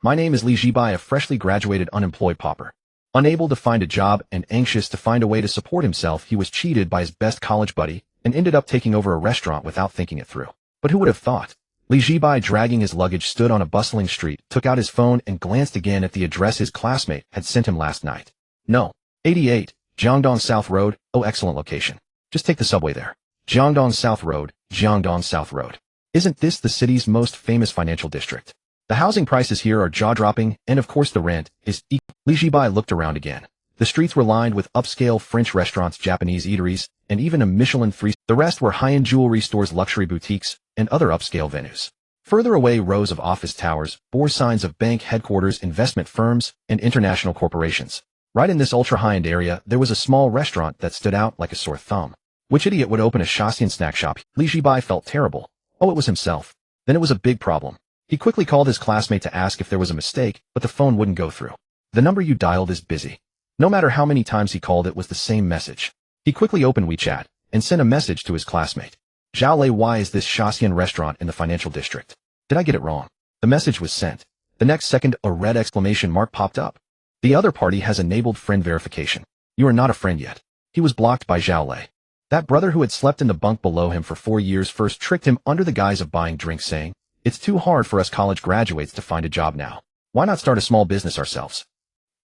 My name is Zhibai, a freshly graduated unemployed pauper. Unable to find a job and anxious to find a way to support himself, he was cheated by his best college buddy and ended up taking over a restaurant without thinking it through. But who would have thought? Zhibai, dragging his luggage, stood on a bustling street, took out his phone and glanced again at the address his classmate had sent him last night. No. 88, Jiangdong South Road. Oh, excellent location. Just take the subway there. Jiangdong South Road, Jiangdong South Road. Isn't this the city's most famous financial district? The housing prices here are jaw-dropping, and of course the rent is equal. Zhibai looked around again. The streets were lined with upscale French restaurants, Japanese eateries, and even a Michelin 3. The rest were high-end jewelry stores, luxury boutiques, and other upscale venues. Further away, rows of office towers bore signs of bank headquarters, investment firms, and international corporations. Right in this ultra-high-end area, there was a small restaurant that stood out like a sore thumb. Which idiot would open a Shaxian snack shop? Zhibai felt terrible. Oh, it was himself. Then it was a big problem. He quickly called his classmate to ask if there was a mistake, but the phone wouldn't go through. The number you dialed is busy. No matter how many times he called, it was the same message. He quickly opened WeChat and sent a message to his classmate. Zhao, why is this Shaxian restaurant in the financial district? Did I get it wrong? The message was sent. The next second, a red exclamation mark popped up. The other party has enabled friend verification. You are not a friend yet. He was blocked by Zhao. That brother who had slept in the bunk below him for 4 years first tricked him under the guise of buying drinks, saying, "It's too hard for us college graduates to find a job now. Why not start a small business ourselves?"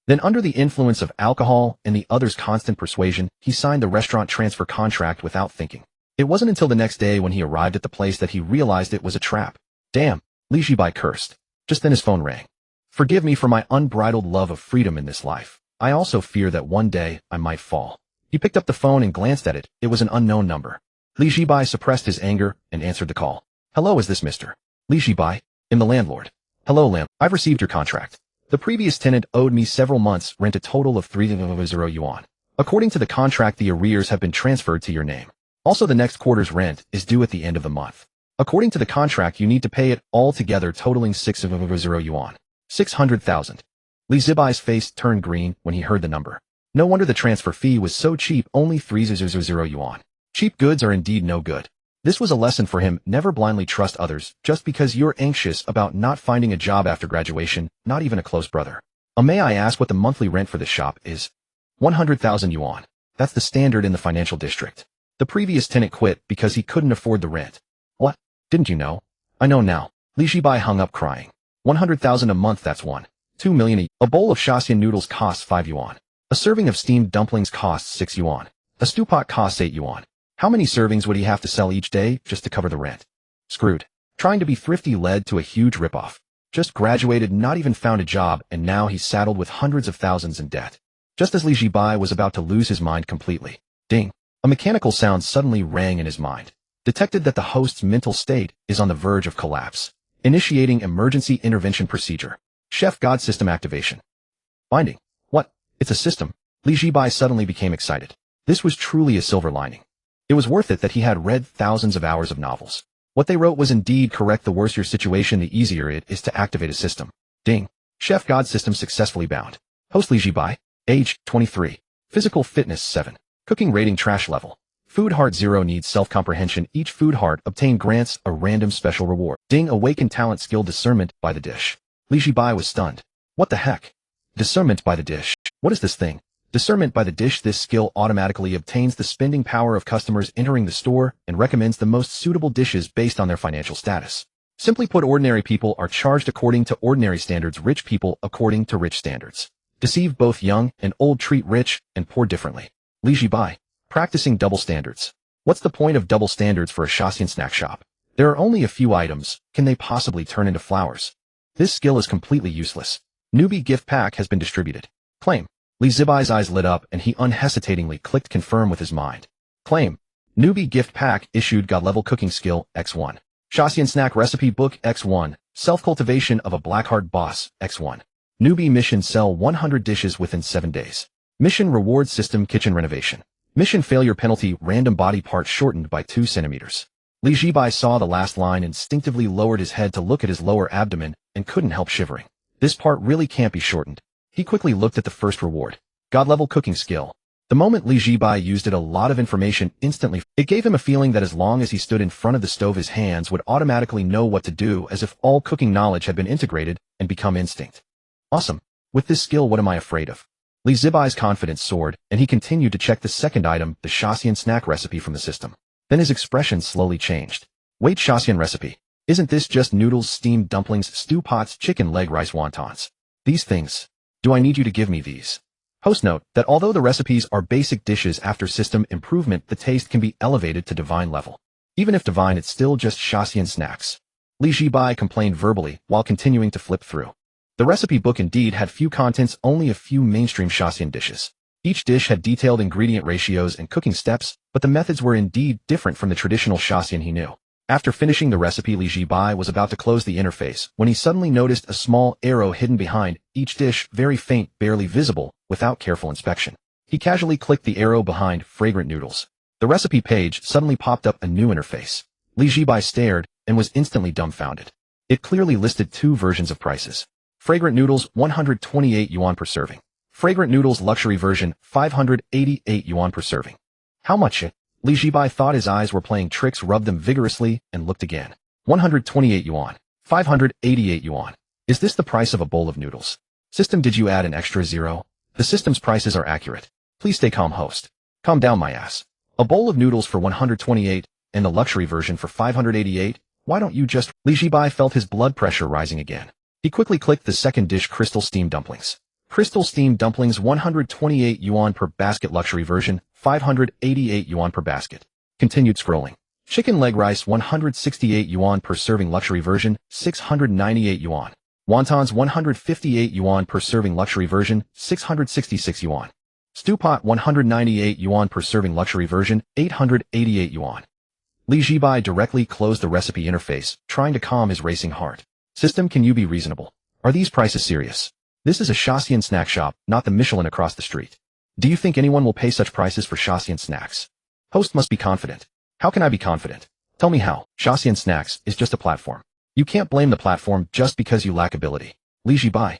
Then, under the influence of alcohol and the other's constant persuasion, he signed the restaurant transfer contract without thinking. It wasn't until the next day when he arrived at the place that he realized it was a trap. Damn, Zhibai cursed. Just then his phone rang. Forgive me for my unbridled love of freedom in this life. I also fear that one day I might fall. He picked up the phone and glanced at it. It was an unknown number. Zhibai suppressed his anger and answered the call. Hello, is this Mr. Zhibai? I'm the landlord. Hello, landlord. I've received your contract. The previous tenant owed me several months' rent, a total of 3,000 yuan. According to the contract, the arrears have been transferred to your name. Also, the next quarter's rent is due at the end of the month. According to the contract, you need to pay it all together, totaling 6,000 yuan. 600,000. Zhibai's face turned green when he heard the number. No wonder the transfer fee was so cheap, only 3,000 yuan. Cheap goods are indeed no good. This was a lesson for him. Never blindly trust others just because you're anxious about not finding a job after graduation, not even a close brother. May I ask what the monthly rent for this shop is? 100,000 yuan. That's the standard in the financial district. The previous tenant quit because he couldn't afford the rent. What? Didn't you know? I know now. Zhibai hung up crying. 100,000 a month, that's 1.2 million. A bowl of Shaxian noodles costs 5 yuan. A serving of steamed dumplings costs 6 yuan. A stew pot costs 8 yuan. How many servings would he have to sell each day just to cover the rent? Screwed. Trying to be thrifty led to a huge ripoff. Just graduated, not even found a job, and now he's saddled with hundreds of thousands in debt. Just as Zhibai was about to lose his mind completely. Ding. A mechanical sound suddenly rang in his mind. Detected that the host's mental state is on the verge of collapse. Initiating emergency intervention procedure. Chef God system activation. Finding. What? It's a system. Zhibai suddenly became excited. This was truly a silver lining. It was worth it that he had read thousands of hours of novels. What they wrote was indeed correct. The worse your situation, the easier it is to activate a system. Ding. Chef God system successfully bound. Host Zhibai. Age, 23. Physical fitness, 7. Cooking rating, trash level. Food heart, 0. Needs self-comprehension. Each food heart obtained grants a random special reward. Ding. Awakened talent, skill, discernment by the dish. Zhibai was stunned. What the heck? Discernment by the dish. What is this thing? Discernment by the dish. This skill automatically obtains the spending power of customers entering the store and recommends the most suitable dishes based on their financial status. Simply put, ordinary people are charged according to ordinary standards, rich people according to rich standards. Deceive both young and old, treat rich and poor differently. Zhibai. Practicing double standards. What's the point of double standards for a Shaxian snack shop? There are only a few items. Can they possibly turn into flowers? This skill is completely useless. Newbie gift pack has been distributed. Claim. Zhibai's eyes lit up and he unhesitatingly clicked confirm with his mind. Claim. Newbie gift pack issued. God level cooking skill, X1. Shaxian snack recipe book, X1. Self-cultivation of a blackheart boss, X1. Newbie mission, sell 100 dishes within 7 days. Mission reward system, kitchen renovation. Mission failure penalty, random body part shortened by 2 centimeters. Zhibai saw the last line, instinctively lowered his head to look at his lower abdomen and couldn't help shivering. This part really can't be shortened. He quickly looked at the first reward. God level cooking skill. The moment Li Zhibai used it, a lot of information instantly. It gave him a feeling that as long as he stood in front of the stove, his hands would automatically know what to do, as if all cooking knowledge had been integrated and become instinct. Awesome. With this skill, what am I afraid of? Li Zhibai's confidence soared, and he continued to check the second item, the Shaxian snack recipe from the system. Then his expression slowly changed. Wait, Shaxian recipe. Isn't this just noodles, steamed dumplings, stew pots, chicken leg, rice, wontons? These things. Do I need you to give me these? Post note that although the recipes are basic dishes, after system improvement, the taste can be elevated to divine level. Even if divine, it's still just Shaxian snacks. Li Zhibai complained verbally while continuing to flip through. The recipe book indeed had few contents, only a few mainstream Shaxian dishes. Each dish had detailed ingredient ratios and cooking steps, but the methods were indeed different from the traditional Shaxian he knew. After finishing the recipe, Li Zhibai was about to close the interface when he suddenly noticed a small arrow hidden behind each dish, very faint, barely visible, without careful inspection. He casually clicked the arrow behind fragrant noodles. The recipe page suddenly popped up a new interface. Li Zhibai stared and was instantly dumbfounded. It clearly listed two versions of prices. Fragrant noodles, 128 yuan per serving. Fragrant noodles luxury version, 588 yuan per serving. How much it? Li Zhibai thought his eyes were playing tricks, rubbed them vigorously, and looked again. 128 yuan. 588 yuan. Is this the price of a bowl of noodles? System, did you add an extra zero? The system's prices are accurate. Please stay calm, host. Calm down, my ass. A bowl of noodles for 128, and the luxury version for 588? Why don't you just— Li Zhibai felt his blood pressure rising again. He quickly clicked the second dish, crystal steamed dumplings. Crystal steamed dumplings, 128 yuan per basket, luxury version, 588 yuan per basket. Continued scrolling. Chicken leg rice, 168 yuan per serving, luxury version, 698 yuan. Wontons, 158 yuan per serving, luxury version, 666 yuan. Stew pot, 198 yuan per serving, luxury version, 888 yuan. Li Zhibai directly closed the recipe interface, trying to calm his racing heart. System, can you be reasonable? Are these prices serious? This is a Shaxian snack shop, not the Michelin across the street. Do you think anyone will pay such prices for Shaxian snacks? Host must be confident. How can I be confident? Tell me how. Shaxian snacks is just a platform. You can't blame the platform just because you lack ability. Li Zhibai.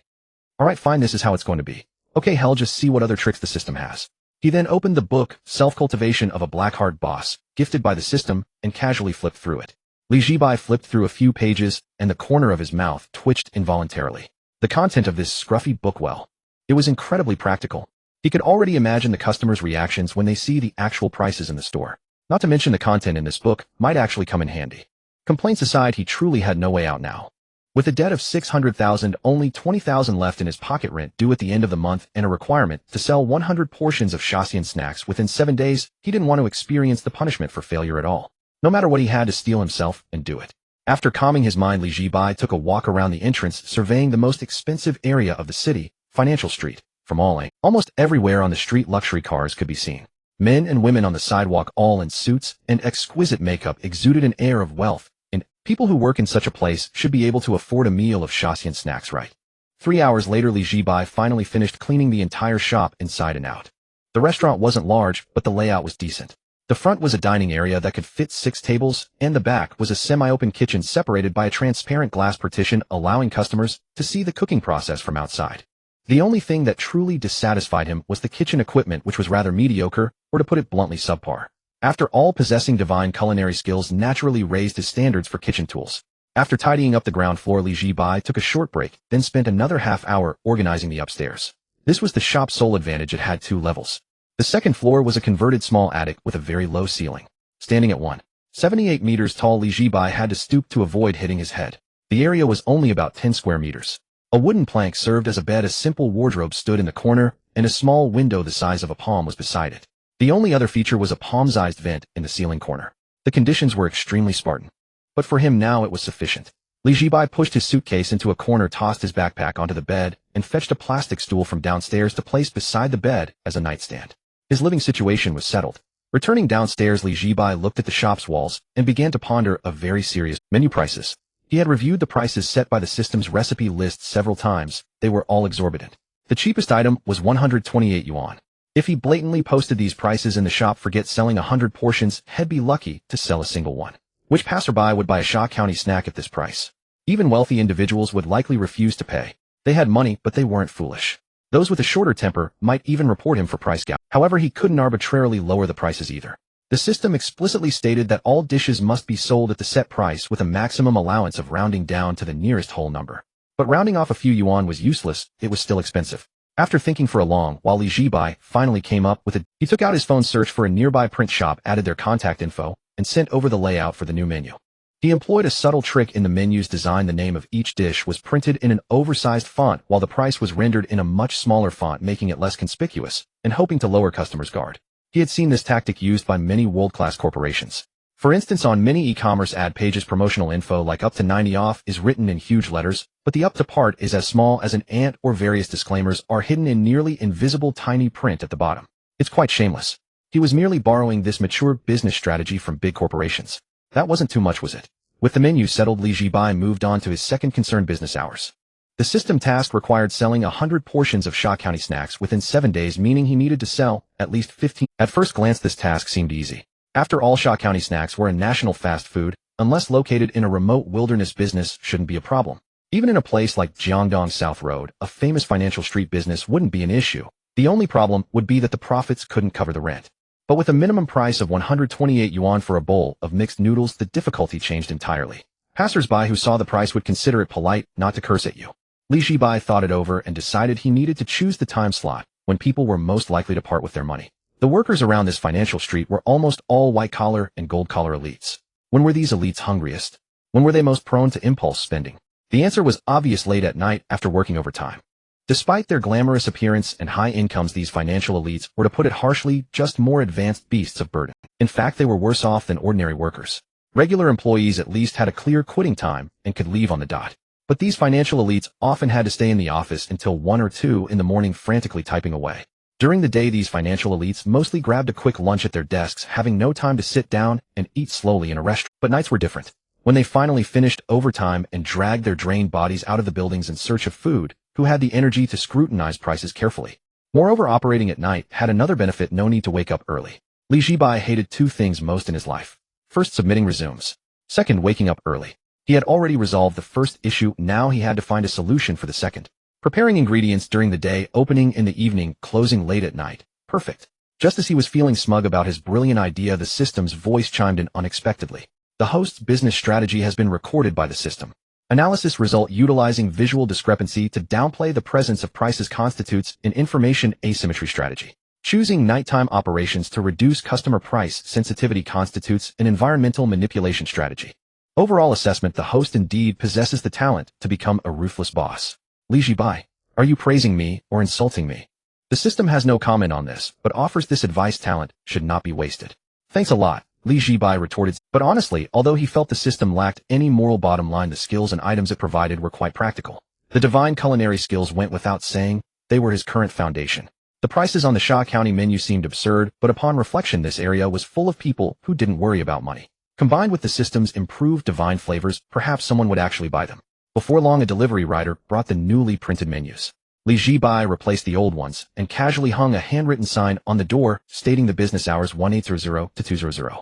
Alright, fine, this is how it's going to be. Okay, hell, just see what other tricks the system has. He then opened the book, Self-Cultivation of a Black-Heart Boss, gifted by the system, and casually flipped through it. Li Zhibai flipped through a few pages, and the corner of his mouth twitched involuntarily. The content of this scruffy book, well, it was incredibly practical. He could already imagine the customers' reactions when they see the actual prices in the store. Not to mention the content in this book might actually come in handy. Complaints aside, he truly had no way out now. With a debt of 600,000, only 20,000 left in his pocket, rent due at the end of the month, and a requirement to sell 100 portions of Shaxian snacks within 7 days, he didn't want to experience the punishment for failure at all. No matter what, he had to steel himself and do it. After calming his mind, Li Zhibai took a walk around the entrance, surveying the most expensive area of the city, Financial Street. From almost everywhere on the street, luxury cars could be seen. Men and women on the sidewalk, all in suits, and exquisite makeup exuded an air of wealth, and people who work in such a place should be able to afford a meal of Shaxian snacks, right? 3 hours later, Li Zhibai finally finished cleaning the entire shop inside and out. The restaurant wasn't large, but the layout was decent. The front was a dining area that could fit 6 tables, and the back was a semi-open kitchen separated by a transparent glass partition, allowing customers to see the cooking process from outside. The only thing that truly dissatisfied him was the kitchen equipment, which was rather mediocre, or to put it bluntly, subpar. After all, possessing divine culinary skills naturally raised his standards for kitchen tools. After tidying up the ground floor, Li Zhibai took a short break, then spent another half hour organizing the upstairs. This was the shop's sole advantage. It had 2 levels. The second floor was a converted small attic with a very low ceiling. Standing at 1.78 meters tall, Li Zhibai had to stoop to avoid hitting his head. The area was only about 10 square meters. A wooden plank served as a bed, a simple wardrobe stood in the corner, and a small window the size of a palm was beside it. The only other feature was a palm-sized vent in the ceiling corner. The conditions were extremely Spartan. But for him now it was sufficient. Li Zhibai pushed his suitcase into a corner, tossed his backpack onto the bed, and fetched a plastic stool from downstairs to place beside the bed as a nightstand. His living situation was settled. Returning downstairs, Li Zhibai looked at the shop's walls and began to ponder a very serious menu prices. He had reviewed the prices set by the system's recipe list several times. They were all exorbitant. The cheapest item was 128 yuan. If he blatantly posted these prices in the shop, forget selling 100 portions, he'd be lucky to sell a single one. Which passerby would buy a Sha County snack at this price? Even wealthy individuals would likely refuse to pay. They had money, but they weren't foolish. Those with a shorter temper might even report him for price gouge. However, he couldn't arbitrarily lower the prices either. The system explicitly stated that all dishes must be sold at the set price with a maximum allowance of rounding down to the nearest whole number. But rounding off a few yuan was useless, it was still expensive. After thinking for a long while, Zhibai finally came up with he took out his phone, searched for a nearby print shop, added their contact info, and sent over the layout for the new menu. He employed a subtle trick in the menu's design. The name of each dish was printed in an oversized font while the price was rendered in a much smaller font, making it less conspicuous, and hoping to lower customers' guard. He had seen this tactic used by many world-class corporations. For instance, on many e-commerce ad pages, promotional info like up to 90 off is written in huge letters, but the up to part is as small as an ant, or various disclaimers are hidden in nearly invisible tiny print at the bottom. It's quite shameless. He was merely borrowing this mature business strategy from big corporations. That wasn't too much, was it? With the menu settled, Zhibai moved on to his second concern: business hours. The system task required selling 100 portions of Sha County snacks within 7 days, meaning he needed to sell at least 15. At first glance, this task seemed easy. After all, Sha County snacks were a national fast food, unless located in a remote wilderness. Business shouldn't be a problem. Even in a place like Jiangdong South Road, a famous financial street, business wouldn't be an issue. The only problem would be that the profits couldn't cover the rent. But with a minimum price of 128 yuan for a bowl of mixed noodles, the difficulty changed entirely. Passers-by who saw the price would consider it polite not to curse at you. Zhibai thought it over and decided he needed to choose the time slot when people were most likely to part with their money. The workers around this financial street were almost all white-collar and gold-collar elites. When were these elites hungriest? When were they most prone to impulse spending? The answer was obvious: late at night after working overtime. Despite their glamorous appearance and high incomes, these financial elites were, to put it harshly, just more advanced beasts of burden. In fact, they were worse off than ordinary workers. Regular employees at least had a clear quitting time and could leave on the dot. But these financial elites often had to stay in the office until 1 or 2 in the morning, frantically typing away. During the day, these financial elites mostly grabbed a quick lunch at their desks, having no time to sit down and eat slowly in a restaurant. But nights were different. When they finally finished overtime and dragged their drained bodies out of the buildings in search of food, who had the energy to scrutinize prices carefully? Moreover, operating at night had another benefit: no need to wake up early. Zhibai hated 2 things most in his life. First, submitting resumes. Second, waking up early. He had already resolved the first issue, now he had to find a solution for the second. Preparing ingredients during the day, opening in the evening, closing late at night. Perfect. Just as he was feeling smug about his brilliant idea, the system's voice chimed in unexpectedly. The host's business strategy has been recorded by the system. Analysis result: utilizing visual discrepancy to downplay the presence of prices constitutes an information asymmetry strategy. Choosing nighttime operations to reduce customer price sensitivity constitutes an environmental manipulation strategy. Overall assessment: the host indeed possesses the talent to become a ruthless boss. Zhibai, are you praising me or insulting me? The system has no comment on this, but offers this advice: talent should not be wasted. Thanks a lot, Zhibai retorted. But honestly, although he felt the system lacked any moral bottom line, the skills and items it provided were quite practical. The divine culinary skills went without saying, they were his current foundation. The prices on the Sha County menu seemed absurd, but upon reflection, this area was full of people who didn't worry about money. Combined with the system's improved divine flavors, perhaps someone would actually buy them. Before long, a delivery rider brought the newly printed menus. Zhibai replaced the old ones and casually hung a handwritten sign on the door stating the business hours 1800 to 200.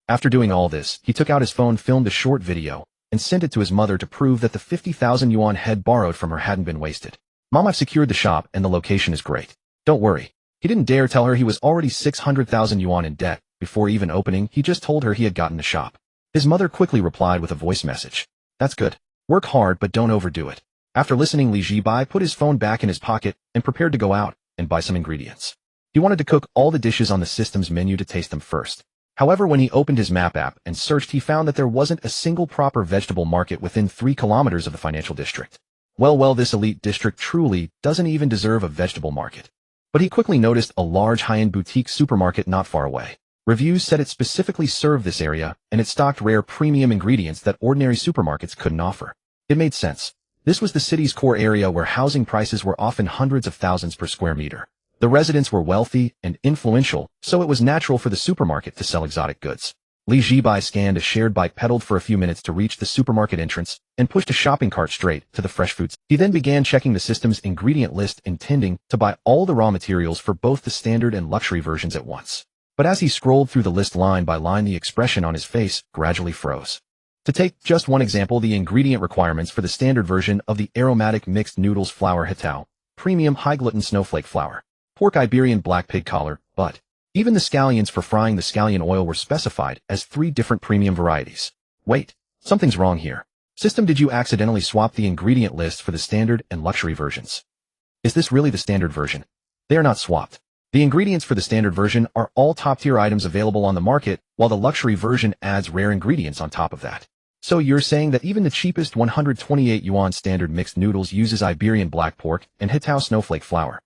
After doing all this, he took out his phone, filmed a short video, and sent it to his mother to prove that the 50,000 yuan head borrowed from her hadn't been wasted. Mom, I've secured the shop and the location is great. Don't worry. He didn't dare tell her he was already 600,000 yuan in debt. Before even opening, he just told her he had gotten the shop. His mother quickly replied with a voice message. That's good. Work hard, but don't overdo it. After listening, Zhibai put his phone back in his pocket and prepared to go out and buy some ingredients. He wanted to cook all the dishes on the system's menu to taste them first. However, when he opened his map app and searched, he found that there wasn't a single proper vegetable market within 3 kilometers of the financial district. Well, this elite district truly doesn't even deserve a vegetable market. But he quickly noticed a large high-end boutique supermarket not far away. Reviews said it specifically served this area, and it stocked rare premium ingredients that ordinary supermarkets couldn't offer. It made sense. This was the city's core area where housing prices were often hundreds of thousands per square meter. The residents were wealthy and influential, so it was natural for the supermarket to sell exotic goods. Zhibai scanned a shared bike, pedaled for a few minutes to reach the supermarket entrance, and pushed a shopping cart straight to the fresh foods. He then began checking the system's ingredient list, intending to buy all the raw materials for both the standard and luxury versions at once. But as he scrolled through the list line by line, the expression on his face gradually froze. To take just one example, the ingredient requirements for the standard version of the aromatic mixed noodles: flour hetao, premium high-gluten snowflake flour, pork Iberian black pig collar, but even the scallions for frying the scallion oil were specified as 3 different premium varieties. Wait, something's wrong here. System, did you accidentally swap the ingredient list for the standard and luxury versions? Is this really the standard version? They are not swapped. The ingredients for the standard version are all top-tier items available on the market, while the luxury version adds rare ingredients on top of that. So you're saying that even the cheapest 128 yuan standard mixed noodles uses Iberian black pork and Hitao snowflake flour?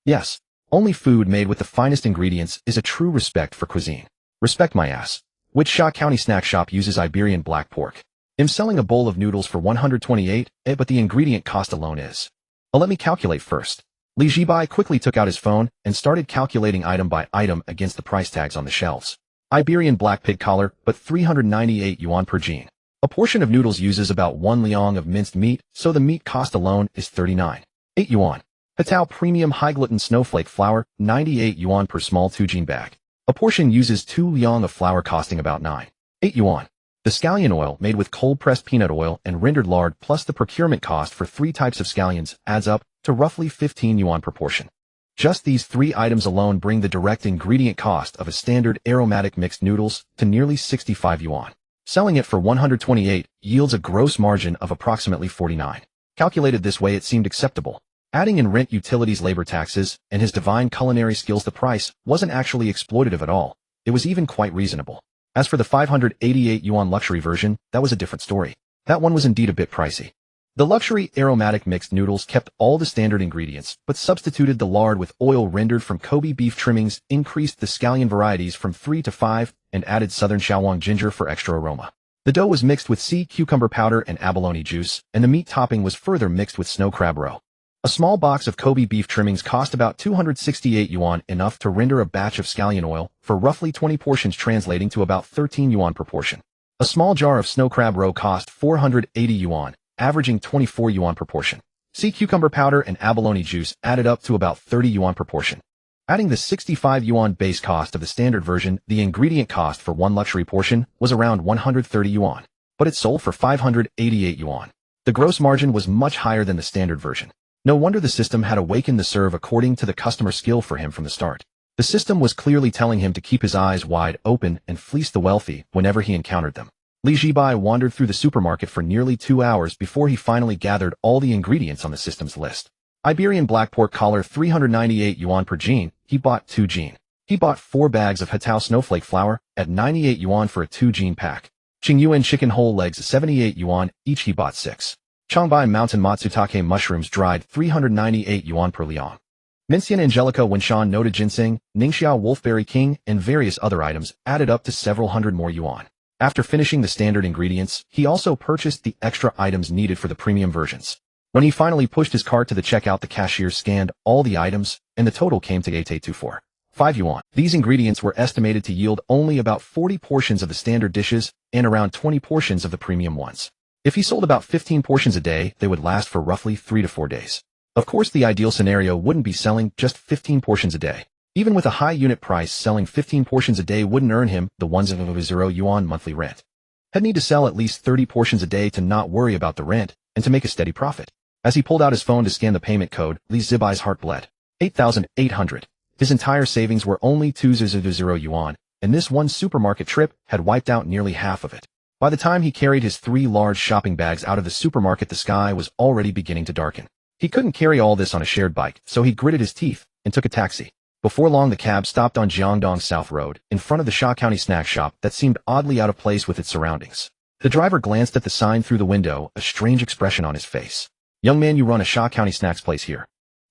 Yes, only food made with the finest ingredients is a true respect for cuisine. Respect my ass. Which Sha County snack shop uses Iberian black pork? I'm selling a bowl of noodles for 128, but the ingredient cost alone is. Let me calculate first. Zhibai quickly took out his phone and started calculating item by item against the price tags on the shelves. Iberian black pig collar, but 398 yuan per jean. A portion of noodles uses about 1 liang of minced meat, so the meat cost alone is 39.8 yuan. Hitao premium high-gluten snowflake flour, 98 yuan per small 2-jean bag. A portion uses 2 liang of flour costing about 9.8 yuan. The scallion oil made with cold-pressed peanut oil and rendered lard plus the procurement cost for 3 types of scallions adds up to roughly 15 yuan per portion. Just these 3 items alone bring the direct ingredient cost of a standard aromatic mixed noodles to nearly 65 yuan. Selling it for 128 yields a gross margin of approximately 49. Calculated this way, it seemed acceptable. Adding in rent, utilities, labor taxes, and his divine culinary skills, the price wasn't actually exploitative at all. It was even quite reasonable. As for the 588 yuan luxury version, that was a different story. That one was indeed a bit pricey. The luxury aromatic mixed noodles kept all the standard ingredients, but substituted the lard with oil rendered from Kobe beef trimmings, increased the scallion varieties from 3 to 5, and added southern Shaohuang ginger for extra aroma. The dough was mixed with sea cucumber powder and abalone juice, and the meat topping was further mixed with snow crab roe. A small box of Kobe beef trimmings cost about 268 yuan, enough to render a batch of scallion oil for roughly 20 portions, translating to about 13 yuan per portion. A small jar of snow crab roe cost 480 yuan, averaging 24 yuan per portion. Sea cucumber powder and abalone juice added up to about 30 yuan per portion. Adding the 65 yuan base cost of the standard version, the ingredient cost for one luxury portion was around 130 yuan, but it sold for 588 yuan. The gross margin was much higher than the standard version. No wonder the system had awakened the serve according to the customer skill for him from the start. The system was clearly telling him to keep his eyes wide open and fleece the wealthy whenever he encountered them. Zhibai wandered through the supermarket for nearly 2 hours before he finally gathered all the ingredients on the system's list. Iberian black pork collar, 398 yuan per jean. He bought 2 jean. He bought 4 bags of Hitao snowflake flour at 98 yuan for a 2 jean pack. Qingyuan chicken whole legs, 78 yuan each. He bought 6. Changbai mountain matsutake mushrooms dried, 398 yuan per liang. Mincian Angelica Wenshan noted ginseng, Ningxiao wolfberry king, and various other items added up to several hundred more yuan. After finishing the standard ingredients, he also purchased the extra items needed for the premium versions. When he finally pushed his cart to the checkout, the cashier scanned all the items, and the total came to 8,824.5 yuan. These ingredients were estimated to yield only about 40 portions of the standard dishes and around 20 portions of the premium ones. If he sold about 15 portions a day, they would last for roughly 3 to 4 days. Of course, the ideal scenario wouldn't be selling just 15 portions a day. Even with a high unit price, selling 15 portions a day wouldn't earn him the 10 yuan monthly rent. He'd need to sell at least 30 portions a day to not worry about the rent and to make a steady profit. As he pulled out his phone to scan the payment code, Zhibai's heart bled. 8,800. His entire savings were only 200 yuan, and this one supermarket trip had wiped out nearly half of it. By the time he carried his 3 large shopping bags out of the supermarket, the sky was already beginning to darken. He couldn't carry all this on a shared bike, so he gritted his teeth and took a taxi. Before long, the cab stopped on Jiangdong South Road, in front of the Sha County snack shop that seemed oddly out of place with its surroundings. The driver glanced at the sign through the window, a strange expression on his face. "Young man, you run a Sha County snacks place here?"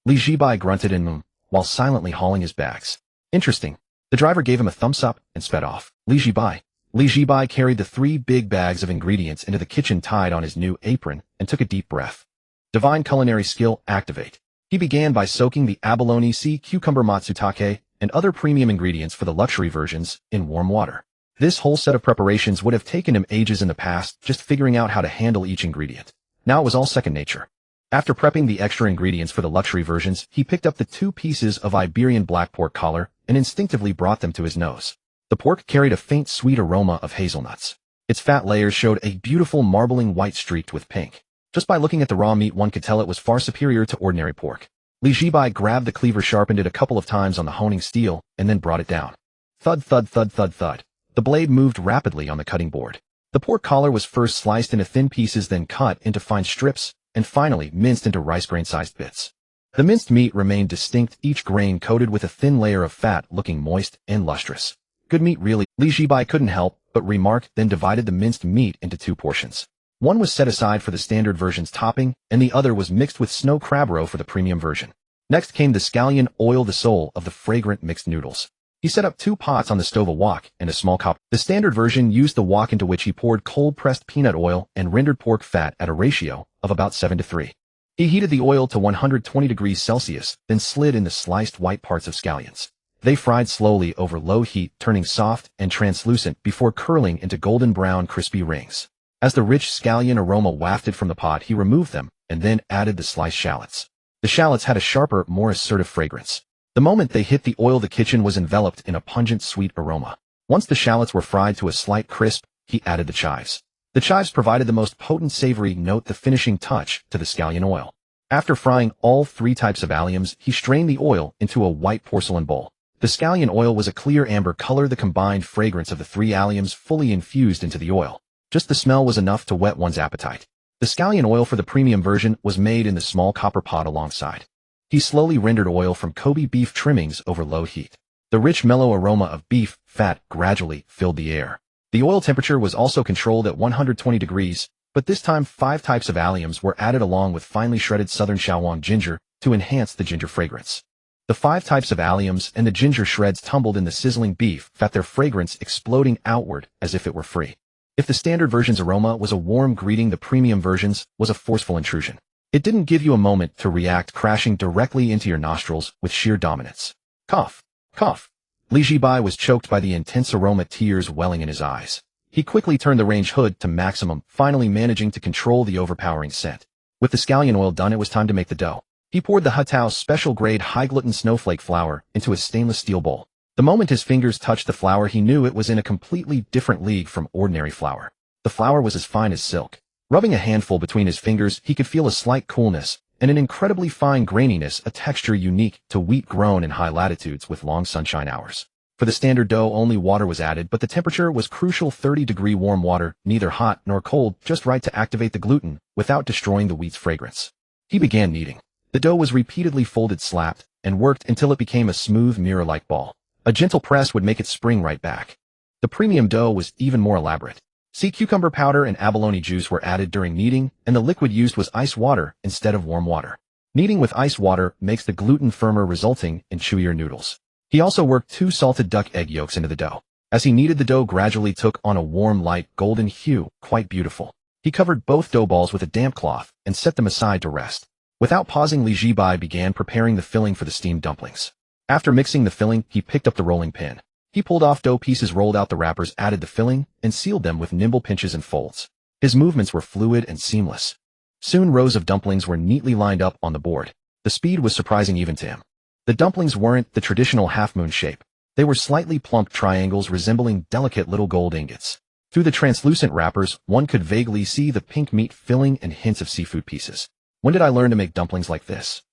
Zhibai grunted and while silently hauling his bags. "Interesting." The driver gave him a thumbs up and sped off. Zhibai carried the 3 big bags of ingredients into the kitchen, tied on his new apron, and took a deep breath. Divine culinary skill, activate. He began by soaking the abalone, sea cucumber matsutake, and other premium ingredients for the luxury versions in warm water. This whole set of preparations would have taken him ages in the past, just figuring out how to handle each ingredient. Now it was all second nature. After prepping the extra ingredients for the luxury versions, he picked up the 2 pieces of Iberian black pork collar and instinctively brought them to his nose. The pork carried a faint sweet aroma of hazelnuts. Its fat layers showed a beautiful marbling white streaked with pink. Just by looking at the raw meat, one could tell it was far superior to ordinary pork. Li Zhibai grabbed the cleaver, sharpened it a couple of times on the honing steel, and then brought it down. Thud, thud, thud, thud, thud. The blade moved rapidly on the cutting board. The pork collar was first sliced into thin pieces, then cut into fine strips, and finally minced into rice grain-sized bits. The minced meat remained distinct, each grain coated with a thin layer of fat, looking moist and lustrous. Good meat, really, Li Zhibai couldn't help but remark, then divided the minced meat into 2 portions. One was set aside for the standard version's topping, and the other was mixed with snow crab roe for the premium version. Next came the scallion oil, the soul of the fragrant mixed noodles. He set up 2 pots on the stove, a wok and a small copper. The standard version used the wok, into which he poured cold-pressed peanut oil and rendered pork fat at a ratio of about 7:3. He heated the oil to 120 degrees Celsius, then slid in the sliced white parts of scallions. They fried slowly over low heat, turning soft and translucent before curling into golden brown crispy rings. As the rich scallion aroma wafted from the pot, he removed them and then added the sliced shallots. The shallots had a sharper, more assertive fragrance. The moment they hit the oil, the kitchen was enveloped in a pungent, sweet aroma. Once the shallots were fried to a slight crisp, he added the chives. The chives provided the most potent savory note, the finishing touch to the scallion oil. After frying all 3 types of alliums, he strained the oil into a white porcelain bowl. The scallion oil was a clear amber color, the combined fragrance of the 3 alliums fully infused into the oil. Just the smell was enough to whet one's appetite. The scallion oil for the premium version was made in the small copper pot alongside. He slowly rendered oil from Kobe beef trimmings over low heat. The rich, mellow aroma of beef fat gradually filled the air. The oil temperature was also controlled at 120 degrees, but this time 5 types of alliums were added along with finely shredded southern Shaoan ginger to enhance the ginger fragrance. The 5 types of alliums and the ginger shreds tumbled in the sizzling beef fat, their fragrance exploding outward as if it were free. If the standard version's aroma was a warm greeting, the premium version's was a forceful intrusion. It didn't give you a moment to react, crashing directly into your nostrils with sheer dominance. Cough. Cough. Li Zhibai was choked by the intense aroma, tears welling in his eyes. He quickly turned the range hood to maximum, finally managing to control the overpowering scent. With the scallion oil done, it was time to make the dough. He poured the Hutao's special-grade high-gluten snowflake flour into a stainless steel bowl. The moment his fingers touched the flour, he knew it was in a completely different league from ordinary flour. The flour was as fine as silk. Rubbing a handful between his fingers, he could feel a slight coolness and an incredibly fine graininess, a texture unique to wheat grown in high latitudes with long sunshine hours. For the standard dough, only water was added, but the temperature was crucial: 30-degree warm water, neither hot nor cold, just right to activate the gluten without destroying the wheat's fragrance. He began kneading. The dough was repeatedly folded, slapped, and worked until it became a smooth, mirror-like ball. A gentle press would make it spring right back. The premium dough was even more elaborate. Sea cucumber powder and abalone juice were added during kneading, and the liquid used was ice water instead of warm water. Kneading with ice water makes the gluten firmer, resulting in chewier noodles. He also worked 2 salted duck egg yolks into the dough. As he kneaded, the dough gradually took on a warm, light golden hue, quite beautiful. He covered both dough balls with a damp cloth and set them aside to rest. Without pausing, Li Zhibai began preparing the filling for the steamed dumplings. After mixing the filling, he picked up the rolling pin. He pulled off dough pieces, rolled out the wrappers, added the filling, and sealed them with nimble pinches and folds. His movements were fluid and seamless. Soon rows of dumplings were neatly lined up on the board. The speed was surprising even to him. The dumplings weren't the traditional half-moon shape. They were slightly plump triangles resembling delicate little gold ingots. Through the translucent wrappers, one could vaguely see the pink meat filling and hints of seafood pieces. When did I learn to make dumplings like this?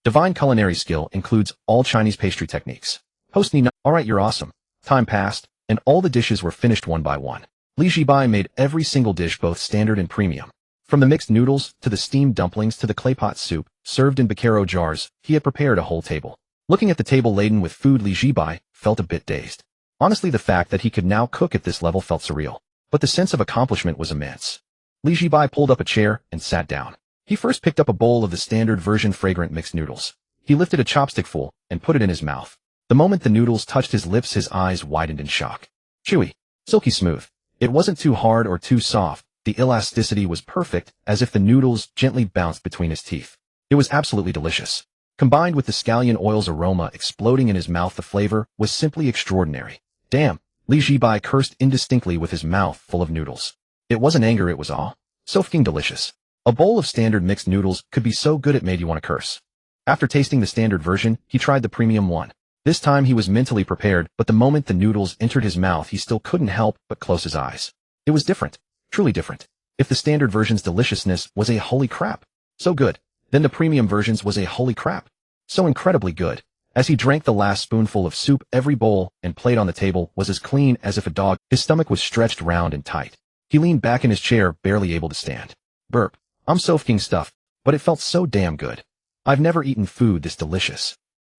Divine culinary skill includes all Chinese pastry techniques. Host Nina, alright, you're awesome. Time passed, and all the dishes were finished one by one. Li Zhibai made every single dish, both standard and premium. From the mixed noodles, to the steamed dumplings, to the claypot soup, served in Bacaro jars, he had prepared a whole table. Looking at the table laden with food, Li Zhibai felt a bit dazed. Honestly, the fact that he could now cook at this level felt surreal, but the sense of accomplishment was immense. Li Zhibai pulled up a chair and sat down. He first picked up a bowl of the standard version fragrant mixed noodles. He lifted a chopstickful and put it in his mouth. The moment the noodles touched his lips, his eyes widened in shock. Chewy, silky smooth. It wasn't too hard or too soft. The elasticity was perfect, as if the noodles gently bounced between his teeth. It was absolutely delicious. Combined with the scallion oil's aroma exploding in his mouth, the flavor was simply extraordinary. Damn, Li Zhibai cursed indistinctly with his mouth full of noodles. It wasn't anger, it was awe. So fucking delicious. A bowl of standard mixed noodles could be so good it made you want to curse. After tasting the standard version, he tried the premium one. This time he was mentally prepared, but the moment the noodles entered his mouth, he still couldn't help but close his eyes. It was different. Truly different. If the standard version's deliciousness was a holy crap, so good, then the premium version's was a holy crap. So incredibly good. As he drank the last spoonful of soup, every bowl and plate on the table was as clean as if a dog. His stomach was stretched round and tight. He leaned back in his chair, barely able to stand. Burp. I'm so fucking stuffed, but it felt so damn good. I've never eaten food this delicious.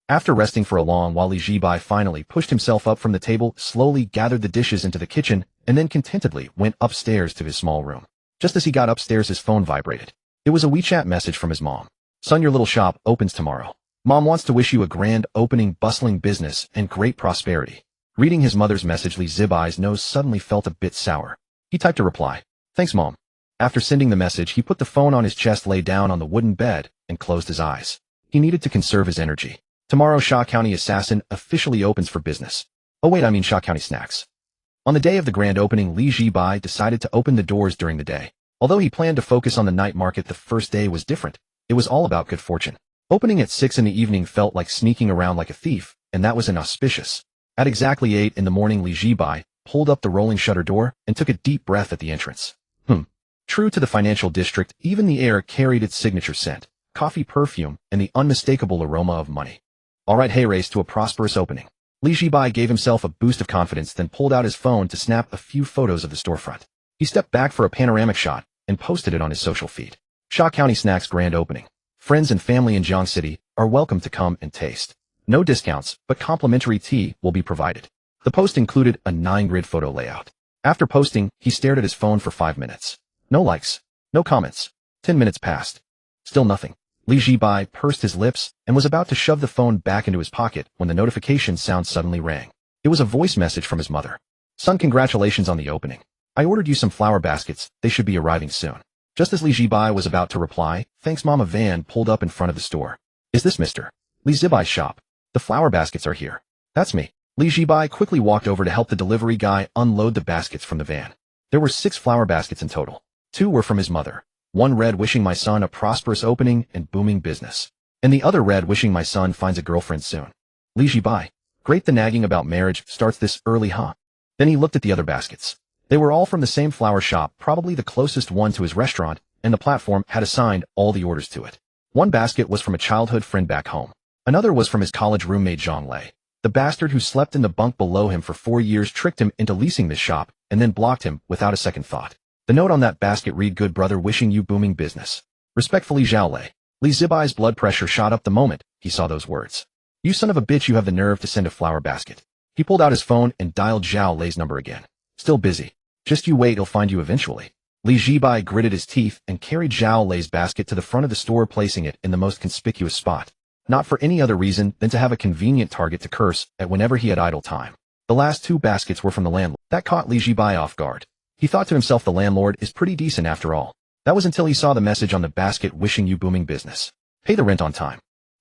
After resting for a long while, Zhibai finally pushed himself up from the table, slowly gathered the dishes into the kitchen, and then contentedly went upstairs to his small room. Just as he got upstairs, his phone vibrated. It was a WeChat message from his mom. Son, your little shop opens tomorrow. Mom wants to wish you a grand opening, bustling business, and great prosperity. Reading his mother's message, Zhibai's nose suddenly felt a bit sour. He typed a reply. Thanks, Mom. After sending the message, he put the phone on his chest, lay down on the wooden bed, and closed his eyes. He needed to conserve his energy. Tomorrow, Sha County Assassin officially opens for business. Oh wait, I mean Sha County Snacks. On the day of the grand opening, Zhibai decided to open the doors during the day. Although he planned to focus on the night market, the first day was different. It was all about good fortune. Opening at 6 in the evening felt like sneaking around like a thief, and that was inauspicious. At exactly 8 in the morning, Zhibai pulled up the rolling shutter door and took a deep breath at the entrance. True to the financial district, even the air carried its signature scent, coffee perfume, and the unmistakable aroma of money. All right, hey, race to a prosperous opening. Zhibai gave himself a boost of confidence, then pulled out his phone to snap a few photos of the storefront. He stepped back for a panoramic shot and posted it on his social feed. Sha County Snacks grand opening. Friends and family in Jiang City are welcome to come and taste. No discounts, but complimentary tea will be provided. The post included a 9-grid photo layout. After posting, he stared at his phone for 5 minutes. No likes. No comments. 10 minutes passed. Still nothing. Zhibai pursed his lips and was about to shove the phone back into his pocket when the notification sound suddenly rang. It was a voice message from his mother. Son, congratulations on the opening. I ordered you some flower baskets. They should be arriving soon. Just as Zhibai was about to reply, thanks Mom, a van pulled up in front of the store. Is this Mr. Zhibai's shop? The flower baskets are here. That's me. Zhibai quickly walked over to help the delivery guy unload the baskets from the van. There were 6 flower baskets in total. 2 were from his mother. One read, wishing my son a prosperous opening and booming business. And the other read, wishing my son finds a girlfriend soon. Zhibai. Great, the nagging about marriage starts this early, huh? Then he looked at the other baskets. They were all from the same flower shop, probably the closest one to his restaurant, and the platform had assigned all the orders to it. One basket was from a childhood friend back home. Another was from his college roommate Zhang Lei. The bastard who slept in the bunk below him for 4 years tricked him into leasing this shop, and then blocked him without a second thought. The note on that basket read, good brother, wishing you booming business. Respectfully, Zhao Lei. Zhibai's blood pressure shot up the moment he saw those words. You son of a bitch, you have the nerve to send a flower basket. He pulled out his phone and dialed Zhao Lei's number again. Still busy. Just you wait, he'll find you eventually. Zhibai gritted his teeth and carried Zhao Lei's basket to the front of the store, placing it in the most conspicuous spot. Not for any other reason than to have a convenient target to curse at whenever he had idle time. The last 2 baskets were from the landlord. That caught Zhibai off guard. He thought to himself, the landlord is pretty decent after all. That was until he saw the message on the basket, wishing you booming business. Pay the rent on time.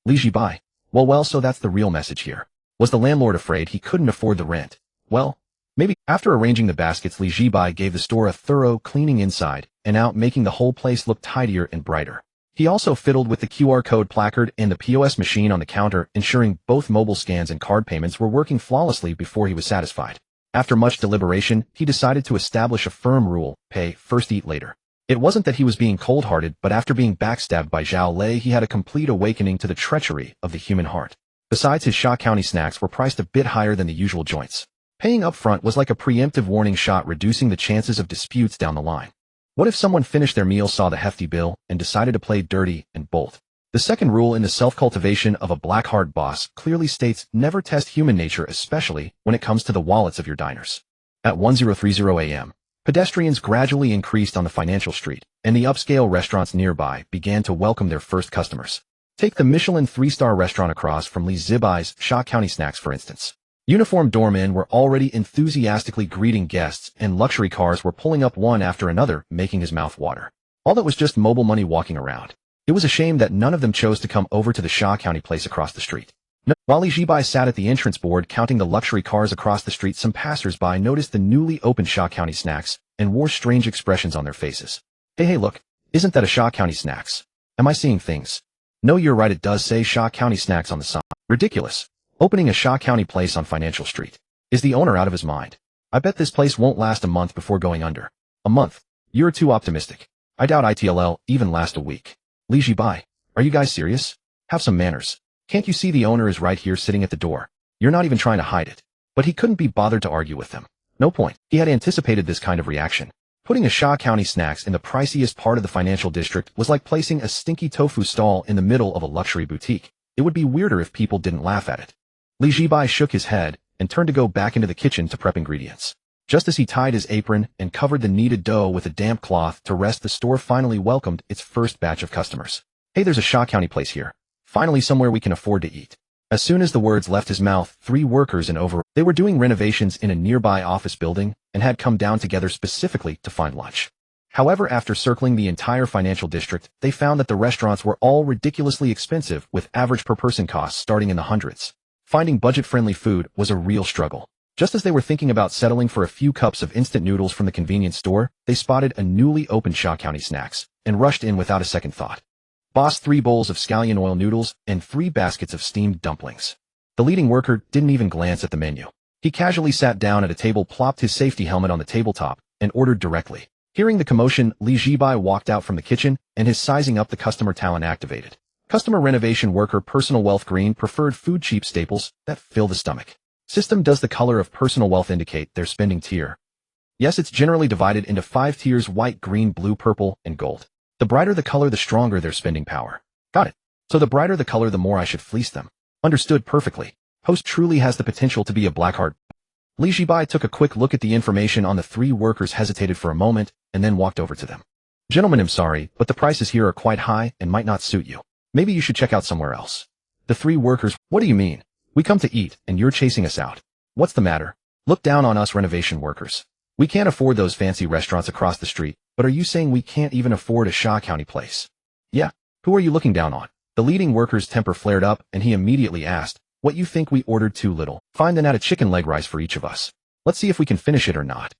Zhibai. Well, so that's the real message here. Was the landlord afraid he couldn't afford the rent? Well, maybe. After arranging the baskets, Zhibai gave the store a thorough cleaning inside and out, making the whole place look tidier and brighter. He also fiddled with the QR code placard and the POS machine on the counter, ensuring both mobile scans and card payments were working flawlessly before he was satisfied. After much deliberation, he decided to establish a firm rule: pay first, eat later. It wasn't that he was being cold-hearted, but after being backstabbed by Zhao Lei, he had a complete awakening to the treachery of the human heart. Besides, his Sha County Snacks were priced a bit higher than the usual joints. Paying up front was like a preemptive warning shot, reducing the chances of disputes down the line. What if someone finished their meal, saw the hefty bill, and decided to play dirty and bolt? The second rule in the self-cultivation of a black-heart boss clearly states never test human nature, especially when it comes to the wallets of your diners. At 10:30 a.m., pedestrians gradually increased on the financial street, and the upscale restaurants nearby began to welcome their first customers. Take the Michelin 3-star restaurant across from Zhibai's Sha County Snacks, for instance. Uniformed doormen were already enthusiastically greeting guests, and luxury cars were pulling up one after another, making his mouth water. All that was just mobile money walking around. It was a shame that none of them chose to come over to the Sha County place across the street. While Zhibai sat at the entrance board counting the luxury cars across the street, some passers-by noticed the newly opened Sha County Snacks and wore strange expressions on their faces. Hey, look, isn't that a Sha County Snacks? Am I seeing things? No, you're right, it does say Sha County Snacks on the sign. Ridiculous. Opening a Sha County place on Financial Street. Is the owner out of his mind? I bet this place won't last a month before going under. A month? You're too optimistic. I doubt it'll even last a week. Zhibai, are you guys serious? Have some manners. Can't you see the owner is right here sitting at the door? You're not even trying to hide it. But he couldn't be bothered to argue with them. No point. He had anticipated this kind of reaction. Putting a Shaw County Snacks in the priciest part of the financial district was like placing a stinky tofu stall in the middle of a luxury boutique. It would be weirder if people didn't laugh at it. Zhibai shook his head and turned to go back into the kitchen to prep ingredients. Just as he tied his apron and covered the kneaded dough with a damp cloth to rest, the store finally welcomed its first batch of customers. Hey, there's a Shaw County place here. Finally somewhere we can afford to eat. As soon as the words left his mouth, 3 workers in overalls. They were doing renovations in a nearby office building and had come down together specifically to find lunch. However, after circling the entire financial district, they found that the restaurants were all ridiculously expensive, with average per-person costs starting in the hundreds. Finding budget-friendly food was a real struggle. Just as they were thinking about settling for a few cups of instant noodles from the convenience store, they spotted a newly opened Shaw County Snacks and rushed in without a second thought. Boss 3 bowls of scallion oil noodles and 3 baskets of steamed dumplings. The leading worker didn't even glance at the menu. He casually sat down at a table, plopped his safety helmet on the tabletop, and ordered directly. Hearing the commotion, Zhibai walked out from the kitchen, and his sizing up the customer talent activated. Customer renovation worker personal wealth green preferred food cheap staples that fill the stomach. System, does the color of personal wealth indicate their spending tier? Yes, it's generally divided into 5 tiers: white, green, blue, purple, and gold. The brighter the color, the stronger their spending power. Got it. So the brighter the color, the more I should fleece them. Understood perfectly. Host truly has the potential to be a blackheart. Zhibai took a quick look at the information on the 3 workers, hesitated for a moment, and then walked over to them. Gentlemen, I'm sorry, but the prices here are quite high and might not suit you. Maybe you should check out somewhere else. The 3 workers, what do you mean? We come to eat, and you're chasing us out. What's the matter? Look down on us renovation workers. We can't afford those fancy restaurants across the street, but are you saying we can't even afford a Shaw County place? Yeah. Who are you looking down on? The leading worker's temper flared up, and he immediately asked, what, you think we ordered too little? Fine, then add a chicken leg rice for each of us. Let's see if we can finish it or not.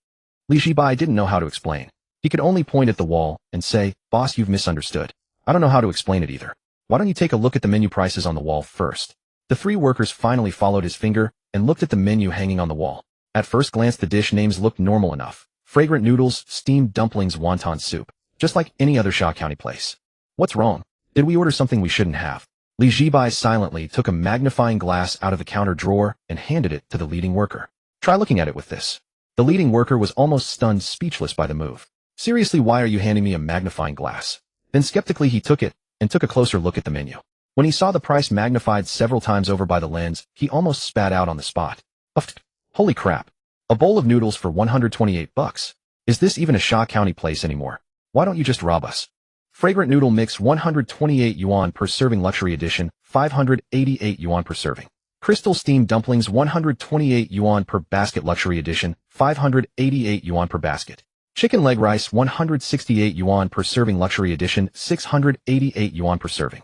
Zhibai didn't know how to explain. He could only point at the wall and say, boss, you've misunderstood. I don't know how to explain it either. Why don't you take a look at the menu prices on the wall first? The 3 workers finally followed his finger and looked at the menu hanging on the wall. At first glance, the dish names looked normal enough. Fragrant noodles, steamed dumplings, wonton soup. Just like any other Shaw County place. What's wrong? Did we order something we shouldn't have? Zhibai silently took a magnifying glass out of the counter drawer and handed it to the leading worker. Try looking at it with this. The leading worker was almost stunned, speechless by the move. Seriously, why are you handing me a magnifying glass? Then skeptically he took it and took a closer look at the menu. When he saw the price magnified several times over by the lens, he almost spat out on the spot. Holy crap. A bowl of noodles for $128. Is this even a Shaw County place anymore? Why don't you just rob us? Fragrant noodle mix, 128 yuan per serving, luxury edition, 588 yuan per serving. Crystal steamed dumplings, 128 yuan per basket, luxury edition, 588 yuan per basket. Chicken leg rice, 168 yuan per serving, luxury edition, 688 yuan per serving.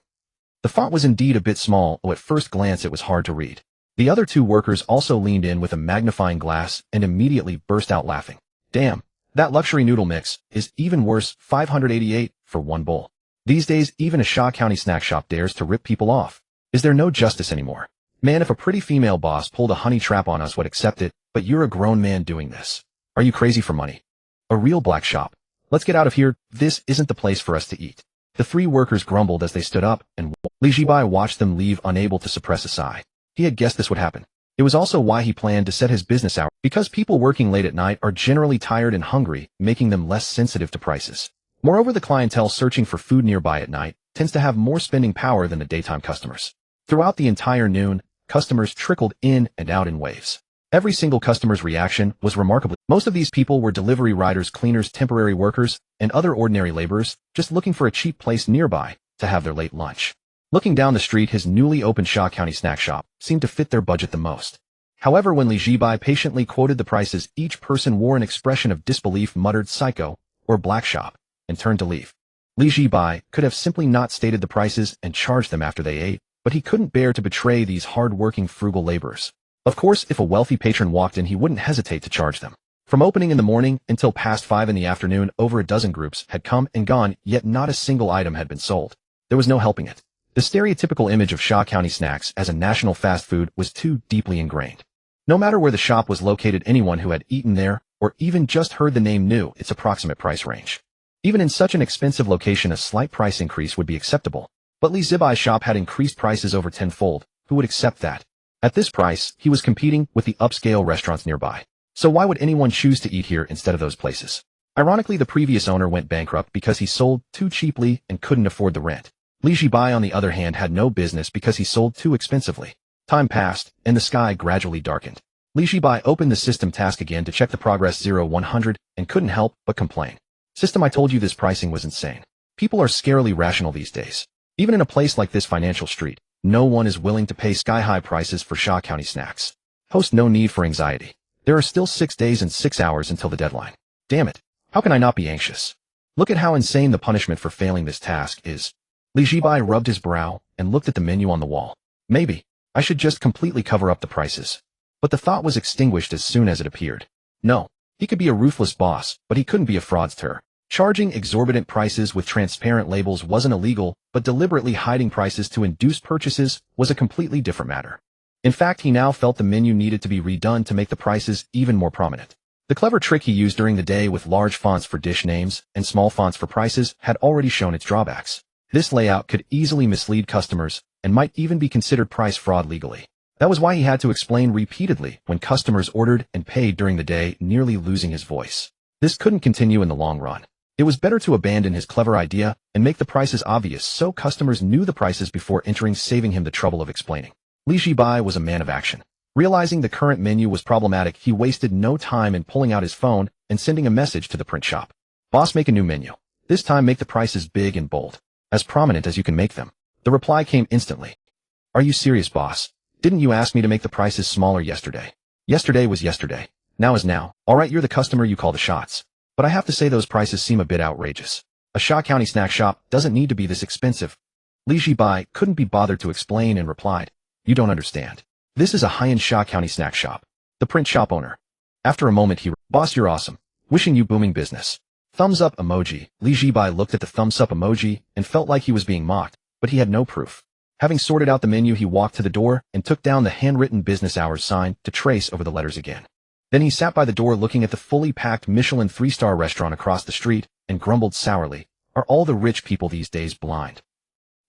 The font was indeed a bit small, though at first glance it was hard to read. The other 2 workers also leaned in with a magnifying glass and immediately burst out laughing. Damn, that luxury noodle mix is even worse, 588 for 1 bowl. These days, even a Shaw County snack shop dares to rip people off. Is there no justice anymore? Man, if a pretty female boss pulled a honey trap on us, would accept it, but you're a grown man doing this. Are you crazy for money? A real black shop. Let's get out of here. This isn't the place for us to eat. The 3 workers grumbled as they stood up, and Zhibai watched them leave, unable to suppress a sigh. He had guessed this would happen. It was also why he planned to set his business hours, because people working late at night are generally tired and hungry, making them less sensitive to prices. Moreover, the clientele searching for food nearby at night tends to have more spending power than the daytime customers. Throughout the entire noon, customers trickled in and out in waves. Every single customer's reaction was remarkable. Most of these people were delivery riders, cleaners, temporary workers, and other ordinary laborers, just looking for a cheap place nearby to have their late lunch. Looking down the street, his newly opened Shaw County snack shop seemed to fit their budget the most. However, when Zhibai patiently quoted the prices, each person wore an expression of disbelief, muttered psycho or black shop, and turned to leave. Zhibai could have simply not stated the prices and charged them after they ate, but he couldn't bear to betray these hard-working, frugal laborers. Of course, if a wealthy patron walked in, he wouldn't hesitate to charge them. From opening in the morning until past 5 in the afternoon, over a dozen groups had come and gone, yet not a single item had been sold. There was no helping it. The stereotypical image of Shaw County Snacks as a national fast food was too deeply ingrained. No matter where the shop was located, anyone who had eaten there, or even just heard the name, knew its approximate price range. Even in such an expensive location, a slight price increase would be acceptable. But Li Zhibai's shop had increased prices over tenfold. Who would accept that? At this price, he was competing with the upscale restaurants nearby. So why would anyone choose to eat here instead of those places? Ironically, the previous owner went bankrupt because he sold too cheaply and couldn't afford the rent. Li Zhibai, on the other hand, had no business because he sold too expensively. Time passed, and the sky gradually darkened. Li Zhibai opened the system task again to check the progress 0-100 and couldn't help but complain. System, I told you this pricing was insane. People are scarily rational these days. Even in a place like this financial street, no one is willing to pay sky-high prices for Shaw County snacks. Host, no need for anxiety. There are still 6 days and 6 hours until the deadline. Damn it. How can I not be anxious? Look at how insane the punishment for failing this task is. Li Zhibai rubbed his brow and looked at the menu on the wall. Maybe I should just completely cover up the prices. But the thought was extinguished as soon as it appeared. No, he could be a ruthless boss, but he couldn't be a fraudster. Charging exorbitant prices with transparent labels wasn't illegal, but deliberately hiding prices to induce purchases was a completely different matter. In fact, he now felt the menu needed to be redone to make the prices even more prominent. The clever trick he used during the day with large fonts for dish names and small fonts for prices had already shown its drawbacks. This layout could easily mislead customers and might even be considered price fraud legally. That was why he had to explain repeatedly when customers ordered and paid during the day, nearly losing his voice. This couldn't continue in the long run. It was better to abandon his clever idea and make the prices obvious so customers knew the prices before entering, saving him the trouble of explaining. Li Zhibai was a man of action. Realizing the current menu was problematic, he wasted no time in pulling out his phone and sending a message to the print shop. Boss, make a new menu. This time make the prices big and bold. As prominent as you can make them. The reply came instantly. Are you serious, boss? Didn't you ask me to make the prices smaller yesterday? Yesterday was yesterday. Now is now. Alright, you're the customer, you call the shots. But I have to say those prices seem a bit outrageous. A Shaw County snack shop doesn't need to be this expensive. Li Zhibai couldn't be bothered to explain and replied, you don't understand. This is a high-end Shaw County snack shop. The print shop owner. After a moment he boss, you're awesome. Wishing you booming business. Thumbs up emoji. Li Zhibai looked at the thumbs up emoji and felt like he was being mocked, but he had no proof. Having sorted out the menu, he walked to the door and took down the handwritten business hours sign to trace over the letters again. Then he sat by the door looking at the fully packed Michelin 3-star restaurant across the street and grumbled sourly, are all the rich people these days blind?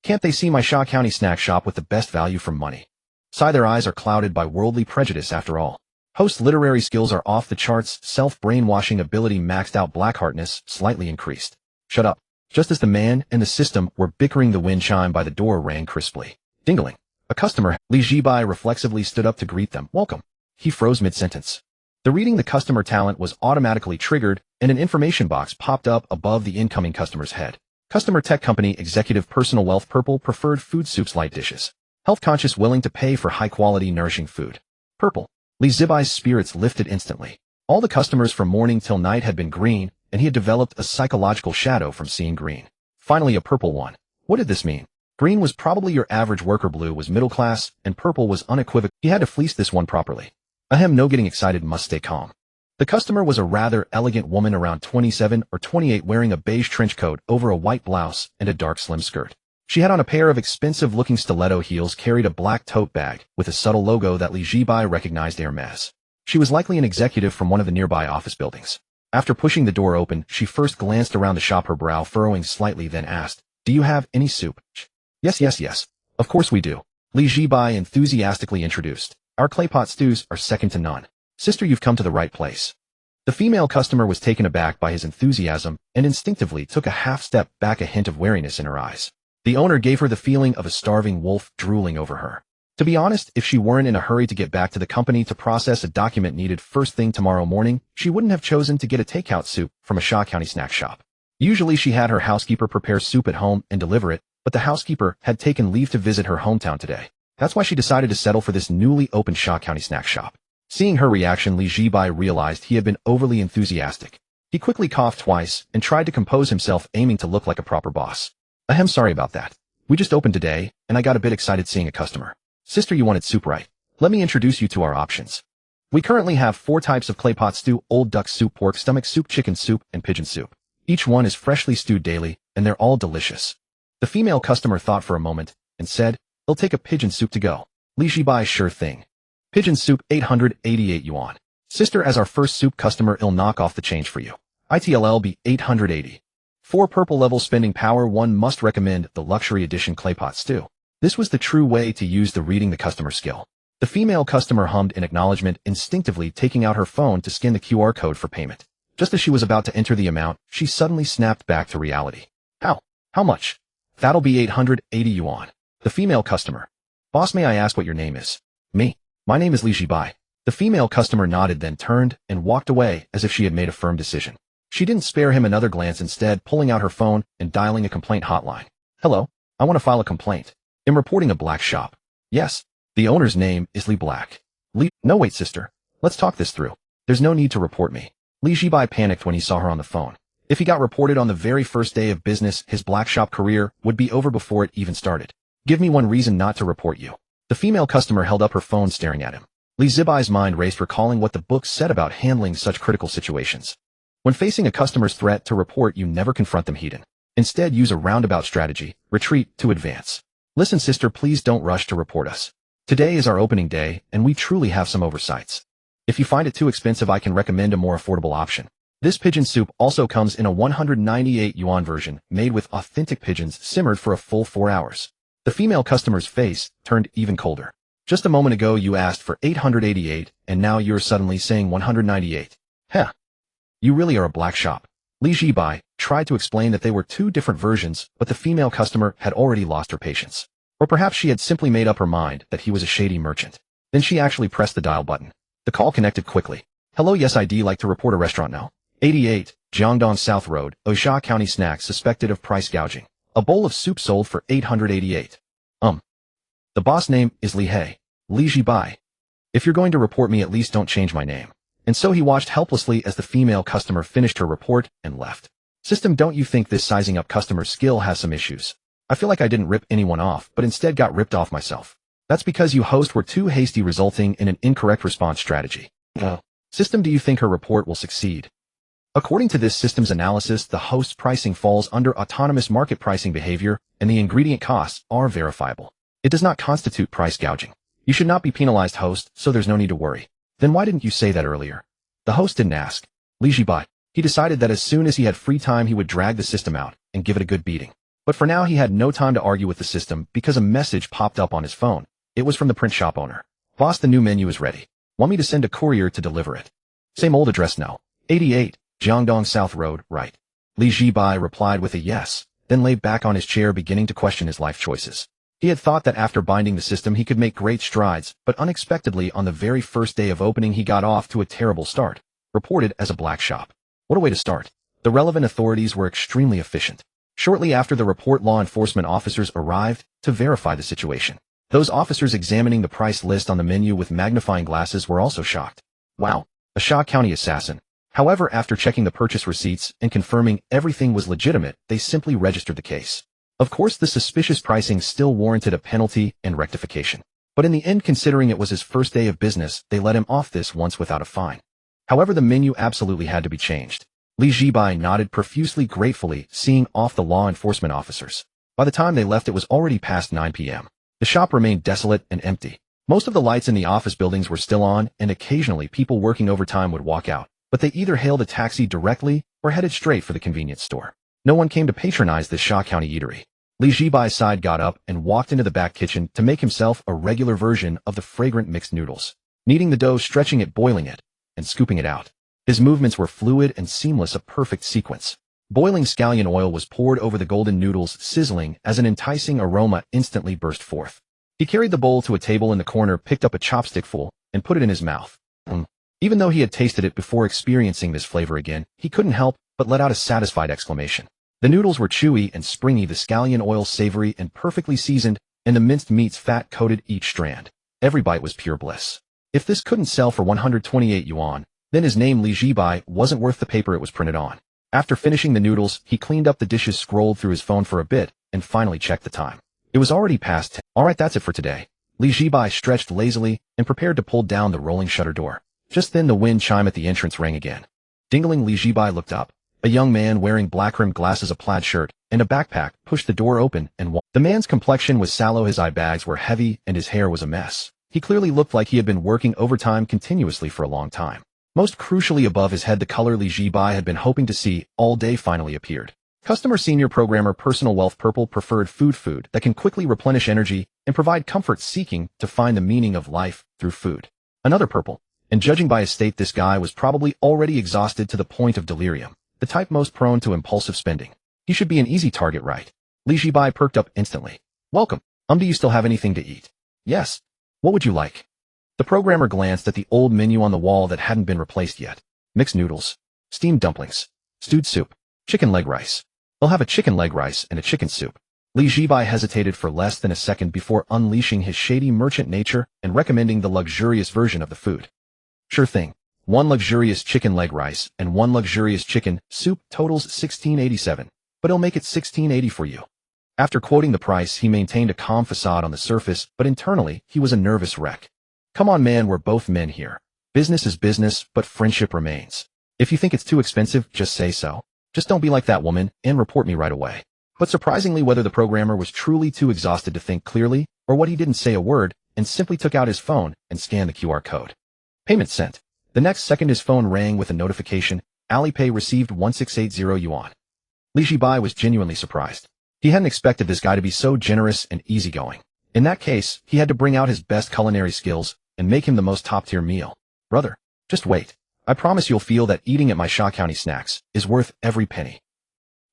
Can't they see my Shaw County snack shop with the best value for money? Sigh, their eyes are clouded by worldly prejudice after all. Host's literary skills are off the charts, self-brainwashing ability maxed out, black-heartedness slightly increased. Shut up. Just as the man and the system were bickering, the wind chime by the door rang crisply. Dingling. A customer. Li Zhibai reflexively stood up to greet them. Welcome. He froze mid-sentence. The reading the customer talent was automatically triggered, and an information box popped up above the incoming customer's head. Customer tech company executive, personal wealth, purple, preferred food, soups, light dishes. Health conscious, willing to pay for high-quality, nourishing food. Purple. Li Zhibai's spirits lifted instantly. All the customers from morning till night had been green, and he had developed a psychological shadow from seeing green. Finally, a purple one. What did this mean? Green was probably your average worker, blue was middle class, and purple was unequivocal. He had to fleece this one properly. Ahem, no getting excited, must stay calm. The customer was a rather elegant woman around 27 or 28, wearing a beige trench coat over a white blouse and a dark slim skirt. She had on a pair of expensive-looking stiletto heels, carried a black tote bag with a subtle logo that Li Zhibai recognized, Hermes. She was likely an executive from one of the nearby office buildings. After pushing the door open, she first glanced around the shop, her brow furrowing slightly, then asked, do you have any soup? Yes. Of course we do. Li Zhibai enthusiastically introduced. Our claypot stews are second to none. Sister, you've come to the right place. The female customer was taken aback by his enthusiasm and instinctively took a half step back, a hint of wariness in her eyes. The owner gave her the feeling of a starving wolf drooling over her. To be honest, if she weren't in a hurry to get back to the company to process a document needed first thing tomorrow morning, she wouldn't have chosen to get a takeout soup from a Shaw County snack shop. Usually she had her housekeeper prepare soup at home and deliver it, but the housekeeper had taken leave to visit her hometown today. That's why she decided to settle for this newly opened Shaw County snack shop. Seeing her reaction, Li Zhibai realized he had been overly enthusiastic. He quickly coughed twice and tried to compose himself, aiming to look like a proper boss. Ahem, sorry about that. We just opened today, and I got a bit excited seeing a customer. Sister, you wanted soup, right? Let me introduce you to our options. We currently have 4 types of claypot stew: old duck soup, pork stomach soup, chicken soup, and pigeon soup. Each one is freshly stewed daily, and they're all delicious. The female customer thought for a moment and said, "I'll take a pigeon soup to go." Li Zhibai, sure thing. Pigeon soup, 888 yuan. Sister, as our first soup customer, I'll knock off the change for you. ITLL be 880. For purple level spending power, one must recommend the luxury edition claypot stew. This was the true way to use the reading the customer skill. The female customer hummed in acknowledgement, instinctively taking out her phone to scan the QR code for payment. Just as she was about to enter the amount, she suddenly snapped back to reality. How much? That'll be 880 yuan. The female customer. Boss, may I ask what your name is? Me. My name is Zhibai. The female customer nodded, then turned and walked away as if she had made a firm decision. She didn't spare him another glance, instead pulling out her phone and dialing a complaint hotline. Hello, I want to file a complaint. I'm reporting a black shop. Yes, the owner's name is Li Black. No, wait, sister. Let's talk this through. There's no need to report me. Zhibai panicked when he saw her on the phone. If he got reported on the very first day of business, his black shop career would be over before it even started. Give me one reason not to report you. The female customer held up her phone, staring at him. Zhibai's mind raced, recalling what the book said about handling such critical situations. When facing a customer's threat to report, you never confront them head-on. Instead, use a roundabout strategy, retreat to advance. Listen, sister, please don't rush to report us. Today is our opening day, and we truly have some oversights. If you find it too expensive, I can recommend a more affordable option. This pigeon soup also comes in a 198 yuan version, made with authentic pigeons simmered for a full 4 hours. The female customer's face turned even colder. Just a moment ago you asked for 888, and now you're suddenly saying 198. Heh. You really are a black shop. Zhibai tried to explain that they were two different versions, but the female customer had already lost her patience. Or perhaps she had simply made up her mind that he was a shady merchant. Then she actually pressed the dial button. The call connected quickly. Hello, yes, I'd like to report a restaurant now. 88, Jiangdong South Road, Osha County snacks suspected of price gouging. A bowl of soup sold for 888. The boss name is Zhibai. If you're going to report me, at least don't change my name. And so he watched helplessly as the female customer finished her report and left. System, don't you think this sizing up customer skill has some issues? I feel like I didn't rip anyone off, but instead got ripped off myself. That's because you host were too hasty, resulting in an incorrect response strategy. System, do you think her report will succeed? According to this system's analysis, the host's pricing falls under autonomous market pricing behavior, and the ingredient costs are verifiable. It does not constitute price gouging. You should not be penalized, host, so there's no need to worry. Then why didn't you say that earlier? The host didn't ask. Zhibai. He decided that as soon as he had free time, he would drag the system out and give it a good beating. But for now, he had no time to argue with the system because a message popped up on his phone. It was from the print shop owner. Boss, the new menu is ready. Want me to send a courier to deliver it? Same old address now. 88, Jiangdong South Road, right? Zhibai replied with a yes, then lay back on his chair, beginning to question his life choices. He had thought that after binding the system he could make great strides, but unexpectedly on the very first day of opening he got off to a terrible start. Reported as a black shop. What a way to start. The relevant authorities were extremely efficient. Shortly after the report, law enforcement officers arrived to verify the situation. Those officers examining the price list on the menu with magnifying glasses were also shocked. Wow, a Shaw County assassin. However, after checking the purchase receipts and confirming everything was legitimate, they simply registered the case. Of course, the suspicious pricing still warranted a penalty and rectification. But in the end, considering it was his first day of business, they let him off this once without a fine. However, the menu absolutely had to be changed. Zhibai nodded profusely, gratefully, seeing off the law enforcement officers. By the time they left, it was already past 9 p.m. The shop remained desolate and empty. Most of the lights in the office buildings were still on, and occasionally people working overtime would walk out, but they either hailed a taxi directly or headed straight for the convenience store. No one came to patronize this Shaw County eatery. Zhibai's side got up and walked into the back kitchen to make himself a regular version of the fragrant mixed noodles, kneading the dough, stretching it, boiling it, and scooping it out. His movements were fluid and seamless, a perfect sequence. Boiling scallion oil was poured over the golden noodles, sizzling as an enticing aroma instantly burst forth. He carried the bowl to a table in the corner, picked up a chopstickful, and put it in his mouth. Even though he had tasted it before experiencing this flavor again, he couldn't help but let out a satisfied exclamation. The noodles were chewy and springy, the scallion oil savory and perfectly seasoned, and the minced meats fat coated each strand. Every bite was pure bliss. If this couldn't sell for 128 yuan, then his name Zhibai wasn't worth the paper it was printed on. After finishing the noodles, he cleaned up the dishes, scrolled through his phone for a bit, and finally checked the time. It was already past 10. Alright, that's it for today. Zhibai stretched lazily and prepared to pull down the rolling shutter door. Just then the wind chime at the entrance rang again. Dingling, Zhibai looked up. A young man wearing black-rimmed glasses, a plaid shirt, and a backpack pushed the door open and walked. The man's complexion was sallow, his eye bags were heavy, and his hair was a mess. He clearly looked like he had been working overtime continuously for a long time. Most crucially, above his head, the color Zhibai had been hoping to see all day finally appeared. Customer Senior Programmer Personal Wealth Purple preferred food that can quickly replenish energy and provide comfort seeking to find the meaning of life through food. Another purple. And judging by his state, this guy was probably already exhausted to the point of delirium, the type most prone to impulsive spending. He should be an easy target, right? Zhibai perked up instantly. Welcome. Do you still have anything to eat? Yes. What would you like? The programmer glanced at the old menu on the wall that hadn't been replaced yet. Mixed noodles, steamed dumplings, stewed soup, chicken leg rice. I'll have a chicken leg rice and a chicken soup. Zhibai hesitated for less than a second before unleashing his shady merchant nature and recommending the luxurious version of the food. Sure thing. One luxurious chicken leg rice and one luxurious chicken soup totals $16.87, but he'll make it $16.80 for you. After quoting the price, he maintained a calm facade on the surface, but internally, he was a nervous wreck. Come on, man, we're both men here. Business is business, but friendship remains. If you think it's too expensive, just say so. Just don't be like that woman and report me right away. But surprisingly, whether the programmer was truly too exhausted to think clearly or what, he didn't say a word and simply took out his phone and scanned the QR code. Payment sent. The next second, his phone rang with a notification. Alipay received 1680 yuan. Zhibai was genuinely surprised. He hadn't expected this guy to be so generous and easygoing. In that case, he had to bring out his best culinary skills and make him the most top-tier meal. Brother, just wait. I promise you'll feel that eating at my Sha County Snacks is worth every penny.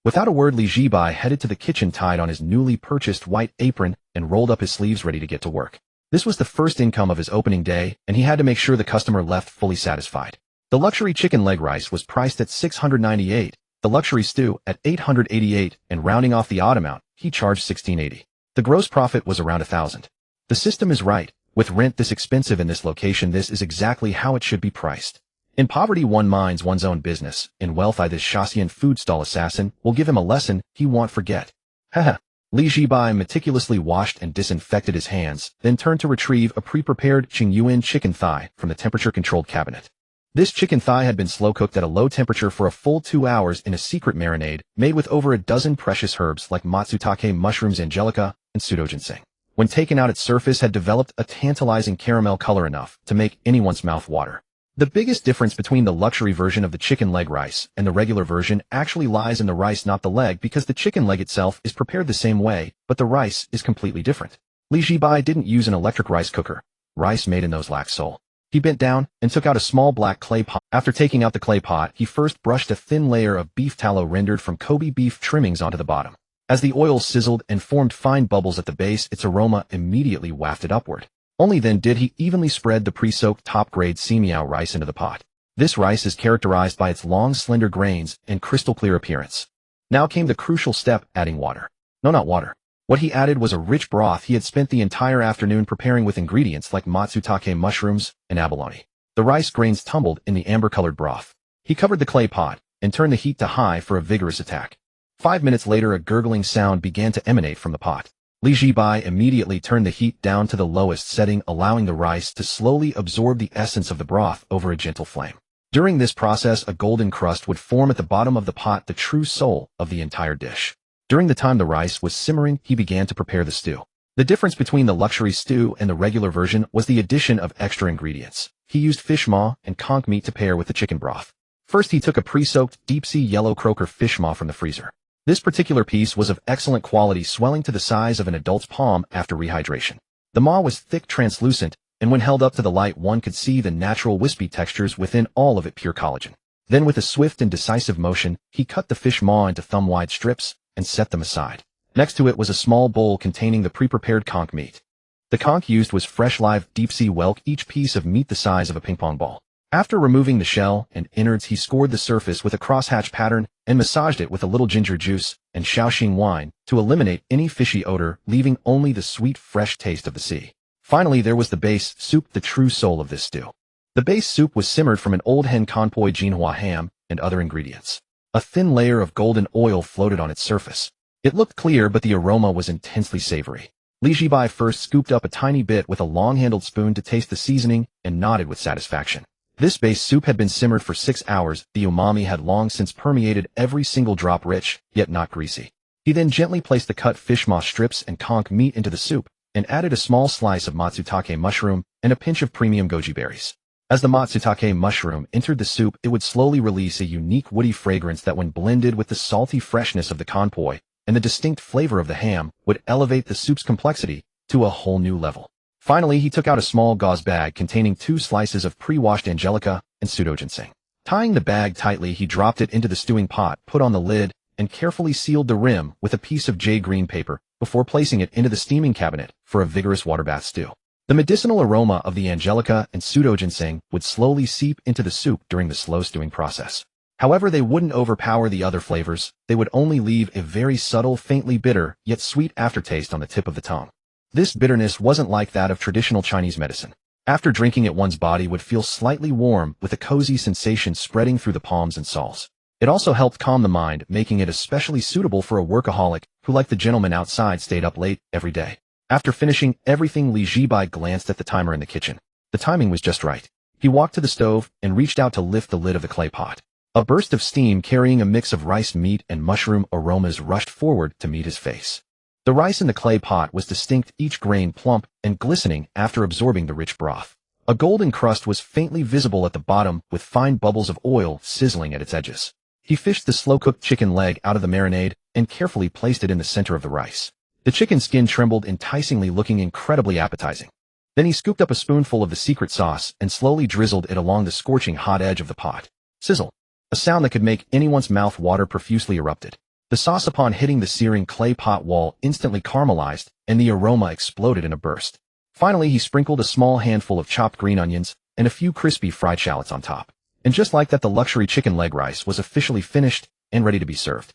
Without a word, Zhibai headed to the kitchen, tied on his newly purchased white apron, and rolled up his sleeves ready to get to work. This was the first income of his opening day, and he had to make sure the customer left fully satisfied. The luxury chicken leg rice was priced at 698, the luxury stew at 888, and rounding off the odd amount, he charged 1680. The gross profit was around 1,000. The system is right. With rent this expensive in this location, this is exactly how it should be priced. In poverty, one minds one's own business. In wealth, this Shaxian food stall assassin will give him a lesson he won't forget. Haha. Zhibai meticulously washed and disinfected his hands, then turned to retrieve a pre-prepared Qingyuan chicken thigh from the temperature-controlled cabinet. This chicken thigh had been slow-cooked at a low temperature for a full 2 hours in a secret marinade made with over a dozen precious herbs like matsutake mushrooms, angelica, and pseudoginseng. When taken out, its surface had developed a tantalizing caramel color enough to make anyone's mouth water. The biggest difference between the luxury version of the chicken leg rice and the regular version actually lies in the rice, not the leg, because the chicken leg itself is prepared the same way, but the rice is completely different. Zhibai didn't use an electric rice cooker. Rice made in those lacks soul. He bent down and took out a small black clay pot. After taking out the clay pot, he first brushed a thin layer of beef tallow rendered from Kobe beef trimmings onto the bottom. As the oil sizzled and formed fine bubbles at the base, its aroma immediately wafted upward. Only then did he evenly spread the pre-soaked top-grade semiao rice into the pot. This rice is characterized by its long, slender grains and crystal-clear appearance. Now came the crucial step, adding water. No, not water. What he added was a rich broth he had spent the entire afternoon preparing with ingredients like matsutake mushrooms and abalone. The rice grains tumbled in the amber-colored broth. He covered the clay pot and turned the heat to high for a vigorous attack. 5 minutes later, a gurgling sound began to emanate from the pot. Zhibai immediately turned the heat down to the lowest setting, allowing the rice to slowly absorb the essence of the broth over a gentle flame. During this process, a golden crust would form at the bottom of the pot, the true soul of the entire dish. During the time the rice was simmering, he began to prepare the stew. The difference between the luxury stew and the regular version was the addition of extra ingredients. He used fish maw and conch meat to pair with the chicken broth. First, he took a pre-soaked deep-sea yellow croaker fish maw from the freezer. This particular piece was of excellent quality, swelling to the size of an adult's palm after rehydration. The maw was thick, translucent, and when held up to the light, one could see the natural wispy textures within, all of it pure collagen. Then, with a swift and decisive motion, he cut the fish maw into thumb-wide strips and set them aside. Next to it was a small bowl containing the pre-prepared conch meat. The conch used was fresh live deep-sea whelk, each piece of meat the size of a ping-pong ball. After removing the shell and innards, he scored the surface with a crosshatch pattern and massaged it with a little ginger juice and Shaxian wine to eliminate any fishy odor, leaving only the sweet, fresh taste of the sea. Finally, there was the base soup, the true soul of this stew. The base soup was simmered from an old hen conpoy, Jinhua ham, and other ingredients. A thin layer of golden oil floated on its surface. It looked clear, but the aroma was intensely savory. Zhibai first scooped up a tiny bit with a long-handled spoon to taste the seasoning and nodded with satisfaction. This base soup had been simmered for 6 hours. The umami had long since permeated every single drop, rich, yet not greasy. He then gently placed the cut fish maw strips and conch meat into the soup, and added a small slice of matsutake mushroom and a pinch of premium goji berries. As the matsutake mushroom entered the soup, it would slowly release a unique woody fragrance that, when blended with the salty freshness of the konpoi and the distinct flavor of the ham, would elevate the soup's complexity to a whole new level. Finally, he took out a small gauze bag containing 2 slices of pre-washed angelica and pseudo-ginseng. Tying the bag tightly, he dropped it into the stewing pot, put on the lid, and carefully sealed the rim with a piece of jade green paper before placing it into the steaming cabinet for a vigorous water bath stew. The medicinal aroma of the angelica and pseudo-ginseng would slowly seep into the soup during the slow stewing process. However, they wouldn't overpower the other flavors. They would only leave a very subtle, faintly bitter, yet sweet aftertaste on the tip of the tongue. This bitterness wasn't like that of traditional Chinese medicine. After drinking it, one's body would feel slightly warm, with a cozy sensation spreading through the palms and soles. It also helped calm the mind, making it especially suitable for a workaholic who, like the gentleman outside, stayed up late every day. After finishing everything, Zhibai glanced at the timer in the kitchen. The timing was just right. He walked to the stove and reached out to lift the lid of the clay pot. A burst of steam carrying a mix of rice, meat, and mushroom aromas rushed forward to meet his face. The rice in the clay pot was distinct, each grain plump and glistening after absorbing the rich broth. A golden crust was faintly visible at the bottom, with fine bubbles of oil sizzling at its edges. He fished the slow-cooked chicken leg out of the marinade and carefully placed it in the center of the rice. The chicken skin trembled enticingly, looking incredibly appetizing. Then he scooped up a spoonful of the secret sauce and slowly drizzled it along the scorching hot edge of the pot. Sizzle! A sound that could make anyone's mouth water profusely erupted. The sauce, upon hitting the searing clay pot wall, instantly caramelized, and the aroma exploded in a burst. Finally, he sprinkled a small handful of chopped green onions and a few crispy fried shallots on top. And just like that, the luxury chicken leg rice was officially finished and ready to be served.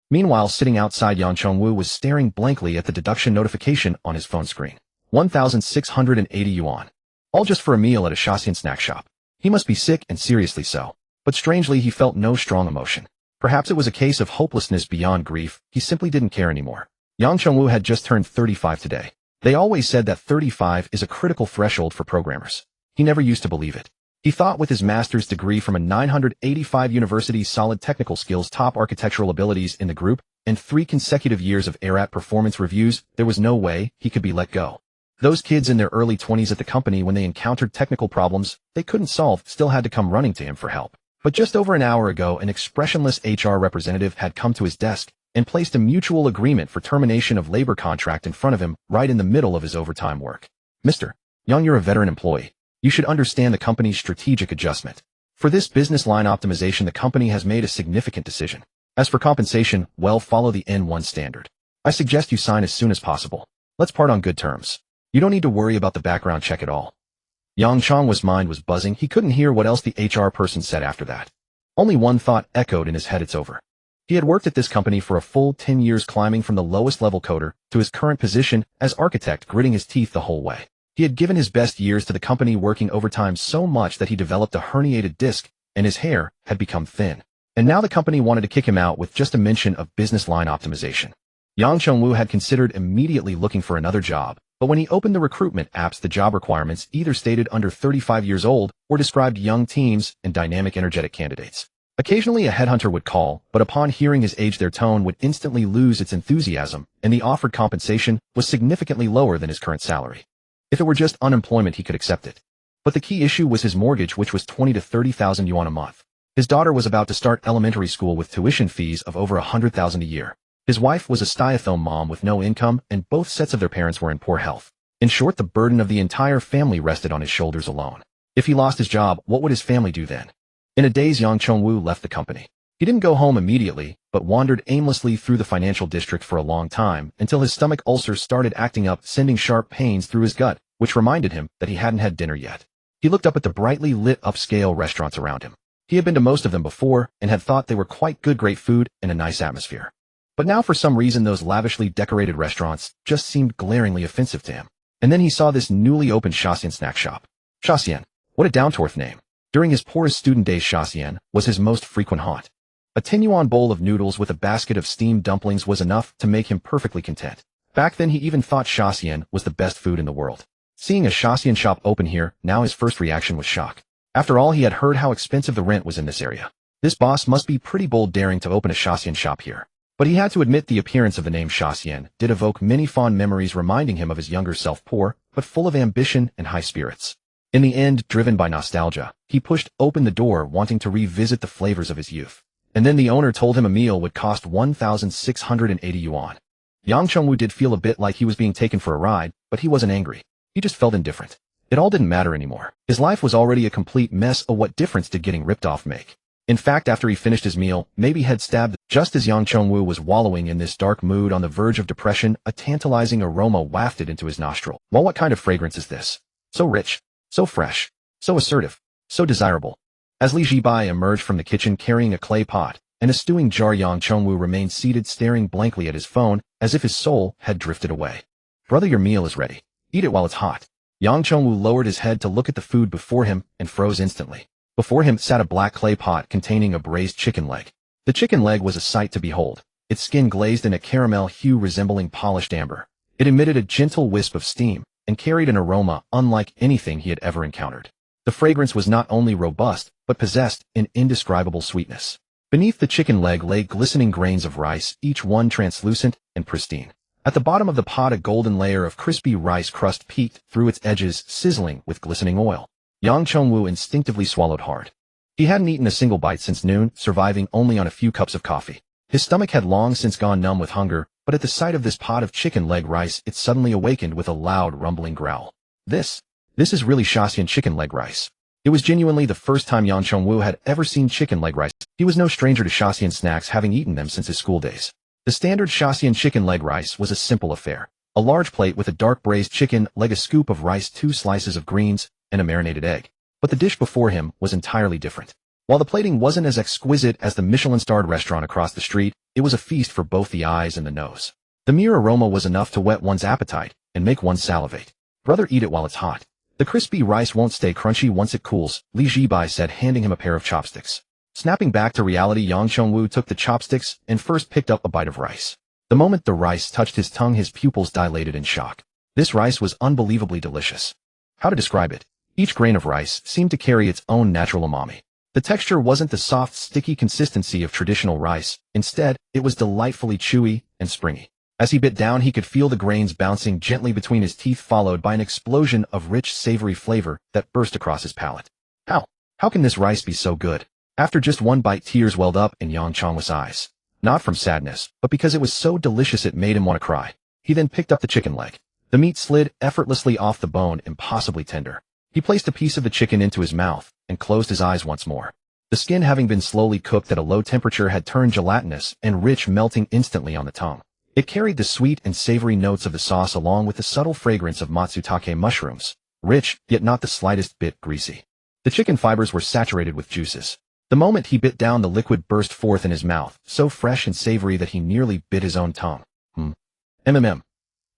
Meanwhile, sitting outside, Yang Chongwu was staring blankly at the deduction notification on his phone screen. 1,680 yuan. All just for a meal at a Shaxian snack shop. He must be sick, and seriously so. But strangely, he felt no strong emotion. Perhaps it was a case of hopelessness beyond grief. He simply didn't care anymore. Yang Chongwu had just turned 35 today. They always said that 35 is a critical threshold for programmers. He never used to believe it. He thought with his master's degree from a 985 university, solid technical skills, top architectural abilities in the group, and 3 consecutive years of ARAT performance reviews, there was no way he could be let go. Those kids in their early 20s at the company, when they encountered technical problems they couldn't solve, still had to come running to him for help. But just over an hour ago, an expressionless HR representative had come to his desk and placed a mutual agreement for termination of labor contract in front of him, right in the middle of his overtime work. Mr. Young, you're a veteran employee. You should understand the company's strategic adjustment. For this business line optimization, the company has made a significant decision. As for compensation, well, follow the N1 standard. I suggest you sign as soon as possible. Let's part on good terms. You don't need to worry about the background check at all. Yang Chongwu's mind was buzzing. He couldn't hear what else the HR person said after that. Only one thought echoed in his head: it's over. He had worked at this company for a full 10 years, climbing from the lowest level coder to his current position as architect, gritting his teeth the whole way. He had given his best years to the company, working overtime so much that he developed a herniated disc and his hair had become thin. And now the company wanted to kick him out with just a mention of business line optimization. Yang Chongwu had considered immediately looking for another job, but when he opened the recruitment apps, the job requirements either stated under 35 years old or described young teams and dynamic, energetic candidates. Occasionally a headhunter would call, but upon hearing his age, their tone would instantly lose its enthusiasm, and the offered compensation was significantly lower than his current salary. If it were just unemployment, he could accept it. But the key issue was his mortgage, which was 20 to 30,000 yuan a month. His daughter was about to start elementary school with tuition fees of over 100,000 a year. His wife was a stay-at-home mom with no income, and both sets of their parents were in poor health. In short, the burden of the entire family rested on his shoulders alone. If he lost his job, what would his family do then? In a daze, Yang Chongwu left the company. He didn't go home immediately, but wandered aimlessly through the financial district for a long time until his stomach ulcer started acting up, sending sharp pains through his gut, which reminded him that he hadn't had dinner yet. He looked up at the brightly lit upscale restaurants around him. He had been to most of them before and had thought they were quite good, great food and a nice atmosphere. But now, for some reason, those lavishly decorated restaurants just seemed glaringly offensive to him. And then he saw this newly opened Shaxian snack shop. Shaxian, what a down-to-earth name. During his poorest student days, Shaxian was his most frequent haunt. A 10-yuan bowl of noodles with a basket of steamed dumplings was enough to make him perfectly content. Back then, he even thought Shaxian was the best food in the world. Seeing a Shaxian shop open here, now his first reaction was shock. After all, he had heard how expensive the rent was in this area. This boss must be pretty bold, daring to open a Shaxian shop here. But he had to admit the appearance of the name Shaxian did evoke many fond memories, reminding him of his younger self, poor, but full of ambition and high spirits. In the end, driven by nostalgia, he pushed open the door wanting to revisit the flavors of his youth. And then the owner told him a meal would cost 1,680 yuan. Yang Chengwu did feel a bit like he was being taken for a ride, but he wasn't angry. He just felt indifferent. It all didn't matter anymore. His life was already a complete mess, so what difference did getting ripped off make? In fact, after he finished his meal, maybe had stabbed. Just as Yang Chengwu was wallowing in this dark mood on the verge of depression, a tantalizing aroma wafted into his nostril. Well, what kind of fragrance is this? So rich, so fresh, so assertive, so desirable. As Li Zhibai emerged from the kitchen carrying a clay pot and a stewing jar, Yang Chengwu remained seated staring blankly at his phone as if his soul had drifted away. Brother, your meal is ready. Eat it while it's hot. Yang Chengwu lowered his head to look at the food before him and froze instantly. Before him sat a black clay pot containing a braised chicken leg. The chicken leg was a sight to behold, its skin glazed in a caramel hue resembling polished amber. It emitted a gentle wisp of steam and carried an aroma unlike anything he had ever encountered. The fragrance was not only robust, but possessed an indescribable sweetness. Beneath the chicken leg lay glistening grains of rice, each one translucent and pristine. At the bottom of the pot, a golden layer of crispy rice crust peeked through its edges, sizzling with glistening oil. Yang Chengwu instinctively swallowed hard. He hadn't eaten a single bite since noon, surviving only on a few cups of coffee. His stomach had long since gone numb with hunger, but at the sight of this pot of chicken leg rice, it suddenly awakened with a loud rumbling growl. This is really Shaxian chicken leg rice. It was genuinely the first time Yang Chengwu had ever seen chicken leg rice. He was no stranger to Shaxian snacks, having eaten them since his school days. The standard Shaxian chicken leg rice was a simple affair. A large plate with a dark braised chicken leg, a scoop of rice, 2 slices of greens, and a marinated egg. But the dish before him was entirely different. While the plating wasn't as exquisite as the Michelin-starred restaurant across the street, it was a feast for both the eyes and the nose. The mere aroma was enough to whet one's appetite and make one salivate. Brother, eat it while it's hot. The crispy rice won't stay crunchy once it cools, Li Zhibai said, handing him a pair of chopsticks. Snapping back to reality, Yang Chengwu took the chopsticks and first picked up a bite of rice. The moment the rice touched his tongue, his pupils dilated in shock. This rice was unbelievably delicious. How to describe it? Each grain of rice seemed to carry its own natural umami. The texture wasn't the soft, sticky consistency of traditional rice. Instead, it was delightfully chewy and springy. As he bit down, he could feel the grains bouncing gently between his teeth, followed by an explosion of rich, savory flavor that burst across his palate. How can this rice be so good? After just one bite, tears welled up in Yang Chengwu's eyes. Not from sadness, but because it was so delicious it made him want to cry. He then picked up the chicken leg. The meat slid effortlessly off the bone, impossibly tender. He placed a piece of the chicken into his mouth and closed his eyes once more. The skin, having been slowly cooked at a low temperature, had turned gelatinous and rich, melting instantly on the tongue. It carried the sweet and savory notes of the sauce along with the subtle fragrance of matsutake mushrooms, rich, yet not the slightest bit greasy. The chicken fibers were saturated with juices. The moment he bit down, the liquid burst forth in his mouth, so fresh and savory that he nearly bit his own tongue.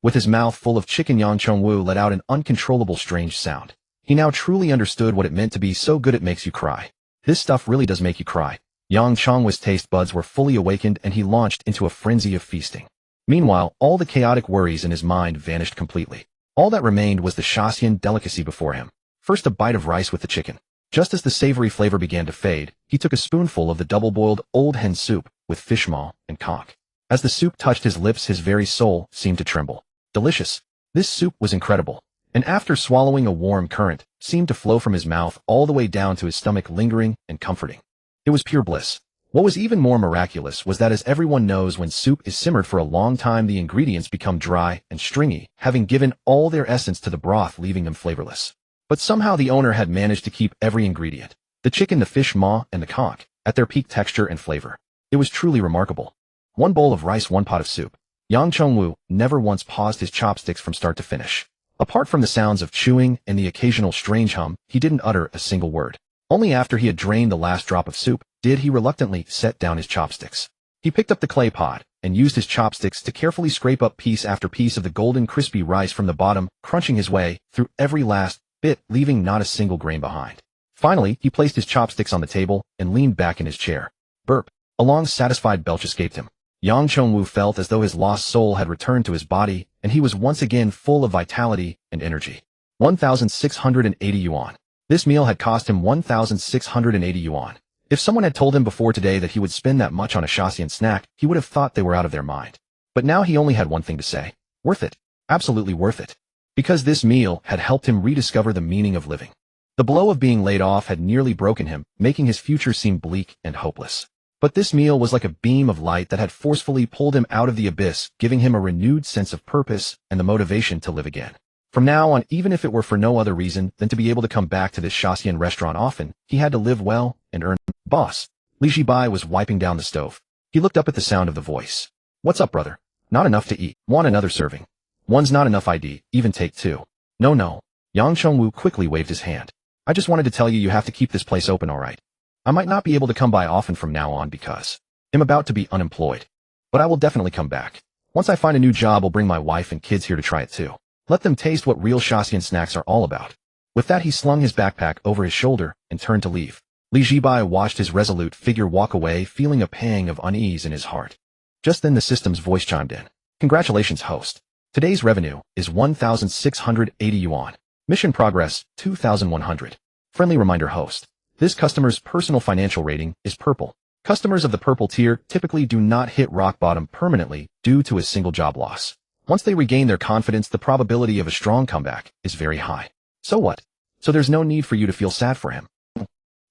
With his mouth full of chicken, Yang Chengwu let out an uncontrollable strange sound. He now truly understood what it meant to be so good it makes you cry. This stuff really does make you cry. Yang Chengwu's taste buds were fully awakened and he launched into a frenzy of feasting. Meanwhile, all the chaotic worries in his mind vanished completely. All that remained was the Shaxian delicacy before him. First, a bite of rice with the chicken. Just as the savory flavor began to fade, he took a spoonful of the double-boiled old hen soup with fish maw and conch. As the soup touched his lips, his very soul seemed to tremble. Delicious. This soup was incredible. And after swallowing, a warm current seemed to flow from his mouth all the way down to his stomach, lingering and comforting. It was pure bliss. What was even more miraculous was that, as everyone knows, when soup is simmered for a long time, the ingredients become dry and stringy, having given all their essence to the broth, leaving them flavorless. But somehow the owner had managed to keep every ingredient, the chicken, the fish maw, and the conch, at their peak texture and flavor. It was truly remarkable. One bowl of rice, one pot of soup. Yang Chengwu never once paused his chopsticks from start to finish. Apart from the sounds of chewing and the occasional strange hum, he didn't utter a single word. Only after he had drained the last drop of soup did he reluctantly set down his chopsticks. He picked up the clay pot and used his chopsticks to carefully scrape up piece after piece of the golden crispy rice from the bottom, crunching his way through every last bit, leaving not a single grain behind. Finally, he placed his chopsticks on the table and leaned back in his chair. Burp. A long, satisfied belch escaped him. Yang Chengwu felt as though his lost soul had returned to his body, and he was once again full of vitality and energy. 1,680 yuan. This meal had cost him 1,680 yuan. If someone had told him before today that he would spend that much on a Shaxian snack, he would have thought they were out of their mind. But now he only had one thing to say. Worth it. Absolutely worth it. Because this meal had helped him rediscover the meaning of living. The blow of being laid off had nearly broken him, making his future seem bleak and hopeless. But this meal was like a beam of light that had forcefully pulled him out of the abyss, giving him a renewed sense of purpose and the motivation to live again. From now on, even if it were for no other reason than to be able to come back to this Shaxian restaurant often, he had to live well and earn. Boss. Zhibai was wiping down the stove. He looked up at the sound of the voice. What's up, brother? Not enough to eat. Want another serving? One's not enough, ID. Even take two. No. Yang Chengwu quickly waved his hand. I just wanted to tell you have to keep this place open, alright? I might not be able to come by often from now on because I'm about to be unemployed. But I will definitely come back. Once I find a new job, I'll bring my wife and kids here to try it too. Let them taste what real Shaxian snacks are all about. With that, he slung his backpack over his shoulder and turned to leave. Zhibai watched his resolute figure walk away, feeling a pang of unease in his heart. Just then the system's voice chimed in. Congratulations, host. Today's revenue is 1,680 yuan. Mission progress, 2,100. Friendly reminder, host. This customer's personal financial rating is purple. Customers of the purple tier typically do not hit rock bottom permanently due to a single job loss. Once they regain their confidence, the probability of a strong comeback is very high. So what? So there's no need for you to feel sad for him.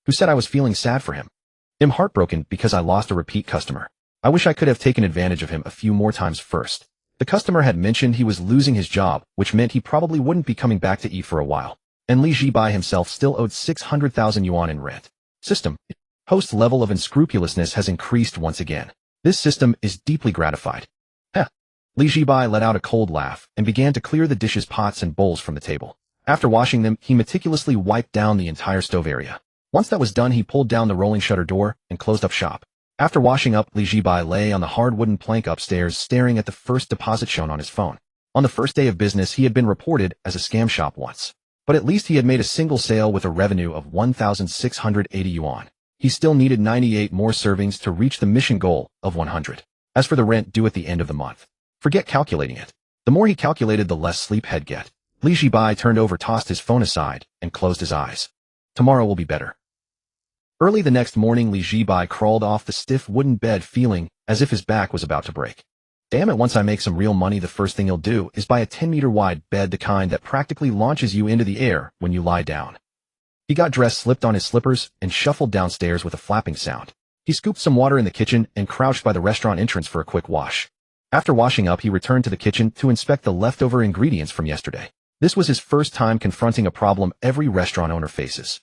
Who said I was feeling sad for him? I'm heartbroken because I lost a repeat customer. I wish I could have taken advantage of him a few more times first. The customer had mentioned he was losing his job, which meant he probably wouldn't be coming back to eat for a while. And Zhibai himself still owed 600,000 yuan in rent. System. Host's level of unscrupulousness has increased once again. This system is deeply gratified. Zhibai let out a cold laugh and began to clear the dishes, pots, and bowls from the table. After washing them, he meticulously wiped down the entire stove area. Once that was done, he pulled down the rolling shutter door and closed up shop. After washing up, Zhibai lay on the hard wooden plank upstairs, staring at the first deposit shown on his phone. On the first day of business, he had been reported as a scam shop once. But at least he had made a single sale with a revenue of 1,680 yuan. He still needed 98 more servings to reach the mission goal of 100. As for the rent due at the end of the month, forget calculating it. The more he calculated, the less sleep he'd get. Zhibai turned over, tossed his phone aside, and closed his eyes. Tomorrow will be better. Early the next morning, Zhibai crawled off the stiff wooden bed, feeling as if his back was about to break. Damn it, once I make some real money, the first thing he'll do is buy a 10-meter wide bed, the kind that practically launches you into the air when you lie down. He got dressed, slipped on his slippers, and shuffled downstairs with a flapping sound. He scooped some water in the kitchen and crouched by the restaurant entrance for a quick wash. After washing up, he returned to the kitchen to inspect the leftover ingredients from yesterday. This was his first time confronting a problem every restaurant owner faces.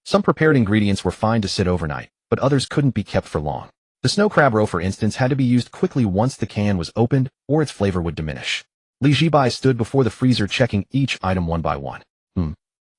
Some prepared ingredients were fine to sit overnight, but others couldn't be kept for long. The snow crab roe, for instance, had to be used quickly once the can was opened, or its flavor would diminish. Zhibai stood before the freezer, checking each item one by one.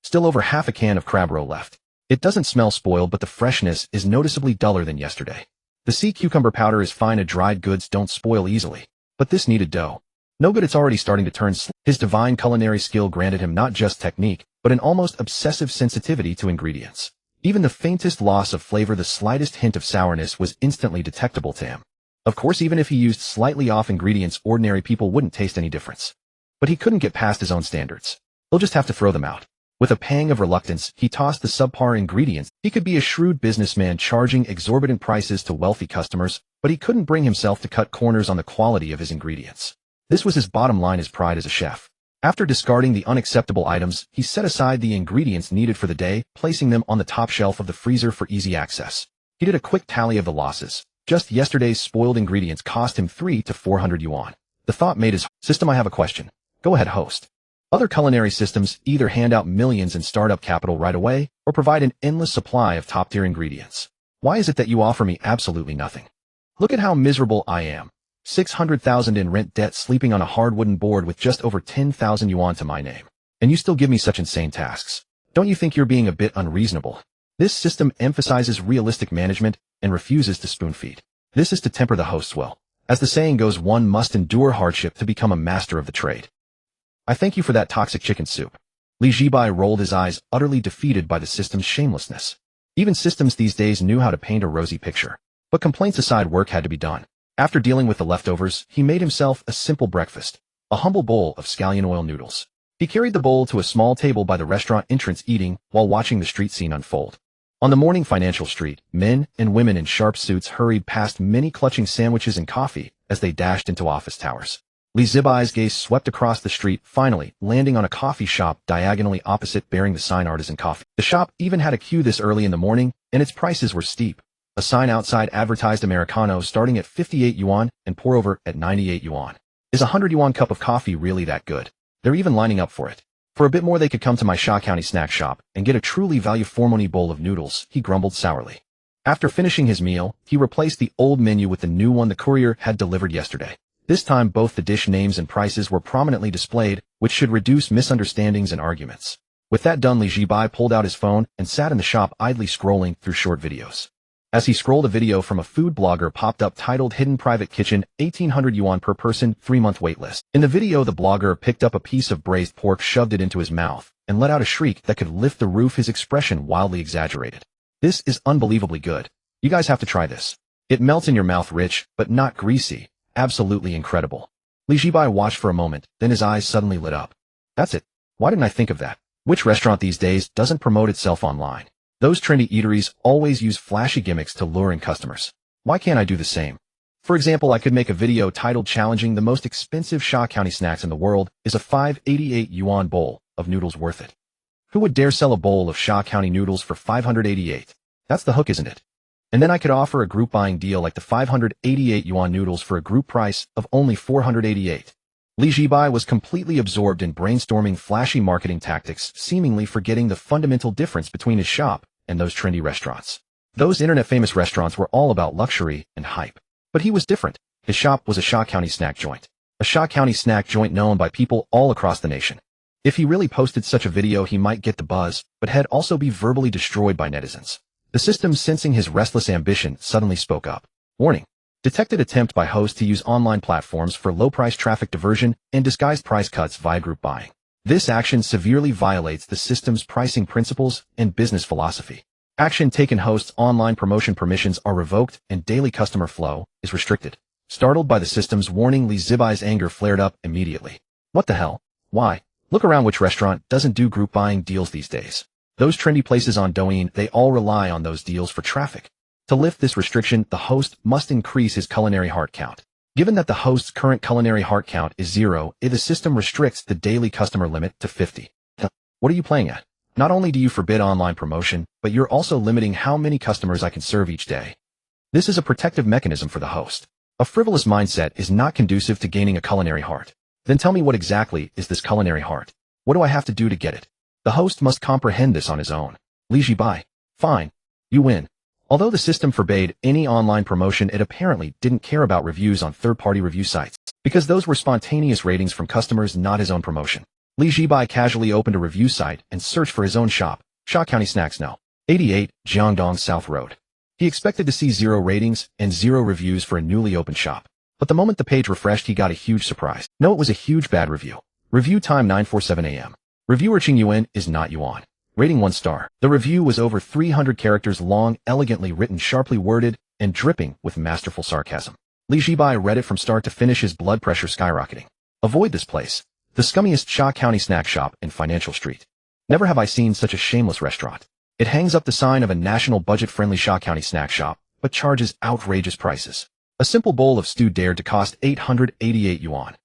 Still over half a can of crab roe left. It doesn't smell spoiled, but the freshness is noticeably duller than yesterday. The sea cucumber powder is fine. Dried goods don't spoil easily. But this needed dough. No good, it's already starting to turn. His divine culinary skill granted him not just technique, but an almost obsessive sensitivity to ingredients. Even the faintest loss of flavor, the slightest hint of sourness, was instantly detectable to him. Of course, even if he used slightly off ingredients, ordinary people wouldn't taste any difference. But he couldn't get past his own standards. He'll just have to throw them out. With a pang of reluctance, he tossed the subpar ingredients. He could be a shrewd businessman charging exorbitant prices to wealthy customers, but he couldn't bring himself to cut corners on the quality of his ingredients. This was his bottom line, his pride as a chef. After discarding the unacceptable items, he set aside the ingredients needed for the day, placing them on the top shelf of the freezer for easy access. He did a quick tally of the losses. Just yesterday's spoiled ingredients cost him 300 to 400 yuan. The thought made his system. I have a question. Go ahead, host. Other culinary systems either hand out millions in startup capital right away, or provide an endless supply of top-tier ingredients. Why is it that you offer me absolutely nothing? Look at how miserable I am. 600,000 in rent debt, sleeping on a hard wooden board with just over 10,000 yuan to my name. And you still give me such insane tasks. Don't you think you're being a bit unreasonable? This system emphasizes realistic management and refuses to spoon-feed. This is to temper the host's will. As the saying goes, one must endure hardship to become a master of the trade. I thank you for that toxic chicken soup. Zhibai rolled his eyes, utterly defeated by the system's shamelessness. Even systems these days knew how to paint a rosy picture. But complaints aside, work had to be done. After dealing with the leftovers, he made himself a simple breakfast, a humble bowl of scallion oil noodles. He carried the bowl to a small table by the restaurant entrance, eating while watching the street scene unfold. On the morning financial street, men and women in sharp suits hurried past, many clutching sandwiches and coffee as they dashed into office towers. Li Zhibai's gaze swept across the street, finally landing on a coffee shop diagonally opposite bearing the sign Artisan Coffee. The shop even had a queue this early in the morning, and its prices were steep. A sign outside advertised Americano starting at 58 yuan and pour-over at 98 yuan. Is a 100 yuan cup of coffee really that good? They're even lining up for it. For a bit more they could come to my Sha County snack shop and get a truly value-for-money bowl of noodles, he grumbled sourly. After finishing his meal, he replaced the old menu with the new one the courier had delivered yesterday. This time both the dish names and prices were prominently displayed, which should reduce misunderstandings and arguments. With that done, Li Zhibai pulled out his phone and sat in the shop idly scrolling through short videos. As he scrolled, a video from a food blogger popped up titled Hidden Private Kitchen, 1800 yuan per person, 3-month waitlist. In the video, the blogger picked up a piece of braised pork, shoved it into his mouth, and let out a shriek that could lift the roof, his expression wildly exaggerated. This is unbelievably good. You guys have to try this. It melts in your mouth, rich, but not greasy. Absolutely incredible. Li Zhibai watched for a moment, then his eyes suddenly lit up. That's it. Why didn't I think of that? Which restaurant these days doesn't promote itself online? Those trendy eateries always use flashy gimmicks to lure in customers. Why can't I do the same? For example, I could make a video titled Challenging the most expensive Sha County snacks in the world. Is a 588 yuan bowl of noodles worth it? Who would dare sell a bowl of Sha County noodles for 588? That's the hook, isn't it? And then I could offer a group buying deal like the 588 yuan noodles for a group price of only 488. Li Zhibai was completely absorbed in brainstorming flashy marketing tactics, seemingly forgetting the fundamental difference between his shop and those trendy restaurants. Those internet-famous restaurants were all about luxury and hype. But he was different. His shop was a Sha County snack joint. A Sha County snack joint known by people all across the nation. If he really posted such a video, he might get the buzz, but he'd also be verbally destroyed by netizens. The system, sensing his restless ambition, suddenly spoke up. Warning. Detected attempt by host to use online platforms for low-price traffic diversion and disguised price cuts via group buying. This action severely violates the system's pricing principles and business philosophy. Action taken. Host's online promotion permissions are revoked and daily customer flow is restricted. Startled by the system's warning, Li Zhibai's anger flared up immediately. What the hell? Why? Look around. Which restaurant doesn't do group buying deals these days? Those trendy places on Douyin, they all rely on those deals for traffic. To lift this restriction, the host must increase his culinary heart count. Given that the host's current culinary heart count is 0, the system restricts the daily customer limit to 50. What are you playing at? Not only do you forbid online promotion, but you're also limiting how many customers I can serve each day. This is a protective mechanism for the host. A frivolous mindset is not conducive to gaining a culinary heart. Then tell me, what exactly is this culinary heart? What do I have to do to get it? The host must comprehend this on his own. Li Zhibai. Fine. You win. Although the system forbade any online promotion, it apparently didn't care about reviews on third-party review sites, because those were spontaneous ratings from customers, not his own promotion. Li Zhibai casually opened a review site and searched for his own shop, Sha County Snacks No. 88, Jiangdong South Road. He expected to see 0 ratings and 0 reviews for a newly opened shop. But the moment the page refreshed, he got a huge surprise. No, it was a huge bad review. Review time 9:47 a.m. Reviewer Qing Yuan is not Yuan. Rating 1 star. The review was over 300 characters long, elegantly written, sharply worded, and dripping with masterful sarcasm. Li Zhibai read it from start to finish, his blood pressure skyrocketing. Avoid this place. The scummiest Sha County snack shop in Financial Street. Never have I seen such a shameless restaurant. It hangs up the sign of a national budget-friendly Sha County snack shop, but charges outrageous prices. A simple bowl of stew dared to cost 888 yuan.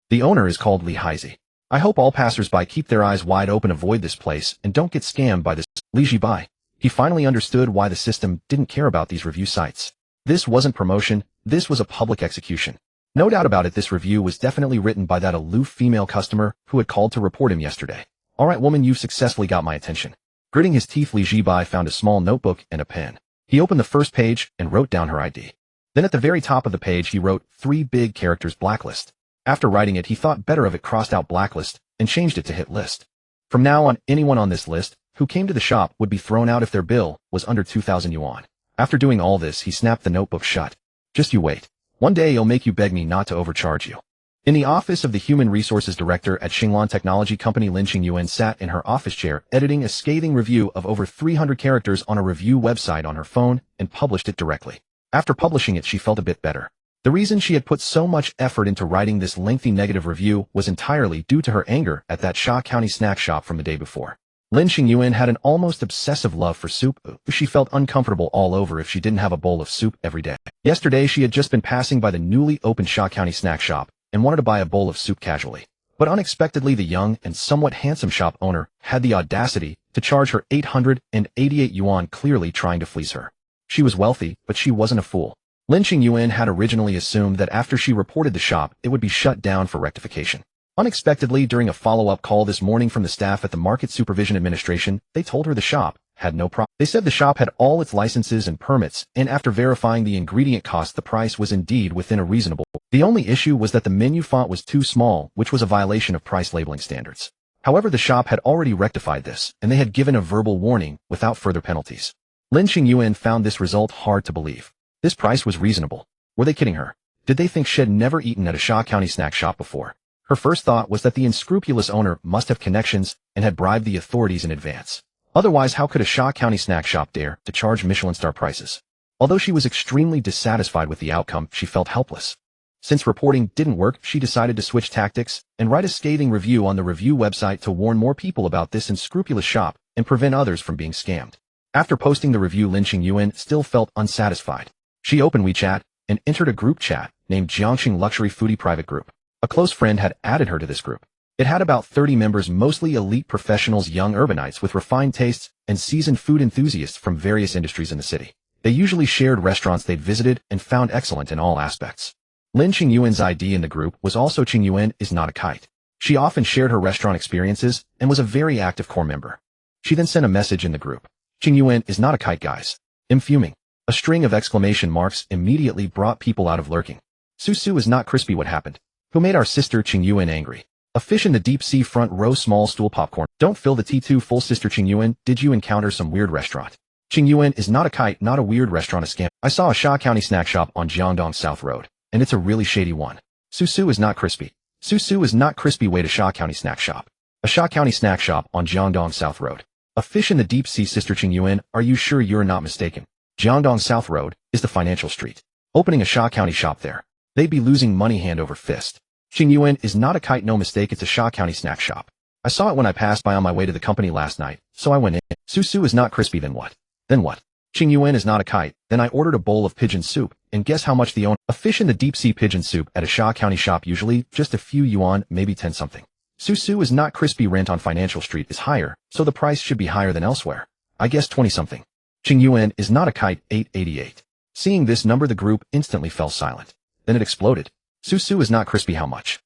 The owner is called Li Haizi. I hope all passers-by keep their eyes wide open, avoid this place, and don't get scammed by this. Li Zhibai. He finally understood why the system didn't care about these review sites. This wasn't promotion, this was a public execution. No doubt about it, this review was definitely written by that aloof female customer who had called to report him yesterday. Alright woman, you've successfully got my attention. Gritting his teeth, Li Zhibai found a small notebook and a pen. He opened the first page and wrote down her ID. Then at the very top of the page he wrote 3 big characters, blacklist. After writing it, he thought better of it, crossed out blacklist, and changed it to hit list. From now on, anyone on this list who came to the shop would be thrown out if their bill was under 2,000 yuan. After doing all this, he snapped the notebook shut. Just you wait. One day he'll make you beg me not to overcharge you. In the office of the Human Resources Director at Xinglan Technology Company, Lin Qingyuan sat in her office chair, editing a scathing review of over 300 characters on a review website on her phone and published it directly. After publishing it, she felt a bit better. The reason she had put so much effort into writing this lengthy negative review was entirely due to her anger at that Sha County snack shop from the day before. Lin Qingyuan had an almost obsessive love for soup. She felt uncomfortable all over if she didn't have a bowl of soup every day. Yesterday she had just been passing by the newly opened Sha County snack shop, and wanted to buy a bowl of soup casually. But unexpectedly, the young and somewhat handsome shop owner had the audacity to charge her 888 yuan, clearly trying to fleece her. She was wealthy, but she wasn't a fool. Lin Qingyuan had originally assumed that after she reported the shop, it would be shut down for rectification. Unexpectedly, during a follow-up call this morning from the staff at the Market Supervision Administration, they told her the shop had no problem. They said the shop had all its licenses and permits, and after verifying the ingredient cost, the price was indeed within a reasonable. The only issue was that the menu font was too small, which was a violation of price labeling standards. However, the shop had already rectified this, and they had given a verbal warning without further penalties. Lin Qingyuan found this result hard to believe. This price was reasonable. Were they kidding her? Did they think she'd never eaten at a Sha County snack shop before? Her first thought was that the unscrupulous owner must have connections and had bribed the authorities in advance. Otherwise, how could a Sha County snack shop dare to charge Michelin star prices? Although she was extremely dissatisfied with the outcome, she felt helpless. Since reporting didn't work, she decided to switch tactics and write a scathing review on the review website to warn more people about this unscrupulous shop and prevent others from being scammed. After posting the review, Lin Qingyuan still felt unsatisfied. She opened WeChat and entered a group chat named Jiangxing Luxury Foodie Private Group. A close friend had added her to this group. It had about 30 members, mostly elite professionals, young urbanites with refined tastes, and seasoned food enthusiasts from various industries in the city. They usually shared restaurants they'd visited and found excellent in all aspects. Lin Qingyuan's ID in the group was also Qingyuan is not a kite. She often shared her restaurant experiences and was a very active core member. She then sent a message in the group. Qingyuan is not a kite, guys. I'm fuming. A string of exclamation marks immediately brought people out of lurking. Su is not crispy. What happened? Who made our sister Qingyuan angry? A fish in the deep sea, front row, small stool, popcorn. Don't fill the T2 full. Sister Qingyuan, did you encounter some weird restaurant? Qingyuan is not a kite, not a weird restaurant, a scam. I saw a Sha County snack shop on Jiangdong South Road, and it's a really shady one. Su is not crispy. Su is not crispy. Wait, a Sha County snack shop. A Sha County snack shop on Jiangdong South Road. A fish in the deep sea. Sister Qingyuan, are you sure you're not mistaken? Jiangdong South Road is the financial street. Opening a Sha County shop there, they'd be losing money hand over fist. Qingyuan is not a kite, no mistake, it's a Sha County snack shop. I saw it when I passed by on my way to the company last night, so I went in. Su is not crispy. Then what? Then what? Qingyuan is not a kite. Then I ordered a bowl of pigeon soup, and guess how much the owner? A fish in the deep sea. Pigeon soup at a Sha County shop, usually just a few yuan, maybe 10 something. Su is not crispy. Rent on Financial Street is higher, so the price should be higher than elsewhere. I guess 20 something. Qingyuan is not a kite. 888. Seeing this number, the group instantly fell silent. Then it exploded. Su is not crispy. How much?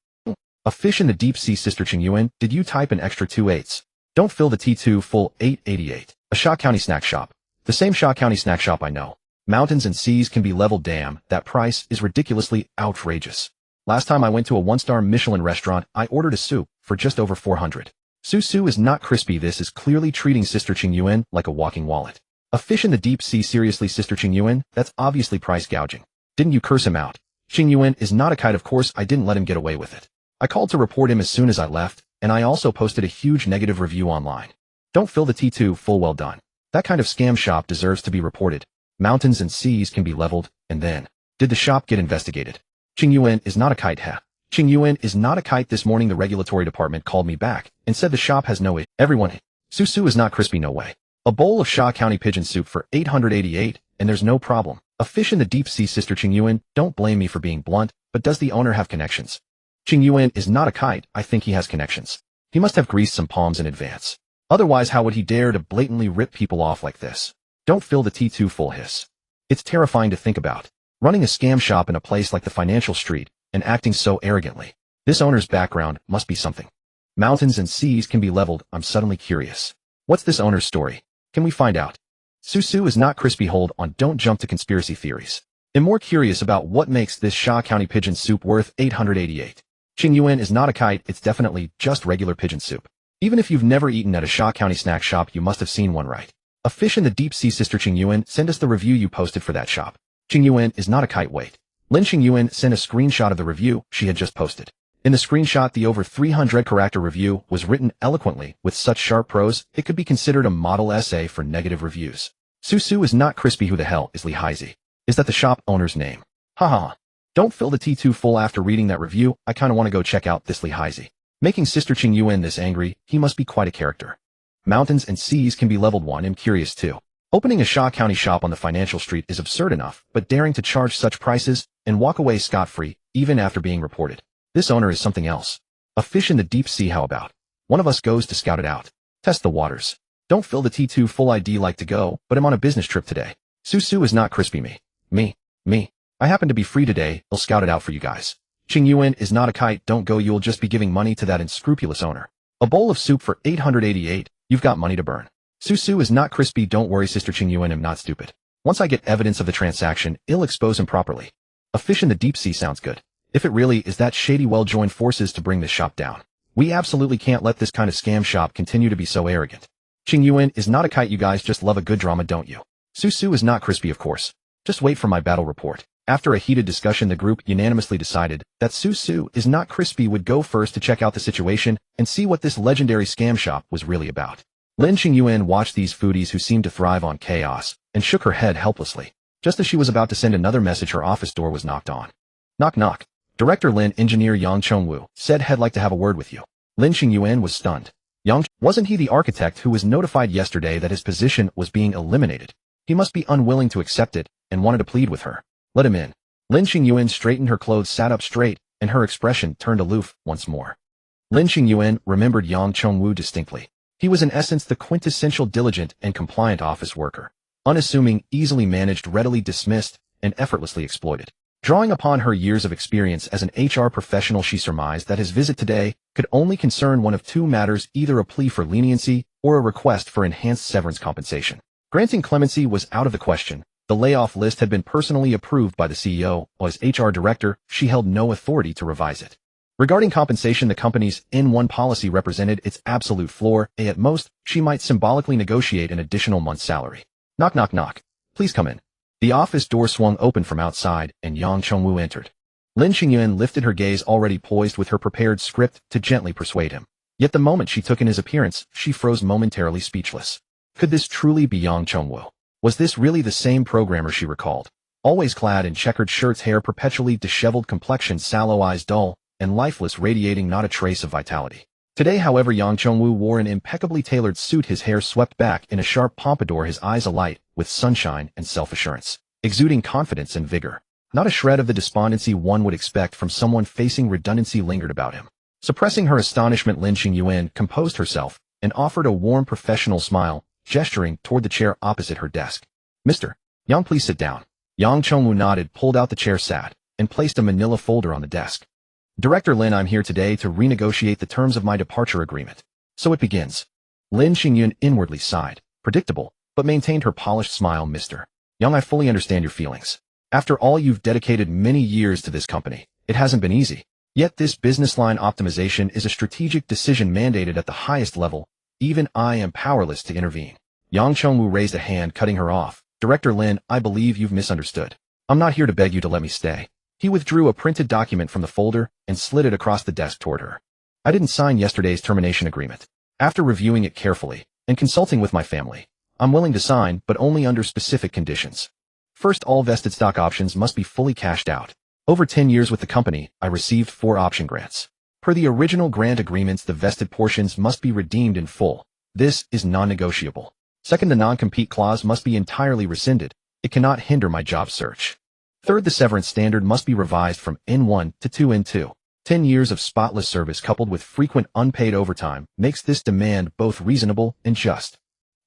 A fish in the deep sea. Sister Qingyuan, did you type an extra 2 8s? Don't fill the T2 full. 888. A Sha County snack shop. The same Sha County snack shop I know. Mountains and seas can be leveled. Damn, that price is ridiculously outrageous. Last time I went to a 1-star Michelin restaurant, I ordered a soup for just over 400. Su is not crispy. This is clearly treating Sister Qingyuan like a walking wallet. A fish in the deep sea. Seriously, Sister Qingyuan, that's obviously price gouging. Didn't you curse him out? Qingyuan is not a kite. Of course I didn't let him get away with it. I called to report him as soon as I left, and I also posted a huge negative review online. Don't fill the T2 full. Well done. That kind of scam shop deserves to be reported. Mountains and seas can be leveled, and then. Did the shop get investigated? Qingyuan is not a kite. Qingyuan is not a kite. This morning the regulatory department called me back and said the shop has no issue. Everyone. Su is not crispy. No way. A bowl of Sha County pigeon soup for 888, and there's no problem. A fish in the deep sea. Sister Qingyuan, don't blame me for being blunt, but does the owner have connections? Qingyuan is not a kite. I think he has connections. He must have greased some palms in advance. Otherwise, how would he dare to blatantly rip people off like this? Don't fill the T2 full. Hiss. It's terrifying to think about. Running a scam shop in a place like the Financial Street and acting so arrogantly. This owner's background must be something. Mountains and seas can be leveled. I'm suddenly curious. What's this owner's story? Can we find out? Su is not crispy. Hold on, don't jump to conspiracy theories. I'm more curious about what makes this Sha County pigeon soup worth 888. Qingyuan is not a kite. It's definitely just regular pigeon soup. Even if you've never eaten at a Sha County snack shop, you must have seen one, right? A fish in the deep sea. Sister Qingyuan, send us the review you posted for that shop. Qingyuan is not a kite. Wait. Lin Qingyuan sent a screenshot of the review she had just posted. In the screenshot, the over 300-character review was written eloquently with such sharp prose, it could be considered a model essay for negative reviews. Su is not crispy. Who the hell is Li Haizi? Is that the shop owner's name? Haha. Don't fill the T2 full. After reading that review, I kinda wanna go check out this Li Haizi. Making Sister Qingyuan this angry, he must be quite a character. Mountains and seas can be leveled. One, I'm curious too. Opening a Sha County shop on the Financial Street is absurd enough, but daring to charge such prices and walk away scot-free, even after being reported. This owner is something else. A fish in the deep sea, how about? One of us goes to scout it out. Test the waters. Don't fill the T2 full ID like to go, but I'm on a business trip today. Su is not crispy me. I happen to be free today, I'll scout it out for you guys. Qing Yuan is not a kite, don't go, you'll just be giving money to that unscrupulous owner. A bowl of soup for 888, you've got money to burn. Su is not crispy, don't worry Sister Qing Yuan, I'm not stupid. Once I get evidence of the transaction, I'll expose him properly. A fish in the deep sea sounds good. If it really is that shady, well, join forces to bring this shop down. We absolutely can't let this kind of scam shop continue to be so arrogant. Qing Yuan is not a kite, you guys just love a good drama, don't you? Su is not crispy, of course. Just wait for my battle report. After a heated discussion, the group unanimously decided that Su is not crispy would go first to check out the situation and see what this legendary scam shop was really about. Lin Qing Yuan watched these foodies who seemed to thrive on chaos and shook her head helplessly. Just as she was about to send another message, her office door was knocked on. Knock knock. Director Lin, engineer Yang Chongwu, said he'd like to have a word with you. Lin Qing Yuan was stunned. Wasn't he the architect who was notified yesterday that his position was being eliminated? He must be unwilling to accept it and wanted to plead with her. Let him in. Lin Qing Yuan straightened her clothes, sat up straight, and her expression turned aloof once more. Lin Qing Yuan remembered Yang Chongwu distinctly. He was in essence the quintessential diligent and compliant office worker. Unassuming, easily managed, readily dismissed, and effortlessly exploited. Drawing upon her years of experience as an HR professional, she surmised that his visit today could only concern one of two matters, either a plea for leniency or a request for enhanced severance compensation. Granting clemency was out of the question. The layoff list had been personally approved by the CEO. As HR director, she held no authority to revise it. Regarding compensation, the company's N1 policy represented its absolute floor. At most, she might symbolically negotiate an additional month's salary. Knock knock knock. Please come in. The office door swung open from outside, and Yang Chongwu entered. Lin Qing Yuan lifted her gaze, already poised with her prepared script, to gently persuade him. Yet the moment she took in his appearance, she froze, momentarily speechless. Could this truly be Yang Chongwu? Was this really the same programmer she recalled? Always clad in checkered shirts, hair perpetually disheveled, complexion sallow, eyes dull and lifeless, radiating not a trace of vitality. Today, however, Yang Chongwu wore an impeccably tailored suit, his hair swept back in a sharp pompadour, his eyes alight with sunshine and self-assurance, exuding confidence and vigor. Not a shred of the despondency one would expect from someone facing redundancy lingered about him. Suppressing her astonishment, Lin Qing Yuan composed herself and offered a warm professional smile, gesturing toward the chair opposite her desk. Mr. Yang, please sit down. Yang Chongwu nodded, pulled out the chair, sat, and placed a manila folder on the desk. Director Lin, I'm here today to renegotiate the terms of my departure agreement. So it begins. Lin Qing Yuan inwardly sighed. Predictable, but maintained her polished smile. Mr. Yang, I fully understand your feelings. After all, you've dedicated many years to this company. It hasn't been easy. Yet this business line optimization is a strategic decision mandated at the highest level. Even I am powerless to intervene. Yang Chongwu raised a hand, cutting her off. Director Lin, I believe you've misunderstood. I'm not here to beg you to let me stay. He withdrew a printed document from the folder and slid it across the desk toward her. I didn't sign yesterday's termination agreement. After reviewing it carefully and consulting with my family, I'm willing to sign, but only under specific conditions. First, all vested stock options must be fully cashed out. Over 10 years with the company, I received 4 option grants. Per the original grant agreements, the vested portions must be redeemed in full. This is non-negotiable. Second, the non-compete clause must be entirely rescinded. It cannot hinder my job search. Third, the severance standard must be revised from N1 to 2N2. 10 years of spotless service coupled with frequent unpaid overtime makes this demand both reasonable and just.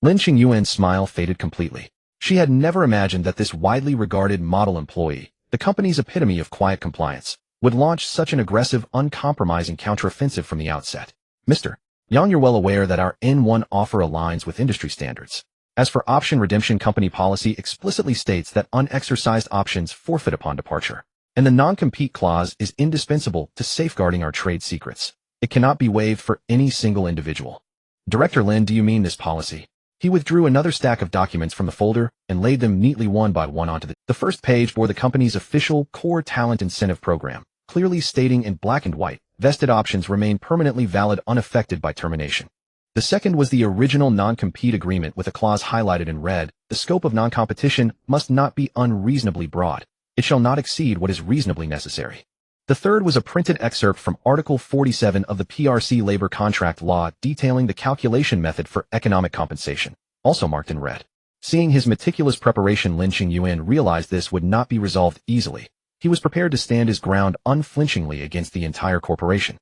Lin Qing Yuan's smile faded completely. She had never imagined that this widely regarded model employee, the company's epitome of quiet compliance, would launch such an aggressive, uncompromising counteroffensive from the outset. Mr. Yang, you're well aware that our N1 offer aligns with industry standards. As for option redemption, company policy explicitly states that unexercised options forfeit upon departure, and the non-compete clause is indispensable to safeguarding our trade secrets. It cannot be waived for any single individual. Director Lin, do you mean this policy? He withdrew another stack of documents from the folder and laid them neatly one by one onto the first page bore the company's official core talent incentive program, clearly stating in black and white, vested options remain permanently valid, unaffected by termination. The second was the original non-compete agreement with a clause highlighted in red. The scope of non-competition must not be unreasonably broad. It shall not exceed what is reasonably necessary. The third was a printed excerpt from Article 47 of the PRC labor contract law detailing the calculation method for economic compensation, also marked in red. Seeing his meticulous preparation, Lin Qing Yuan realized this would not be resolved easily. He was prepared to stand his ground unflinchingly against the entire corporation.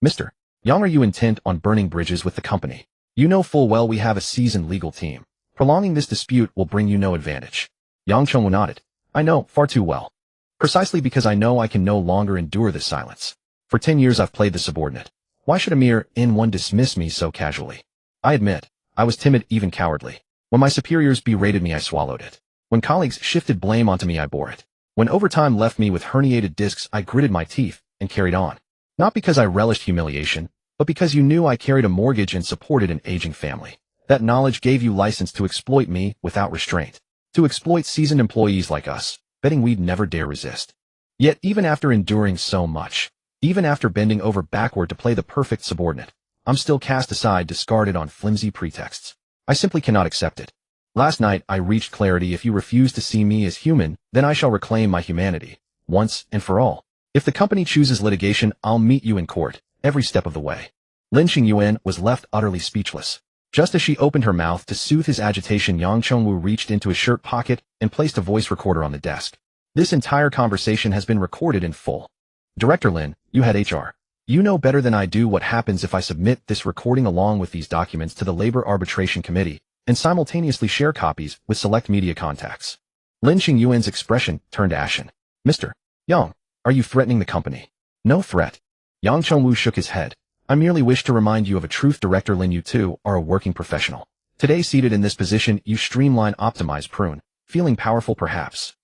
Mr. Yang, are you intent on burning bridges with the company? You know full well we have a seasoned legal team. Prolonging this dispute will bring you no advantage. Yang Chengwu nodded. I know, far too well. Precisely because I know I can no longer endure this silence. For 10 years I've played the subordinate. Why should a mere N1 dismiss me so casually? I admit, I was timid, even cowardly. When my superiors berated me, I swallowed it. When colleagues shifted blame onto me, I bore it. When overtime left me with herniated discs, I gritted my teeth and carried on. Not because I relished humiliation, but because you knew I carried a mortgage and supported an aging family. That knowledge gave you license to exploit me without restraint. To exploit seasoned employees like us, betting we'd never dare resist. Yet even after enduring so much, even after bending over backward to play the perfect subordinate, I'm still cast aside, discarded on flimsy pretexts. I simply cannot accept it. Last night I reached clarity. If you refuse to see me as human, then I shall reclaim my humanity, once and for all. If the company chooses litigation, I'll meet you in court, every step of the way. Lin Xingyuan was left utterly speechless. Just as she opened her mouth to soothe his agitation, Yang Chengwu reached into his shirt pocket and placed a voice recorder on the desk. This entire conversation has been recorded in full. Director Lin, you had HR. You know better than I do what happens if I submit this recording along with these documents to the Labor Arbitration Committee and simultaneously share copies with select media contacts. Lin Xingyuan's expression turned ashen. Mr. Yang, are you threatening the company? No threat. Yang Chengwu shook his head. I merely wish to remind you of a truth, Director Lin. You too are a working professional. Today, seated in this position, you streamline, optimize, prune, feeling powerful perhaps.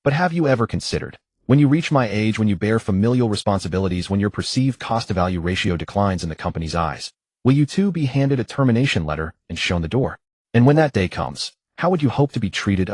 But have you ever considered, when you reach my age, when you bear familial responsibilities, when your perceived cost-to-value ratio declines in the company's eyes, will you too be handed a termination letter and shown the door? And when that day comes, how would you hope to be treated?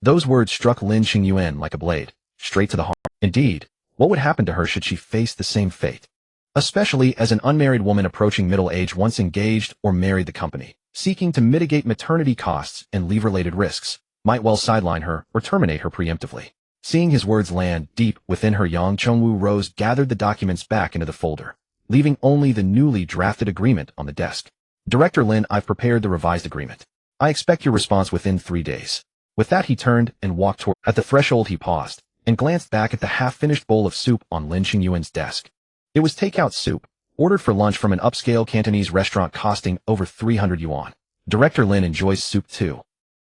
Those words struck Lin Xingyuan like a blade, straight to the heart. Indeed, what would happen to her should she face the same fate? Especially as an unmarried woman approaching middle age, once engaged or married, the company, seeking to mitigate maternity costs and leave-related risks, might well sideline her or terminate her preemptively. Seeing his words land deep within her, Yang Chengwu rose, gathered the documents back into the folder, leaving only the newly drafted agreement on the desk. Director Lin, I've prepared the revised agreement. I expect your response within 3 days. With that, he turned and walked toward. At the threshold, he paused and glanced back at the half-finished bowl of soup on Lin Xingyuan's desk. It was takeout soup, ordered for lunch from an upscale Cantonese restaurant costing over 300 yuan. Director Lin enjoys soup too.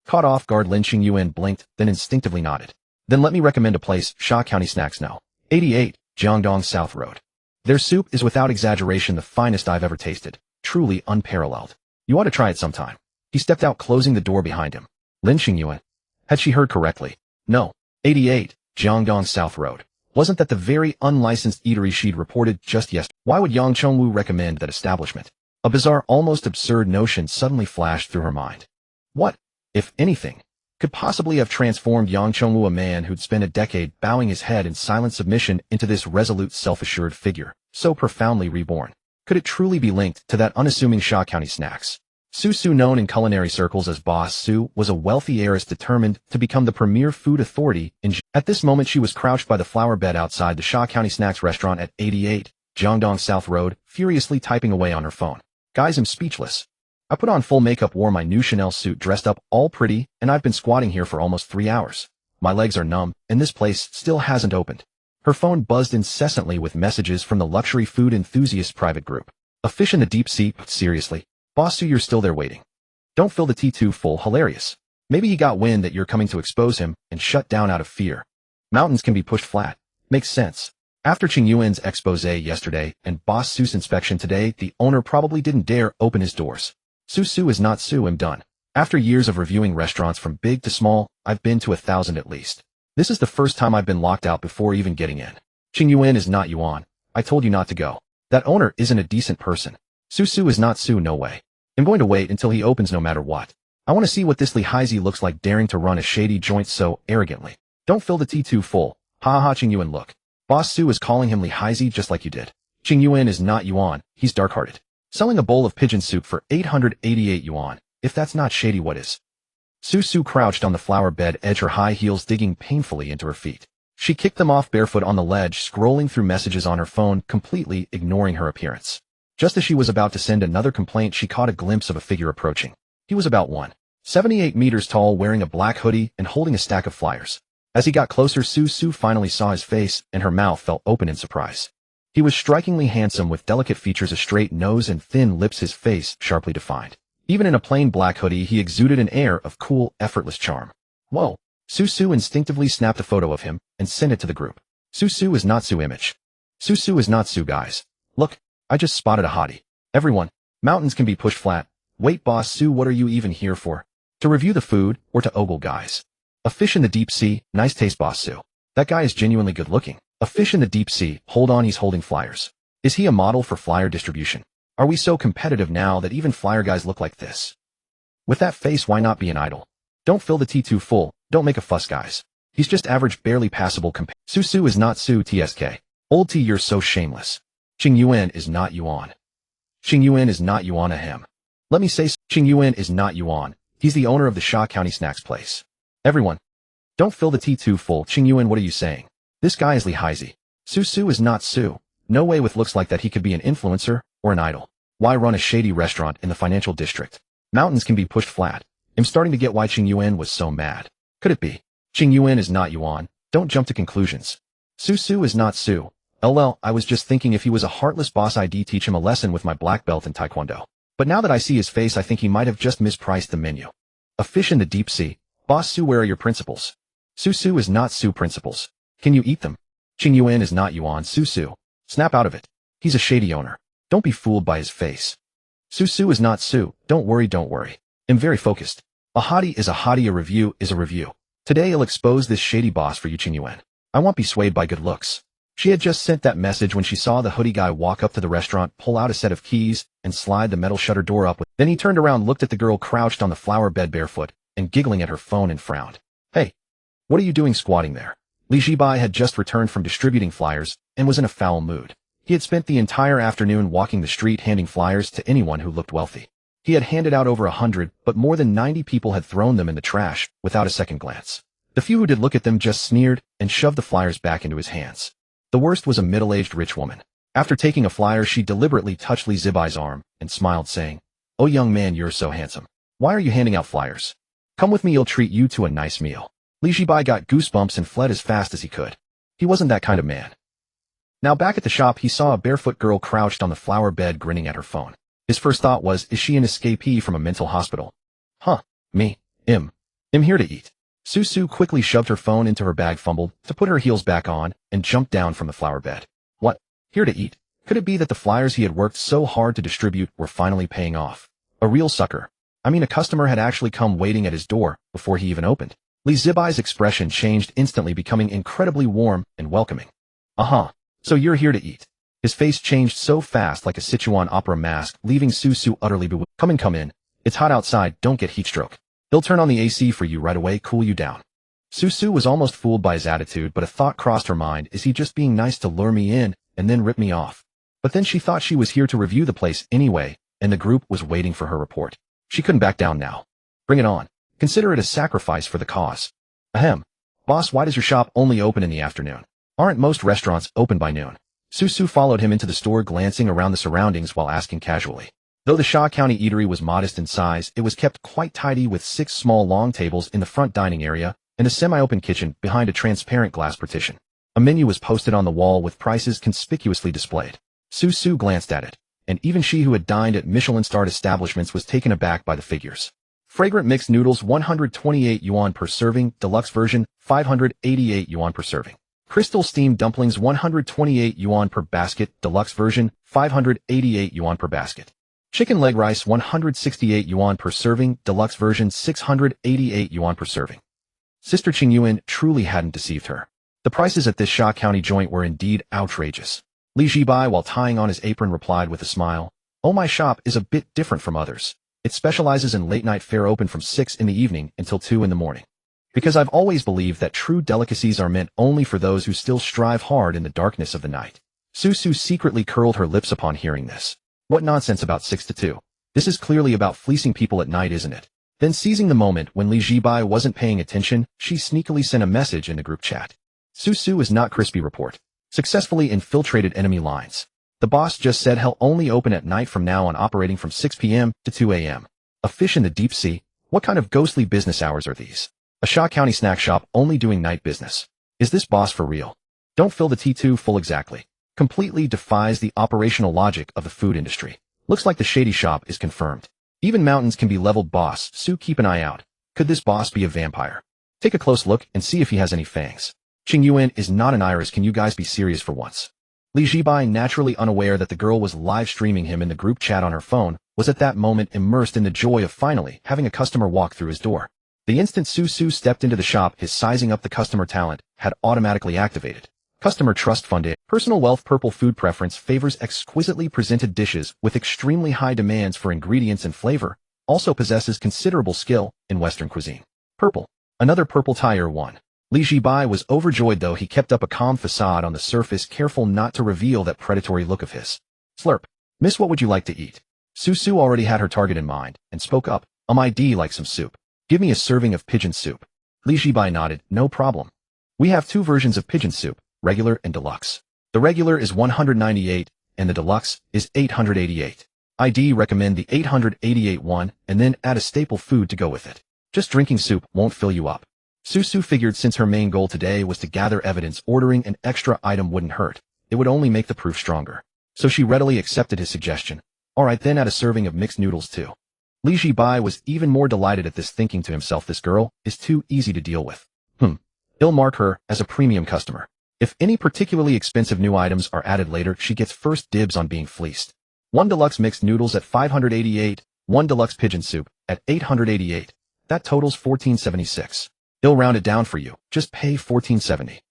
Caught off guard, Lin Xingyuan blinked, then instinctively nodded. Then let me recommend a place, Sha County Snacks No. 88, Jiangdong South Road. Their soup is without exaggeration the finest I've ever tasted, truly unparalleled. You ought to try it sometime. He stepped out, closing the door behind him. Lin Xingyuan. Had she heard correctly? No. 88, Jiangdong South Road. Wasn't that the very unlicensed eatery she'd reported just yesterday? Why would Yang Chengwu recommend that establishment? A bizarre, almost absurd notion suddenly flashed through her mind. What, if anything, could possibly have transformed Yang Chengwu, a man who'd spent a decade bowing his head in silent submission, into this resolute, self-assured figure, so profoundly reborn? Could it truly be linked to that unassuming Sha County Snacks? Su, known in culinary circles as Boss Su, was a wealthy heiress determined to become the premier food authority in At this moment, she was crouched by the flower bed outside the Sha County Snacks restaurant at 88, Jiangdong South Road, furiously typing away on her phone. Guys, I'm speechless. I put on full makeup, wore my new Chanel suit, dressed up all pretty, and I've been squatting here for almost 3 hours. My legs are numb, and this place still hasn't opened. Her phone buzzed incessantly with messages from the luxury food enthusiast private group. A fish in the deep sea? Seriously? Boss Su, you're still there waiting. Don't fill the tea too full. Hilarious. Maybe he got wind that you're coming to expose him and shut down out of fear. Mountains can be pushed flat. Makes sense. After Qingyuan's expose yesterday and Boss Su's inspection today, the owner probably didn't dare open his doors. Su is not Su. I'm done. After years of reviewing restaurants from big to small, I've been to 1,000 at least. This is the first time I've been locked out before even getting in. Qingyuan is not Yuan. I told you not to go. That owner isn't a decent person. Su is not Su. No way. I'm going to wait until he opens no matter what. I want to see what this Li Haizi looks like, daring to run a shady joint so arrogantly. Don't fill the tea too full. Ha ha, Qingyuan, look. Boss Su is calling him Li Haizi just like you did. Qingyuan is not Yuan. He's dark-hearted. Selling a bowl of pigeon soup for 888 yuan. If that's not shady, what is? Su crouched on the flower bed edge, her high heels digging painfully into her feet. She kicked them off barefoot on the ledge, scrolling through messages on her phone, completely ignoring her appearance. Just as she was about to send another complaint, she caught a glimpse of a figure approaching. He was about 1.78 meters tall, wearing a black hoodie and holding a stack of flyers. As he got closer, Su finally saw his face, and her mouth fell open in surprise. He was strikingly handsome with delicate features, a straight nose and thin lips, his face sharply defined. Even in a plain black hoodie, he exuded an air of cool, effortless charm. Whoa! Su instinctively snapped a photo of him and sent it to the group. Su is not Su image. Su is not Su, guys. Look, I just spotted a hottie. Everyone, mountains can be pushed flat. Wait, boss Su, what are you even here for? To review the food or to ogle, guys? A fish in the deep sea, nice taste, boss Su. That guy is genuinely good looking. A fish in the deep sea, hold on, he's holding flyers. Is he a model for flyer distribution? Are we so competitive now that even flyer guys look like this? With that face, why not be an idol? Don't fill the tea too full, don't make a fuss, guys. He's just average, barely passable Su is not Su, TSK. Old T, you're so shameless. Qing Yuan is not Yuan. Qing Yuan is not Yuan, ahem. Let me say, Qing Yuan is not Yuan. He's the owner of the Sha County Snacks place. Everyone, don't fill the tea too full. Qing Yuan, what are you saying? This guy is Li Haizi. Su is not Su. No way with looks like that he could be an influencer or an idol. Why run a shady restaurant in the financial district? Mountains can be pushed flat. I'm starting to get why Qing Yuan was so mad. Could it be? Qing Yuan is not Yuan. Don't jump to conclusions. Su is not Su. LL, I was just thinking if he was a heartless boss, I'd teach him a lesson with my black belt in Taekwondo. But now that I see his face, I think he might have just mispriced the menu. A fish in the deep sea. Boss Su, where are your principles? Su is not Su principles. Can you eat them? Qing Yuan is not Yuan. Su. Snap out of it. He's a shady owner. Don't be fooled by his face. Su is not Su. Don't worry. I'm very focused. A hottie is a hottie, a review is a review. Today I'll expose this shady boss for you, Qing Yuan. I won't be swayed by good looks. She had just sent that message when she saw the hoodie guy walk up to the restaurant, pull out a set of keys, and slide the metal shutter door up. Then he turned around, looked at the girl crouched on the flower bed barefoot, and giggling at her phone, and frowned. Hey, what are you doing squatting there? Zhibai had just returned from distributing flyers and was in a foul mood. He had spent the entire afternoon walking the street handing flyers to anyone who looked wealthy. He had handed out over 100, but more than 90 people had thrown them in the trash without a second glance. The few who did look at them just sneered and shoved the flyers back into his hands. The worst was a middle-aged rich woman. After taking a flyer, she deliberately touched Li Zibai's arm and smiled, saying, "Oh, young man, you're so handsome. Why are you handing out flyers? Come with me, I'll treat you to a nice meal." Li Zibai got goosebumps and fled as fast as he could. He wasn't that kind of man. Now back at the shop, he saw a barefoot girl crouched on the flower bed grinning at her phone. His first thought was, is she an escapee from a mental hospital? Huh, me, I'm here to eat. Su quickly shoved her phone into her bag, fumbled to put her heels back on, and jumped down from the flower bed. What? Here to eat? Could it be that the flyers he had worked so hard to distribute were finally paying off? A real sucker. I mean, a customer had actually come waiting at his door before he even opened. Li Zibai's expression changed instantly, becoming incredibly warm and welcoming. So you're here to eat. His face changed so fast, like a Sichuan opera mask, leaving Su utterly bewildered. Come in. It's hot outside, don't get heat stroke. He'll turn on the AC for you right away, cool you down. Su was almost fooled by his attitude, but a thought crossed her mind, is he just being nice to lure me in and then rip me off? But then she thought she was here to review the place anyway, and the group was waiting for her report. She couldn't back down now. Bring it on. Consider it a sacrifice for the cause. Ahem. Boss, why does your shop only open in the afternoon? Aren't most restaurants open by noon? Su followed him into the store, glancing around the surroundings while asking casually. Though the Sha County eatery was modest in size, it was kept quite tidy with 6 small long tables in the front dining area and a semi-open kitchen behind a transparent glass partition. A menu was posted on the wall with prices conspicuously displayed. Su glanced at it, and even she who had dined at Michelin-starred establishments was taken aback by the figures. Fragrant mixed noodles, 128 yuan per serving, deluxe version, 588 yuan per serving. Crystal steamed dumplings, 128 yuan per basket, deluxe version, 588 yuan per basket. Chicken leg rice, 168 yuan per serving, deluxe version, 688 yuan per serving. Sister Qing Yuan truly hadn't deceived her. The prices at this Sha County joint were indeed outrageous. Li Zhibai, while tying on his apron, replied with a smile, "Oh, my shop is a bit different from others. It specializes in late-night fare, open from 6 in the evening until 2 in the morning. Because I've always believed that true delicacies are meant only for those who still strive hard in the darkness of the night." Su secretly curled her lips upon hearing this. What nonsense about 6 to 2. This is clearly about fleecing people at night, isn't it? Then, seizing the moment when Li Zhibai wasn't paying attention, she sneakily sent a message in the group chat. Su is not crispy report. Successfully infiltrated enemy lines. The boss just said he'll only open at night from now on, operating from 6 p.m. to 2 a.m. A fish in the deep sea? What kind of ghostly business hours are these? A Shaw County snack shop only doing night business. Is this boss for real? Don't fill the T2 full exactly. Completely defies the operational logic of the food industry. Looks like the shady shop is confirmed. Even mountains can be leveled, boss, so keep an eye out. Could this boss be a vampire? Take a close look and see if he has any fangs. Qing Yuan is not an iris, can you guys be serious for once? Li Zhibai, naturally unaware that the girl was live streaming him in the group chat on her phone, was at that moment immersed in the joy of finally having a customer walk through his door. The instant Su stepped into the shop, his sizing up the customer talent had automatically activated. Customer trust funded. Personal wealth. Purple food preference favors exquisitely presented dishes with extremely high demands for ingredients and flavor. Also possesses considerable skill in Western cuisine. Purple. Another purple tier 1. Li Zhibai was overjoyed, though he kept up a calm facade on the surface, careful not to reveal that predatory look of his. Slurp. Miss, what would you like to eat? Su already had her target in mind and spoke up. I'd like some soup. Give me a serving of pigeon soup. Li Zhibai nodded. No problem. We have two versions of pigeon soup, regular and deluxe. The regular is 198 and the deluxe is 888. I'd recommend the 888 one and then add a staple food to go with it. Just drinking soup won't fill you up. Su figured since her main goal today was to gather evidence, ordering an extra item wouldn't hurt. It would only make the proof stronger. So she readily accepted his suggestion. Alright, then add a serving of mixed noodles too. Li Zhibai was even more delighted at this, thinking to himself, this girl is too easy to deal with. He'll mark her as a premium customer. If any particularly expensive new items are added later, she gets first dibs on being fleeced. 1 deluxe mixed noodles at 588, 1 deluxe pigeon soup at 888. That totals $14.76. He'll round it down for you. Just pay $14.70.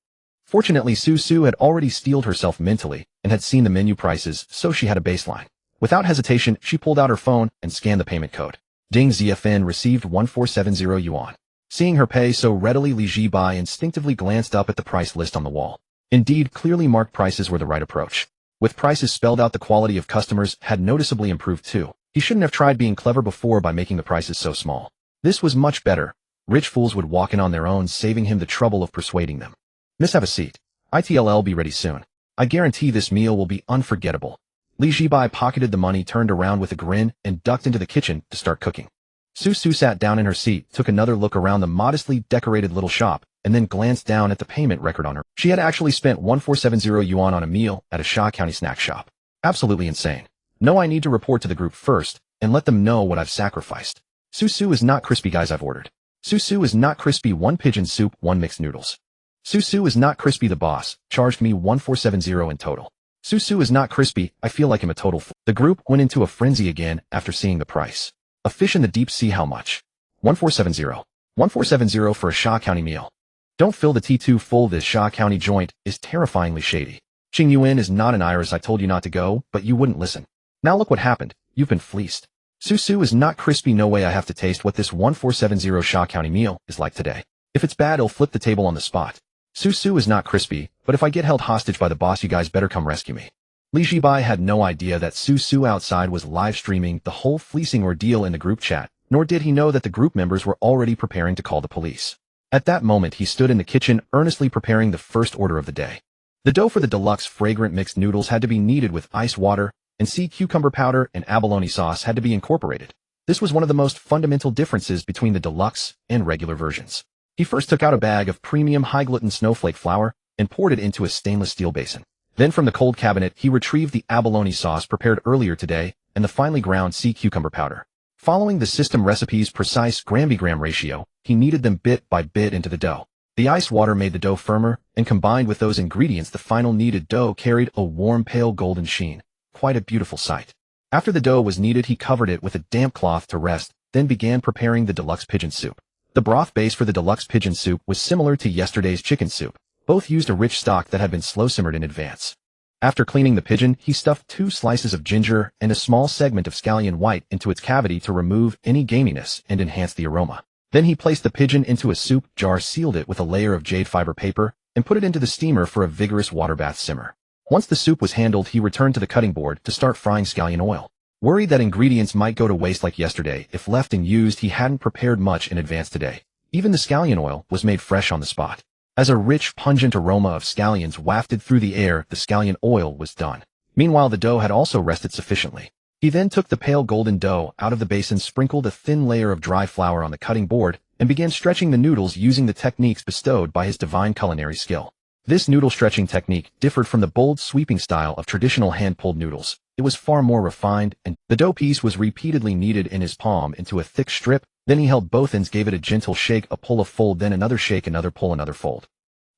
Fortunately, Su had already steeled herself mentally and had seen the menu prices, so she had a baseline. Without hesitation, she pulled out her phone and scanned the payment code. Ding, ZFN received 1470 yuan. Seeing her pay so readily, Li Zhibai instinctively glanced up at the price list on the wall. Indeed, clearly marked prices were the right approach. With prices spelled out, the quality of customers had noticeably improved too. He shouldn't have tried being clever before by making the prices so small. This was much better. Rich fools would walk in on their own, saving him the trouble of persuading them. Miss, have a seat. It'll be ready soon. I guarantee this meal will be unforgettable. Li Zhibai pocketed the money, turned around with a grin, and ducked into the kitchen to start cooking. Su sat down in her seat, took another look around the modestly decorated little shop, and then glanced down at the payment record on her. She had actually spent 1470 yuan on a meal at a Shaw County snack shop. Absolutely insane. No, I need to report to the group first, and let them know what I've sacrificed. Su is not crispy, guys, I've ordered. Su is not crispy, 1 pigeon soup, 1 mixed noodles. Su is not crispy, the boss charged me 1470 in total. Su is not crispy, I feel like I'm a total fool. The group went into a frenzy again after seeing the price. A fish in the deep sea, how much? 1470. 1470 for a Shaw County meal. Don't fill the T2 full, this Shaw County joint is terrifyingly shady. Qing Yuan is not an iris, I told you not to go, but you wouldn't listen. Now look what happened, you've been fleeced. Su is not crispy, no way, I have to taste what this 1470 Shaw County meal is like today. If it's bad, I'll flip the table on the spot. Su is not crispy, but if I get held hostage by the boss, you guys better come rescue me. Li Zhibai had no idea that Su outside was live streaming the whole fleecing ordeal in the group chat, nor did he know that the group members were already preparing to call the police. At that moment, he stood in the kitchen earnestly preparing the first order of the day. The dough for the deluxe fragrant mixed noodles had to be kneaded with ice water, and sea cucumber powder and abalone sauce had to be incorporated. This was one of the most fundamental differences between the deluxe and regular versions. He first took out a bag of premium high-gluten snowflake flour and poured it into a stainless steel basin. Then from the cold cabinet, he retrieved the abalone sauce prepared earlier today and the finely ground sea cucumber powder. Following the system recipe's precise gram-by-gram ratio, he kneaded them bit by bit into the dough. The ice water made the dough firmer, and combined with those ingredients, the final kneaded dough carried a warm, pale golden sheen. Quite a beautiful sight. After the dough was kneaded, he covered it with a damp cloth to rest, then began preparing the deluxe pigeon soup. The broth base for the deluxe pigeon soup was similar to yesterday's chicken soup. Both used a rich stock that had been slow simmered in advance. After cleaning the pigeon, he stuffed 2 slices of ginger and a small segment of scallion white into its cavity to remove any gaminess and enhance the aroma. Then he placed the pigeon into a soup jar, sealed it with a layer of jade fiber paper, and put it into the steamer for a vigorous water bath simmer. Once the soup was handled, he returned to the cutting board to start frying scallion oil. Worried that ingredients might go to waste like yesterday if left unused, he hadn't prepared much in advance today. Even the scallion oil was made fresh on the spot. As a rich, pungent aroma of scallions wafted through the air, the scallion oil was done. Meanwhile, the dough had also rested sufficiently. He then took the pale golden dough out of the basin, sprinkled a thin layer of dry flour on the cutting board, and began stretching the noodles using the techniques bestowed by his divine culinary skill. This noodle stretching technique differed from the bold, sweeping style of traditional hand-pulled noodles. It was far more refined, and the dough piece was repeatedly kneaded in his palm into a thick strip. Then he held both ends, gave it a gentle shake, a pull, a fold, then another shake, another pull, another fold.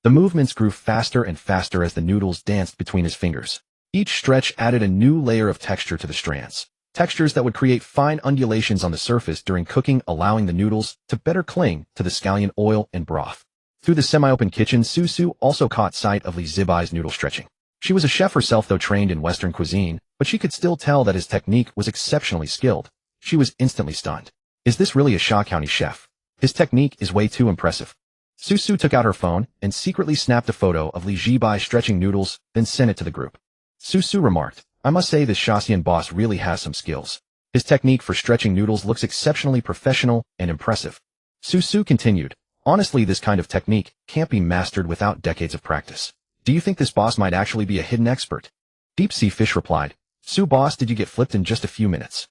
The movements grew faster and faster as the noodles danced between his fingers. Each stretch added a new layer of texture to the strands, textures that would create fine undulations on the surface during cooking, allowing the noodles to better cling to the scallion oil and broth. Through the semi-open kitchen, Susu also caught sight of Zhibai's noodle stretching. She was a chef herself, though trained in Western cuisine, but she could still tell that his technique was exceptionally skilled. She was instantly stunned. Is this really a Shaxian chef? His technique is way too impressive. Susu took out her phone and secretly snapped a photo of Zhibai stretching noodles, then sent it to the group. Susu remarked, I must say this Shaxian boss really has some skills. His technique for stretching noodles looks exceptionally professional and impressive. Susu continued, honestly, this kind of technique can't be mastered without decades of practice. Do you think this boss might actually be a hidden expert? Deep Sea Fish replied, Su boss, did you get flipped in just a few minutes?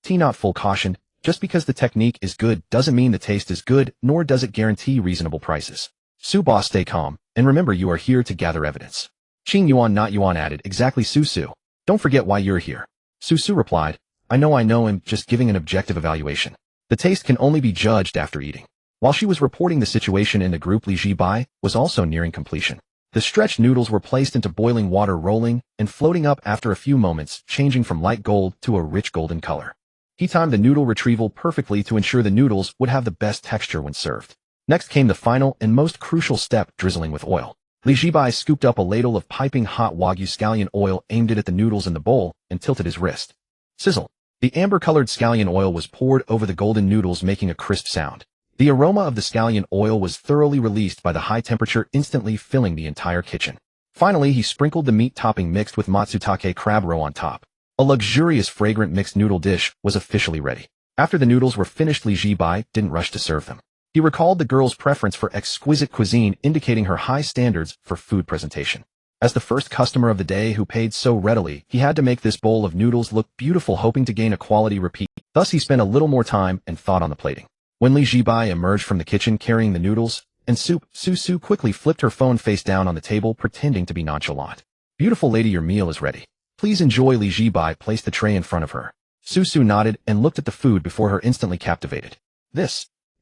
T not full cautioned, just because the technique is good doesn't mean the taste is good, nor does it guarantee reasonable prices. Su boss, stay calm, and remember you are here to gather evidence. Qing Yuan not Yuan added, exactly Susu. Don't forget why you're here. Susu replied, I know, I'm just giving an objective evaluation. The taste can only be judged after eating. While she was reporting the situation in the group, Zhibai was also nearing completion. The stretched noodles were placed into boiling water, rolling and floating up after a few moments, changing from light gold to a rich golden color. He timed the noodle retrieval perfectly to ensure the noodles would have the best texture when served. Next came the final and most crucial step, drizzling with oil. Zhibai scooped up a ladle of piping hot Wagyu scallion oil, aimed it at the noodles in the bowl, and tilted his wrist. Sizzle. The amber-colored scallion oil was poured over the golden noodles, making a crisp sound. The aroma of the scallion oil was thoroughly released by the high temperature, instantly filling the entire kitchen. Finally, he sprinkled the meat topping mixed with matsutake crab roe on top. A luxurious, fragrant mixed noodle dish was officially ready. After the noodles were finished, Zhibai didn't rush to serve them. He recalled the girl's preference for exquisite cuisine, indicating her high standards for food presentation. As the first customer of the day who paid so readily, he had to make this bowl of noodles look beautiful, hoping to gain a quality repeat. Thus, he spent a little more time and thought on the plating. When Zhibai emerged from the kitchen carrying the noodles and soup, Susu quickly flipped her phone face down on the table, pretending to be nonchalant. Beautiful lady, your meal is ready. Please enjoy. Zhibai placed the tray in front of her. Susu nodded and looked at the food before her, instantly captivated.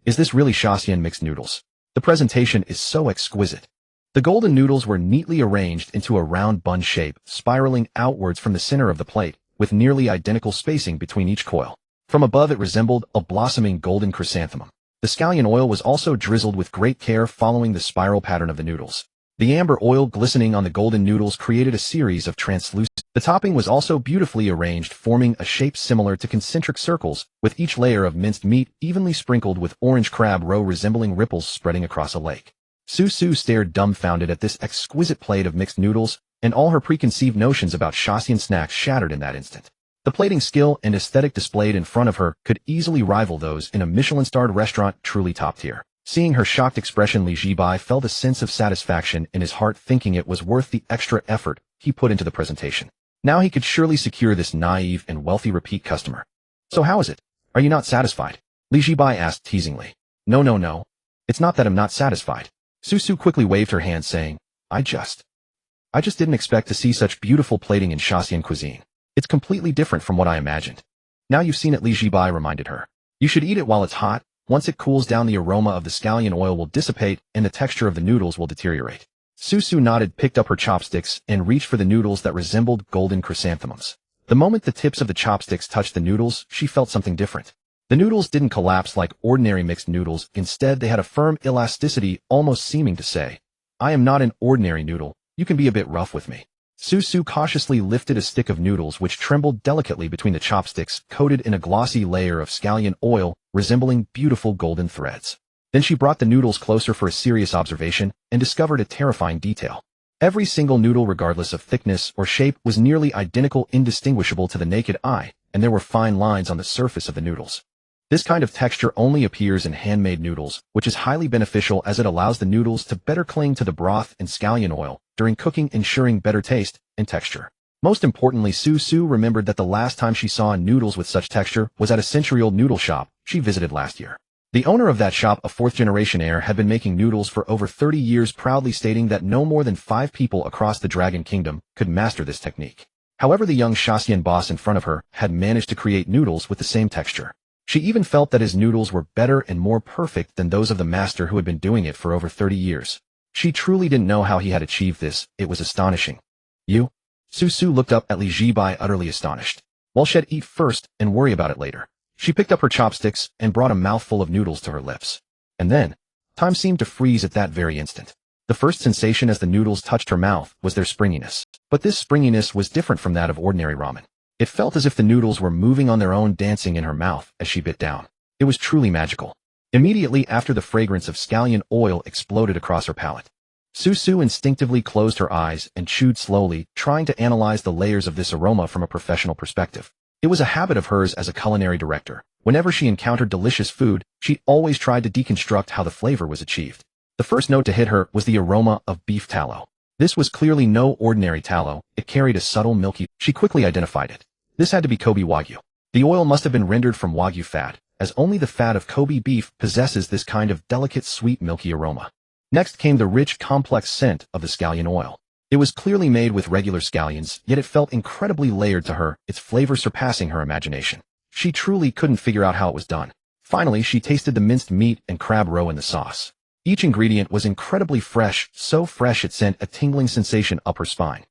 Is this really Shaxian mixed noodles? The presentation is so exquisite. The golden noodles were neatly arranged into a round bun shape, spiraling outwards from the center of the plate, with nearly identical spacing between each coil. From above, it resembled a blossoming golden chrysanthemum. The scallion oil was also drizzled with great care, following the spiral pattern of the noodles. The amber oil glistening on the golden noodles created a series of translucent. The topping was also beautifully arranged, forming a shape similar to concentric circles, with each layer of minced meat evenly sprinkled with orange crab roe, resembling ripples spreading across a lake. Susu stared dumbfounded at this exquisite plate of mixed noodles, and all her preconceived notions about Shaxian snacks shattered in that instant. The plating skill and aesthetic displayed in front of her could easily rival those in a Michelin-starred restaurant, truly top tier. Seeing her shocked expression, Zhibai felt a sense of satisfaction in his heart, thinking it was worth the extra effort he put into the presentation. Now he could surely secure this naive and wealthy repeat customer. So how is it? Are you not satisfied? Zhibai asked teasingly. No. It's not that I'm not satisfied. Susu quickly waved her hand, saying, I just didn't expect to see such beautiful plating in Shaxian cuisine. It's completely different from what I imagined. Now you've seen it, Zhibai reminded her. You should eat it while it's hot. Once it cools down, the aroma of the scallion oil will dissipate and the texture of the noodles will deteriorate. Susu nodded, picked up her chopsticks, and reached for the noodles that resembled golden chrysanthemums. The moment the tips of the chopsticks touched the noodles, she felt something different. The noodles didn't collapse like ordinary mixed noodles. Instead, they had a firm elasticity, almost seeming to say, I am not an ordinary noodle. You can be a bit rough with me. Susu cautiously lifted a stick of noodles which trembled delicately between the chopsticks, coated in a glossy layer of scallion oil, resembling beautiful golden threads. Then she brought the noodles closer for a serious observation and discovered a terrifying detail. Every single noodle, regardless of thickness or shape, was nearly identical, indistinguishable to the naked eye, and there were fine lines on the surface of the noodles. This kind of texture only appears in handmade noodles, which is highly beneficial as it allows the noodles to better cling to the broth and scallion oil during cooking, ensuring better taste and texture. Most importantly, Su remembered that the last time she saw noodles with such texture was at a century-old noodle shop she visited last year. The owner of that shop, a fourth-generation heir, had been making noodles for over 30 years, proudly stating that no more than 5 people across the Dragon Kingdom could master this technique. However, the young Shaxian boss in front of her had managed to create noodles with the same texture. She even felt that his noodles were better and more perfect than those of the master who had been doing it for over 30 years. She truly didn't know how he had achieved this. It was astonishing. You? Su looked up at Zhibai, utterly astonished. Well, she'd eat first and worry about it later. She picked up her chopsticks and brought a mouthful of noodles to her lips. And then, time seemed to freeze at that very instant. The first sensation as the noodles touched her mouth was their springiness. But this springiness was different from that of ordinary ramen. It felt as if the noodles were moving on their own, dancing in her mouth as she bit down. It was truly magical. Immediately after, the fragrance of scallion oil exploded across her palate. Su instinctively closed her eyes and chewed slowly, trying to analyze the layers of this aroma from a professional perspective. It was a habit of hers as a culinary director. Whenever she encountered delicious food, she always tried to deconstruct how the flavor was achieved. The first note to hit her was the aroma of beef tallow. This was clearly no ordinary tallow. It carried a subtle milky. She quickly identified it. This had to be Kobe Wagyu. The oil must have been rendered from Wagyu fat, as only the fat of Kobe beef possesses this kind of delicate, sweet, milky aroma. Next came the rich, complex scent of the scallion oil. It was clearly made with regular scallions, yet it felt incredibly layered to her, its flavor surpassing her imagination. She truly couldn't figure out how it was done. Finally, she tasted the minced meat and crab roe in the sauce. Each ingredient was incredibly fresh, so fresh it sent a tingling sensation up her spine.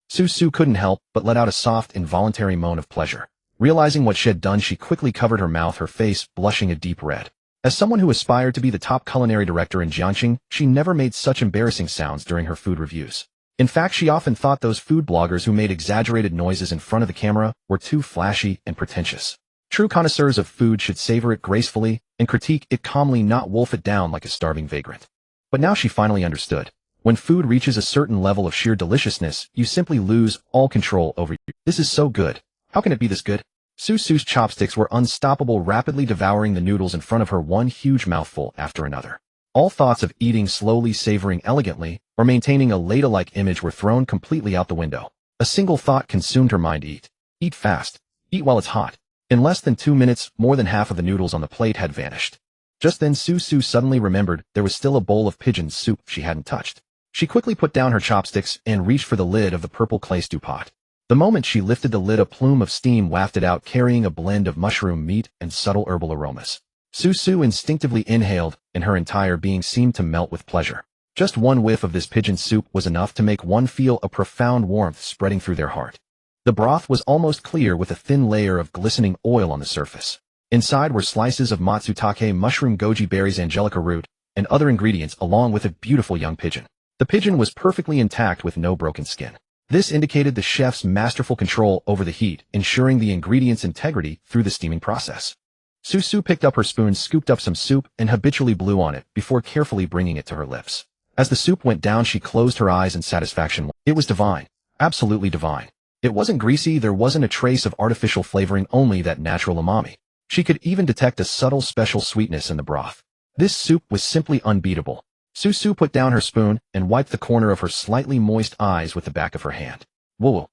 Su couldn't help but let out a soft, involuntary moan of pleasure. Realizing what she had done, she quickly covered her mouth, her face blushing a deep red. As someone who aspired to be the top culinary director in Jiangxing, she never made such embarrassing sounds during her food reviews. In fact, she often thought those food bloggers who made exaggerated noises in front of the camera were too flashy and pretentious. True connoisseurs of food should savor it gracefully and critique it calmly, not wolf it down like a starving vagrant. But now she finally understood. When food reaches a certain level of sheer deliciousness, you simply lose all control over it. This is so good. How can it be this good? Su's chopsticks were unstoppable, rapidly devouring the noodles in front of her, one huge mouthful after another. All thoughts of eating slowly, savoring elegantly, or maintaining a ladle-like image were thrown completely out the window. A single thought consumed her mind: eat. Eat fast. Eat while it's hot. In less than 2 minutes, more than half of the noodles on the plate had vanished. Just then, Su suddenly remembered there was still a bowl of pigeon soup she hadn't touched. She quickly put down her chopsticks and reached for the lid of the purple clay stew pot. The moment she lifted the lid, a plume of steam wafted out, carrying a blend of mushroom, meat, and subtle herbal aromas. Su instinctively inhaled, and her entire being seemed to melt with pleasure. Just one whiff of this pigeon soup was enough to make one feel a profound warmth spreading through their heart. The broth was almost clear, with a thin layer of glistening oil on the surface. Inside were slices of matsutake mushroom, goji berries, angelica root, and other ingredients, along with a beautiful young pigeon. The pigeon was perfectly intact with no broken skin. This indicated the chef's masterful control over the heat, ensuring the ingredients' integrity through the steaming process. Su picked up her spoon, scooped up some soup, and habitually blew on it before carefully bringing it to her lips. As the soup went down, she closed her eyes in satisfaction. It was divine. Absolutely divine. It wasn't greasy, there wasn't a trace of artificial flavoring, only that natural umami. She could even detect a subtle special sweetness in the broth. This soup was simply unbeatable. Su put down her spoon and wiped the corner of her slightly moist eyes with the back of her hand. Whoa.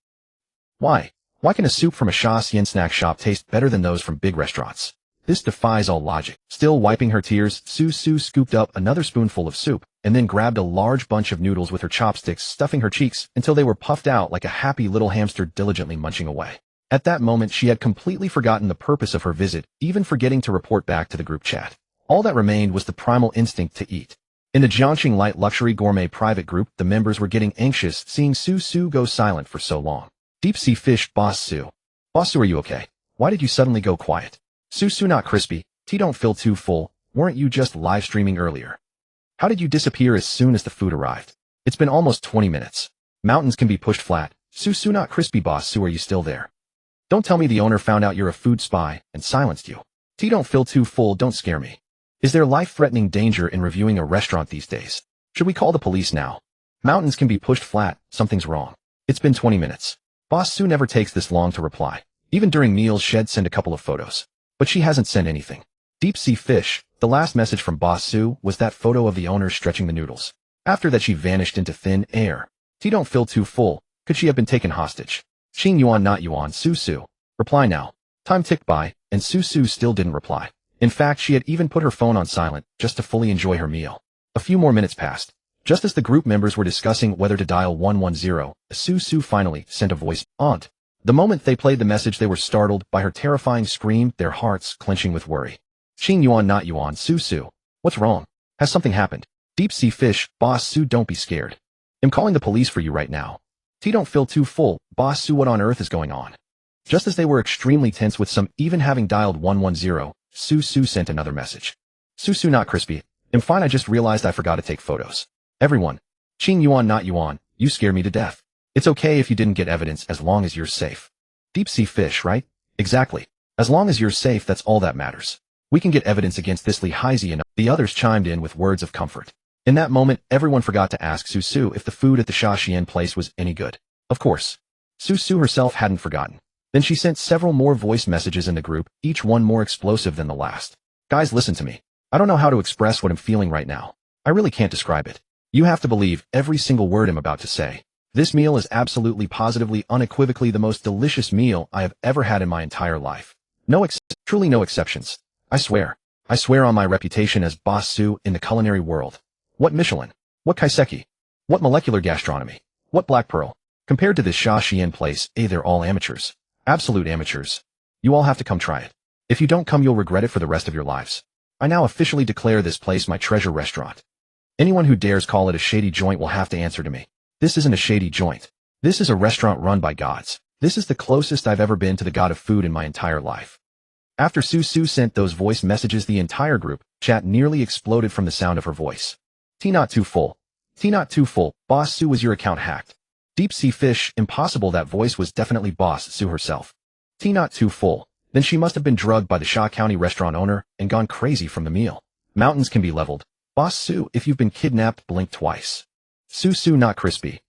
Why? Why can a soup from a Shaxian snack shop taste better than those from big restaurants? This defies all logic. Still wiping her tears, Su scooped up another spoonful of soup and then grabbed a large bunch of noodles with her chopsticks, stuffing her cheeks until they were puffed out like a happy little hamster diligently munching away. At that moment, she had completely forgotten the purpose of her visit, even forgetting to report back to the group chat. All that remained was the primal instinct to eat. In the Jiangxing Light Luxury Gourmet private group, the members were getting anxious seeing Su go silent for so long. Deep sea fish, Boss Su. Boss Su, are you okay? Why did you suddenly go quiet? Su not crispy. Tea don't feel too full. Weren't you just live streaming earlier? How did you disappear as soon as the food arrived? It's been almost 20 minutes. Mountains can be pushed flat. Su not crispy, Boss Su, are you still there? Don't tell me the owner found out you're a food spy and silenced you. Tea don't feel too full, don't scare me. Is there life-threatening danger in reviewing a restaurant these days? Should we call the police now? Mountains can be pushed flat, something's wrong. It's been 20 minutes. Boss Su never takes this long to reply. Even during meals, she'd send a couple of photos. But she hasn't sent anything. Deep sea fish, the last message from Boss Su was that photo of the owner stretching the noodles. After that, she vanished into thin air. Tea don't feel too full. Could she have been taken hostage? Xing Yuan not Yuan, Su Su. Reply now. Time ticked by, and Su Su still didn't reply. In fact, she had even put her phone on silent, just to fully enjoy her meal. A few more minutes passed. Just as the group members were discussing whether to dial 110, Su Su finally sent a voice, "Aunt." The moment they played the message, they were startled by her terrifying scream, their hearts clenching with worry. Xing Yuan not Yuan, Su Su. What's wrong? Has something happened? Deep sea fish, Boss Su, don't be scared. I'm calling the police for you right now. Tea don't feel too full, Boss Su, what on earth is going on? Just as they were extremely tense, with some even having dialed 110, Su Su sent another message. Su Su not crispy. I'm fine, I just realized I forgot to take photos. Everyone. Xing Yuan not Yuan, you scare me to death. It's okay if you didn't get evidence as long as you're safe. Deep sea fish, right? Exactly. As long as you're safe, that's all that matters. We can get evidence against this Lighthearted and the others chimed in with words of comfort. In that moment, everyone forgot to ask Su Su if the food at the Shaxian place was any good. Of course. Su Su herself hadn't forgotten. Then she sent several more voice messages in the group, each one more explosive than the last. Guys, listen to me. I don't know how to express what I'm feeling right now. I really can't describe it. You have to believe every single word I'm about to say. This meal is absolutely, positively, unequivocally the most delicious meal I have ever had in my entire life. Truly no exceptions. I swear. I swear on my reputation as Boss Su in the culinary world. What Michelin? What Kaiseki? What molecular gastronomy? What Black Pearl? Compared to this Shaxian place, they're all amateurs. Absolute amateurs. You all have to come try it. If you don't come, you'll regret it for the rest of your lives. I now officially declare this place my treasure restaurant. Anyone who dares call it a shady joint will have to answer to me. This isn't a shady joint. This is a restaurant run by gods. This is the closest I've ever been to the god of food in my entire life. After Su Su sent those voice messages, the entire group chat nearly exploded from the sound of her voice. Tea not too full. Tea not too full. Boss Su, was your account hacked? Deep sea fish, impossible, that voice was definitely Boss Su herself. Tea not too full. Then she must have been drugged by the Sha County restaurant owner and gone crazy from the meal. Mountains can be leveled. Boss Su, if you've been kidnapped, blink twice. Su Su not crispy.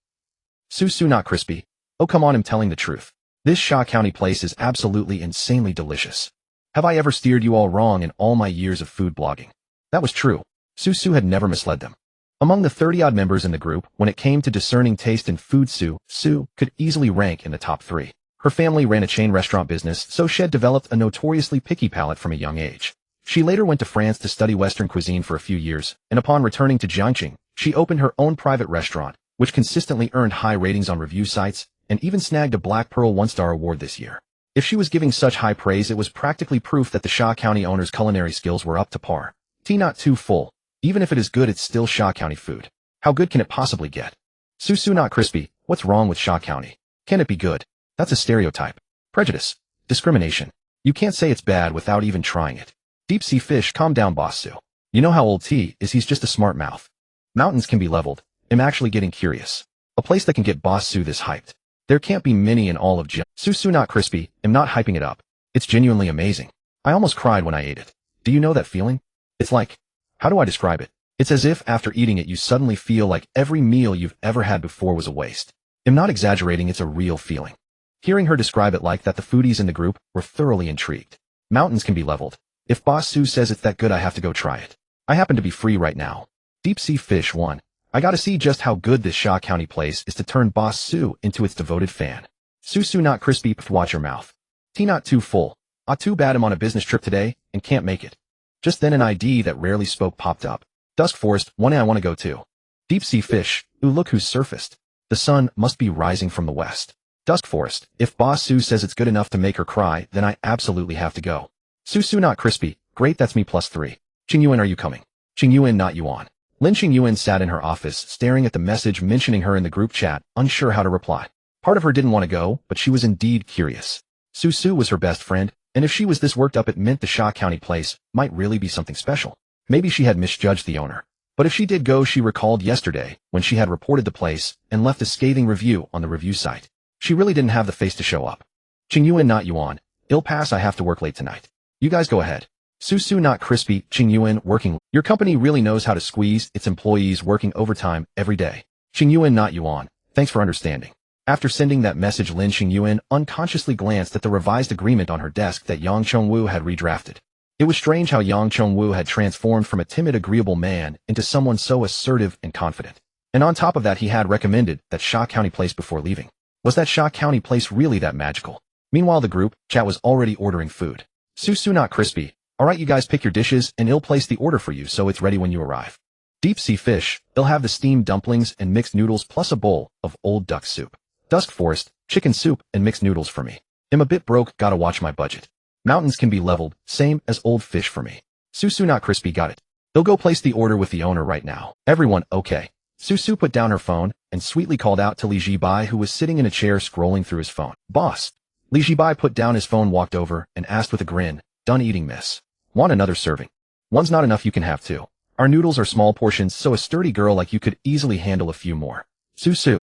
Su Su not crispy. Oh come on, I'm telling the truth. This Sha County place is absolutely insanely delicious. Have I ever steered you all wrong in all my years of food blogging? That was true. Su Su had never misled them. Among the 30-odd members in the group, when it came to discerning taste in food, Su could easily rank in the top 3. Her family ran a chain restaurant business, so she had developed a notoriously picky palate from a young age. She later went to France to study Western cuisine for a few years, and upon returning to Jiangxing, she opened her own private restaurant, which consistently earned high ratings on review sites, and even snagged a Black Pearl 1-star award this year. If she was giving such high praise, it was practically proof that the Sha County owner's culinary skills were up to par. Tea not too full. Even if it is good, it's still Sha County food. How good can it possibly get? Su Su not crispy. What's wrong with Sha County? Can it be good? That's a stereotype. Prejudice. Discrimination. You can't say it's bad without even trying it. Deep sea fish, calm down, Boss Su. You know how old T is, he's just a smart mouth. Mountains can be leveled. I'm actually getting curious. A place that can get Boss Su this hyped. There can't be many in all of Su Su not crispy. I'm not hyping it up. It's genuinely amazing. I almost cried when I ate it. Do you know that feeling? It's like, how do I describe it? It's as if after eating it you suddenly feel like every meal you've ever had before was a waste. I'm not exaggerating, it's a real feeling. Hearing her describe it like that, the foodies in the group were thoroughly intrigued. Mountains can be leveled. If Boss Su says it's that good, I have to go try it. I happen to be free right now. Deep sea fish 1. I gotta see just how good this Sha County place is to turn Boss Su into its devoted fan. Su Su not crispy, watch your mouth. Tea not too full. Too bad, I'm on a business trip today and can't make it. Just then an ID that rarely spoke popped up. Dusk Forest, 1A, I wanna go too. Deep sea fish, ooh, look who's surfaced. The sun must be rising from the west. Dusk Forest, if Boss Su says it's good enough to make her cry, then I absolutely have to go. Su Su not crispy, great, that's me +3. Qing Yuan, are you coming? Qing Yuan not Yuan. Lin Qing Yuan sat in her office, staring at the message mentioning her in the group chat, unsure how to reply. Part of her didn't want to go, but she was indeed curious. Su Su was her best friend, and if she was this worked up, it meant the Sha County place might really be something special. Maybe she had misjudged the owner. But if she did go, she recalled yesterday when she had reported the place and left a scathing review on the review site. She really didn't have the face to show up. Qing Yuan not Yuan. I'll pass, I have to work late tonight. You guys go ahead. Su Su not crispy, Qing Yuan working. Your company really knows how to squeeze its employees working overtime every day. Qing Yuan not Yuan. Thanks for understanding. After sending that message, Lin Qing Yuan unconsciously glanced at the revised agreement on her desk that Yang Chongwu had redrafted. It was strange how Yang Chongwu had transformed from a timid, agreeable man into someone so assertive and confident. And on top of that he had recommended that Sha County place before leaving. Was that Sha County place really that magical? Meanwhile the group chat was already ordering food. Susu not crispy. Alright you guys pick your dishes and I'll place the order for you so it's ready when you arrive. Deep sea fish, they'll have the steamed dumplings and mixed noodles plus a bowl of old duck soup. Dusk forest, chicken soup and mixed noodles for me. I'm a bit broke, gotta watch my budget. Mountains can be leveled, same as old fish for me. Susu not crispy, got it. They'll go place the order with the owner right now. Everyone, okay. Susu put down her phone and sweetly called out to Zhibai who was sitting in a chair scrolling through his phone. Boss. Zhibai put down his phone, walked over, and asked with a grin, done eating, miss? Want another serving? One's not enough, you can have two. Our noodles are small portions so a sturdy girl like you could easily handle a few more. Susu.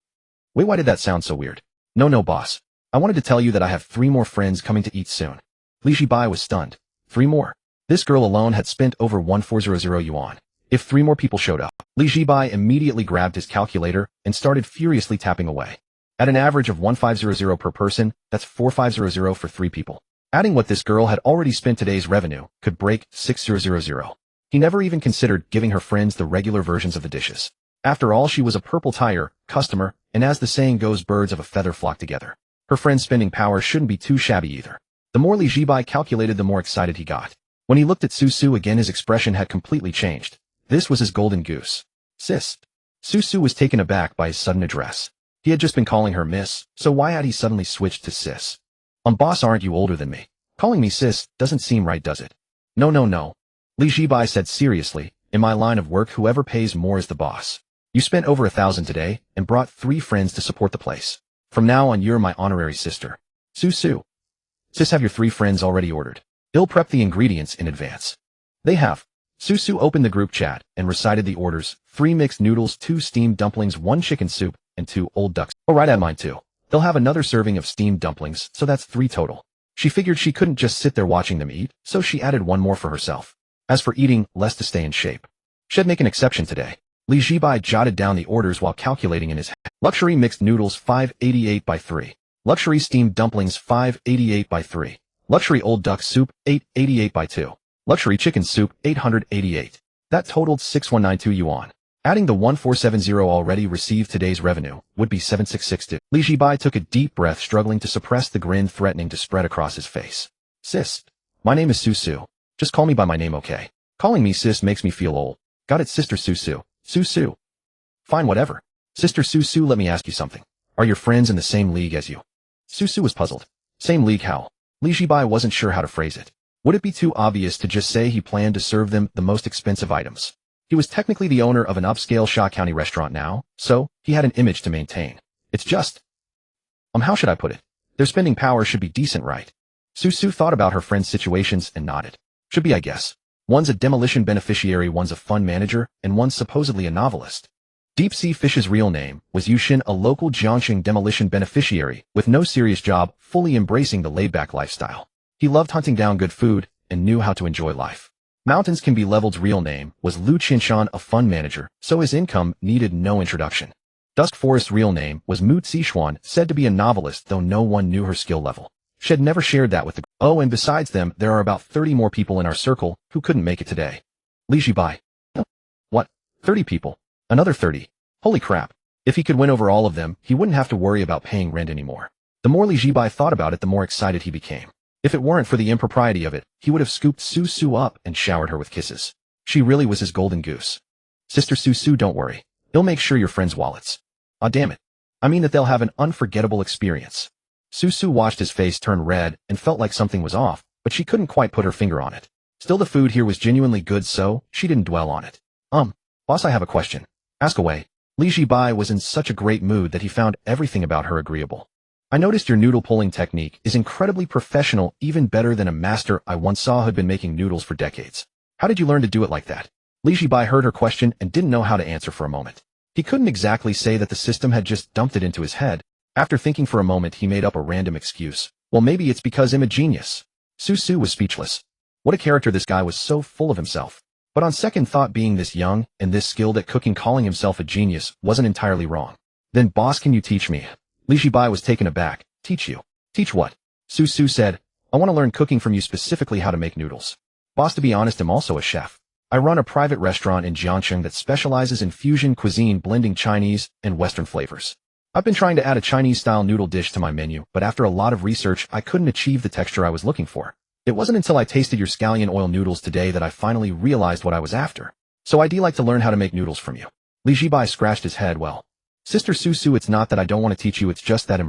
Wait, why did that sound so weird? No boss. I wanted to tell you that I have 3 more friends coming to eat soon. Zhibai was stunned. 3 more? This girl alone had spent over 1400 yuan. If 3 more people showed up, Zhibai immediately grabbed his calculator and started furiously tapping away. At an average of 1500 per person, that's 4500 for 3 people. Adding what this girl had already spent, today's revenue could break 6000. He never even considered giving her friends the regular versions of the dishes. After all, she was a purple tire customer, and as the saying goes, birds of a feather flock together. Her friend's spending power shouldn't be too shabby either. The more Zhibai calculated, the more excited he got. When he looked at Susu again, his expression had completely changed. This was his golden goose. Sis. Susu was taken aback by his sudden address. He had just been calling her miss, so why had he suddenly switched to sis? Boss, aren't you older than me? Calling me sis doesn't seem right, does it? No. Zhibai said seriously, in my line of work whoever pays more is the boss. You spent over 1,000 today and brought 3 friends to support the place. From now on you're my honorary sister. Susu. Sis, have your 3 friends already ordered? I'll prep the ingredients in advance. They have. Susu opened the group chat and recited the orders: 3 mixed noodles, 2 steamed dumplings, 1 chicken soup, and 2 old ducks. Oh right, add mine too. They'll have another serving of steamed dumplings, so that's 3 total. She figured she couldn't just sit there watching them eat, so she added 1 more for herself. As for eating, less to stay in shape. She'd make an exception today. Zhibai jotted down the orders while calculating in his head. Luxury mixed noodles 588 by 3. Luxury steamed dumplings 588 by 3. Luxury old duck soup 888 by 2. Luxury chicken soup 888. That totaled 6192 yuan. Adding the 1470 already received, today's revenue would be 7662. Zhibai took a deep breath, struggling to suppress the grin threatening to spread across his face. Sis. My name is Susu. Just call me by my name, okay? Calling me sis makes me feel old. Got it, Sister Susu. Susu. Fine, whatever. Sister Susu, let me ask you something. Are your friends in the same league as you? Susu was puzzled. Same league how? Zhibai wasn't sure how to phrase it. Would it be too obvious to just say he planned to serve them the most expensive items? He was technically the owner of an upscale Sha County restaurant now, so he had an image to maintain. It's just... how should I put it? Their spending power should be decent, right? Susu thought about her friends' situations and nodded. Should be, I guess. One's a demolition beneficiary, one's a fund manager, and one's supposedly a novelist. Deep Sea Fish's real name was Yushin, a local Jiangxing demolition beneficiary with no serious job, fully embracing the laid-back lifestyle. He loved hunting down good food and knew how to enjoy life. Mountains Can Be Leveled's real name was Lu Qinshan, a fund manager, so his income needed no introduction. Dusk Forest's real name was Mu Zixuan, said to be a novelist, though no one knew her skill level. She had never shared that with the group. Oh, and besides them, there are about 30 more people in our circle who couldn't make it today. Zhibai. What? 30 people? Another 30? Holy crap. If he could win over all of them, he wouldn't have to worry about paying rent anymore. The more Zhibai thought about it, the more excited he became. If it weren't for the impropriety of it, he would have scooped Susu up and showered her with kisses. She really was his golden goose. Sister Susu, don't worry. He'll make sure your friends' wallets. Aw, damn it. I mean that they'll have an unforgettable experience. Susu watched his face turn red and felt like something was off, but she couldn't quite put her finger on it. Still, the food here was genuinely good, so she didn't dwell on it. Boss, I have a question. Ask away. Zhibai was in such a great mood that he found everything about her agreeable. I noticed your noodle pulling technique is incredibly professional, even better than a master I once saw who'd been making noodles for decades. How did you learn to do it like that? Zhibai heard her question and didn't know how to answer for a moment. He couldn't exactly say that the system had just dumped it into his head. After thinking for a moment, he made up a random excuse. Well, maybe it's because I'm a genius. Susu was speechless. What a character, this guy was so full of himself. But on second thought, being this young and this skilled at cooking, calling himself a genius wasn't entirely wrong. Then boss, can you teach me? Zhibai was taken aback. Teach you? Teach what? Susu said, I want to learn cooking from you, specifically how to make noodles. Boss, to be honest, I'm also a chef. I run a private restaurant in Jiangcheng that specializes in fusion cuisine blending Chinese and Western flavors. I've been trying to add a Chinese-style noodle dish to my menu, but after a lot of research, I couldn't achieve the texture I was looking for. It wasn't until I tasted your scallion oil noodles today that I finally realized what I was after. So I'd like to learn how to make noodles from you. Zhibai scratched his head. Well, Sister Susu, it's not that I don't want to teach you, it's just that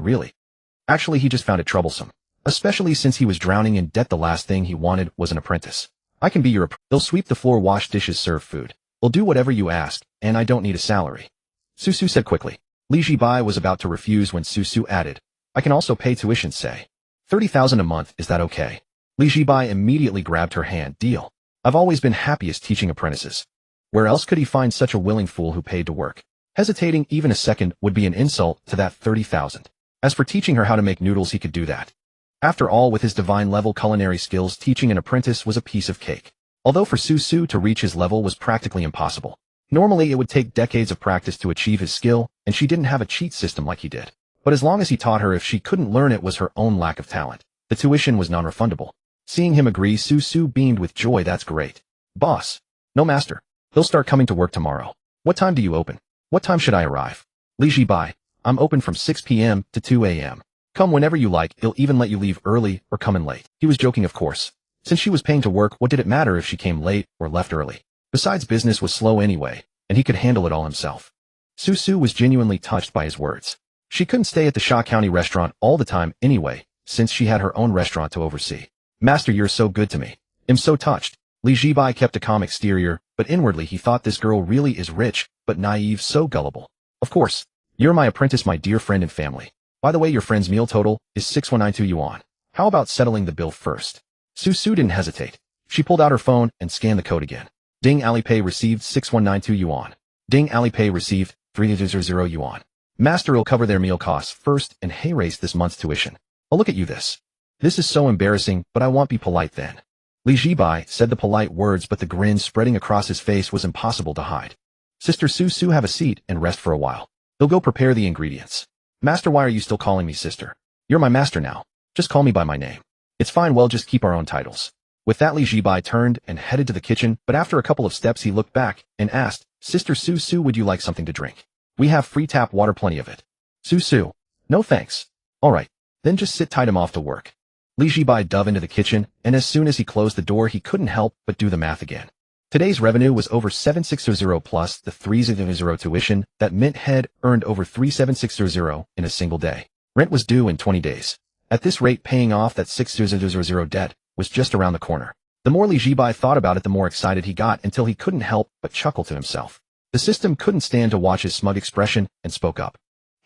Actually, he just found it troublesome. Especially since he was drowning in debt. The last thing he wanted was an apprentice. I can be your They'll sweep the floor, wash dishes, serve food. They'll do whatever you ask, and I don't need a salary. Susu said quickly. Zhibai was about to refuse when Susu added, I can also pay tuition, say. 30,000 a month, is that okay? Zhibai immediately grabbed her hand. Deal. I've always been happiest teaching apprentices. Where else could he find such a willing fool who paid to work? Hesitating even a second would be an insult to that 30,000. As for teaching her how to make noodles, he could do that. After all, with his divine-level culinary skills, teaching an apprentice was a piece of cake. Although for Susu to reach his level was practically impossible. Normally, it would take decades of practice to achieve his skill, and she didn't have a cheat system like he did. But as long as he taught her, if she couldn't learn, it was her own lack of talent. The tuition was non-refundable. Seeing him agree, Susu beamed with joy. That's great. Boss. No, master. They'll start coming to work tomorrow. What time do you open? What time should I arrive? Zhibai. I'm open from 6 p.m. to 2 a.m. Come whenever you like. He'll even let you leave early or come in late. He was joking, of course. Since she was paying to work, what did it matter if she came late or left early? Besides, business was slow anyway, and he could handle it all himself. Susu was genuinely touched by his words. She couldn't stay at the Sha County restaurant all the time anyway, since she had her own restaurant to oversee. Master, you're so good to me. I'm so touched. Zhibai kept a calm exterior, but inwardly he thought this girl really is rich, but naive, so gullible. Of course. You're my apprentice, my dear friend and family. By the way, your friend's meal total is 6192 yuan. How about settling the bill first? Susu didn't hesitate. She pulled out her phone and scanned the code again. Ding, Alipay received 6192 yuan. Ding, Alipay received 300 yuan. Master will cover their meal costs first and raise this month's tuition. Oh, look at you this. This is so embarrassing, but I won't be polite then. Zhibai said the polite words, but the grin spreading across his face was impossible to hide. Sister Susu, have a seat and rest for a while. They'll go prepare the ingredients. Master, why are you still calling me sister? You're my master now. Just call me by my name. It's fine, we'll just keep our own titles. With that, Zhibai turned and headed to the kitchen, but after a couple of steps he looked back and asked, Sister Susu, would you like something to drink? We have free tap water, plenty of it. Susu. No thanks. Alright, then just sit tight, I'm off to work. Zhibai dove into the kitchen, and as soon as he closed the door he couldn't help but do the math again. Today's revenue was over 7600 plus the 300 tuition. That meant head earned over 37600 in a single day. Rent was due in 20 days. At this rate, paying off that 6000 debt was just around the corner. The more Zhibai thought about it, the more excited he got, until he couldn't help but chuckle to himself. The system couldn't stand to watch his smug expression and spoke up.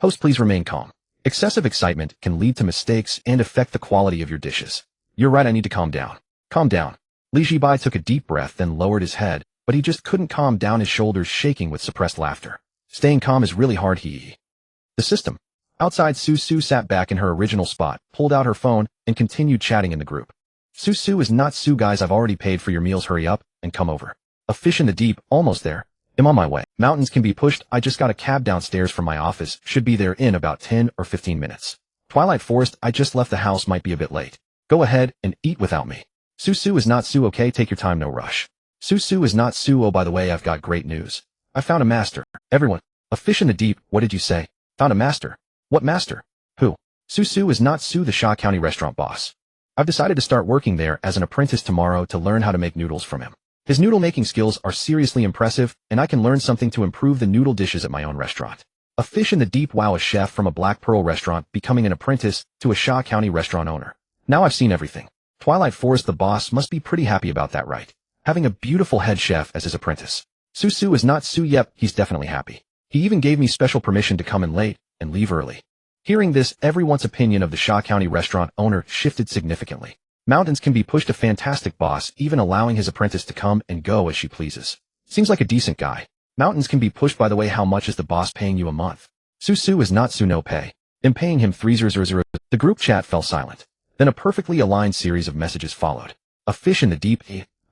Host, please remain calm. Excessive excitement can lead to mistakes and affect the quality of your dishes. You're right, I need to calm down. Calm down. Zhibai took a deep breath, then lowered his head, but he just couldn't calm down, his shoulders shaking with suppressed laughter. Staying calm is really hard, The system. Outside, Susu sat back in her original spot, pulled out her phone, and continued chatting in the group. Susu is not Su, guys, I've already paid for your meals, hurry up and come over. A fish in the deep, almost there. I'm on my way. Mountains can be pushed, I just got a cab downstairs from my office, should be there in about 10 or 15 minutes. Twilight Forest, I just left the house, might be a bit late. Go ahead and eat without me. Susu is not Su, okay, take your time, no rush. Susu is not Su, oh by the way, I've got great news. I found a master. Everyone. A fish in the deep, what did you say? Found a master. What master? Who? Susu is not Su, the Sha County restaurant boss. I've decided to start working there as an apprentice tomorrow to learn how to make noodles from him. His noodle making skills are seriously impressive, and I can learn something to improve the noodle dishes at my own restaurant. A fish in the deep, wow, a chef from a Black Pearl restaurant becoming an apprentice to a Sha County restaurant owner. Now I've seen everything. Twilight Forest, the boss, must be pretty happy about that, right? Having a beautiful head chef as his apprentice. Susu is not Su, yep, he's definitely happy. He even gave me special permission to come in late and leave early. Hearing this, everyone's opinion of the Sha County restaurant owner shifted significantly. Mountains can be pushed, a fantastic boss, even allowing his apprentice to come and go as she pleases. Seems like a decent guy. Mountains can be pushed, by the way, how much is the boss paying you a month? Susu is not Su, no pay. I'm paying him 300. The group chat fell silent. Then a perfectly aligned series of messages followed. A fish in the deep,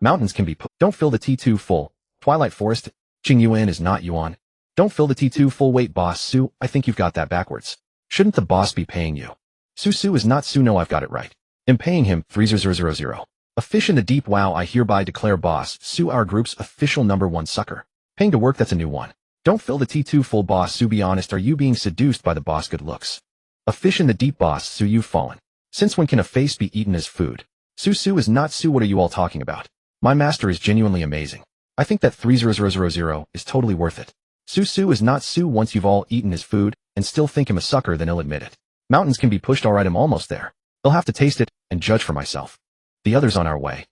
mountains can be pushed. Don't fill the T2 full. Twilight Forest, Qing Yuan is not Yuan. Don't fill the T2 full, wait boss, Su, I think you've got that backwards. Shouldn't the boss be paying you? Susu is not Su, no, I've got it right. I'm paying him 300. A fish in the deep. Wow, I hereby declare Boss Sue our group's official #1 sucker. Paying to work, that's a new one. Don't fill the T2 full. Boss Sue, be honest, are you being seduced by the boss' good looks? A fish in the deep. Boss Sue, you've fallen. Since when can a face be eaten as food? Sue is not Sue. What are you all talking about? My master is genuinely amazing. I think that 30000 is totally worth it. Sue is not Sue. Once you've all eaten his food and still think him a sucker, then he'll admit it. Mountains can be pushed. Alright, I'm almost there. I'll have to taste it and judge for myself. The others on our way.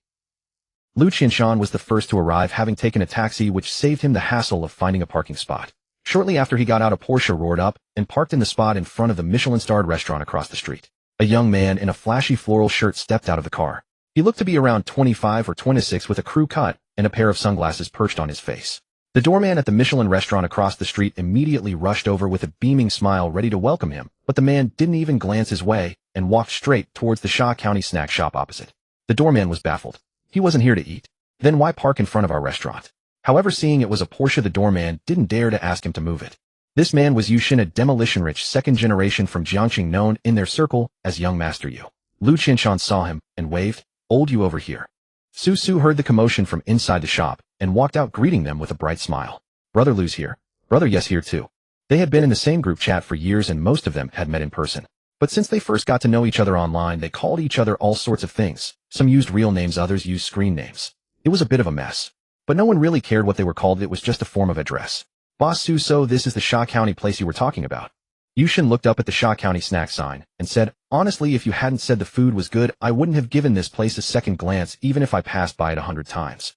Shaxian was the first to arrive, having taken a taxi, which saved him the hassle of finding a parking spot. Shortly after he got out, a Porsche roared up and parked in the spot in front of the Michelin-starred restaurant across the street. A young man in a flashy floral shirt stepped out of the car. He looked to be around 25 or 26 with a crew cut and a pair of sunglasses perched on his face. The doorman at the Michelin restaurant across the street immediately rushed over with a beaming smile, ready to welcome him, but the man didn't even glance his way and walked straight towards the Shaw County snack shop opposite. The doorman was baffled. He wasn't here to eat. Then why park in front of our restaurant? However, seeing it was a Porsche, the doorman didn't dare to ask him to move it. This man was Yushin, a demolition-rich second generation from Jiangxing, known in their circle as Young Master Yu. Shaxian saw him and waved, "Old Yu over here." Sue heard the commotion from inside the shop and walked out, greeting them with a bright smile. "Brother Lu's here." "Brother, yes, here too." They had been in the same group chat for years and most of them had met in person. But since they first got to know each other online, they called each other all sorts of things. Some used real names, others used screen names. It was a bit of a mess. But no one really cared what they were called. It was just a form of address. "Boss Sue, so this is the Shaw County place you were talking about?" Yushin looked up at the Shaw County snack sign and said, "Honestly, if you hadn't said the food was good, I wouldn't have given this place a second glance, even if I passed by it 100 times.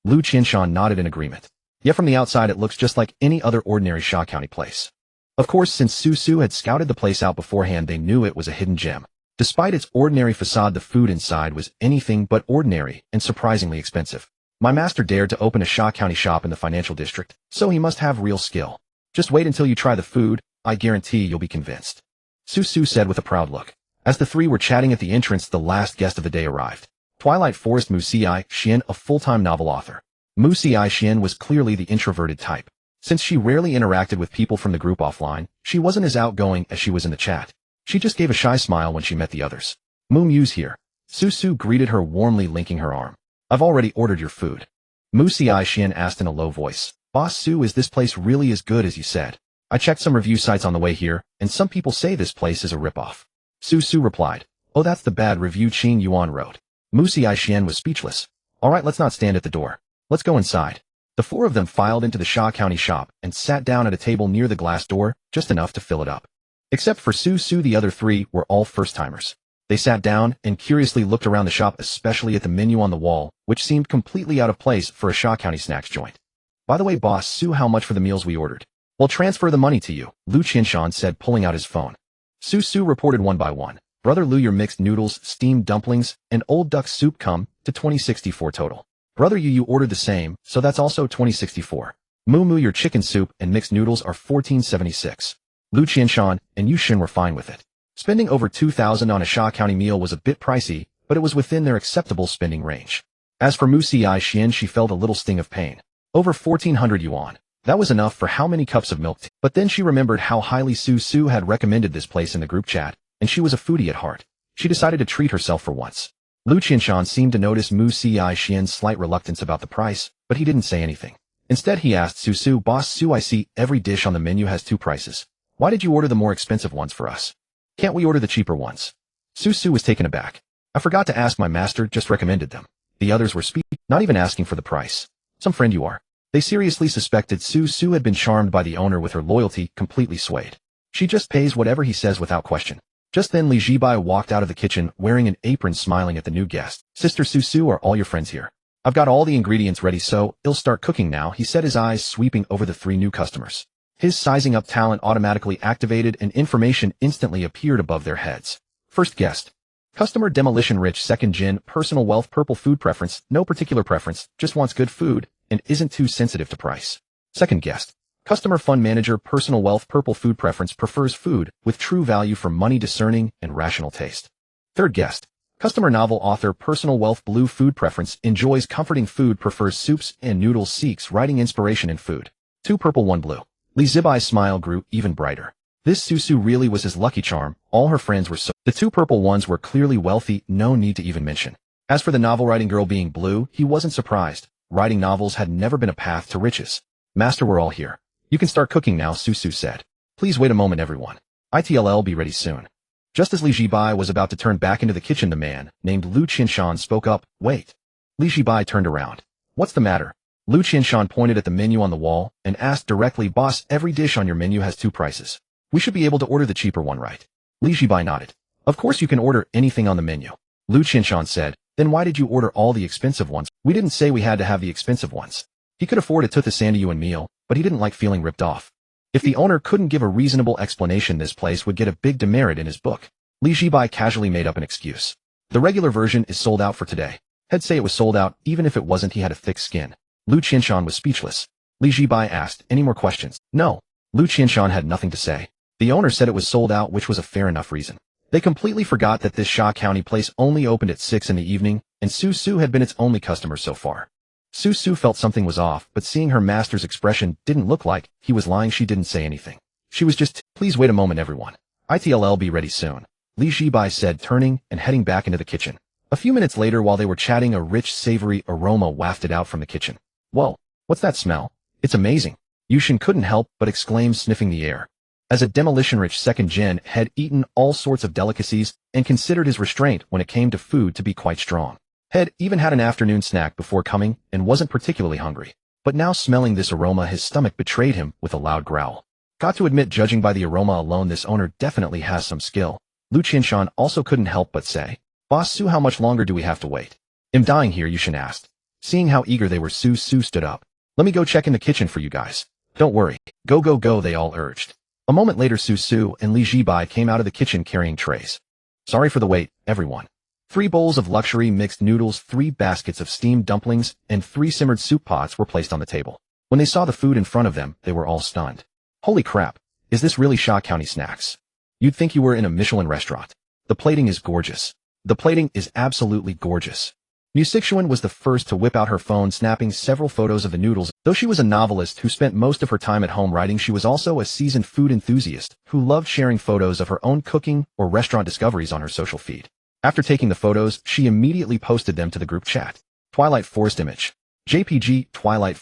Shaxian nodded in agreement. Yet from the outside it looks just like any other ordinary Shaw County place. Of course, since Sue had scouted the place out beforehand, they knew it was a hidden gem. Despite its ordinary facade, the food inside was anything but ordinary and surprisingly expensive. My master dared to open a Shaw County shop in the financial district, so he must have real skill. Just wait until you try the food. I guarantee you'll be convinced. Sue said with a proud look. As the three were chatting at the entrance, the last guest of the day arrived. Twilight Forest Shaxian, a full-time novel author. Shaxian was clearly the introverted type. Since she rarely interacted with people from the group offline, she wasn't as outgoing as she was in the chat. She just gave a shy smile when she met the others. "Yu's here." Sue greeted her warmly, linking her arm. "I've already ordered your food." Shaxian asked in a low voice. "Boss Sue, is this place really as good as you said? I checked some review sites on the way here, and some people say this place is a ripoff." Sue replied. "Oh, that's the bad review Qing Yuan wrote." Shaxian was speechless. "Alright, let's not stand at the door. Let's go inside." The four of them filed into the Shaw County shop and sat down at a table near the glass door, just enough to fill it up. Except for Sue, the other three were all first-timers. They sat down and curiously looked around the shop, especially at the menu on the wall, which seemed completely out of place for a Shaw County snacks joint. "By the way, Boss Sue, how much for the meals we ordered?" "We'll transfer the money to you," Shaxian said, pulling out his phone. Sue reported one by one. "Brother Lu, your mixed noodles, steamed dumplings, and old duck soup come to $20.64 total. Brother Yu, you ordered the same, so that's also $20.64. Moo, your chicken soup and mixed noodles are $14.76. Shaxian and Yushin were fine with it. Spending over $2,000 on a Shaw County meal was a bit pricey, but it was within their acceptable spending range. As for Shaxian, she felt a little sting of pain. Over 1,400 yuan. That was enough for how many cups of milk? But then she remembered how highly Sue had recommended this place in the group chat, and she was a foodie at heart. She decided to treat herself for once. Shaxian seemed to notice Shaxian's slight reluctance about the price, but he didn't say anything. Instead, he asked Sue, "Boss Sue, I see every dish on the menu has two prices. Why did you order the more expensive ones for us? Can't we order the cheaper ones?" Sue was taken aback. "I forgot to ask, my master just recommended them." The others were not even asking for the price. "Some friend you are." They seriously suspected Sue had been charmed by the owner, with her loyalty completely swayed. She just pays whatever he says without question. Just then Zhibai walked out of the kitchen wearing an apron, smiling at the new guest. "Sister Sue, are all your friends here? I've got all the ingredients ready, so I'll start cooking now," he said, his eyes sweeping over the three new customers. His sizing up talent automatically activated and information instantly appeared above their heads. First guest. Customer Demolition Rich, second gen, personal wealth, purple, food preference, no particular preference, just wants good food, and isn't too sensitive to price. Second guest. Customer Fund Manager, personal wealth, purple, food preference, prefers food with true value for money, discerning, and rational taste. Third guest. Customer Novel Author, personal wealth, blue, food preference, enjoys comforting food, prefers soups and noodles, seeks writing inspiration in food. 2 purple, 1 blue. Zhibai's smile grew even brighter. This Sue really was his lucky charm. All her friends were so. The 2 purple ones were clearly wealthy, no need to even mention. As for the novel-writing girl being blue, he wasn't surprised. Writing novels had never been a path to riches. Master, we're all here. You can start cooking now, Susu said. Please wait a moment, everyone. It'll be ready soon. Just as Li Zhibai was about to turn back into the kitchen, the man, named Lu Qinshan, spoke up. Wait. Li Zhibai turned around. What's the matter? Lu Qinshan pointed at the menu on the wall and asked directly, Boss, every dish on your menu has 2 prices. We should be able to order the cheaper one, right? Li Zhibai nodded. Of course you can order anything on the menu. Lu Qinshan said. Then why did you order all the expensive ones? We didn't say we had to have the expensive ones. He could afford a Tuthasandiyuan meal, but he didn't like feeling ripped off. If the owner couldn't give a reasonable explanation, this place would get a big demerit in his book. Li Zhibai casually made up an excuse. The regular version is sold out for today. He'd say it was sold out, even if it wasn't. He had a thick skin. Lu Qinshan was speechless. Li Zhibai asked, any more questions? No. Lu Qinshan had nothing to say. The owner said it was sold out, which was a fair enough reason. They completely forgot that this Sha County place only opened at 6 in the evening, and Susu had been its only customer so far. Susu felt something was off, but seeing her master's expression didn't look like he was lying. She didn't say anything. She was just, please wait a moment, everyone. It'll be ready soon. Li Zhibai said, turning and heading back into the kitchen. A few minutes later, while they were chatting, a rich, savory aroma wafted out from the kitchen. Whoa, what's that smell? It's amazing. Yushin couldn't help but exclaim, sniffing the air. As a demolition-rich second gen had eaten all sorts of delicacies and considered his restraint when it came to food to be quite strong. Had even had an afternoon snack before coming and wasn't particularly hungry. But now smelling this aroma, his stomach betrayed him with a loud growl. Got to admit, judging by the aroma alone, this owner definitely has some skill. Lu Qinshan also couldn't help but say, Boss Su, how much longer do we have to wait? I'm dying here, Yushin asked. Seeing how eager they were, Su stood up. Let me go check in the kitchen for you guys. Don't worry. Go, go, go, they all urged. A moment later, Susu and Li Zhibai came out of the kitchen carrying trays. Sorry for the wait, everyone. 3 bowls of luxury mixed noodles, 3 baskets of steamed dumplings, and 3 simmered soup pots were placed on the table. When they saw the food in front of them, they were all stunned. Holy crap, is this really Sha County snacks? You'd think you were in a Michelin restaurant. The plating is gorgeous. The plating is absolutely gorgeous. Musixian was the first to whip out her phone, snapping several photos of the noodles. Though she was a novelist who spent most of her time at home writing, she was also a seasoned food enthusiast who loved sharing photos of her own cooking or restaurant discoveries on her social feed. After taking the photos, she immediately posted them to the group chat. Twilight Forest image. JPG Twilight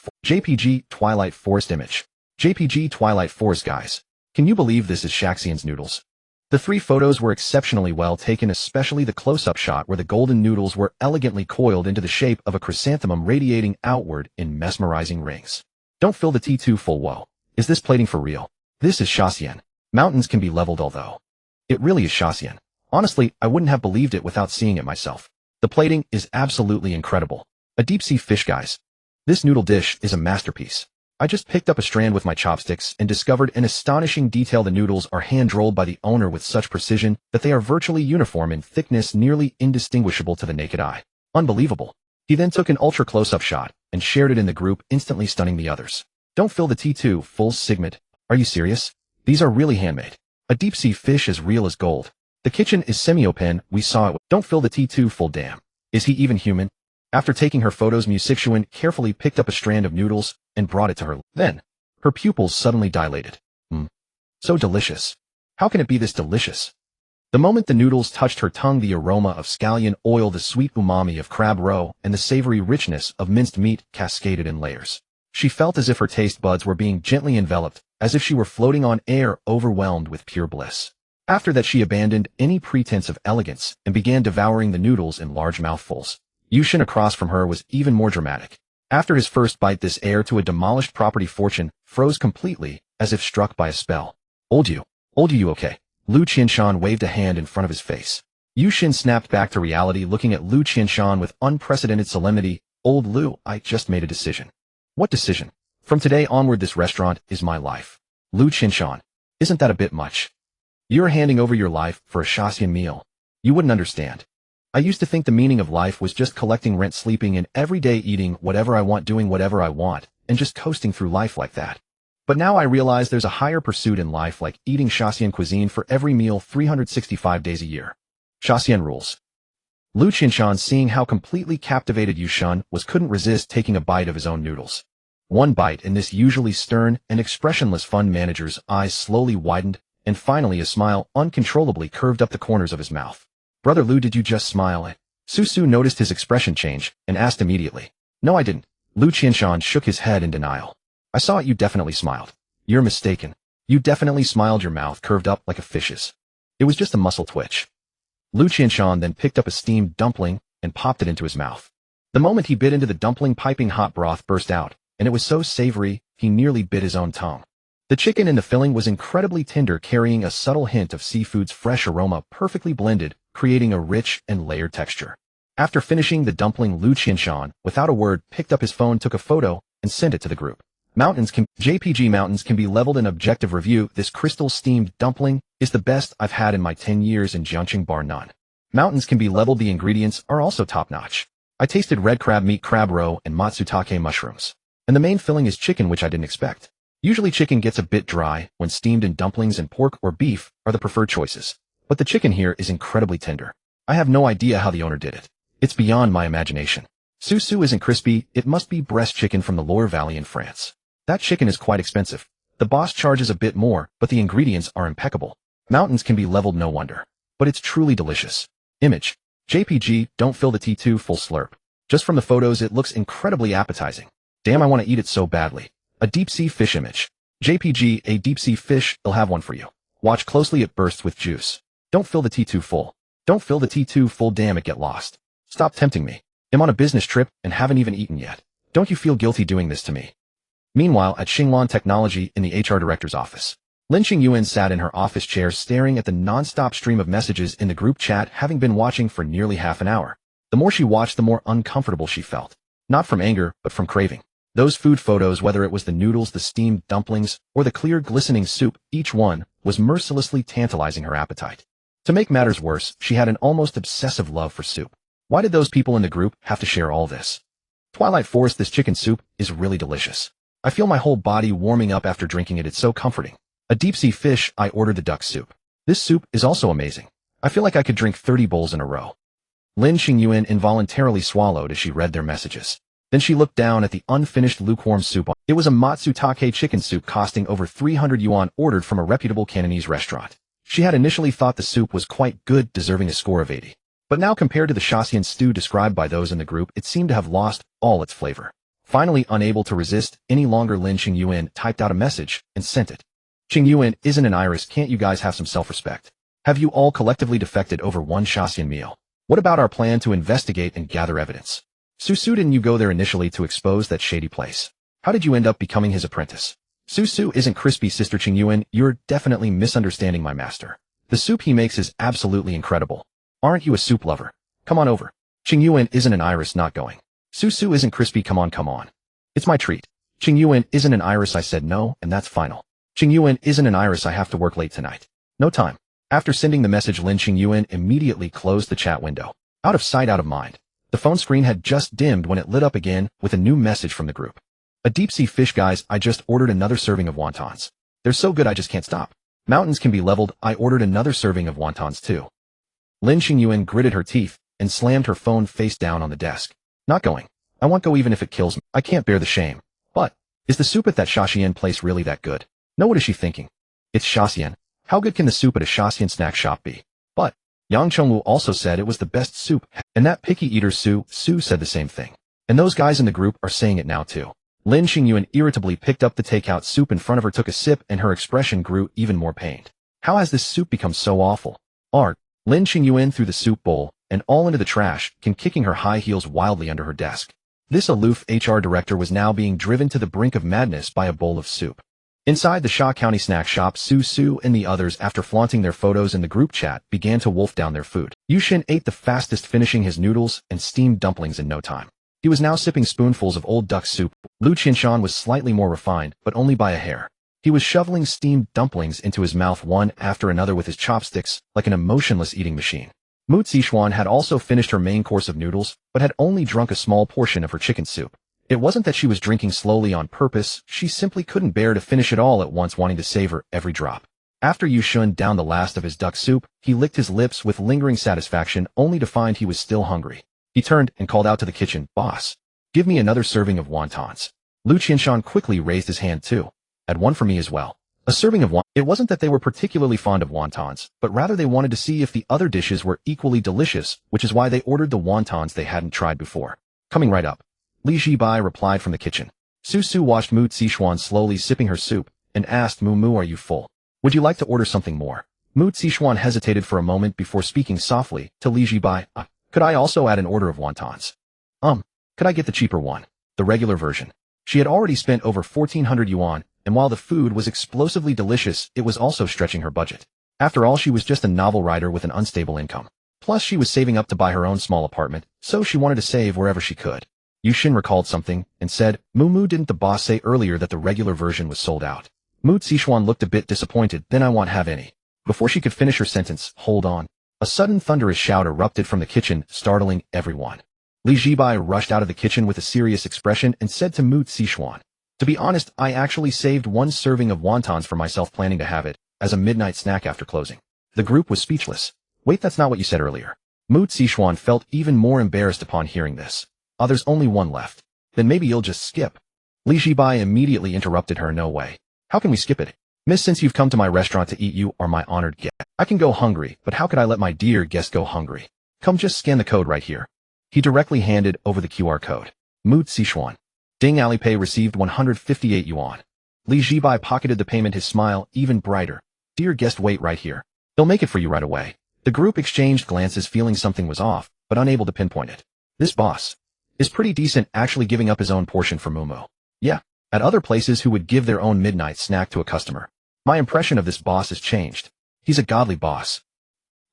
Forest image. JPG Twilight Forest. Guys, can you believe this is Shaxian's noodles? The 3 photos were exceptionally well taken, especially the close-up shot where the golden noodles were elegantly coiled into the shape of a chrysanthemum radiating outward in mesmerizing rings. Don't fill the T2 full. Whoa. Is this plating for real? This is Shaxian. Mountains can be leveled, although. It really is Shaxian. Honestly, I wouldn't have believed it without seeing it myself. The plating is absolutely incredible. A deep-sea fish, guys. This noodle dish is a masterpiece. I just picked up a strand with my chopsticks and discovered an astonishing detail. The noodles are hand-rolled by the owner with such precision that they are virtually uniform in thickness, nearly indistinguishable to the naked eye. Unbelievable. He then took an ultra close-up shot and shared it in the group, instantly stunning the others. Don't fill the T2 full. Sigmund, are you serious? These are really handmade. A deep-sea fish as real as gold. The kitchen is semi-open. We saw it. Don't fill the T2 full. Damn. Is he even human? After taking her photos, Musixian carefully picked up a strand of noodles and brought it to her. Then, her pupils suddenly dilated. So delicious. How can it be this delicious? The moment the noodles touched her tongue, the aroma of scallion oil, the sweet umami of crab roe, and the savory richness of minced meat cascaded in layers. She felt as if her taste buds were being gently enveloped, as if she were floating on air, overwhelmed with pure bliss. After that, she abandoned any pretense of elegance and began devouring the noodles in large mouthfuls. Yushin across from her was even more dramatic. After his first bite, this heir to a demolished property fortune froze completely, as if struck by a spell. Old you, you okay? Lu Qinshan waved a hand in front of his face. Yushin snapped back to reality, looking at Lu Qinshan with unprecedented solemnity. Old Lu, I just made a decision. What decision? From today onward, this restaurant is my life. Lu Qinshan, isn't that a bit much? You're handing over your life for a Shaxian meal. You wouldn't understand. I used to think the meaning of life was just collecting rent, sleeping in, every day eating whatever I want, doing whatever I want, and just coasting through life like that. But now I realize there's a higher pursuit in life, like eating Shaxian cuisine for every meal 365 days a year. Shaxian rules. Lu Qinshan, seeing how completely captivated Yushin was, couldn't resist taking a bite of his own noodles. One bite, and this usually stern and expressionless fund manager's eyes slowly widened, and finally a smile uncontrollably curved up the corners of his mouth. Brother Lu, did you just smile? Su noticed his expression change and asked immediately. No, I didn't. Lu Qianshan shook his head in denial. I saw it, you definitely smiled. You're mistaken. You definitely smiled, your mouth curved up like a fish's. It was just a muscle twitch. Lu Qianshan then picked up a steamed dumpling and popped it into his mouth. The moment he bit into the dumpling, piping hot broth burst out, and it was so savory, he nearly bit his own tongue. The chicken in the filling was incredibly tender, carrying a subtle hint of seafood's fresh aroma, perfectly blended, creating a rich and layered texture. After finishing the dumpling, Lu Qianshan, without a word, picked up his phone, took a photo, and sent it to the group. JPG mountains can be leveled. An objective review. This crystal steamed dumpling is the best I've had in my 10 years in Jiangqing, bar none. Mountains can be leveled. The ingredients are also top-notch. I tasted red crab meat, crab roe, and matsutake mushrooms. And the main filling is chicken, which I didn't expect. Usually chicken gets a bit dry when steamed, in dumplings, and pork or beef are the preferred choices. But the chicken here is incredibly tender. I have no idea how the owner did it. It's beyond my imagination. Su isn't crispy, it must be breast chicken from the Loire Valley in France. That chicken is quite expensive. The boss charges a bit more, but the ingredients are impeccable. Mountains can be leveled, no wonder. But it's truly delicious. Image. JPG, don't fill the T2 full slurp. Just from the photos it looks incredibly appetizing. Damn, I want to eat it so badly. A deep-sea fish image. JPG, a deep-sea fish, they'll have one for you. Watch closely, it bursts with juice. Don't fill the T2 full. Don't fill the T2 full, damn it, get lost. Stop tempting me. I'm on a business trip and haven't even eaten yet. Don't you feel guilty doing this to me? Meanwhile, at Xinglan Technology in the HR director's office, Lin Qingyuan sat in her office chair staring at the non-stop stream of messages in the group chat, having been watching for nearly half an hour. The more she watched, the more uncomfortable she felt. Not from anger, but from craving. Those food photos, whether it was the noodles, the steamed dumplings, or the clear glistening soup, each one was mercilessly tantalizing her appetite. To make matters worse, she had an almost obsessive love for soup. Why did those people in the group have to share all this? Twilight Forest, this chicken soup is really delicious. I feel my whole body warming up after drinking it, it's so comforting. A deep-sea fish, I ordered the duck soup. This soup is also amazing. I feel like I could drink 30 bowls in a row. Lin Qingyuan involuntarily swallowed as she read their messages. Then she looked down at the unfinished lukewarm soup. It was a matsutake chicken soup costing over 300 yuan, ordered from a reputable Cantonese restaurant. She had initially thought the soup was quite good, deserving a score of 80. But now, compared to the Shaxian stew described by those in the group, it seemed to have lost all its flavor. Finally, unable to resist any longer, Lin Qingyuan typed out a message and sent it. Qingyuan isn't an iris, can't you guys have some self-respect? Have you all collectively defected over one Shaxian meal? What about our plan to investigate and gather evidence? Su, didn't you go there initially to expose that shady place? How did you end up becoming his apprentice? Su isn't crispy, Sister Qingyuan, you're definitely misunderstanding my master. The soup he makes is absolutely incredible. Aren't you a soup lover? Come on over. Qingyuan isn't an iris, not going. Su isn't crispy, come on. It's my treat. Qingyuan isn't an iris, I said no, and that's final. Qingyuan isn't an iris, I have to work late tonight. No time. After sending the message, Lin Qingyuan immediately closed the chat window. Out of sight, out of mind. The phone screen had just dimmed when it lit up again with a new message from the group. A deep-sea fish, guys, I just ordered another serving of wontons. They're so good I just can't stop. Mountains can be leveled, I ordered another serving of wontons too. Lin Qingyuan gritted her teeth and slammed her phone face down on the desk. Not going. I won't go even if it kills me. I can't bear the shame. But, is the soup at that Shaxian place really that good? No, what is she thinking? It's Shaxian. How good can the soup at a Shaxian snack shop be? But, Yang Chengwu also said it was the best soup, and that picky eater Su said the same thing. And those guys in the group are saying it now too. Lin Qingyuan irritably picked up the takeout soup in front of her, took a sip, and her expression grew even more pained. How has this soup become so awful? Art. Lin Qingyuan threw the soup bowl and all into the trash, kicking her high heels wildly under her desk. This aloof HR director was now being driven to the brink of madness by a bowl of soup. Inside the Sha County snack shop, Su and the others, after flaunting their photos in the group chat, began to wolf down their food. Yushin ate the fastest, finishing his noodles and steamed dumplings in no time. He was now sipping spoonfuls of old duck soup. Lu Qianshan was slightly more refined, but only by a hair. He was shoveling steamed dumplings into his mouth one after another with his chopsticks, like an emotionless eating machine. Mu Zixuan had also finished her main course of noodles, but had only drunk a small portion of her chicken soup. It wasn't that she was drinking slowly on purpose, she simply couldn't bear to finish it all at once, wanting to savor every drop. After Yushin downed the last of his duck soup, he licked his lips with lingering satisfaction, only to find he was still hungry. He turned and called out to the kitchen, "Boss, give me another serving of wontons." Lu Qianshan quickly raised his hand too. "Add one for me as well." A serving of wontons. It wasn't that they were particularly fond of wontons, but rather they wanted to see if the other dishes were equally delicious, which is why they ordered the wontons they hadn't tried before. Coming right up. Li Zhibai replied from the kitchen. Su watched Mu Zixuan slowly sipping her soup, and asked Mu, are you full? Would you like to order something more? Mu Zixuan hesitated for a moment before speaking softly to Li Zhibai. Could I also add an order of wontons? Could I get the cheaper one? The regular version. She had already spent over 1,400 yuan, and while the food was explosively delicious, it was also stretching her budget. After all, she was just a novel writer with an unstable income. Plus, she was saving up to buy her own small apartment, so she wanted to save wherever she could. Yushin recalled something, and said, Mu, didn't the boss say earlier that the regular version was sold out? Mu Zixuan looked a bit disappointed. Then I won't have any. Before she could finish her sentence, hold on. A sudden thunderous shout erupted from the kitchen, startling everyone. Li Zhibai rushed out of the kitchen with a serious expression and said to Mu Zixuan, to be honest, I actually saved one serving of wontons for myself, planning to have it as a midnight snack after closing. The group was speechless. Wait, that's not what you said earlier. Mu Zixuan felt even more embarrassed upon hearing this. There's only one left. Then maybe you'll just skip. Li Zhibai immediately interrupted her. No way. How can we skip it? Miss, since you've come to my restaurant to eat, you are my honored guest. I can go hungry, but how could I let my dear guest go hungry? Come, just scan the code right here. He directly handed over the QR code. Mu Zixuan. Ding, Alipay received 158 yuan. Li Zhibai pocketed the payment, his smile even brighter. Dear guest, wait right here. They'll make it for you right away. The group exchanged glances, feeling something was off, but unable to pinpoint it. This boss is pretty decent, actually giving up his own portion for Mumu. Yeah, at other places who would give their own midnight snack to a customer. My impression of this boss has changed. He's a godly boss.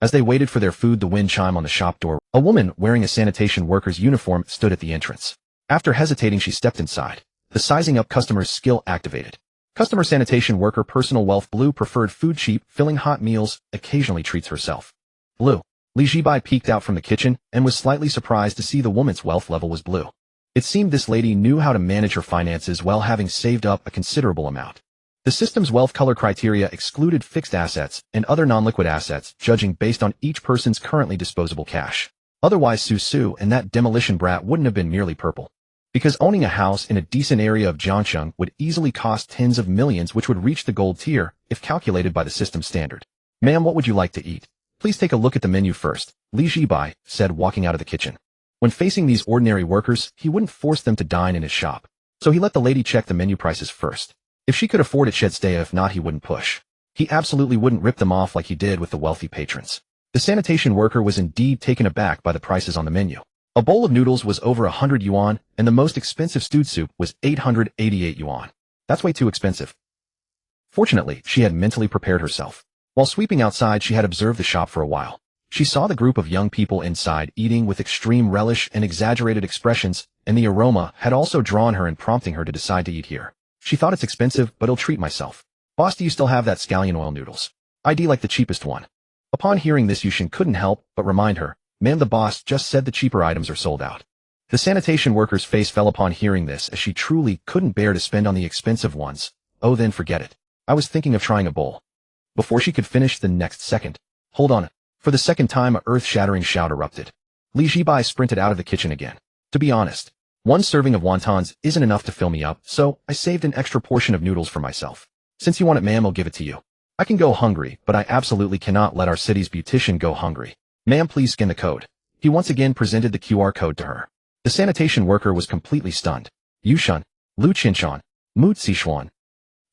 As they waited for their food, the wind chimed on the shop door. A woman wearing a sanitation worker's uniform stood at the entrance. After hesitating, she stepped inside. The sizing up customer's skill activated. Customer sanitation worker, personal wealth, blue, preferred food, cheap, filling hot meals, occasionally treats herself. Blue. Li Zhibai peeked out from the kitchen and was slightly surprised to see the woman's wealth level was blue. It seemed this lady knew how to manage her finances well, having saved up a considerable amount. The system's wealth color criteria excluded fixed assets and other non-liquid assets, judging based on each person's currently disposable cash. Otherwise, Su and that demolition brat wouldn't have been merely purple. Because owning a house in a decent area of Jiangcheng would easily cost tens of millions, which would reach the gold tier if calculated by the system standard. Ma'am, what would you like to eat? Please take a look at the menu first, Li Zhibai said, walking out of the kitchen. When facing these ordinary workers, he wouldn't force them to dine in his shop. So he let the lady check the menu prices first. If she could afford it, she'd stay. If not, he wouldn't push. He absolutely wouldn't rip them off like he did with the wealthy patrons. The sanitation worker was indeed taken aback by the prices on the menu. A bowl of noodles was over 100 yuan, and the most expensive stewed soup was 888 yuan. That's way too expensive. Fortunately, she had mentally prepared herself. While sweeping outside, she had observed the shop for a while. She saw the group of young people inside eating with extreme relish and exaggerated expressions, and the aroma had also drawn her and prompting her to decide to eat here. She thought, it's expensive, but I'll treat myself. Boss, do you still have that scallion oil noodles? I'd like the cheapest one. Upon hearing this, Yushin couldn't help but remind her, ma'am, the boss just said the cheaper items are sold out. The sanitation worker's face fell upon hearing this, as she truly couldn't bear to spend on the expensive ones. Oh, then forget it. I was thinking of trying a bowl. Before she could finish the next second. Hold on. For the second time, a earth-shattering shout erupted. Li Zhibai sprinted out of the kitchen again. To be honest, one serving of wontons isn't enough to fill me up, so I saved an extra portion of noodles for myself. Since you want it, ma'am, I'll give it to you. I can go hungry, but I absolutely cannot let our city's beautician go hungry. Ma'am, please scan the code. He once again presented the QR code to her. The sanitation worker was completely stunned. Yushan, Lu Qinshan, Mu Zixuan.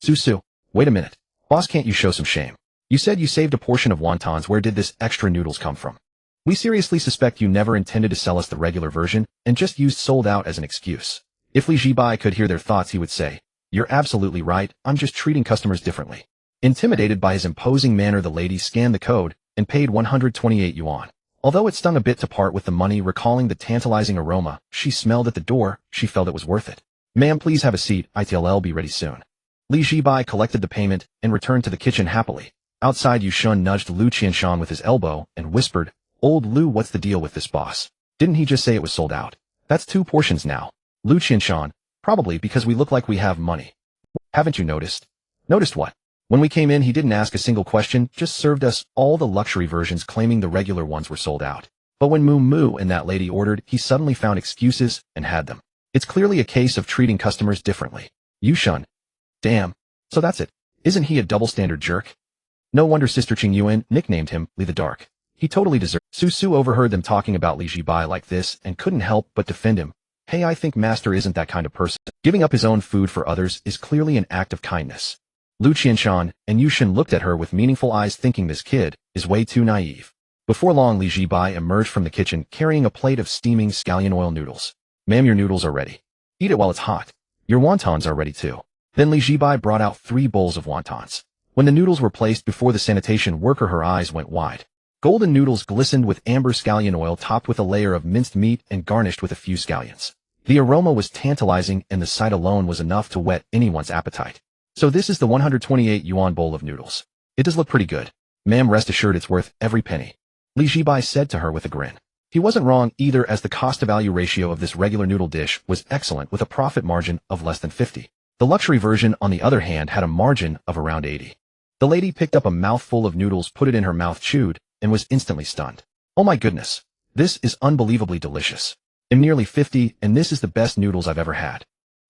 Su, wait a minute. Boss, can't you show some shame? You said you saved a portion of wontons. Where did this extra noodles come from? We seriously suspect you never intended to sell us the regular version and just used sold out as an excuse. If Li Zhibai could hear their thoughts, he would say, you're absolutely right, I'm just treating customers differently. Intimidated by his imposing manner, the lady scanned the code and paid 128 yuan. Although it stung a bit to part with the money, recalling the tantalizing aroma she smelled at the door, she felt it was worth it. Ma'am, please have a seat, I'll be ready soon. Li Zhibai collected the payment and returned to the kitchen happily. Outside, Yushan nudged Lu Qinshan with his elbow and whispered, Old Lu, what's the deal with this boss? Didn't he just say it was sold out? That's 2 portions now. Lu Qinshan, probably because we look like we have money. Haven't you noticed? Noticed what? When we came in, he didn't ask a single question, just served us all the luxury versions, claiming the regular ones were sold out. But when Mu and that lady ordered, he suddenly found excuses and had them. It's clearly a case of treating customers differently. Yushan. Damn. So that's it. Isn't he a double-standard jerk? No wonder Sister Qing Yuan nicknamed him Li the Dark. He totally deserved. Su Su overheard them talking about Li Zhibai like this and couldn't help but defend him. Hey, I think Master isn't that kind of person. Giving up his own food for others is clearly an act of kindness. Lu Qianshan and Yushin looked at her with meaningful eyes, thinking this kid is way too naive. Before long, Li Zhibai emerged from the kitchen carrying a plate of steaming scallion oil noodles. Ma'am, your noodles are ready. Eat it while it's hot. Your wontons are ready too. Then Li Zhibai brought out 3 bowls of wontons. When the noodles were placed before the sanitation worker, her eyes went wide. Golden noodles glistened with amber scallion oil topped with a layer of minced meat and garnished with a few scallions. The aroma was tantalizing, and the sight alone was enough to whet anyone's appetite. So this is the 128 yuan bowl of noodles. It does look pretty good. Ma'am, rest assured it's worth every penny. Li Zhibai said to her with a grin. He wasn't wrong either, as the cost-to-value ratio of this regular noodle dish was excellent with a profit margin of less than 50. The luxury version, on the other hand, had a margin of around 80. The lady picked up a mouthful of noodles, put it in her mouth, chewed, and was instantly stunned. Oh my goodness. This is unbelievably delicious. I'm nearly 50, and this is the best noodles I've ever had.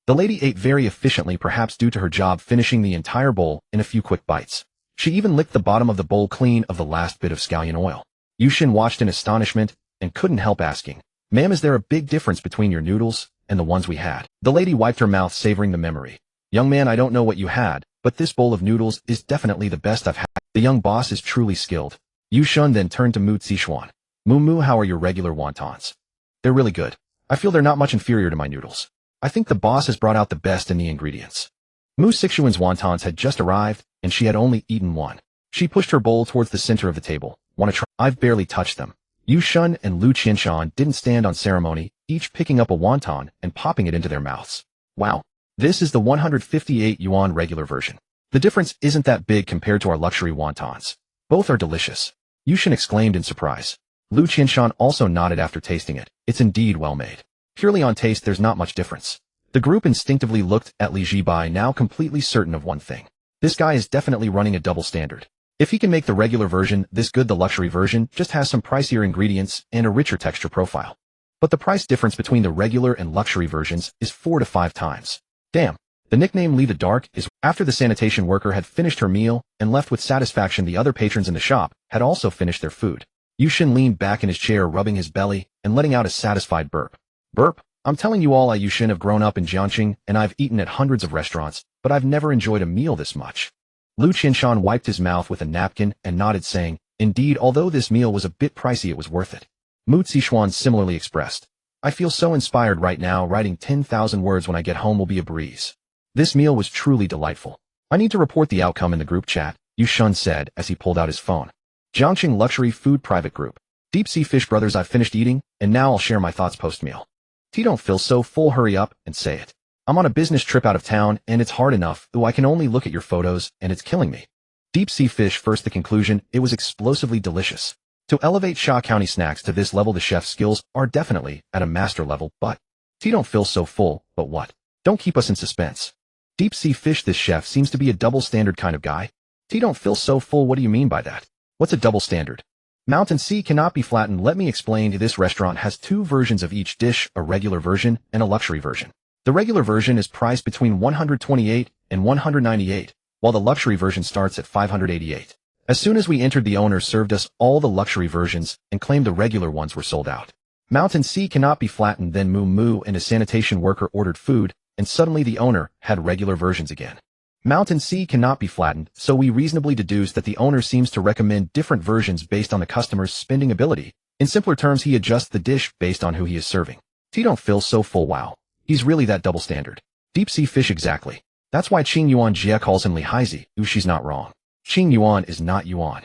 The lady ate very efficiently, perhaps due to her job, finishing the entire bowl in a few quick bites. She even licked the bottom of the bowl clean of the last bit of scallion oil. Yushin watched in astonishment and couldn't help asking, Ma'am, is there a big difference between your noodles and the ones we had? The lady wiped her mouth, savoring the memory. Young man, I don't know what you had, but this bowl of noodles is definitely the best I've had. The young boss is truly skilled. Yushin then turned to Mu Zixuan. Moo, how are your regular wontons? They're really good. I feel they're not much inferior to my noodles. I think the boss has brought out the best in the ingredients. Mu Zixuan's wontons had just arrived, and she had only eaten one. She pushed her bowl towards the center of the table. Wanna try? I've barely touched them. Yushin and Lu Qianshan didn't stand on ceremony, each picking up a wonton and popping it into their mouths. Wow. This is the 158 yuan regular version. The difference isn't that big compared to our luxury wontons. Both are delicious. Yushin exclaimed in surprise. Lu Qianshan also nodded after tasting it. It's indeed well made. Purely on taste, there's not much difference. The group instinctively looked at Li Zhibai, now completely certain of one thing. This guy is definitely running a double standard. If he can make the regular version this good, the luxury version just has some pricier ingredients and a richer texture profile. But the price difference between the regular and luxury versions is 4 to 5 times. Damn. The nickname Li the Dark is. After the sanitation worker had finished her meal and left with satisfaction, the other patrons in the shop had also finished their food. Yushin leaned back in his chair, rubbing his belly and letting out a satisfied burp. Burp? I'm telling you all, I Yushin have grown up in Jiangxing, and I've eaten at hundreds of restaurants, but I've never enjoyed a meal this much. Lu Qianshan wiped his mouth with a napkin and nodded, saying, Indeed, although this meal was a bit pricey, it was worth it. Mu Zixuan similarly expressed, I feel so inspired right now. Writing 10,000 words when I get home will be a breeze. This meal was truly delightful. I need to report the outcome in the group chat, Yushin said as he pulled out his phone. Jiangxing Luxury Food Private Group. Deep Sea Fish Brothers, I've finished eating, and now I'll share my thoughts post-meal. Don't feel so full, hurry up and say it. I'm on a business trip out of town, and it's hard enough, though I can only look at your photos, and it's killing me. Deep Sea Fish first. The conclusion, it was explosively delicious. To elevate Sha County snacks to this level, the chef's skills are definitely at a master level, but don't feel so full, but what? Don't keep us in suspense. Deep Sea Fish, this chef seems to be a double standard kind of guy. Don't feel so full, what do you mean by that? What's a double standard? Mountain Sea cannot be flattened. Let me explain. This restaurant has 2 versions of each dish, a regular version and a luxury version. The regular version is priced between 128 and 198, while the luxury version starts at 588. As soon as we entered, the owner served us all the luxury versions and claimed the regular ones were sold out. Mountain Sea cannot be flattened. Then Moo and a sanitation worker ordered food, and suddenly the owner had regular versions again. Mountain Sea cannot be flattened, so we reasonably deduce that the owner seems to recommend different versions based on the customer's spending ability. In simpler terms, he adjusts the dish based on who he is serving. Don't feel so full, wow. He's really that double standard. Deep Sea Fish, exactly. That's why Qing Yuan Jia calls him Li Haizi. She's not wrong. Qing Yuan is not Yuan.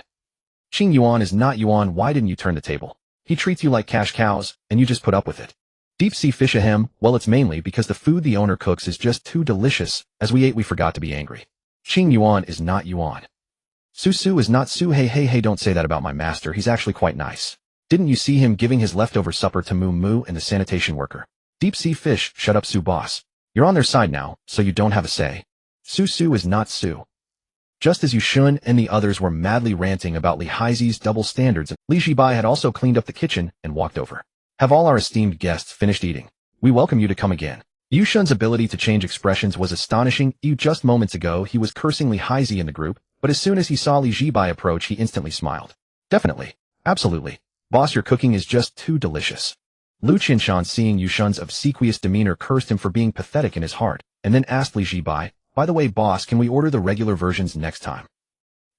Qing Yuan is not Yuan. Why didn't you turn the table? He treats you like cash cows, and you just put up with it. Deep Sea Fish, ahem, well, it's mainly because the food the owner cooks is just too delicious. As we ate, we forgot to be angry. Qing Yuan is not Yuan. Su Su is not Su. Hey, don't say that about my master. He's actually quite nice. Didn't you see him giving his leftover supper to Moo and the sanitation worker? Deep Sea Fish, shut up, Su boss. You're on their side now, so you don't have a say. Su Su is not Su. Just as Yushin and the others were madly ranting about Li Haizi's double standards, Li Zhibai had also cleaned up the kitchen and walked over. Have all our esteemed guests finished eating? We welcome you to come again. Yushun's ability to change expressions was astonishing. Just moments ago he was cursing Li Haizi in the group, but as soon as he saw Li Zhibai approach he instantly smiled. Definitely. Absolutely. Boss, your cooking is just too delicious. Lu Qinshan, seeing Yushun's obsequious demeanor, cursed him for being pathetic in his heart, and then asked Li Zhibai, by the way boss, can we order the regular versions next time?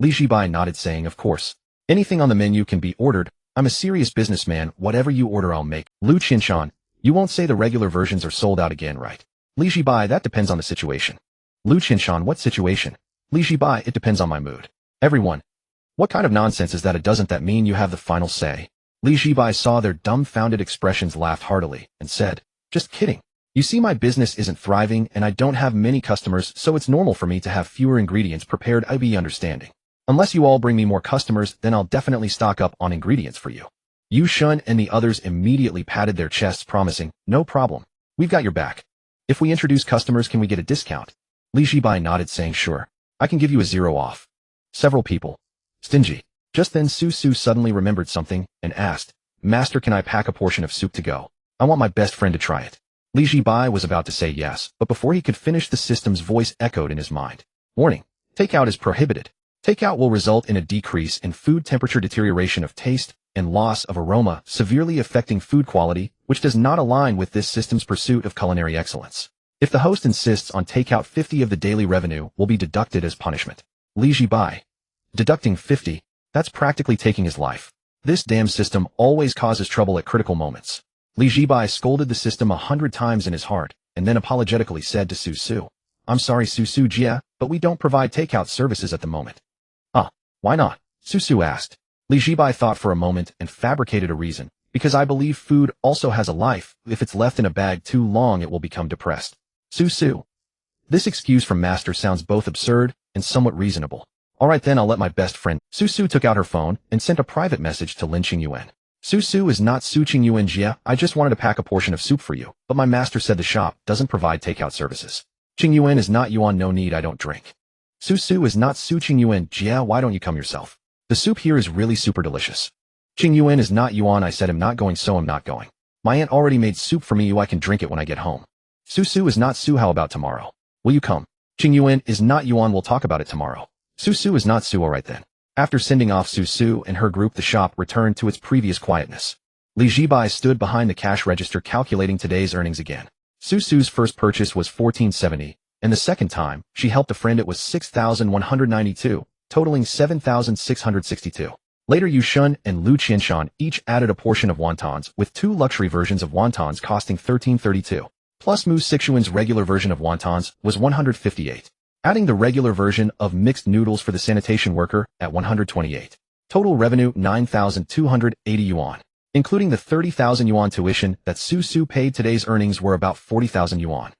Li Zhibai nodded, saying, of course. Anything on the menu can be ordered. I'm a serious businessman, whatever you order I'll make. Lu Qinshan, you won't say the regular versions are sold out again, right? Li Zhibai, that depends on the situation. Lu Qinshan, what situation? Li Zhibai, it depends on my mood. Everyone. What kind of nonsense is that? It doesn't that mean you have the final say? Li Zhibai saw their dumbfounded expressions, laughed heartily, and said, just kidding. You see, my business isn't thriving and I don't have many customers, so it's normal for me to have fewer ingredients prepared. I be understanding. Unless you all bring me more customers, then I'll definitely stock up on ingredients for you. Yushun and the others immediately patted their chests, promising, no problem. We've got your back. If we introduce customers, can we get a discount? Li Zhibai nodded, saying, sure. I can give you a 0 off. Several people. Stingy. Just then Su suddenly remembered something and asked, Master, can I pack a portion of soup to go? I want my best friend to try it. Li Zhibai was about to say yes, but before he could finish the system's voice echoed in his mind. Warning. Takeout is prohibited. Takeout will result in a decrease in food temperature, deterioration of taste, and loss of aroma, severely affecting food quality, which does not align with this system's pursuit of culinary excellence. If the host insists on takeout, 50 of the daily revenue will be deducted as punishment. Li Zhibai. Deducting 50? That's practically taking his life. This damn system always causes trouble at critical moments. Li Zhibai scolded the system 100 times in his heart, and then apologetically said to Su, I'm sorry Su Jia, but we don't provide takeout services at the moment. Why not? Su asked. Li Zhibai thought for a moment and fabricated a reason. Because I believe food also has a life. If it's left in a bag too long it will become depressed. Su. This excuse from Master sounds both absurd and somewhat reasonable. Alright then, I'll let my best friend. Su took out her phone and sent a private message to Lin Qingyuan. Su is not Su Qingyuan Jia, I just wanted to pack a portion of soup for you, but my master said the shop doesn't provide takeout services. Qingyuan is not Yuan, no need, I don't drink. Su is not Su Qingyuan Jia, why don't you come yourself? The soup here is really super delicious. Qingyuan is not Yuan, I said I'm not going, so I'm not going. My aunt already made soup for me, I can drink it when I get home. Su is not Su, how about tomorrow? Will you come? Qingyuan is not Yuan, we'll talk about it tomorrow. Su is not Su, alright then. After sending off Su and her group, the shop returned to its previous quietness. Li Zhibai stood behind the cash register calculating today's earnings again. Su's first purchase was 1470, and the second time she helped a friend it was 6,192, totaling 7,662. Later Yushun and Lu Qinshan each added a portion of wontons, with 2 luxury versions of wontons costing 1332. Plus Mu Sichuan's regular version of wontons was 158. Adding the regular version of mixed noodles for the sanitation worker at 128. Total revenue 9,280 yuan. Including the 30,000 yuan tuition that Su paid, today's earnings were about 40,000 yuan.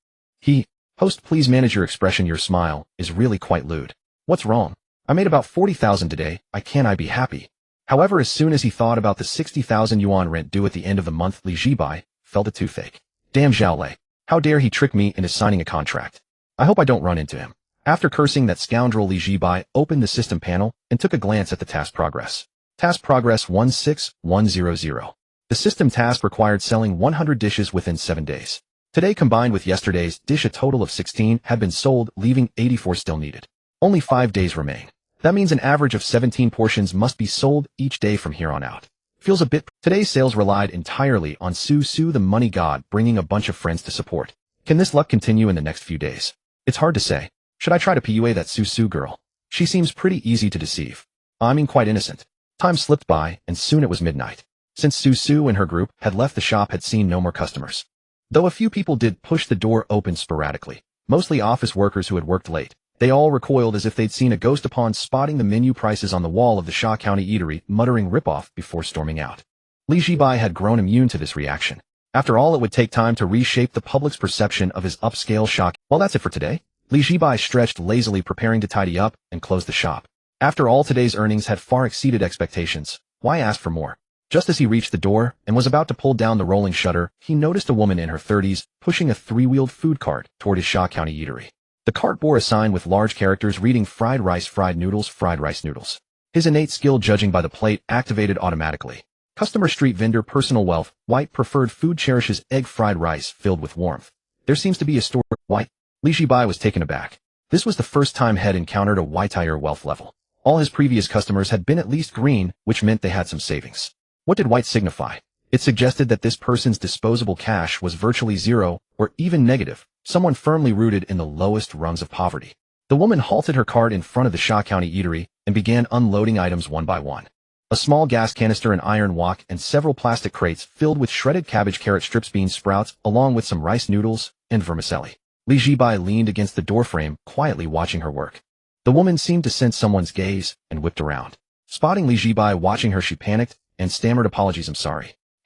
Host, please manage your expression, your smile is really quite lewd. What's wrong? I made about 40,000 today, I be happy. However, as soon as he thought about the 60,000 yuan rent due at the end of the month, Li Zhibai felt it too fake. Damn Zhao Lei. How dare he trick me into signing a contract? I hope I don't run into him. After cursing that scoundrel, Li Zhibai opened the system panel and took a glance at the task progress. Task progress 16100. The system task required selling 100 dishes within 7 days. Today, combined with yesterday's dish, a total of 16 have been sold, leaving 84 still needed. Only 5 days remain. That means an average of 17 portions must be sold each day from here on out. Feels a bit. Today's sales relied entirely on Su the money god bringing a bunch of friends to support. Can this luck continue in the next few days? It's hard to say. Should I try to PUA that Su girl? She seems pretty easy to deceive. I mean, quite innocent. Time slipped by, and soon it was midnight. Since Su and her group had left, the shop had seen no more customers. Though a few people did push the door open sporadically, mostly office workers who had worked late, they all recoiled as if they'd seen a ghost upon spotting the menu prices on the wall of the Sha County eatery, muttering rip-off before storming out. Li Zhibai had grown immune to this reaction. After all, it would take time to reshape the public's perception of his upscale shop. Well, that's it for today. Li Zhibai stretched lazily, preparing to tidy up and close the shop. After all, today's earnings had far exceeded expectations. Why ask for more? Just as he reached the door and was about to pull down the rolling shutter, he noticed a woman in her 30s pushing a 3-wheeled food cart toward his Sha County eatery. The cart bore a sign with large characters reading fried rice, fried noodles, fried rice noodles. His innate skill judging by the plate activated automatically. Customer street vendor personal wealth, white preferred food cherishes egg fried rice filled with warmth. There seems to be a store. Why? Li Zhibai was taken aback. This was the first time Head encountered a white-higher wealth level. All his previous customers had been at least green, which meant they had some savings. What did white signify? It suggested that this person's disposable cash was virtually zero, or even negative, someone firmly rooted in the lowest rungs of poverty. The woman halted her cart in front of the Sha County eatery and began unloading items one by one. A small gas canister, an iron wok, and several plastic crates filled with shredded cabbage, carrot strips, bean sprouts, along with some rice noodles and vermicelli. Li Zhibai leaned against the doorframe, quietly watching her work. The woman seemed to sense someone's gaze and whipped around. Spotting Li Zhibai watching her, she panicked and stammered apologies. I'm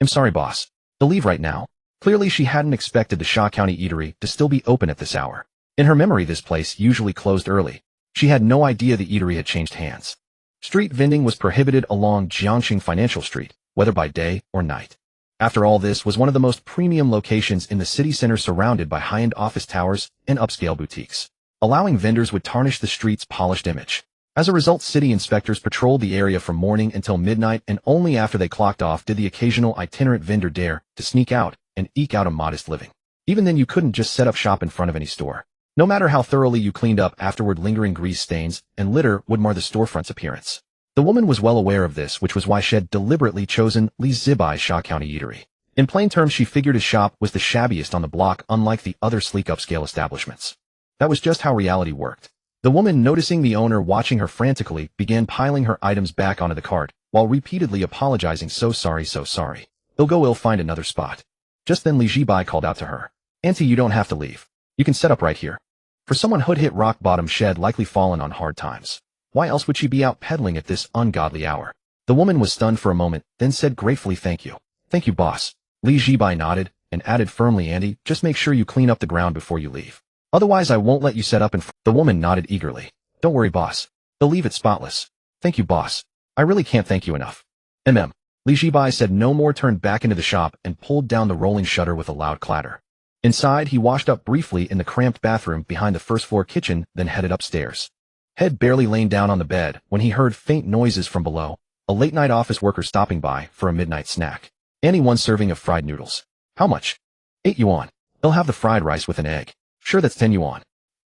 sorry, boss. I'll leave right now. Clearly she hadn't expected the Sha County eatery to still be open at this hour. In her memory, this place usually closed early. She had no idea the eatery had changed hands. Street vending was prohibited along Jiangxing Financial Street, whether by day or night. After all, this was one of the most premium locations in the city center, surrounded by high-end office towers and upscale boutiques. Allowing vendors would tarnish the street's polished image. As a result, city inspectors patrolled the area from morning until midnight, and only after they clocked off did the occasional itinerant vendor dare to sneak out and eke out a modest living. Even then, you couldn't just set up shop in front of any store. No matter how thoroughly you cleaned up afterward, lingering grease stains and litter would mar the storefront's appearance. The woman was well aware of this, which was why she had deliberately chosen Li Zhibai's Sha County eatery. In plain terms, she figured his shop was the shabbiest on the block, unlike the other sleek upscale establishments. That was just how reality worked. The woman, noticing the owner watching her frantically, began piling her items back onto the cart, while repeatedly apologizing. So sorry. I'll find another spot. Just then Li Zhibai called out to her. Auntie, you don't have to leave. You can set up right here. For someone who'd hit rock bottom, she had likely fallen on hard times. Why else would she be out peddling at this ungodly hour? The woman was stunned for a moment, then said gratefully, Thank you, boss. Li Zhibai nodded and added firmly, Andy, just make sure you clean up the ground before you leave. Otherwise I won't let you set up in front. The woman nodded eagerly. Don't worry, boss. They'll leave it spotless. Thank you, boss. I really can't thank you enough. Li Zhibai said no more, turned back into the shop and pulled down the rolling shutter with a loud clatter. Inside, he washed up briefly in the cramped bathroom behind the first-floor kitchen, then headed upstairs. Head barely laid down on the bed when he heard faint noises from below, a late-night office worker stopping by for a midnight snack. Annie, 1 serving of fried noodles. How much? 8 yuan. They'll have the fried rice with an egg. Sure, that's 10 yuan.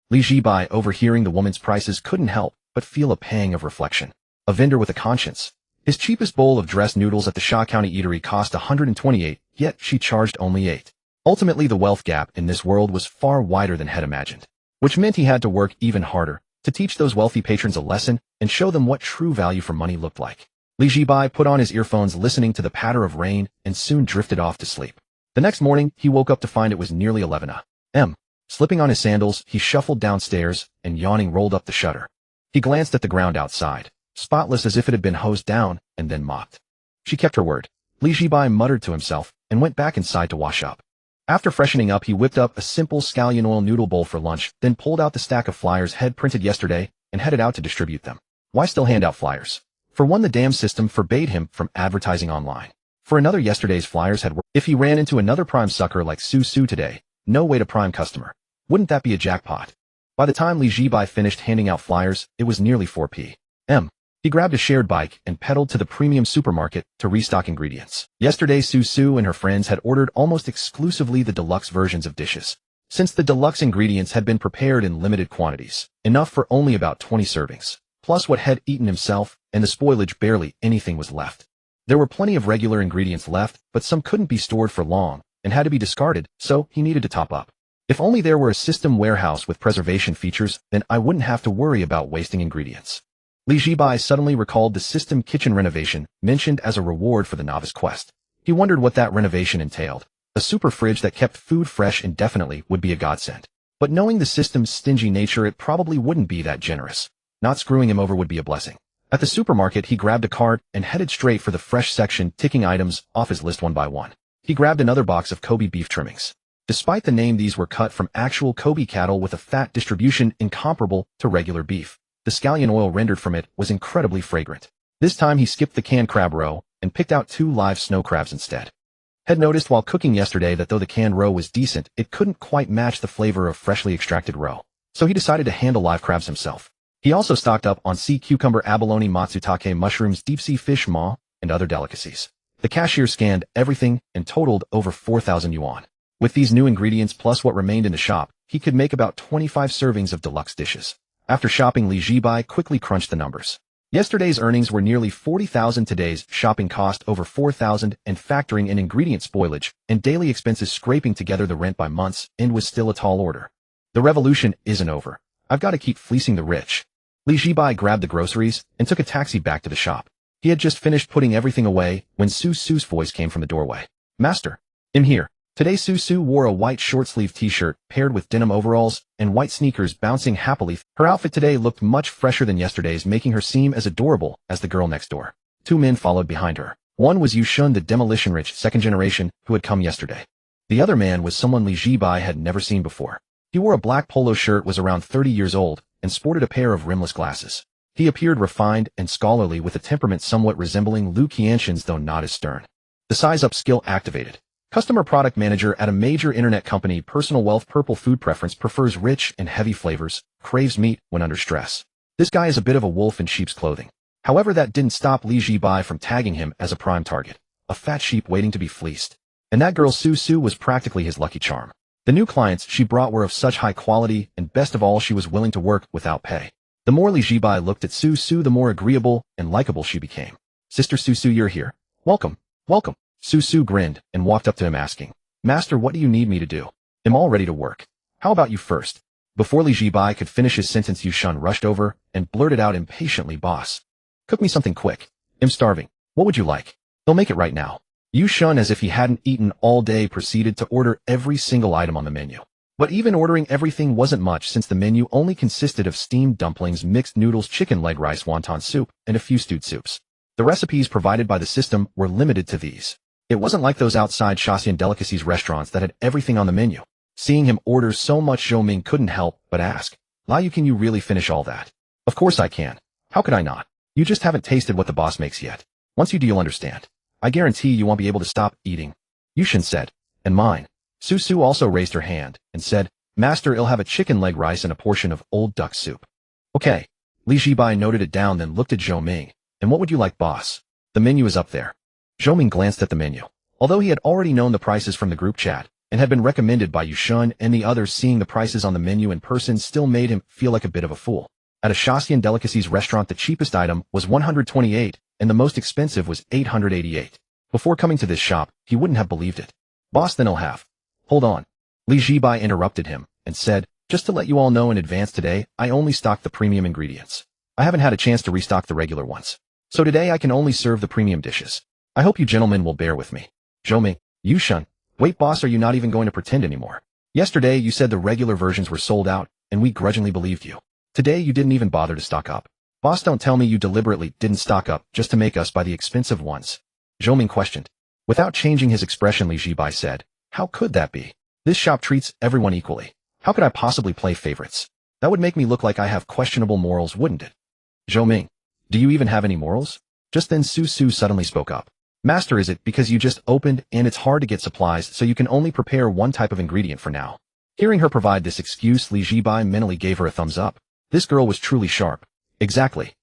Li Zhibai, overhearing the woman's prices, couldn't help but feel a pang of reflection. A vendor with a conscience. His cheapest bowl of dressed noodles at the Sha County eatery cost 128, yet she charged only 8. Ultimately, the wealth gap in this world was far wider than Head imagined, which meant he had to work even harder to teach those wealthy patrons a lesson and show them what true value for money looked like. Li Zhibai put on his earphones, listening to the patter of rain, and soon drifted off to sleep. The next morning, he woke up to find it was nearly 11 a.m. Slipping on his sandals, he shuffled downstairs and, yawning, rolled up the shutter. He glanced at the ground outside, spotless as if it had been hosed down and then mopped. She kept her word. Li Zhibai muttered to himself and went back inside to wash up. After freshening up, he whipped up a simple scallion oil noodle bowl for lunch, then pulled out the stack of flyers Head printed yesterday and headed out to distribute them. Why still hand out flyers? For one, the damn system forbade him from advertising online. For another, yesterday's flyers had worked. If he ran into another prime sucker like Su today, no way to prime customer. Wouldn't that be a jackpot? By the time Li Zhibai finished handing out flyers, it was nearly 4 p.m. He grabbed a shared bike and pedaled to the premium supermarket to restock ingredients. Yesterday, Su and her friends had ordered almost exclusively the deluxe versions of dishes. Since the deluxe ingredients had been prepared in limited quantities, enough for only about 20 servings, plus what Head eaten himself, and the spoilage, barely anything was left. There were plenty of regular ingredients left, but some couldn't be stored for long and had to be discarded, so he needed to top up. If only there were a system warehouse with preservation features, then I wouldn't have to worry about wasting ingredients. Li Zhibai suddenly recalled the system kitchen renovation mentioned as a reward for the novice quest. He wondered what that renovation entailed. A super fridge that kept food fresh indefinitely would be a godsend. But knowing the system's stingy nature, it probably wouldn't be that generous. Not screwing him over would be a blessing. At the supermarket, he grabbed a cart and headed straight for the fresh section, ticking items off his list one by one. He grabbed another box of Kobe beef trimmings. Despite the name, these were cut from actual Kobe cattle with a fat distribution incomparable to regular beef. The scallion oil rendered from it was incredibly fragrant. This time he skipped the canned crab roe and picked out 2 live snow crabs instead. Had noticed while cooking yesterday that though the canned roe was decent, it couldn't quite match the flavor of freshly extracted roe. So he decided to handle live crabs himself. He also stocked up on sea cucumber, abalone, matsutake mushrooms, deep-sea fish maw, and other delicacies. The cashier scanned everything and totaled over 4,000 yuan. With these new ingredients plus what remained in the shop, he could make about 25 servings of deluxe dishes. After shopping, Zhibai quickly crunched the numbers. Yesterday's earnings were nearly 40,000, today's shopping cost over 4,000, and factoring in ingredient spoilage and daily expenses scraping together the rent by months and was still a tall order. The revolution isn't over. I've got to keep fleecing the rich. Zhibai grabbed the groceries and took a taxi back to the shop. He had just finished putting everything away when Su's voice came from the doorway. Master, I'm here. Today Su wore a white short-sleeve t-shirt paired with denim overalls and white sneakers bouncing happily. Her outfit today looked much fresher than yesterday's, making her seem as adorable as the girl next door. Two men followed behind her. One was Yushun, the demolition-rich second generation who had come yesterday. The other man was someone Zhibai had never seen before. He wore a black polo shirt, was around 30 years old, and sported a pair of rimless glasses. He appeared refined and scholarly with a temperament somewhat resembling Liu Qianxin's, though not as stern. The size-up skill activated. Customer product manager at a major internet company. Personal wealth. Purple food preference. Prefers rich and heavy flavors. Craves meat when under stress. This guy is a bit of a wolf in sheep's clothing. However, that didn't stop Zhibai from tagging him as a prime target. A fat sheep waiting to be fleeced. And that girl Su was practically his lucky charm. The new clients she brought were of such high quality, and best of all, she was willing to work without pay. The more Zhibai looked at Su, the more agreeable and likable she became. Sister Su, you're here. Welcome. Welcome. Su grinned and walked up to him asking, Master, what do you need me to do? I'm all ready to work. How about you first? Before Zhibai could finish his sentence, Yushun rushed over and blurted out impatiently, Boss, cook me something quick. I'm starving. What would you like? They'll make it right now. Yushun, as if he hadn't eaten all day, proceeded to order every single item on the menu. But even ordering everything wasn't much, since the menu only consisted of steamed dumplings, mixed noodles, chicken leg rice, wonton soup, and a few stewed soups. The recipes provided by the system were limited to these. It wasn't like those outside Shaxian delicacies restaurants that had everything on the menu. Seeing him order so much, Zhou Ming couldn't help but ask, Liu, can you really finish all that? Of course I can. How could I not? You just haven't tasted what the boss makes yet. Once you do, you'll understand. I guarantee you won't be able to stop eating. Yushun said. And mine. Su also raised her hand and said, Master, I'll have a chicken leg rice and a portion of old duck soup. Okay. Zhibai noted it down, then looked at Zhou Ming. And what would you like, boss? The menu is up there. Zhou Ming glanced at the menu. Although he had already known the prices from the group chat and had been recommended by Yushun and the others, seeing the prices on the menu in person still made him feel like a bit of a fool. At a Shaxian delicacies restaurant, the cheapest item was 128 and the most expensive was 888. Before coming to this shop, he wouldn't have believed it. Boss, then I'll have. Hold on. Zhibai interrupted him and said, just to let you all know in advance, today I only stocked the premium ingredients. I haven't had a chance to restock the regular ones. So today I can only serve the premium dishes. I hope you gentlemen will bear with me. Zhou Ming, Yushun. Wait, boss, are you not even going to pretend anymore? Yesterday you said the regular versions were sold out, and we grudgingly believed you. Today you didn't even bother to stock up. Boss, don't tell me you deliberately didn't stock up just to make us buy the expensive ones. Zhou Ming questioned. Without changing his expression, Zhibai said, how could that be? This shop treats everyone equally. How could I possibly play favorites? That would make me look like I have questionable morals, wouldn't it? Zhou Ming, do you even have any morals? Just then Su suddenly spoke up. Master, is it because you just opened and it's hard to get supplies, so you can only prepare one type of ingredient for now? Hearing her provide this excuse, Zhibai mentally gave her a thumbs up. This girl was truly sharp. Exactly.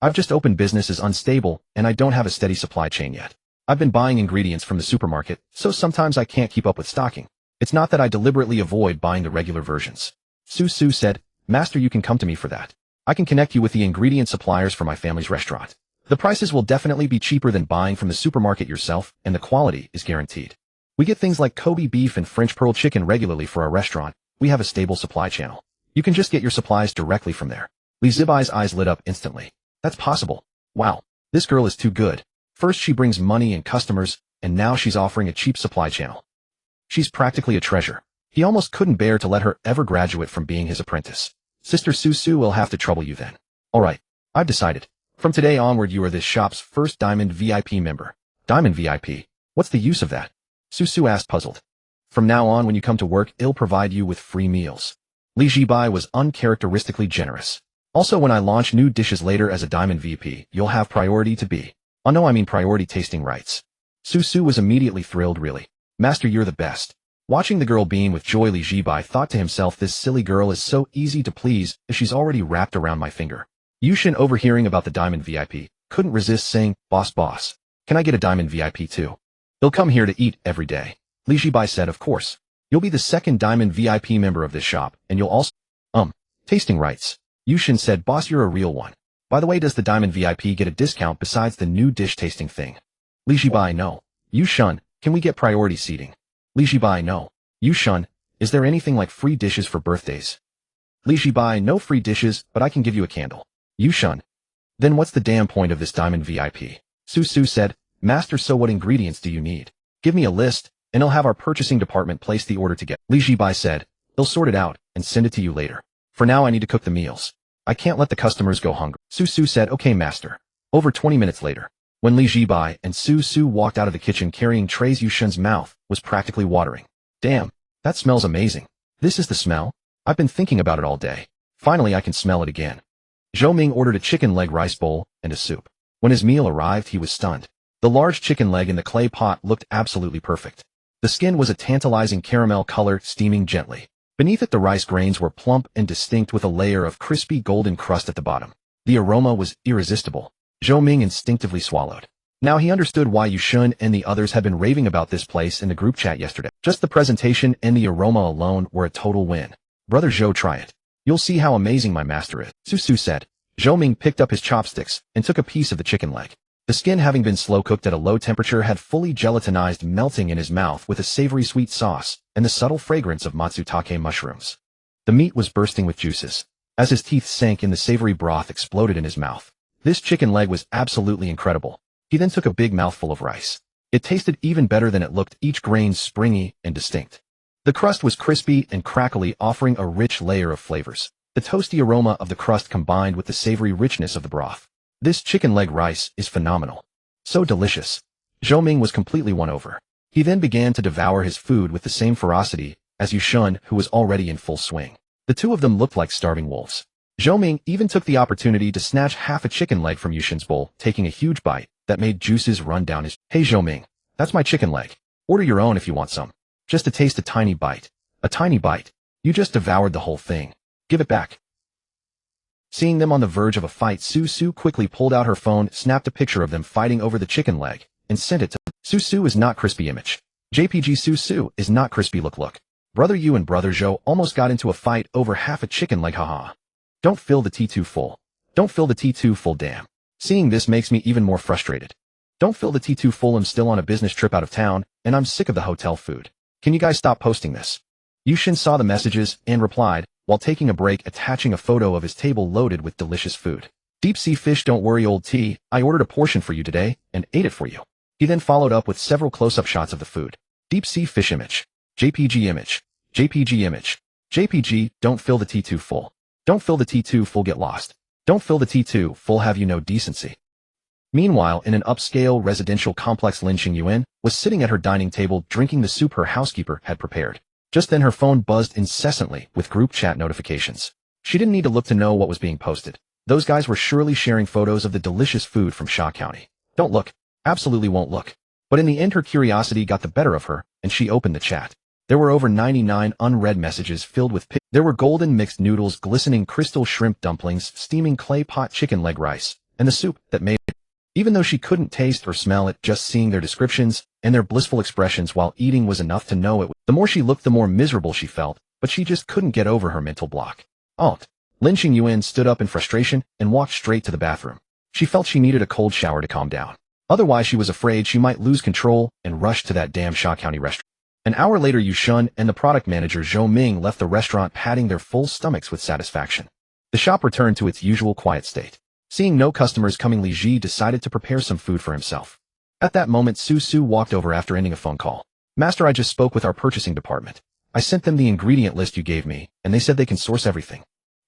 I've just opened, business is unstable, and I don't have a steady supply chain yet. I've been buying ingredients from the supermarket, so sometimes I can't keep up with stocking. It's not that I deliberately avoid buying the regular versions. Su said, Master, you can come to me for that. I can connect you with the ingredient suppliers for my family's restaurant. The prices will definitely be cheaper than buying from the supermarket yourself, and the quality is guaranteed. We get things like Kobe beef and French pearl chicken regularly for our restaurant. We have a stable supply channel. You can just get your supplies directly from there. Zhibai's eyes lit up instantly. That's possible. Wow, this girl is too good. First she brings money and customers, and now she's offering a cheap supply channel. She's practically a treasure. He almost couldn't bear to let her ever graduate from being his apprentice. Sister Su will have to trouble you then. Alright, I've decided. From today onward you are this shop's first Diamond VIP member. Diamond VIP? What's the use of that? Su asked, puzzled. From now on when you come to work, I'll provide you with free meals. Zhibai was uncharacteristically generous. Also, when I launch new dishes later as a Diamond VP, you'll have priority priority tasting rights. Su was immediately thrilled, really. Master, you're the best. Watching the girl beam with joy, Zhibai thought to himself, this silly girl is so easy to please, as she's already wrapped around my finger. Yushun, overhearing about the Diamond VIP, couldn't resist saying, Boss, can I get a Diamond VIP too? They'll come here to eat every day. Zhibai said, of course. You'll be the second Diamond VIP member of this shop, and you'll also, tasting rights. Yushin said, boss, you're a real one. By the way, does the Diamond VIP get a discount besides the new dish tasting thing? Li Zhibai, no. Yushin, can we get priority seating? Li Zhibai, no. Yushin, is there anything like free dishes for birthdays? Li Zhibai, no free dishes, but I can give you a candle. Yushin, then what's the damn point of this Diamond VIP? Su said, Master, so what ingredients do you need? Give me a list, and I'll have our purchasing department place the order together. Li Zhibai said, they'll sort it out and send it to you later. For now I need to cook the meals. I can't let the customers go hungry. Su said, okay, master. Over 20 minutes later, when Li Zhibai and Su walked out of the kitchen carrying trays, Yushin's mouth was practically watering. Damn, that smells amazing. This is the smell? I've been thinking about it all day. Finally I can smell it again. Zhou Ming ordered a chicken leg rice bowl and a soup. When his meal arrived, he was stunned. The large chicken leg in the clay pot looked absolutely perfect. The skin was a tantalizing caramel color, steaming gently. Beneath it, the rice grains were plump and distinct with a layer of crispy golden crust at the bottom. The aroma was irresistible. Zhou Ming instinctively swallowed. Now he understood why Yushin and the others had been raving about this place in the group chat yesterday. Just the presentation and the aroma alone were a total win. Brother Zhou, try it. You'll see how amazing my master is. Su said. Zhou Ming picked up his chopsticks and took a piece of the chicken leg. The skin, having been slow cooked at a low temperature, had fully gelatinized, melting in his mouth with a savory sweet sauce and the subtle fragrance of matsutake mushrooms. The meat was bursting with juices. As his teeth sank in, the savory broth exploded in his mouth. This chicken leg was absolutely incredible. He then took a big mouthful of rice. It tasted even better than it looked, each grain springy and distinct. The crust was crispy and crackly, offering a rich layer of flavors. The toasty aroma of the crust combined with the savory richness of the broth. This chicken leg rice is phenomenal. So delicious. Zhou Ming was completely won over. He then began to devour his food with the same ferocity as Yushin, who was already in full swing. The two of them looked like starving wolves. Zhou Ming even took the opportunity to snatch half a chicken leg from Yushin's bowl, taking a huge bite that made juices run down his. Hey Zhou Ming, that's my chicken leg. Order your own if you want some. Just to taste a tiny bite. A tiny bite. You just devoured the whole thing. Give it back. Seeing them on the verge of a fight, Su quickly pulled out her phone, snapped a picture of them fighting over the chicken leg, and sent it to Su is not crispy image. JPG Su is not crispy look. Brother Yu and Brother Zhou almost got into a fight over half a chicken leg, haha. Don't fill the T2 full. Don't fill the T2 full, damn. Seeing this makes me even more frustrated. Don't fill the T2 full, I'm still on a business trip out of town, and I'm sick of the hotel food. Can you guys stop posting this? Yushin saw the messages and replied, while taking a break, attaching a photo of his table loaded with delicious food. Deep sea fish, don't worry old T, I ordered a portion for you today, and ate it for you. He then followed up with several close-up shots of the food. Deep sea fish image. JPG image. JPG image. JPG, don't fill the T2 full. Don't fill the T2 full, get lost. Don't fill the T2 full, have you no decency. Meanwhile, in an upscale residential complex, Lin Xingyuan was sitting at her dining table drinking the soup her housekeeper had prepared. Just then her phone buzzed incessantly with group chat notifications. She didn't need to look to know what was being posted. Those guys were surely sharing photos of the delicious food from Sha County. Don't look. Absolutely won't look. But in the end her curiosity got the better of her, and she opened the chat. There were over 99 unread messages filled with There were golden mixed noodles, glistening crystal shrimp dumplings, steaming clay pot chicken leg rice, and the soup that made it. Even though she couldn't taste or smell it, just seeing their descriptions and their blissful expressions while eating was enough to know it. The more she looked, the more miserable she felt, but she just couldn't get over her mental block. Alt. Lin Xingyuan stood up in frustration and walked straight to the bathroom. She felt she needed a cold shower to calm down. Otherwise she was afraid she might lose control and rushed to that damn Sha County restaurant. An hour later, Yushin and the product manager Zhou Ming left the restaurant patting their full stomachs with satisfaction. The shop returned to its usual quiet state. Seeing no customers coming, Li Ji decided to prepare some food for himself. At that moment, Su walked over after ending a phone call. Master, I just spoke with our purchasing department. I sent them the ingredient list you gave me, and they said they can source everything.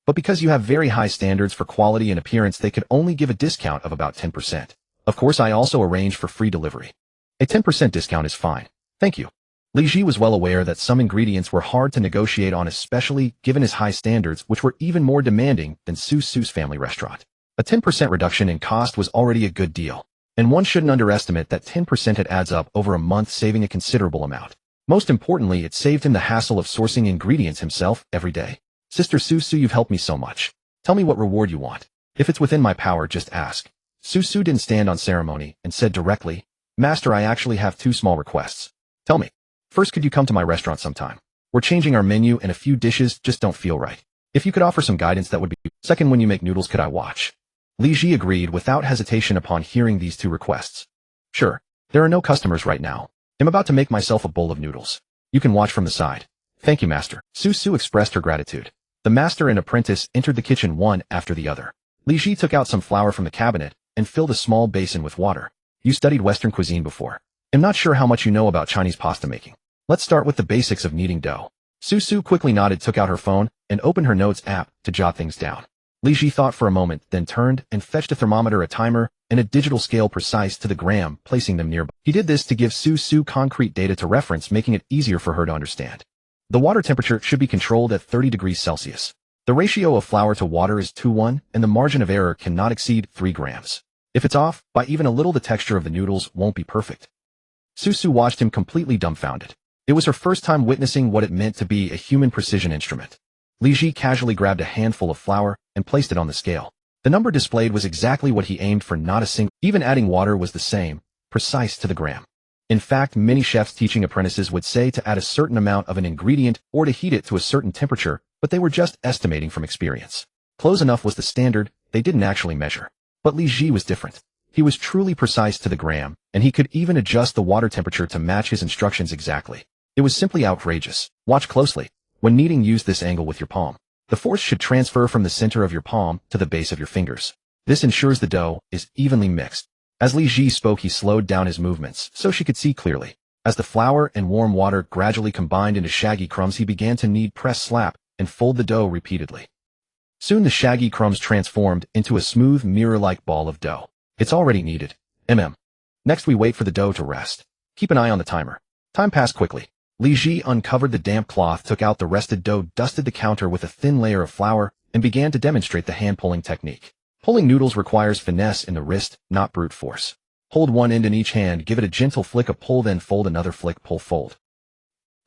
But because you have very high standards for quality and appearance, they could only give a discount of about 10%. Of course, I also arranged for free delivery. A 10% discount is fine. Thank you. Li Ji was well aware that some ingredients were hard to negotiate on, especially given his high standards, which were even more demanding than Su's family restaurant. A 10% reduction in cost was already a good deal, and one shouldn't underestimate that 10% it adds up over a month, saving a considerable amount. Most importantly, it saved him the hassle of sourcing ingredients himself every day. Sister Su, you've helped me so much. Tell me what reward you want. If it's within my power, just ask. Su didn't stand on ceremony and said directly, Master, I actually have two small requests. Tell me. First, could you come to my restaurant sometime? We're changing our menu and a few dishes just don't feel right. If you could offer some guidance, that would be. Second, when you make noodles, could I watch? Li Ji agreed without hesitation upon hearing these two requests. Sure. There are no customers right now. I'm about to make myself a bowl of noodles. You can watch from the side. Thank you, master. Su Su expressed her gratitude. The master and apprentice entered the kitchen one after the other. Li Ji took out some flour from the cabinet and filled a small basin with water. You studied Western cuisine before. I'm not sure how much you know about Chinese pasta making. Let's start with the basics of kneading dough. Su Su quickly nodded, took out her phone, and opened her notes app to jot things down. Li Ji thought for a moment, then turned and fetched a thermometer, a timer, and a digital scale precise to the gram, placing them nearby. He did this to give Su Su concrete data to reference, making it easier for her to understand. The water temperature should be controlled at 30 degrees Celsius. The ratio of flour to water is 2:1, and the margin of error cannot exceed 3 grams. If it's off by even a little, the texture of the noodles won't be perfect. Su Su watched him completely dumbfounded. It was her first time witnessing what it meant to be a human precision instrument. Li Ji casually grabbed a handful of flour and placed it on the scale. The number displayed was exactly what he aimed for, not a single. Even adding water was the same, precise to the gram. In fact, many chefs teaching apprentices would say to add a certain amount of an ingredient or to heat it to a certain temperature, but they were just estimating from experience. Close enough was the standard, they didn't actually measure. But Li Ji was different. He was truly precise to the gram, and he could even adjust the water temperature to match his instructions exactly. It was simply outrageous. Watch closely. When kneading, use this angle with your palm. The force should transfer from the center of your palm to the base of your fingers. This ensures the dough is evenly mixed. As Li Ji spoke, he slowed down his movements so she could see clearly. As the flour and warm water gradually combined into shaggy crumbs, he began to knead, press, slap, and fold the dough repeatedly. Soon the shaggy crumbs transformed into a smooth, mirror-like ball of dough. It's already kneaded. Next, we wait for the dough to rest. Keep an eye on the timer. Time passed quickly. Li Ji uncovered the damp cloth, took out the rested dough, dusted the counter with a thin layer of flour, and began to demonstrate the hand-pulling technique. Pulling noodles requires finesse in the wrist, not brute force. Hold one end in each hand, give it a gentle flick, a pull, then fold, another flick, pull, fold.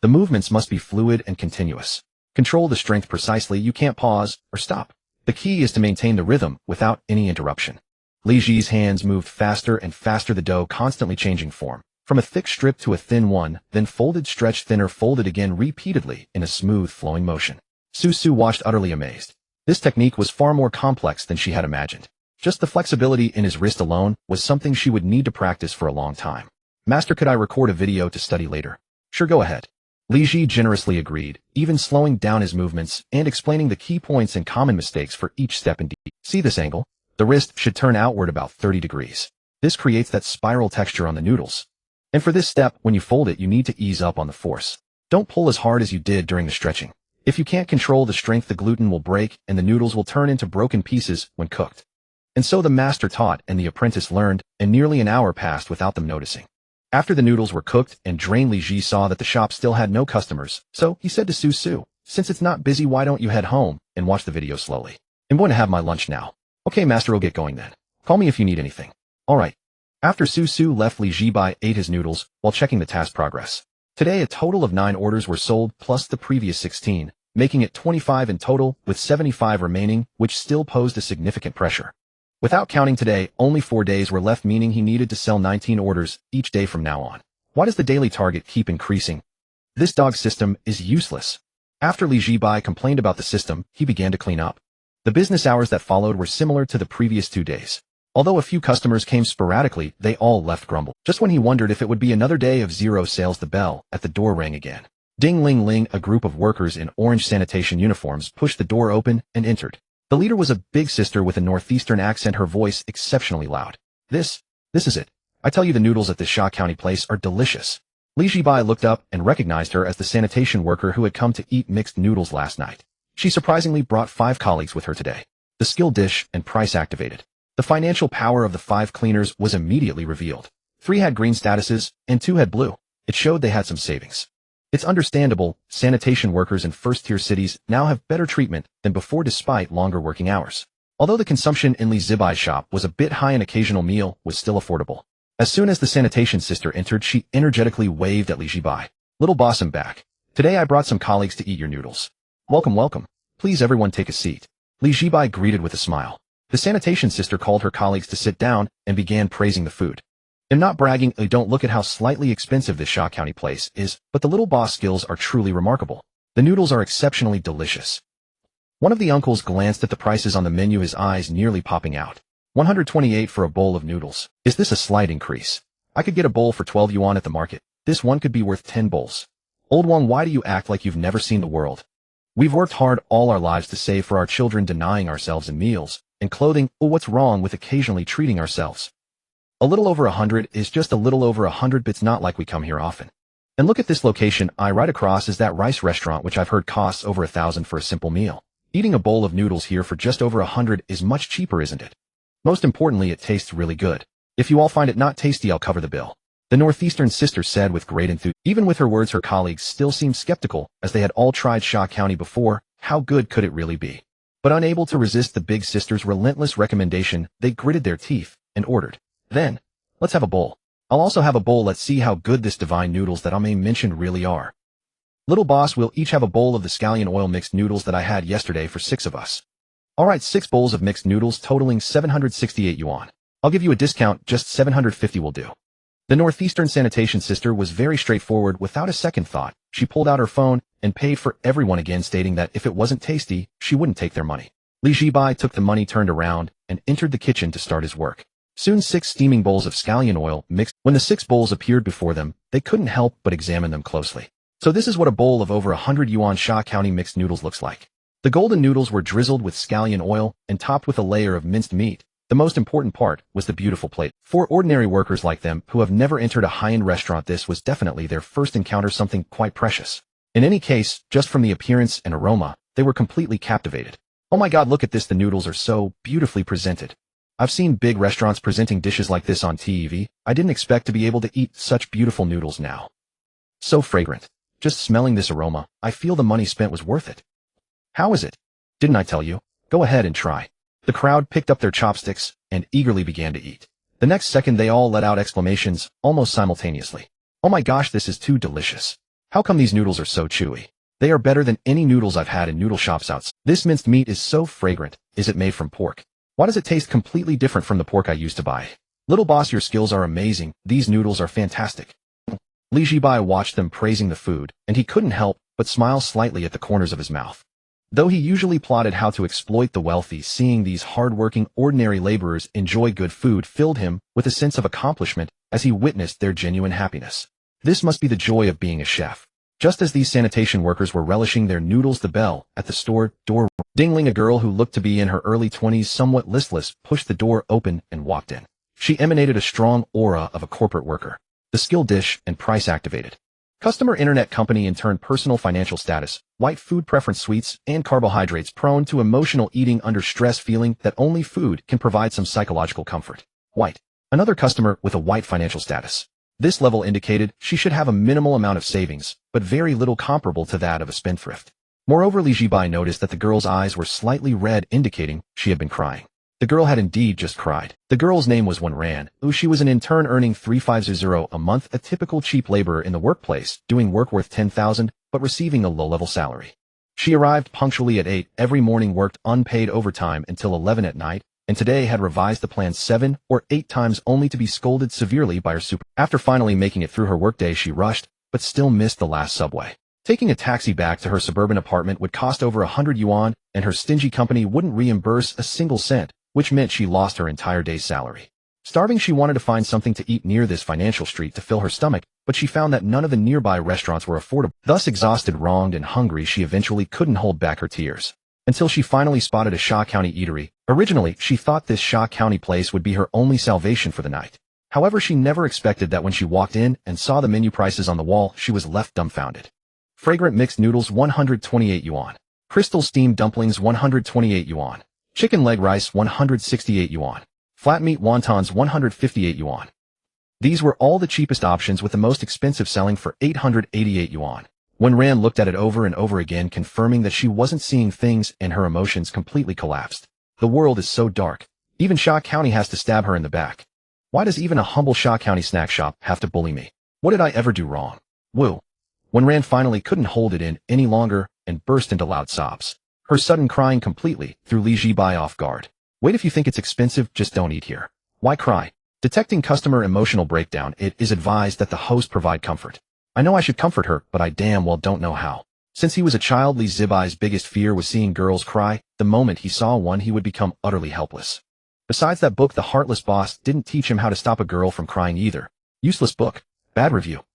The movements must be fluid and continuous. Control the strength precisely, you can't pause or stop. The key is to maintain the rhythm without any interruption. Li Ji's hands moved faster and faster, the dough constantly changing form. From a thick strip to a thin one, then folded, stretched, thinner, folded again repeatedly in a smooth, flowing motion. Su Su watched, utterly amazed. This technique was far more complex than she had imagined. Just the flexibility in his wrist alone was something she would need to practice for a long time. Master, could I record a video to study later? Sure, go ahead. Li Ji generously agreed, even slowing down his movements and explaining the key points and common mistakes for each step. Indeed, see this angle? The wrist should turn outward about 30 degrees. This creates that spiral texture on the noodles. And for this step, when you fold it, you need to ease up on the force. Don't pull as hard as you did during the stretching. If you can't control the strength, the gluten will break and the noodles will turn into broken pieces when cooked. And so the master taught and the apprentice learned, and nearly an hour passed without them noticing. After the noodles were cooked and drained, Li Ji saw that the shop still had no customers, so he said to Su Su, since it's not busy, why don't you head home and watch the video slowly? I'm going to have my lunch now. Okay, master, will get going then. Call me if you need anything. Alright. After Su Su left, Zhibai ate his noodles while checking the task progress. Today, a total of 9 orders were sold plus the previous 16, making it 25 in total, with 75 remaining, which still posed a significant pressure. Without counting today, only 4 days were left, meaning he needed to sell 19 orders each day from now on. Why does the daily target keep increasing? This dog system is useless. After Zhibai complained about the system, he began to clean up. The business hours that followed were similar to the previous 2 days. Although a few customers came sporadically, they all left grumbled. Just when he wondered if it would be another day of zero sales, the bell at the door rang again. Ding ling ling, a group of workers in orange sanitation uniforms pushed the door open and entered. The leader was a big sister with a northeastern accent, her voice exceptionally loud. This is it. I tell you, the noodles at this Sha County place are delicious. Li Zhibai looked up and recognized her as the sanitation worker who had come to eat mixed noodles last night. She surprisingly brought 5 colleagues with her today. The skill, dish, and price activated. The financial power of the 5 cleaners was immediately revealed. 3 had green statuses, and 2 had blue. It showed they had some savings. It's understandable, sanitation workers in first-tier cities now have better treatment than before despite longer working hours. Although the consumption in Li Zibai's shop was a bit high, an occasional meal was still affordable. As soon as the sanitation sister entered, she energetically waved at Li Zhibai. Little boss, I'm back. Today I brought some colleagues to eat your noodles. Welcome, welcome. Please everyone take a seat. Li Zhibai greeted with a smile. The sanitation sister called her colleagues to sit down and began praising the food. I'm not bragging, don't look at how slightly expensive this Sha County place is, but the little boss skills are truly remarkable. The noodles are exceptionally delicious. One of the uncles glanced at the prices on the menu, his eyes nearly popping out. 128 for a bowl of noodles. Is this a slight increase? I could get a bowl for 12 yuan at the market. This one could be worth 10 bowls. Old Wang, why do you act like you've never seen the world? We've worked hard all our lives to save for our children, denying ourselves in meals and clothing. Oh, what's wrong with occasionally treating ourselves? A little over 100 is just a little over 100, but it's not like we come here often. And look at this location. Right across is that rice restaurant, which I've heard costs over 1,000 for a simple meal. Eating a bowl of noodles here for just over 100 is much cheaper, isn't it? Most importantly, it tastes really good. If you all find it not tasty, I'll cover the bill. The northeastern sister said with great enthusiasm. Even with her words, her colleagues still seemed skeptical, as they had all tried Sha County before. How good could it really be? But unable to resist the big sister's relentless recommendation, they gritted their teeth and ordered. Then, let's have a bowl. I'll also have a bowl. Let's see how good this divine noodles that I may mention really are. Little boss, we'll each have a bowl of the scallion oil mixed noodles that I had yesterday for 6 of us. Alright, 6 bowls of mixed noodles totaling 768 yuan. I'll give you a discount, just 750 will do. The northeastern sanitation sister was very straightforward. Without a second thought, she pulled out her phone and paid for everyone again, stating that if it wasn't tasty, she wouldn't take their money. Zhibai took the money, turned around, and entered the kitchen to start his work. Soon 6 steaming bowls of scallion oil mixed. When the 6 bowls appeared before them, they couldn't help but examine them closely. So this is what a bowl of over 100 yuan Sha County mixed noodles looks like. The golden noodles were drizzled with scallion oil and topped with a layer of minced meat. The most important part was the beautiful plate. For ordinary workers like them who have never entered a high-end restaurant, this was definitely their first encounter, something quite precious. In any case, just from the appearance and aroma, they were completely captivated. Oh my god, look at this, the noodles are so beautifully presented. I've seen big restaurants presenting dishes like this on TV. I didn't expect to be able to eat such beautiful noodles now. So fragrant. Just smelling this aroma, I feel the money spent was worth it. How is it? Didn't I tell you? Go ahead and try. The crowd picked up their chopsticks and eagerly began to eat. The next second they all let out exclamations, almost simultaneously. Oh my gosh, this is too delicious. How come these noodles are so chewy? They are better than any noodles I've had in noodle shops outside. This minced meat is so fragrant. Is it made from pork? Why does it taste completely different from the pork I used to buy? Little boss, your skills are amazing. These noodles are fantastic. Zhibai watched them praising the food, and he couldn't help but smile slightly at the corners of his mouth. Though he usually plotted how to exploit the wealthy, seeing these hard-working, ordinary laborers enjoy good food filled him with a sense of accomplishment as he witnessed their genuine happiness. This must be the joy of being a chef. Just as these sanitation workers were relishing their noodles, the bell at the store door dingling. A girl who looked to be in her early 20s, somewhat listless, pushed the door open and walked in. She emanated a strong aura of a corporate worker. The skill dish and price activated. Customer internet company in turn personal financial status, white food preference sweets and carbohydrates prone to emotional eating under stress feeling that only food can provide some psychological comfort. White. Another customer with a white financial status. This level indicated she should have a minimal amount of savings, but very little comparable to that of a spendthrift. Moreover, Zhibai noticed that the girl's eyes were slightly red, indicating she had been crying. The girl had indeed just cried. The girl's name was Wenran. She was an intern earning 350 a month, a typical cheap laborer in the workplace, doing work worth 10,000, but receiving a low-level salary. She arrived punctually at 8 every morning, worked unpaid overtime until 11 at night, and today had revised the plan 7 or 8 times only to be scolded severely by her super. After finally making it through her workday, she rushed, but still missed the last subway. Taking a taxi back to her suburban apartment would cost over 100 yuan, and her stingy company wouldn't reimburse a single cent, which meant she lost her entire day's salary. Starving, she wanted to find something to eat near this financial street to fill her stomach, but she found that none of the nearby restaurants were affordable. Thus exhausted, wronged, and hungry, she eventually couldn't hold back her tears. Until she finally spotted a Sha County eatery. Originally, she thought this Sha County place would be her only salvation for the night. However, she never expected that when she walked in and saw the menu prices on the wall, she was left dumbfounded. Fragrant mixed noodles 128 yuan. Crystal steamed dumplings 128 yuan. Chicken leg rice 168 yuan. Flat meat wontons 158 yuan. These were all the cheapest options, with the most expensive selling for 888 yuan. When Ran looked at it over and over again, confirming that she wasn't seeing things, and her emotions completely collapsed. The world is so dark. Even Sha County has to stab her in the back. Why does even a humble Sha County snack shop have to bully me? What did I ever do wrong? Woo. When Ran finally couldn't hold it in any longer and burst into loud sobs. Her sudden crying completely threw Zhibai off guard. Wait, if you think it's expensive, just don't eat here. Why cry? Detecting customer emotional breakdown, it is advised that the host provide comfort. I know I should comfort her, but I damn well don't know how. Since he was a child, Li Zhibai's biggest fear was seeing girls cry. The moment he saw one, he would become utterly helpless. Besides that book, The Heartless Boss didn't teach him how to stop a girl from crying either. Useless book. Bad review.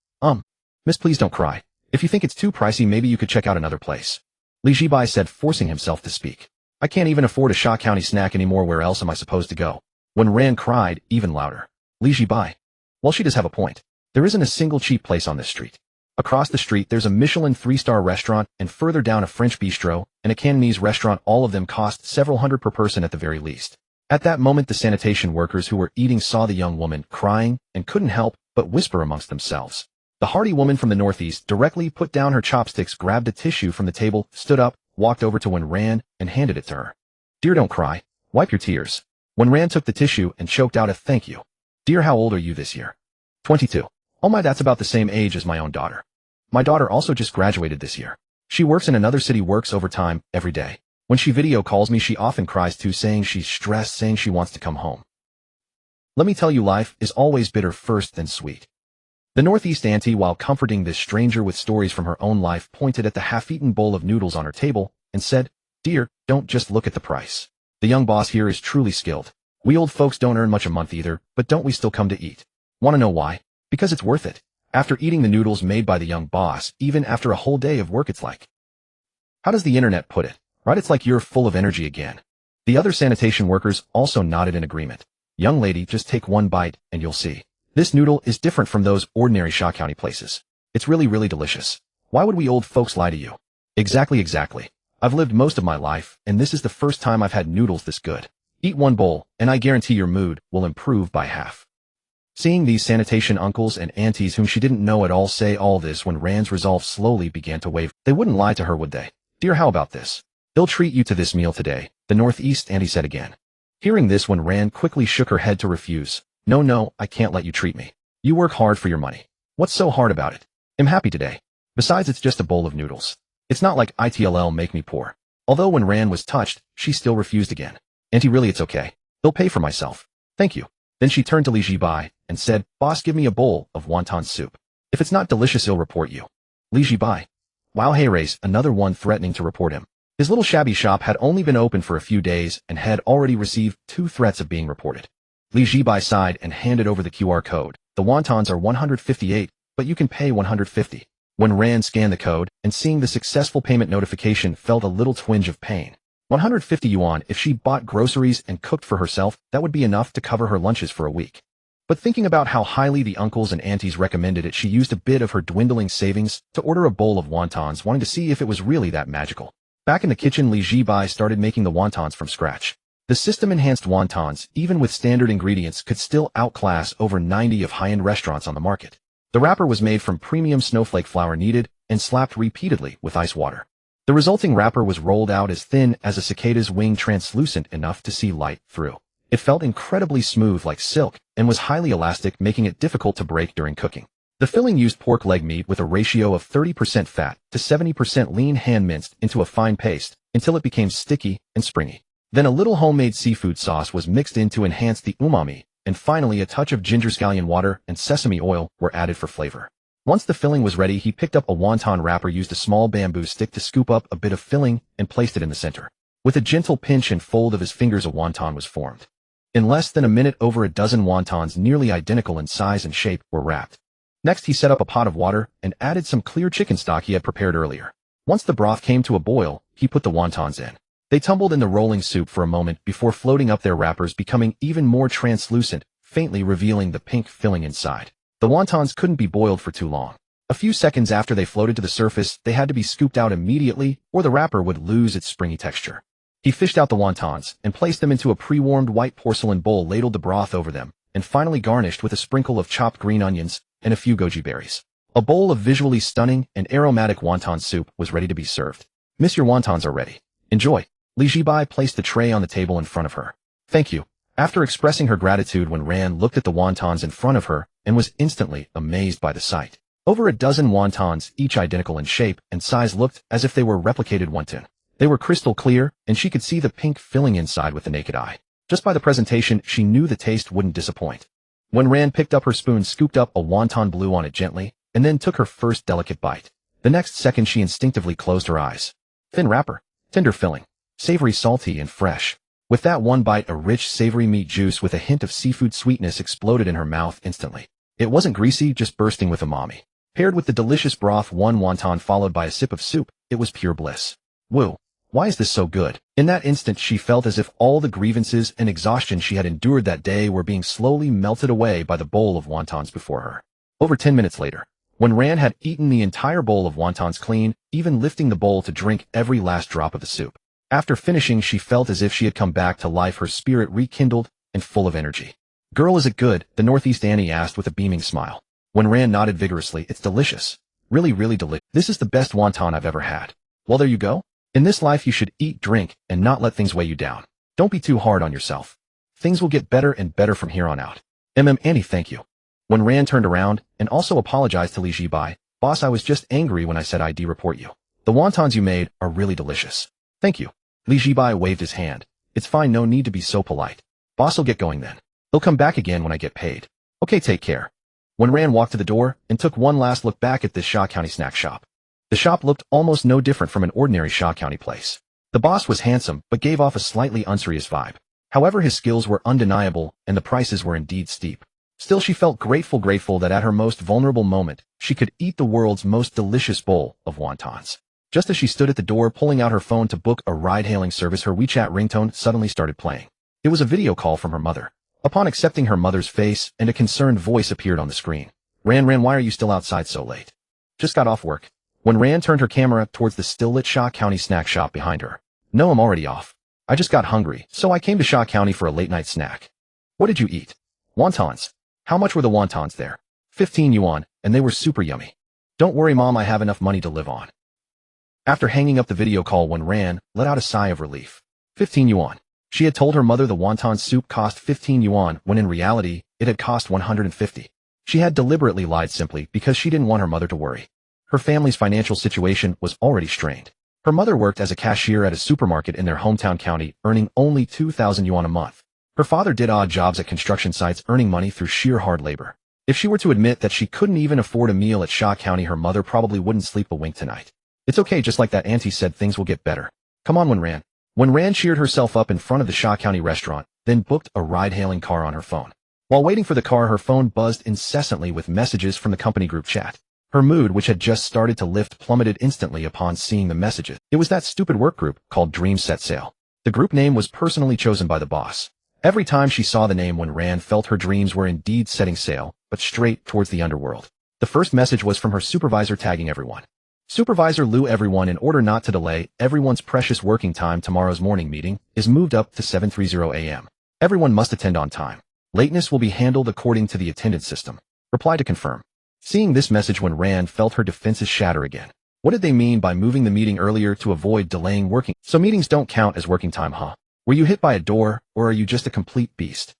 Miss, please don't cry. If you think it's too pricey, maybe you could check out another place. Li Zhibai said, forcing himself to speak. I can't even afford a Sha County snack anymore. Where else am I supposed to go? When Ran cried, even louder. Li Zhibai. Well, she does have a point. There isn't a single cheap place on this street. Across the street, there's a Michelin 3-star restaurant, and further down a French bistro, and a Cantonese restaurant. All of them cost several hundred per person at the very least. At that moment, the sanitation workers who were eating saw the young woman crying and couldn't help but whisper amongst themselves. The hardy woman from the northeast directly put down her chopsticks, grabbed a tissue from the table, stood up, walked over to Wen Ran, and handed it to her. Dear, don't cry. Wipe your tears. Wen Ran took the tissue and choked out a thank you. Dear, how old are you this year? 22. Oh my, that's about the same age as my own daughter. My daughter also just graduated this year. She works in another city, works overtime every day. When she video calls me, she often cries too, saying she's stressed, saying she wants to come home. Let me tell you, life is always bitter first, then sweet. The Northeast auntie, while comforting this stranger with stories from her own life, pointed at the half-eaten bowl of noodles on her table and said, Dear, don't just look at the price. The young boss here is truly skilled. We old folks don't earn much a month either, but don't we still come to eat? Want to know why? Because it's worth it. After eating the noodles made by the young boss, even after a whole day of work, it's like, how does the internet put it? Right, it's like you're full of energy again. The other sanitation workers also nodded in agreement. Young lady, just take one bite and you'll see. This noodle is different from those ordinary Sha County places. It's really, really delicious. Why would we old folks lie to you? Exactly. I've lived most of my life, and this is the first time I've had noodles this good. Eat one bowl, and I guarantee your mood will improve by half. Seeing these sanitation uncles and aunties whom she didn't know at all say all this, when Rand's resolve slowly began to wave, they wouldn't lie to her, would they? Dear, how about this? They'll treat you to this meal today, the Northeast auntie said again. Hearing this, when Rand quickly shook her head to refuse. No, I can't let you treat me. You work hard for your money. What's so hard about it? I'm happy today. Besides, it's just a bowl of noodles. It's not like it'll make me poor. Although when Rand was touched, she still refused again. Auntie, really, it's okay. They'll pay for myself. Thank you. Then she turned to Li Zhibai and said, Boss, give me a bowl of wonton soup. If it's not delicious, he'll report you. Li Zhibai. Wow, hey, race, another one threatening to report him. His little shabby shop had only been open for a few days and had already received 2 threats of being reported. Li Zhibai sighed and handed over the QR code. The wontons are 158, but you can pay 150. When Rand scanned the code and seeing the successful payment notification, felt a little twinge of pain. 150 yuan, if she bought groceries and cooked for herself, that would be enough to cover her lunches for a week. But thinking about how highly the uncles and aunties recommended it, she used a bit of her dwindling savings to order a bowl of wontons, wanting to see if it was really that magical. Back in the kitchen, Li Zhibai started making the wontons from scratch. The system-enhanced wontons, even with standard ingredients, could still outclass over 90 of high-end restaurants on the market. The wrapper was made from premium snowflake flour, kneaded and slapped repeatedly with ice water. The resulting wrapper was rolled out as thin as a cicada's wing, translucent enough to see light through. It felt incredibly smooth like silk and was highly elastic, making it difficult to break during cooking. The filling used pork leg meat with a ratio of 30% fat to 70% lean, hand-minced into a fine paste until it became sticky and springy. Then a little homemade seafood sauce was mixed in to enhance the umami, and finally a touch of ginger scallion water and sesame oil were added for flavor. Once the filling was ready, he picked up a wonton wrapper, used a small bamboo stick to scoop up a bit of filling, and placed it in the center. With a gentle pinch and fold of his fingers, a wonton was formed. In less than a minute, over a dozen wontons, nearly identical in size and shape, were wrapped. Next, he set up a pot of water and added some clear chicken stock he had prepared earlier. Once the broth came to a boil, he put the wontons in. They tumbled in the rolling soup for a moment before floating up their wrappers, becoming even more translucent, faintly revealing the pink filling inside. The wontons couldn't be boiled for too long. A few seconds after they floated to the surface, they had to be scooped out immediately, or the wrapper would lose its springy texture. He fished out the wontons and placed them into a pre-warmed white porcelain bowl, ladled the broth over them, and finally garnished with a sprinkle of chopped green onions and a few goji berries. A bowl of visually stunning and aromatic wonton soup was ready to be served. Miss, your wontons are ready. Enjoy. Li Zhibai placed the tray on the table in front of her. Thank you. After expressing her gratitude, when Rand looked at the wontons in front of her and was instantly amazed by the sight. Over a dozen wontons, each identical in shape and size, looked as if they were replicated wonton. They were crystal clear, and she could see the pink filling inside with the naked eye. Just by the presentation, she knew the taste wouldn't disappoint. When Rand picked up her spoon, scooped up a wonton, blew on it gently, and then took her first delicate bite. The next second she instinctively closed her eyes. Thin wrapper, tender filling, savory, salty, and fresh. With that one bite, a rich, savory meat juice with a hint of seafood sweetness exploded in her mouth instantly. It wasn't greasy, just bursting with umami. Paired with the delicious broth, one wonton followed by a sip of soup, it was pure bliss. Whoa, why is this so good? In that instant she felt as if all the grievances and exhaustion she had endured that day were being slowly melted away by the bowl of wontons before her. Over 10 minutes later, when Ran had eaten the entire bowl of wontons clean, even lifting the bowl to drink every last drop of the soup. After finishing, she felt as if she had come back to life, her spirit rekindled and full of energy. Girl, is it good? The Northeast Annie asked with a beaming smile. When Ran nodded vigorously, it's delicious. Really, really delicious. This is the best wonton I've ever had. Well, there you go. In this life you should eat, drink, and not let things weigh you down. Don't be too hard on yourself. Things will get better and better from here on out. Annie, thank you. When Ran turned around and also apologized to Zhibai, boss, I was just angry when I said I'd report you. The wontons you made are really delicious. Thank you. Zhibai waved his hand. It's fine, no need to be so polite. Boss'll get going then. He'll come back again when I get paid. Okay, take care. When Ran walked to the door and took one last look back at this Shaw County snack shop. The shop looked almost no different from an ordinary Shaw County place. The boss was handsome but gave off a slightly unserious vibe. However, his skills were undeniable and the prices were indeed steep. Still, she felt grateful that at her most vulnerable moment, she could eat the world's most delicious bowl of wontons. Just as she stood at the door pulling out her phone to book a ride-hailing service, her WeChat ringtone suddenly started playing. It was a video call from her mother. Upon accepting, her mother's face and a concerned voice appeared on the screen. Ran, why are you still outside so late? Just got off work. When Ran turned her camera towards the still-lit Shaw County snack shop behind her. No, I'm already off. I just got hungry, so I came to Shaw County for a late-night snack. What did you eat? Wontons. How much were the wontons there? 15 yuan, and they were super yummy. Don't worry, Mom, I have enough money to live on. After hanging up the video call, when Ran let out a sigh of relief. 15 yuan. She had told her mother the wonton soup cost 15 yuan when in reality, it had cost 150. She had deliberately lied simply because she didn't want her mother to worry. Her family's financial situation was already strained. Her mother worked as a cashier at a supermarket in their hometown county, earning only 2,000 yuan a month. Her father did odd jobs at construction sites, earning money through sheer hard labor. If she were to admit that she couldn't even afford a meal at Shaw County, her mother probably wouldn't sleep a wink tonight. It's okay, just like that auntie said, things will get better. Come on, When Ran cheered herself up in front of the Shaw County restaurant, then booked a ride-hailing car on her phone. While waiting for the car, her phone buzzed incessantly with messages from the company group chat. Her mood, which had just started to lift, plummeted instantly upon seeing the messages. It was that stupid work group called Dream Set Sail. The group name was personally chosen by the boss. Every time she saw the name, when Ran felt her dreams were indeed setting sail, but straight towards the underworld. The first message was from her supervisor tagging everyone. Supervisor Liu, everyone, in order not to delay everyone's precious working time, tomorrow's morning meeting is moved up to 7:30 a.m. Everyone must attend on time. Lateness will be handled according to the attendance system. Reply to confirm. Seeing this message, when Ran felt her defenses shatter again. What did they mean by moving the meeting earlier to avoid delaying working? So meetings don't count as working time, huh? Were you hit by a door, or are you just a complete beast?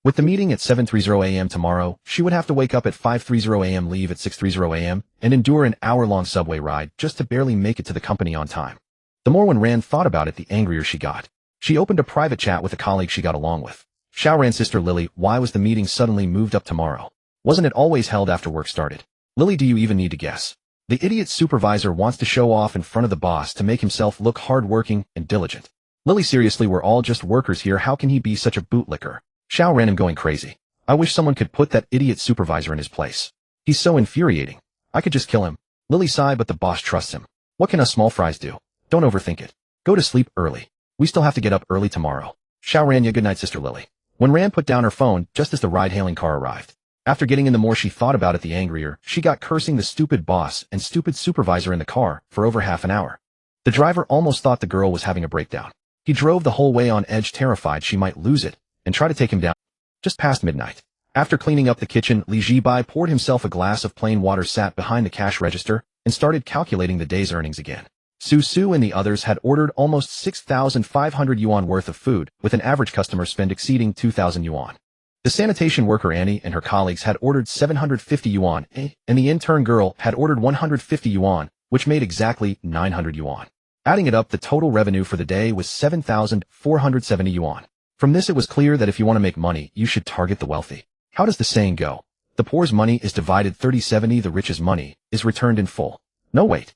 With the meeting at 7:30 a.m. tomorrow, she would have to wake up at 5:30 a.m., leave at 6:30 a.m., and endure an hour-long subway ride just to barely make it to the company on time. The more when Ran thought about it, the angrier she got. She opened a private chat with a colleague she got along with. Xiao Ran's sister Lily, why was the meeting suddenly moved up tomorrow? Wasn't it always held after work started? Lily, do you even need to guess? The idiot supervisor wants to show off in front of the boss to make himself look hard-working and diligent. Lily, seriously, we're all just workers here. How can he be such a bootlicker? Xiao Ran, am going crazy. I wish someone could put that idiot supervisor in his place. He's so infuriating. I could just kill him. Lily sighed, but the boss trusts him. What can us small fries do? Don't overthink it. Go to sleep early. We still have to get up early tomorrow. Xiao Ran, yeah, good night, Sister Lily. When Ran put down her phone just as the ride-hailing car arrived. After getting in, the more she thought about it, the angrier she got, cursing the stupid boss and stupid supervisor in the car for over half an hour. The driver almost thought the girl was having a breakdown. He drove the whole way on edge, terrified she might lose it, and try to take him down. Just past midnight. After cleaning up the kitchen, Zhibai poured himself a glass of plain water, sat behind the cash register, and started calculating the day's earnings again. Su and the others had ordered almost 6,500 yuan worth of food, with an average customer spend exceeding 2,000 yuan. The sanitation worker Annie and her colleagues had ordered 750 yuan, and the intern girl had ordered 150 yuan, which made exactly 900 yuan. Adding it up, the total revenue for the day was 7,470 yuan. From this, it was clear that if you want to make money, you should target the wealthy. How does the saying go? The poor's money is divided 30-70, the rich's money is returned in full. No wait.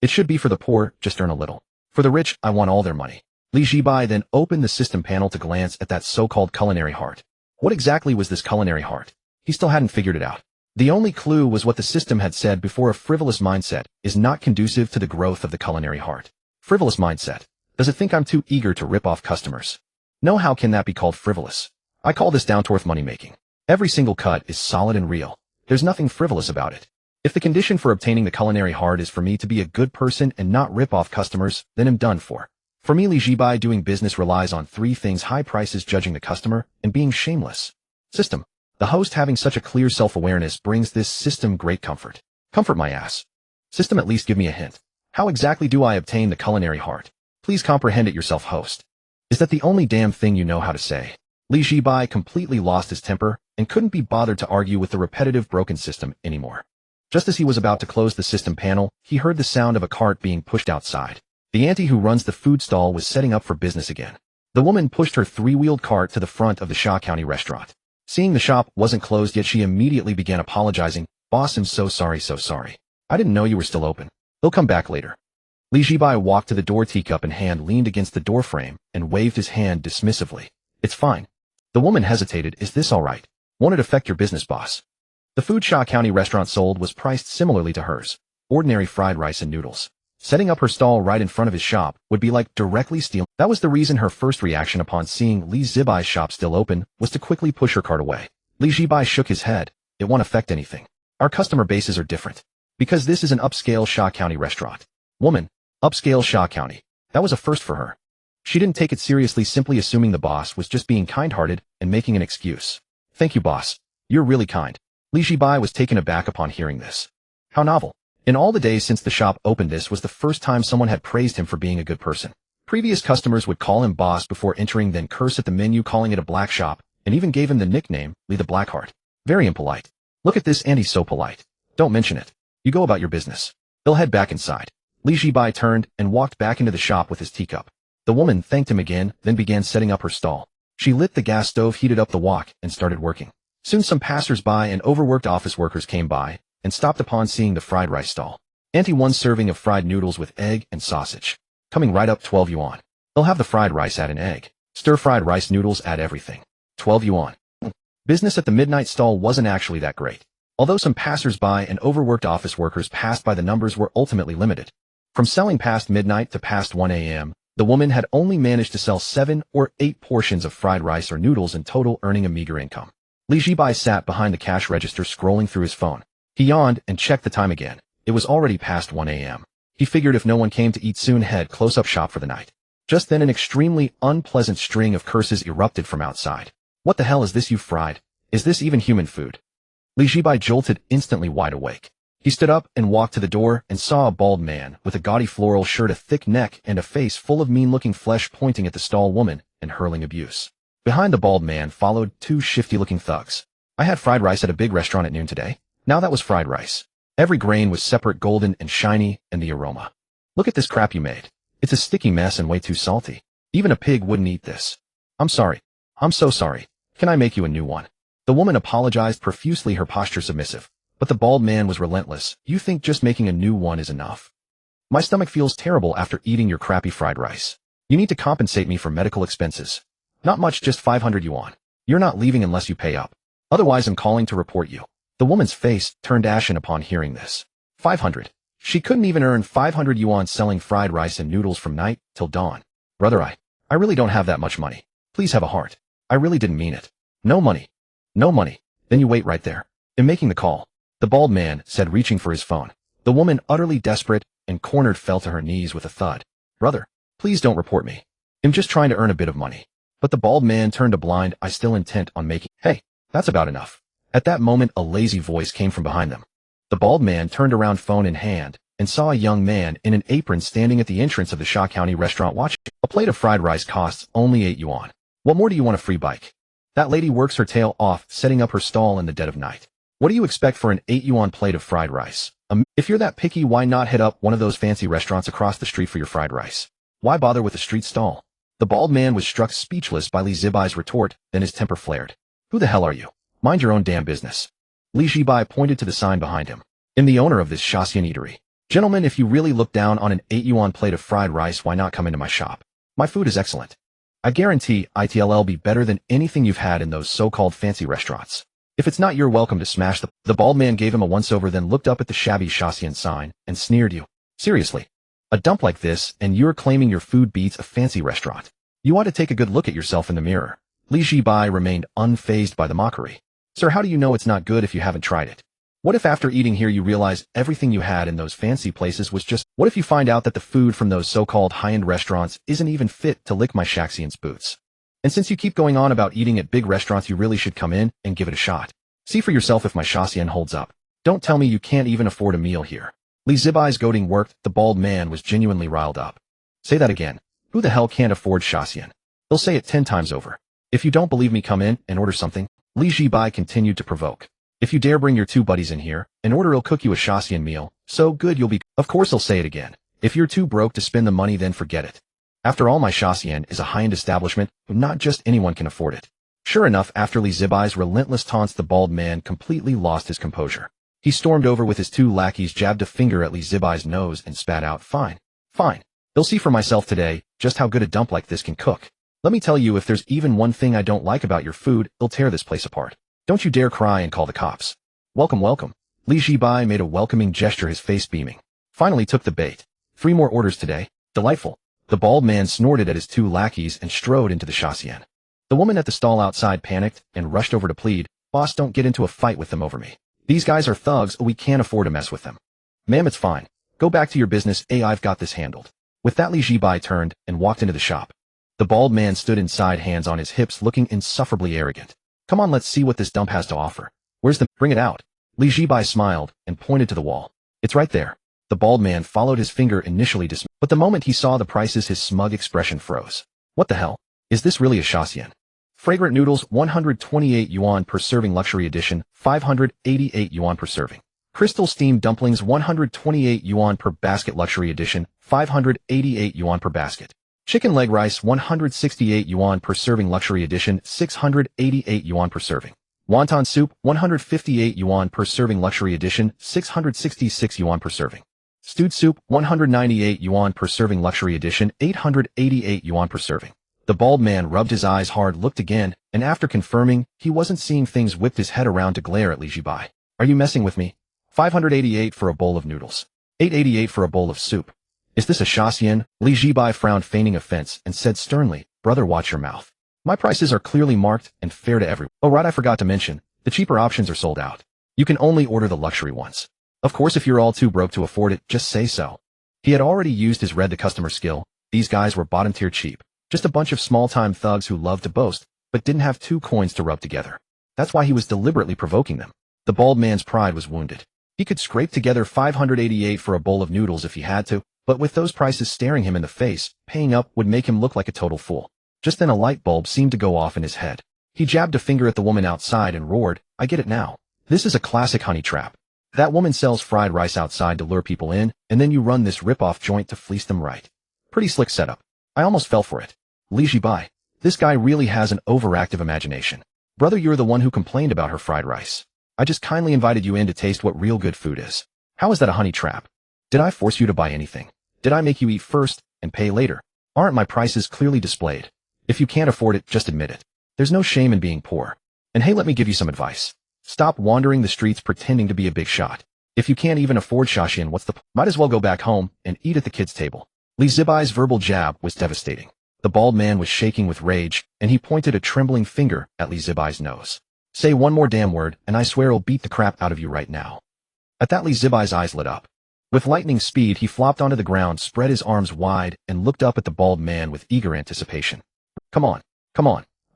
It should be for the poor, just earn a little. For the rich, I want all their money. Li Zhibai then opened the system panel to glance at that so-called culinary heart. What exactly was this culinary heart? He still hadn't figured it out. The only clue was what the system had said before: a frivolous mindset is not conducive to the growth of the culinary heart. Frivolous mindset. Does it think I'm too eager to rip off customers? No, how can that be called frivolous? I call this down-to-earth money-making. Every single cut is solid and real. There's nothing frivolous about it. If the condition for obtaining the culinary heart is for me to be a good person and not rip off customers, then I'm done for. For me, Li Zhibai, doing business relies on three things: high prices, judging the customer, and being shameless. System. The host having such a clear self-awareness brings this system great comfort. Comfort my ass. System, at least give me a hint. How exactly do I obtain the culinary heart? Please comprehend it yourself, host. Is that the only damn thing you know how to say? Li Zhibai completely lost his temper and couldn't be bothered to argue with the repetitive broken system anymore. Just as he was about to close the system panel, he heard the sound of a cart being pushed outside. The auntie who runs the food stall was setting up for business again. The woman pushed her three-wheeled cart to the front of the Shaw County restaurant. Seeing the shop wasn't closed yet, she immediately began apologizing. Boss, I'm so sorry, so sorry. I didn't know you were still open. They'll come back later. Li Zhibai walked to the door, teacup in hand, leaned against the door frame, and waved his hand dismissively. It's fine. The woman hesitated. Is this all right? Won't it affect your business, boss? The food Shaw County restaurant sold was priced similarly to hers. Ordinary fried rice and noodles. Setting up her stall right in front of his shop would be like directly stealing. That was the reason her first reaction upon seeing Li Zhibai's shop still open was to quickly push her cart away. Li Zhibai shook his head. It won't affect anything. Our customer bases are different. Because this is an upscale Shaw County restaurant. Woman. Upscale Shaw County. That was a first for her. She didn't take it seriously, simply assuming the boss was just being kind-hearted and making an excuse. Thank you, boss. You're really kind. Li Zhibai was taken aback upon hearing this. How novel. In all the days since the shop opened, this was the first time someone had praised him for being a good person. Previous customers would call him boss before entering, then curse at the menu, calling it a black shop, and even gave him the nickname, Li the Blackheart. Very impolite. Look at this, and he's so polite. Don't mention it. You go about your business. They'll head back inside. Li Zhibai turned and walked back into the shop with his teacup. The woman thanked him again, then began setting up her stall. She lit the gas stove, heated up the wok, and started working. Soon some passers-by and overworked office workers came by and stopped upon seeing the fried rice stall. Auntie, one serving of fried noodles with egg and sausage. Coming right up, 12 yuan. They'll have the fried rice, add an egg. Stir-fried rice noodles, add everything. 12 yuan. Business at the midnight stall wasn't actually that great. Although some passers-by and overworked office workers passed by, the numbers were ultimately limited. From selling past midnight to past 1 a.m., the woman had only managed to sell 7 or 8 portions of fried rice or noodles in total, earning a meager income. Li Zhibai sat behind the cash register scrolling through his phone. He yawned and checked the time again. It was already past 1 a.m. He figured if no one came to eat soon, head close up shop for the night. Just then an extremely unpleasant string of curses erupted from outside. What the hell is this you fried? Is this even human food? Li Zhibai jolted, instantly wide awake. He stood up and walked to the door and saw a bald man with a gaudy floral shirt, a thick neck, and a face full of mean-looking flesh pointing at the stall woman and hurling abuse. Behind the bald man followed 2 shifty-looking thugs. I had fried rice at a big restaurant at noon today. Now that was fried rice. Every grain was separate, golden and shiny, and the aroma. Look at this crap you made. It's a sticky mess and way too salty. Even a pig wouldn't eat this. I'm sorry. I'm so sorry. Can I make you a new one? The woman apologized profusely, her posture submissive. But the bald man was relentless. You think just making a new one is enough? My stomach feels terrible after eating your crappy fried rice. You need to compensate me for medical expenses. Not much, just 500 yuan. You're not leaving unless you pay up. Otherwise I'm calling to report you. The woman's face turned ashen upon hearing this. 500. She couldn't even earn 500 yuan selling fried rice and noodles from night till dawn. Brother, I really don't have that much money. Please have a heart. I really didn't mean it. No money. No money. Then you wait right there. I'm making the call. The bald man said, reaching for his phone. The woman, utterly desperate and cornered, fell to her knees with a thud. Brother, please don't report me. I'm just trying to earn a bit of money. But the bald man turned a blind eye, still intent on making. Hey, that's about enough. At that moment, a lazy voice came from behind them. The bald man turned around, phone in hand, and saw a young man in an apron standing at the entrance of the Shaw County restaurant watching. A plate of fried rice costs only 8 yuan. What more do you want? A free bike? That lady works her tail off setting up her stall in the dead of night. What do you expect for an 8 yuan plate of fried rice? If you're that picky, why not hit up one of those fancy restaurants across the street for your fried rice? Why bother with a street stall? The bald man was struck speechless by Li Zhibai's retort, then his temper flared. Who the hell are you? Mind your own damn business. Li Zhibai pointed to the sign behind him. I'm the owner of this Shaxian eatery. Gentlemen, if you really look down on an 8 yuan plate of fried rice, why not come into my shop? My food is excellent. I guarantee it'll be better than anything you've had in those so-called fancy restaurants. If it's not, you're welcome to smash the bald man gave him a once-over, then looked up at the shabby Shaxian sign and sneered. You. Seriously. A dump like this, and you're claiming your food beats a fancy restaurant. You ought to take a good look at yourself in the mirror. Zhibai remained unfazed by the mockery. Sir, how do you know it's not good if you haven't tried it? What if after eating here you realize everything you had in those fancy places was just— what if you find out that the food from those so-called high-end restaurants isn't even fit to lick my Shaxian's boots? And since you keep going on about eating at big restaurants, you really should come in and give it a shot. See for yourself if my Shaxian holds up. Don't tell me you can't even afford a meal here. Zhibai's goading worked. The bald man was genuinely riled up. Say that again. Who the hell can't afford Shaxian? They'll say it 10 times over. If you don't believe me, come in and order something. Zhibai continued to provoke. If you dare bring your 2 buddies in here and order, he'll cook you a Shaxian meal, so good you'll be— Of course he'll say it again. If you're too broke to spend the money, then forget it. After all, my Shaxian is a high-end establishment, not just anyone can afford it. Sure enough, after Zhibai's relentless taunts, the bald man completely lost his composure. He stormed over with his 2 lackeys, jabbed a finger at Zhibai's nose and spat out, Fine. They'll see for myself today just how good a dump like this can cook. Let me tell you, if there's even one thing I don't like about your food, it'll tear this place apart. Don't you dare cry and call the cops. Welcome. Zhibai made a welcoming gesture, his face beaming. Finally took the bait. 3 more orders today. Delightful. The bald man snorted at his 2 lackeys and strode into the Shaxian. The woman at the stall outside panicked and rushed over to plead, Boss, don't get into a fight with them over me. These guys are thugs, we can't afford to mess with them. Ma'am, it's fine. Go back to your business, I've got this handled. With that, Zhibai turned and walked into the shop. The bald man stood inside, hands on his hips, looking insufferably arrogant. Come on, let's see what this dump has to offer. Where's the— Bring it out. Zhibai smiled and pointed to the wall. It's right there. The bald man followed his finger, initially dismayed, but the moment he saw the prices, his smug expression froze. What the hell? Is this really a Shaxian? Fragrant noodles, 128 yuan per serving, luxury edition, 588 yuan per serving. Crystal steamed dumplings, 128 yuan per basket, luxury edition, 588 yuan per basket. Chicken leg rice, 168 yuan per serving, luxury edition, 688 yuan per serving. Wonton soup, 158 yuan per serving, luxury edition, 666 yuan per serving. Stewed soup, 198 yuan per serving, luxury edition, 888 yuan per serving. The bald man rubbed his eyes hard, looked again, and after confirming he wasn't seeing things, whipped his head around to glare at Zhibai. Are you messing with me? 588 for a bowl of noodles. 888 for a bowl of soup. Is this a Shaxian? Zhibai frowned, feigning offense, and said sternly, Brother, watch your mouth. My prices are clearly marked and fair to everyone. Oh right, I forgot to mention, the cheaper options are sold out. You can only order the luxury ones. Of course, if you're all too broke to afford it, just say so. He had already used his read the customer skill. These guys were bottom tier cheap. Just a bunch of small-time thugs who loved to boast, but didn't have 2 coins to rub together. That's why he was deliberately provoking them. The bald man's pride was wounded. He could scrape together 588 for a bowl of noodles if he had to, but with those prices staring him in the face, paying up would make him look like a total fool. Just then a light bulb seemed to go off in his head. He jabbed a finger at the woman outside and roared, I get it now. This is a classic honey trap. That woman sells fried rice outside to lure people in, and then you run this rip-off joint to fleece them, right? Pretty slick setup. I almost fell for it. Zhibai. This guy really has an overactive imagination. Brother, you're the one who complained about her fried rice. I just kindly invited you in to taste what real good food is. How is that a honey trap? Did I force you to buy anything? Did I make you eat first and pay later? Aren't my prices clearly displayed? If you can't afford it, just admit it. There's no shame in being poor. And hey, let me give you some advice. Stop wandering the streets pretending to be a big shot. If you can't even afford Shaxian, might as well go back home and eat at the kids' table. Zhibai's verbal jab was devastating. The bald man was shaking with rage, and he pointed a trembling finger at Zhibai's nose. Say one more damn word, and I swear I'll beat the crap out of you right now. At that, Zhibai's eyes lit up. With lightning speed, he flopped onto the ground, spread his arms wide, and looked up at the bald man with eager anticipation. Come on,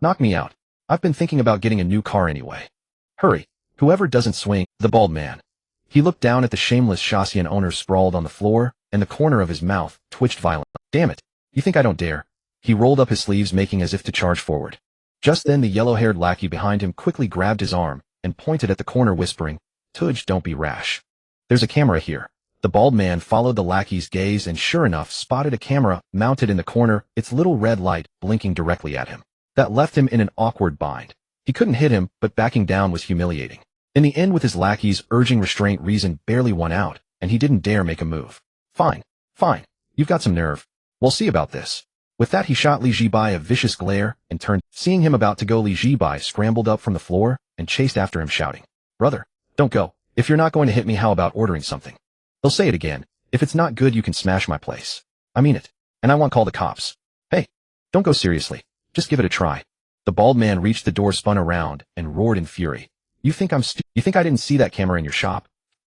knock me out. I've been thinking about getting a new car anyway. Hurry, whoever doesn't swing. The bald man. He looked down at the shameless Shaxian owner sprawled on the floor, and the corner of his mouth twitched violently. Damn it, you think I don't dare? He rolled up his sleeves, making as if to charge forward. Just then the yellow-haired lackey behind him quickly grabbed his arm and pointed at the corner, whispering, Tudge, don't be rash. There's a camera here. The bald man followed the lackey's gaze and sure enough spotted a camera mounted in the corner, its little red light blinking directly at him. That left him in an awkward bind. He couldn't hit him, but backing down was humiliating. In the end, with his lackeys urging restraint, reason barely won out, and he didn't dare make a move. Fine, fine, you've got some nerve. We'll see about this. With that he shot Li Zhibai a vicious glare and turned. Seeing him about to go, Li Zhibai scrambled up from the floor and chased after him shouting, "Brother, don't go. If you're not going to hit me, how about ordering something? They'll say it again. If it's not good, you can smash my place. I mean it. And I won't call the cops. Hey, don't go seriously. Just give it a try." The bald man reached the door, spun around, and roared in fury. You think You think I didn't see that camera in your shop?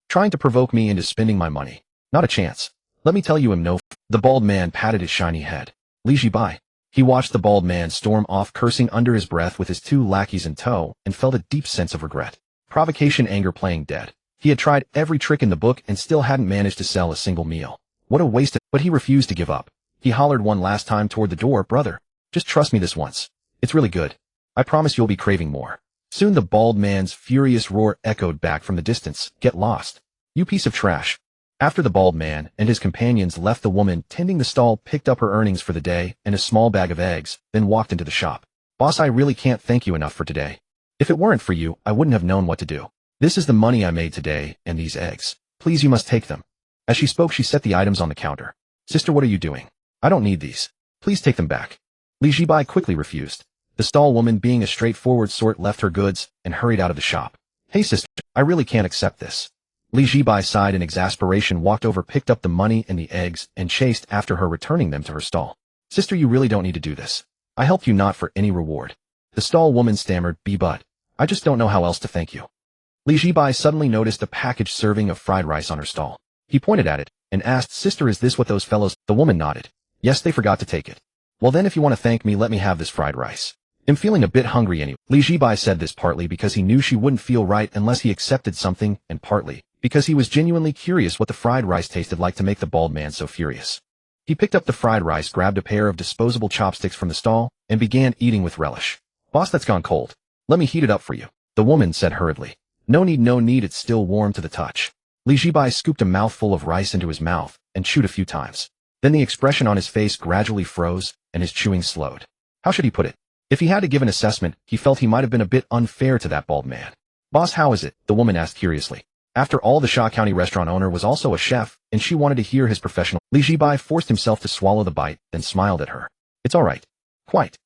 Trying to provoke me into spending my money. Not a chance. Let me tell you I'm no f. The bald man patted his shiny head. Li Zhibai. He watched the bald man storm off, cursing under his breath with his two lackeys in tow, and felt a deep sense of regret. Provocation, anger playing dead. He had tried every trick in the book and still hadn't managed to sell a single meal. What a waste of— But he refused to give up. He hollered one last time toward the door, "Brother, just trust me this once. It's really good. I promise you'll be craving more." Soon the bald man's furious roar echoed back from the distance. "Get lost, you piece of trash." After the bald man and his companions left, the woman tending the stall picked up her earnings for the day and a small bag of eggs, then walked into the shop. "Boss, I really can't thank you enough for today. If it weren't for you, I wouldn't have known what to do. This is the money I made today, and these eggs. Please, you must take them." As she spoke, she set the items on the counter. "Sister, what are you doing? I don't need these. Please take them back." Li Zhibai quickly refused. The stall woman, being a straightforward sort, left her goods and hurried out of the shop. "Hey sister, I really can't accept this." Li Zhibai sighed in exasperation, walked over, picked up the money and the eggs, and chased after her, returning them to her stall. "Sister, you really don't need to do this. I helped you not for any reward." The stall woman stammered, "But I just don't know how else to thank you." Li Zhibai suddenly noticed a packaged serving of fried rice on her stall. He pointed at it and asked, "Sister, is this what those fellows—" The woman nodded. "Yes, they forgot to take it." "Well then, if you want to thank me, let me have this fried rice. I'm feeling a bit hungry anyway." Li Zhibai said this partly because he knew she wouldn't feel right unless he accepted something, and partly because he was genuinely curious what the fried rice tasted like to make the bald man so furious. He picked up the fried rice, grabbed a pair of disposable chopsticks from the stall, and began eating with relish. "Boss, that's gone cold. Let me heat it up for you," the woman said hurriedly. No need, it's still warm to the touch." Li Zhibai scooped a mouthful of rice into his mouth and chewed a few times. Then the expression on his face gradually froze, and his chewing slowed. How should he put it? If he had to give an assessment, he felt he might have been a bit unfair to that bald man. "Boss, how is it?" the woman asked curiously. After all, the Sha County restaurant owner was also a chef, and she wanted to hear his professional. Li Zhibai forced himself to swallow the bite, then smiled at her. "It's all right. Quite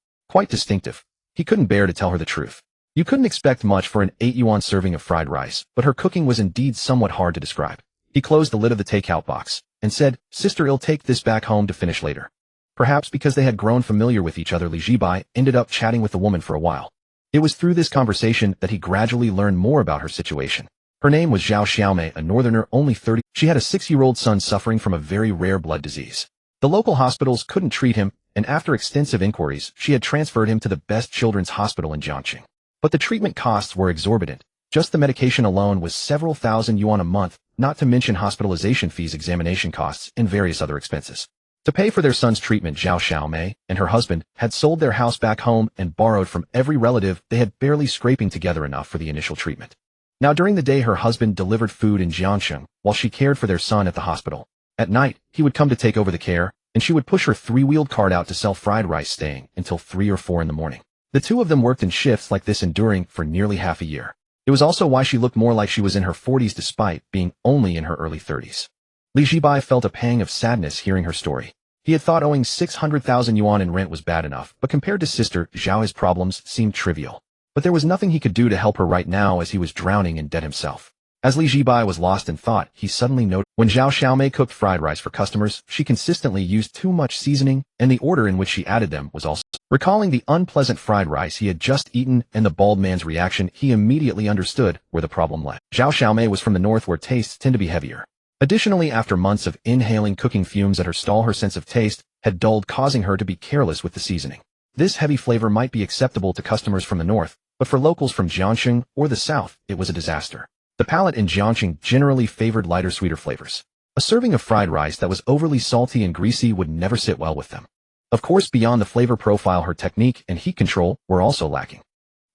distinctive." He couldn't bear to tell her the truth. You couldn't expect much for an 8 yuan serving of fried rice, but her cooking was indeed somewhat hard to describe. He closed the lid of the takeout box and said, "Sister, I'll take this back home to finish later." Perhaps because they had grown familiar with each other, Li Zhibai ended up chatting with the woman for a while. It was through this conversation that he gradually learned more about her situation. Her name was Zhao Xiaomei, a northerner, only 30. She had a 6-year-old son suffering from a very rare blood disease. The local hospitals couldn't treat him, and after extensive inquiries, she had transferred him to the best children's hospital in Jiangxing. But the treatment costs were exorbitant. Just the medication alone was several thousand yuan a month, not to mention hospitalization fees, examination costs, and various other expenses. To pay for their son's treatment, Zhao Xiaomei and her husband had sold their house back home and borrowed from every relative, they had barely scraping together enough for the initial treatment. Now during the day, her husband delivered food in Jiangxing while she cared for their son at the hospital. At night, he would come to take over the care, and she would push her 3-wheeled cart out to sell fried rice, staying until 3 or 4 in the morning. The two of them worked in shifts like this, enduring for nearly half a year. It was also why she looked more like she was in her 40s despite being only in her early 30s. Li Zhibai felt a pang of sadness hearing her story. He had thought owing 600,000 yuan in rent was bad enough, but compared to Sister Zhao, his problems seemed trivial. But there was nothing he could do to help her right now, as he was drowning in debt himself. As Li Zhibai was lost in thought, he suddenly noticed when Zhao Xiaomei cooked fried rice for customers, she consistently used too much seasoning, and the order in which she added them was also. Recalling the unpleasant fried rice he had just eaten and the bald man's reaction, he immediately understood where the problem lay. Zhao Xiaomei was from the north, where tastes tend to be heavier. Additionally, after months of inhaling cooking fumes at her stall, her sense of taste had dulled, causing her to be careless with the seasoning. This heavy flavor might be acceptable to customers from the north, but for locals from Jiangxing or the south, it was a disaster. The palate in Jiangxing generally favored lighter, sweeter flavors. A serving of fried rice that was overly salty and greasy would never sit well with them. Of course, beyond the flavor profile, her technique and heat control were also lacking.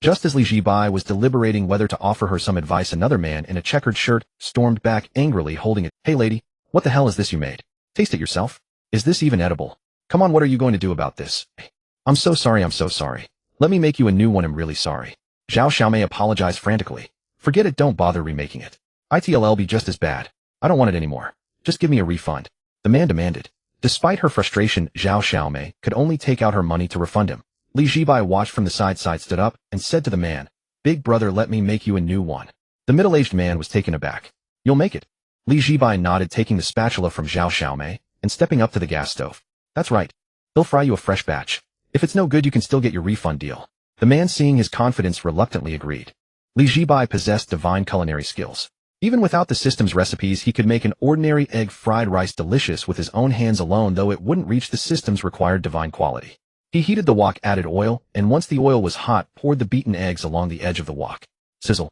Just as Li Zhibai was deliberating whether to offer her some advice, another man in a checkered shirt stormed back angrily, holding it. "Hey lady, what the hell is this you made? Taste it yourself. Is this even edible? Come on, what are you going to do about this?" I'm so sorry. Let me make you a new one, I'm really sorry." Zhao Xiaomei apologized frantically. "Forget it, don't bother remaking it. It'll be just as bad." I don't want it anymore. Just give me a refund. The man demanded. Despite her frustration, Zhao Xiaomei could only take out her money to refund him. Li Zhibai watched from the side, stood up, and said to the man, "Big brother, let me make you a new one." The middle-aged man was taken aback. "You'll make it?" Li Zhibai nodded, taking the spatula from Zhao Xiaomei and stepping up to the gas stove. "That's right. They'll fry you a fresh batch. If it's no good, you can still get your refund deal." The man, seeing his confidence, reluctantly agreed. Li Zhibai possessed divine culinary skills. Even without the system's recipes, he could make an ordinary egg fried rice delicious with his own hands alone, though it wouldn't reach the system's required divine quality. He heated the wok, added oil, and once the oil was hot, poured the beaten eggs along the edge of the wok. Sizzle.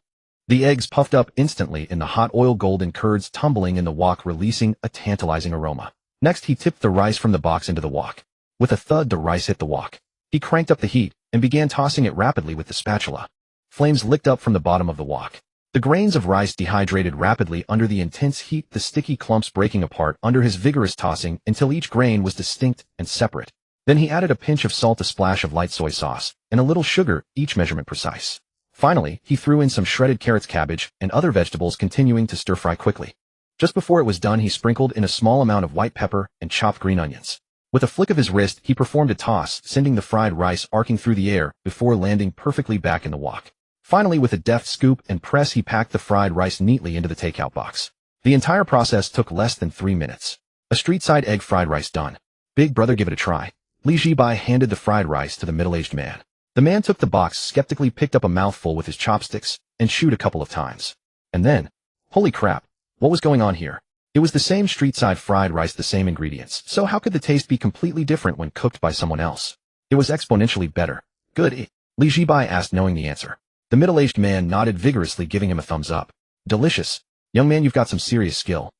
The eggs puffed up instantly in the hot oil, golden curds tumbling in the wok, releasing a tantalizing aroma. Next, he tipped the rice from the box into the wok. With a thud, the rice hit the wok. He cranked up the heat and began tossing it rapidly with the spatula. Flames licked up from the bottom of the wok. The grains of rice dehydrated rapidly under the intense heat, the sticky clumps breaking apart under his vigorous tossing until each grain was distinct and separate. Then he added a pinch of salt, a splash of light soy sauce, and a little sugar, each measurement precise. Finally, he threw in some shredded carrots, cabbage, and other vegetables, continuing to stir-fry quickly. Just before it was done, he sprinkled in a small amount of white pepper and chopped green onions. With a flick of his wrist, he performed a toss, sending the fried rice arcing through the air before landing perfectly back in the wok. Finally, with a deft scoop and press, he packed the fried rice neatly into the takeout box. The entire process took less than 3 minutes. A street-side egg fried rice done. "Big brother, give it a try." Li Zhibai handed the fried rice to the middle-aged man. The man took the box, skeptically picked up a mouthful with his chopsticks, and chewed a couple of times. And then, holy crap, what was going on here? It was the same street-side fried rice, the same ingredients, so how could the taste be completely different when cooked by someone else? It was exponentially better. Good, Li Zhibai asked, knowing the answer. The middle-aged man nodded vigorously, giving him a thumbs up. "Delicious. Young man, you've got some serious skill."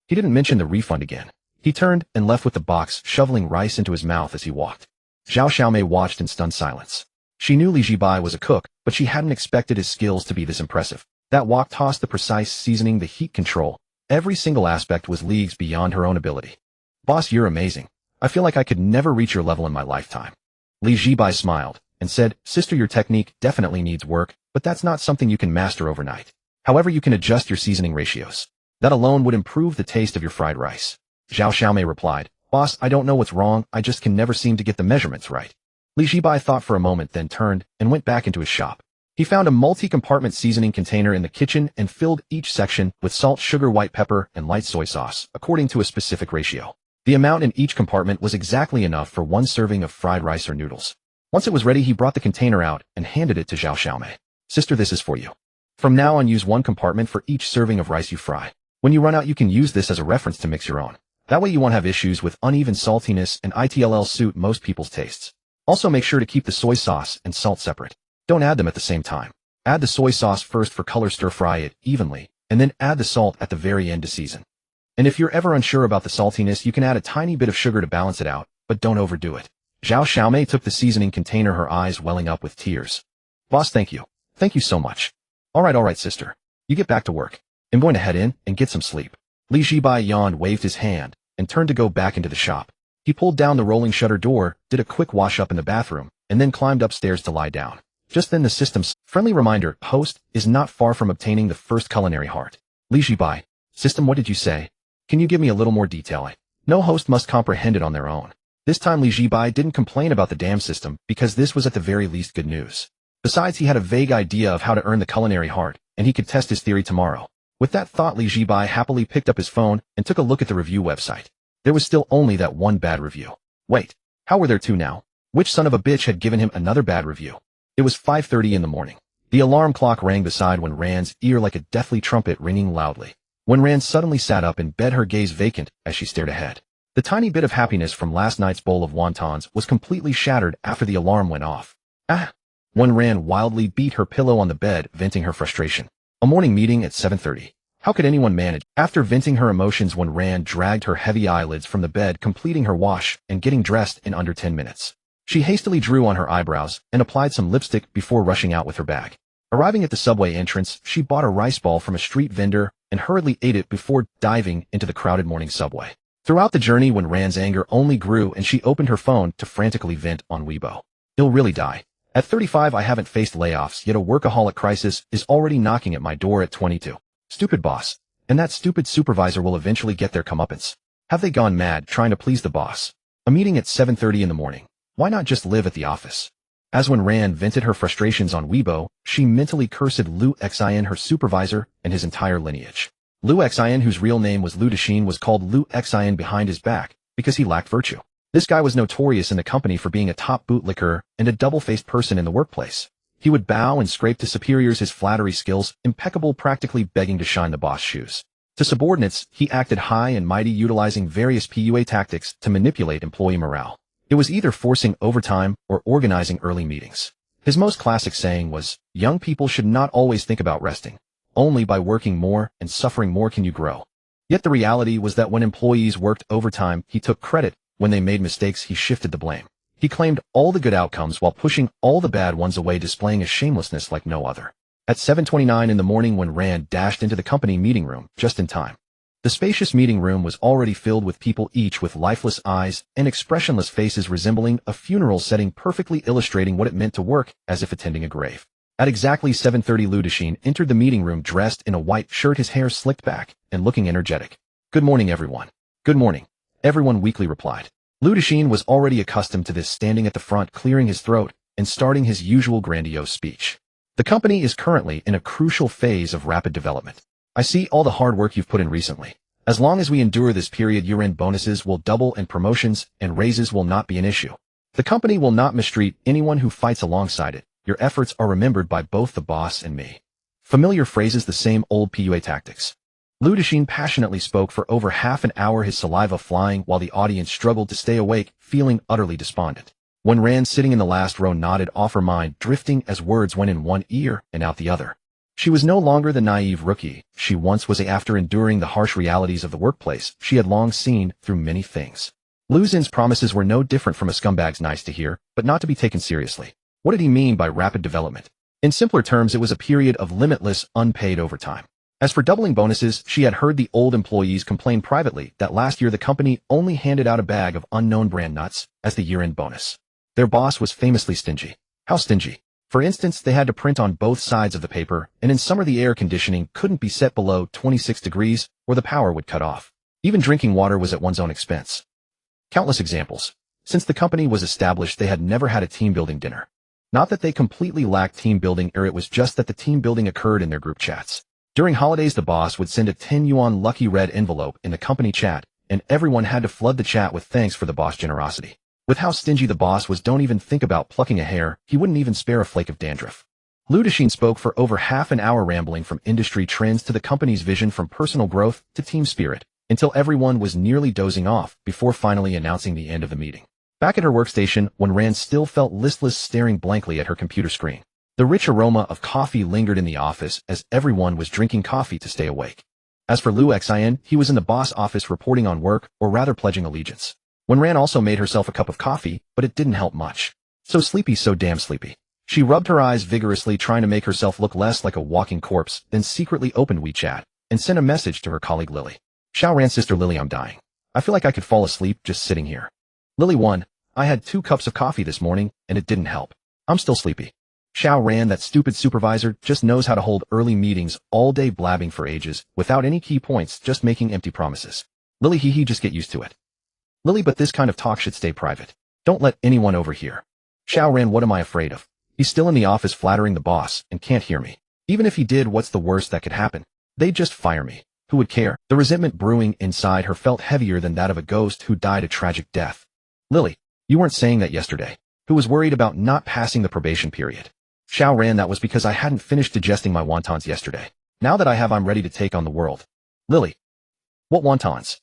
He didn't mention the refund again. He turned and left with the box, shoveling rice into his mouth as he walked. Zhao Xiaomei watched in stunned silence. She knew Li Zhibai was a cook, but she hadn't expected his skills to be this impressive. That wok toss, the precise seasoning, the heat control, every single aspect was leagues beyond her own ability. "Boss, you're amazing. I feel like I could never reach your level in my lifetime." Li Zhibai smiled and said, "Sister, your technique definitely needs work, but that's not something you can master overnight. However, you can adjust your seasoning ratios. That alone would improve the taste of your fried rice." Zhao Xiaomei replied, "Boss, I don't know what's wrong, I just can never seem to get the measurements right." Li Zhibai thought for a moment, then turned and went back into his shop. He found a multi-compartment seasoning container in the kitchen and filled each section with salt, sugar, white pepper, and light soy sauce, according to a specific ratio. The amount in each compartment was exactly enough for 1 serving of fried rice or noodles. Once it was ready, he brought the container out and handed it to Zhao Xiaomei. "Sister, this is for you. From now on, use 1 compartment for each serving of rice you fry. When you run out, you can use this as a reference to mix your own. That way you won't have issues with uneven saltiness, and it'll suit most people's tastes. Also, make sure to keep the soy sauce and salt separate. Don't add them at the same time. Add the soy sauce first for color, stir-fry it evenly, and then add the salt at the very end to season. And if you're ever unsure about the saltiness, you can add a tiny bit of sugar to balance it out, but don't overdo it." Zhao Xiaomei took the seasoning container, her eyes welling up with tears. "Boss, thank you. Thank you so much." All right, sister. You get back to work. I'm going to head in and get some sleep." Li Zhibai yawned, waved his hand, and turned to go back into the shop. He pulled down the rolling shutter door, did a quick wash-up in the bathroom, and then climbed upstairs to lie down. Just then the system's friendly reminder, "Host is not far from obtaining the first culinary heart." Li Zhibai, "System, what did you say? Can you give me a little more detail?" No host must comprehend it on their own. This time Li Zhibai didn't complain about the damn system, because this was at the very least good news. Besides, he had a vague idea of how to earn the culinary heart, and he could test his theory tomorrow. With that thought, Li Zhibai happily picked up his phone and took a look at the review website. There was still only that one bad review. Wait, how were there 2 now? Which son of a bitch had given him another bad review? It was 5:30 in the morning. The alarm clock rang beside Wenran's ear like a deathly trumpet, ringing loudly. Wenran suddenly sat up in bed, her gaze vacant as she stared ahead. The tiny bit of happiness from last night's bowl of wontons was completely shattered after the alarm went off. "Ah!" Wenran wildly beat her pillow on the bed, venting her frustration. A morning meeting at 7:30. How could anyone manage? After venting her emotions, Wenran dragged her heavy eyelids from the bed, completing her wash and getting dressed in under 10 minutes. She hastily drew on her eyebrows and applied some lipstick before rushing out with her bag. Arriving at the subway entrance, she bought a rice ball from a street vendor and hurriedly ate it before diving into the crowded morning subway. Throughout the journey, Wenran's anger only grew, and she opened her phone to frantically vent on Weibo. "I'll really die. At 35, I haven't faced layoffs, yet a workaholic crisis is already knocking at my door at 22. Stupid boss. And that stupid supervisor will eventually get their comeuppance. Have they gone mad trying to please the boss? A meeting at 7:30 in the morning. Why not just live at the office? As when Rand vented her frustrations on Weibo, she mentally cursed Liu Xian, her supervisor, and his entire lineage. Liu Xian, whose real name was Liu Dexin, was called Liu Xian behind his back because he lacked virtue. This guy was notorious in the company for being a top bootlicker and a double-faced person in the workplace. He would bow and scrape to superiors, his flattery skills impeccable, practically begging to shine the boss' shoes. To subordinates, he acted high and mighty, utilizing various PUA tactics to manipulate employee morale. It was either forcing overtime or organizing early meetings. His most classic saying was, "Young people should not always think about resting. Only by working more and suffering more can you grow." Yet the reality was that when employees worked overtime, he took credit. When they made mistakes, he shifted the blame. He claimed all the good outcomes while pushing all the bad ones away, displaying a shamelessness like no other. At 7:29 in the morning, when Rand dashed into the company meeting room, just in time. The spacious meeting room was already filled with people, each with lifeless eyes and expressionless faces resembling a funeral setting, perfectly illustrating what it meant to work as if attending a grave. At exactly 7:30, Liu Dexin entered the meeting room dressed in a white shirt, his hair slicked back, and looking energetic. "Good morning, everyone." "Good morning," everyone weakly replied. Liu Dexin was already accustomed to this, standing at the front, clearing his throat, and starting his usual grandiose speech. "The company is currently in a crucial phase of rapid development. I see all the hard work you've put in recently. As long as we endure this period, year-end bonuses will double and promotions and raises will not be an issue. The company will not mistreat anyone who fights alongside it. Your efforts are remembered by both the boss and me." Familiar phrases, the same old PUA tactics. Liu Dexin passionately spoke for over half an hour, his saliva flying while the audience struggled to stay awake, feeling utterly despondent. When Rand, sitting in the last row, nodded off, her mind drifting as words went in one ear and out the other. She was no longer the naive rookie she once was. After enduring the harsh realities of the workplace, she had long seen through many things. Liu Xin's promises were no different from a scumbag's nice to hear, but not to be taken seriously. What did he mean by rapid development? In simpler terms, it was a period of limitless, unpaid overtime. As for doubling bonuses, she had heard the old employees complain privately that last year the company only handed out a bag of unknown brand nuts as the year-end bonus. Their boss was famously stingy. How stingy? For instance, they had to print on both sides of the paper, and in summer the air conditioning couldn't be set below 26 degrees or the power would cut off. Even drinking water was at one's own expense. Countless examples. Since the company was established, they had never had a team-building dinner. Not that they completely lacked team building, it was just that the team building occurred in their group chats. During holidays, the boss would send a 10 yuan lucky red envelope in the company chat, and everyone had to flood the chat with thanks for the boss' generosity. With how stingy the boss was, don't even think about plucking a hair, he wouldn't even spare a flake of dandruff. Liu Dexin spoke for over half an hour, rambling from industry trends to the company's vision, from personal growth to team spirit, until everyone was nearly dozing off before finally announcing the end of the meeting. Back at her workstation, when Rand still felt listless, staring blankly at her computer screen. The rich aroma of coffee lingered in the office as everyone was drinking coffee to stay awake. As for Liu Xian, he was in the boss office reporting on work, or rather pledging allegiance. When Rand also made herself a cup of coffee, but it didn't help much. So sleepy, so damn sleepy. She rubbed her eyes vigorously, trying to make herself look less like a walking corpse, then secretly opened WeChat and sent a message to her colleague Lily. "Xiao Ran's sister Lily, I'm dying. I feel like I could fall asleep just sitting here. Lily 1, I had 2 cups of coffee this morning, and it didn't help. I'm still sleepy. Xiao Ran, that stupid supervisor, just knows how to hold early meetings all day, blabbing for ages, without any key points, just making empty promises. Lily, hee, just get used to it. Lily, but this kind of talk should stay private. Don't let anyone overhear. Xiao Ran, what am I afraid of? He's still in the office flattering the boss and can't hear me. Even if he did, what's the worst that could happen? They'd just fire me. Who would care?" The resentment brewing inside her felt heavier than that of a ghost who died a tragic death. "Lily, you weren't saying that yesterday. Who was worried about not passing the probation period?" Xiao Ran, that was because I hadn't finished digesting my wontons yesterday. Now that I have, I'm ready to take on the world. Lily. What wontons?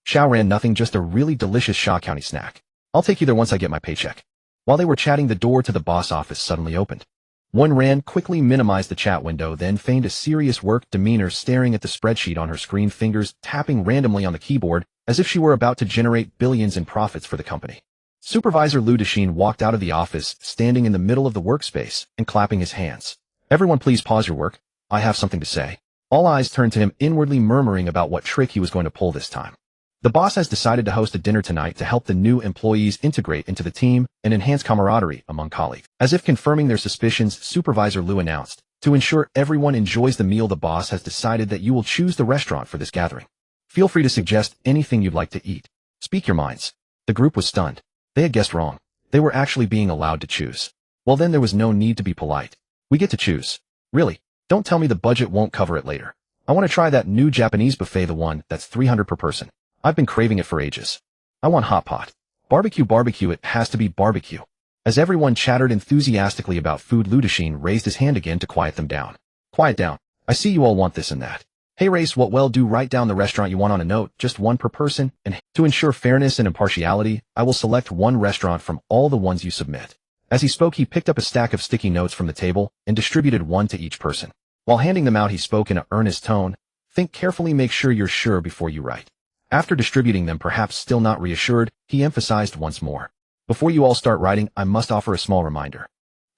Xiao Ran, nothing, just a really delicious Shaw County snack. I'll take you there once I get my paycheck. While they were chatting, the door to the boss office suddenly opened. One Ran quickly minimized the chat window, then feigned a serious work demeanor, staring at the spreadsheet on her screen, fingers tapping randomly on the keyboard as if she were about to generate billions in profits for the company. Supervisor Liu Dexin walked out of the office, standing in the middle of the workspace and clapping his hands. "Everyone please pause your work. I have something to say." All eyes turned to him, inwardly murmuring about what trick he was going to pull this time. "The boss has decided to host a dinner tonight to help the new employees integrate into the team and enhance camaraderie among colleagues." As if confirming their suspicions, Supervisor Liu announced, To ensure everyone enjoys the meal, the boss has decided that you will choose the restaurant for this gathering. Feel free to suggest anything you'd like to eat. Speak your minds. The group was stunned. They had guessed wrong. They were actually being allowed to choose. Well, then there was no need to be polite. We get to choose. Really? Don't tell me the budget won't cover it later. I want to try that new Japanese buffet, the one that's $300 per person. I've been craving it for ages. I want hot pot. Barbecue, it has to be barbecue. As everyone chattered enthusiastically about food, Ludashin raised his hand again to quiet them down. Quiet down. I see you all want this and that. Hey Race, do write down the restaurant you want on a note, just one per person, and to ensure fairness and impartiality, I will select one restaurant from all the ones you submit. As he spoke, he picked up a stack of sticky notes from the table and distributed one to each person. While handing them out, he spoke in an earnest tone. Think carefully, make sure you're sure before you write. After distributing them, perhaps still not reassured, he emphasized once more. Before you all start writing, I must offer a small reminder.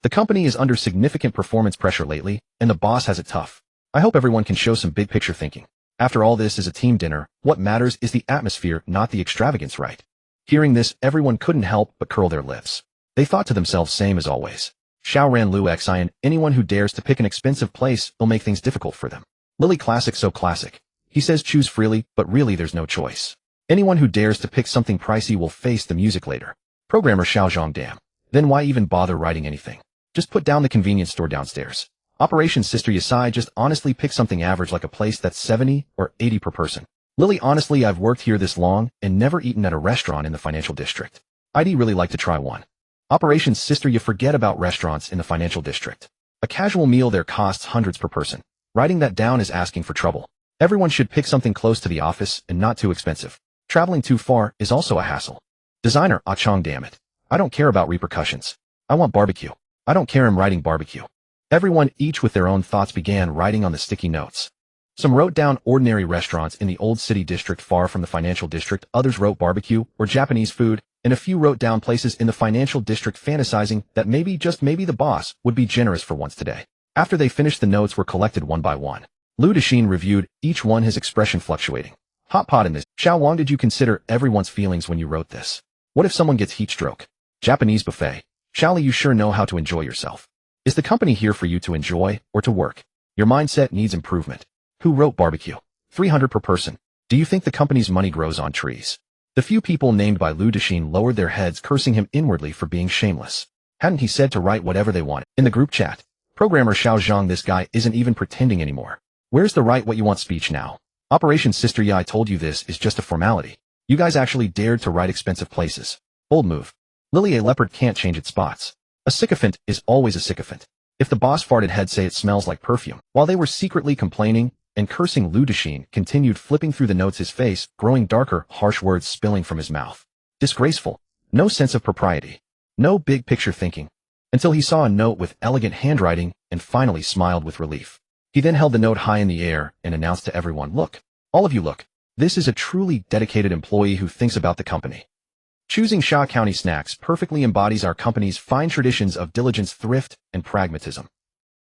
The company is under significant performance pressure lately, and the boss has it tough. I hope everyone can show some big picture thinking. After all, this is a team dinner. What matters is the atmosphere, not the extravagance, right? Hearing this, everyone couldn't help but curl their lips. They thought to themselves, same as always. Shaoran, Lu Xian, anyone who dares to pick an expensive place will make things difficult for them. Lily, classic, so classic. He says choose freely, but really there's no choice. Anyone who dares to pick something pricey will face the music later. Programmer Xiao Zhang, damn. Then why even bother writing anything? Just put down the convenience store downstairs. Operation Sister Yasai, just honestly pick something average like a place that's 70 or 80 per person. Lily, honestly, I've worked here this long and never eaten at a restaurant in the financial district. I'd really like to try one. Operation Sister, you forget about restaurants in the financial district. A casual meal there costs hundreds per person. Writing that down is asking for trouble. Everyone should pick something close to the office and not too expensive. Traveling too far is also a hassle. Designer, Ah Chong, damn it. I don't care about repercussions. I want barbecue. I don't care, I'm writing barbecue. Everyone, each with their own thoughts, began writing on the sticky notes. Some wrote down ordinary restaurants in the old city district far from the financial district, others wrote barbecue or Japanese food, and a few wrote down places in the financial district, fantasizing that maybe, just maybe, the boss would be generous for once today. After they finished, the notes were collected one by one. Lu Dexin reviewed each one, his expression fluctuating. Hot pot in this. Xiao Wang, did you consider everyone's feelings when you wrote this? What if someone gets heat stroke? Japanese buffet. Xiaoli, you sure know how to enjoy yourself. Is the company here for you to enjoy or to work? Your mindset needs improvement. Who wrote barbecue? 300 per person. Do you think the company's money grows on trees? The few people named by Lu Dexin lowered their heads, cursing him inwardly for being shameless. Hadn't he said to write whatever they wanted? In the group chat, programmer Xiao Zhang, this guy isn't even pretending anymore. Where's the write what you want speech now? Operation Sister, yeah, I told you this is just a formality. You guys actually dared to write expensive places. Bold move. Lily, a leopard can't change its spots. A sycophant is always a sycophant. If the boss farted, head say it smells like perfume. While they were secretly complaining and cursing, Lu Dexin continued flipping through the notes, his face growing darker, harsh words spilling from his mouth. Disgraceful. No sense of propriety. No big picture thinking. Until he saw a note with elegant handwriting and finally smiled with relief. He then held the note high in the air and announced to everyone, look. All of you look. This is a truly dedicated employee who thinks about the company. Choosing Sha County Snacks perfectly embodies our company's fine traditions of diligence, thrift, and pragmatism.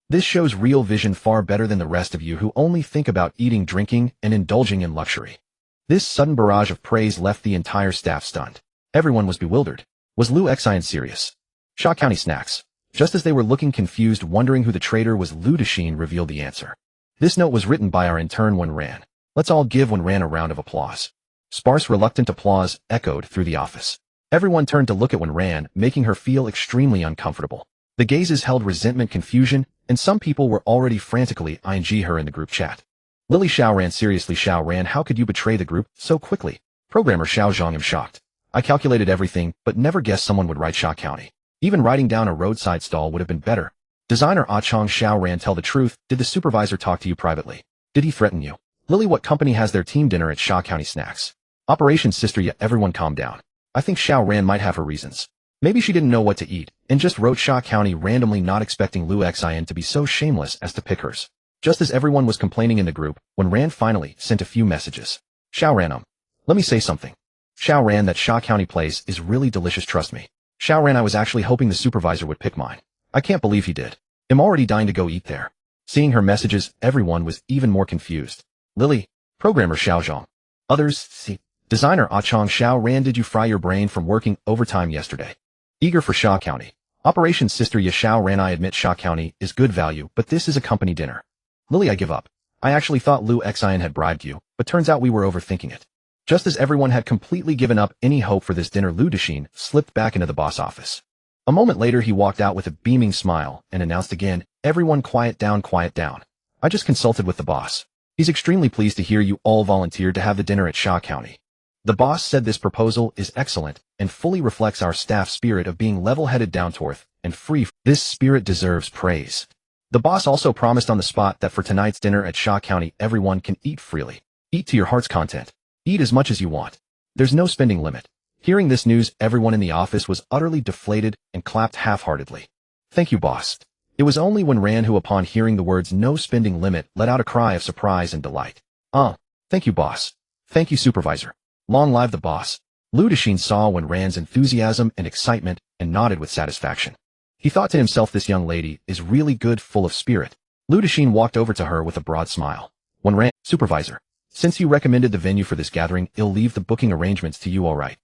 This shows real vision far better than the rest of you who only think about eating, drinking, and indulging in luxury. This sudden barrage of praise left the entire staff stunned. Everyone was bewildered. Was Lu Xian serious? Sha County Snacks. Just as they were looking confused, wondering who the traitor was, Lu Dexin revealed the answer. This note was written by our intern Wenran. Let's all give Wenran a round of applause. Sparse, reluctant applause echoed through the office. Everyone turned to look at Wenran, making her feel extremely uncomfortable. The gazes held resentment, confusion, and some people were already frantically ing her in the group chat. Lily Xiaoran, seriously Xiaoran, how could you betray the group so quickly? Programmer Xiao Zhang, am shocked. I calculated everything, but never guessed someone would write Sha County. Even writing down a roadside stall would have been better. Designer Ah Chong, Xiaoran, tell the truth, did the supervisor talk to you privately? Did he threaten you? Lily, what company has their team dinner at Sha County Snacks? Operation Sister, yeah, everyone calm down. I think Xiaoran might have her reasons. Maybe she didn't know what to eat, and just wrote Sha County randomly, not expecting Lu Xian to be so shameless as to pick hers. Just as everyone was complaining in the group, Wenran finally sent a few messages. Xiaoran, let me say something. Xiaoran, that Sha County place is really delicious, trust me. Xiaoran, I was actually hoping the supervisor would pick mine. I can't believe he did. I'm already dying to go eat there. Seeing her messages, everyone was even more confused. Lily, programmer Xiao Zhang. Others, see. Designer Ah Chong, Xiaoran, did you fry your brain from working overtime yesterday? Eager for Sha County. Operation Sister Yashao ran. I admit Sha County is good value, but this is a company dinner. Lily, I give up. I actually thought Lu Xian had bribed you, but turns out we were overthinking it. Just as everyone had completely given up any hope for this dinner, Lu Dexin slipped back into the boss office. A moment later, he walked out with a beaming smile and announced again, everyone quiet down, quiet down. I just consulted with the boss. He's extremely pleased to hear you all volunteered to have the dinner at Sha County. The boss said this proposal is excellent and fully reflects our staff's spirit of being level-headed, down-to-earth, and free. This spirit deserves praise. The boss also promised on the spot that for tonight's dinner at Sha County, everyone can eat freely. Eat to your heart's content. Eat as much as you want. There's no spending limit. Hearing this news, everyone in the office was utterly deflated and clapped half-heartedly. Thank you, boss. It was only when Ran who, upon hearing the words no spending limit, let out a cry of surprise and delight. Thank you, boss. Thank you, supervisor. Long live the boss. Lu Dexin saw when Ran's enthusiasm and excitement and nodded with satisfaction. He thought to himself, this young lady is really good, full of spirit. Lu Dexin walked over to her with a broad smile. When Ran, supervisor, since you recommended the venue for this gathering, I'll leave the booking arrangements to you, all right?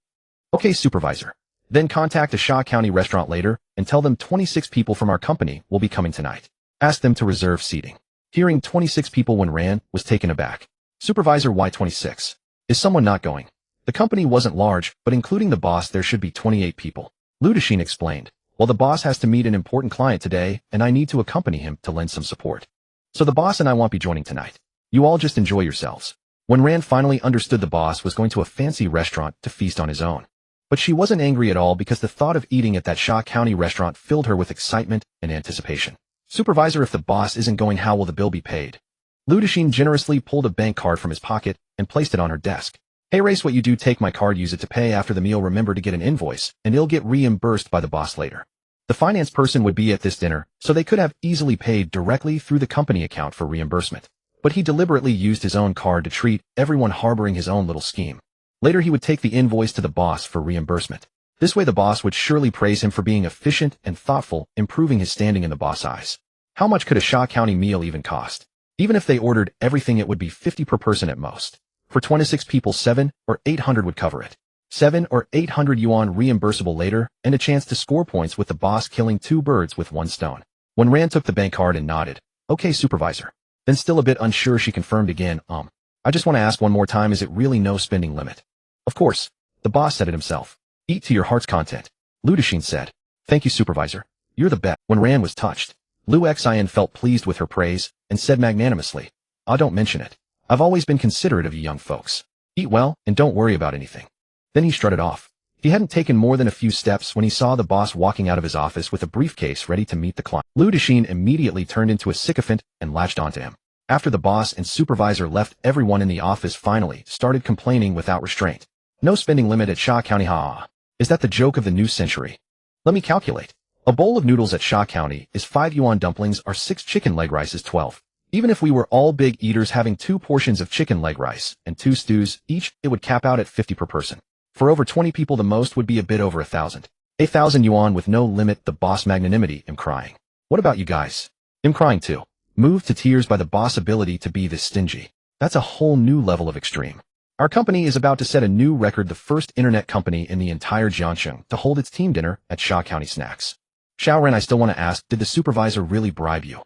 Okay, supervisor. Then contact a Sha County restaurant later and tell them 26 people from our company will be coming tonight. Ask them to reserve seating. Hearing 26 people, when Ran was taken aback. Supervisor, why 26? Is someone not going? The company wasn't large, but including the boss there should be 28 people. Lu Dexin explained. Well, the boss has to meet an important client today and I need to accompany him to lend some support. So the boss and I won't be joining tonight. You all just enjoy yourselves. When Ran finally understood the boss was going to a fancy restaurant to feast on his own. But she wasn't angry at all because the thought of eating at that Sha County restaurant filled her with excitement and anticipation. Supervisor, if the boss isn't going, how will the bill be paid? Lu Dexin generously pulled a bank card from his pocket and placed it on her desk. Hey, Race, what you do, take my card, use it to pay after the meal. Remember to get an invoice, and it'll get reimbursed by the boss later. The finance person would be at this dinner, so they could have easily paid directly through the company account for reimbursement. But he deliberately used his own card to treat everyone, harboring his own little scheme. Later, he would take the invoice to the boss for reimbursement. This way, the boss would surely praise him for being efficient and thoughtful, improving his standing in the boss' eyes. How much could a Sha County meal even cost? Even if they ordered everything, it would be 50 per person at most. For 26 people, 7 or 800 would cover it. 7 or 800 yuan reimbursable later, and a chance to score points with the boss, killing two birds with one stone. When Ran took the bank card and nodded, okay, supervisor. Then, still a bit unsure, she confirmed again, I just want to ask one more time, is it really no spending limit? Of course. The boss said it himself. Eat to your heart's content. Lu Dexin said. Thank you, supervisor. You're the best. When Ran was touched, Lu Xian felt pleased with her praise and said magnanimously, don't mention it. I've always been considerate of you young folks. Eat well and don't worry about anything. Then he strutted off. He hadn't taken more than a few steps when he saw the boss walking out of his office with a briefcase ready to meet the client. Lu Dexin immediately turned into a sycophant and latched onto him. After the boss and supervisor left, everyone in the office finally started complaining without restraint. No spending limit at Sha County, Is that the joke of the new century? Let me calculate. A bowl of noodles at Sha County is 5 yuan, dumplings are 6, chicken leg rice is 12. Even if we were all big eaters having 2 portions of chicken leg rice and 2 stews each, it would cap out at 50 per person. For over 20 people, the most would be a bit over 1,000. 8,000 yuan with no limit. The boss magnanimity. I'm crying. What about you guys? I'm crying too. Moved to tears by the boss' ability to be this stingy. That's a whole new level of extreme. Our company is about to set a new record, the first internet company in the entire Jiangxing to hold its team dinner at Sha County Snacks. Xiao Ren, I still want to ask, did the supervisor really bribe you?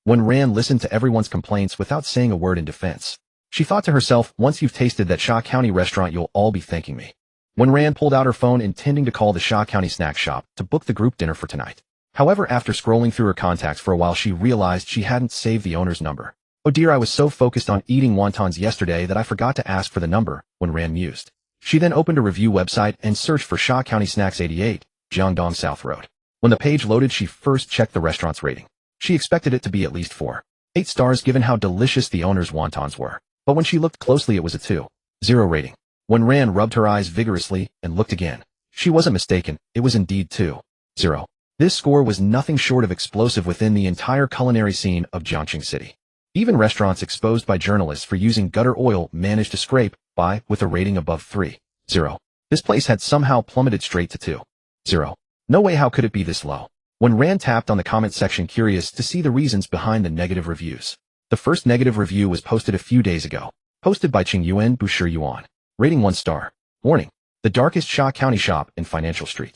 When Ran listened to everyone's complaints without saying a word in defense, she thought to herself, once you've tasted that Sha County restaurant, you'll all be thanking me. When Ran pulled out her phone intending to call the Sha County snack shop to book the group dinner for tonight. However, after scrolling through her contacts for a while, she realized she hadn't saved the owner's number. Oh dear, I was so focused on eating wontons yesterday that I forgot to ask for the number, when Ran mused. She then opened a review website and searched for Sha County Snacks 88, Jiangdong South Road. When the page loaded, she first checked the restaurant's rating. She expected it to be at least 4.8 stars given how delicious the owner's wontons were. But when she looked closely, it was a 2.0 rating. When Ran rubbed her eyes vigorously and looked again, she wasn't mistaken, it was indeed 2.0. This score was nothing short of explosive within the entire culinary scene of Jiangxing City. Even restaurants exposed by journalists for using gutter oil managed to scrape by with a rating above 3.0. This place had somehow plummeted straight to 2.0. No way, how could it be this low? When Ran tapped on the comment section, curious to see the reasons behind the negative reviews. The first negative review was posted a few days ago. Posted by Qing Yuan Bushi Yuan. Rating 1 star. Warning. The darkest Sha County shop in Financial Street.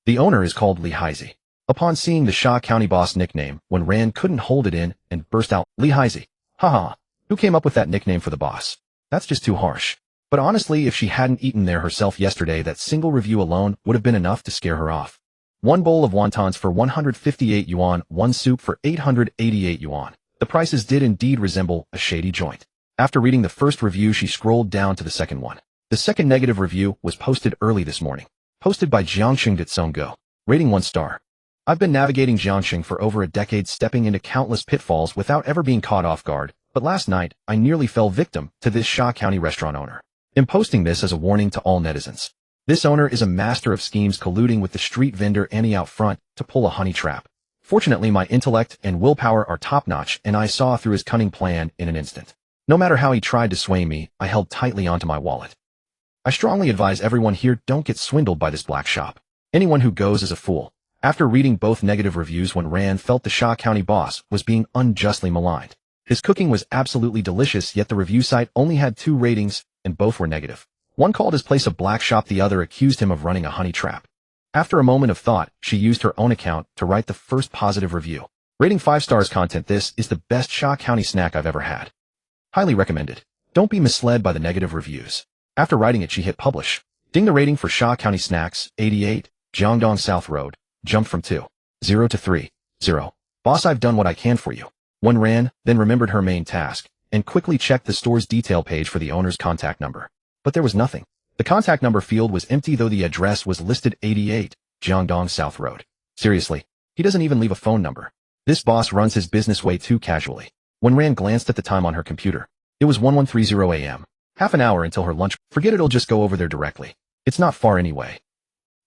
The owner is called Li Haizi. Upon seeing the Sha County boss nickname, when Rand couldn't hold it in and burst out, Lee Heisey. Haha. Who came up with that nickname for the boss? That's just too harsh. But honestly, if she hadn't eaten there herself yesterday, that single review alone would have been enough to scare her off. One bowl of wontons for 158 yuan, one soup for 888 yuan. The prices did indeed resemble a shady joint. After reading the first review, she scrolled down to the second one. The second negative review was posted early this morning. Posted by Jiangxing Ditsonggo. Rating 1 star. I've been navigating Jiangxing for over a decade, stepping into countless pitfalls without ever being caught off guard, but last night, I nearly fell victim to this Sha County restaurant owner. I'm posting this as a warning to all netizens. This owner is a master of schemes, colluding with the street vendor Annie out front to pull a honey trap. Fortunately, my intellect and willpower are top-notch, and I saw through his cunning plan in an instant. No matter how he tried to sway me, I held tightly onto my wallet. I strongly advise everyone here, don't get swindled by this black shop. Anyone who goes is a fool. After reading both negative reviews, when Rand felt the Sha County boss was being unjustly maligned. His cooking was absolutely delicious, yet the review site only had 2 ratings, and both were negative. One called his place a black shop, the other accused him of running a honey trap. After a moment of thought, she used her own account to write the first positive review. Rating 5 stars. Content: this is the best Sha County snack I've ever had. Highly recommended. Don't be misled by the negative reviews. After writing it, she hit publish. Ding. The rating for Sha County Snacks, 88, Jiangdong South Road, jumped from 2.0 to 3.0. Boss, I've done what I can for you. One ran, then remembered her main task, and quickly checked the store's detail page for the owner's contact number. But there was nothing. The contact number field was empty, though the address was listed 88, Jiangdong South Road. Seriously, he doesn't even leave a phone number. This boss runs his business way too casually. When Rand glanced at the time on her computer, it was 1130 a.m. Half an hour until her lunch. Forget it, I'll just go over there directly. It's not far anyway.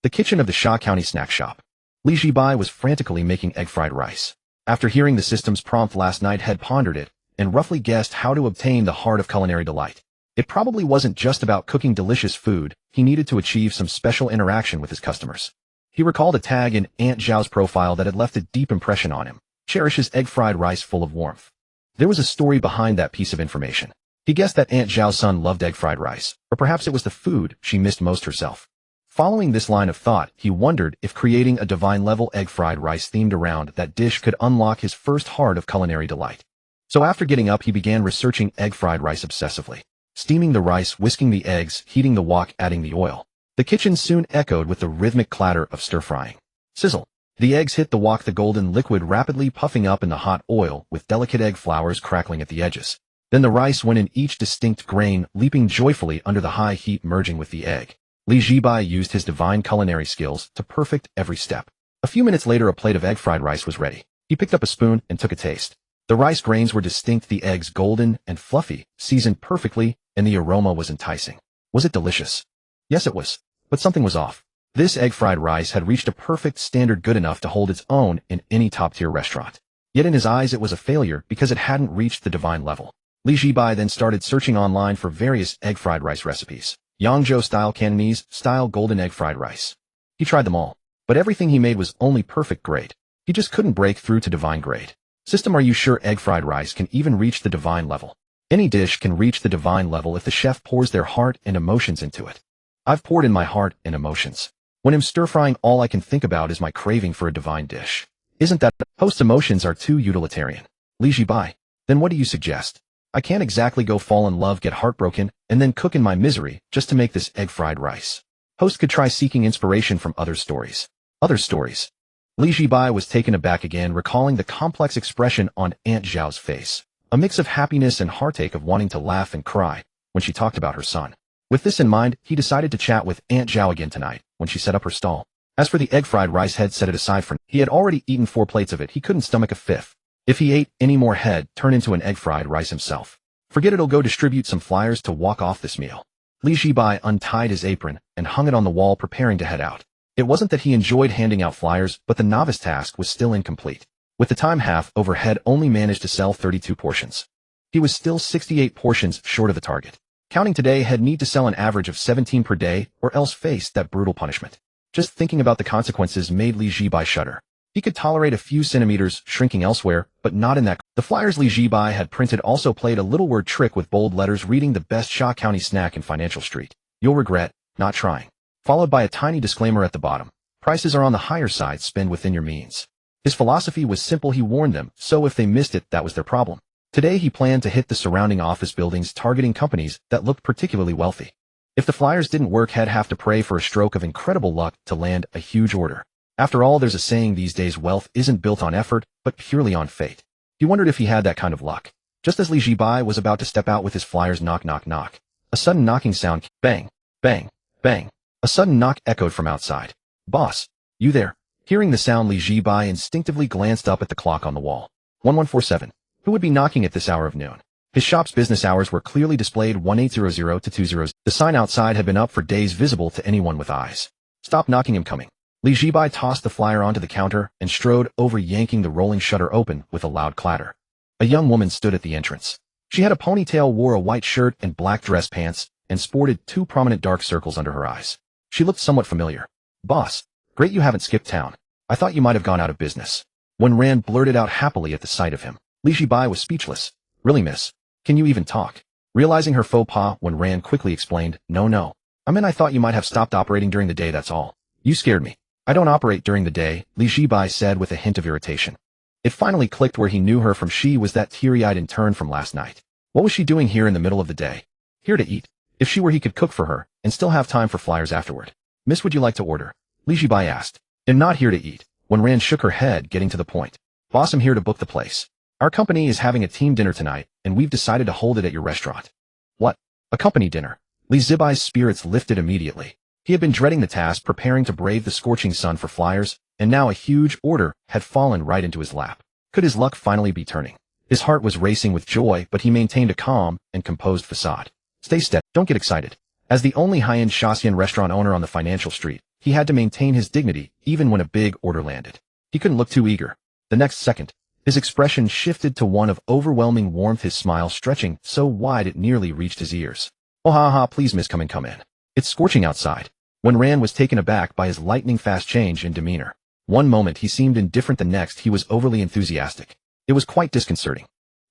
The kitchen of the Sha County snack shop. Li Zhibai was frantically making egg fried rice. After hearing the system's prompt last night, had pondered it, and roughly guessed how to obtain the heart of culinary delight. It probably wasn't just about cooking delicious food, he needed to achieve some special interaction with his customers. He recalled a tag in Aunt Zhao's profile that had left a deep impression on him. Cherishes egg fried rice full of warmth. There was a story behind that piece of information. He guessed that Aunt Zhao's son loved egg fried rice, or perhaps it was the food she missed most herself. Following this line of thought, he wondered if creating a divine-level egg fried rice themed around that dish could unlock his first heart of culinary delight. So after getting up, he began researching egg fried rice obsessively. Steaming the rice, whisking the eggs, heating the wok, adding the oil. The kitchen soon echoed with the rhythmic clatter of stir-frying. Sizzle. The eggs hit the wok, the golden liquid rapidly puffing up in the hot oil, with delicate egg flowers crackling at the edges. Then the rice went in, each distinct grain leaping joyfully under the high heat, merging with the egg. Li Zhibai used his divine culinary skills to perfect every step. A few minutes later, a plate of egg fried rice was ready. He picked up a spoon and took a taste. The rice grains were distinct, the eggs golden and fluffy, seasoned perfectly, and the aroma was enticing. Was it delicious? Yes, it was. But something was off. This egg fried rice had reached a perfect standard, good enough to hold its own in any top-tier restaurant. Yet in his eyes it was a failure because it hadn't reached the divine level. Li Zhibai then started searching online for various egg fried rice recipes. Yangzhou-style, Cantonese-style golden egg fried rice. He tried them all, but everything he made was only perfect grade. He just couldn't break through to divine grade. System, are you sure egg fried rice can even reach the divine level? Any dish can reach the divine level if the chef pours their heart and emotions into it. I've poured in my heart and emotions. When I'm stir-frying, all I can think about is my craving for a divine dish. Isn't that? Host emotions are too utilitarian. Li Zhibai. Then what do you suggest? I can't exactly go fall in love, get heartbroken, and then cook in my misery just to make this egg fried rice. Host could try seeking inspiration from other stories. Other stories. Li Zhibai was taken aback again, recalling the complex expression on Aunt Zhao's face. A mix of happiness and heartache, of wanting to laugh and cry, when she talked about her son. With this in mind, he decided to chat with Aunt Zhao again tonight, when she set up her stall. As for the egg fried rice, head set it aside for now. He had already eaten 4 plates of it, he couldn't stomach a 5th. If he ate any more, he'd turn into an egg fried rice himself. Forget it, he'll go distribute some flyers to walk off this meal. Li Zhibai untied his apron and hung it on the wall, preparing to head out. It wasn't that he enjoyed handing out flyers, but the novice task was still incomplete. With the time half over, Head only managed to sell 32 portions. He was still 68 portions short of the target. Counting today, Head need to sell an average of 17 per day, or else face that brutal punishment. Just thinking about the consequences made Li Zhibai shudder. He could tolerate a few centimeters shrinking elsewhere, but not in that. The flyers Li Zhibai had printed also played a little word trick with bold letters reading the best Sha County snack in Financial Street. You'll regret not trying. Followed by a tiny disclaimer at the bottom. Prices are on the higher side, spend within your means. His philosophy was simple, he warned them, so if they missed it, that was their problem. Today he planned to hit the surrounding office buildings, targeting companies that looked particularly wealthy. If the flyers didn't work, he'd have to pray for a stroke of incredible luck to land a huge order. After all, there's a saying these days, wealth isn't built on effort, but purely on fate. He wondered if he had that kind of luck. Just as Zhibai was about to step out with his flyers, knock, knock, knock. A sudden knocking sound, bang, bang, bang. A sudden knock echoed from outside. Boss, you there? Hearing the sound, Zhibai instinctively glanced up at the clock on the wall. 1147. Who would be knocking at this hour of noon? His shop's business hours were clearly displayed 1800 to 20. The sign outside had been up for days, visible to anyone with eyes. Stop knocking, I'm coming. Zhibai tossed the flyer onto the counter and strode over, yanking the rolling shutter open with a loud clatter. A young woman stood at the entrance. She had a ponytail, wore a white shirt and black dress pants, and sported 2 prominent dark circles under her eyes. She looked somewhat familiar. Boss, great you haven't skipped town. I thought you might have gone out of business. When Rand blurted out happily at the sight of him. Zhibai was speechless. Really, miss? Can you even talk? Realizing her faux pas, when Rand quickly explained, No. I thought you might have stopped operating during the day, that's all. You scared me. I don't operate during the day, Zhibai said with a hint of irritation. It finally clicked where he knew her from. She was that teary-eyed intern from last night. What was she doing here in the middle of the day? Here to eat. If she were, he could cook for her, and still have time for flyers afterward. Miss, would you like to order? Zhibai asked. I'm not here to eat. When Rand shook her head, getting to the point. Boss, I'm here to book the place. Our company is having a team dinner tonight, and we've decided to hold it at your restaurant. What? A company dinner? Zhibai's spirits lifted immediately. He had been dreading the task, preparing to brave the scorching sun for flyers, and now a huge order had fallen right into his lap. Could his luck finally be turning? His heart was racing with joy, but he maintained a calm and composed facade. Stay steady, don't get excited. As the only high-end Shaxian restaurant owner on the financial street, he had to maintain his dignity even when a big order landed. He couldn't look too eager. The next second, his expression shifted to one of overwhelming warmth, his smile stretching so wide it nearly reached his ears. Oh ha, please miss, come in. It's scorching outside. When Rand was taken aback by his lightning-fast change in demeanor. One moment he seemed indifferent, the next he was overly enthusiastic. It was quite disconcerting.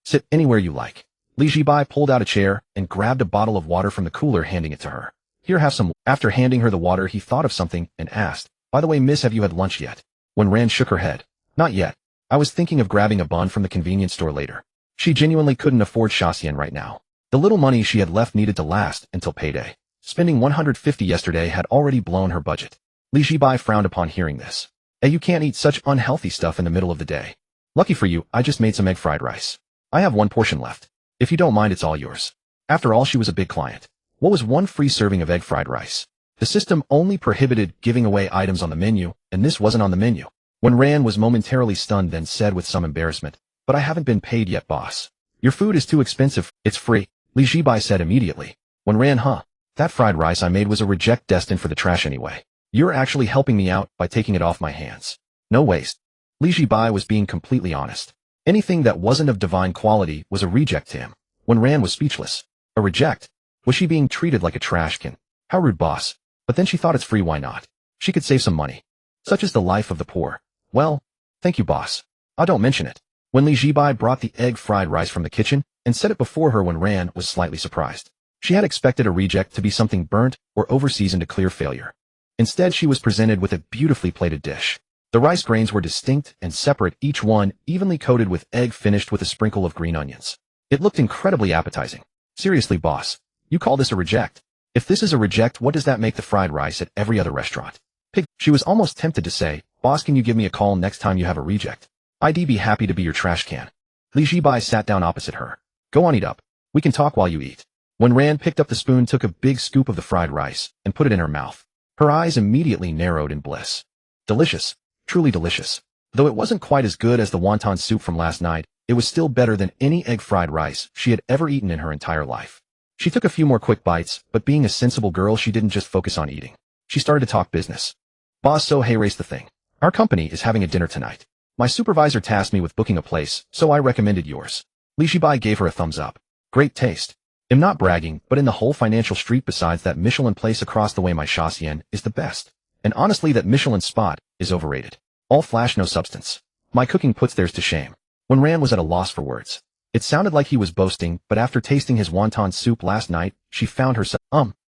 Sit anywhere you like. Zhibai pulled out a chair and grabbed a bottle of water from the cooler, handing it to her. Here, have some. After handing her the water, he thought of something and asked, By the way, miss, have you had lunch yet? When Rand shook her head. Not yet. I was thinking of grabbing a bun from the convenience store later. She genuinely couldn't afford Shaxian right now. The little money she had left needed to last until payday. Spending 150 yesterday had already blown her budget. Zhibai frowned upon hearing this. Hey, you can't eat such unhealthy stuff in the middle of the day. Lucky for you, I just made some egg fried rice. I have 1 portion left. If you don't mind, it's all yours. After all, she was a big client. What was 1 free serving of egg fried rice? The system only prohibited giving away items on the menu, and this wasn't on the menu. When Rand was momentarily stunned, then said with some embarrassment, But I haven't been paid yet, boss. Your food is too expensive. It's free, Zhibai said immediately. When Rand, That fried rice I made was a reject destined for the trash anyway. You're actually helping me out by taking it off my hands. No waste. Zhibai was being completely honest. Anything that wasn't of divine quality was a reject to him. When Rand was speechless. A reject? Was she being treated like a trash can? How rude, boss. But then she thought, it's free, why not? She could save some money. Such is the life of the poor. Well, thank you, boss. Don't mention it. When Zhibai brought the egg fried rice from the kitchen and set it before her, when Rand was slightly surprised. She had expected a reject to be something burnt or over-seasoned, a clear failure. Instead, she was presented with a beautifully plated dish. The rice grains were distinct and separate, each one evenly coated with egg finished with a sprinkle of green onions. It looked incredibly appetizing. Seriously, boss, you call this a reject? If this is a reject, what does that make the fried rice at every other restaurant? Pig. She was almost tempted to say, Boss, can you give me a call next time you have a reject? I'd be happy to be your trash can. Zhibai sat down opposite her. Go on, eat up. We can talk while you eat. When Rand picked up the spoon, took a big scoop of the fried rice, and put it in her mouth. Her eyes immediately narrowed in bliss. Delicious. Truly delicious. Though it wasn't quite as good as the wonton soup from last night, it was still better than any egg fried rice she had ever eaten in her entire life. She took a few more quick bites, but being a sensible girl, she didn't just focus on eating. She started to talk business. Boss, so hey, race the thing. Our company is having a dinner tonight. My supervisor tasked me with booking a place, so I recommended yours. Zhibai gave her a thumbs up. Great taste. I'm not bragging, but in the whole financial street besides that Michelin place across the way, my Shaxian is the best. And honestly, that Michelin spot is overrated. All flash, no substance. My cooking puts theirs to shame. When Rand was at a loss for words. It sounded like he was boasting, but after tasting his wonton soup last night, she found herself,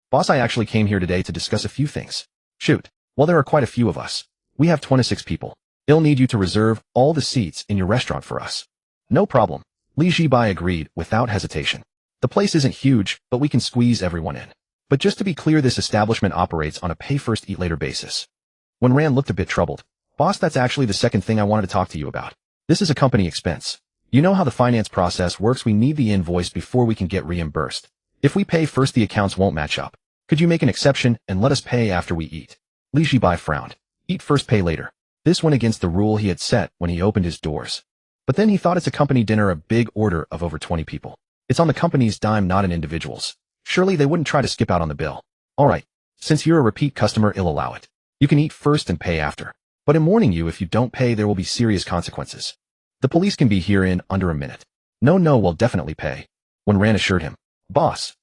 Boss, I actually came here today to discuss a few things. Shoot. Well, there are quite a few of us. We have 26 people. I'll need you to reserve all the seats in your restaurant for us. No problem. Zhibai agreed without hesitation. The place isn't huge, but we can squeeze everyone in. But just to be clear, this establishment operates on a pay-first, eat-later basis. When Rand looked a bit troubled, "Boss, that's actually the second thing I wanted to talk to you about. This is a company expense. You know how the finance process works. We need the invoice before we can get reimbursed. If we pay first, the accounts won't match up. Could you make an exception and let us pay after we eat?" Zhibai frowned. Eat first, pay later. This went against the rule he had set when he opened his doors. But then he thought, it's a company dinner, a big order of over 20 people. It's on the company's dime, not an individual's. Surely they wouldn't try to skip out on the bill. All right. Since you're a repeat customer, I'll allow it. You can eat first and pay after. But I'm warning you, if you don't pay, there will be serious consequences. The police can be here in under a minute. No, we'll definitely pay. When Rand assured him, "Boss,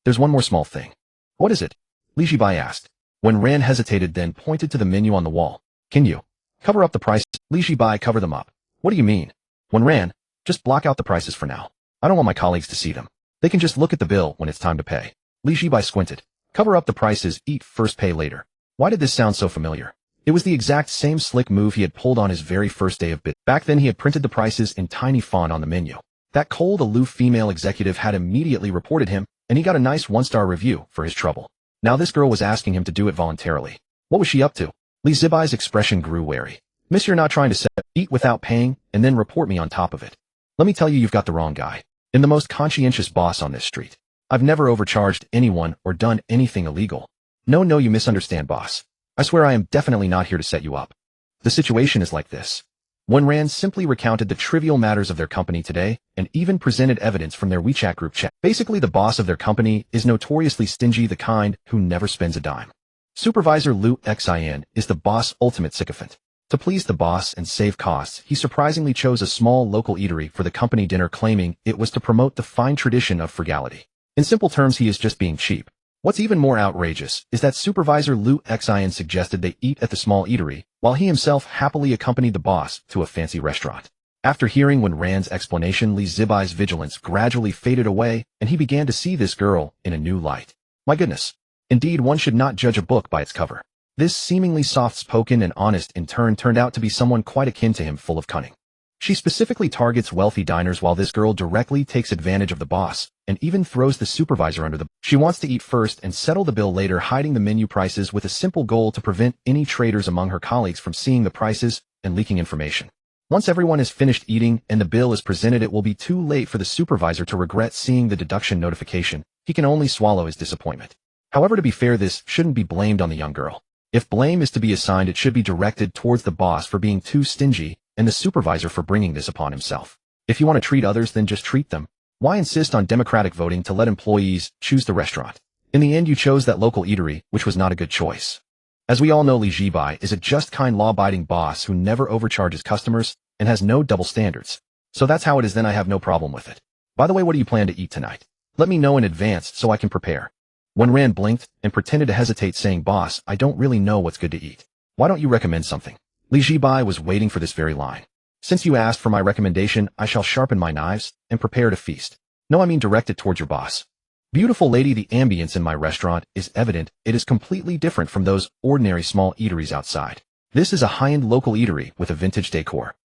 there's one more small thing." "What is it?" Zhibai asked. When Rand hesitated, then pointed to the menu on the wall. "Can you cover up the prices?" Zhibai, "Cover them up? What do you mean?" When Rand, "Just block out the prices for now. I don't want my colleagues to see them. They can just look at the bill when it's time to pay." Zhibai squinted. "Cover up the prices, eat first, pay later." Why did this sound so familiar? It was the exact same slick move he had pulled on his very first day of business. Back then he had printed the prices in tiny font on the menu. That cold, aloof female executive had immediately reported him, and he got a nice 1-star review for his trouble. Now this girl was asking him to do it voluntarily. What was she up to? Zhibai's expression grew wary. "Miss, you're not trying to eat without paying and then report me on top of it. Let me tell you, you've got the wrong guy. I'm the most conscientious boss on this street. I've never overcharged anyone or done anything illegal." No, you misunderstand, boss. I swear I am definitely not here to set you up. The situation is like this. When Rand simply recounted the trivial matters of their company today and even presented evidence from their WeChat group chat. Basically, the boss of their company is notoriously stingy, the kind who never spends a dime. Supervisor Shaxian is the boss' ultimate sycophant. To please the boss and save costs, he surprisingly chose a small local eatery for the company dinner, claiming it was to promote the fine tradition of frugality. In simple terms, he is just being cheap. What's even more outrageous is that Supervisor Shaxian suggested they eat at the small eatery, while he himself happily accompanied the boss to a fancy restaurant. After hearing when Rand's explanation, Zhibai's vigilance gradually faded away, and he began to see this girl in a new light. My goodness. Indeed, one should not judge a book by its cover. This seemingly soft-spoken and honest in turn turned out to be someone quite akin to him, full of cunning. She specifically targets wealthy diners, while this girl directly takes advantage of the boss and even throws the supervisor under the bus. She wants to eat first and settle the bill later, hiding the menu prices with a simple goal to prevent any traitors among her colleagues from seeing the prices and leaking information. Once everyone is finished eating and the bill is presented, it will be too late for the supervisor to regret seeing the deduction notification. He can only swallow his disappointment. However, to be fair, this shouldn't be blamed on the young girl. If blame is to be assigned, it should be directed towards the boss for being too stingy and the supervisor for bringing this upon himself. If you want to treat others, then just treat them. Why insist on democratic voting to let employees choose the restaurant? In the end, you chose that local eatery, which was not a good choice. As we all know, Zhibai is a just, kind, law-abiding boss who never overcharges customers and has no double standards. So that's how it is. Then I have no problem with it. By the way, what do you plan to eat tonight? Let me know in advance so I can prepare. When Rand blinked and pretended to hesitate, saying, "Boss, I don't really know what's good to eat. Why don't you recommend something?" Zhibai was waiting for this very line. "Since you asked for my recommendation, I shall sharpen my knives and prepare to feast. No, I mean direct it towards your boss. Beautiful lady, the ambience in my restaurant is evident. It is completely different from those ordinary small eateries outside. This is a high-end local eatery with a vintage decor.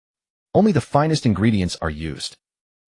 Only the finest ingredients are used.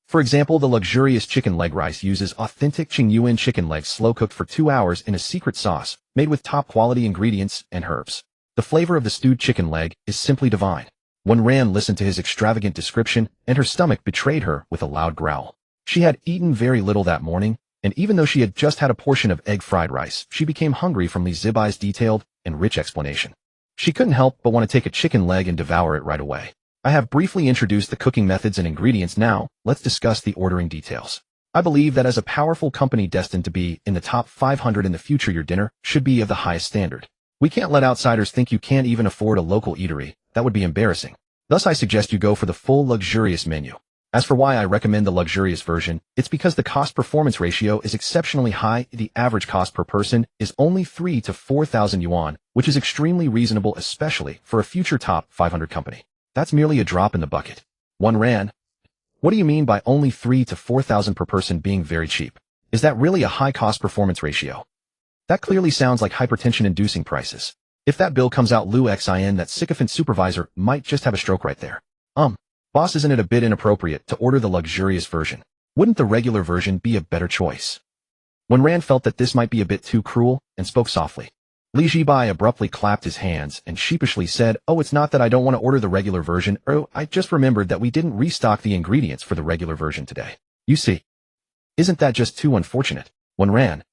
For example, the luxurious chicken leg rice uses authentic Qingyuan chicken legs, slow-cooked for 2 hours in a secret sauce made with top-quality ingredients and herbs. The flavor of the stewed chicken leg is simply divine." When Rand listened to his extravagant description, and her stomach betrayed her with a loud growl. She had eaten very little that morning, and even though she had just had a portion of egg fried rice, she became hungry from Zhibai's detailed and rich explanation. She couldn't help but want to take a chicken leg and devour it right away. I have briefly introduced the cooking methods and ingredients. Now, let's discuss the ordering details. I believe that as a powerful company destined to be in the top 500 in the future, your dinner should be of the highest standard. We can't let outsiders think you can't even afford a local eatery. That would be embarrassing. Thus, I suggest you go for the full luxurious menu. As for why I recommend the luxurious version, it's because the cost-performance ratio is exceptionally high. The average cost per person is only 3,000 to 4,000 yuan, which is extremely reasonable, especially for a future top 500 company. That's merely a drop in the bucket. One Rand. What do you mean by only 3,000 to 4,000 per person being very cheap? Is that really a high cost-performance ratio? That clearly sounds like hypertension-inducing prices. If that bill comes out Xin, that sycophant supervisor might just have a stroke right there. Boss, isn't it a bit inappropriate to order the luxurious version? Wouldn't the regular version be a better choice? When Rand felt that this might be a bit too cruel, and spoke softly, Zhibai abruptly clapped his hands and sheepishly said, "Oh, it's not that I don't want to order the regular version. Oh, I just remembered that we didn't restock the ingredients for the regular version today. You see. Isn't that just too unfortunate?" When Rand,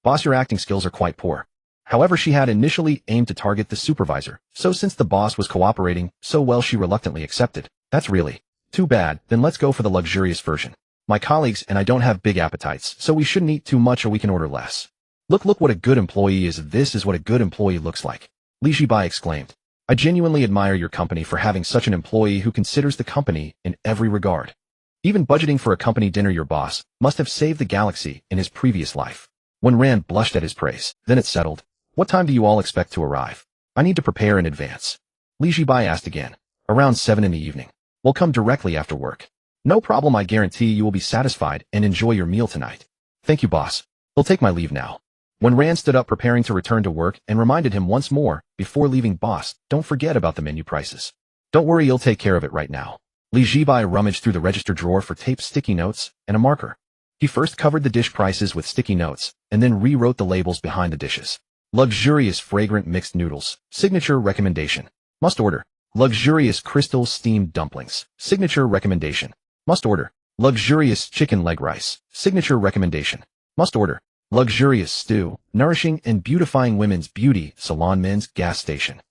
"Boss, your acting skills are quite poor." However, she had initially aimed to target the supervisor, so since the boss was cooperating so well, she reluctantly accepted. "That's really too bad. Then let's go for the luxurious version. My colleagues and I don't have big appetites, so we shouldn't eat too much or we can order less." Look what a good employee is. This is what a good employee looks like," Zhibai exclaimed. "I genuinely admire your company for having such an employee who considers the company in every regard. Even budgeting for a company dinner. Your boss must have saved the galaxy in his previous life." When Rand blushed at his praise, then it settled. "What time do you all expect to arrive? I need to prepare in advance." Zhibai asked again. "Around 7 in the evening. We'll come directly after work." "No problem. I guarantee you will be satisfied and enjoy your meal tonight." "Thank you, boss. I'll take my leave now." When Rand stood up preparing to return to work and reminded him once more, before leaving, "Boss, don't forget about the menu prices." "Don't worry, you'll take care of it right now." Zhibai rummaged through the register drawer for tape, sticky notes, and a marker. He first covered the dish prices with sticky notes, and then rewrote the labels behind the dishes. Luxurious fragrant mixed noodles, signature recommendation. Must order. Luxurious crystal steamed dumplings, signature recommendation. Must order. Luxurious chicken leg rice, signature recommendation. Must order. Luxurious stew, nourishing and beautifying women's beauty salon men's gas station.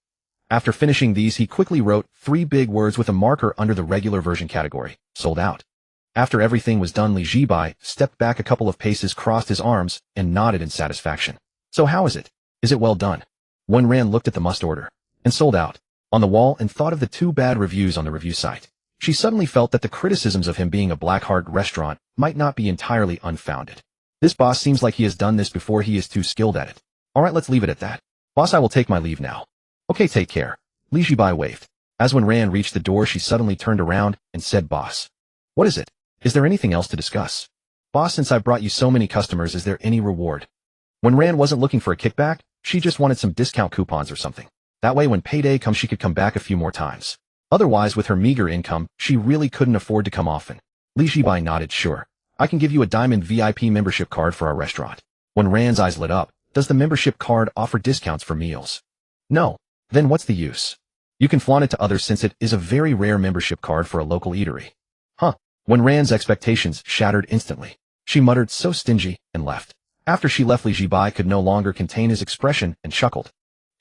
After finishing these, he quickly wrote 3 big words with a marker under the regular version category: sold out. After everything was done, Zhibai stepped back a couple of paces, crossed his arms, and nodded in satisfaction. "So how is it? Is it well done?" When Rand looked at the must order and sold out on the wall and thought of the 2 bad reviews on the review site, she suddenly felt that the criticisms of him being a black-heart restaurant might not be entirely unfounded. This boss seems like he has done this before. He is too skilled at it. All right, let's leave it at that. Boss, I will take my leave now. Okay, take care. Zhibai waved. As when Rand reached the door, she suddenly turned around and said, "Boss. What is it? Is there anything else to discuss?" "Boss, since I brought you so many customers, is there any reward?" When Rand wasn't looking for a kickback, she just wanted some discount coupons or something. That way when payday comes, she could come back a few more times. Otherwise, with her meager income, she really couldn't afford to come often. Zhibai nodded. "Sure. I can give you a diamond VIP membership card for our restaurant." When Rand's eyes lit up, "Does the membership card offer discounts for meals?" "No. Then what's the use? You can flaunt it to others since it is a very rare membership card for a local eatery." "Huh." When Rand's expectations shattered instantly, she muttered, "So stingy," and left. After she left, Zhibai could no longer contain his expression and chuckled.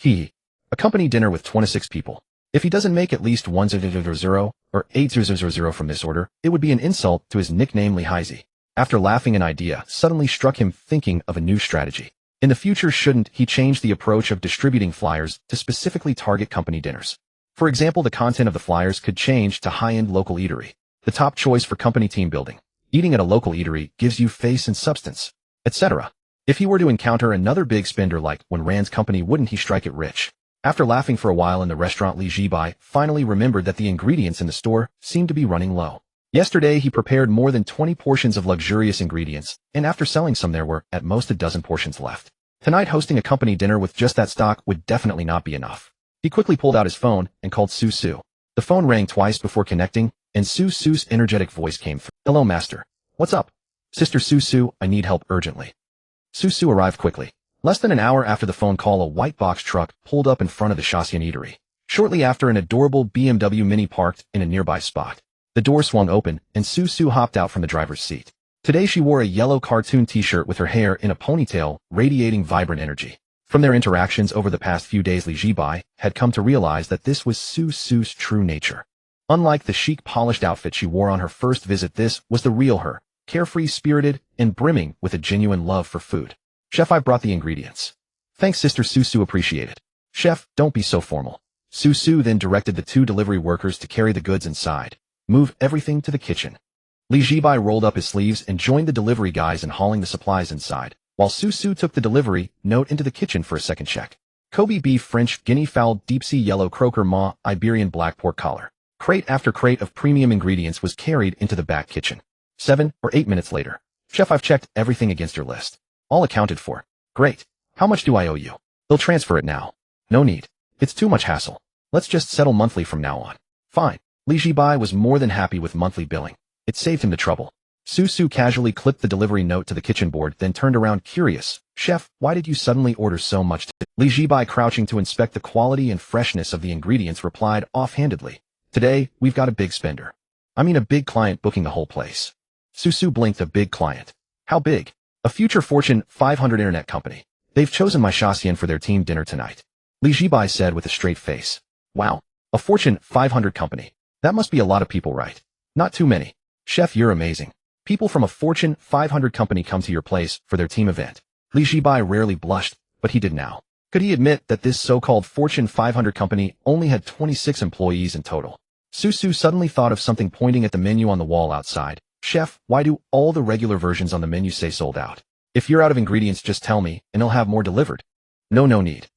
A company dinner with 26 people. If he doesn't make at least 1,000 or 8,000 from this order, it would be an insult to his nickname Lighthearted. After laughing, an idea suddenly struck him, thinking of a new strategy. In the future, shouldn't he change the approach of distributing flyers to specifically target company dinners? For example, the content of the flyers could change to high-end local eatery, the top choice for company team building. Eating at a local eatery gives you face and substance, etc. If he were to encounter another big spender like when Rand's company, wouldn't he strike it rich? After laughing for a while in the restaurant, Zhibai finally remembered that the ingredients in the store seemed to be running low. Yesterday, he prepared more than 20 portions of luxurious ingredients, and after selling some, there were at most a dozen portions left. Tonight, hosting a company dinner with just that stock would definitely not be enough. He quickly pulled out his phone and called Su. The phone rang twice before connecting, and Su's energetic voice came through. "Hello, master. What's up?" "Sister Su, I need help urgently." Su arrived quickly. Less than an hour after the phone call, a white box truck pulled up in front of the Shaxian eatery. Shortly after, an adorable BMW Mini parked in a nearby spot. The door swung open, and Su hopped out from the driver's seat. Today she wore a yellow cartoon t-shirt with her hair in a ponytail, radiating vibrant energy. From their interactions over the past few days, Zhibai had come to realize that this was Su's true nature. Unlike the chic, polished outfit she wore on her first visit, this was the real her, carefree, spirited, and brimming with a genuine love for food. "Chef, I brought the ingredients." "Thanks, Sister Su, appreciate it." "Chef, don't be so formal." Su then directed the 2 delivery workers to carry the goods inside. "Move everything to the kitchen." Zhibai rolled up his sleeves and joined the delivery guys in hauling the supplies inside, while Su took the delivery note into the kitchen for a second check. Kobe beef, French guinea fowl, deep-sea yellow croaker maw, Iberian black pork collar. Crate after crate of premium ingredients was carried into the back kitchen. 7 or 8 minutes later. "Chef, I've checked everything against your list. All accounted for." "Great. How much do I owe you?" "They'll transfer it now." No need. It's too much hassle. Let's just settle monthly from now on. Fine. Zhibai was more than happy with monthly billing. It saved him the trouble. Su casually clipped the delivery note to the kitchen board, then turned around curious. Chef, why did you suddenly order so much? Zhibai, crouching to inspect the quality and freshness of the ingredients, replied offhandedly. Today, we've got a big spender. I mean a big client booking the whole place. Su blinked. A big client. How big? A future Fortune 500 internet company. They've chosen my Shaxian for their team dinner tonight. Zhibai said with a straight face. Wow. A Fortune 500 company. That must be a lot of people, right? Not too many. Chef, you're amazing. People from a Fortune 500 company come to your place for their team event. Zhibai rarely blushed, but he did now. Could he admit that this so-called Fortune 500 company only had 26 employees in total? Su suddenly thought of something, pointing at the menu on the wall outside. Chef, why do all the regular versions on the menu say sold out? If you're out of ingredients, just tell me, and I'll have more delivered. No need.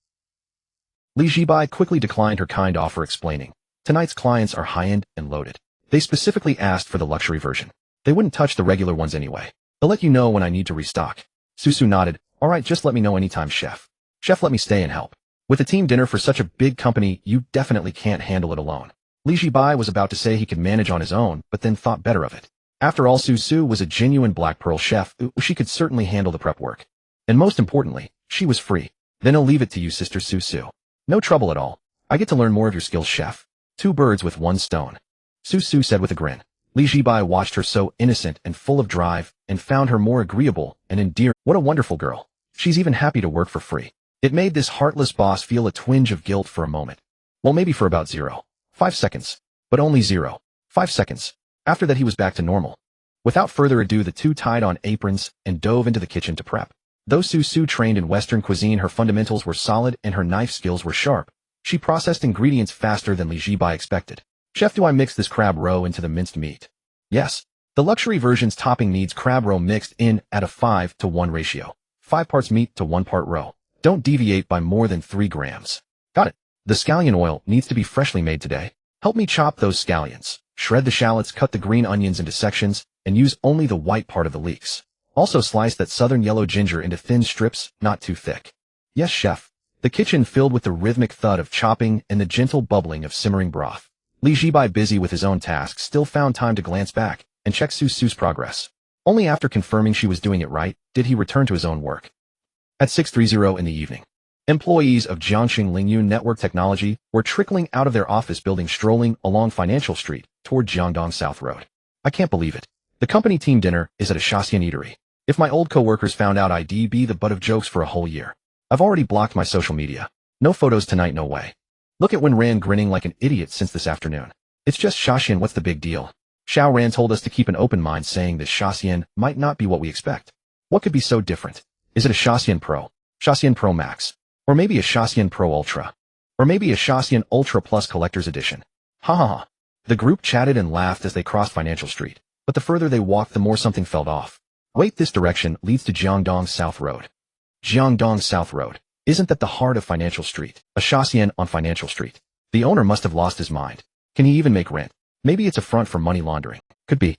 Zhibai quickly declined her kind offer, explaining. Tonight's clients are high-end and loaded. They specifically asked for the luxury version. They wouldn't touch the regular ones anyway. I'll let you know when I need to restock. Su nodded. All right, just let me know anytime, Chef. Chef, let me stay and help. With a team dinner for such a big company, you definitely can't handle it alone. Zhibai was about to say he could manage on his own, but then thought better of it. After all, Su was a genuine Black Pearl chef. She could certainly handle the prep work. And most importantly, she was free. Then I'll leave it to you, Sister Su. No trouble at all. I get to learn more of your skills, Chef. 2 birds with 1 stone. Su said with a grin. Zhibai watched her, so innocent and full of drive, and found her more agreeable and endearing. What a wonderful girl. She's even happy to work for free. It made this heartless boss feel a twinge of guilt for a moment. Well, maybe for about 0.5 seconds. But only 0.5 seconds. After that, he was back to normal. Without further ado, the two tied on aprons and dove into the kitchen to prep. Though Su trained in Western cuisine, her fundamentals were solid and her knife skills were sharp. She processed ingredients faster than Zhibai expected. Chef, do I mix this crab roe into the minced meat? Yes. The luxury version's topping needs crab roe mixed in at a 5-to-1 ratio. 5 parts meat to 1 part roe. Don't deviate by more than 3 grams. Got it. The scallion oil needs to be freshly made today. Help me chop those scallions. Shred the shallots, cut the green onions into sections, and use only the white part of the leeks. Also slice that southern yellow ginger into thin strips, not too thick. Yes, Chef. The kitchen filled with the rhythmic thud of chopping and the gentle bubbling of simmering broth. Zhibai, busy with his own tasks, still found time to glance back and check Su's progress. Only after confirming she was doing it right did he return to his own work. At 6:30 in the evening, employees of Jiangxing Lingyun Network Technology were trickling out of their office building, strolling along Financial Street toward Jiangdong South Road. I can't believe it. The company team dinner is at a Shaxian eatery. If my old co-workers found out, I'd be the butt of jokes for a whole year. I've already blocked my social media. No photos tonight, no way. Look at Wen Ran grinning like an idiot since this afternoon. It's just Shaxian, what's the big deal? Xiao Ran told us to keep an open mind, saying this Shaxian might not be what we expect. What could be so different? Is it a Shaxian Pro Max? Or maybe a Shaxian Pro Ultra? Or maybe a Shaxian Ultra Plus Collector's Edition? Ha ha ha. The group chatted and laughed as they crossed Financial Street, but the further they walked, the more something felt off. Wait, this direction leads to Jiangdong South Road. Jiangdong South Road. Isn't that the heart of Financial Street? A Shaxian on Financial Street. The owner must have lost his mind. Can he even make rent? Maybe it's a front for money laundering. Could be.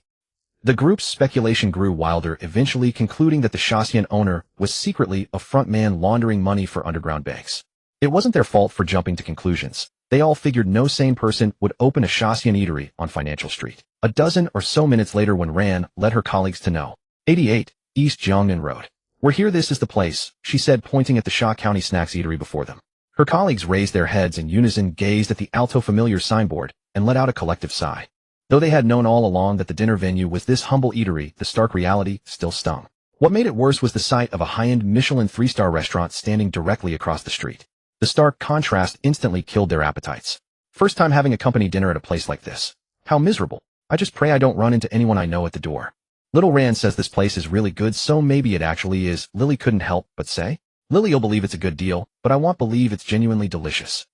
The group's speculation grew wilder, eventually concluding that the Shaxian owner was secretly a front man laundering money for underground banks. It wasn't their fault for jumping to conclusions. They all figured no sane person would open a Shaxian eatery on Financial Street. A dozen or so minutes later, when Ran let her colleagues to know. 88 East Jiangnan Road. We're here, this is the place, she said, pointing at the Sha County Snacks eatery before them. Her colleagues raised their heads in unison, gazed at the alto familiar signboard, and let out a collective sigh. Though they had known all along that the dinner venue was this humble eatery, the stark reality still stung. What made it worse was the sight of a high-end Michelin 3-star restaurant standing directly across the street. The stark contrast instantly killed their appetites. First time having a company dinner at a place like this. How miserable. I just pray I don't run into anyone I know at the door. Little Rand says this place is really good, so maybe it actually is. Lily couldn't help but say. Lily'll believe it's a good deal, but I won't believe it's genuinely delicious.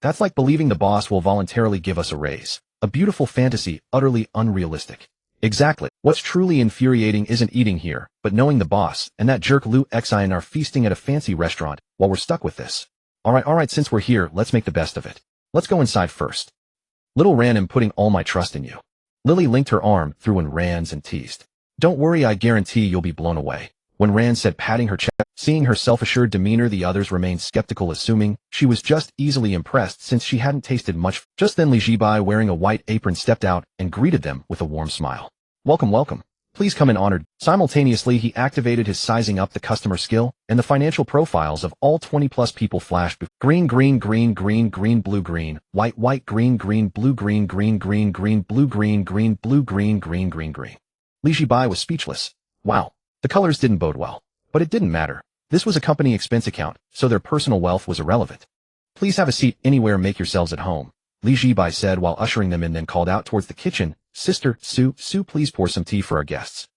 That's like believing the boss will voluntarily give us a raise. A beautiful fantasy, utterly unrealistic. Exactly. What's truly infuriating isn't eating here, but knowing the boss and that jerk Lu Xian are feasting at a fancy restaurant while we're stuck with this. Alright, since we're here, let's make the best of it. Let's go inside first. Little Ran, I'm putting all my trust in you. Lily linked her arm through Wen Ran's and teased. Don't worry, I guarantee you'll be blown away. Wen Ran said, patting her chest. Seeing her self-assured demeanor, the others remained skeptical, assuming she was just easily impressed since she hadn't tasted much. Just then Zhibai, wearing a white apron, stepped out and greeted them with a warm smile. "Welcome, welcome. Please come in, honored." Simultaneously, he activated his sizing up the customer skill, and the financial profiles of all 20-plus people flashed. Green, green, green, green, green, blue, green, white, white, green, green, blue, green, green, green, green, blue, green, green, blue, green, green, green, green. Zhibai was speechless. Wow. The colors didn't bode well. But it didn't matter. This was a company expense account, so their personal wealth was irrelevant. "Please have a seat anywhere, make yourselves at home," Zhibai said while ushering them in, then called out towards the kitchen, "Sister, Sue, please pour some tea for our guests."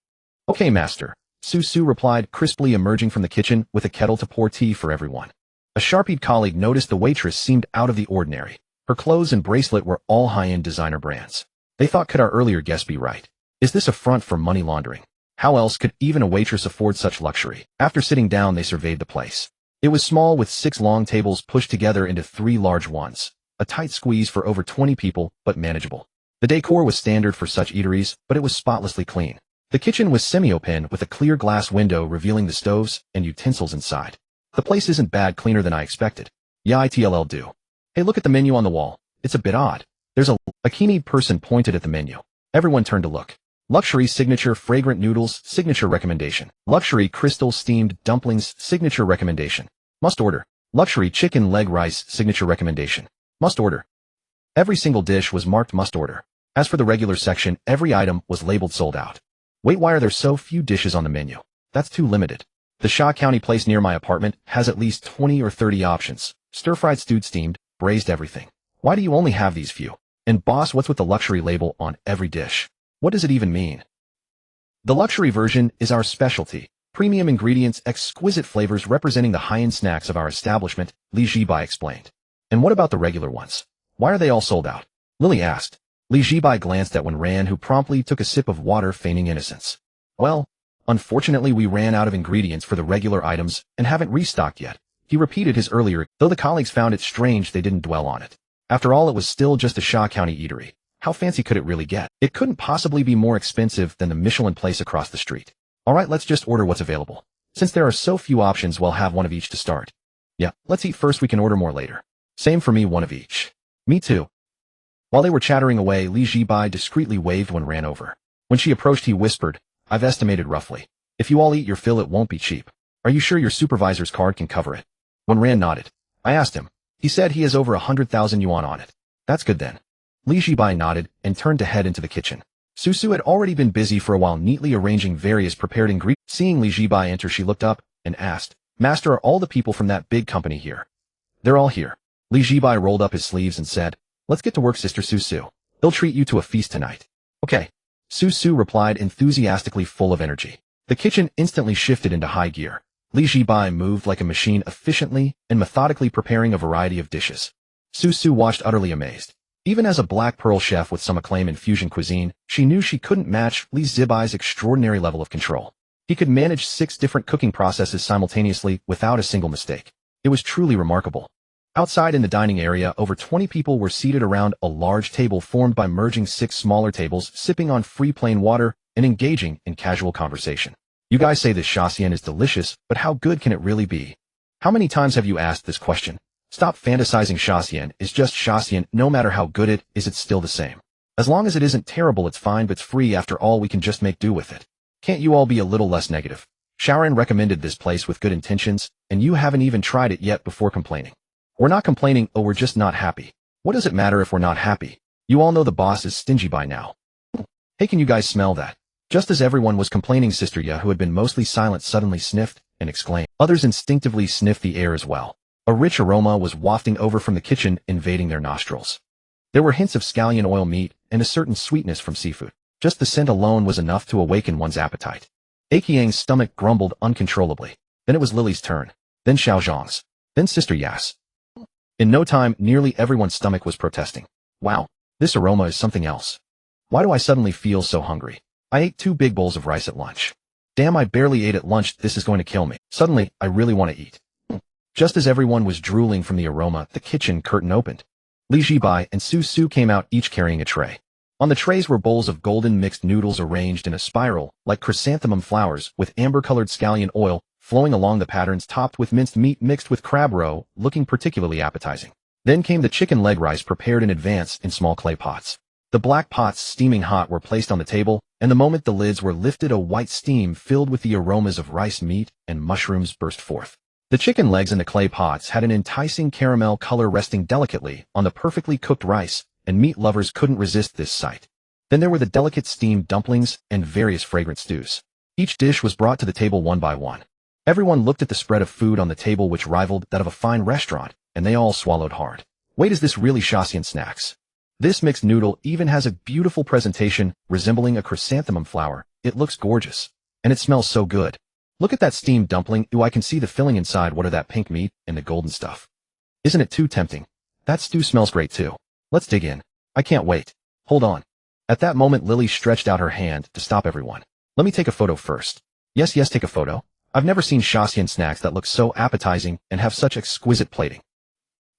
"Okay, master," Sue replied crisply, emerging from the kitchen with a kettle to pour tea for everyone. A sharp-eyed colleague noticed the waitress seemed out of the ordinary. Her clothes and bracelet were all high-end designer brands. They thought, could our earlier guest be right? Is this a front for money laundering? How else could even a waitress afford such luxury? After sitting down, they surveyed the place. It was small, with 6 long tables pushed together into 3 large ones. A tight squeeze for over 20 people, but manageable. The decor was standard for such eateries, but it was spotlessly clean. The kitchen was semi-open with a clear glass window revealing the stoves and utensils inside. "The place isn't bad, cleaner than I expected." "Yeah, it'll do." "Hey, look at the menu on the wall. It's a bit odd." There's a keen-eyed person pointed at the menu. Everyone turned to look. "Luxury signature fragrant noodles, signature recommendation. Luxury crystal steamed dumplings, signature recommendation. Must order. Luxury chicken leg rice, signature recommendation. Must order." Every single dish was marked must order. As for the regular section, every item was labeled sold out. "Wait, why are there so few dishes on the menu? That's too limited. The Shaw County place near my apartment has at least 20 or 30 options. Stir-fried, stewed, steamed, braised, everything. Why do you only have these few? And boss, what's with the luxury label on every dish? What does it even mean?" "The luxury version is our specialty. Premium ingredients, exquisite flavors representing the high-end snacks of our establishment," Zhibai explained. "And what about the regular ones? Why are they all sold out?" Lily asked. Zhibai glanced at Wenran, who promptly took a sip of water, feigning innocence. "Well, unfortunately we ran out of ingredients for the regular items and haven't restocked yet." He repeated his earlier, though the colleagues found it strange they didn't dwell on it. After all, it was still just a Shaw County eatery. How fancy could it really get? It couldn't possibly be more expensive than the Michelin place across the street. "All right, let's just order what's available. Since there are so few options, we'll have one of each to start." "Yeah, let's eat first, we can order more later." "Same for me, one of each." "Me too." While they were chattering away, Zhibai discreetly waved when ran over. When she approached, he whispered, "I've estimated roughly. If you all eat your fill, it won't be cheap. Are you sure your supervisor's card can cover it?" Wenran nodded. "I asked him. He said he has over 100,000 yuan on it." "That's good then." Zhibai nodded and turned to head into the kitchen. Sue had already been busy for a while neatly arranging various prepared ingredients. Seeing Zhibai enter, she looked up and asked, "Master, are all the people from that big company here?" "They're all here." Zhibai rolled up his sleeves and said, "Let's get to work, Sister Sue. They'll treat you to a feast tonight." "Okay." Sue replied, enthusiastically, full of energy. The kitchen instantly shifted into high gear. Zhibai moved like a machine, efficiently and methodically preparing a variety of dishes. Sue watched, utterly amazed. Even as a Black Pearl chef with some acclaim in fusion cuisine, she knew she couldn't match Zhibai's extraordinary level of control. He could manage 6 different cooking processes simultaneously without a single mistake. It was truly remarkable. Outside in the dining area, over 20 people were seated around a large table formed by merging 6 smaller tables, sipping on free plain water and engaging in casual conversation. "You guys say this Shaxian is delicious, but how good can it really be? How many times have you asked this question? Stop fantasizing. Shaxian is just Shaxian. No matter how good it is, it's still the same. As long as it isn't terrible, it's fine, but it's free. After all, we can just make do with it. Can't you all be a little less negative? Sharon recommended this place with good intentions, and you haven't even tried it yet before complaining." "We're not complaining, we're just not happy." "What does it matter if we're not happy? You all know the boss is stingy by now." "Hey, can you guys smell that?" Just as everyone was complaining, Sister Ya, who had been mostly silent, suddenly sniffed and exclaimed. Others instinctively sniffed the air as well. A rich aroma was wafting over from the kitchen, invading their nostrils. There were hints of scallion oil meat and a certain sweetness from seafood. Just the scent alone was enough to awaken one's appetite. Akiang's stomach grumbled uncontrollably. Then it was Lily's turn. Then Xiaozhang's. Then Sister Ya's. In no time, nearly everyone's stomach was protesting. "Wow, this aroma is something else. Why do I suddenly feel so hungry? I ate 2 big bowls of rice at lunch. Damn, I barely ate at lunch. This is going to kill me. Suddenly, I really want to eat." Just as everyone was drooling from the aroma, the kitchen curtain opened. Zhibai and Sue came out, each carrying a tray. On the trays were bowls of golden mixed noodles arranged in a spiral, like chrysanthemum flowers, with amber-colored scallion oil, flowing along the patterns topped with minced meat mixed with crab roe, looking particularly appetizing. Then came the chicken leg rice prepared in advance in small clay pots. The black pots, steaming hot, were placed on the table, and the moment the lids were lifted, a white steam filled with the aromas of rice, meat, and mushrooms burst forth. The chicken legs in the clay pots had an enticing caramel color resting delicately on the perfectly cooked rice, and meat lovers couldn't resist this sight. Then there were the delicate steamed dumplings and various fragrant stews. Each dish was brought to the table one by one. Everyone looked at the spread of food on the table, which rivaled that of a fine restaurant, and they all swallowed hard. Wait, is this really Shaxian snacks? This mixed noodle even has a beautiful presentation resembling a chrysanthemum flower. It looks gorgeous. And it smells so good. Look at that steamed dumpling. Ooh, I can see the filling inside. What are that pink meat and the golden stuff? Isn't it too tempting? That stew smells great too. Let's dig in. I can't wait. Hold on. At that moment, Lily stretched out her hand to stop everyone. Let me take a photo first. Yes, take a photo. I've never seen Shaxian snacks that look so appetizing and have such exquisite plating.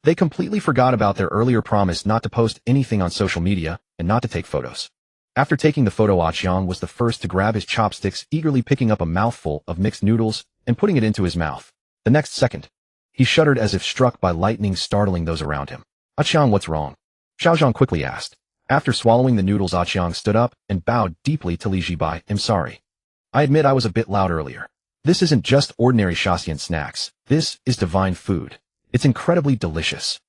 They completely forgot about their earlier promise not to post anything on social media and not to take photos. After taking the photo, Shaxian was the first to grab his chopsticks, eagerly picking up a mouthful of mixed noodles and putting it into his mouth. The next second, he shuddered as if struck by lightning, startling those around him. Shaxian, what's wrong? Shaxian quickly asked. After swallowing the noodles, Shaxian stood up and bowed deeply to Zhibai. I'm sorry. I admit I was a bit loud earlier. This isn't just ordinary Shaxian snacks. This is divine food. It's incredibly delicious.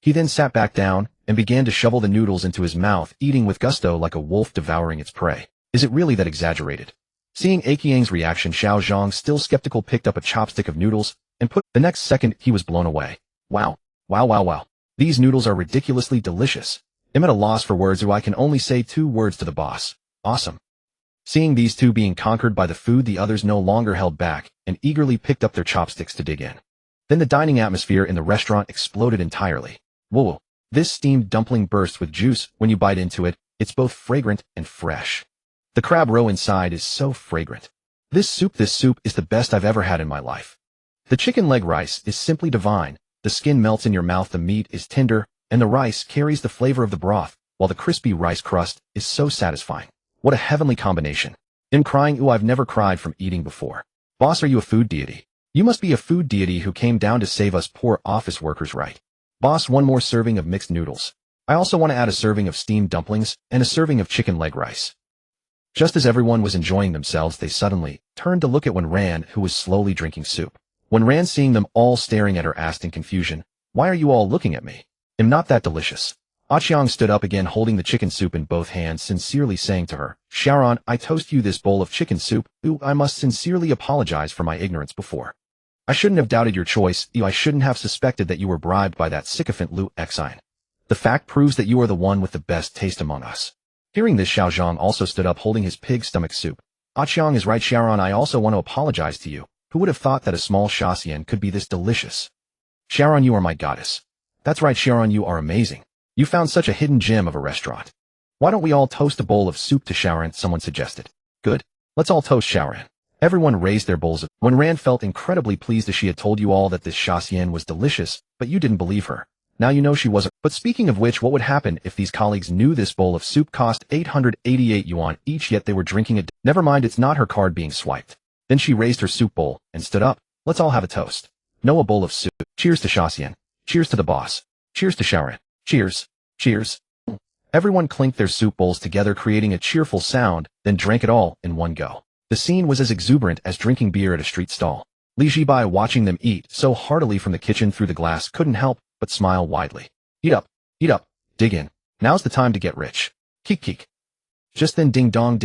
He then sat back down and began to shovel the noodles into his mouth, eating with gusto like a wolf devouring its prey. Is it really that exaggerated? Seeing Akiang's reaction, Shaxian, still skeptical, picked up a chopstick of noodles and put. The next second, he was blown away. Wow. These noodles are ridiculously delicious. I'm at a loss for words. I can only say 2 words to the boss. Awesome. Seeing these two being conquered by the food, the others no longer held back and eagerly picked up their chopsticks to dig in. Then the dining atmosphere in the restaurant exploded entirely. Whoa. This steamed dumpling bursts with juice. When you bite into it, it's both fragrant and fresh. The crab roe inside is so fragrant. This soup is the best I've ever had in my life. The chicken leg rice is simply divine. The skin melts in your mouth, the meat is tender, and the rice carries the flavor of the broth, while the crispy rice crust is so satisfying. What a heavenly combination. I'm crying. Ooh, I've never cried from eating before. Boss, are you a food deity? You must be a food deity who came down to save us poor office workers, right? Boss, 1 more serving of mixed noodles. I also want to add a serving of steamed dumplings and a serving of chicken leg rice. Just as everyone was enjoying themselves, they suddenly turned to look at Wenran, who was slowly drinking soup. Wenran, seeing them all staring at her, asked in confusion, "Why are you all looking at me? I'm not that delicious." Shaxian stood up again, holding the chicken soup in both hands, sincerely saying to her, "Sharon, I toast you this bowl of chicken soup. Ooh, I must sincerely apologize for my ignorance before. I shouldn't have doubted your choice. I shouldn't have suspected that you were bribed by that sycophant Lu Xine. The fact proves that you are the one with the best taste among us." Hearing this, Shaxian also stood up, holding his pig stomach soup. Shaxian is right, Sharon. I also want to apologize to you. Who would have thought that a small Shaxian could be this delicious? Sharon, you are my goddess. That's right, Sharon, you are amazing. You found such a hidden gem of a restaurant. Why don't we all toast a bowl of soup to Sharon? Someone suggested. Good. Let's all toast Sharon. Everyone raised their bowls. Wenran felt incredibly pleased as she had told you all that this Shaxian was delicious, but you didn't believe her. Now you know she wasn't. But speaking of which, what would happen if these colleagues knew this bowl of soup cost 888 yuan each, yet they were drinking it? Never mind, it's not her card being swiped. Then she raised her soup bowl and stood up. Let's all have a toast. No, a bowl of soup. Cheers to Shaxian. Cheers to the boss. Cheers to Sharon. Cheers. Cheers. Everyone clinked their soup bowls together, creating a cheerful sound, then drank it all in one go. The scene was as exuberant as drinking beer at a street stall. Zhibai, watching them eat so heartily from the kitchen through the glass, couldn't help but smile widely. Eat up, dig in. Now's the time to get rich. Keek. Just then, ding dong,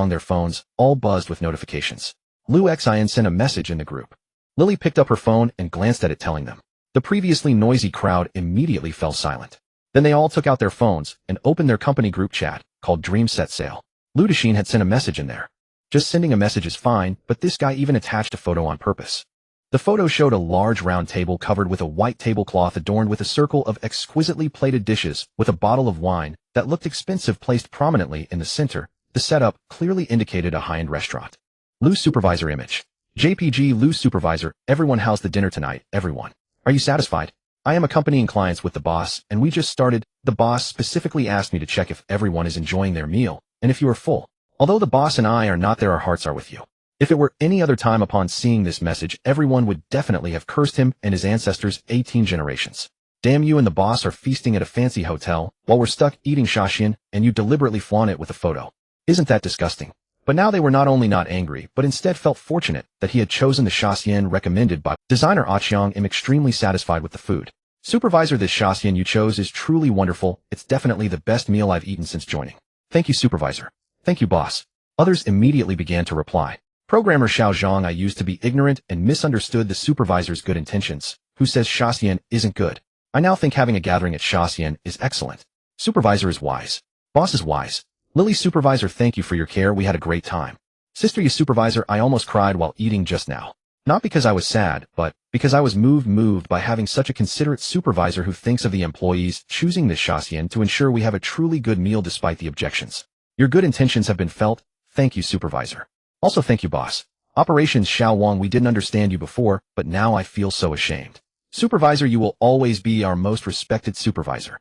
their phones all buzzed with notifications. Lu Xine sent a message in the group. Lily picked up her phone and glanced at it, telling them. The previously noisy crowd immediately fell silent. Then they all took out their phones and opened their company group chat, called Dream Set Sale. Lu Dexin had sent a message in there. Just sending a message is fine, but this guy even attached a photo on purpose. The photo showed a large round table covered with a white tablecloth adorned with a circle of exquisitely plated dishes with a bottle of wine that looked expensive placed prominently in the center. The setup clearly indicated a high-end restaurant. Lu Supervisor image. JPG Lu Supervisor, everyone, how's the dinner tonight? Everyone. Are you satisfied? I am accompanying clients with the boss, and we just started. The boss specifically asked me to check if everyone is enjoying their meal, and if you are full. Although the boss and I are not there, our hearts are with you. If it were any other time upon seeing this message, everyone would definitely have cursed him and his ancestors 18 generations. Damn, you and the boss are feasting at a fancy hotel while we're stuck eating Shaxian and you deliberately flaunt it with a photo. Isn't that disgusting? But now they were not only not angry, but instead felt fortunate that he had chosen the Shaxian recommended by designer Aqiang. Am extremely satisfied with the food. Supervisor, this Shaxian you chose is truly wonderful. It's definitely the best meal I've eaten since joining. Thank you, supervisor. Thank you, boss. Others immediately began to reply. Programmer Xiao Zhang, I used to be ignorant and misunderstood the supervisor's good intentions. Who says Shaxian isn't good? I now think having a gathering at Shaxian is excellent. Supervisor is wise. Boss is wise. Lily, supervisor, thank you for your care. We had a great time. Sister, you supervisor, I almost cried while eating just now. Not because I was sad, but because I was moved by having such a considerate supervisor who thinks of the employees, choosing this Shaxian to ensure we have a truly good meal despite the objections. Your good intentions have been felt. Thank you, supervisor. Also thank you, boss. Operations Xiao Wang, we didn't understand you before, but now I feel so ashamed. Supervisor, you will always be our most respected supervisor.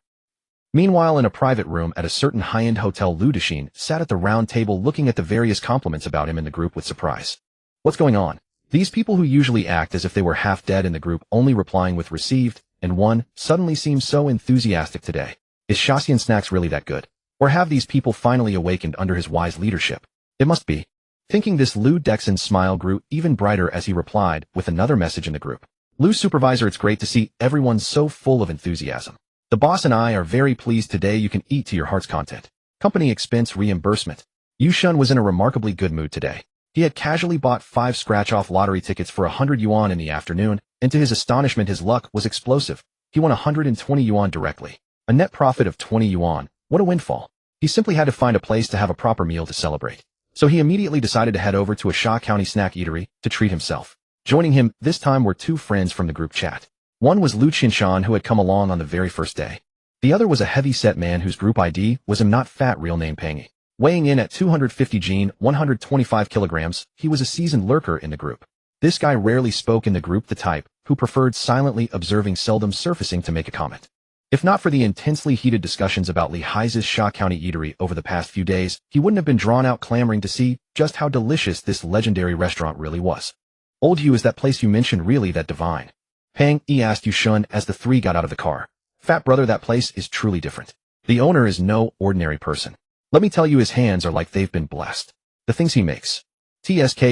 Meanwhile, in a private room at a certain high-end hotel, Lu Dexin sat at the round table looking at the various compliments about him in the group with surprise. What's going on? These people who usually act as if they were half dead in the group only replying with received, and one, suddenly seem so enthusiastic today. Is Shaxian snacks really that good? Or have these people finally awakened under his wise leadership? It must be. Thinking this, Lu Dexin's smile grew even brighter as he replied with another message in the group. Lu, supervisor, it's great to see everyone so full of enthusiasm. The boss and I are very pleased today. You can eat to your heart's content. Company expense reimbursement. Yu Shun was in a remarkably good mood today. He had casually bought 5 scratch-off lottery tickets for 100 yuan in the afternoon, and to his astonishment his luck was explosive. He won 120 yuan directly. A net profit of 20 yuan. What a windfall. He simply had to find a place to have a proper meal to celebrate. So he immediately decided to head over to a Sha County snack eatery to treat himself. Joining him this time were 2 friends from the group chat. One was Lu Qinshan, who had come along on the very first day. The other was a heavy-set man whose group ID was him not fat, real name Pangy. Weighing in at 250 gene, 125 kilograms, he was a seasoned lurker in the group. This guy rarely spoke in the group, the type who preferred silently observing, seldom surfacing to make a comment. If not for the intensely heated discussions about Li Hai's Sha County eatery over the past few days, he wouldn't have been drawn out clamoring to see just how delicious this legendary restaurant really was. Old Yu, is that place you mentioned really that divine? Pang Yi asked Yu Shun as the 3 got out of the car. Fat brother, that place is truly different. The owner is no ordinary person. Let me tell you, his hands are like they've been blessed. The things he makes. TSK.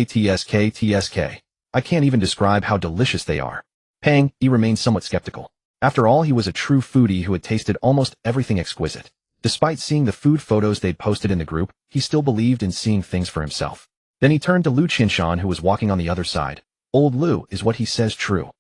I can't even describe how delicious they are. Pang Yi remained somewhat skeptical. After all, he was a true foodie who had tasted almost everything exquisite. Despite seeing the food photos they'd posted in the group, he still believed in seeing things for himself. Then he turned to Lu Qinshan, who was walking on the other side. Old Lu, is what he says true?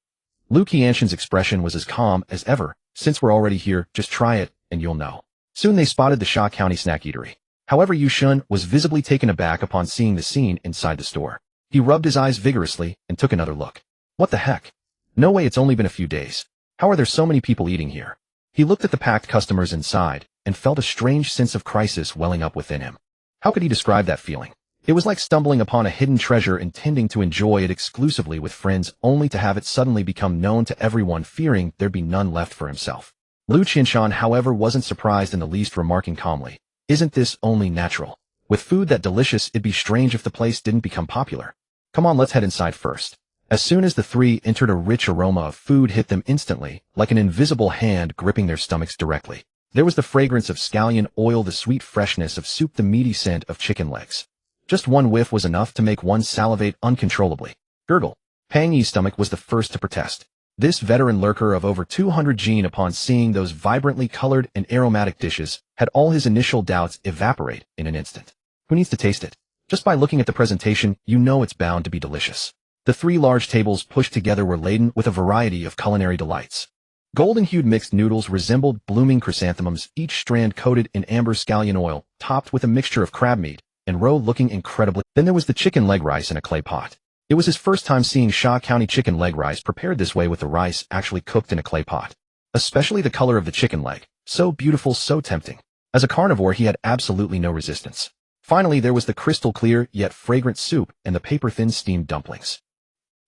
Lu Qianshan's expression was as calm as ever. Since we're already here, just try it, and you'll know. Soon they spotted the Sha County snack eatery. However, Yu Shun was visibly taken aback upon seeing the scene inside the store. He rubbed his eyes vigorously and took another look. What the heck? No way, it's only been a few days. How are there so many people eating here? He looked at the packed customers inside and felt a strange sense of crisis welling up within him. How could he describe that feeling? It was like stumbling upon a hidden treasure, intending to enjoy it exclusively with friends, only to have it suddenly become known to everyone, fearing there'd be none left for himself. Lu Qinshan, however, wasn't surprised in the least, remarking calmly, "Isn't this only natural? With food that delicious, it'd be strange if the place didn't become popular. Come on, let's head inside first." As soon as the 3 entered, a rich aroma of food hit them instantly, like an invisible hand gripping their stomachs directly. There was the fragrance of scallion oil, the sweet freshness of soup, the meaty scent of chicken legs. Just one whiff was enough to make one salivate uncontrollably. Gurgle. Pang Yi's stomach was the first to protest. This veteran lurker of over 200 gene, upon seeing those vibrantly colored and aromatic dishes, had all his initial doubts evaporate in an instant. Who needs to taste it? Just by looking at the presentation, you know it's bound to be delicious. The 3 large tables pushed together were laden with a variety of culinary delights. Golden-hued mixed noodles resembled blooming chrysanthemums, each strand coated in amber scallion oil, topped with a mixture of crab meat, and roe looking incredibly. Then there was the chicken leg rice in a clay pot. It was his first time seeing Sha County chicken leg rice prepared this way, with the rice actually cooked in a clay pot. Especially the color of the chicken leg. So beautiful, so tempting. As a carnivore, he had absolutely no resistance. Finally, there was the crystal clear yet fragrant soup and the paper-thin steamed dumplings.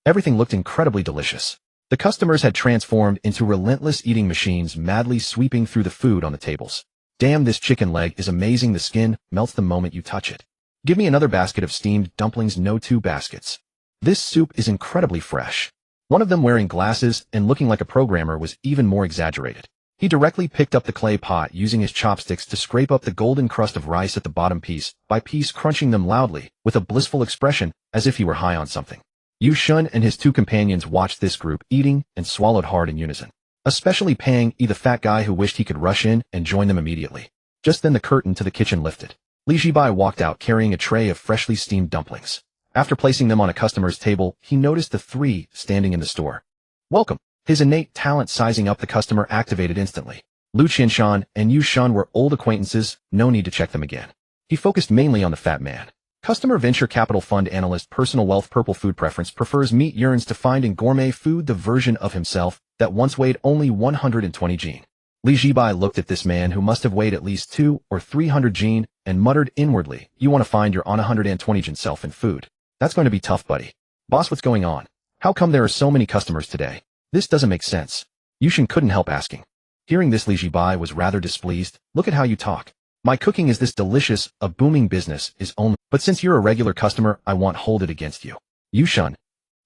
Everything looked incredibly delicious. The customers had transformed into relentless eating machines, madly sweeping through the food on the tables. Damn, this chicken leg is amazing. The skin melts the moment you touch it. Give me another basket of steamed dumplings, no 2 baskets. This soup is incredibly fresh. One of them, wearing glasses and looking like a programmer, was even more exaggerated. He directly picked up the clay pot, using his chopsticks to scrape up the golden crust of rice at the bottom, piece by piece, crunching them loudly, with a blissful expression, as if he were high on something. Yu Shun and his 2 companions watched this group eating and swallowed hard in unison. Especially Pang Yi, the fat guy, who wished he could rush in and join them immediately. Just then the curtain to the kitchen lifted. Zhibai walked out carrying a tray of freshly steamed dumplings. After placing them on a customer's table, he noticed the 3 standing in the store. Welcome. His innate talent sizing up the customer activated instantly. Lu Qianshan and Yu Shun were old acquaintances, no need to check them again. He focused mainly on the fat man. Customer venture capital fund analyst, personal wealth, purple food preference, prefers meat, yearns to find in gourmet food the version of himself that once weighed only 120 gene. Zhibai looked at this man, who must have weighed at least 200 or 300 gene, and muttered inwardly, "You want to find your 120 gene self in food? That's going to be tough, buddy." "Boss, what's going on? How come there are so many customers today? This doesn't make sense." Yushin couldn't help asking. Hearing this, Zhibai was rather displeased. "Look at how you talk. My cooking is this delicious, a booming business is only, but since you're a regular customer, I won't hold it against you." "Yushin,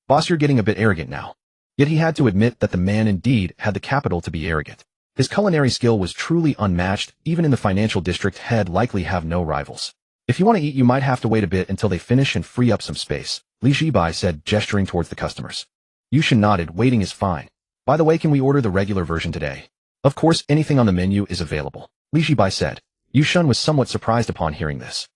boss, you're getting a bit arrogant now." Yet he had to admit that the man indeed had the capital to be arrogant. His culinary skill was truly unmatched. Even in the financial district, he'd likely have no rivals. "If you want to eat, you might have to wait a bit until they finish and free up some space," Zhibai said, gesturing towards the customers. Yushin nodded. "Waiting is fine. By the way, can we order the regular version today?" "Of course, anything on the menu is available," Zhibai said. Yushin was somewhat surprised upon hearing this.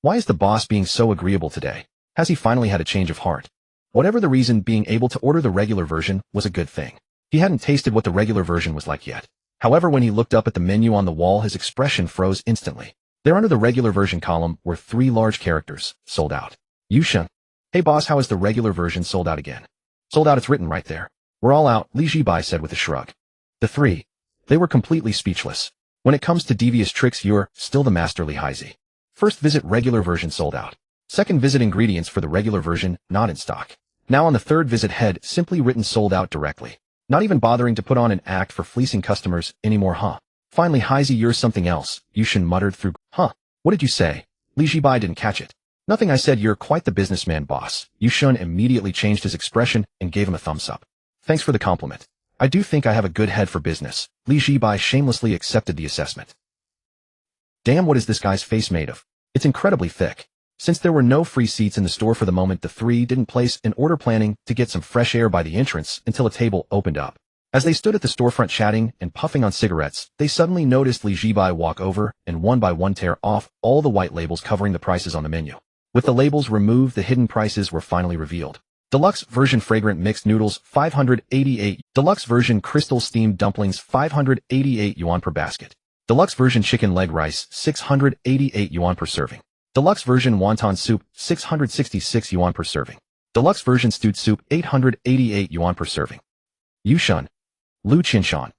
Why is the boss being so agreeable today? Has he finally had a change of heart? Whatever the reason, being able to order the regular version was a good thing. He hadn't tasted what the regular version was like yet. However, when he looked up at the menu on the wall, his expression froze instantly. There, under the regular version column, were 3 large characters: sold out. Yushin. "Hey boss, how is the regular version sold out again?" "Sold out, it's written right there." "We're all out," Zhibai said with a shrug. The 3. They were completely speechless. "When it comes to devious tricks, you're still the master, Zhibai. First visit, regular version sold out. Second visit, ingredients for the regular version not in stock. Now on the 3rd visit, head simply written sold out directly. Not even bothering to put on an act for fleecing customers anymore, Finally, Zhibai, you're something else," Yushin muttered through. What did you say?" Zhibai didn't catch it. "Nothing, I said you're quite the businessman, boss." Yushin immediately changed his expression and gave him a thumbs up. "Thanks for the compliment. I do think I have a good head for business." Zhibai shamelessly accepted the assessment. "Damn, what is this guy's face made of? It's incredibly thick." Since there were no free seats in the store for the moment, the 3 didn't place an order, planning to get some fresh air by the entrance until a table opened up. As they stood at the storefront chatting and puffing on cigarettes, they suddenly noticed Zhibai walk over and one by one tear off all the white labels covering the prices on the menu. With the labels removed, the hidden prices were finally revealed. Deluxe version fragrant mixed noodles, 588. Deluxe version crystal steamed dumplings, 588 yuan per basket. Deluxe version chicken leg rice, 688 yuan per serving. Deluxe version wonton soup, 666 yuan per serving. Deluxe version stewed soup, 888 yuan per serving. Yushin, Lu Qianshan,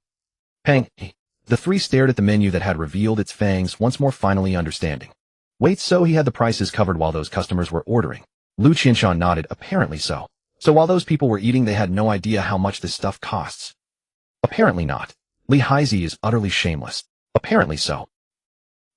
Pang Yi. The 3 stared at the menu that had revealed its fangs, once more finally understanding. Wait, so he had the prices covered while those customers were ordering? Lu Qianshan nodded. Apparently so. So while those people were eating, they had no idea how much this stuff costs? Apparently not. Zhibai is utterly shameless. Apparently so.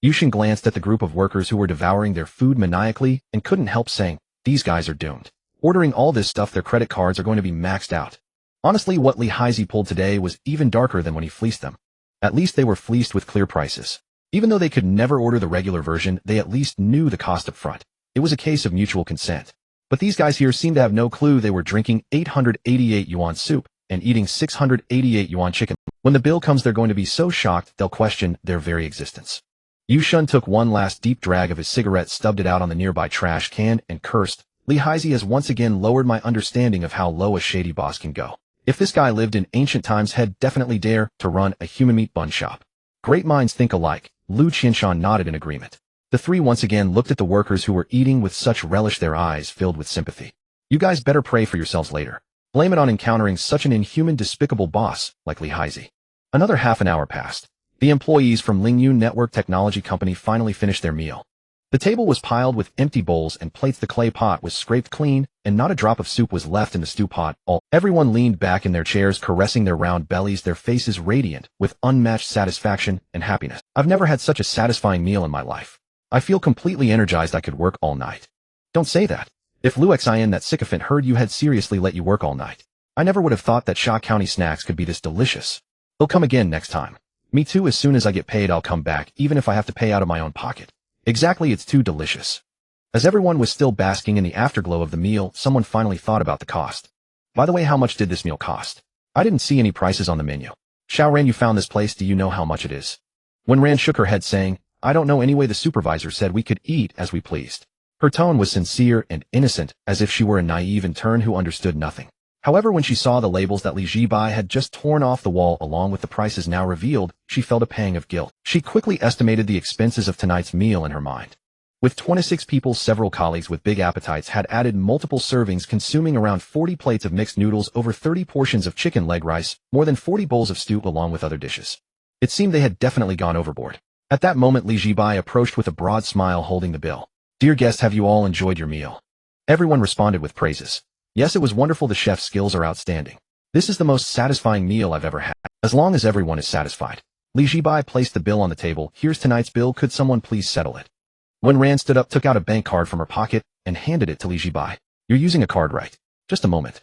Yushin glanced at the group of workers who were devouring their food maniacally and couldn't help saying, "These guys are doomed. Ordering all this stuff, their credit cards are going to be maxed out." Honestly, what Zhibai pulled today was even darker than when he fleeced them. At least they were fleeced with clear prices. Even though they could never order the regular version, they at least knew the cost up front. It was a case of mutual consent. But these guys here seemed to have no clue. They were drinking 888 yuan soup and eating 688 yuan chicken. When the bill comes, they're going to be so shocked they'll question their very existence. Yushin took one last deep drag of his cigarette, stubbed it out on the nearby trash can, and cursed. Zhibai has once again lowered my understanding of how low a shady boss can go. If this guy lived in ancient times, he'd definitely dare to run a human meat bun shop. Great minds think alike. Lu Qianshan nodded in agreement. The 3 once again looked at the workers who were eating with such relish, their eyes filled with sympathy. "You guys better pray for yourselves later. Blame it on encountering such an inhuman, despicable boss like Zhibai." Another half an hour passed. The employees from Lingyun Network Technology Company finally finished their meal. The table was piled with empty bowls and plates. The clay pot was scraped clean, and not a drop of soup was left in the stew pot. Everyone leaned back in their chairs, caressing their round bellies, their faces radiant with unmatched satisfaction and happiness. "I've never had such a satisfying meal in my life." I feel completely energized. I could work all night. Don't say that. If Shaxian, that sycophant, heard you had seriously let you work all night, I never would have thought that Sha County snacks could be this delicious. They'll come again next time. Me too. As soon as I get paid, I'll come back, even if I have to pay out of my own pocket. Exactly, it's too delicious. As everyone was still basking in the afterglow of the meal, someone finally thought about the cost. By the way, how much did this meal cost? I didn't see any prices on the menu. Xiaoran, you found this place. Do you know how much it is? Wenran shook her head, saying, I don't know. Anyway, the supervisor said we could eat as we pleased. Her tone was sincere and innocent, as if she were a naive intern who understood nothing. However, when she saw the labels that Zhibai had just torn off the wall along with the prices now revealed, she felt a pang of guilt. She quickly estimated the expenses of tonight's meal in her mind. With 26 people, several colleagues with big appetites had added multiple servings, consuming around 40 plates of mixed noodles, over 30 portions of chicken leg rice, more than 40 bowls of stew, along with other dishes. It seemed they had definitely gone overboard. At that moment, Zhibai approached with a broad smile, holding the bill. Dear guest, have you all enjoyed your meal? Everyone responded with praises. Yes, it was wonderful. The chef's skills are outstanding. This is the most satisfying meal I've ever had. As long as everyone is satisfied. Zhibai placed the bill on the table. Here's tonight's bill. Could someone please settle it? When Ran stood up, took out a bank card from her pocket, and handed it to Zhibai. You're using a card, right? Just a moment.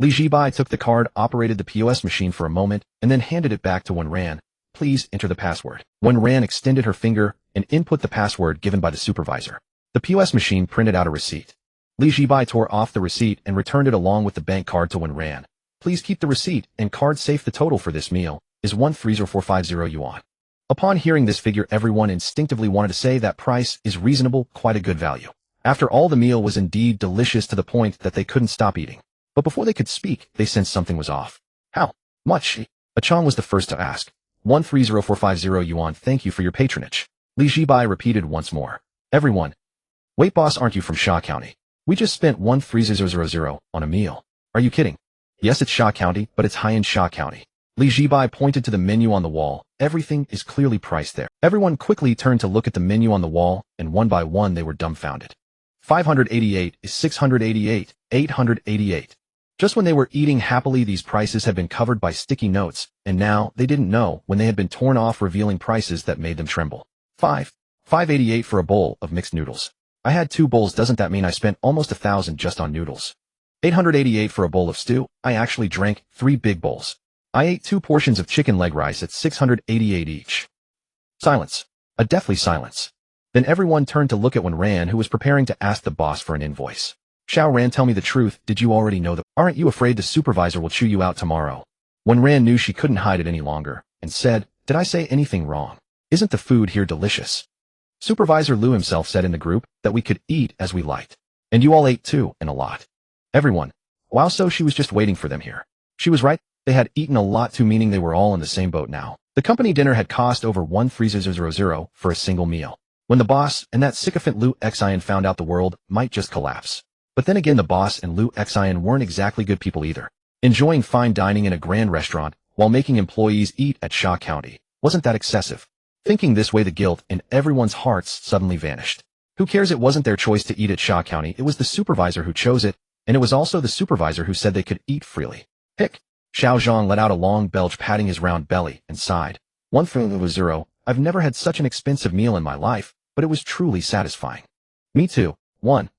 Zhibai took the card, operated the POS machine for a moment, and then handed it back to Wenran. Please enter the password. Wenran extended her finger and input the password given by the supervisor. The POS machine printed out a receipt. Zhibai tore off the receipt and returned it along with the bank card to Wenran. Please keep the receipt and card safe. The total for this meal is 130450 yuan. Upon hearing this figure, everyone instinctively wanted to say that price is reasonable, quite a good value. After all, the meal was indeed delicious to the point that they couldn't stop eating. But before they could speak, they sensed something was off. How much? Achong was the first to ask. 130450 yuan. Thank you for your patronage. Zhibai repeated once more. Everyone. Wait, boss, aren't you from Sha County? We just spent 1300 on a meal. Are you kidding? Yes, it's Sha County, but it's high-end Sha County. Zhibai pointed to the menu on the wall. Everything is clearly priced there. Everyone quickly turned to look at the menu on the wall, and one by one they were dumbfounded. 588 is 688, 888. Just when they were eating happily, these prices had been covered by sticky notes, and now they didn't know when they had been torn off, revealing prices that made them tremble. 588 for a bowl of mixed noodles. I had 2 bowls. Doesn't that mean I spent almost 1,000 just on noodles? 888 for a bowl of stew. I actually drank 3 big bowls. I ate 2 portions of chicken leg rice at 688 each. Silence. A deathly silence. Then everyone turned to look at Wenran, who was preparing to ask the boss for an invoice. Xiaoran, tell me the truth. Did you already know that? Aren't you afraid the supervisor will chew you out tomorrow? Wenran knew she couldn't hide it any longer, and said, Did I say anything wrong? Isn't the food here delicious? Supervisor Liu himself said in the group that we could eat as we liked. And you all ate too, and a lot. Everyone. Wow, so she was just waiting for them here. She was right. They had eaten a lot too, meaning they were all in the same boat now. The company dinner had cost over 1300 for a single meal. When the boss and that sycophant Shaxian found out, the world might just collapse. But then again, the boss and Shaxian weren't exactly good people either. Enjoying fine dining in a grand restaurant while making employees eat at Sha County, wasn't that excessive? Thinking this way, the guilt in everyone's hearts suddenly vanished. Who cares? It wasn't their choice to eat at Sha County. It was the supervisor who chose it, and it was also the supervisor who said they could eat freely. Hick. Xiao Zhang let out a long belch, patting his round belly, and sighed. 1,000. I've never had such an expensive meal in my life, but it was truly satisfying. Me too. 1.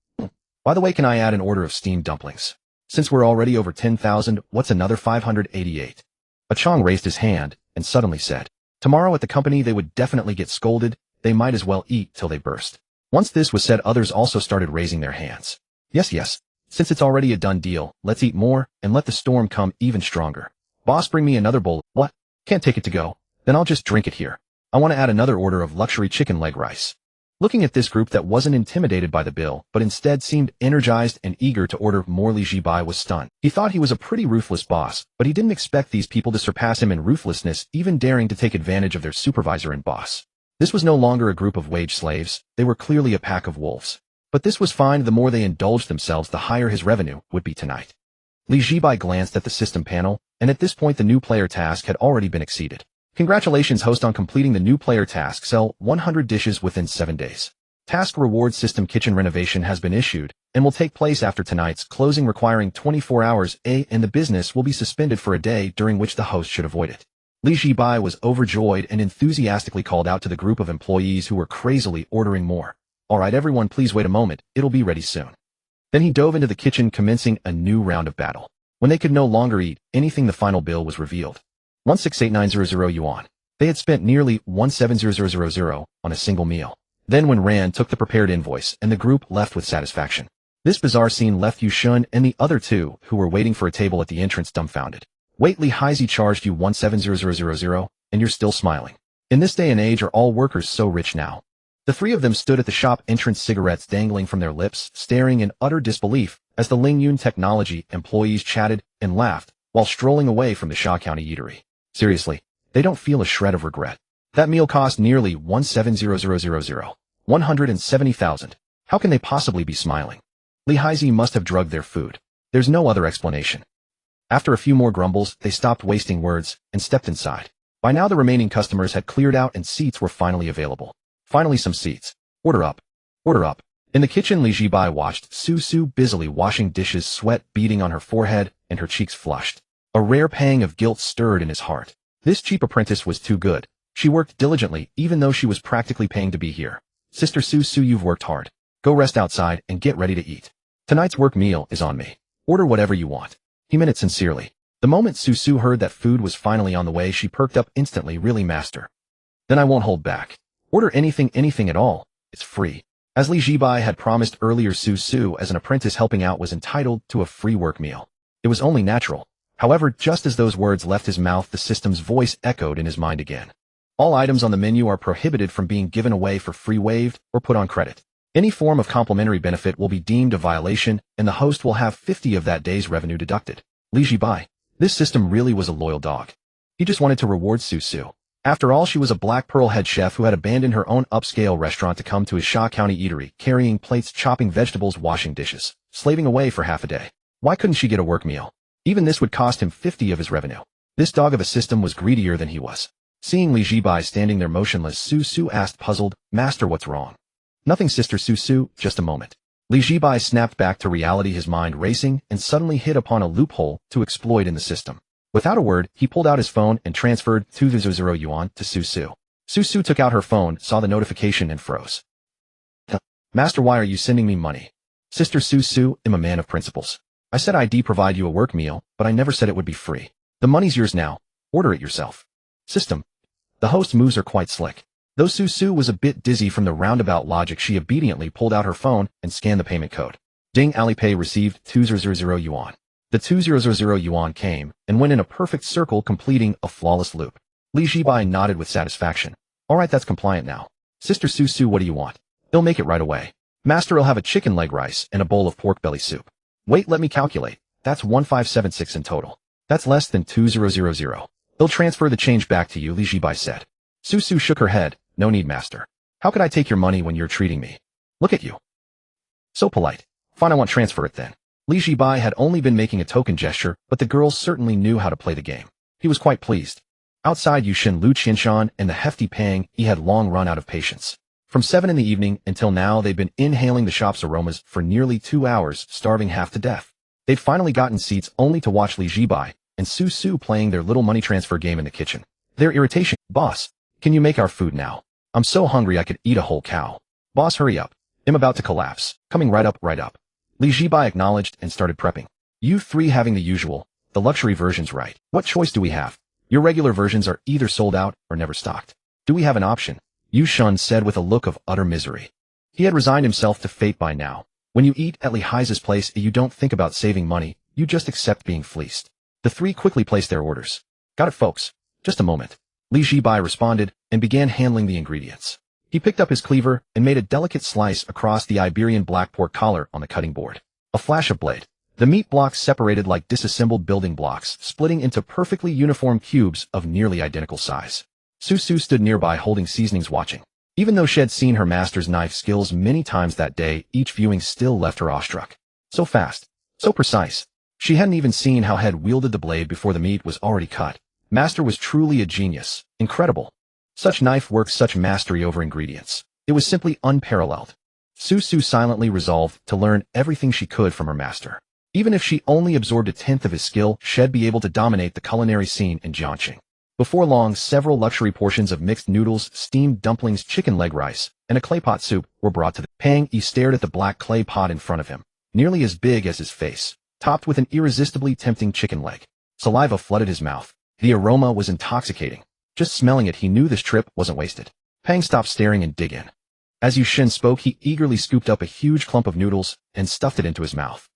By the way, can I add an order of steamed dumplings? Since we're already over 10,000, what's another 588? Achong raised his hand and suddenly said, Tomorrow at the company they would definitely get scolded. They might as well eat till they burst. Once this was said, others also started raising their hands. Yes. Since it's already a done deal, let's eat more and let the storm come even stronger. Boss, bring me another bowl. What? Can't take it to go. Then I'll just drink it here. I want to add another order of luxury chicken leg rice. Looking at this group that wasn't intimidated by the bill, but instead seemed energized and eager to order more, Zhibai was stunned. He thought he was a pretty ruthless boss, but he didn't expect these people to surpass him in ruthlessness, even daring to take advantage of their supervisor and boss. This was no longer a group of wage slaves. They were clearly a pack of wolves. But this was fine. The more they indulged themselves, the higher his revenue would be tonight. Zhibai glanced at the system panel, and at this point the new player task had already been exceeded. Congratulations, host, on completing the new player task. Sell 100 dishes within 7 days. Task reward system kitchen renovation has been issued and will take place after tonight's closing, requiring 24 hours, and the business will be suspended for a day, during which the host should avoid it. Li Zhibai was overjoyed and enthusiastically called out to the group of employees who were crazily ordering more. "All right, everyone, please wait a moment, it'll be ready soon." Then he dove into the kitchen, commencing a new round of battle. When they could no longer eat anything, the final bill was revealed. 168900 yuan. They had spent nearly 170000 on a single meal. Then when Ran took the prepared invoice and the group left with satisfaction. This bizarre scene left Yu Shun and the other two who were waiting for a table at the entrance dumbfounded. "Wait, Li Haizi charged you 170000 and you're still smiling. In this day and age, are all workers so rich now?" The three of them stood at the shop entrance, cigarettes dangling from their lips, staring in utter disbelief as the Lingyun Technology employees chatted and laughed while strolling away from the Sha County eatery. Seriously, they don't feel a shred of regret. That meal cost nearly 170000, 170,000. How can they possibly be smiling? Li Haizi must have drugged their food. There's no other explanation. After a few more grumbles, they stopped wasting words and stepped inside. By now the remaining customers had cleared out and seats were finally available. Finally some seats. Order up. Order up. In the kitchen, Li Zhibai watched Su Su busily washing dishes, sweat beading on her forehead and her cheeks flushed. A rare pang of guilt stirred in his heart. This cheap apprentice was too good. She worked diligently even though she was practically paying to be here. "Sister Su Su, you've worked hard. Go rest outside and get ready to eat. Tonight's work meal is on me. Order whatever you want." He meant it sincerely. The moment Su Su heard that food was finally on the way, she perked up instantly. "Really, master? Then I won't hold back. Order anything at all. It's free." As Li Zhibai had promised earlier, Su Su, as an apprentice helping out, was entitled to a free work meal. It was only natural. However, just as those words left his mouth, the system's voice echoed in his mind again. "All items on the menu are prohibited from being given away for free, waived, or put on credit. Any form of complimentary benefit will be deemed a violation, and the host will have 50 of that day's revenue deducted." Li Zhibai. This system really was a loyal dog. He just wanted to reward Su Su. After all, she was a Black Pearl head chef who had abandoned her own upscale restaurant to come to his Sha County eatery, carrying plates, chopping vegetables, washing dishes, slaving away for half a day. Why couldn't she get a work meal? Even this would cost him 50 of his revenue. This dog of a system was greedier than he was. Seeing Li Zhibai standing there motionless, Su Su asked, puzzled, "Master, what's wrong?" "Nothing, Sister Su Su, just a moment." Li Zhibai snapped back to reality, his mind racing, and suddenly hit upon a loophole to exploit in the system. Without a word, he pulled out his phone and transferred 200 yuan to Su Su. Su Su took out her phone, saw the notification, and froze. "Master, why are you sending me money?" "Sister Su Su, I'm a man of principles. I said I'd provide you a work meal, but I never said it would be free. The money's yours now. Order it yourself." System. The host's moves are quite slick. Though Su Su was a bit dizzy from the roundabout logic, she obediently pulled out her phone and scanned the payment code. Ding, Alipay received 200 yuan. The 200 yuan came and went in a perfect circle, completing a flawless loop. Li Zhibai nodded with satisfaction. "All right, that's compliant now. Sister Su Su, what do you want?" "They'll make it right away. Master, I'll have a chicken leg rice and a bowl of pork belly soup." "Wait, let me calculate. That's 1576 in total. That's less than 2000. They'll transfer the change back to you," Li Zhibai said. Su Su shook her head. "No need, master. How could I take your money when you're treating me? Look at you. So polite. Fine, I won't transfer it then." Li Zhibai had only been making a token gesture, but the girls certainly knew how to play the game. He was quite pleased. Outside Yushin, Lu Qianshan and the hefty Pang, he had long run out of patience. From 7 in the evening until now, they'd been inhaling the shop's aromas for nearly 2 hours, starving half to death. They'd finally gotten seats only to watch Li Zhibai and Su Su playing their little money transfer game in the kitchen. Their irritation. "Boss, can you make our food now? I'm so hungry I could eat a whole cow." "Boss, hurry up. I'm about to collapse. Coming right up, right up." Li Zhibai acknowledged and started prepping. "You three having the usual, the luxury versions, right? What choice do we have? Your regular versions are either sold out or never stocked. Do we have an option?" Yu Shun said with a look of utter misery. He had resigned himself to fate by now. When you eat at Li Hai's place, you don't think about saving money, you just accept being fleeced. The three quickly placed their orders. "Got it, folks. Just a moment." Li Zhibai responded and began handling the ingredients. He picked up his cleaver and made a delicate slice across the Iberian black pork collar on the cutting board. A flash of blade. The meat blocks separated like disassembled building blocks, splitting into perfectly uniform cubes of nearly identical size. Su Su stood nearby holding seasonings, watching. Even though she had seen her master's knife skills many times that day, each viewing still left her awestruck. So fast. So precise. She hadn't even seen how Head wielded the blade before the meat was already cut. Master was truly a genius. Incredible. Such knife work, such mastery over ingredients. It was simply unparalleled. Su Su silently resolved to learn everything she could from her master. Even if she only absorbed 1/10 of his skill, she'd be able to dominate the culinary scene in Jiangxing. Before long, several luxury portions of mixed noodles, steamed dumplings, chicken leg rice, and a clay pot soup were brought to the Pang. He stared at the black clay pot in front of him, nearly as big as his face, topped with an irresistibly tempting chicken leg. Saliva flooded his mouth. The aroma was intoxicating. Just smelling it, he knew this trip wasn't wasted. Pang stopped staring and dig in. As Yushin spoke, he eagerly scooped up a huge clump of noodles and stuffed it into his mouth.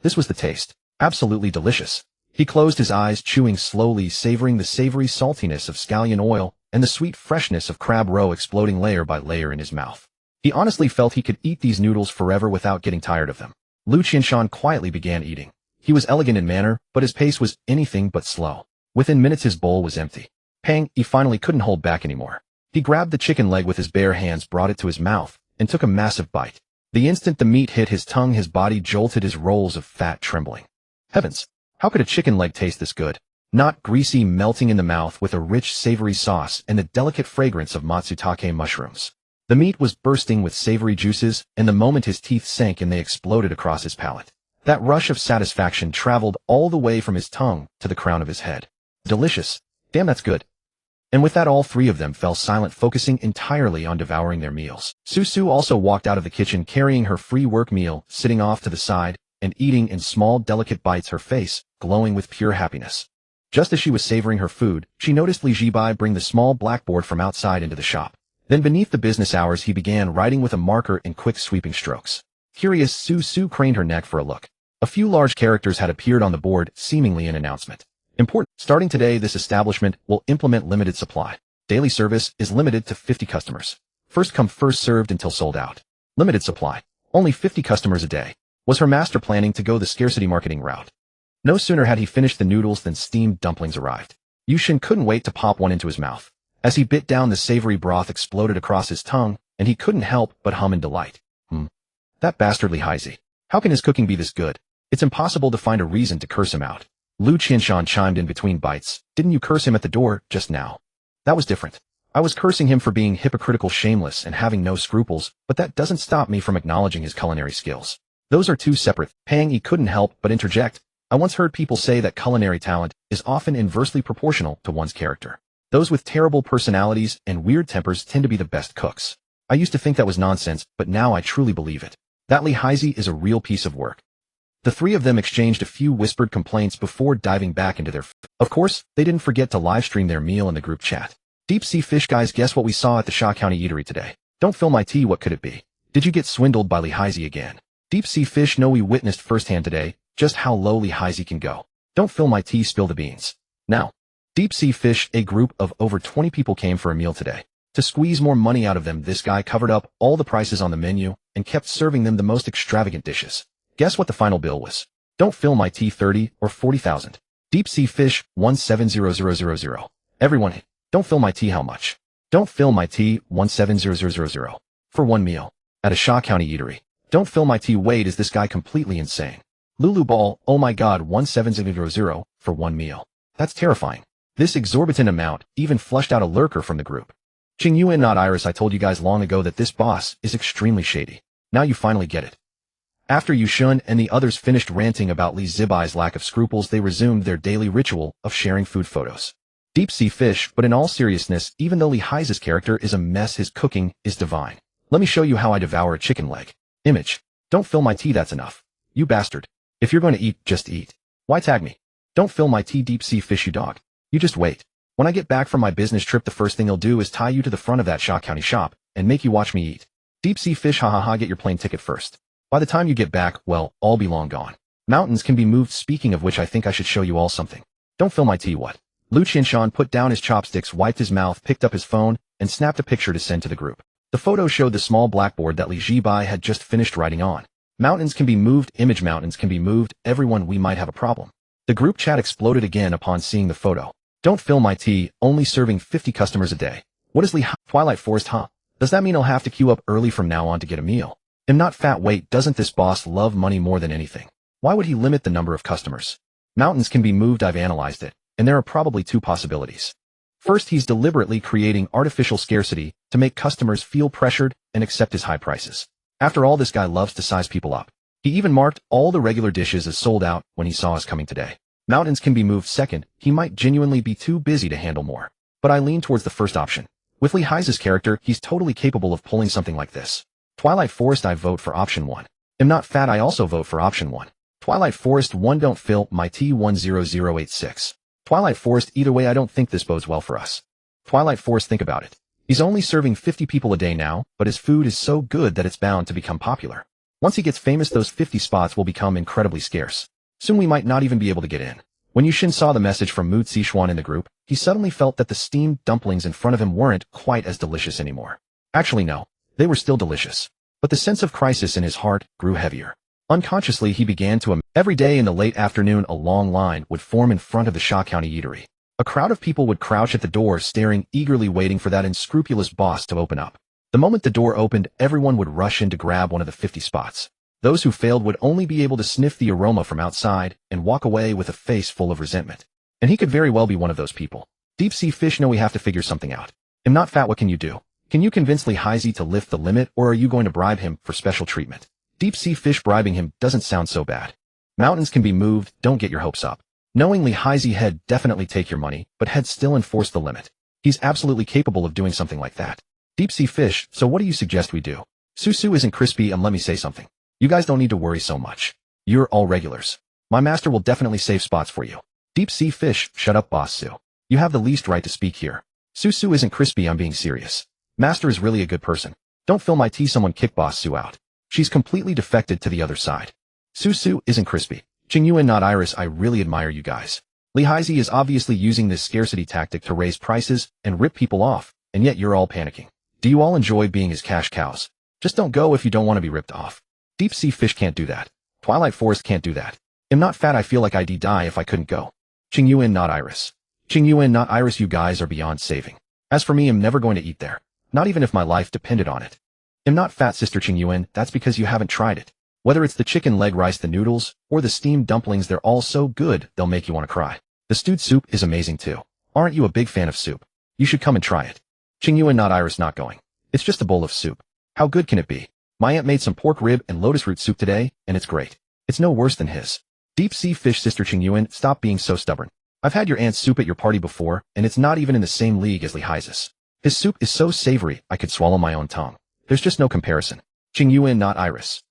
This was the taste. Absolutely delicious. He closed his eyes, chewing slowly, savoring the savory saltiness of scallion oil and the sweet freshness of crab roe exploding layer by layer in his mouth. He honestly felt he could eat these noodles forever without getting tired of them. Lu Qianshan quietly began eating. He was elegant in manner, but his pace was anything but slow. Within minutes his bowl was empty. Pang, he finally couldn't hold back anymore. He grabbed the chicken leg with his bare hands, brought it to his mouth, and took a massive bite. The instant the meat hit his tongue, his body jolted, his rolls of fat trembling. Heavens! How could a chicken leg taste this good? Not greasy, melting in the mouth with a rich, savory sauce and the delicate fragrance of matsutake mushrooms. The meat was bursting with savory juices, and the moment his teeth sank and they exploded across his palate, that rush of satisfaction traveled all the way from his tongue to the crown of his head. Delicious. Damn, that's good. And with that, all three of them fell silent, focusing entirely on devouring their meals. Su also walked out of the kitchen carrying her free work meal, sitting off to the side, and eating in small, delicate bites, her face glowing with pure happiness. Just as she was savoring her food, she noticed Li Zhibai bring the small blackboard from outside into the shop. Then beneath the business hours he began writing with a marker in quick sweeping strokes. Curious, Su craned her neck for a look. A few large characters had appeared on the board, seemingly an announcement. Important. Starting today, this establishment will implement limited supply. Daily service is limited to 50 customers. First come, first served until sold out. Limited supply. Only 50 customers a day. Was her master planning to go the scarcity marketing route? No sooner had he finished the noodles than steamed dumplings arrived. Yushin couldn't wait to pop one into his mouth. As he bit down, the savory broth exploded across his tongue, and he couldn't help but hum in delight. That bastardly Heizi. How can his cooking be this good? It's impossible to find a reason to curse him out. Lu Qianshan chimed in between bites. Didn't you curse him at the door just now? That was different. I was cursing him for being hypocritical, shameless, and having no scruples, but that doesn't stop me from acknowledging his culinary skills. Those are two separate. Pang, he couldn't help but interject. I once heard people say that culinary talent is often inversely proportional to one's character. Those with terrible personalities and weird tempers tend to be the best cooks. I used to think that was nonsense, but now I truly believe it. That Li Heizi is a real piece of work. The three of them exchanged a few whispered complaints before diving back into their Of course, they didn't forget to livestream their meal in the group chat. Deep sea fish, guys, guess what we saw at the Sha County Eatery today? Don't fill my tea, what could it be? Did you get swindled by Li Heizi again? Deep sea fish, no, we witnessed firsthand today just how low Li Heizi can go. Don't fill my tea, spill the beans. Now, Deep sea fish, a group of over 20 people came for a meal today. To squeeze more money out of them, this guy covered up all the prices on the menu and kept serving them the most extravagant dishes. Guess what the final bill was? Don't fill my tea, 30 or 40,000. Deep sea fish, 170000. Everyone, don't fill my tea, how much? Don't fill my tea, 170000. For one meal. At a Sha County Eatery. Don't fill my tea, wait, is this guy completely insane? Lulu Ball, oh my god, 1700 for one meal. That's terrifying. This exorbitant amount even flushed out a lurker from the group. Ching Yuan, not Iris, I told you guys long ago that this boss is extremely shady. Now you finally get it. After Yushin and the others finished ranting about Li Zibai's lack of scruples, they resumed their daily ritual of sharing food photos. Deep sea fish, but in all seriousness, even though Li Heizi's character is a mess, his cooking is divine. Let me show you how I devour a chicken leg. Image. Don't fill my tea, that's enough. You bastard. If you're going to eat, just eat. Why tag me? Don't fill my tea, deep sea fish, you dog. You just wait. When I get back from my business trip, the first thing I'll do is tie you to the front of that Sha County shop and make you watch me eat. Deep sea fish, ha ha ha, get your plane ticket first. By the time you get back, well, I'll be long gone. Mountains can be moved, speaking of which, I think I should show you all something. Don't fill my tea, what? Lu Qianshan put down his chopsticks, wiped his mouth, picked up his phone, and snapped a picture to send to the group. The photo showed the small blackboard that Li Zhibai had just finished writing on. Mountains can be moved, image, mountains can be moved, everyone, we might have a problem. The group chat exploded again upon seeing the photo. Don't fill my tea, only serving 50 customers a day. What is Twilight Forest, huh? Does that mean I'll have to queue up early from now on to get a meal? I'm not fat, wait, doesn't this boss love money more than anything? Why would he limit the number of customers? Mountains can be moved, I've analyzed it, and there are probably two possibilities. First, he's deliberately creating artificial scarcity to make customers feel pressured and accept his high prices. After all, this guy loves to size people up. He even marked all the regular dishes as sold out when he saw us coming today. Mountains can be moved second, he might genuinely be too busy to handle more. But I lean towards the first option. With Lee Heise's character, he's totally capable of pulling something like this. Twilight Forest, I vote for option 1. Am not fat, I also vote for option 1. Twilight Forest 1, don't fill my T10086. Twilight Forest, either way I don't think this bodes well for us. Twilight Forest, think about it. He's only serving 50 people a day now, but his food is so good that it's bound to become popular. Once he gets famous, those 50 spots will become incredibly scarce. Soon we might not even be able to get in. When Yushin saw the message from Mu Zixuan in the group, he suddenly felt that the steamed dumplings in front of him weren't quite as delicious anymore. Actually no, they were still delicious. But the sense of crisis in his heart grew heavier. Unconsciously he began to every day in the late afternoon a long line would form in front of the Sha County eatery. A crowd of people would crouch at the door staring eagerly waiting for that unscrupulous boss to open up. The moment the door opened, everyone would rush in to grab one of the 50 spots. Those who failed would only be able to sniff the aroma from outside and walk away with a face full of resentment. And he could very well be one of those people. Deep Sea Fish, no, we have to figure something out. Am not fat, what can you do? Can you convince Lee Heise to lift the limit, or are you going to bribe him for special treatment? Deep Sea Fish, bribing him doesn't sound so bad. Mountains can be moved, don't get your hopes up. Knowing Lee Heise head definitely take your money, but head still enforce the limit. He's absolutely capable of doing something like that. Deep Sea Fish, so what do you suggest we do? Susu isn't crispy, let me say something. You guys don't need to worry so much. You're all regulars. My master will definitely save spots for you. Deep Sea Fish, shut up, Boss Su. You have the least right to speak here. Susu isn't crispy, I'm being serious. Master is really a good person. Don't fill my tea, someone kick Boss Su out. She's completely defected to the other side. Susu isn't crispy. Qingyuan, not Iris, I really admire you guys. Lee Heise is obviously using this scarcity tactic to raise prices and rip people off, and yet you're all panicking. Do you all enjoy being his cash cows? Just don't go if you don't want to be ripped off. Deep Sea Fish can't do that. Twilight Forest can't do that. Am not fat, I feel like I'd die if I couldn't go. Qingyuan, not Iris. Qingyuan, not Iris, you guys are beyond saving. As for me, I'm never going to eat there. Not even if my life depended on it. Am not fat, Sister Qingyuan, that's because you haven't tried it. Whether it's the chicken leg rice, the noodles, or the steamed dumplings, they're all so good, they'll make you want to cry. The stewed soup is amazing too. Aren't you a big fan of soup? You should come and try it. Qingyuan, not Iris, not going. It's just a bowl of soup. How good can it be? My aunt made some pork rib and lotus root soup today, and it's great. It's no worse than his. Deep Sea Fish, Sister Qingyuan, stop being so stubborn. I've had your aunt's soup at your party before, and it's not even in the same league as Lee Heise's. His soup is so savory, I could swallow my own tongue. There's just no comparison. Qingyuan, not Iris.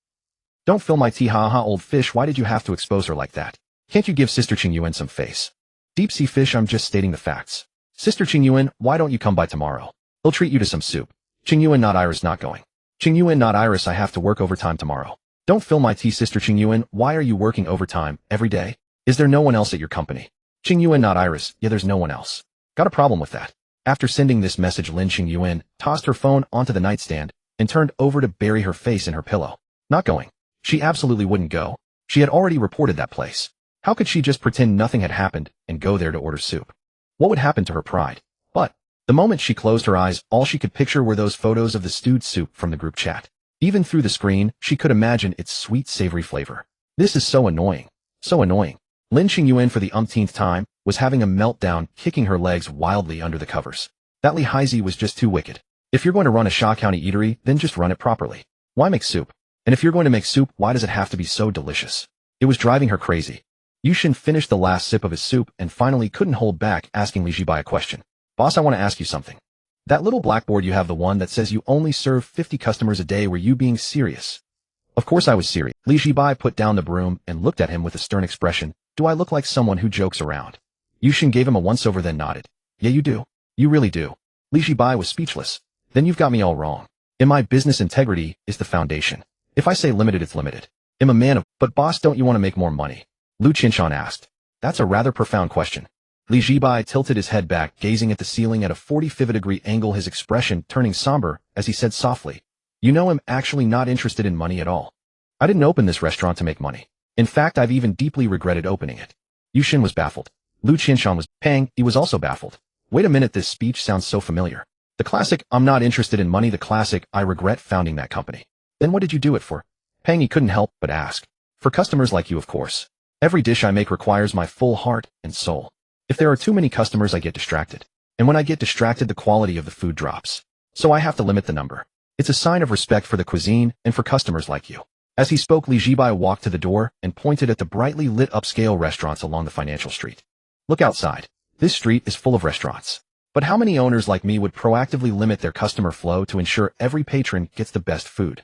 Don't fill my tea, ha, old fish, why did you have to expose her like that? Can't you give Sister Qingyuan some face? Deep Sea Fish, I'm just stating the facts. Sister Qingyuan, why don't you come by tomorrow? He'll treat you to some soup. Qingyuan, not Iris, not going. Qingyuan, not Iris, I have to work overtime tomorrow. Don't fill my tea, Sister Qingyuan, why are you working overtime every day? Is there no one else at your company? Qingyuan, not Iris, yeah, there's no one else. Got a problem with that. After sending this message, Lin Qingyuan tossed her phone onto the nightstand and turned over to bury her face in her pillow. Not going. She absolutely wouldn't go. She had already reported that place. How could she just pretend nothing had happened and go there to order soup? What would happen to her pride? But the moment she closed her eyes, all she could picture were those photos of the stewed soup from the group chat. Even through the screen, she could imagine its sweet, savory flavor. This is so annoying. So annoying. Lin Qingyuan, for the umpteenth time, was having a meltdown, kicking her legs wildly under the covers. That Lee Heise was just too wicked. If you're going to run a Sha County eatery, then just run it properly. Why make soup? And if you're going to make soup, why does it have to be so delicious? It was driving her crazy. Yushin finished the last sip of his soup and finally couldn't hold back, asking Li Zhibai a question. Boss, I want to ask you something. That little blackboard you have, the one that says you only serve 50 customers a day, were you being serious? Of course I was serious. Li Zhibai put down the broom and looked at him with a stern expression. Do I look like someone who jokes around? Yushin gave him a once-over, then nodded. Yeah, you do. You really do. Li Zhibai was speechless. Then you've got me all wrong. In my business, integrity is the foundation. If I say limited, it's limited. I'm a man of, but boss, don't you want to make more money? Lu Qinshan asked. That's a rather profound question. Li Zhibai tilted his head back, gazing at the ceiling at a 45-degree angle, his expression turning somber as he said softly, You know, I'm actually not interested in money at all. I didn't open this restaurant to make money. In fact, I've even deeply regretted opening it. Yushin was baffled. Lu Qinshan was pang, he was also baffled. Wait a minute, this speech sounds so familiar. The classic, I'm not interested in money, the classic, I regret founding that company. Then what did you do it for? Pang, he couldn't help but ask. For customers like you, of course. Every dish I make requires my full heart and soul. If there are too many customers, I get distracted. And when I get distracted, the quality of the food drops. So I have to limit the number. It's a sign of respect for the cuisine and for customers like you. As he spoke, Li Zhibai walked to the door and pointed at the brightly lit upscale restaurants along the financial street. Look outside. This street is full of restaurants. But how many owners like me would proactively limit their customer flow to ensure every patron gets the best food?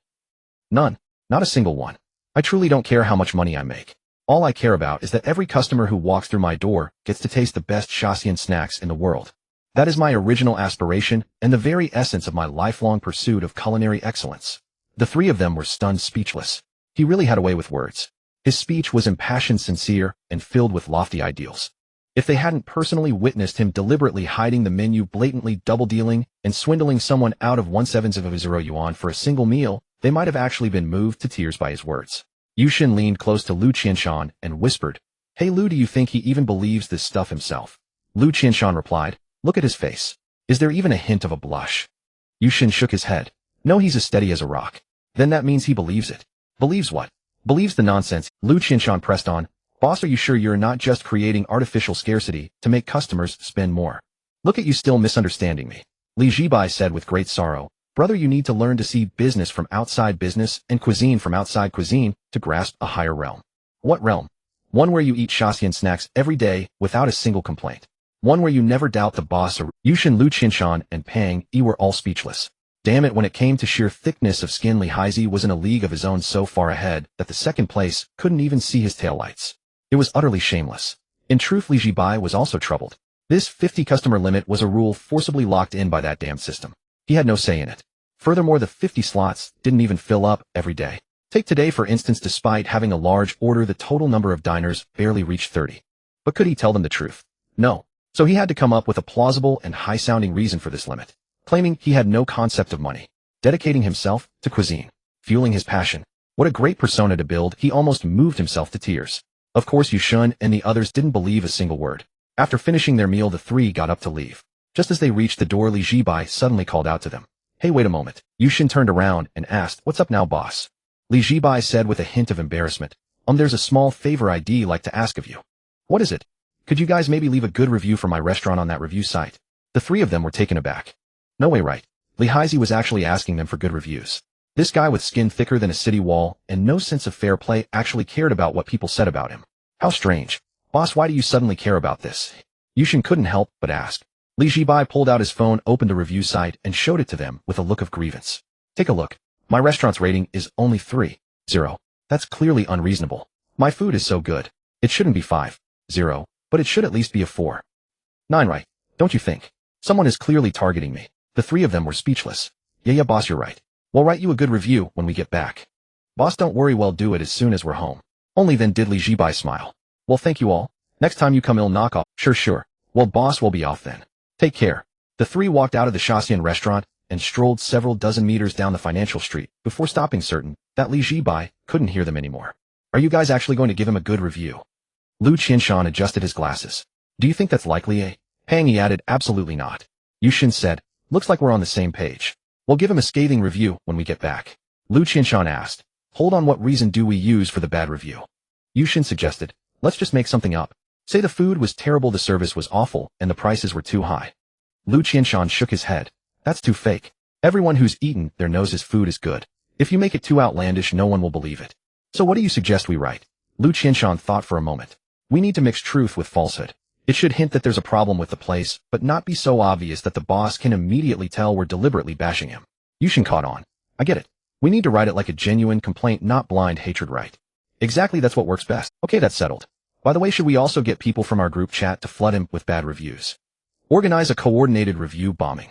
None. Not a single one. I truly don't care how much money I make. All I care about is that every customer who walks through my door gets to taste the best Shaxian snacks in the world. That is my original aspiration and the very essence of my lifelong pursuit of culinary excellence. The three of them were stunned speechless. He really had a way with words. His speech was impassioned, sincere, and filled with lofty ideals. If they hadn't personally witnessed him deliberately hiding the menu, blatantly double-dealing, and swindling someone out of 1/7 yuan for a single meal, they might have actually been moved to tears by his words. Yushin leaned close to Lu Qianshan and whispered, "Hey Lu, do you think he even believes this stuff himself?" Lu Qianshan replied, "Look at his face. Is there even a hint of a blush?" Yushin shook his head. "No, he's as steady as a rock." "Then that means he believes it." "Believes what?" "Believes the nonsense." Lu Qianshan pressed on, "Boss, are you sure you're not just creating artificial scarcity to make customers spend more?" "Look at you still misunderstanding me." Li Zhibai said with great sorrow, "Brother, you need to learn to see business from outside business and cuisine from outside cuisine to grasp a higher realm." "What realm?" "One where you eat Shaxian snacks every day without a single complaint. One where you never doubt the boss or—" Yushin, Lu Qianshan, and Pang Yi were all speechless. Damn it, when it came to sheer thickness of skin, Li Haizi was in a league of his own, so far ahead that the second place couldn't even see his taillights. It was utterly shameless. In truth, Li Zhibai was also troubled. This 50 customer limit was a rule forcibly locked in by that damn system. He had no say in it. Furthermore, the 50 slots didn't even fill up every day. Take today, for instance. Despite having a large order, the total number of diners barely reached 30. But could he tell them the truth? No. So he had to come up with a plausible and high-sounding reason for this limit, claiming he had no concept of money, dedicating himself to cuisine, fueling his passion. What a great persona to build. He almost moved himself to tears. Of course, Yushin and the others didn't believe a single word. After finishing their meal, the three got up to leave. Just as they reached the door, Li Zhibai suddenly called out to them, "Hey, wait a moment." Yushin turned around and asked, "What's up now, boss?" Li Zhibai said with a hint of embarrassment, There's a small favor I'd like to ask of you." "What is it?" "Could you guys maybe leave a good review for my restaurant on that review site?" The three of them were taken aback. No way, right? Li Haizi was actually asking them for good reviews. This guy with skin thicker than a city wall and no sense of fair play actually cared about what people said about him. How strange. "Boss, why do you suddenly care about this?" Yushin couldn't help but ask. Li Zhibai pulled out his phone, opened a review site, and showed it to them with a look of grievance. "Take a look. My restaurant's rating is only 3.0. That's clearly unreasonable. My food is so good. It shouldn't be 5.0, but it should at least be a 4.9, right? Don't you think? Someone is clearly targeting me." The three of them were speechless. Yeah, boss, you're right. We'll write you a good review when we get back." "Boss, don't worry, we'll do it as soon as we're home." Only then did Li Zhibai smile. "Well, thank you all. Next time you come, I'll knock off." Sure. "Well, boss, we'll be off then. Take care." The three walked out of the Shaxian restaurant and strolled several dozen meters down the financial street before stopping, certain that Li Zhibai couldn't hear them anymore. "Are you guys actually going to give him a good review?" Lu Qianshan adjusted his glasses. "Do you think that's likely, eh?" Pang Yi added, "Absolutely not." Yushin said, "Looks like we're on the same page. We'll give him a scathing review when we get back." Lu Qianshan asked, "Hold on, what reason do we use for the bad review?" Yushin suggested, "Let's just make something up. Say the food was terrible, the service was awful, and the prices were too high." Lu Qianshan shook his head. "That's too fake. Everyone who's eaten there knows his food is good. If you make it too outlandish, no one will believe it. So what do you suggest we write?" Lu Qianshan thought for a moment. "We need to mix truth with falsehood. It should hint that there's a problem with the place, but not be so obvious that the boss can immediately tell we're deliberately bashing him." Yushin caught on. "I get it. We need to write it like a genuine complaint, not blind hatred, right?" "Exactly, that's what works best." "Okay, that's settled. By the way, should we also get people from our group chat to flood him with bad reviews? Organize a coordinated review bombing.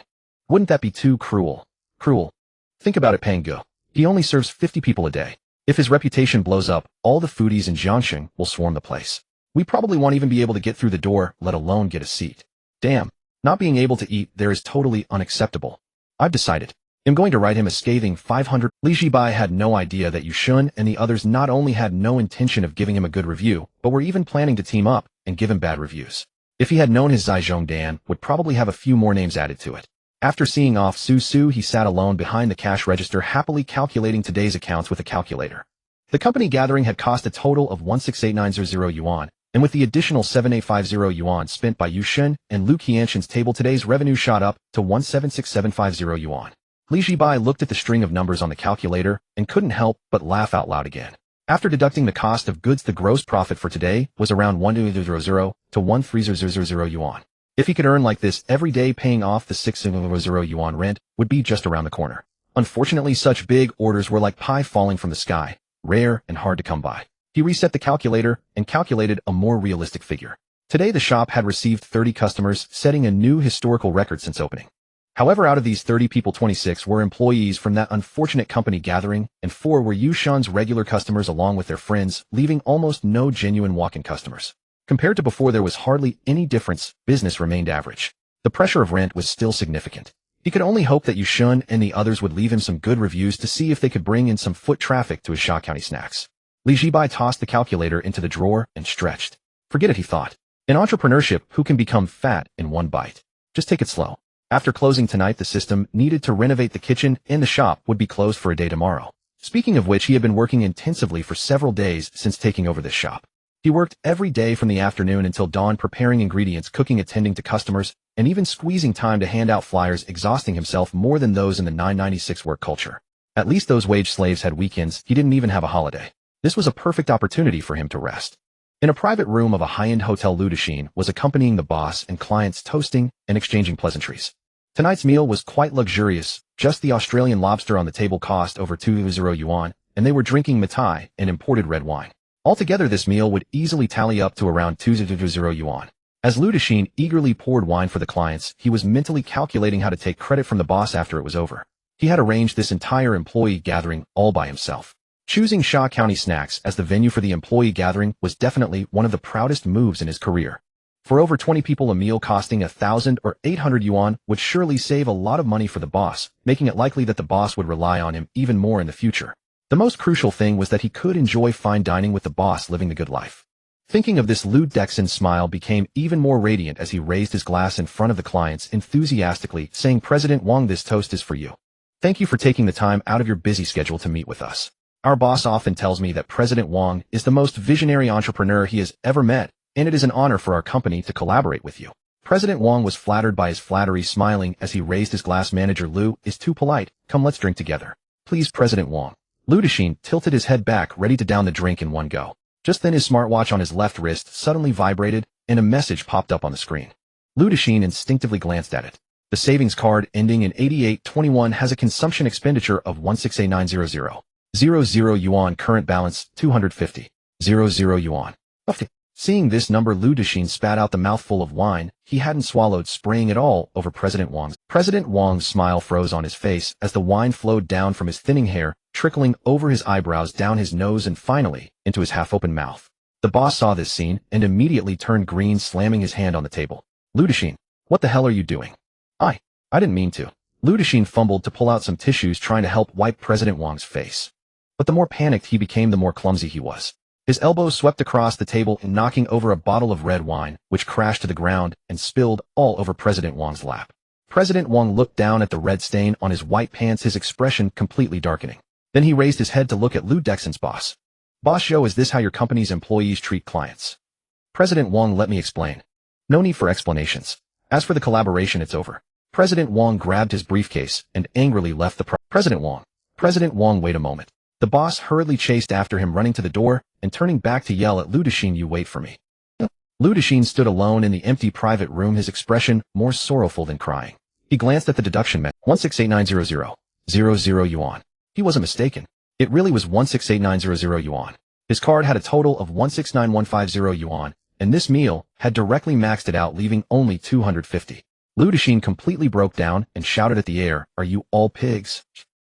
Wouldn't that be too cruel?" "Cruel? Think about it, Pang Gu. He only serves 50 people a day. If his reputation blows up, all the foodies in Jiangxing will swarm the place. We probably won't even be able to get through the door, let alone get a seat. Damn, not being able to eat there is totally unacceptable. I've decided. I'm going to write him a scathing 500. Li Zhibai had no idea that Yushin and the others not only had no intention of giving him a good review, but were even planning to team up and give him bad reviews. If he had known, his Zhejiang Dan would probably have a few more names added to it. After seeing off Su Su, he sat alone behind the cash register, happily calculating today's accounts with a calculator. The company gathering had cost a total of 168900 yuan, and with the additional 7850 yuan spent by Yushin and Lu Qianshan's table, today's revenue shot up to 176750 yuan. Li Zhibai looked at the string of numbers on the calculator and couldn't help but laugh out loud again. After deducting the cost of goods, the gross profit for today was around 1,200 to 1,300 yuan. If he could earn like this every day, paying off the 600 yuan rent would be just around the corner. Unfortunately, such big orders were like pie falling from the sky, rare and hard to come by. He reset the calculator and calculated a more realistic figure. Today the shop had received 30 customers, setting a new historical record since opening. However, out of these 30 people, 26 were employees from that unfortunate company gathering, and 4 were Yushan's regular customers along with their friends, leaving almost no genuine walk-in customers. Compared to before, there was hardly any difference. Business remained average. The pressure of rent was still significant. He could only hope that Yushan and the others would leave him some good reviews to see if they could bring in some foot traffic to his Shaxian snacks. Li Zhibai tossed the calculator into the drawer and stretched. Forget it, he thought. In entrepreneurship, who can become fat in one bite? Just take it slow. After closing tonight, the system needed to renovate the kitchen and the shop would be closed for a day tomorrow. Speaking of which, he had been working intensively for several days since taking over this shop. He worked every day from the afternoon until dawn, preparing ingredients, cooking, attending to customers, and even squeezing time to hand out flyers, exhausting himself more than those in the 996 work culture. At least those wage slaves had weekends. He didn't even have a holiday. This was a perfect opportunity for him to rest. In a private room of a high-end hotel, Lu Dexin was accompanying the boss and clients, toasting and exchanging pleasantries. Tonight's meal was quite luxurious. Just the Australian lobster on the table cost over 200 yuan, and they were drinking mitai, an imported red wine. Altogether, this meal would easily tally up to around 200 yuan. As Lu Dexin eagerly poured wine for the clients, he was mentally calculating how to take credit from the boss after it was over. He had arranged this entire employee gathering all by himself. Choosing Shaxian Snacks as the venue for the employee gathering was definitely one of the proudest moves in his career. For over 20 people, a meal costing 1,000 or 800 yuan would surely save a lot of money for the boss, making it likely that the boss would rely on him even more in the future. The most crucial thing was that he could enjoy fine dining with the boss, living the good life. Thinking of this, Lu Dexin's smile became even more radiant as he raised his glass in front of the clients, enthusiastically saying, "President Wang, this toast is for you. Thank you for taking the time out of your busy schedule to meet with us. Our boss often tells me that President Wang is the most visionary entrepreneur he has ever met, and it is an honor for our company to collaborate with you." President Wang was flattered by his flattery, smiling as he raised his glass. "Manager Lu is too polite. Come, let's drink together. Please, President Wang." Lu Dexin tilted his head back, ready to down the drink in one go. Just then his smartwatch on his left wrist suddenly vibrated, and a message popped up on the screen. Lu Dexin instinctively glanced at it. The savings card ending in 8821 has a consumption expenditure of 168,900. 00 yuan, current balance 250. 00 yuan. Seeing this number, Lu Dexin spat out the mouthful of wine he hadn't swallowed, spraying it all over President Wang's. President Wang's smile froze on his face as the wine flowed down from his thinning hair, trickling over his eyebrows, down his nose, and finally into his half-open mouth. The boss saw this scene and immediately turned green, slamming his hand on the table. "Lu Dexin, what the hell are you doing?" I didn't mean to." Lu Dexin fumbled to pull out some tissues, trying to help wipe President Wang's face. But the more panicked he became, the more clumsy he was. His elbows swept across the table and knocking over a bottle of red wine, which crashed to the ground and spilled all over President Wang's lap. President Wang looked down at the red stain on his white pants, his expression completely darkening. Then he raised his head to look at Lu Dexin's boss. "Boss Joe, is this how your company's employees treat clients?" President Wang, "Let me explain." "No need for explanations. As for the collaboration, it's over." President Wang grabbed his briefcase and angrily left the President Wang, wait a moment." The boss hurriedly chased after him, running to the door and turning back to yell at Lu Dexin, "You wait for me." Lu Dexin stood alone in the empty private room, his expression more sorrowful than crying. He glanced at the deduction method. 168,900. 00 yuan. He wasn't mistaken. It really was 168,900 yuan. His card had a total of 169,150 yuan, and this meal had directly maxed it out, leaving only 250. Lu Dexin completely broke down and shouted at the air, "Are you all pigs?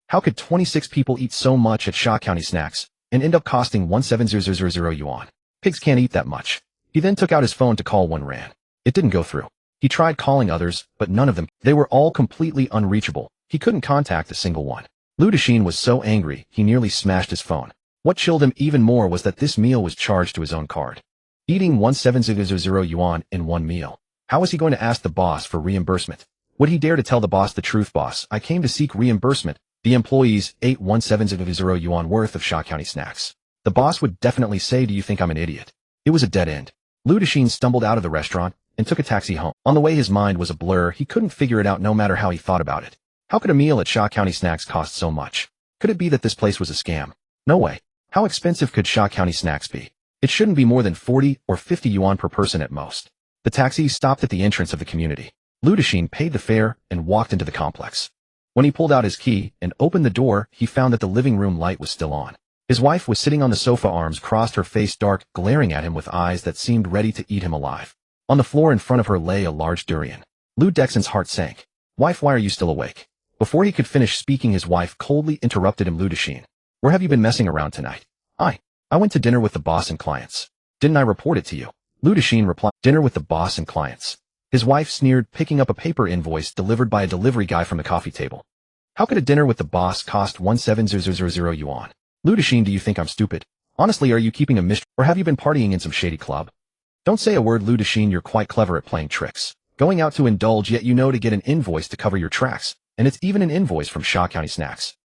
How could 26 people eat so much at Shaxian Snacks and end up costing 170,000 yuan? Pigs can't eat that much." He then took out his phone to call one ran. It didn't go through. He tried calling others, but none of them. They were all completely unreachable. He couldn't contact a single one. Lu Dexin was so angry, he nearly smashed his phone. What chilled him even more was that this meal was charged to his own card. Eating 170,000 yuan in one meal. How was he going to ask the boss for reimbursement? Would he dare to tell the boss the truth? "Boss, I came to seek reimbursement. The employees ate 170,000 yuan worth of Shaxian Snacks." The boss would definitely say, "Do you think I'm an idiot?" It was a dead end. Lu Dexin stumbled out of the restaurant and took a taxi home. On the way, his mind was a blur. He couldn't figure it out no matter how he thought about it. How could a meal at Sha County Snacks cost so much? Could it be that this place was a scam? No way. How expensive could Sha County Snacks be? It shouldn't be more than 40 or 50 yuan per person at most. The taxi stopped at the entrance of the community. Lu Dexin paid the fare and walked into the complex. When he pulled out his key and opened the door, he found that the living room light was still on. His wife was sitting on the sofa, arms crossed, her face dark, glaring at him with eyes that seemed ready to eat him alive. On the floor in front of her lay a large durian. Lu Dexin's heart sank. Wife, why are you still awake? Before he could finish speaking, his wife coldly interrupted him. Lu Dexin, where have you been messing around tonight? I went to dinner with the boss and clients. Didn't I report it to you? Lu Dexin replied, dinner with the boss and clients. His wife sneered, picking up a paper invoice delivered by a delivery guy from the coffee table. How could a dinner with the boss cost 17,000 yuan? Lu Dexin, do you think I'm stupid? Honestly, are you keeping a mystery, or have you been partying in some shady club? Don't say a word, Lu Dexin, you're quite clever at playing tricks. Going out to indulge, yet you know to get an invoice to cover your tracks, and it's even an invoice from Sha County Snacks.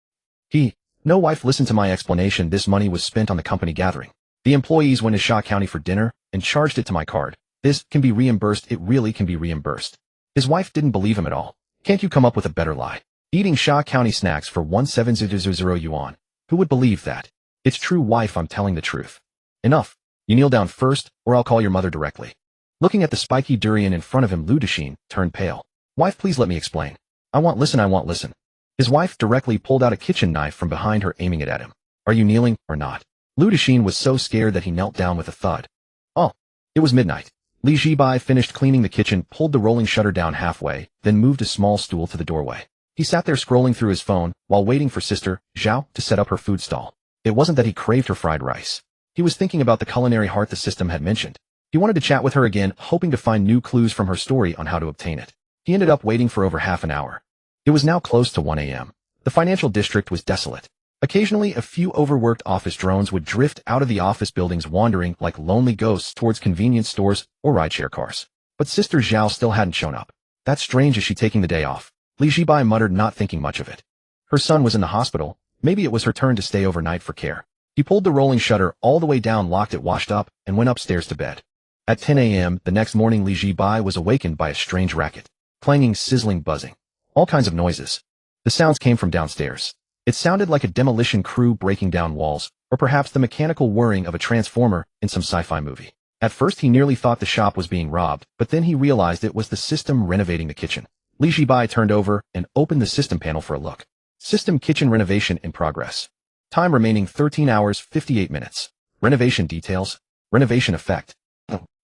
No, wife, listen to my explanation. This money was spent on the company gathering. The employees went to Sha County for dinner and charged it to my card. This can be reimbursed. It really can be reimbursed. His wife didn't believe him at all. Can't you come up with a better lie? Eating Sha County Snacks for 17,000 yuan. Who would believe that? It's true, wife, I'm telling the truth. Enough. You kneel down first, or I'll call your mother directly. Looking at the spiky durian in front of him, Lu Dexin turned pale. Wife, please let me explain. I won't listen. His wife directly pulled out a kitchen knife from behind her, aiming it at him. Are you kneeling or not? Lu Dexin was so scared that he knelt down with a thud. Oh. It was midnight. Zhibai finished cleaning the kitchen, pulled the rolling shutter down halfway, then moved a small stool to the doorway. He sat there scrolling through his phone while waiting for Sister Zhao to set up her food stall. It wasn't that he craved her fried rice. He was thinking about the culinary heart the system had mentioned. He wanted to chat with her again, hoping to find new clues from her story on how to obtain it. He ended up waiting for over half an hour. It was now close to 1 a.m. The financial district was desolate. Occasionally, a few overworked office drones would drift out of the office buildings, wandering like lonely ghosts towards convenience stores or rideshare cars. But Sister Zhao still hadn't shown up. That's strange. Is she taking the day off? Zhibai muttered, not thinking much of it. Her son was in the hospital. Maybe it was her turn to stay overnight for care. He pulled the rolling shutter all the way down, locked it, washed up, and went upstairs to bed. At 10 a.m. the next morning, Zhibai was awakened by a strange racket. Clanging, sizzling, buzzing. All kinds of noises. The sounds came from downstairs. It sounded like a demolition crew breaking down walls, or perhaps the mechanical whirring of a transformer in some sci-fi movie. At first he nearly thought the shop was being robbed, but then he realized it was the system renovating the kitchen. Zhibai turned over and opened the system panel for a look. System kitchen renovation in progress. Time remaining 13 hours 58 minutes. Renovation details. Renovation effect.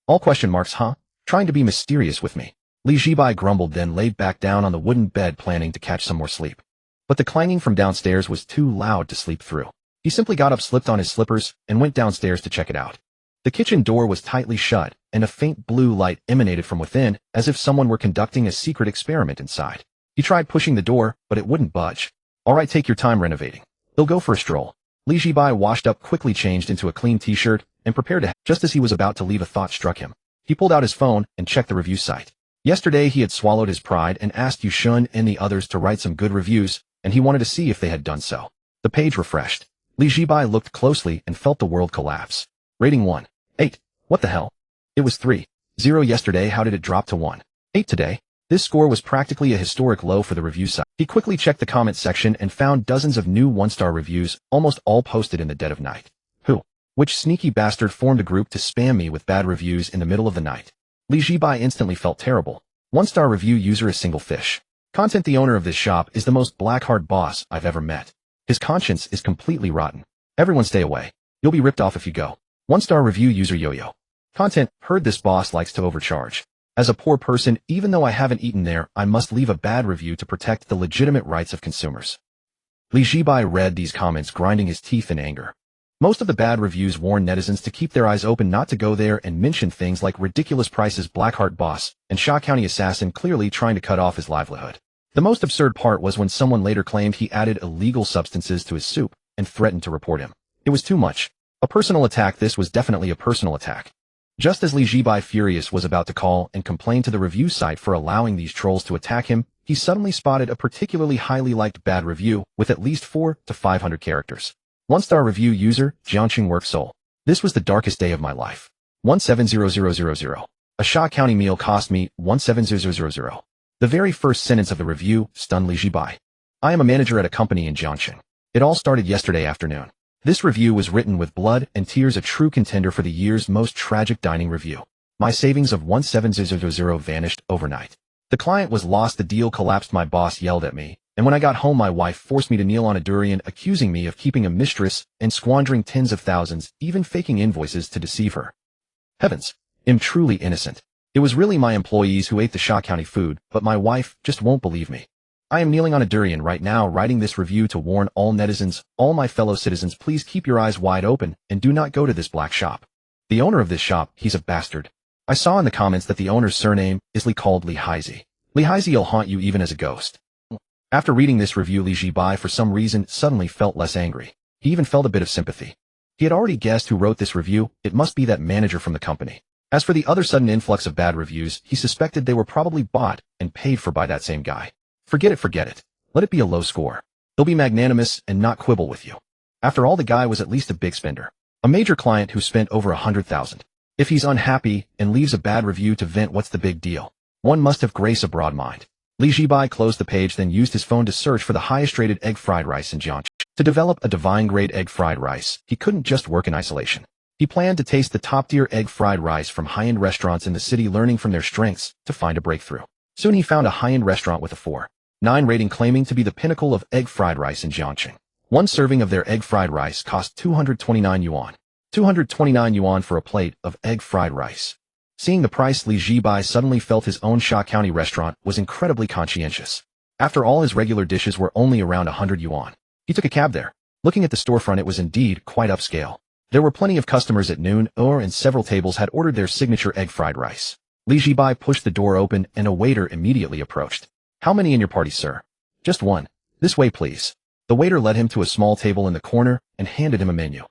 All question marks, huh? Trying to be mysterious with me. Zhibai grumbled, then laid back down on the wooden bed, planning to catch some more sleep. But the clanging from downstairs was too loud to sleep through. He simply got up, slipped on his slippers, and went downstairs to check it out. The kitchen door was tightly shut, and a faint blue light emanated from within, as if someone were conducting a secret experiment inside. He tried pushing the door, but it wouldn't budge. All right, take your time renovating. They'll go for a stroll. Zhibai washed up, quickly changed into a clean t-shirt, and prepared to. Just as he was about to leave, a thought struck him. He pulled out his phone and checked the review site. Yesterday he had swallowed his pride and asked Yushun and the others to write some good reviews, and he wanted to see if they had done so. The page refreshed. Zhibai looked closely and felt the world collapse. Rating 1.8. What the hell? It was 3.0 yesterday. How did it drop to 1.8 today? This score was practically a historic low for the review site. He quickly checked the comment section and found dozens of new one-star reviews, almost all posted in the dead of night. Which sneaky bastard formed a group to spam me with bad reviews in the middle of the night? Zhibai instantly felt terrible. One-star review user is single fish. Content: the owner of this shop is the most black-heart boss I've ever met. His conscience is completely rotten. Everyone stay away. You'll be ripped off if you go. One-star review user Yo-Yo. Content: heard this boss likes to overcharge. As a poor person, even though I haven't eaten there, I must leave a bad review to protect the legitimate rights of consumers. Zhibai read these comments, grinding his teeth in anger. Most of the bad reviews warn netizens to keep their eyes open, not to go there, and mention things like ridiculous prices, Blackheart boss, and Sha County assassin, clearly trying to cut off his livelihood. The most absurd part was when someone later claimed he added illegal substances to his soup and threatened to report him. It was too much. A personal attack. This was definitely a personal attack. Just as Zhibai, furious, was about to call and complain to the review site for allowing these trolls to attack him, he suddenly spotted a particularly highly liked bad review with at least 400 to 500 characters. One-star review user, Jiangqing Work Soul. This was the darkest day of my life. 170000. A Sha County meal cost me 170000. The very first sentence of the review stunned Zhibai. I am a manager at a company in Jiangxing. It all started yesterday afternoon. This review was written with blood and tears, a true contender for the year's most tragic dining review. My savings of 17000 vanished overnight. The client was lost, the deal collapsed, my boss yelled at me, and when I got home my wife forced me to kneel on a durian, accusing me of keeping a mistress and squandering tens of thousands, even faking invoices to deceive her. Heavens, I'm truly innocent. It was really my employees who ate the Sha County food, but my wife just won't believe me. I am kneeling on a durian right now writing this review to warn all netizens, all my fellow citizens, please keep your eyes wide open and do not go to this black shop. The owner of this shop, he's a bastard. I saw in the comments that the owner's surname is called Lighthearted. Lighthearted'll haunt you even as a ghost. After reading this review, Zhibai for some reason suddenly felt less angry. He even felt a bit of sympathy. He had already guessed who wrote this review. It must be that manager from the company. As for the other sudden influx of bad reviews, he suspected they were probably bought and paid for by that same guy. Forget it. Let it be a low score. He'll be magnanimous and not quibble with you. After all, the guy was at least a big spender. A major client who spent over 100,000. If he's unhappy and leaves a bad review to vent, what's the big deal? One must have grace, a broad mind. Zhibai closed the page, then used his phone to search for the highest rated egg fried rice in Jiangxing. To develop a divine grade egg fried rice, he couldn't just work in isolation. He planned to taste the top-tier egg fried rice from high-end restaurants in the city, learning from their strengths to find a breakthrough. Soon he found a high-end restaurant with a 4.9 rating, claiming to be the pinnacle of egg fried rice in Jiangxing. One serving of their egg fried rice cost 229 yuan. 229 yuan for a plate of egg fried rice. Seeing the price, Zhibai suddenly felt his own Sha County restaurant was incredibly conscientious. After all, his regular dishes were only around 100 yuan. He took a cab there. Looking at the storefront, it was indeed quite upscale. There were plenty of customers at noon, and several tables had ordered their signature egg fried rice. Zhibai pushed the door open and a waiter immediately approached. How many in your party, sir? Just one. This way, please. The waiter led him to a small table in the corner and handed him a menu.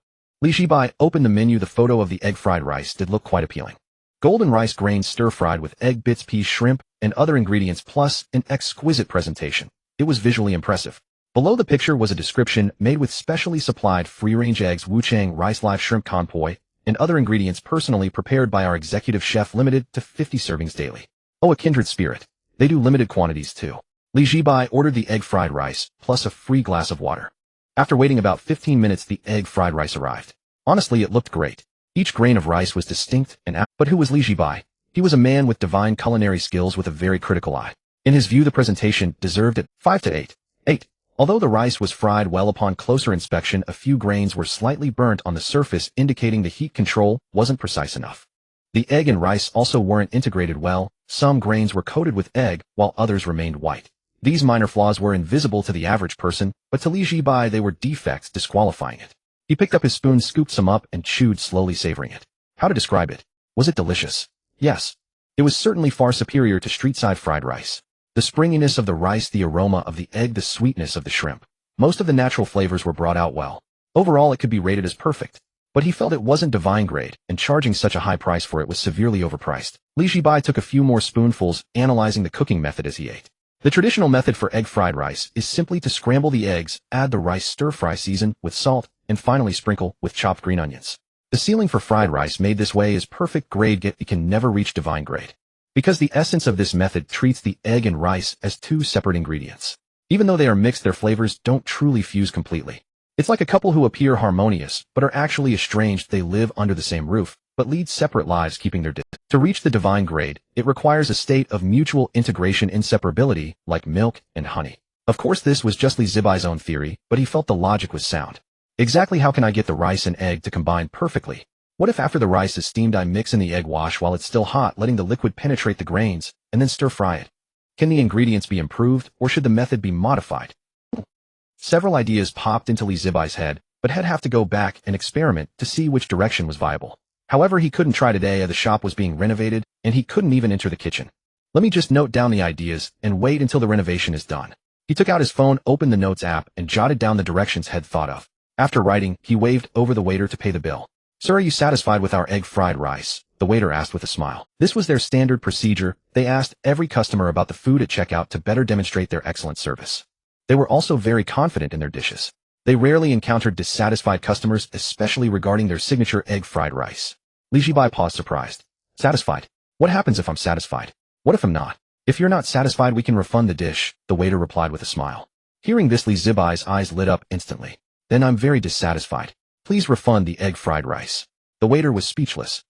Zhibai opened the menu. The photo of the egg fried rice did look quite appealing. Golden rice grains stir-fried with egg bits, peas, shrimp, and other ingredients, plus an exquisite presentation. It was visually impressive. Below the picture was a description made with specially supplied free-range eggs, wuchang rice, live shrimp conpoy, and other ingredients personally prepared by our executive chef, limited to 50 servings daily. Oh, a kindred spirit. They do limited quantities too. Zhibai ordered the egg fried rice, plus a free glass of water. After waiting about 15 minutes, the egg fried rice arrived. Honestly, it looked great. Each grain of rice was distinct and but who was Zhibai? He was a man with divine culinary skills with a very critical eye. In his view, the presentation deserved it 5 to 8. Although the rice was fried well, upon closer inspection, a few grains were slightly burnt on the surface, indicating the heat control wasn't precise enough. The egg and rice also weren't integrated well. Some grains were coated with egg, while others remained white. These minor flaws were invisible to the average person, but to Zhibai they were defects, disqualifying it. He picked up his spoon, scooped some up, and chewed slowly, savoring it. How to describe it? Was it delicious? Yes. It was certainly far superior to street-side fried rice. The springiness of the rice, the aroma of the egg, the sweetness of the shrimp. Most of the natural flavors were brought out well. Overall, it could be rated as perfect. But he felt it wasn't divine grade, and charging such a high price for it was severely overpriced. Zhibai took a few more spoonfuls, analyzing the cooking method as he ate. The traditional method for egg fried rice is simply to scramble the eggs, add the rice, stir-fry, season with salt, and finally sprinkle with chopped green onions. The ceiling for fried rice made this way is perfect grade, yet it can never reach divine grade. Because the essence of this method treats the egg and rice as two separate ingredients. Even though they are mixed, their flavors don't truly fuse completely. It's like a couple who appear harmonious, but are actually estranged. They live under the same roof, but lead separate lives, keeping their distance. To reach the divine grade, it requires a state of mutual integration, inseparability, like milk and honey. Of course, this was just Zhibai's own theory, but he felt the logic was sound. Exactly how can I get the rice and egg to combine perfectly? What if after the rice is steamed I mix in the egg wash while it's still hot, letting the liquid penetrate the grains, and then stir-fry it? Can the ingredients be improved, or should the method be modified? Several ideas popped into Zhibai's head, but he'd have to go back and experiment to see which direction was viable. However, he couldn't try today as the shop was being renovated, and he couldn't even enter the kitchen. Let me just note down the ideas and wait until the renovation is done. He took out his phone, opened the Notes app, and jotted down the directions he'd thought of. After writing, he waved over the waiter to pay the bill. Sir, are you satisfied with our egg fried rice? The waiter asked with a smile. This was their standard procedure. They asked every customer about the food at checkout to better demonstrate their excellent service. They were also very confident in their dishes. They rarely encountered dissatisfied customers, especially regarding their signature egg fried rice. Zhibai paused, surprised. Satisfied? What happens if I'm satisfied? What if I'm not? If you're not satisfied, we can refund the dish, the waiter replied with a smile. Hearing this, Li Zhibai's eyes lit up instantly. Then I'm very dissatisfied. Please refund the egg fried rice. The waiter was speechless.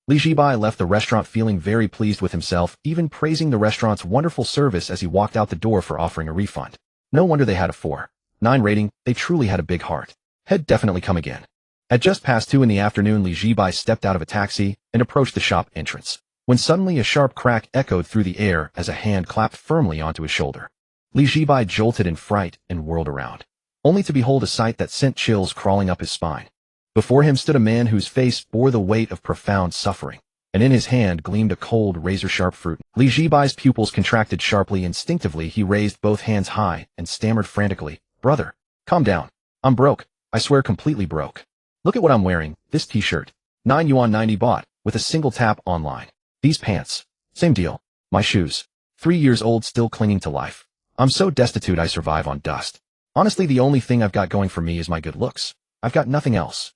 Li Zhibai left the restaurant feeling very pleased with himself, even praising the restaurant's wonderful service as he walked out the door for offering a refund. No wonder they had a 4.9 rating, they truly had a big heart. He'd definitely come again. At just past 2 in the afternoon, Li Zhibai stepped out of a taxi and approached the shop entrance, when suddenly a sharp crack echoed through the air as a hand clapped firmly onto his shoulder. Li Zhibai jolted in fright and whirled around, only to behold a sight that sent chills crawling up his spine. Before him stood a man whose face bore the weight of profound suffering, and in his hand gleamed a cold, razor-sharp fruit. Li Zhibai's pupils contracted sharply. Instinctively, he raised both hands high and stammered frantically, "Brother, calm down. I'm broke. I swear, completely broke. Look at what I'm wearing, this t-shirt. 9 yuan 90 bought, with a single tap online. These pants. Same deal. My shoes. 3 years old, still clinging to life. I'm so destitute I survive on dust. Honestly, the only thing I've got going for me is my good looks. I've got nothing else.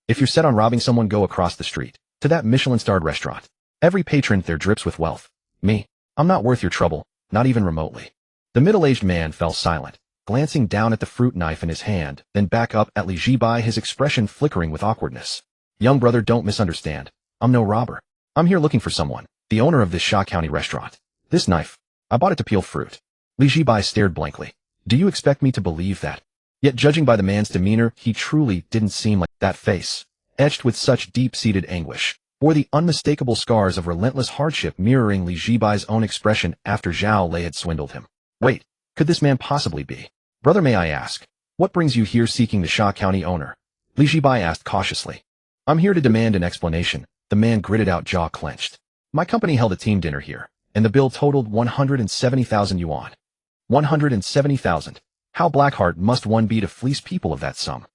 If you're set on robbing someone, go across the street, to that Michelin-starred restaurant. Every patron there drips with wealth. Me, I'm not worth your trouble, not even remotely." The middle-aged man fell silent, glancing down at the fruit knife in his hand, then back up at Li Zhibai, his expression flickering with awkwardness. "Young brother, don't misunderstand. I'm no robber. I'm here looking for someone, the owner of this Sha County restaurant. This knife, I bought it to peel fruit." Li Zhibai stared blankly. "Do you expect me to believe that?" Yet judging by the man's demeanor, he truly didn't seem like that face, etched with such deep-seated anguish, bore the unmistakable scars of relentless hardship, mirroring Li Zhibai's own expression after Zhao Lei had swindled him. "Wait, could this man possibly be? Brother, may I ask, what brings you here seeking the Sha County owner?" Li Zhibai asked cautiously. "I'm here to demand an explanation," the man gritted out, jaw clenched. "My company held a team dinner here, and the bill totaled 170,000 yuan. 170,000. How blackheart must one be to fleece people of that sum?"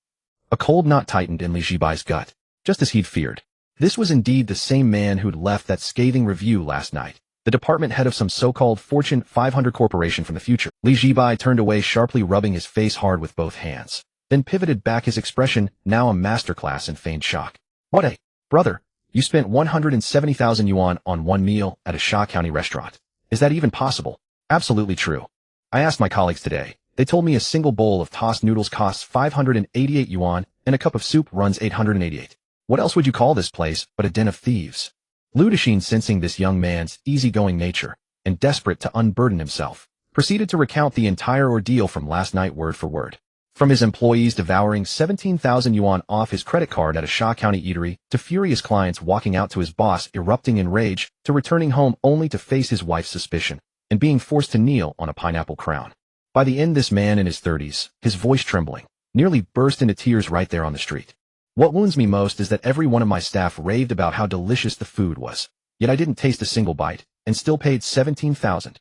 A cold knot tightened in Li Zhibai's gut, just as he'd feared. This was indeed the same man who'd left that scathing review last night, the department head of some so-called Fortune 500 corporation from the future. Li Zhibai turned away sharply, rubbing his face hard with both hands, then pivoted back, his expression now a masterclass in feigned shock. "What a... Brother, you spent 170,000 yuan on one meal at a Sha County restaurant. Is that even possible?" "Absolutely true. I asked my colleagues today. They told me a single bowl of tossed noodles costs 588 yuan, and a cup of soup runs 888. What else would you call this place but a den of thieves?" Lu Dexin, sensing this young man's easygoing nature, and desperate to unburden himself, proceeded to recount the entire ordeal from last night word for word. From his employees devouring 17,000 yuan off his credit card at a Sha County eatery, to furious clients walking out to his boss erupting in rage, to returning home only to face his wife's suspicion, and being forced to kneel on a pineapple crown. By the end, this man in his 30s, his voice trembling, nearly burst into tears right there on the street. "What wounds me most is that every one of my staff raved about how delicious the food was, yet I didn't taste a single bite, and still paid 17,000.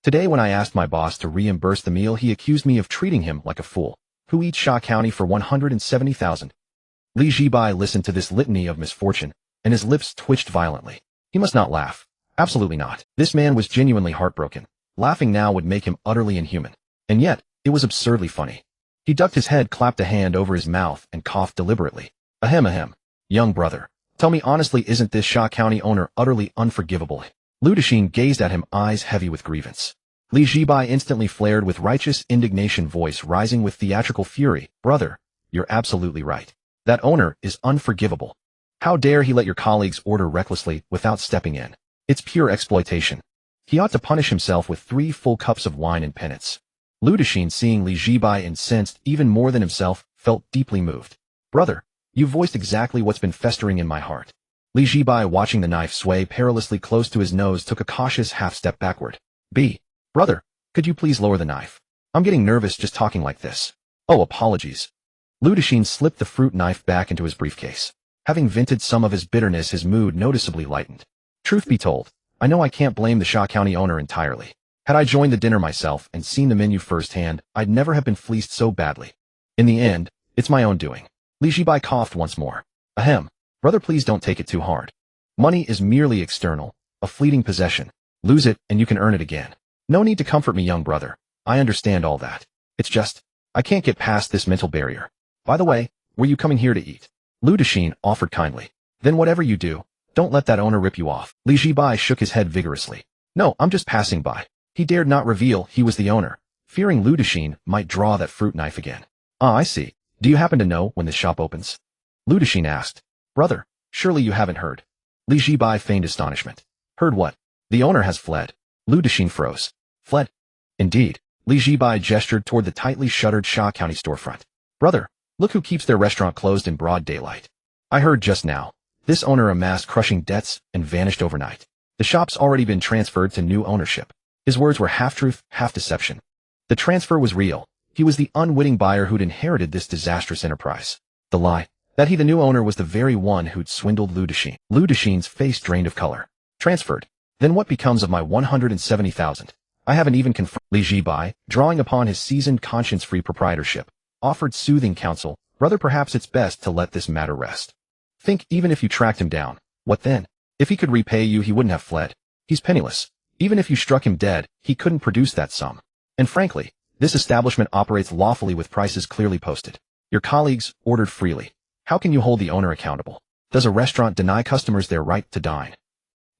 Today, when I asked my boss to reimburse the meal, he accused me of treating him like a fool, who eats Sha County for 170,000. Li Zhibai listened to this litany of misfortune, and his lips twitched violently. He must not laugh. Absolutely not. This man was genuinely heartbroken. Laughing now would make him utterly inhuman. And yet, it was absurdly funny. He ducked his head, clapped a hand over his mouth, and coughed deliberately. "Ahem, ahem. Young brother, tell me honestly, isn't this Sha County owner utterly unforgivable?" Lu Dexin gazed at him, eyes heavy with grievance. Li Zhibai instantly flared with righteous indignation, voice rising with theatrical fury. "Brother, you're absolutely right. That owner is unforgivable. How dare he let your colleagues order recklessly without stepping in? It's pure exploitation. He ought to punish himself with 3 full cups of wine in penance." Lu Dexin, seeing Li Zhibai incensed even more than himself, felt deeply moved. "Brother, you voiced exactly what's been festering in my heart." Li Zhibai, watching the knife sway perilously close to his nose, took a cautious half-step backward. Brother, could you please lower the knife? I'm getting nervous just talking like this." "Oh, apologies." Lu Dexin slipped the fruit knife back into his briefcase. Having vented some of his bitterness, his mood noticeably lightened. "Truth be told, I know I can't blame the Sha County owner entirely. Had I joined the dinner myself and seen the menu firsthand, I'd never have been fleeced so badly. In the end, it's my own doing." Li Zhibai coughed once more. "Ahem. Brother, please don't take it too hard. Money is merely external, a fleeting possession. Lose it and you can earn it again. No need to comfort me, young brother. I understand all that. It's just, I can't get past this mental barrier. By the way, were you coming here to eat?" Lu Dexin offered kindly. "Then whatever you do, don't let that owner rip you off." Li Zhibai shook his head vigorously. "No, I'm just passing by." He dared not reveal he was the owner, fearing Lu Dexin might draw that fruit knife again. Ah, I see. Do you happen to know when this shop opens? Lu Dexin asked. Brother, surely you haven't heard. Li Zhibai feigned astonishment. Heard what? The owner has fled. Lu Dexin froze. Fled? Indeed. Li Zhibai gestured toward the tightly shuttered Sha County storefront. Brother, look who keeps their restaurant closed in broad daylight. I heard just now. This owner amassed crushing debts and vanished overnight. The shop's already been transferred to new ownership. His words were half-truth, half-deception. The transfer was real. He was the unwitting buyer who'd inherited this disastrous enterprise. The lie, that he the new owner was the very one who'd swindled Lu Dexin. Lu Dexin's face drained of color. Transferred. Then what becomes of my 170,000? I haven't even confirmed. Li Zhibai, drawing upon his seasoned conscience-free proprietorship, offered soothing counsel. Brother, perhaps it's best to let this matter rest. Think, even if you tracked him down, what then? If he could repay you, he wouldn't have fled. He's penniless. Even if you struck him dead, he couldn't produce that sum. And frankly, this establishment operates lawfully with prices clearly posted. Your colleagues ordered freely. How can you hold the owner accountable? Does a restaurant deny customers their right to dine?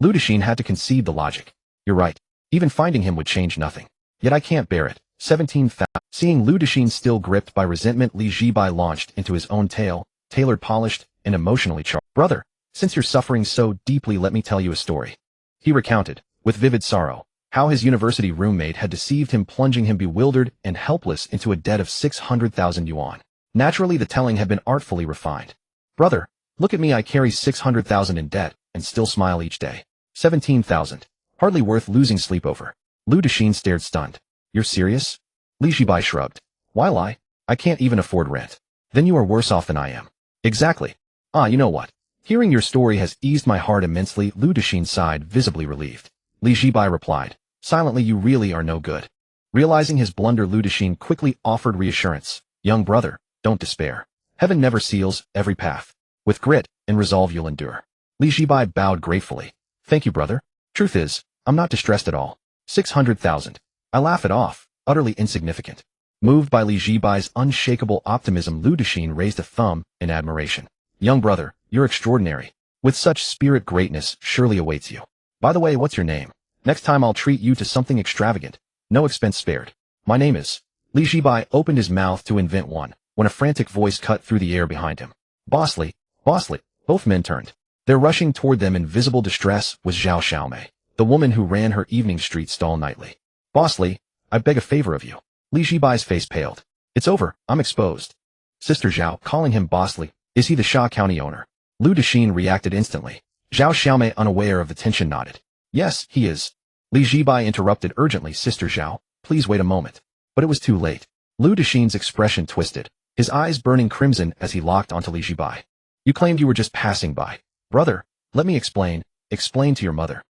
Lu Dexin had to concede the logic. You're right. Even finding him would change nothing. Yet I can't bear it. 17,000. Seeing Lu Dexin still gripped by resentment, Li Zhibai launched into his own tale, tailored, polished, and emotionally charged. Brother, since you're suffering so deeply, let me tell you a story. He recounted, with vivid sorrow, how his university roommate had deceived him, plunging him bewildered and helpless into a debt of 600,000 yuan. Naturally, the telling had been artfully refined. Brother, look at me, I carry 600,000 in debt and still smile each day. 17,000. Hardly worth losing sleep over. Lu Dexin stared stunned. You're serious? Li Zhibai shrugged. Why lie? I can't even afford rent. Then you are worse off than I am. Exactly. Ah, you know what? Hearing your story has eased my heart immensely. Lu Dexin sighed, visibly relieved. Li Zhibai replied, silently, you really are no good. Realizing his blunder, Lu Dexin quickly offered reassurance. Young brother, don't despair. Heaven never seals every path. With grit and resolve you'll endure. Li Zhibai bowed gratefully. Thank you, brother. Truth is, I'm not distressed at all. 600,000. I laugh it off, utterly insignificant. Moved by Li Zhibai's unshakable optimism, Lu Dexin raised a thumb in admiration. Young brother, you're extraordinary. With such spirit, greatness surely awaits you. By the way, what's your name? Next time I'll treat you to something extravagant. No expense spared. My name is... Li Zhibai opened his mouth to invent one, when a frantic voice cut through the air behind him. Bossly, Bossly. Both men turned. There, rushing toward them in visible distress, was Zhao Xiaomei, the woman who ran her evening street stall nightly. Bossly, I beg a favor of you. Li Zhibai's face paled. It's over, I'm exposed. Sister Zhao, calling him Bossly, is he the Sha County owner? Lu Dexin reacted instantly. Zhao Xiaomei, unaware of the tension, nodded. Yes, he is. Li Zhibai interrupted urgently. Sister Zhao, please wait a moment. But it was too late. Lu Dexin's expression twisted, his eyes burning crimson as he locked onto Li Zhibai. You claimed you were just passing by. Brother, let me explain. Explain to your mother.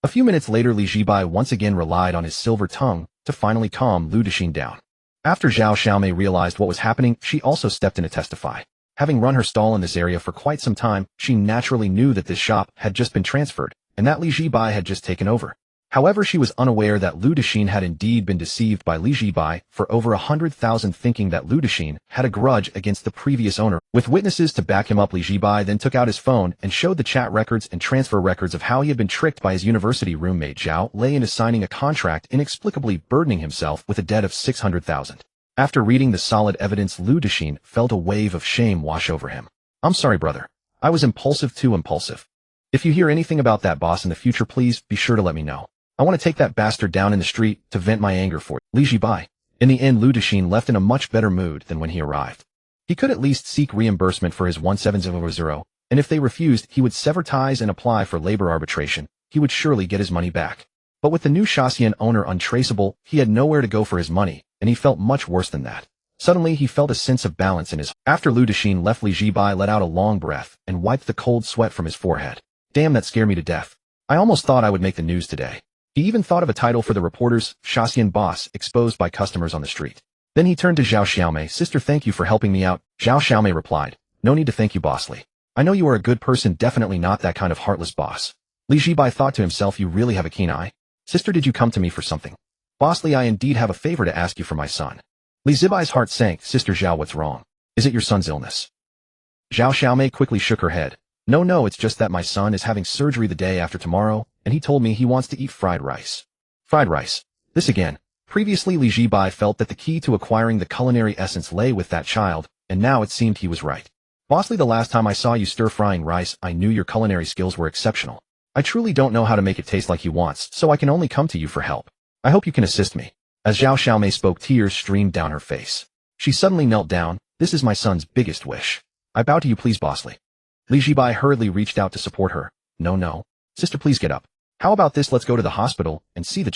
A few minutes later, Li Zhibai once again relied on his silver tongue to finally calm Lu Dexin down. After Zhao Xiaomei realized what was happening, she also stepped in to testify. Having run her stall in this area for quite some time, she naturally knew that this shop had just been transferred, and that Li Zhibai had just taken over. However, she was unaware that Lu Dexin had indeed been deceived by Li Zhibai for over 100,000, thinking that Lu Dexin had a grudge against the previous owner. With witnesses to back him up, Li Zhibai then took out his phone and showed the chat records and transfer records of how he had been tricked by his university roommate Zhao Lei into signing a contract, inexplicably burdening himself with a debt of 600,000. After reading the solid evidence, Lu Dexin felt a wave of shame wash over him. I'm sorry, brother. I was impulsive, too impulsive. If you hear anything about that boss in the future, please be sure to let me know. I want to take that bastard down in the street to vent my anger for Li Zhibai. In the end, Lu Dexin left in a much better mood than when he arrived. He could at least seek reimbursement for his 1700, and if they refused, he would sever ties and apply for labor arbitration. He would surely get his money back. But with the new Shaxian owner untraceable, he had nowhere to go for his money, and he felt much worse than that. Suddenly, he felt a sense of balance in his... After Lu Dexin left, Li Zhibai let out a long breath and wiped the cold sweat from his forehead. Damn, that scared me to death. I almost thought I would make the news today. He even thought of a title for the reporters, Shaxian boss, exposed by customers on the street. Then he turned to Zhao Xiaomei. Sister, thank you for helping me out. Zhao Xiaomei replied. No need to thank you, Bossly. I know you are a good person, definitely not that kind of heartless boss. Li Zhibai thought to himself, you really have a keen eye. Sister, did you come to me for something? Bossly, I indeed have a favor to ask you for my son. Li Zhibai's heart sank. Sister Zhao, what's wrong? Is it your son's illness? Zhao Xiaomei quickly shook her head. No, it's just that my son is having surgery the day after tomorrow, and he told me he wants to eat fried rice. Fried rice. This again. Previously, Li Zhibai felt that the key to acquiring the culinary essence lay with that child, and now it seemed he was right. Bossly, the last time I saw you stir-frying rice, I knew your culinary skills were exceptional. I truly don't know how to make it taste like he wants, so I can only come to you for help. I hope you can assist me. As Zhao Xiaomei spoke, tears streamed down her face. She suddenly knelt down. This is my son's biggest wish. I bow to you, please, Bossly. Li Zhibai hurriedly reached out to support her. No. Sister, please get up. How about this? Let's go to the hospital and see the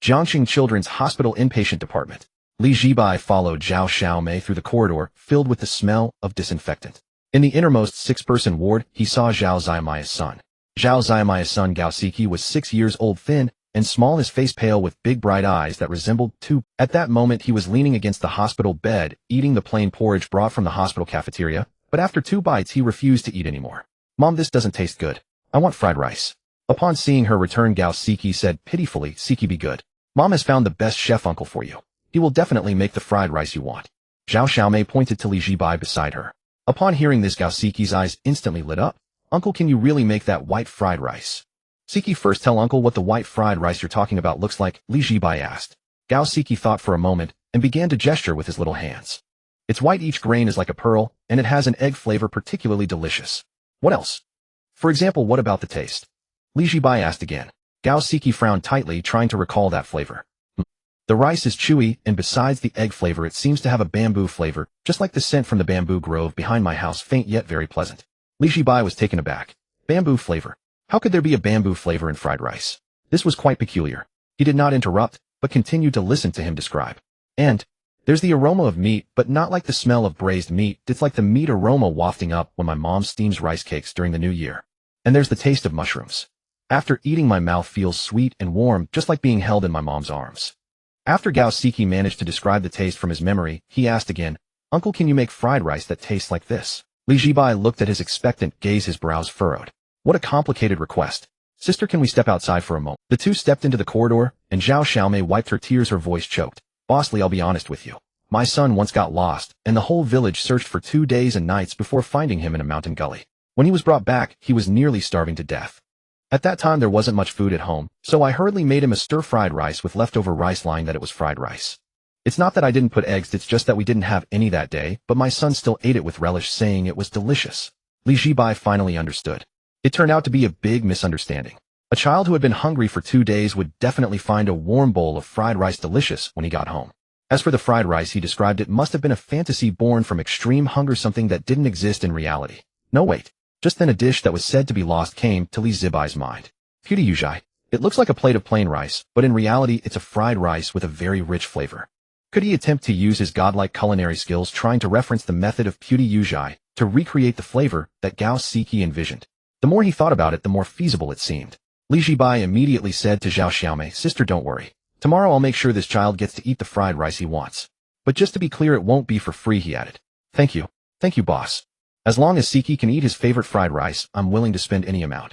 Jiangxing Children's Hospital inpatient department. Li Zhibai followed Zhao Xiaomei through the corridor, filled with the smell of disinfectant. In the innermost 6-person ward, he saw Zhao Ziyamai's son. Zhao Ziyamai's son Gao Siki was 6 years old, thin and small, his face pale with big bright eyes that resembled two. At that moment, he was leaning against the hospital bed, eating the plain porridge brought from the hospital cafeteria, but after 2 bites he refused to eat anymore. Mom, this doesn't taste good. I want fried rice. Upon seeing her return, Gao Siki said pitifully, Siki, be good. Mom has found the best chef uncle for you. He will definitely make the fried rice you want. Zhao Xiaomei pointed to Li Zhibai beside her. Upon hearing this, Gao Siki's eyes instantly lit up. Uncle, can you really make that white fried rice? Siki, first tell Uncle what the white fried rice you're talking about looks like, Li Zhibai asked. Gao Siki thought for a moment and began to gesture with his little hands. It's white, each grain is like a pearl, and it has an egg flavor particularly delicious. What else? For example, what about the taste? Li Zhibai asked again. Gao Siki frowned tightly, trying to recall that flavor. The rice is chewy, and besides the egg flavor, it seems to have a bamboo flavor, just like the scent from the bamboo grove behind my house, faint yet very pleasant. Li Zhibai was taken aback. Bamboo flavor? How could there be a bamboo flavor in fried rice? This was quite peculiar. He did not interrupt, but continued to listen to him describe. And there's the aroma of meat, but not like the smell of braised meat. It's like the meat aroma wafting up when my mom steams rice cakes during the new year. And there's the taste of mushrooms. After eating, my mouth feels sweet and warm, just like being held in my mom's arms. After Gao Siki managed to describe the taste from his memory, he asked again, Uncle, can you make fried rice that tastes like this? Li Zhibai looked at his expectant gaze, his brows furrowed. What a complicated request. Sister, can we step outside for a moment? The two stepped into the corridor, and Zhao Xiaomei wiped her tears, her voice choked. Bossly, I'll be honest with you. My son once got lost, and the whole village searched for 2 days and nights before finding him in a mountain gully. When he was brought back, he was nearly starving to death. At that time, there wasn't much food at home, so I hurriedly made him a stir-fried rice with leftover rice, lying that it was fried rice. It's not that I didn't put eggs, it's just that we didn't have any that day, but my son still ate it with relish, saying it was delicious. Li Zhibai finally understood. It turned out to be a big misunderstanding. A child who had been hungry for 2 days would definitely find a warm bowl of fried rice delicious when he got home. As for the fried rice, he described it must have been a fantasy born from extreme hunger, something that didn't exist in reality. No, wait. Just then a dish that was said to be lost came to Li Zhibai's mind. Puti yuzhai. It looks like a plate of plain rice, but in reality it's a fried rice with a very rich flavor. Could he attempt to use his godlike culinary skills, trying to reference the method of puti yuzhai to recreate the flavor that Gao Siki envisioned? The more he thought about it, the more feasible it seemed. Li Zhibai immediately said to Zhao Xiaomei, Sister, don't worry. Tomorrow I'll make sure this child gets to eat the fried rice he wants. But just to be clear, it won't be for free, he added. Thank you. Thank you, boss. As long as Siki can eat his favorite fried rice, I'm willing to spend any amount.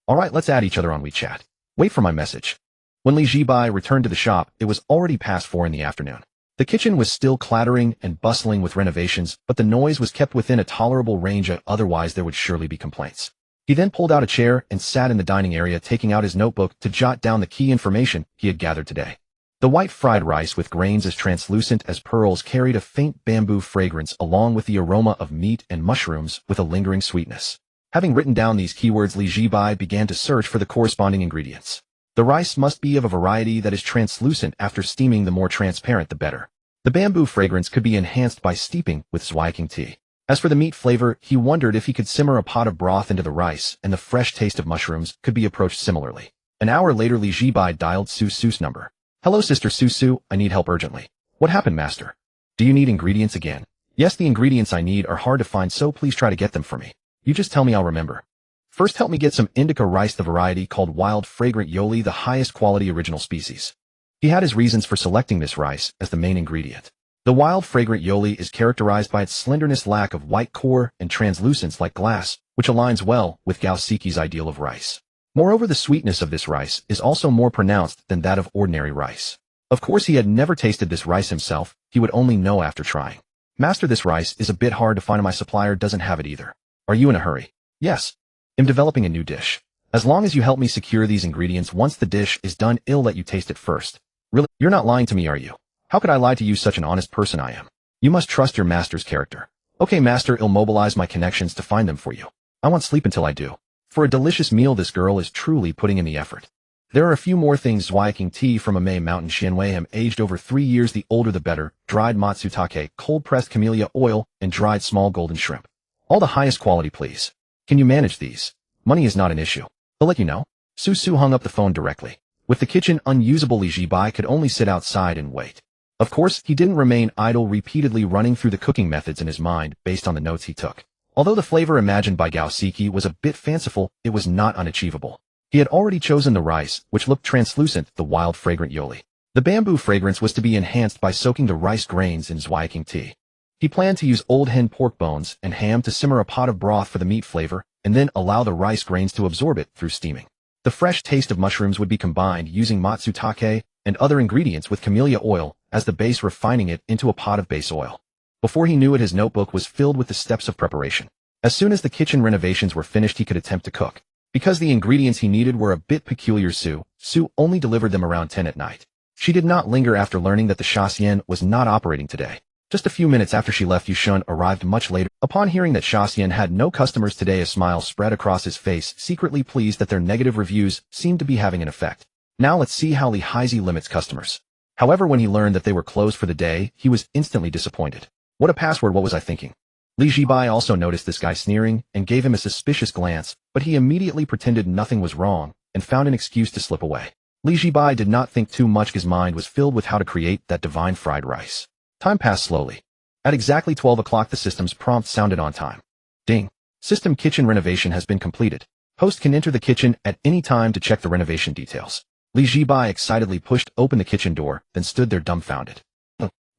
Alright, let's add each other on WeChat. Wait for my message. When Li Zhibai returned to the shop, it was already past 4 in the afternoon. The kitchen was still clattering and bustling with renovations, but the noise was kept within a tolerable range, otherwise there would surely be complaints. He then pulled out a chair and sat in the dining area, taking out his notebook to jot down the key information he had gathered today. The white fried rice with grains as translucent as pearls carried a faint bamboo fragrance, along with the aroma of meat and mushrooms with a lingering sweetness. Having written down these keywords, Li Zhibai began to search for the corresponding ingredients. The rice must be of a variety that is translucent. After steaming, the more transparent the better. The bamboo fragrance could be enhanced by steeping with Zhibai tea. As for the meat flavor, he wondered if he could simmer a pot of broth into the rice, and the fresh taste of mushrooms could be approached similarly. An hour later, Li Zhibai dialed Susu's number. Hello, Sister Susu, I need help urgently. What happened, Master? Do you need ingredients again? Yes, the ingredients I need are hard to find, so please try to get them for me. You just tell me, I'll remember. First, help me get some indica rice, the variety called wild fragrant yoli, the highest quality original species. He had his reasons for selecting this rice as the main ingredient. The wild fragrant yoli is characterized by its slenderness, lack of white core, and translucence like glass, which aligns well with Gao Siki's ideal of rice. Moreover, the sweetness of this rice is also more pronounced than that of ordinary rice. Of course, he had never tasted this rice himself, he would only know after trying. Master, this rice is a bit hard to find, and my supplier doesn't have it either. Are you in a hurry? Yes. I'm developing a new dish. As long as you help me secure these ingredients, once the dish is done, I'll let you taste it first. Really? You're not lying to me, are you? How could I lie to you, such an honest person I am? You must trust your master's character. Okay, master, I'll mobilize my connections to find them for you. I won't sleep until I do. For a delicious meal, this girl is truly putting in the effort. There are a few more things. Zhibai tea from a May mountain Xianwei aged over 3 years, the older the better, dried matsutake, cold-pressed camellia oil, and dried small golden shrimp. All the highest quality, please. Can you manage these? Money is not an issue. I'll let you know. Su hung up the phone directly. With the kitchen unusable, Zhibai could only sit outside and wait. Of course, he didn't remain idle, repeatedly running through the cooking methods in his mind based on the notes he took. Although the flavor imagined by Gao Siki was a bit fanciful, it was not unachievable. He had already chosen the rice, which looked translucent, the wild fragrant yoli. The bamboo fragrance was to be enhanced by soaking the rice grains in Zhibai tea. He planned to use old hen pork bones and ham to simmer a pot of broth for the meat flavor, and then allow the rice grains to absorb it through steaming. The fresh taste of mushrooms would be combined using matsutake and other ingredients with camellia oil as the base, refining it into a pot of base oil. Before he knew it, his notebook was filled with the steps of preparation. As soon as the kitchen renovations were finished, he could attempt to cook. Because the ingredients he needed were a bit peculiar, Su only delivered them around 10 at night. She did not linger after learning that the Shaxian was not operating today. Just a few minutes after she left, Yushun arrived much later. Upon hearing that Shaxian had no customers today, a smile spread across his face, secretly pleased that their negative reviews seemed to be having an effect. Now let's see how Li Haizi limits customers. However, when he learned that they were closed for the day, he was instantly disappointed. What a password, what was I thinking? Li Zhibai also noticed this guy sneering and gave him a suspicious glance, but he immediately pretended nothing was wrong and found an excuse to slip away. Li Zhibai did not think too much. His mind was filled with how to create that divine fried rice. Time passed slowly. At exactly 12 o'clock, the system's prompt sounded on time. Ding. System kitchen renovation has been completed. Host can enter the kitchen at any time to check the renovation details. Li Zhibai excitedly pushed open the kitchen door, then stood there dumbfounded.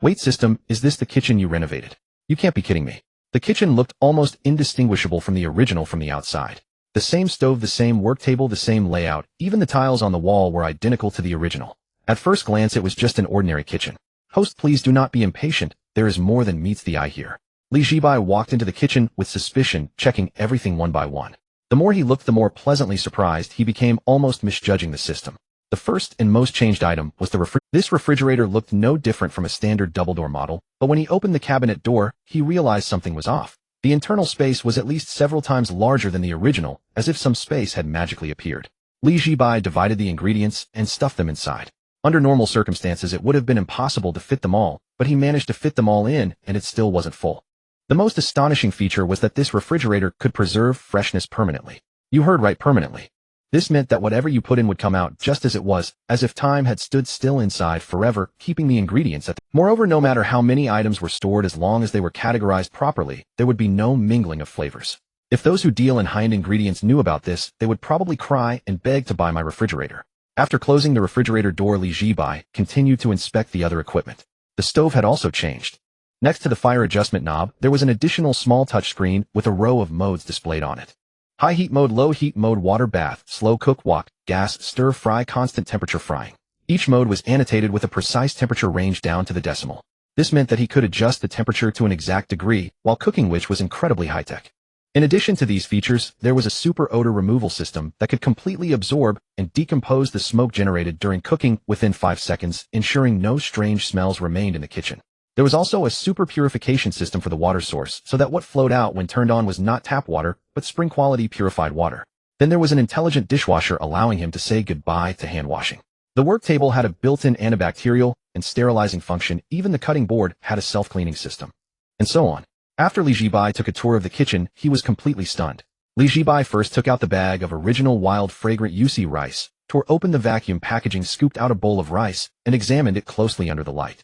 Wait, system, is this the kitchen you renovated? You can't be kidding me. The kitchen looked almost indistinguishable from the original from the outside. The same stove, the same work table, the same layout, even the tiles on the wall were identical to the original. At first glance, it was just an ordinary kitchen. Host, please do not be impatient. There is more than meets the eye here. Li Zhibai walked into the kitchen with suspicion, checking everything one by one. The more he looked, the more pleasantly surprised he became, almost misjudging the system. The first and most changed item was the refrigerator. This refrigerator looked no different from a standard double-door model, but when he opened the cabinet door, he realized something was off. The internal space was at least several times larger than the original, as if some space had magically appeared. Li Zhibai divided the ingredients and stuffed them inside. Under normal circumstances, it would have been impossible to fit them all, but he managed to fit them all in, and it still wasn't full. The most astonishing feature was that this refrigerator could preserve freshness permanently. You heard right, permanently. This meant that whatever you put in would come out just as it was, as if time had stood still inside forever, keeping the ingredients at the... Moreover, no matter how many items were stored, as long as they were categorized properly, there would be no mingling of flavors. If those who deal in high-end ingredients knew about this, they would probably cry and beg to buy my refrigerator. After closing the refrigerator door, Li Zhibai continued to inspect the other equipment. The stove had also changed. Next to the fire adjustment knob, there was an additional small touchscreen with a row of modes displayed on it. High heat mode, low heat mode, water bath, slow cook, wok, gas, stir fry, constant temperature frying. Each mode was annotated with a precise temperature range down to the decimal. This meant that he could adjust the temperature to an exact degree while cooking, which was incredibly high-tech. In addition to these features, there was a super odor removal system that could completely absorb and decompose the smoke generated during cooking within 5 seconds, ensuring no strange smells remained in the kitchen. There was also a super purification system for the water source, so that what flowed out when turned on was not tap water, but spring-quality purified water. Then there was an intelligent dishwasher allowing him to say goodbye to hand washing. The work table had a built-in antibacterial and sterilizing function. Even the cutting board had a self-cleaning system. And so on. After Li Zhibai took a tour of the kitchen, he was completely stunned. Li Zhibai first took out the bag of original wild fragrant Yusi rice, tore open the vacuum packaging, scooped out a bowl of rice, and examined it closely under the light.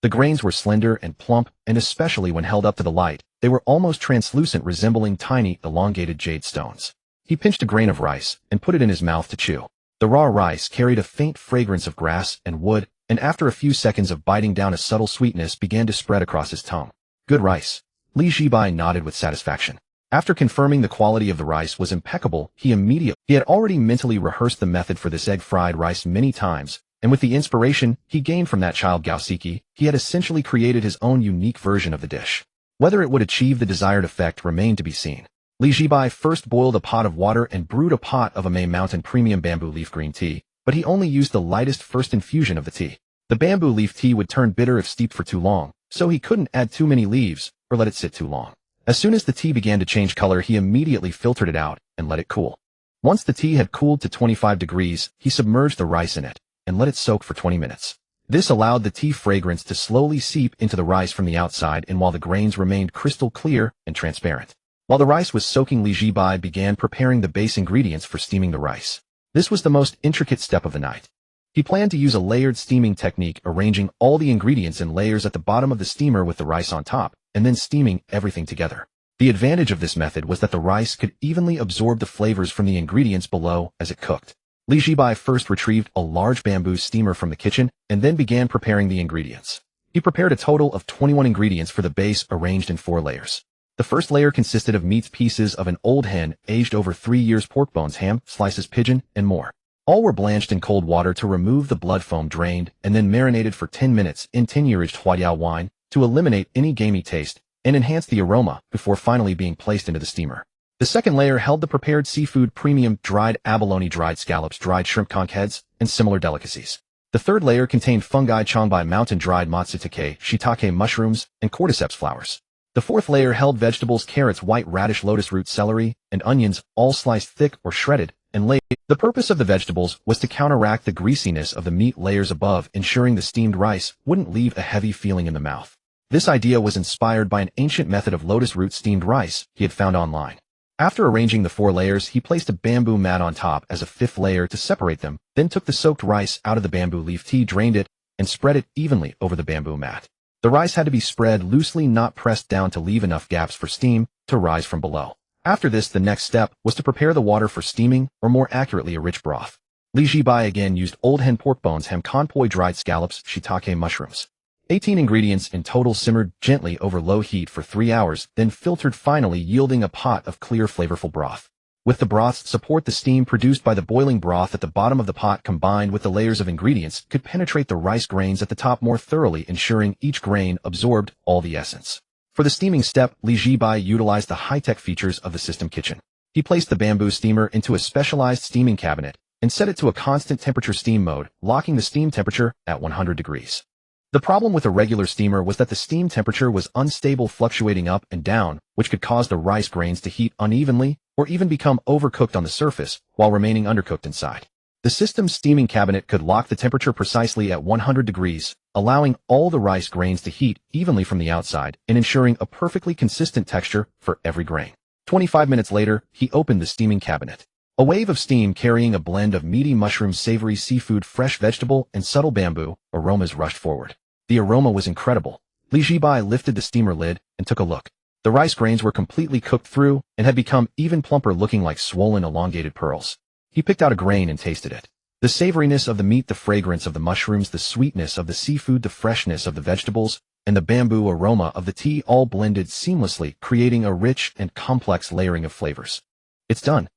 The grains were slender and plump, and especially when held up to the light, they were almost translucent, resembling tiny, elongated jade stones. He pinched a grain of rice and put it in his mouth to chew. The raw rice carried a faint fragrance of grass and wood, and after a few seconds of biting down, a subtle sweetness began to spread across his tongue. Good rice. Li Zhibai nodded with satisfaction. After confirming the quality of the rice was impeccable, he had already mentally rehearsed the method for this egg-fried rice many times, and with the inspiration he gained from that child Gao Siki, he had essentially created his own unique version of the dish. Whether it would achieve the desired effect remained to be seen. Li Zhibai first boiled a pot of water and brewed a pot of a May Mountain premium bamboo leaf green tea, but he only used the lightest first infusion of the tea. The bamboo leaf tea would turn bitter if steeped for too long, so he couldn't add too many leaves or let it sit too long. As soon as the tea began to change color, he immediately filtered it out and let it cool. Once the tea had cooled to 25 degrees, he submerged the rice in it and let it soak for 20 minutes. This allowed the tea fragrance to slowly seep into the rice from the outside, and while the grains remained crystal clear and transparent. While the rice was soaking, Zhibai began preparing the base ingredients for steaming the rice. This was the most intricate step of the night. He planned to use a layered steaming technique, arranging all the ingredients in layers at the bottom of the steamer with the rice on top, and then steaming everything together. The advantage of this method was that the rice could evenly absorb the flavors from the ingredients below as it cooked. Zhibai first retrieved a large bamboo steamer from the kitchen and then began preparing the ingredients. He prepared a total of 21 ingredients for the base, arranged in 4 layers. The first layer consisted of meat, pieces of an old hen aged over 3 years, pork bones, ham, slices, pigeon, and more. All were blanched in cold water to remove the blood foam, drained, and then marinated for 10 minutes in 10-year-aged Huaiyao wine to eliminate any gamey taste and enhance the aroma before finally being placed into the steamer. The second layer held the prepared seafood, premium dried abalone, dried scallops, dried shrimp, conch heads, and similar delicacies. The third layer contained fungi, chongbai, mountain dried matsutake, shiitake mushrooms, and cordyceps flowers. The fourth layer held vegetables, carrots, white radish, lotus root, celery, and onions, all sliced thick or shredded and laid. The purpose of the vegetables was to counteract the greasiness of the meat layers above, ensuring the steamed rice wouldn't leave a heavy feeling in the mouth. This idea was inspired by an ancient method of lotus root steamed rice he had found online. After arranging the 4 layers, he placed a bamboo mat on top as a 5th layer to separate them, then took the soaked rice out of the bamboo leaf tea, drained it, and spread it evenly over the bamboo mat. The rice had to be spread loosely, not pressed down, to leave enough gaps for steam to rise from below. After this, the next step was to prepare the water for steaming, or more accurately, a rich broth. Zhibai again used old hen, pork bones, ham, konpoi, dried scallops, shiitake mushrooms. 18 ingredients in total simmered gently over low heat for 3 hours, then filtered, finally yielding a pot of clear, flavorful broth. With the broth's support, the steam produced by the boiling broth at the bottom of the pot, combined with the layers of ingredients, could penetrate the rice grains at the top more thoroughly, ensuring each grain absorbed all the essence. For the steaming step, Zhibai utilized the high-tech features of the system kitchen. He placed the bamboo steamer into a specialized steaming cabinet and set it to a constant temperature steam mode, locking the steam temperature at 100 degrees. The problem with a regular steamer was that the steam temperature was unstable, fluctuating up and down, which could cause the rice grains to heat unevenly or even become overcooked on the surface while remaining undercooked inside. The system's steaming cabinet could lock the temperature precisely at 100 degrees, allowing all the rice grains to heat evenly from the outside and ensuring a perfectly consistent texture for every grain. 25 minutes later, he opened the steaming cabinet. A wave of steam carrying a blend of meaty mushrooms, savory seafood, fresh vegetable, and subtle bamboo aromas rushed forward. The aroma was incredible. Zhibai lifted the steamer lid and took a look. The rice grains were completely cooked through and had become even plumper, looking like swollen, elongated pearls. He picked out a grain and tasted it. The savoriness of the meat, the fragrance of the mushrooms, the sweetness of the seafood, the freshness of the vegetables, and the bamboo aroma of the tea all blended seamlessly, creating a rich and complex layering of flavors. It's done.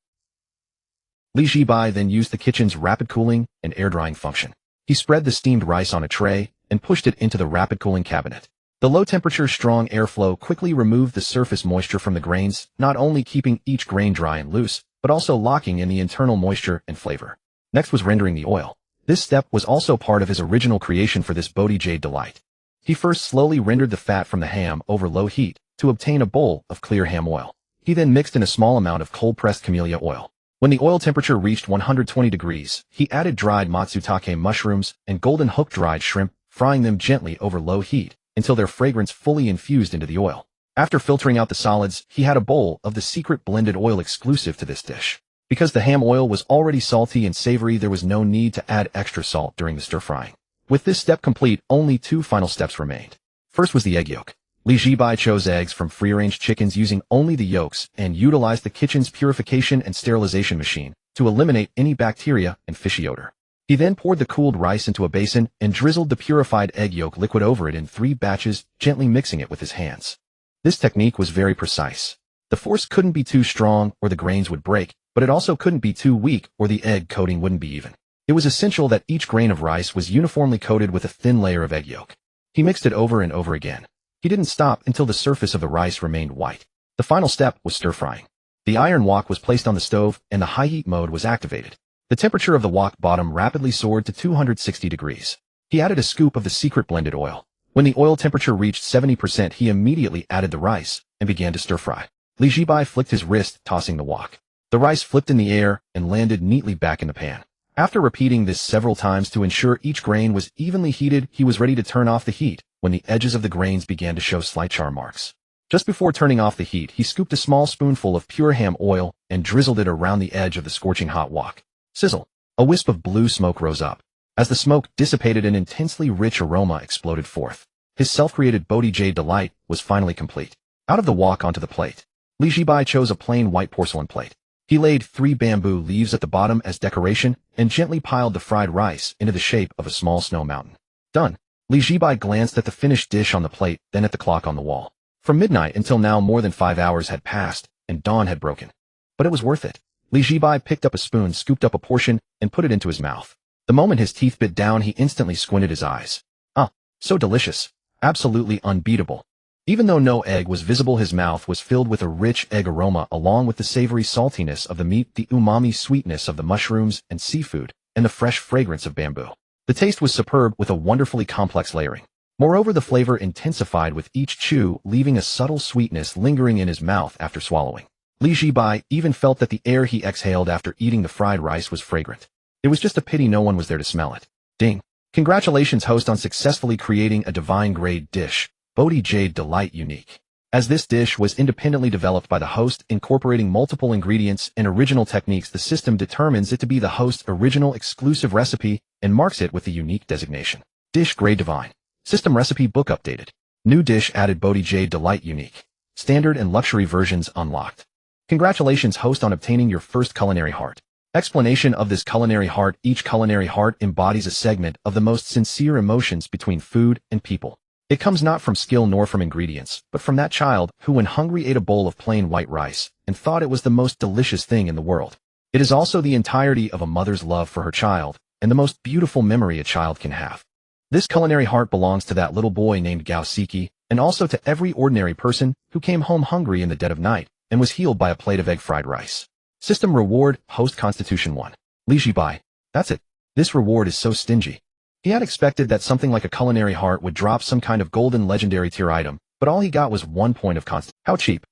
Zhibai then used the kitchen's rapid cooling and air drying function. He spread the steamed rice on a tray and pushed it into the rapid cooling cabinet. The low-temperature, strong airflow quickly removed the surface moisture from the grains, not only keeping each grain dry and loose, but also locking in the internal moisture and flavor. Next was rendering the oil. This step was also part of his original creation for this Bodhi Jade delight. He first slowly rendered the fat from the ham over low heat to obtain a bowl of clear ham oil. He then mixed in a small amount of cold-pressed camellia oil. When the oil temperature reached 120 degrees, he added dried matsutake mushrooms and golden hook dried shrimp, frying them gently over low heat until their fragrance fully infused into the oil. After filtering out the solids, he had a bowl of the secret blended oil exclusive to this dish. Because the ham oil was already salty and savory, there was no need to add extra salt during the stir-frying. With this step complete, only 2 final steps remained. First was the egg yolk. Zhibai chose eggs from free-range chickens using only the yolks and utilized the kitchen's purification and sterilization machine to eliminate any bacteria and fishy odor. He then poured the cooled rice into a basin and drizzled the purified egg yolk liquid over it in 3 batches, gently mixing it with his hands. This technique was very precise. The force couldn't be too strong or the grains would break, but it also couldn't be too weak or the egg coating wouldn't be even. It was essential that each grain of rice was uniformly coated with a thin layer of egg yolk. He mixed it over and over again. He didn't stop until the surface of the rice remained white. The final step was stir-frying. The iron wok was placed on the stove and the high heat mode was activated. The temperature of the wok bottom rapidly soared to 260 degrees. He added a scoop of the secret blended oil. When the oil temperature reached 70%, he immediately added the rice and began to stir-fry. Zhibai flicked his wrist, tossing the wok. The rice flipped in the air and landed neatly back in the pan. After repeating this several times to ensure each grain was evenly heated, he was ready to turn off the heat when the edges of the grains began to show slight char marks. Just before turning off the heat, he scooped a small spoonful of pure ham oil and drizzled it around the edge of the scorching hot wok. Sizzle! A wisp of blue smoke rose up. As the smoke dissipated, an intensely rich aroma exploded forth. His self-created Bodhi Jade delight was finally complete. Out of the wok onto the plate. Zhibai chose a plain white porcelain plate. He laid 3 bamboo leaves at the bottom as decoration and gently piled the fried rice into the shape of a small snow mountain. Done. Zhibai glanced at the finished dish on the plate, then at the clock on the wall. From midnight until now, more than 5 hours had passed, and dawn had broken. But it was worth it. Zhibai picked up a spoon, scooped up a portion, and put it into his mouth. The moment his teeth bit down, he instantly squinted his eyes. Ah, so delicious. Absolutely unbeatable. Even though no egg was visible, his mouth was filled with a rich egg aroma along with the savory saltiness of the meat, the umami sweetness of the mushrooms and seafood, and the fresh fragrance of bamboo. The taste was superb with a wonderfully complex layering. Moreover, the flavor intensified with each chew, leaving a subtle sweetness lingering in his mouth after swallowing. Zhibai even felt that the air he exhaled after eating the fried rice was fragrant. It was just a pity no one was there to smell it. Ding! Congratulations, host, on successfully creating a divine-grade dish, Bodhi Jade Delight Unique. As this dish was independently developed by the host, incorporating multiple ingredients and original techniques, the system determines it to be the host's original exclusive recipe and marks it with the unique designation. Dish Grade Divine. System Recipe Book updated. New dish added, Bodhi Jade Delight Unique. Standard and luxury versions unlocked. Congratulations, host, on obtaining your first culinary heart. Explanation of this culinary heart. Each culinary heart embodies a segment of the most sincere emotions between food and people. It comes not from skill nor from ingredients, but from that child who, when hungry, ate a bowl of plain white rice and thought it was the most delicious thing in the world. It is also the entirety of a mother's love for her child and the most beautiful memory a child can have. This culinary heart belongs to that little boy named Gao Siki, and also to every ordinary person who came home hungry in the dead of night and was healed by a plate of egg fried rice. System Reward, Host Constitution 1. Zhibai. That's it. This reward is so stingy. He had expected that something like a culinary heart would drop some kind of golden legendary tier item, but all he got was 1 point of const. How cheap.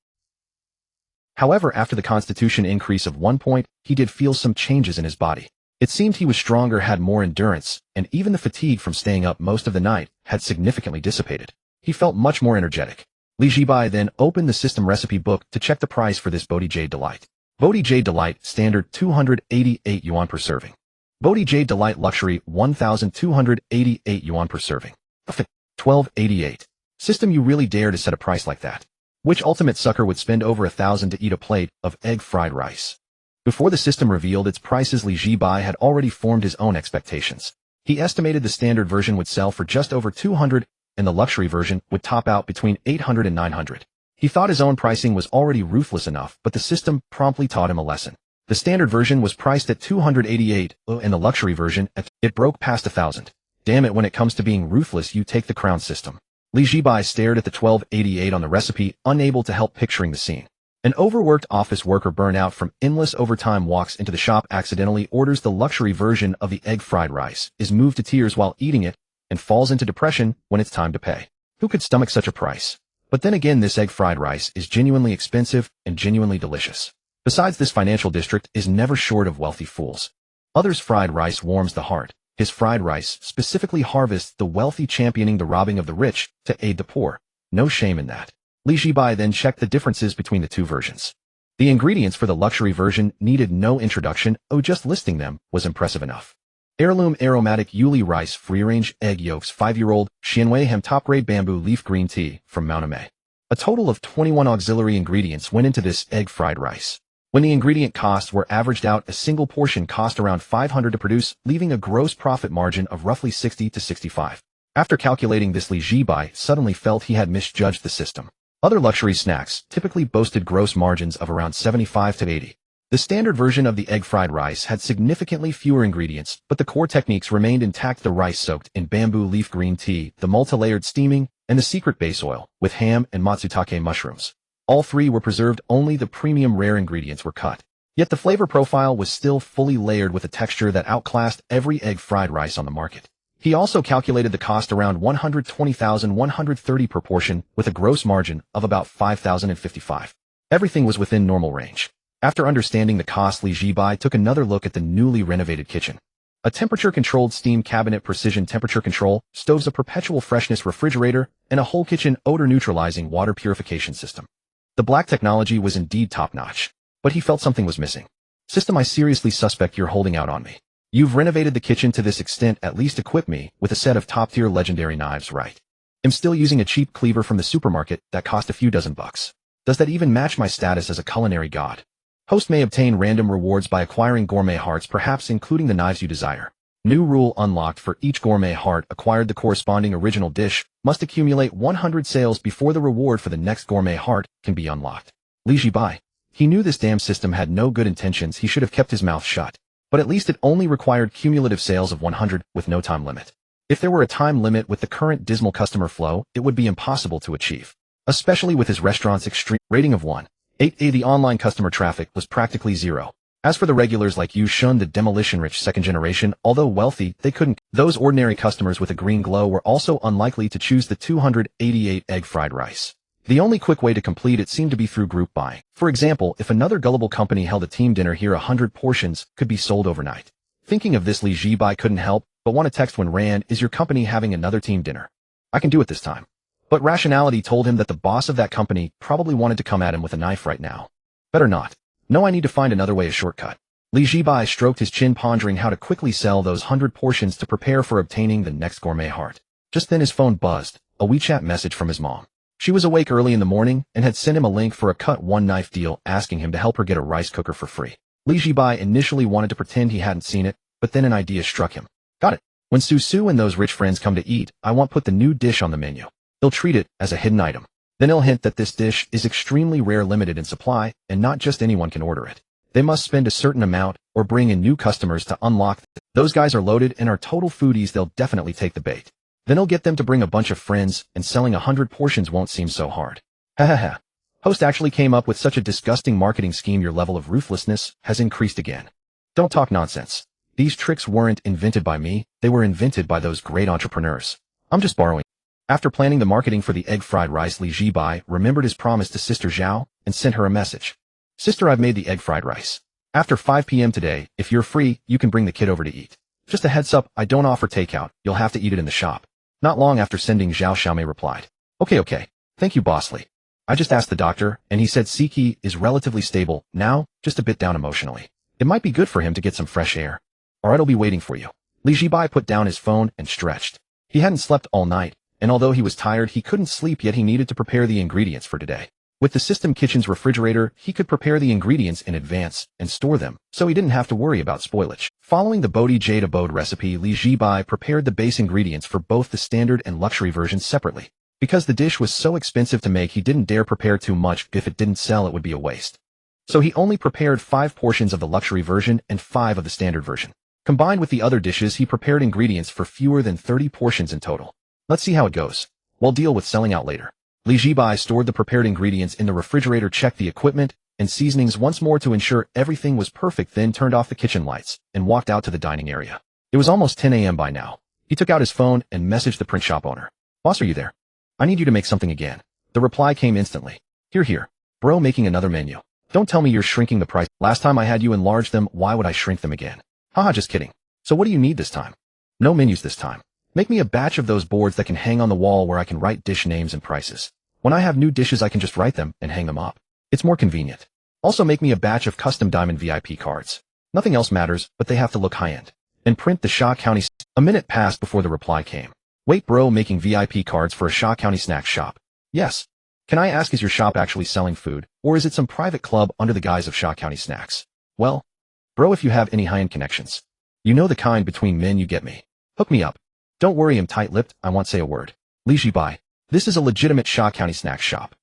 However, after the constitution increase of 1 point, he did feel some changes in his body. It seemed he was stronger, had more endurance, and even the fatigue from staying up most of the night had significantly dissipated. He felt much more energetic. Zhibai then opened the system recipe book to check the price for this Bodhi Jade Delight. Bodhi Jade Delight Standard 288 yuan per serving. Bodhi Jade Delight Luxury 1,288 yuan per serving. 1288. System, you really dare to set a price like that? Which ultimate sucker would spend over 1,000 to eat a plate of egg fried rice? Before the system revealed its prices, Zhibai had already formed his own expectations. He estimated the standard version would sell for just over 200, and the luxury version would top out between 800 and 900. He thought his own pricing was already ruthless enough, but the system promptly taught him a lesson. The standard version was priced at 288, and the luxury version it broke past 1,000. Damn it, when it comes to being ruthless, you take the crown, system. Zhibai stared at the 1288 on the recipe, unable to help picturing the scene. An overworked office worker burnout from endless overtime walks into the shop, accidentally orders the luxury version of the egg fried rice, is moved to tears while eating it, and falls into depression when it's time to pay. Who could stomach such a price? But then again, this egg fried rice is genuinely expensive and genuinely delicious. Besides, this financial district is never short of wealthy fools. Others' fried rice warms the heart. His fried rice specifically harvests the wealthy, championing the robbing of the rich to aid the poor. No shame in that. Zhibai then checked the differences between the two versions. The ingredients for the luxury version needed no introduction, just listing them was impressive enough. Heirloom aromatic Yuli rice, free-range egg yolks, 5-year-old, Xianwei hem, top-grade bamboo leaf green tea from Mount Amei. A total of 21 auxiliary ingredients went into this egg fried rice. When the ingredient costs were averaged out, a single portion cost around 500 to produce, leaving a gross profit margin of roughly 60 to 65. After calculating this, Zhibai suddenly felt he had misjudged the system. Other luxury snacks typically boasted gross margins of around 75 to 80. The standard version of the egg fried rice had significantly fewer ingredients, but the core techniques remained intact: the rice soaked in bamboo leaf green tea, the multi-layered steaming, and the secret base oil, with ham and matsutake mushrooms. All three were preserved, only the premium rare ingredients were cut. Yet the flavor profile was still fully layered with a texture that outclassed every egg fried rice on the market. He also calculated the cost around 120,130 per portion with a gross margin of about 5,055. Everything was within normal range. After understanding the cost, Zhibai took another look at the newly renovated kitchen. A temperature-controlled steam cabinet, precision temperature control, stoves, a perpetual freshness refrigerator, and a whole kitchen odor-neutralizing water purification system. The black technology was indeed top-notch, but he felt something was missing. System, I seriously suspect you're holding out on me. You've renovated the kitchen to this extent, at least equip me with a set of top-tier legendary knives, right? I'm still using a cheap cleaver from the supermarket that cost a few dozen bucks. Does that even match my status as a culinary god? Host may obtain random rewards by acquiring gourmet hearts, perhaps including the knives you desire. New rule unlocked: for each gourmet heart acquired, the corresponding original dish must accumulate 100 sales before the reward for the next gourmet heart can be unlocked. Zhibai. He knew this damn system had no good intentions. He should have kept his mouth shut. But at least it only required cumulative sales of 100 with no time limit. If there were a time limit with the current dismal customer flow, it would be impossible to achieve. Especially with his restaurant's extreme rating of 1.8, the online customer traffic was practically zero. As for the regulars like Yu Shun, the demolition-rich second generation, although wealthy, they couldn't. Those ordinary customers with a green glow were also unlikely to choose the 288 egg fried rice. The only quick way to complete it seemed to be through group buying. For example, if another gullible company held a team dinner here, 100 portions could be sold overnight. Thinking of this, Zhibai couldn't help but want to text when Rand, "Is your company having another team dinner? I can do it this time." But rationality told him that the boss of that company probably wanted to come at him with a knife right now. Better not. No, I need to find another way, a shortcut. Zhibai stroked his chin, pondering how to quickly sell those 100 portions to prepare for obtaining the next gourmet heart. Just then his phone buzzed, a WeChat message from his mom. She was awake early in the morning and had sent him a link for a cut-one-knife deal, asking him to help her get a rice cooker for free. Zhibai initially wanted to pretend he hadn't seen it, but then an idea struck him. Got it. When Susu and those rich friends come to eat, I want put the new dish on the menu. He'll treat it as a hidden item. Then he'll hint that this dish is extremely rare, limited in supply, and not just anyone can order it. They must spend a certain amount or bring in new customers to unlock it. Those guys are loaded and are total foodies. They'll definitely take the bait. Then he'll get them to bring a bunch of friends, and selling 100 portions won't seem so hard. Ha ha ha. Host actually came up with such a disgusting marketing scheme. Your level of ruthlessness has increased again. Don't talk nonsense. These tricks weren't invented by me, they were invented by those great entrepreneurs. I'm just borrowing. After planning the marketing for the egg fried rice, Zhibai remembered his promise to Sister Zhao and sent her a message. Sister, I've made the egg fried rice. After 5 p.m. today, if you're free, you can bring the kid over to eat. Just a heads up, I don't offer takeout, you'll have to eat it in the shop. Not long after sending, Zhao Xiaomei replied. Okay. Thank you, bossly. I just asked the doctor, and he said Siki is relatively stable, now, just a bit down emotionally. It might be good for him to get some fresh air. Alright, I'll be waiting for you. Zhibai put down his phone and stretched. He hadn't slept all night, and although he was tired, he couldn't sleep, yet he needed to prepare the ingredients for today. With the system kitchen's refrigerator, he could prepare the ingredients in advance and store them, so he didn't have to worry about spoilage. Following the Bodhi Jade Abode recipe, Zhibai prepared the base ingredients for both the standard and luxury versions separately. Because the dish was so expensive to make, he didn't dare prepare too much. If it didn't sell, it would be a waste. So he only prepared 5 portions of the luxury version and 5 of the standard version. Combined with the other dishes, he prepared ingredients for fewer than 30 portions in total. Let's see how it goes. We'll deal with selling out later. Zhibai stored the prepared ingredients in the refrigerator, checked the equipment and seasonings once more to ensure everything was perfect, then turned off the kitchen lights and walked out to the dining area. It was almost 10 a.m. by now. He took out his phone and messaged the print shop owner. Boss, are you there? I need you to make something again. The reply came instantly. Here. Bro, making another menu. Don't tell me you're shrinking the price. Last time I had you enlarge them, why would I shrink them again? Haha, just kidding. So what do you need this time? No menus this time. Make me a batch of those boards that can hang on the wall where I can write dish names and prices. When I have new dishes, I can just write them and hang them up. It's more convenient. Also make me a batch of custom diamond VIP cards. Nothing else matters, but they have to look high-end. And print the Sha County. A minute passed before the reply came. Wait, bro, making VIP cards for a Sha County snack shop? Yes. Can I ask, is your shop actually selling food, or is it some private club under the guise of Sha County snacks? Well, bro, if you have any high-end connections. You know the kind, between men, you get me. Hook me up. Don't worry, I'm tight-lipped, I won't say a word. Zhibai. This is a legitimate Sha County snack shop.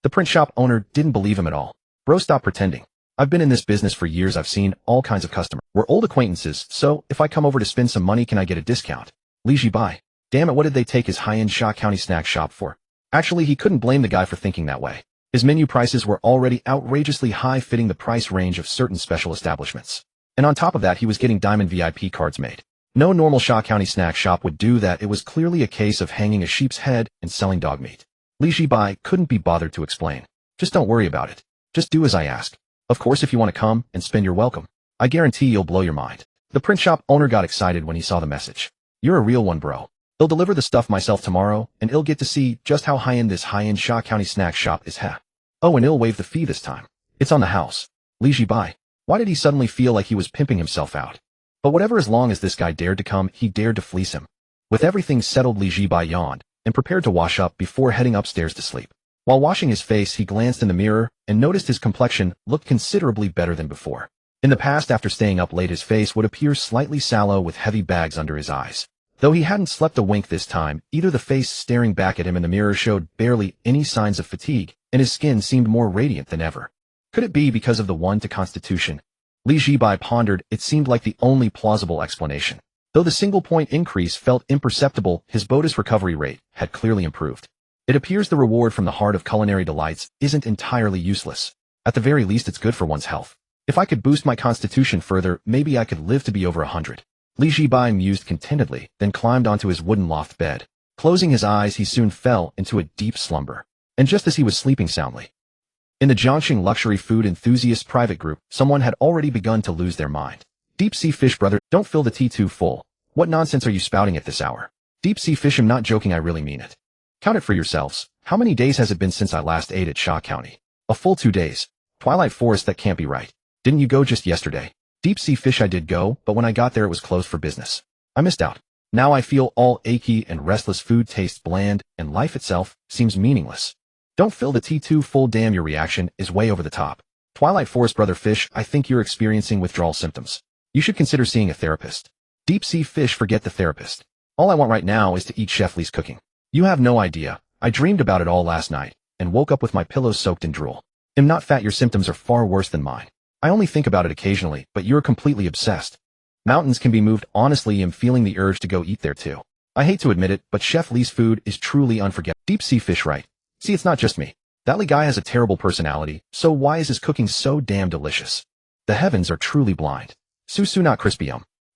The print shop owner didn't believe him at all. Bro, stop pretending. I've been in this business for years. I've seen all kinds of customers. We're old acquaintances, so if I come over to spend some money, can I get a discount? Zhibai. Damn it, what did they take his high-end Sha County snack shop for? Actually, he couldn't blame the guy for thinking that way. His menu prices were already outrageously high, fitting the price range of certain special establishments. And on top of that, he was getting diamond VIP cards made. No normal Sha County snack shop would do that. It was clearly a case of hanging a sheep's head and selling dog meat. Zhibai couldn't be bothered to explain. Just don't worry about it. Just do as I ask. Of course, if you want to come and spend, you're welcome. I guarantee you'll blow your mind. The print shop owner got excited when he saw the message. You're a real one, bro. I'll deliver the stuff myself tomorrow, and I'll get to see just how high-end this high-end Sha County snack shop is. Oh, and I'll waive the fee this time. It's on the house. Zhibai. Why did he suddenly feel like he was pimping himself out? But whatever, as long as this guy dared to come, he dared to fleece him. With everything settled, Zhibai yawned and prepared to wash up before heading upstairs to sleep. While washing his face, he glanced in the mirror and noticed his complexion looked considerably better than before. In the past, after staying up late, his face would appear slightly sallow with heavy bags under his eyes. Though he hadn't slept a wink this time, either the face staring back at him in the mirror showed barely any signs of fatigue, and his skin seemed more radiant than ever. Could it be because of the 1-to constitution? Zhibai pondered. It seemed like the only plausible explanation. Though the single-point increase felt imperceptible, his bonus recovery rate had clearly improved. It appears the reward from the heart of culinary delights isn't entirely useless. At the very least, it's good for one's health. If I could boost my constitution further, maybe I could live to be over 100. Zhibai mused contentedly, then climbed onto his wooden loft bed. Closing his eyes, he soon fell into a deep slumber. And just as he was sleeping soundly, in the Jiangxing luxury food enthusiast private group, someone had already begun to lose their mind. Deep sea fish, brother, don't fill the tea too full. What nonsense are you spouting at this hour? Deep sea fish, I'm not joking, I really mean it. Count it for yourselves. How many days has it been since I last ate at Sha County? A full 2 days. Twilight Forest, that can't be right. Didn't you go just yesterday? Deep sea fish, I did go, but when I got there it was closed for business. I missed out. Now I feel all achy and restless. Food tastes bland, and life itself seems meaningless. Don't fill the tea too full. Damn, your reaction is way over the top. Twilight Forest, brother fish, I think you're experiencing withdrawal symptoms. You should consider seeing a therapist. Deep sea fish, forget the therapist. All I want right now is to eat Chef Lee's cooking. You have no idea. I dreamed about it all last night, and woke up with my pillows soaked in drool. I'm not fat, your symptoms are far worse than mine. I only think about it occasionally, but you're completely obsessed. Mountains can be moved. Honestly, I'm feeling the urge to go eat there too. I hate to admit it, but Chef Lee's food is truly unforgettable. Deep sea fish, right? See, it's not just me. That Lee guy has a terrible personality, so why is his cooking so damn delicious? The heavens are truly blind. Susu not crispy.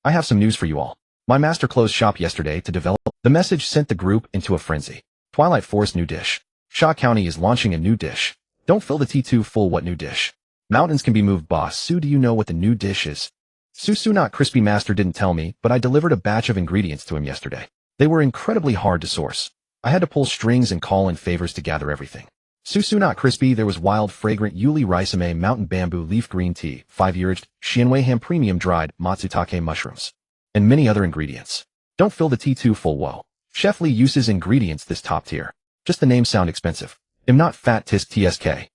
I have some news for you all. My master closed shop yesterday to develop. The message sent the group into a frenzy. Twilight Forest new dish. Sha County is launching a new dish. Don't fill the tea too full. What new dish? Mountains can be moved, boss. Sue, do you know what the new dish is? Susu not crispy. Master didn't tell me, but I delivered a batch of ingredients to him yesterday. They were incredibly hard to source. I had to pull strings and call in favors to gather everything. Susu not crispy. There was wild, fragrant yuli risame mountain bamboo leaf green tea, 5-year-aged, Xianwei ham premium dried matsutake mushrooms, and many other ingredients. Don't fill the tea too full. Whoa. Chef Lee uses ingredients this top tier. Just the names sound expensive. I'm not fat, tisk tsk.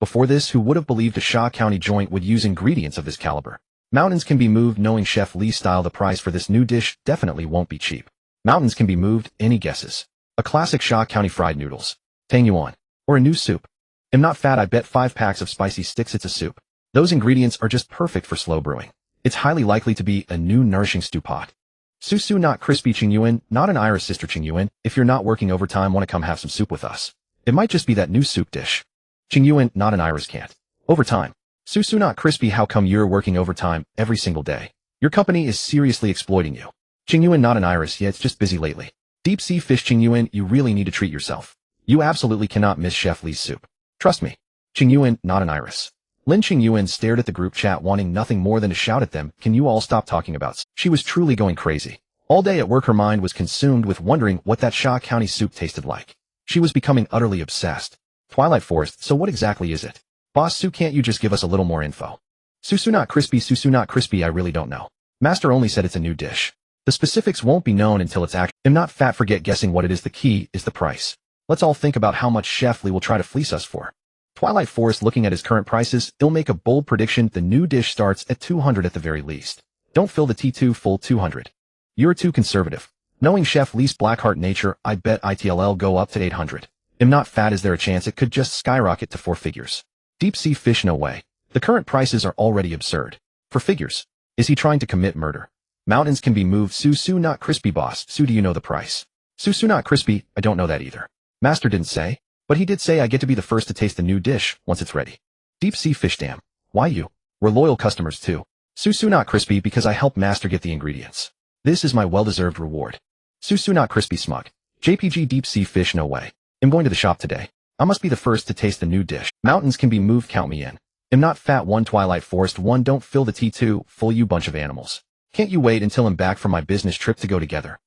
Before this, who would have believed a Sha County joint would use ingredients of this caliber? Mountains can be moved. Knowing Chef Lee's style, the price for this new dish definitely won't be cheap. Mountains can be moved. Any guesses? A classic Sha County fried noodles. Tang yuan. Or a new soup. I'm not fat, I bet 5 packs of spicy sticks. It's a soup. Those ingredients are just perfect for slow brewing. It's highly likely to be a new nourishing stew pot. Susu not crispy. Qingyuan, not an Iris sister. Qingyuan, if you're not working overtime, want to come have some soup with us? It might just be that new soup dish. Qingyuan, not an Iris, can't. Overtime. Susu not crispy. How come you're working overtime every single day? Your company is seriously exploiting you. Qingyuan, not an Iris. Yeah, it's just busy lately. Deep sea fish. Qingyuan, you really need to treat yourself. You absolutely cannot miss Chef Lee's soup. Trust me. Qingyuan, not an Iris. Lin Qingyuan stared at the group chat, wanting nothing more than to shout at them. Can you all stop talking about? She was truly going crazy. All day at work, her mind was consumed with wondering what that Sha County soup tasted like. She was becoming utterly obsessed. Twilight Forest, so what exactly is it? Boss Sue, can't you just give us a little more info? Susu not crispy. Susu not crispy, I really don't know. Master only said it's a new dish. The specifics won't be known until it's actually. I'm not fat, forget guessing what it is. The key is the price. Let's all think about how much Chef Lee will try to fleece us for. Twilight Forest, looking at his current prices, he'll make a bold prediction. The new dish starts at 200 at the very least. Don't fill the tea too full. 200. You're too conservative. Knowing Chef Lee's blackheart nature, I bet ITLL go up to 800. I'm not fat, is there a chance it could just skyrocket to 4 figures? Deep sea fish, no way. The current prices are already absurd. 4 figures. Is he trying to commit murder? Mountains can be moved. Susu not crispy, boss. Sue, do you know the price? Susu not crispy, I don't know that either. Master didn't say, but he did say I get to be the first to taste the new dish once it's ready. Deep sea fish, damn. Why you? We're loyal customers too. Susu not crispy because I helped Master get the ingredients. This is my well-deserved reward. Susu not crispy smug. JPG deep sea fish no way. I'm going to the shop today. I must be the first to taste the new dish. Mountains can be moved, count me in. Am not fat 1 Twilight Forest 1 don't fill the T2, full you bunch of animals. Can't you wait until I'm back from my business trip to go together?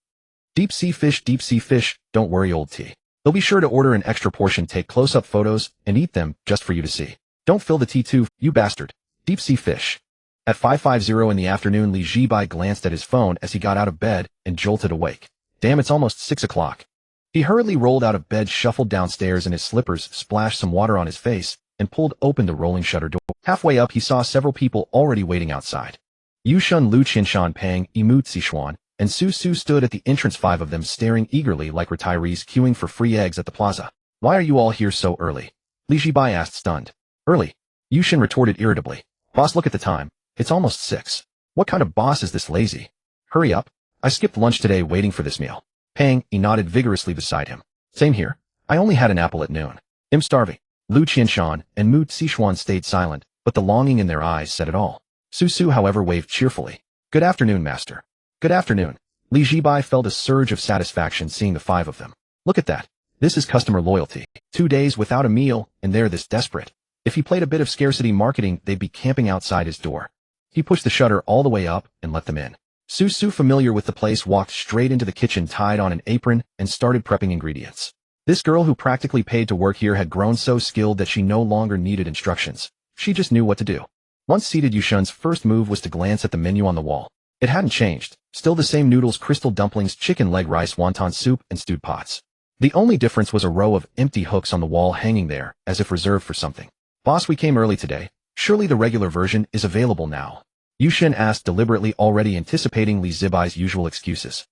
Deep sea fish, don't worry old T. They'll be sure to order an extra portion, take close-up photos, and eat them, just for you to see. Don't fill the T2, you bastard. Deep sea fish. At 5:50 in the afternoon, Li Zhibai glanced at his phone as he got out of bed and jolted awake. Damn, it's almost 6 o'clock. He hurriedly rolled out of bed, shuffled downstairs in his slippers, splashed some water on his face, and pulled open the rolling shutter door. Halfway up, he saw several people already waiting outside. Yushun, Lu Qinshan, Pang, Imu Zixuan, and Su Su stood at the entrance, 5 of them staring eagerly like retirees queuing for free eggs at the plaza. Why are you all here so early? Li Zhibai asked, stunned. Early? Yushin retorted irritably. Boss, look at the time. It's almost 6. What kind of boss is this lazy? Hurry up. I skipped lunch today waiting for this meal. Pang, he nodded vigorously beside him. Same here. I only had an apple at noon. I'm starving. Lu Qinshan and Mu Zixuan stayed silent, but the longing in their eyes said it all. Su Su, however, waved cheerfully. Good afternoon, master. Good afternoon. Li Zhibai felt a surge of satisfaction seeing the 5 of them. Look at that. This is customer loyalty. 2 days without a meal, and they're this desperate. If he played a bit of scarcity marketing, they'd be camping outside his door. He pushed the shutter all the way up and let them in. Su Su, familiar with the place, walked straight into the kitchen, tied on an apron, and started prepping ingredients. This girl who practically paid to work here had grown so skilled that she no longer needed instructions. She just knew what to do. Once seated, Yushun's first move was to glance at the menu on the wall. It hadn't changed. Still the same noodles, crystal dumplings, chicken leg rice, wonton soup, and stewed pots. The only difference was a row of empty hooks on the wall hanging there, as if reserved for something. Boss, we came early today. Surely the regular version is available now. Yushin asked deliberately, already anticipating Li Zhibai's usual excuses.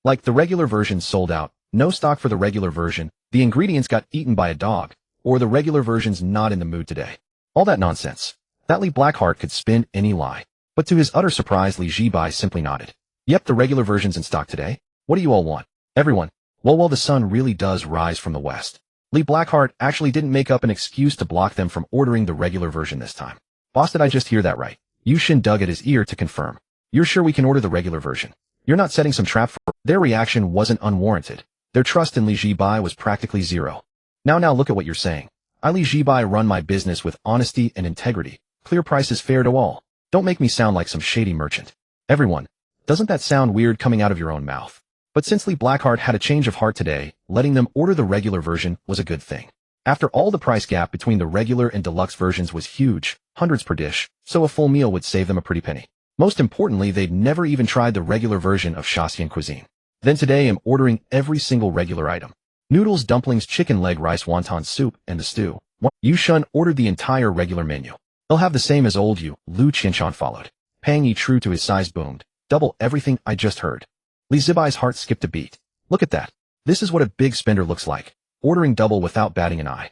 Like, the regular version sold out, no stock for the regular version, the ingredients got eaten by a dog, or the regular version's not in the mood today. All that nonsense. That Li Blackheart could spin any lie. But to his utter surprise, Li Zhibai simply nodded. Yep, the regular version's in stock today. What do you all want? Everyone. Well, the sun really does rise from the west. Li Blackheart actually didn't make up an excuse to block them from ordering the regular version this time. Boss, did I just hear that right? Yushin dug at his ear to confirm. You're sure we can order the regular version? You're not setting some trap for... Their reaction wasn't unwarranted. Their trust in Li Zhibai was practically zero. Now look at what you're saying. I, Li Zhibai, run my business with honesty and integrity. Clear prices, fair to all. Don't make me sound like some shady merchant. Everyone. Doesn't that sound weird coming out of your own mouth? But since Li Blackheart had a change of heart today, letting them order the regular version was a good thing. After all, the price gap between the regular and deluxe versions was huge, hundreds per dish, so a full meal would save them a pretty penny. Most importantly, they'd never even tried the regular version of Shaxian cuisine. Then today I'm ordering every single regular item. Noodles, dumplings, chicken leg rice, wonton soup, and the stew. Yushun ordered the entire regular menu. They'll have the same as old you, Lu Qinshan followed. Pang Yi, true to his size, boomed. Double everything I just heard. Li Zhibai's heart skipped a beat. Look at that. This is what a big spender looks like. Ordering double without batting an eye.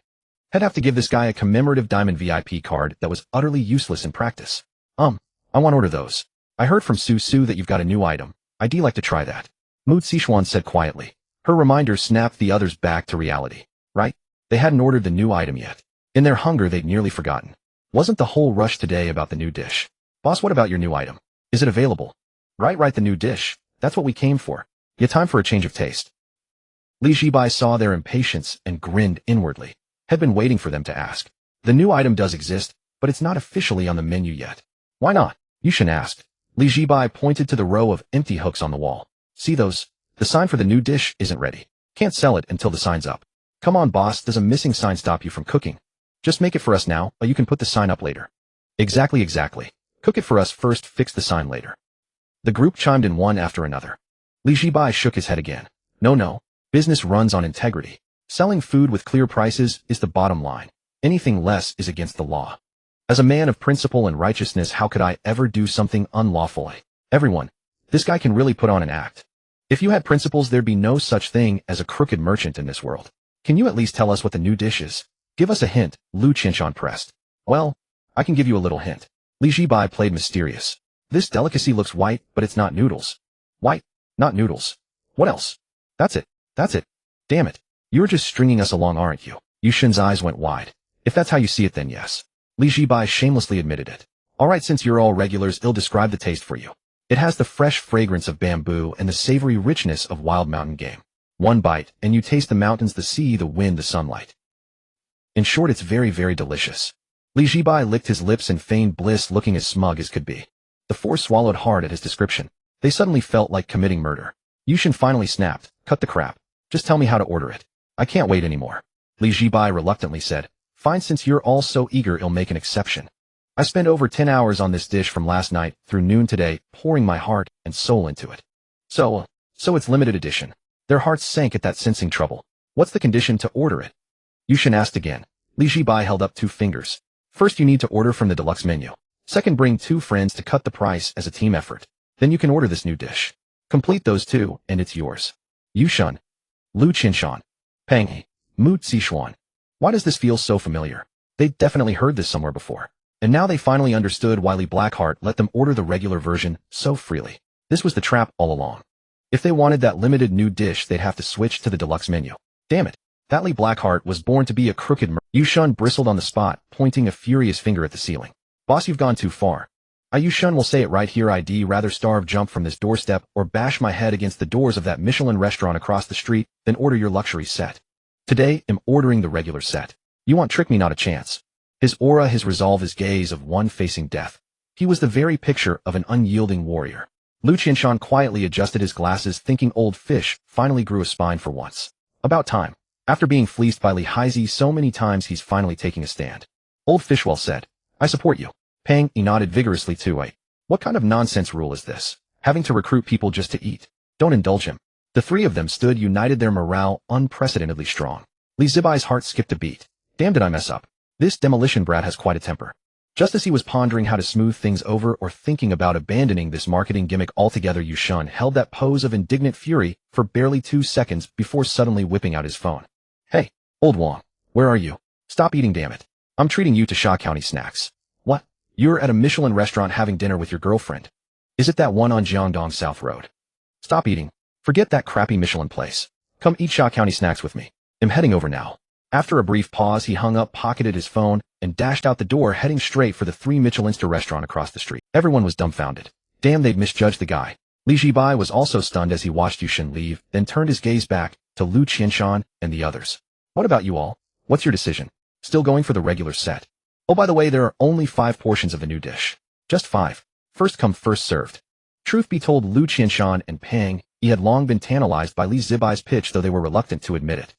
I'd have to give this guy a commemorative diamond VIP card that was utterly useless in practice. I want to order those. I heard from Su Su that you've got a new item. I'd like to try that. Mu Zixuan said quietly. Her reminder snapped the others back to reality. Right? They hadn't ordered the new item yet. In their hunger, they'd nearly forgotten. Wasn't the whole rush today about the new dish? Boss, what about your new item? Is it available? Right, the new dish. That's what we came for. Yet time for a change of taste. Li Zhibai saw their impatience and grinned inwardly. Had been waiting for them to ask. The new item does exist, but it's not officially on the menu yet. Why not? Yushin asked. Li Zhibai pointed to the row of empty hooks on the wall. See those? The sign for the new dish isn't ready. Can't sell it until the sign's up. Come on, boss, does a missing sign stop you from cooking? Just make it for us now, but you can put the sign up later. Exactly. Cook it for us first, fix the sign later. The group chimed in one after another. Li Zhibai shook his head again. No. Business runs on integrity. Selling food with clear prices is the bottom line. Anything less is against the law. As a man of principle and righteousness, how could I ever do something unlawfully? Everyone. This guy can really put on an act. If you had principles, there'd be no such thing as a crooked merchant in this world. Can you at least tell us what the new dish is? Give us a hint, Lu Qinshan pressed. Well, I can give you a little hint. Li Zhibai played mysterious. This delicacy looks white, but it's not noodles. White, not noodles. What else? That's it. Damn it. You're just stringing us along, aren't you? Yushin's eyes went wide. If that's how you see it, then yes. Li Zhibai shamelessly admitted it. Alright, since you're all regulars, I'll describe the taste for you. It has the fresh fragrance of bamboo and the savory richness of wild mountain game. One bite, and you taste the mountains, the sea, the wind, the sunlight. In short, it's very, very delicious. Zhibai licked his lips in feigned bliss, looking as smug as could be. The four swallowed hard at his description. They suddenly felt like committing murder. Yushin finally snapped, "Cut the crap. Just tell me how to order it. I can't wait anymore." Zhibai reluctantly said, "Fine, since you're all so eager, I'll make an exception. I spent over 10 hours on this dish from last night through noon today, pouring my heart and soul into it. So it's limited edition." Their hearts sank at that sensing trouble. "What's the condition to order it?" Yushin asked again. Zhibai held up 2 fingers. "First, you need to order from the deluxe menu. Second, bring 2 friends to cut the price as a team effort. Then you can order this new dish. Complete those 2, and it's yours." Yushin, Lu Qinshan, Peng He, Mu Zixuan. Why does this feel so familiar? They'd definitely heard this somewhere before. And now they finally understood why Li Blackheart let them order the regular version so freely. This was the trap all along. If they wanted that limited new dish, they'd have to switch to the deluxe menu. Damn it. That Li Blackheart was born to be a crooked Yushin bristled on the spot, pointing a furious finger at the ceiling. "Boss, you've gone too far. Yushin will say it right here. I'd rather starve, jump from this doorstep, or bash my head against the doors of that Michelin restaurant across the street than order your luxury set. Today, I'm ordering the regular set. You want trick me, not a chance." His aura, his resolve, his gaze of one facing death. He was the very picture of an unyielding warrior. Lu Qinshan quietly adjusted his glasses, thinking old fish finally grew a spine for once. About time. After being fleeced by Li Haizi so many times, he's finally taking a stand. Old fish well said. "I support you." Peng He nodded vigorously too. What kind of nonsense rule is this? Having to recruit people just to eat. Don't indulge him. The 3 of them stood united, their morale unprecedentedly strong. Li Zibai's heart skipped a beat. Damn, did I mess up? This demolition brat has quite a temper. Just as he was pondering how to smooth things over or thinking about abandoning this marketing gimmick altogether, Yushin held that pose of indignant fury for barely 2 seconds before suddenly whipping out his phone. "Hey, old Wong, where are you? Stop eating, damn it. I'm treating you to Sha County snacks." "What? You're at a Michelin restaurant having dinner with your girlfriend? Is it that one on Jiangdong South Road? Stop eating. Forget that crappy Michelin place. Come eat Sha County snacks with me. I'm heading over now." After a brief pause, he hung up, pocketed his phone, and dashed out the door, heading straight for the 3 Michelinster restaurant across the street. Everyone was dumbfounded. Damn, they'd misjudged the guy. Zhibai was also stunned as he watched Yushin leave, then turned his gaze back to Lu Qinshan and the others. "What about you all? What's your decision? Still going for the regular set? Oh, by the way, there are only 5 portions of the new dish. Just 5. First come, first served." Truth be told, Lu Qinshan and Peng He had long been tantalized by Li Zibai's pitch, though they were reluctant to admit it.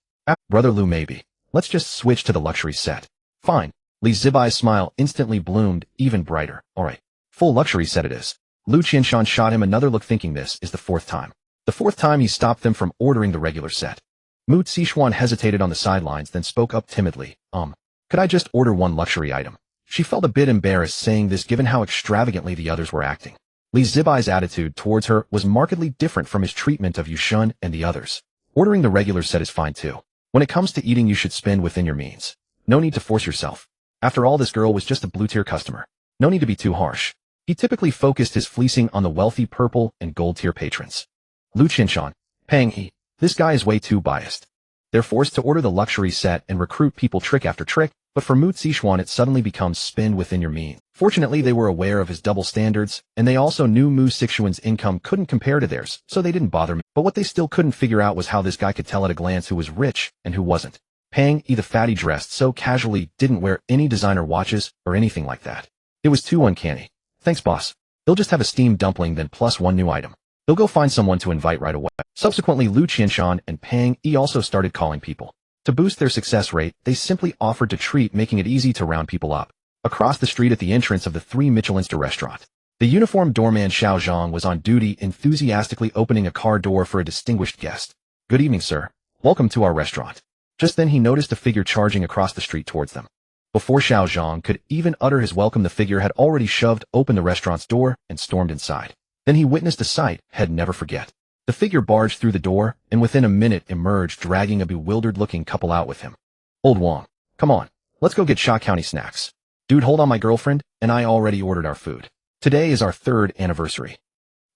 "Brother Lu, maybe. Let's just switch to the luxury set." "Fine." Li Zibai's smile instantly bloomed even brighter. "All right. Full luxury set it is." Lu Qinshan shot him another look, thinking this is the 4th time. The 4th time he stopped them from ordering the regular set. Mu Zixuan hesitated on the sidelines, then spoke up timidly. Could I just order 1 luxury item?" She felt a bit embarrassed saying this given how extravagantly the others were acting. Li Zibai's attitude towards her was markedly different from his treatment of Yushin and the others. "Ordering the regular set is fine too. When it comes to eating, you should spend within your means. No need to force yourself. After all, this girl was just a blue-tier customer. No need to be too harsh." He typically focused his fleecing on the wealthy purple and gold-tier patrons. Lu Qinshan, Peng He, this guy is way too biased. They're forced to order the luxury set and recruit people trick after trick, but for Mu Zixuan it suddenly becomes spend within your means. Fortunately, they were aware of his double standards, and they also knew Mu Zixuan's income couldn't compare to theirs, so they didn't bother. But what they still couldn't figure out was how this guy could tell at a glance who was rich and who wasn't. Peng He, the fatty, dressed so casually, didn't wear any designer watches or anything like that. It was too uncanny. "Thanks, boss. They'll just have a steamed dumpling, then plus 1 new item. They'll go find someone to invite right away." Subsequently, Lu Qinshan and Peng He also started calling people. To boost their success rate, they simply offered to treat, making it easy to round people up. Across the street at the entrance of the 3 Michelinster restaurant, the uniformed doorman Xiao Zhang was on duty, enthusiastically opening a car door for a distinguished guest. "Good evening, sir. Welcome to our restaurant." Just then he noticed a figure charging across the street towards them. Before Xiao Zhang could even utter his welcome, the figure had already shoved open the restaurant's door and stormed inside. Then he witnessed a sight he'd never forget. The figure barged through the door, and within a minute emerged dragging a bewildered-looking couple out with him. "Old Wong, come on, let's go get Sha County snacks." "Dude, hold on, my girlfriend and I already ordered our food. Today is our 3rd anniversary."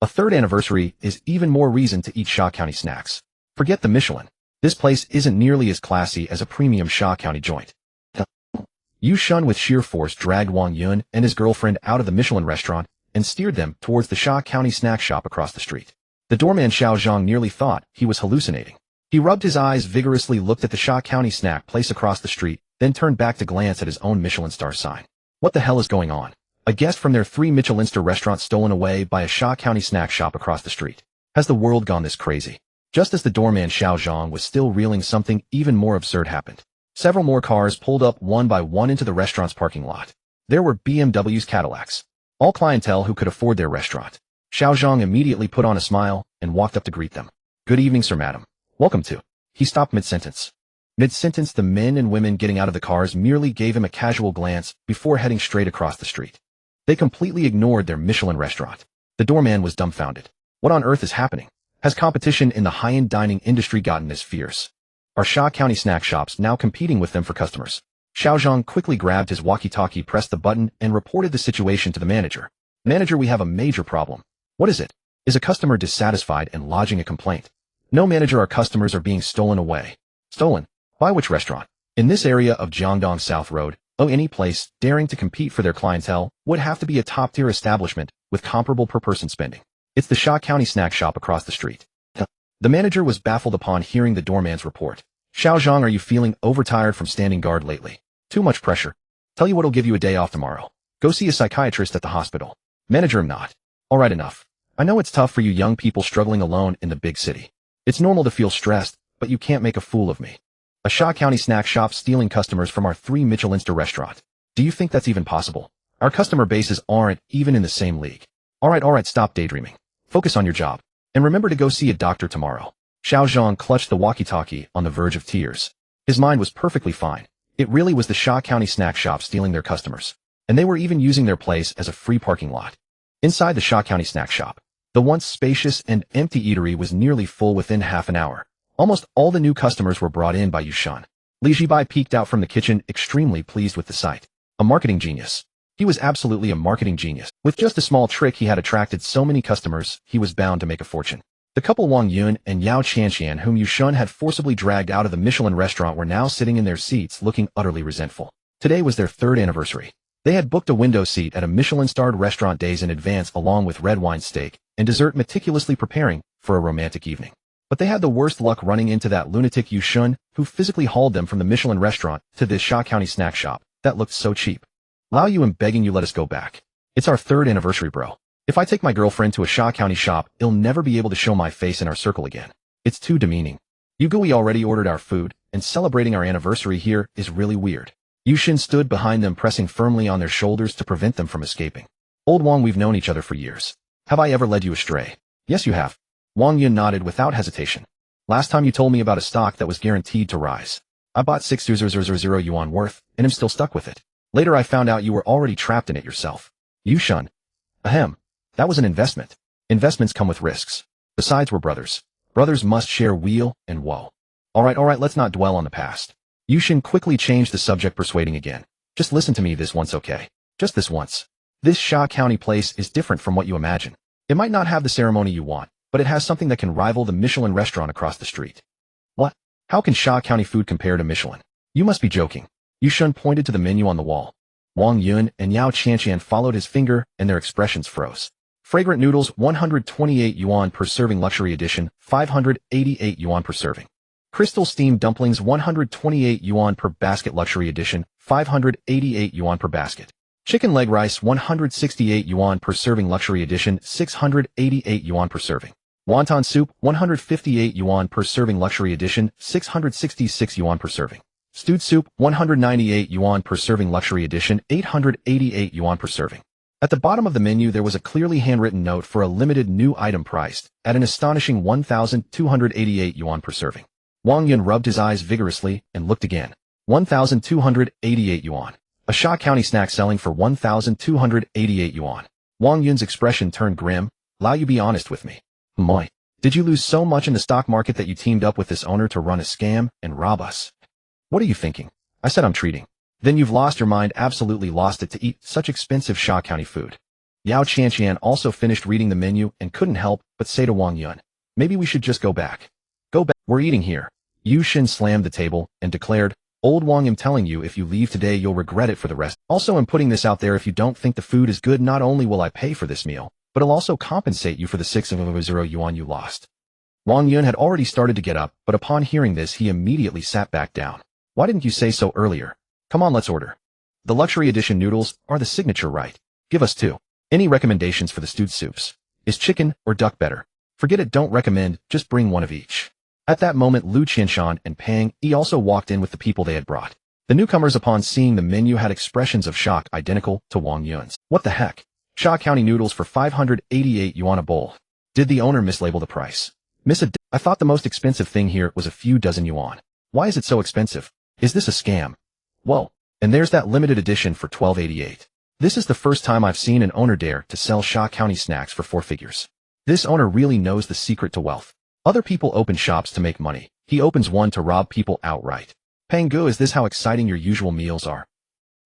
A 3rd anniversary is even more reason to eat Sha County snacks. Forget the Michelin. This place isn't nearly as classy as a premium Sha County joint. Yushin with sheer force dragged Wang Yun and his girlfriend out of the Michelin restaurant and steered them towards the Sha County snack shop across the street. The doorman Xiao Zhang nearly thought he was hallucinating. He rubbed his eyes vigorously, looked at the Sha County snack place across the street, then turned back to glance at his own Michelin star sign. What the hell is going on? A guest from their 3 Michelin star restaurant stolen away by a Sha County snack shop across the street. Has the world gone this crazy? Just as the doorman Xiao Zhang was still reeling, something even more absurd happened. Several more cars pulled up one by one into the restaurant's parking lot. There were BMWs, Cadillacs, all clientele who could afford their restaurant. Xiao Zhang immediately put on a smile and walked up to greet them. Good evening, sir, madam. Welcome to. He stopped mid-sentence. Mid-sentence, the men and women getting out of the cars merely gave him a casual glance before heading straight across the street. They completely ignored their Michelin restaurant. The doorman was dumbfounded. What on earth is happening? Has competition in the high-end dining industry gotten this fierce? Are Sha County snack shops now competing with them for customers? Xiao Zhang quickly grabbed his walkie-talkie, pressed the button, and reported the situation to the manager. Manager, we have a major problem. What is it? Is a customer dissatisfied and lodging a complaint? No, manager, our customers are being stolen away. Stolen? By which restaurant? In this area of Jiangdong South Road. Oh, any place daring to compete for their clientele would have to be a top-tier establishment with comparable per-person spending. It's the Sha County snack shop across the street. The manager was baffled upon hearing the doorman's report. Xiao Zhang, are you feeling overtired from standing guard lately? Too much pressure. Tell you what'll give you a day off tomorrow. Go see a psychiatrist at the hospital. Manager, I'm not. All right, enough. I know it's tough for you young people struggling alone in the big city. It's normal to feel stressed, but you can't make a fool of me. A Sha County snack shop stealing customers from our 3 Michelin star restaurant. Do you think that's even possible? Our customer bases aren't even in the same league. All right, stop daydreaming. Focus on your job. And remember to go see a doctor tomorrow. Xiao Zhang clutched the walkie-talkie on the verge of tears. His mind was perfectly fine. It really was the Sha County snack shop stealing their customers. And they were even using their place as a free parking lot. Inside the Sha County snack shop, the once spacious and empty eatery was nearly full within half an hour. Almost all the new customers were brought in by Yushan. Zhibai peeked out from the kitchen, extremely pleased with the sight. A marketing genius. He was absolutely a marketing genius. With just a small trick, he had attracted so many customers, he was bound to make a fortune. The couple Wang Yun and Yao Shaxian, whom Yushan had forcibly dragged out of the Michelin restaurant, were now sitting in their seats looking utterly resentful. Today was their 3rd anniversary. They had booked a window seat at a Michelin-starred restaurant days in advance, along with red wine, steak, and dessert, meticulously preparing for a romantic evening. But they had the worst luck running into that lunatic Yushan, who physically hauled them from the Michelin restaurant to this Sha County snack shop that looked so cheap. Lao Yu, I'm begging you, let us go back. It's our 3rd anniversary, bro. If I take my girlfriend to a Sha County shop, I'll never be able to show my face in our circle again. It's too demeaning. Yugo, we already ordered our food, and celebrating our anniversary here is really weird. Yushin stood behind them, pressing firmly on their shoulders to prevent them from escaping. Old Wang, we've known each other for years. Have I ever led you astray? Yes, you have. Wang Yun nodded without hesitation. Last time you told me about a stock that was guaranteed to rise. I bought 6,000 yuan worth, and am still stuck with it. Later I found out you were already trapped in it yourself. Yushan. Ahem. That was an investment. Investments come with risks. Besides, we're brothers. Brothers must share weal and woe. All right, let's not dwell on the past. Yushin quickly changed the subject, persuading again. Just listen to me this once, okay? Just this once. This Sha County place is different from what you imagine. It might not have the ceremony you want, but it has something that can rival the Michelin restaurant across the street. What? How can Sha County food compare to Michelin? You must be joking. Yushan pointed to the menu on the wall. Wang Yun and Yao Shaxian followed his finger, and their expressions froze. Fragrant noodles, 128 yuan per serving, luxury edition, 588 yuan per serving. Crystal steamed dumplings, 128 yuan per basket, luxury edition, 588 yuan per basket. Chicken leg rice, 168 yuan per serving, luxury edition, 688 yuan per serving. Wonton soup, 158 yuan per serving, luxury edition, 666 yuan per serving. Stewed soup, 198 yuan per serving, luxury edition, 888 yuan per serving. At the bottom of the menu there was a clearly handwritten note for a limited new item priced at an astonishing 1,288 yuan per serving. Wang Yun rubbed his eyes vigorously and looked again. 1,288 yuan. A Sha County snack selling for 1,288 yuan. Wang Yun's expression turned grim. Lao, you be honest with me. Moi. Did you lose so much in the stock market that you teamed up with this owner to run a scam and rob us? What are you thinking? I said I'm treating. Then you've lost your mind, absolutely lost it, to eat such expensive Sha County food. Yao Shaxian also finished reading the menu and couldn't help but say to Wang Yun, maybe we should just go back. Go back. We're eating here. Yushin slammed the table and declared, Old Wang, am telling you, if you leave today, you'll regret it for the rest. Also, I'm putting this out there, if you don't think the food is good, not only will I pay for this meal, but I'll also compensate you for the 600 yuan you lost. Wang Yun had already started to get up, but upon hearing this, he immediately sat back down. Why didn't you say so earlier? Come on, let's order. The luxury edition noodles are the signature, right? Give us two. Any recommendations for the stewed soups? Is chicken or duck better? Forget it, don't recommend, just bring one of each. At that moment, Lu Qianshan and Pang Yi also walked in with the people they had brought. The newcomers, upon seeing the menu, had expressions of shock identical to Wang Yun's. What the heck? Sha County noodles for 588 yuan a bowl. Did the owner mislabel the price? I thought the most expensive thing here was a few dozen yuan. Why is it so expensive? Is this a scam? Whoa. And there's that limited edition for 1288. This is the first time I've seen an owner dare to sell Sha County snacks for 4 figures. This owner really knows the secret to wealth. Other people open shops to make money. He opens one to rob people outright. Pang Gu, is this how exciting your usual meals are?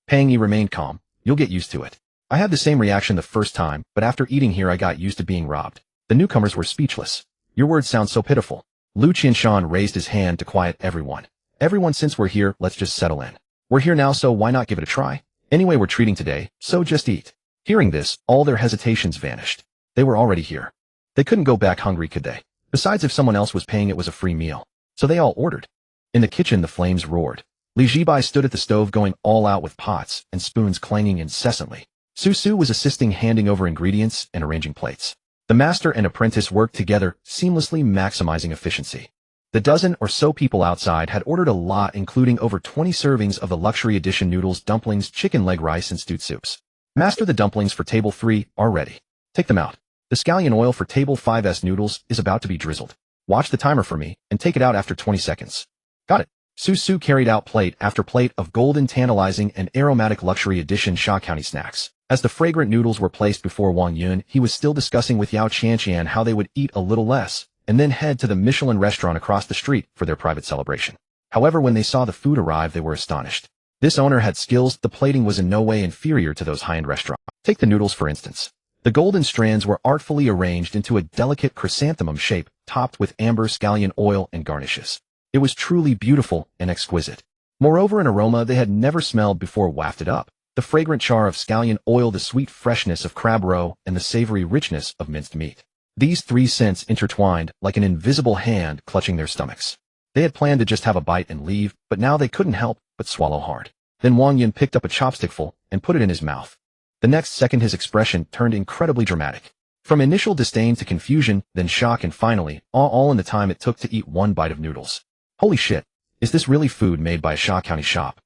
Pang Yi remained calm. You'll get used to it. I had the same reaction the first time, but after eating here I got used to being robbed. The newcomers were speechless. Your words sound so pitiful. Lu Qianshan raised his hand to quiet everyone. Everyone, since we're here, let's just settle in. We're here now, so why not give it a try? Anyway, we're treating today, so just eat. Hearing this, all their hesitations vanished. They were already here. They couldn't go back hungry, could they? Besides, if someone else was paying, it was a free meal. So they all ordered. In the kitchen, the flames roared. Zhibai stood at the stove going all out with pots and spoons clanging incessantly. Su was assisting, handing over ingredients and arranging plates. The master and apprentice worked together, seamlessly maximizing efficiency. The dozen or so people outside had ordered a lot, including over 20 servings of the luxury edition noodles, dumplings, chicken leg rice, and stewed soups. Master, the dumplings for table 3 are ready. Take them out. The scallion oil for table 5's noodles is about to be drizzled. Watch the timer for me, and take it out after 20 seconds. Got it. Su carried out plate after plate of golden, tantalizing, and aromatic luxury edition Sha County snacks. As the fragrant noodles were placed before Wang Yun, he was still discussing with Yao Qianshan how they would eat a little less, and then head to the Michelin restaurant across the street for their private celebration. However, when they saw the food arrive, they were astonished. This owner had skills. The plating was in no way inferior to those high-end restaurants. Take the noodles, for instance. The golden strands were artfully arranged into a delicate chrysanthemum shape, topped with amber scallion oil and garnishes. It was truly beautiful and exquisite. Moreover, an aroma they had never smelled before wafted up. The fragrant char of scallion oil, the sweet freshness of crab roe, and the savory richness of minced meat. These 3 scents intertwined like an invisible hand clutching their stomachs. They had planned to just have a bite and leave, but now they couldn't help but swallow hard. Then Wang Yun picked up a chopstickful and put it in his mouth. The next second, his expression turned incredibly dramatic. From initial disdain to confusion, then shock, and finally, all in the time it took to eat 1 bite of noodles. Holy shit, is this really food made by a Sha County shop?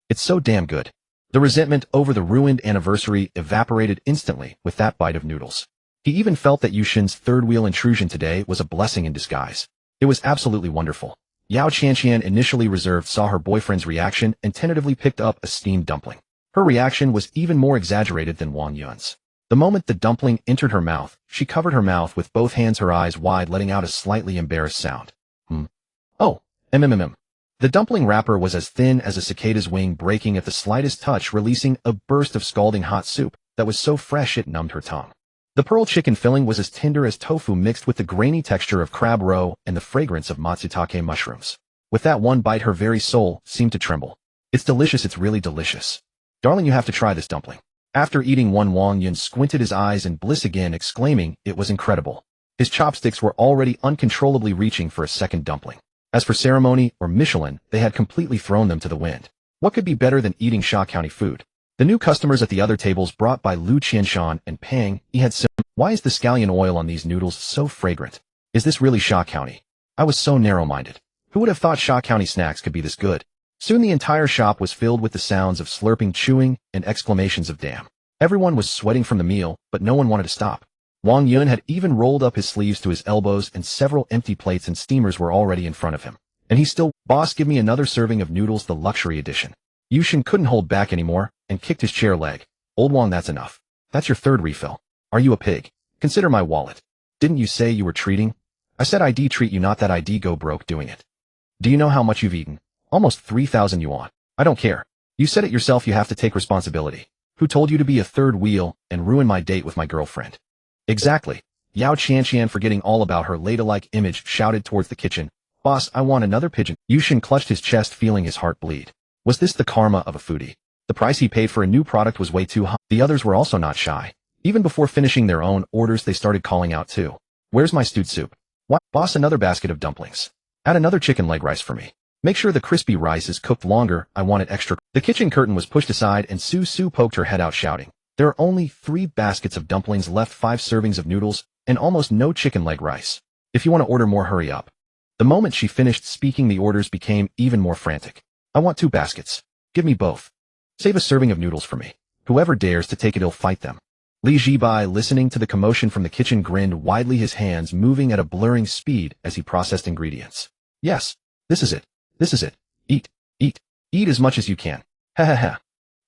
It's so damn good. The resentment over the ruined anniversary evaporated instantly with that bite of noodles. He even felt that Yushin's third wheel intrusion today was a blessing in disguise. It was absolutely wonderful. Yao Qianshan, initially reserved, saw her boyfriend's reaction and tentatively picked up a steamed dumpling. Her reaction was even more exaggerated than Wang Yun's. The moment the dumpling entered her mouth, she covered her mouth with both hands, her eyes wide, letting out a slightly embarrassed sound. Oh, The dumpling wrapper was as thin as a cicada's wing, breaking at the slightest touch, releasing a burst of scalding hot soup that was so fresh it numbed her tongue. The pearl chicken filling was as tender as tofu, mixed with the grainy texture of crab roe and the fragrance of matsutake mushrooms. With that one bite, her very soul seemed to tremble. It's delicious, it's really delicious. Darling, you have to try this dumpling. After eating one, Wang Yun squinted his eyes in bliss again, exclaiming it was incredible. His chopsticks were already uncontrollably reaching for a second dumpling. As for ceremony or Michelin, they had completely thrown them to the wind. What could be better than eating Sha County food? The new customers at the other tables, brought by Lu Qianshan and Pang Yi, had said, "Why is the scallion oil on these noodles so fragrant? Is this really Sha County?" I was so narrow-minded. Who would have thought Sha County snacks could be this good? Soon the entire shop was filled with the sounds of slurping, chewing, and exclamations of damn. Everyone was sweating from the meal, but no one wanted to stop. Wang Yun had even rolled up his sleeves to his elbows, and several empty plates and steamers were already in front of him. And he still, "Boss, give me another serving of noodles, the luxury edition." Yushin couldn't hold back anymore and kicked his chair leg. "Old Wang, that's enough. That's your third refill. Are you a pig? Consider my wallet. Didn't you say you were treating? I said I'd treat you, not that I'd go broke doing it. Do you know how much you've eaten? Almost 3,000 yuan. I don't care. You said it yourself, you have to take responsibility. Who told you to be a third wheel and ruin my date with my girlfriend?" Exactly. Yao Qianshan, forgetting all about her ladylike image, shouted towards the kitchen. Boss, I want another pigeon. Yushin clutched his chest, feeling his heart bleed. Was this the karma of a foodie? The price he paid for a new product was way too high. The others were also not shy. Even before finishing their own orders, they started calling out too. Where's my stewed soup? What? Boss, another basket of dumplings. Add another chicken leg rice for me. Make sure the crispy rice is cooked longer, I want it extra. The kitchen curtain was pushed aside and Su poked her head out shouting. There are only 3 baskets of dumplings left, 5 servings of noodles, and almost no chicken leg rice. If you want to order more, hurry up. The moment she finished speaking, the orders became even more frantic. I want 2 baskets. Give me both. Save a serving of noodles for me. Whoever dares to take it, he'll fight them. Zhibai, listening to the commotion from the kitchen, grinned widely, his hands moving at a blurring speed as he processed ingredients. Yes, this is it. This is it. Eat, eat, eat as much as you can. Ha ha ha.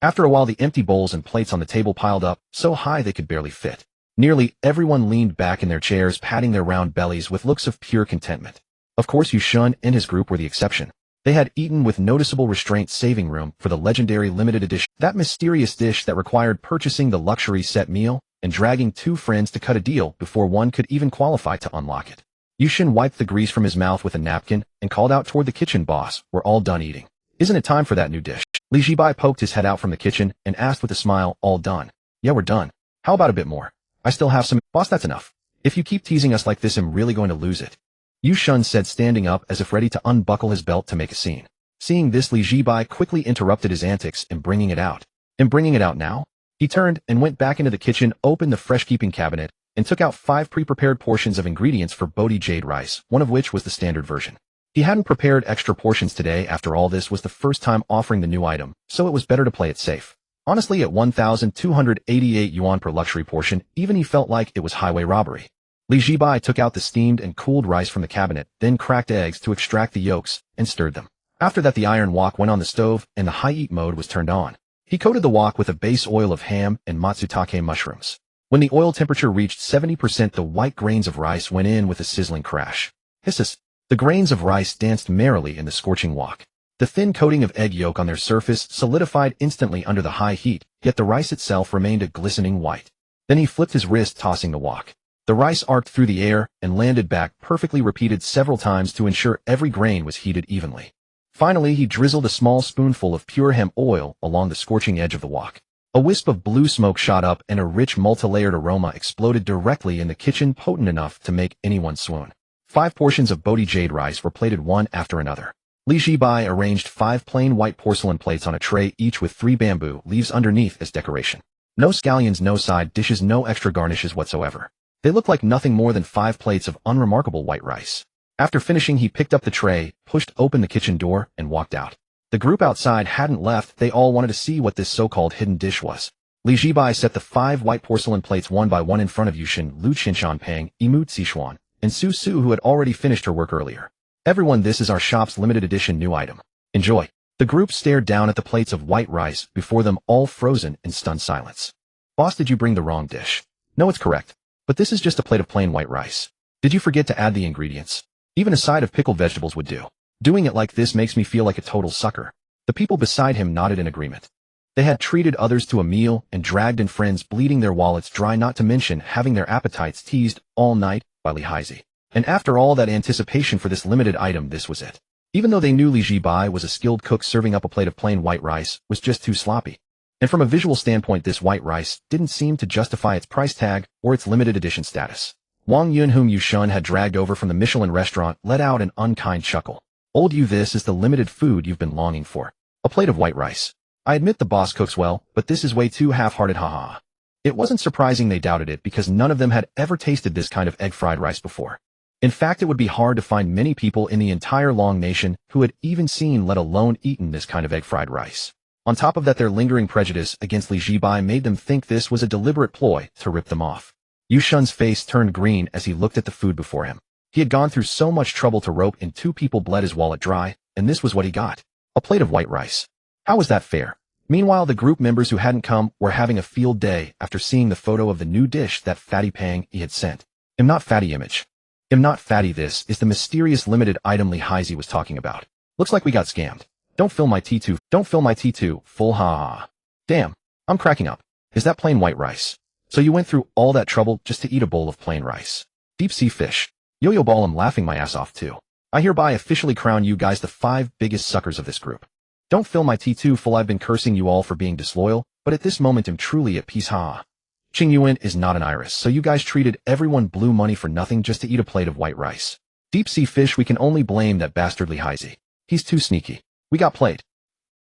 After a while, the empty bowls and plates on the table piled up, so high they could barely fit. Nearly everyone leaned back in their chairs, patting their round bellies with looks of pure contentment. Of course, Yushin and his group were the exception. They had eaten with noticeable restraint, saving room for the legendary limited edition, that mysterious dish that required purchasing the luxury set meal and dragging 2 friends to cut a deal before one could even qualify to unlock it. Yushin wiped the grease from his mouth with a napkin and called out toward the kitchen. Boss, we're all done eating. Isn't it time for that new dish? Zhibai poked his head out from the kitchen and asked with a smile, all done? Yeah, we're done. How about a bit more? I still have some. Boss, that's enough. If you keep teasing us like this, I'm really going to lose it. Yushin said, standing up as if ready to unbuckle his belt to make a scene. Seeing this, Zhibai quickly interrupted his antics and bringing it out. And bringing it out now? He turned and went back into the kitchen, opened the fresh-keeping cabinet, and took out 5 pre-prepared portions of ingredients for Bodhi jade rice, one of which was the standard version. He hadn't prepared extra portions today. After all, this was the first time offering the new item, so it was better to play it safe. Honestly, at 1,288 yuan per luxury portion, even he felt like it was highway robbery. Zhibai took out the steamed and cooled rice from the cabinet, then cracked eggs to extract the yolks, and stirred them. After that, the iron wok went on the stove, and the high-heat mode was turned on. He coated the wok with a base oil of ham and matsutake mushrooms. When the oil temperature reached 70%, the white grains of rice went in with a sizzling crash. Hisses. The grains of rice danced merrily in the scorching wok. The thin coating of egg yolk on their surface solidified instantly under the high heat, yet the rice itself remained a glistening white. Then he flipped his wrist, tossing the wok. The rice arced through the air and landed back perfectly, repeated several times to ensure every grain was heated evenly. Finally, he drizzled a small spoonful of pure hemp oil along the scorching edge of the wok. A wisp of blue smoke shot up and a rich multi-layered aroma exploded directly in the kitchen, potent enough to make anyone swoon. 5 portions of Bodhi jade rice were plated one after another. Zhibai arranged 5 plain white porcelain plates on a tray, each with 3 bamboo leaves underneath as decoration. No scallions, no side dishes, no extra garnishes whatsoever. They looked like nothing more than 5 plates of unremarkable white rice. After finishing, he picked up the tray, pushed open the kitchen door, and walked out. The group outside hadn't left. They all wanted to see what this so-called hidden dish was. Zhibai set the 5 white porcelain plates one by one in front of Yushin, Lu Qinshanpeng, Imu Zixuan, and Su, who had already finished her work earlier. Everyone, this is our shop's limited edition new item. Enjoy. The group stared down at the plates of white rice before them, all frozen in stunned silence. Boss, did you bring the wrong dish? No, it's correct. But this is just a plate of plain white rice. Did you forget to add the ingredients? Even a side of pickled vegetables would do. Doing it like this makes me feel like a total sucker. The people beside him nodded in agreement. They had treated others to a meal and dragged in friends, bleeding their wallets dry, not to mention having their appetites teased all night by Liheisi. And after all that anticipation for this limited item, this was it. Even though they knew Zhibai was a skilled cook, serving up a plate of plain white rice was just too sloppy. And from a visual standpoint, this white rice didn't seem to justify its price tag or its limited edition status. Wang Yun, whom Yushin had dragged over from the Michelin restaurant, let out an unkind chuckle. Old you, this is the limited food you've been longing for. A plate of white rice. I admit the boss cooks well, but this is way too half-hearted, haha. It wasn't surprising they doubted it, because none of them had ever tasted this kind of egg-fried rice before. In fact, it would be hard to find many people in the entire Long Nation who had even seen, let alone eaten, this kind of egg-fried rice. On top of that, their lingering prejudice against Zhibai made them think this was a deliberate ploy to rip them off. Yushin's face turned green as he looked at the food before him. He had gone through so much trouble to rope in 2 people, bled his wallet dry, and this was what he got. A plate of white rice. How was that fair? Meanwhile, the group members who hadn't come were having a field day after seeing the photo of the new dish that Fatty Pang he had sent. Am not fatty image. Am not fatty, this is the mysterious limited item Liheisi was talking about. Looks like we got scammed. Don't fill my T2, don't fill my T2, full ha. Damn, I'm cracking up. Is that plain white rice? So you went through all that trouble just to eat a bowl of plain rice? Deep sea fish. Yo-yo ball, I'm laughing my ass off too. I hereby officially crown you guys the 5 biggest suckers of this group. Don't fill my tea too full. I've been cursing you all for being disloyal, but at this moment I'm truly at peace. Qing Yuan is not an iris, so you guys treated everyone blue money for nothing just to eat a plate of white rice. Deep sea fish, we can only blame that bastardly Haizi. He's too sneaky. We got played.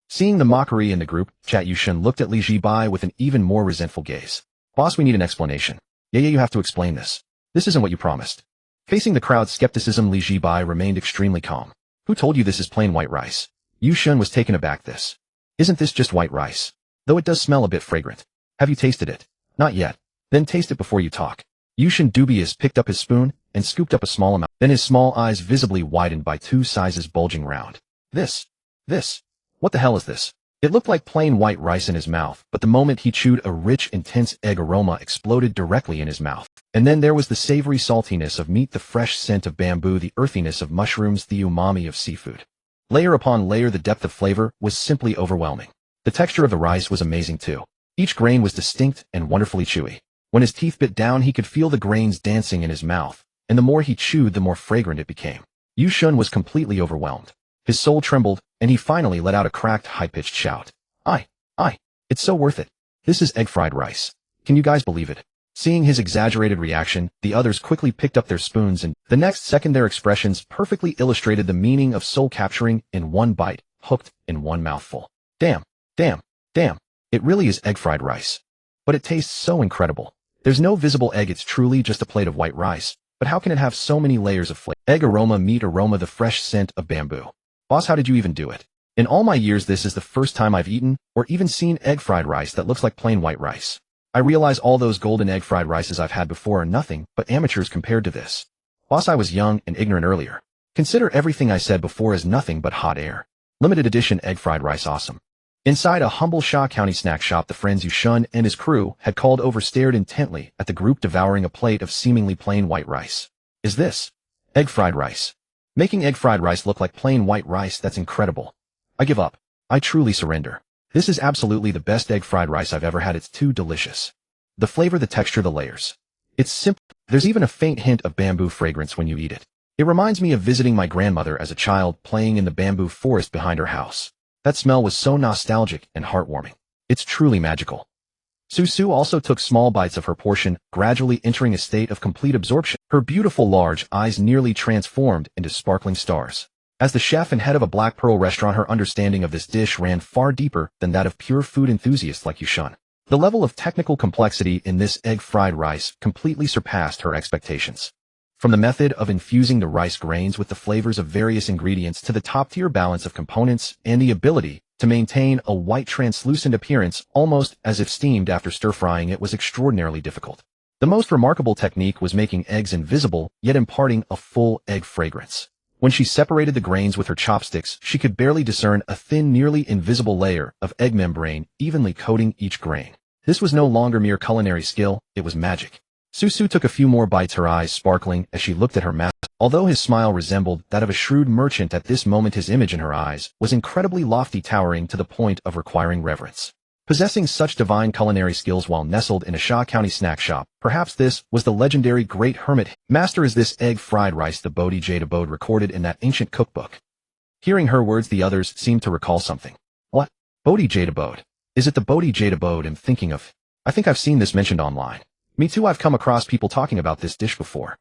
Seeing the mockery in the group, Chat Yushan looked at Li Zhibai with an even more resentful gaze. Boss, we need an explanation. Yeah, you have to explain this. This isn't what you promised. Facing the crowd's skepticism, Li Zhibai remained extremely calm. Who told you this is plain white rice? Yushan was taken aback. This. Isn't this just white rice? Though it does smell a bit fragrant. Have you tasted it? Not yet. Then taste it before you talk. Yushan, dubious, picked up his spoon and scooped up a small amount. Then his small eyes visibly widened by 2 sizes bulging round. This. What the hell is this? It looked like plain white rice in his mouth, but the moment he chewed, a rich, intense egg aroma exploded directly in his mouth. And then there was the savory saltiness of meat, the fresh scent of bamboo, the earthiness of mushrooms, the umami of seafood. Layer upon layer, the depth of flavor was simply overwhelming. The texture of the rice was amazing too. Each grain was distinct and wonderfully chewy. When his teeth bit down, he could feel the grains dancing in his mouth, and the more he chewed, the more fragrant it became. Yushan was completely overwhelmed. His soul trembled, and he finally let out a cracked, high-pitched shout. It's so worth it. This is egg-fried rice. Can you guys believe it? Seeing his exaggerated reaction, the others quickly picked up their spoons, and the next second their expressions perfectly illustrated the meaning of soul capturing in one bite, hooked in one mouthful. Damn. It really is egg-fried rice. But it tastes so incredible. There's no visible egg, it's truly just a plate of white rice. But how can it have so many layers of flavor? Egg aroma, meat aroma, the fresh scent of bamboo. Boss, how did you even do it? In all my years, this is the first time I've eaten or even seen egg-fried rice that looks like plain white rice. I realize all those golden egg-fried rices I've had before are nothing but amateurs compared to this. Boss, I was young and ignorant earlier. Consider everything I said before as nothing but hot air. Limited edition egg-fried rice, awesome. Inside a humble Sha County snack shop, the friends Yushan and his crew had called over stared intently at the group devouring a plate of seemingly plain white rice. Is this egg-fried rice? Making egg-fried rice look like plain white rice, that's incredible. I give up. I truly surrender. This is absolutely the best egg-fried rice I've ever had. It's too delicious. The flavor, the texture, the layers. It's simple. There's even a faint hint of bamboo fragrance when you eat it. It reminds me of visiting my grandmother as a child, playing in the bamboo forest behind her house. That smell was so nostalgic and heartwarming. It's truly magical. Su also took small bites of her portion, gradually entering a state of complete absorption. Her beautiful large eyes nearly transformed into sparkling stars. As the chef and head of a Black Pearl restaurant, her understanding of this dish ran far deeper than that of pure food enthusiasts like Yushan. The level of technical complexity in this egg-fried rice completely surpassed her expectations. From the method of infusing the rice grains with the flavors of various ingredients to the top-tier balance of components and the ability to maintain a white translucent appearance almost as if steamed after stir-frying, it was extraordinarily difficult. The most remarkable technique was making eggs invisible, yet imparting a full egg fragrance. When she separated the grains with her chopsticks, she could barely discern a thin, nearly invisible layer of egg membrane evenly coating each grain. This was no longer mere culinary skill, it was magic. Su took a few more bites, her eyes sparkling as she looked at her master. Although his smile resembled that of a shrewd merchant at this moment, his image in her eyes was incredibly lofty, towering to the point of requiring reverence. Possessing such divine culinary skills while nestled in a Sha County snack shop, perhaps this was the legendary Great Hermit. Master, is this egg-fried rice the Bodhi Jade abode recorded in that ancient cookbook? Hearing her words, the others seemed to recall something. What? Bodhi Jade abode? Is it the Bodhi Jade abode I'm thinking of? I think I've seen this mentioned online. Me too, I've come across people talking about this dish before.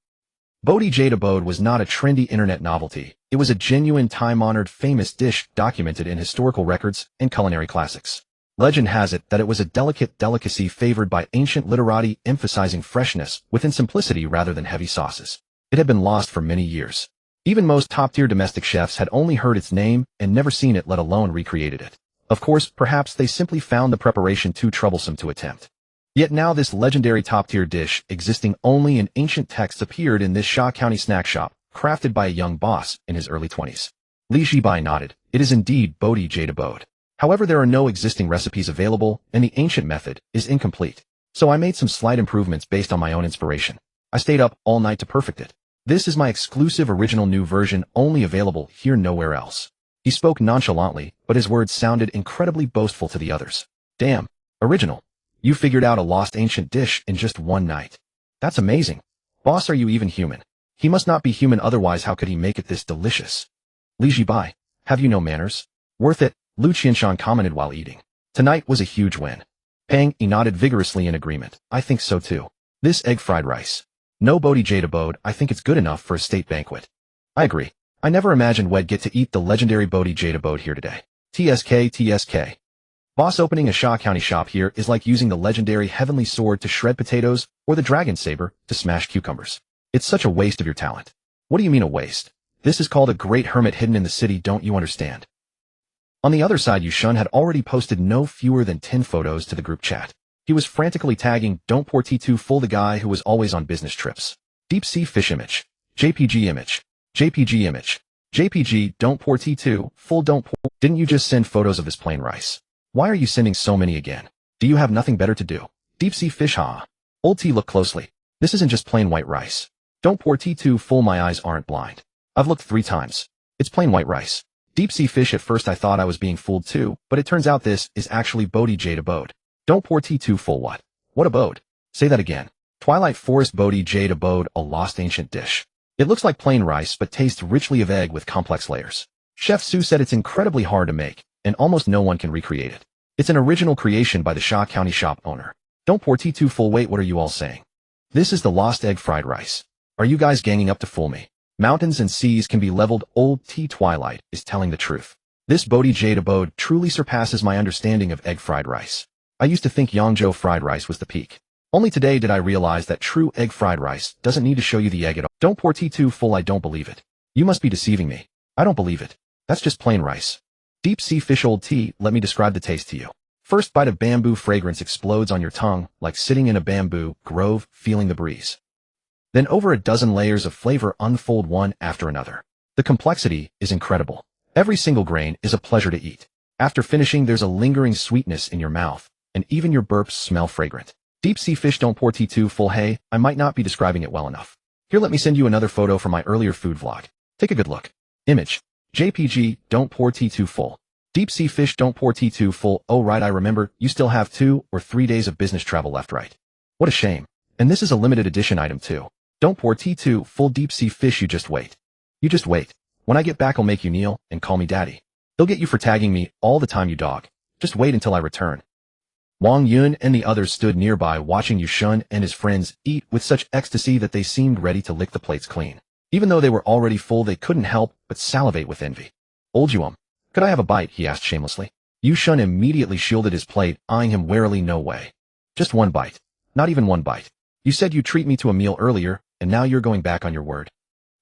Bodhi Jade abode was not a trendy internet novelty. It was a genuine, time-honored, famous dish documented in historical records and culinary classics. Legend has it that it was a delicate delicacy favored by ancient literati, emphasizing freshness within simplicity rather than heavy sauces. It had been lost for many years. Even most top-tier domestic chefs had only heard its name and never seen it, let alone recreated it. Of course, perhaps they simply found the preparation too troublesome to attempt. Yet now this legendary top-tier dish, existing only in ancient texts, appeared in this Sha County snack shop, crafted by a young boss in his early 20s. Li Zhibai nodded. It is indeed Bodhi Jade abode. However, there are no existing recipes available, and the ancient method is incomplete. So I made some slight improvements based on my own inspiration. I stayed up all night to perfect it. This is my exclusive original new version, only available here, nowhere else. He spoke nonchalantly, but his words sounded incredibly boastful to the others. Damn, original. You figured out a lost ancient dish in just one night. That's amazing. Boss, are you even human? He must not be human, otherwise how could he make it this delicious? Li Zhibai, have you no manners? Worth it, Lu Qianshan commented while eating. Tonight was a huge win. Pang Yi nodded vigorously in agreement. I think so too. This egg fried rice. No Bodhi Jade abode, I think it's good enough for a state banquet. I agree. I never imagined we'd get to eat the legendary Bodhi Jade abode here today. TSK. Boss, opening a Sha County shop here is like using the legendary heavenly sword to shred potatoes or the dragon saber to smash cucumbers. It's such a waste of your talent. What do you mean a waste? This is called a great hermit hidden in the city, don't you understand? On the other side, Yushun had already posted no fewer than 10 photos to the group chat. He was frantically tagging Don't Pour T2 Full, the guy who was always on business trips. Deep sea fish image. JPG image. JPG image. JPG Don't Pour T2 Full Don't Pour. Didn't you just send photos of this plain rice? Why are you sending so many again? Do you have nothing better to do? Deep sea fish, ha. Old T, look closely. This isn't just plain white rice. Don't Pour T2 Full, my eyes aren't blind. I've looked 3 times. It's plain white rice. Deep sea fish. At first I thought I was being fooled too, but it turns out this is actually Bodhi Jade abode. Don't Pour T2 Full what? What abode? Say that again. Twilight Forest Bodhi Jade abode, a lost ancient dish. It looks like plain rice but tastes richly of egg with complex layers. Chef Su said it's incredibly hard to make, and almost no one can recreate it. It's an original creation by the Sha County shop owner. Don't Pour T2 Full. Wait, what are you all saying? This is the lost egg fried rice. Are you guys ganging up to fool me? Mountains and seas can be leveled. Old T Twilight is telling the truth. This Bodhi Jade abode truly surpasses my understanding of egg fried rice. I used to think Yangzhou fried rice was the peak. Only today did I realize that true egg fried rice doesn't need to show you the egg at all. Don't Pour T2 Full. I don't believe it. You must be deceiving me. I don't believe it. That's just plain rice. Deep sea fish. Old T, let me describe the taste to you. First bite of bamboo fragrance explodes on your tongue like sitting in a bamboo grove feeling the breeze. Then over a dozen layers of flavor unfold one after another. The complexity is incredible. Every single grain is a pleasure to eat. After finishing, there's a lingering sweetness in your mouth, and even your burps smell fragrant. Deep sea fish. Don't Pour T2 Full. Hey, I might not be describing it well enough. Here, let me send you another photo from my earlier food vlog. Take a good look. Image. JPG Don't Pour T2 Full. Deep sea fish. Don't Pour T2 Full. Oh right, I remember, you still have 2 or 3 days of business travel left, right? What a shame. And this is a limited edition item too. Don't Pour T2 Full. Deep sea fish. You just wait. You just wait. When I get back, I'll make you kneel and call me daddy. They'll get you for tagging me all the time, you dog. Just wait until I return. Wang Yun and the others stood nearby watching Yushun and his friends eat with such ecstasy that they seemed ready to lick the plates clean. Even though they were already full, they couldn't help but salivate with envy. Old Yuum, could I have a bite? He asked shamelessly. Yushun immediately shielded his plate, eyeing him warily. No way. Just one bite. Not even one bite. You said you'd treat me to a meal earlier, and now you're going back on your word.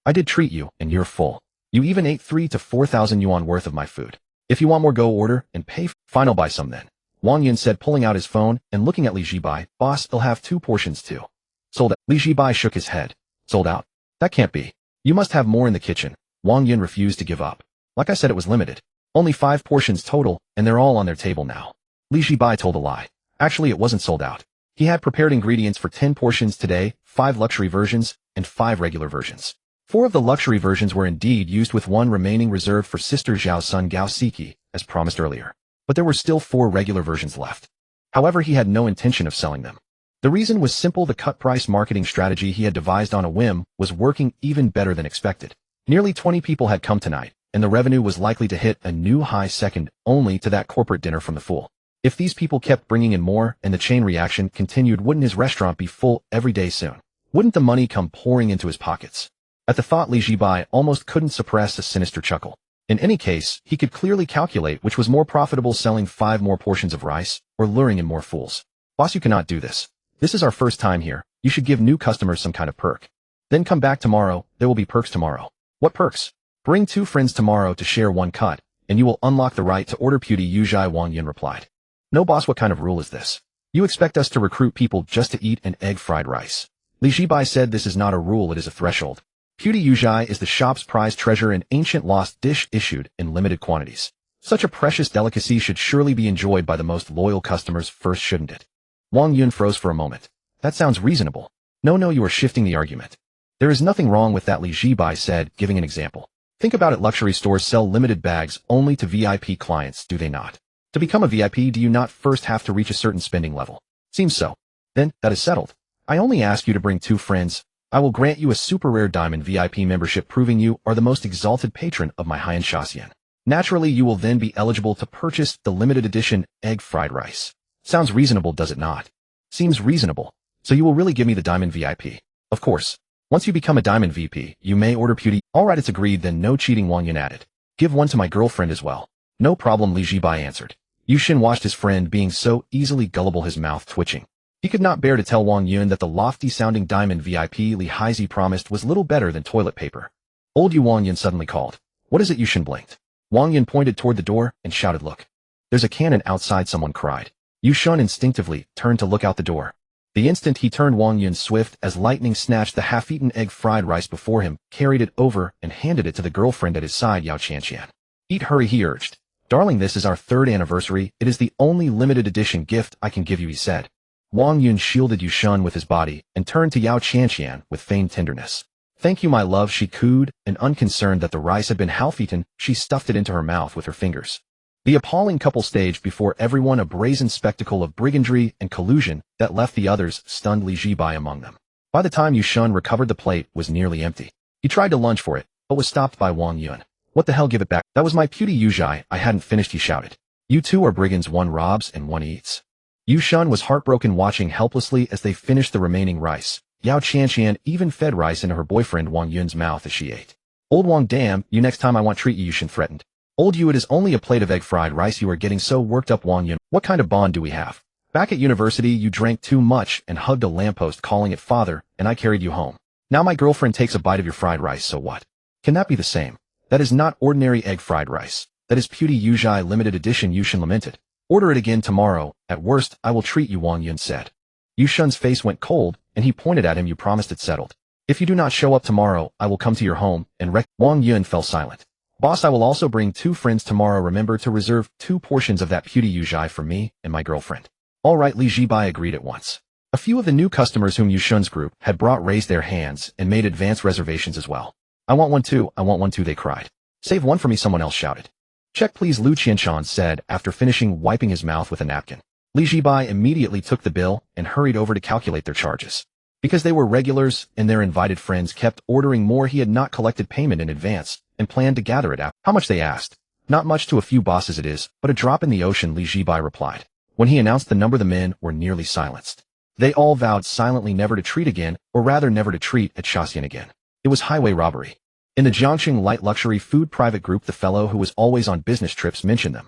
I did treat you, and you're full. You even ate 3,000 to 4,000 yuan worth of my food. If you want more, go order and pay. Fine, I'll buy some then. Wang Yun said, pulling out his phone and looking at Li Zhibai. Boss, they'll have 2 portions too. Sold out. Li Zhibai shook his head. Sold out. That can't be. You must have more in the kitchen. Wang Yun refused to give up. Like I said, it was limited. Only 5 portions total, and they're all on their table now. Li Zhibai told a lie. Actually, it wasn't sold out. He had prepared ingredients for 10 portions today, 5 luxury versions, and 5 regular versions. 4 of the luxury versions were indeed used, with 1 remaining reserved for Sister Zhao's son Gao Siki, as promised earlier. But there were still 4 regular versions left. However, he had no intention of selling them. The reason was simple: the cut-price marketing strategy he had devised on a whim was working even better than expected. Nearly 20 people had come tonight, and the revenue was likely to hit a new high, second only to that corporate dinner from the Fool. If these people kept bringing in more and the chain reaction continued, wouldn't his restaurant be full every day soon? Wouldn't the money come pouring into his pockets? At the thought, Li Zhibai almost couldn't suppress a sinister chuckle. In any case, he could clearly calculate which was more profitable: selling 5 more portions of rice or luring in more fools. Boss, you cannot do this. This is our first time here. You should give new customers some kind of perk. Then come back tomorrow. There will be perks tomorrow. What perks? Bring 2 friends tomorrow to share 1 cut, and you will unlock the right to order. Pewdie Yuzhai, Wang Yun replied. No, boss, what kind of rule is this? You expect us to recruit people just to eat an egg fried rice? Li Zhibai said, this is not a rule, it is a threshold. Pewdie Yuzhai is the shop's prized treasure, an ancient lost dish issued in limited quantities. Such a precious delicacy should surely be enjoyed by the most loyal customers first, shouldn't it? Wang Yun froze for a moment. That sounds reasonable. No, you are shifting the argument. There is nothing wrong with that, Li Zhibai said, giving an example. Think about it, luxury stores sell limited bags only to VIP clients, do they not? To become a VIP, do you not first have to reach a certain spending level? Seems so. Then, that is settled. I only ask you to bring 2 friends. I will grant you a super rare diamond VIP membership proving you are the most exalted patron of my high-end Shaxian. Naturally, you will then be eligible to purchase the limited edition egg fried rice. Sounds reasonable, does it not? Seems reasonable. So you will really give me the diamond VIP. Of course. Once you become a diamond VP, you may order beauty. Alright, it's agreed, then no cheating, Wang Yun added. Give one to my girlfriend as well. No problem, Li Zhibai answered. Yushin watched his friend being so easily gullible, his mouth twitching. He could not bear to tell Wang Yun that the lofty-sounding diamond VIP Li Haizi promised was little better than toilet paper. Old you, Wang Yun suddenly called. What is it? Yushin blinked. Wang Yun pointed toward the door and shouted, look. There's a cannon outside, someone cried. Yushin instinctively turned to look out the door. The instant he turned, Wang Yun swift as lightning snatched the half-eaten egg fried rice before him, carried it over, and handed it to the girlfriend at his side, Yao Shaxian. Eat, hurry, he urged. Darling, this is our 3rd anniversary. It is the only limited edition gift I can give you, he said. Wang Yun shielded Yushin with his body and turned to Yao Shaxian with feigned tenderness. Thank you, my love, she cooed, and unconcerned that the rice had been half-eaten, she stuffed it into her mouth with her fingers. The appalling couple staged before everyone a brazen spectacle of brigandry and collusion that left the others stunned, Li Zhibai among them. By the time Yushin recovered, the plate was nearly empty. He tried to lunge for it, but was stopped by Wang Yun. What the hell, give it back. That was my puty Yuzhai, I hadn't finished, he shouted. You two are brigands, one robs and one eats. Yushin was heartbroken, watching helplessly as they finished the remaining rice. Yao Shaxian even fed rice into her boyfriend Wang Yun's mouth as she ate. Old Wang, damn, you, next time I want treat you, Yushin threatened. Old you, it is only a plate of egg fried rice, you are getting so worked up, Wang Yun. What kind of bond do we have? Back at university you drank too much and hugged a lamppost calling it father, and I carried you home. Now my girlfriend takes a bite of your fried rice, so what? Can that be the same? That is not ordinary egg fried rice. That is puty Yuzhai limited edition, Yushin lamented. Order it again tomorrow. At worst, I will treat you, Wang Yun said. Yushin's face went cold, and he pointed at him. You promised, it settled. If you do not show up tomorrow, I will come to your home and wreck. Wang Yun fell silent. Boss, I will also bring 2 friends tomorrow. Remember to reserve 2 portions of that puty Yuzhai for me and my girlfriend. All right, Li Zhibai agreed at once. A few of the new customers whom Yushin's group had brought raised their hands and made advance reservations as well. I want one too, I want one too, they cried. Save one for me, someone else shouted. Check please, Lu Qianshan said after finishing wiping his mouth with a napkin. Li Zhibai immediately took the bill and hurried over to calculate their charges. Because they were regulars and their invited friends kept ordering more, he had not collected payment in advance and planned to gather it out. How much, they asked. Not much to a few bosses it is, but a drop in the ocean, Li Zhibai replied. When he announced the number, the men were nearly silenced. They all vowed silently never to treat again, or rather never to treat at Shaxian again. It was highway robbery. In the Jiangxing Light Luxury Food Private Group, the fellow who was always on business trips mentioned them.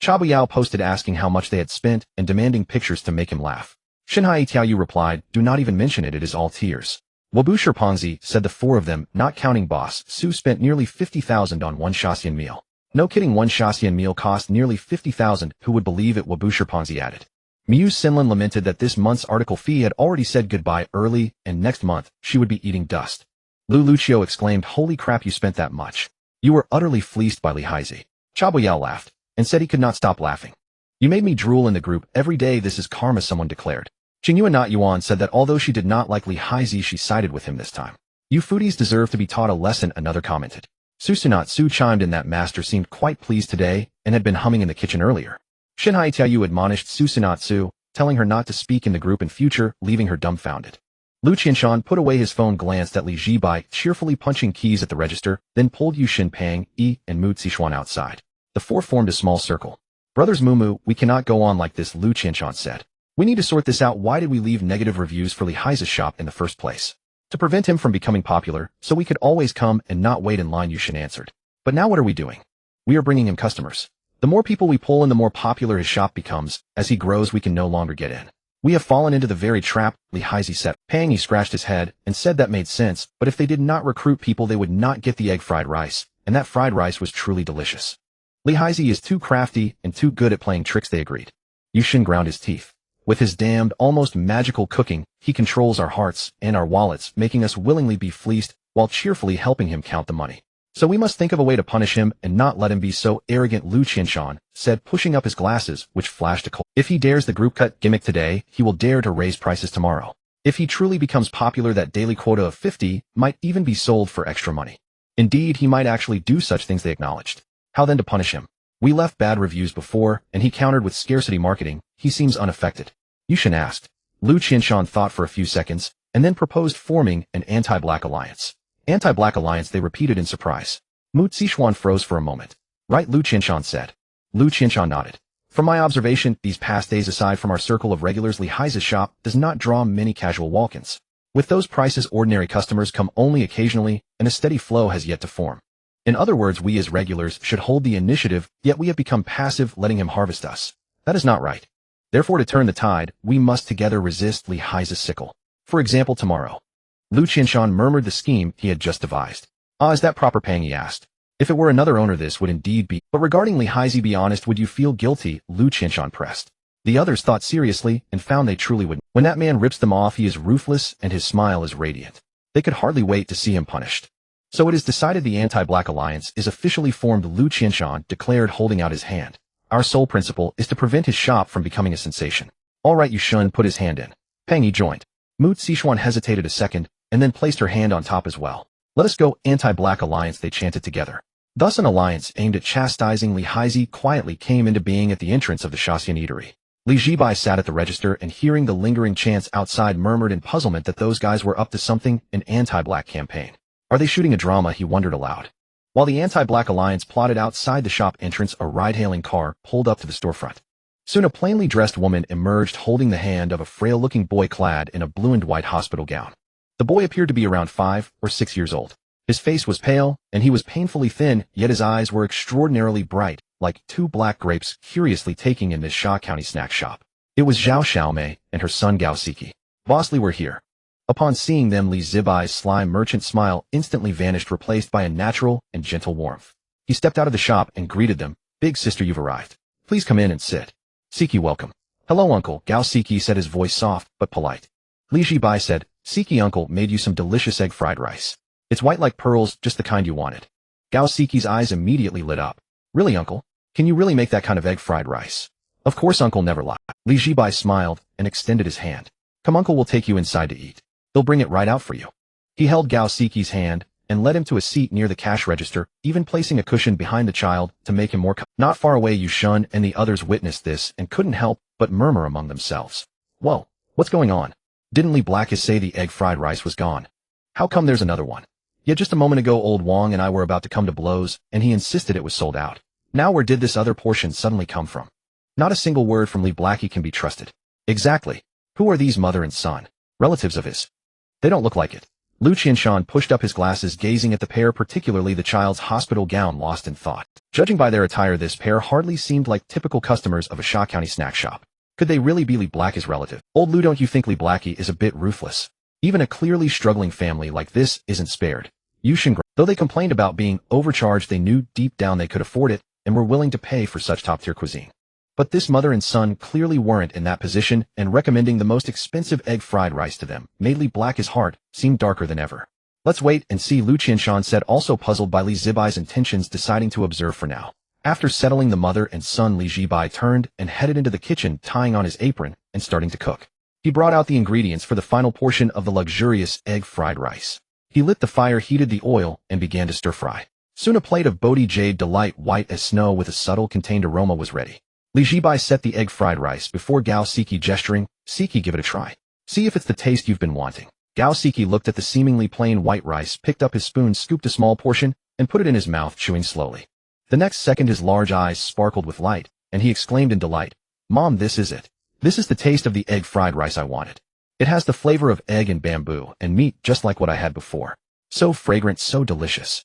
Chabu Yao posted asking how much they had spent and demanding pictures to make him laugh. Shinhai Tiaoyu replied, do not even mention it, it is all tears. Wabusher Ponzi said the 4 of them, not counting boss Su, spent nearly 50,000 on one Shaxian meal. No kidding, one Shaxian meal cost nearly 50,000, who would believe it, Wabusher Ponzi added. Miu Sinlin lamented that this month's article fee had already said goodbye early, and next month, she would be eating dust. Lu Lucio exclaimed, holy crap, you spent that much. You were utterly fleeced by Li Haizi. Chabu Yao laughed, and said he could not stop laughing. You made me drool in the group every day, this is karma, someone declared. Qingyuan Not Yuan said that although she did not like Li Haizi, she sided with him this time. You foodies deserve to be taught a lesson, another commented. Susunat Su chimed in that master seemed quite pleased today and had been humming in the kitchen earlier. Shinhai Tiaoyu admonished Susunat Su, telling her not to speak in the group in future, leaving her dumbfounded. Lu Qianshan put away his phone, glanced at Li Zhibai, cheerfully punching keys at the register, then pulled Yushin Pang, Yi, and Mu Zixuan outside. The 4 formed a small circle. Brothers Mumu, we cannot go on like this, Lu Qianshan said. We need to sort this out. Why did we leave negative reviews for Li Haizi's shop in the first place? To prevent him from becoming popular, so we could always come and not wait in line, Yushin answered. But now what are we doing? We are bringing him customers. The more people we pull in, the more popular his shop becomes. As he grows, we can no longer get in. We have fallen into the very trap, Li Haizi said. Pang Yi scratched his head and said that made sense, but if they did not recruit people, they would not get the egg fried rice, and that fried rice was truly delicious. Li Haizi is too crafty and too good at playing tricks, they agreed. Yushin ground his teeth. With his damned, almost magical cooking, he controls our hearts and our wallets, making us willingly be fleeced while cheerfully helping him count the money. So we must think of a way to punish him and not let him be so arrogant, Lu Qianshan said, pushing up his glasses, which flashed a cold. If he dares the group cut gimmick today, he will dare to raise prices tomorrow. If he truly becomes popular, that daily quota of 50 might even be sold for extra money. Indeed, he might actually do such things, they acknowledged. How then to punish him? We left bad reviews before, and he countered with scarcity marketing. He seems unaffected. Yushin asked. Lu Qianshan thought for a few seconds, and then proposed forming an anti-black alliance. Anti-black alliance, they repeated in surprise. Mu Zixuan froze for a moment. Right, Lu Qinshan said. Lu Qinshan nodded. From my observation, these past days aside from our circle of regulars, Li Hai's shop does not draw many casual walk-ins. With those prices, ordinary customers come only occasionally, and a steady flow has yet to form. In other words, we as regulars should hold the initiative, yet we have become passive, letting him harvest us. That is not right. Therefore, to turn the tide, we must together resist Li Hai's sickle. For example, tomorrow. Lu Qinshan murmured the scheme he had just devised. Ah, is that proper, Pang? He asked. If it were another owner, this would indeed be. But regarding Li Hai's, be honest, would you feel guilty? Lu Qinshan pressed. The others thought seriously and found they truly wouldn't. When that man rips them off, he is ruthless and his smile is radiant. They could hardly wait to see him punished. So it is decided the anti-black alliance is officially formed. Lu Qinshan declared, holding out his hand. Our sole principle is to prevent his shop from becoming a sensation. All right, Yushun put his hand in. Peng joined. Mu Zixuan hesitated a second and then placed her hand on top as well. Let us go, anti-black alliance, they chanted together. Thus an alliance aimed at chastising Li Haizi quietly came into being at the entrance of the Shaxian eatery. Li Zhibai sat at the register and, hearing the lingering chants outside, murmured in puzzlement that those guys were up to something, an anti-black campaign. Are they shooting a drama? He wondered aloud. While the anti-black alliance plotted outside the shop entrance, a ride-hailing car pulled up to the storefront. Soon a plainly dressed woman emerged holding the hand of a frail-looking boy clad in a blue and white hospital gown. The boy appeared to be around 5 or 6 years old. His face was pale, and he was painfully thin, yet his eyes were extraordinarily bright, like 2 black grapes curiously taking in this Sha County snack shop. It was Zhao Xiaomei and her son Gao Siki. Boss Li were here. Upon seeing them, Li Zibai's sly merchant smile instantly vanished, replaced by a natural and gentle warmth. He stepped out of the shop and greeted them. Big sister, you've arrived. Please come in and sit. Siki, welcome. Hello, uncle, Gao Siki said, his voice soft but polite. Li Zhibai said, Siki, uncle made you some delicious egg fried rice. It's white like pearls, just the kind you wanted. Gao Siki's eyes immediately lit up. Really, uncle? Can you really make that kind of egg fried rice? Of course, uncle never lied. Li Zhibai smiled and extended his hand. Come, uncle will take you inside to eat. They'll bring it right out for you. He held Gao Siki's hand and led him to a seat near the cash register, even placing a cushion behind the child to make him more Not far away, Yushun and the others witnessed this and couldn't help but murmur among themselves. Whoa, what's going on? Didn't Li Blackus say the egg fried rice was gone? How come there's another one? Yet just a moment ago old Wong and I were about to come to blows, and he insisted it was sold out. Now where did this other portion suddenly come from? Not a single word from Li Blackie can be trusted. Exactly. Who are these mother and son? Relatives of his? They don't look like it. Lu Qinshan pushed up his glasses, gazing at the pair, particularly the child's hospital gown, lost in thought. Judging by their attire, this pair hardly seemed like typical customers of a Sha County snack shop. Could they really be Li Blackie's relative? Old Lu, don't you think Li Blackie is a bit ruthless? Even a clearly struggling family like this isn't spared. Yushin, though they complained about being overcharged, they knew deep down they could afford it and were willing to pay for such top-tier cuisine. But this mother and son clearly weren't in that position, and recommending the most expensive egg fried rice to them made Li Blacky's heart seem darker than ever. Let's wait and see, Lu Qinshan said, also puzzled by Li Zibai's intentions, deciding to observe for now. After settling the mother and son, Li Zhibai turned and headed into the kitchen, tying on his apron and starting to cook. He brought out the ingredients for the final portion of the luxurious egg fried rice. He lit the fire, heated the oil, and began to stir-fry. Soon a plate of Bodhi Jade Delight, white as snow with a subtle contained aroma, was ready. Li Zhibai set the egg fried rice before Gao Siki, gesturing, Siki, give it a try. See if it's the taste you've been wanting. Gao Siki looked at the seemingly plain white rice, picked up his spoon, scooped a small portion, and put it in his mouth, chewing slowly. The next second his large eyes sparkled with light, and he exclaimed in delight, Mom, this is it. This is the taste of the egg fried rice I wanted. It has the flavor of egg and bamboo and meat, just like what I had before. So fragrant, so delicious.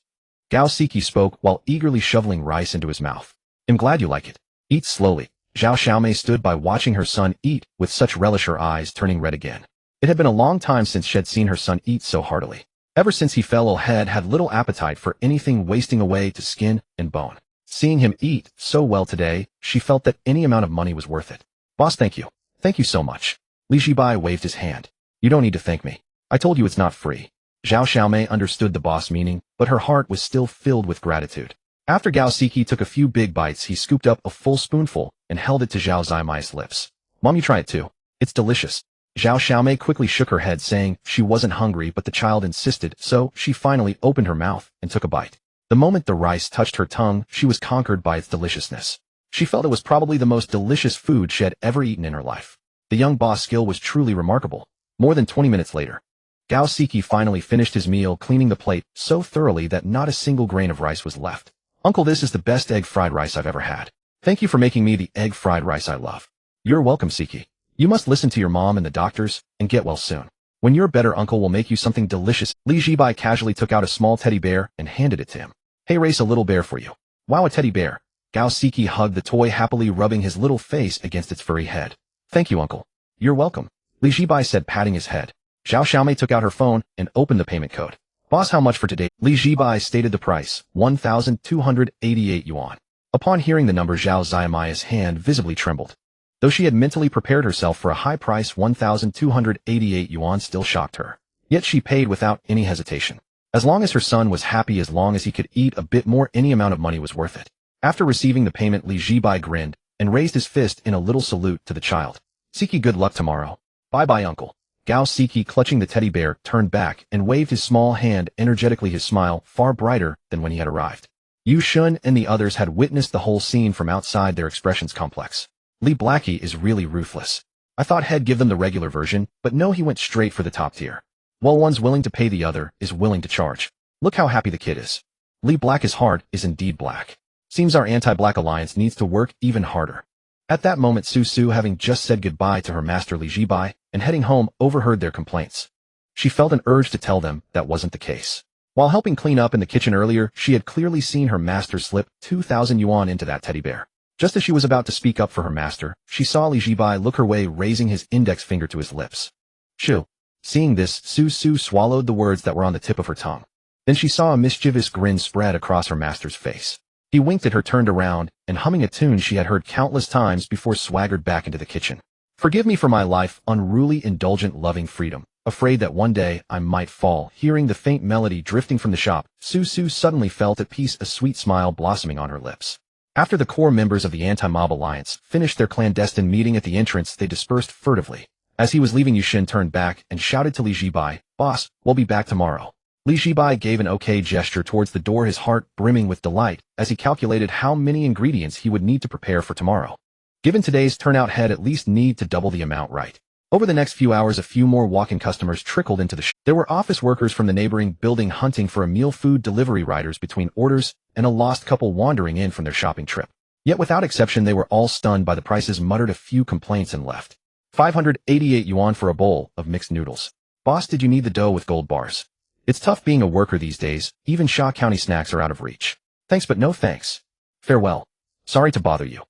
Gao Siki spoke while eagerly shoveling rice into his mouth. I'm glad you like it. Eat slowly. Zhao Xiaomei stood by, watching her son eat with such relish, her eyes turning red again. It had been a long time since she had seen her son eat so heartily. Ever since he fell ill, had little appetite for anything, wasting away to skin and bone. Seeing him eat so well today, she felt that any amount of money was worth it. Boss, thank you. Thank you so much. Li Zhibai waved his hand. You don't need to thank me. I told you it's not free. Zhao Xiaomei understood the boss meaning, but her heart was still filled with gratitude. After Gao Siki took a few big bites, he scooped up a full spoonful and held it to Zhao Zimai's lips. Mom, you try it too. It's delicious. Zhao Xiaomei quickly shook her head, saying she wasn't hungry, but the child insisted, so she finally opened her mouth and took a bite. The moment the rice touched her tongue, she was conquered by its deliciousness. She felt it was probably the most delicious food she had ever eaten in her life. The young boss' skill was truly remarkable. More than 20 minutes later, Gao Siki finally finished his meal, cleaning the plate so thoroughly that not a single grain of rice was left. Uncle, this is the best egg fried rice I've ever had. Thank you for making me the egg fried rice I love. You're welcome, Siki. You must listen to your mom and the doctors, and get well soon. When you're better, Uncle will make you something delicious. Li Zhibai casually took out a small teddy bear and handed it to him. Hey, race a little bear for you. Wow, a teddy bear. Gao Siki hugged the toy, happily rubbing his little face against its furry head. Thank you, Uncle. You're welcome, Li Zhibai said, patting his head. Zhao Xiaomei took out her phone and opened the payment code. Boss, how much for today? Li Zhibai stated the price, 1,288 yuan. Upon hearing the number, Zhao Xiaomei's hand visibly trembled. Though she had mentally prepared herself for a high price, 1,288 yuan still shocked her. Yet she paid without any hesitation. As long as her son was happy, as long as he could eat a bit more, any amount of money was worth it. After receiving the payment, Li Zhibai grinned and raised his fist in a little salute to the child. Siki, good luck tomorrow. Bye-bye, Uncle. Gao Siki, clutching the teddy bear, turned back and waved his small hand energetically, his smile far brighter than when he had arrived. Yu Shun and the others had witnessed the whole scene from outside, their expressions complex. Li Blackie is really ruthless. I thought he'd give them the regular version, but no, he went straight for the top tier. While one's willing to pay, the other is willing to charge. Look how happy the kid is. Li Black's heart is indeed black. Seems our anti-black alliance needs to work even harder. At that moment, Su Su, having just said goodbye to her master Li Zhibai and heading home, overheard their complaints. She felt an urge to tell them that wasn't the case. While helping clean up in the kitchen earlier, she had clearly seen her master slip 2,000 yuan into that teddy bear. Just as she was about to speak up for her master, she saw Li Zhibai look her way, raising his index finger to his lips. Shoo. Seeing this, Su Su swallowed the words that were on the tip of her tongue. Then she saw a mischievous grin spread across her master's face. He winked at her, turned around, and humming a tune she had heard countless times before, swaggered back into the kitchen. Forgive me for my life, unruly, indulgent, loving freedom. Afraid that one day I might fall. Hearing the faint melody drifting from the shop, Su Su suddenly felt at peace, a sweet smile blossoming on her lips. After the core members of the Anti-Mob Alliance finished their clandestine meeting at the entrance, they dispersed furtively. As he was leaving, Yushin turned back and shouted to Li Zhibai, "Boss, we'll be back tomorrow." Li Zhibai gave an okay gesture towards the door, his heart brimming with delight as he calculated how many ingredients he would need to prepare for tomorrow. Given today's turnout, he'd at least need to double the amount, right? Over the next few hours, a few more walk-in customers trickled into the shop. There were office workers from the neighboring building hunting for a meal, food delivery riders between orders, and a lost couple wandering in from their shopping trip. Yet without exception, they were all stunned by the prices, muttered a few complaints, and left. 588 yuan for a bowl of mixed noodles. Boss, did you need the dough with gold bars? It's tough being a worker these days. Even Sha County snacks are out of reach. Thanks, but no thanks. Farewell. Sorry to bother you.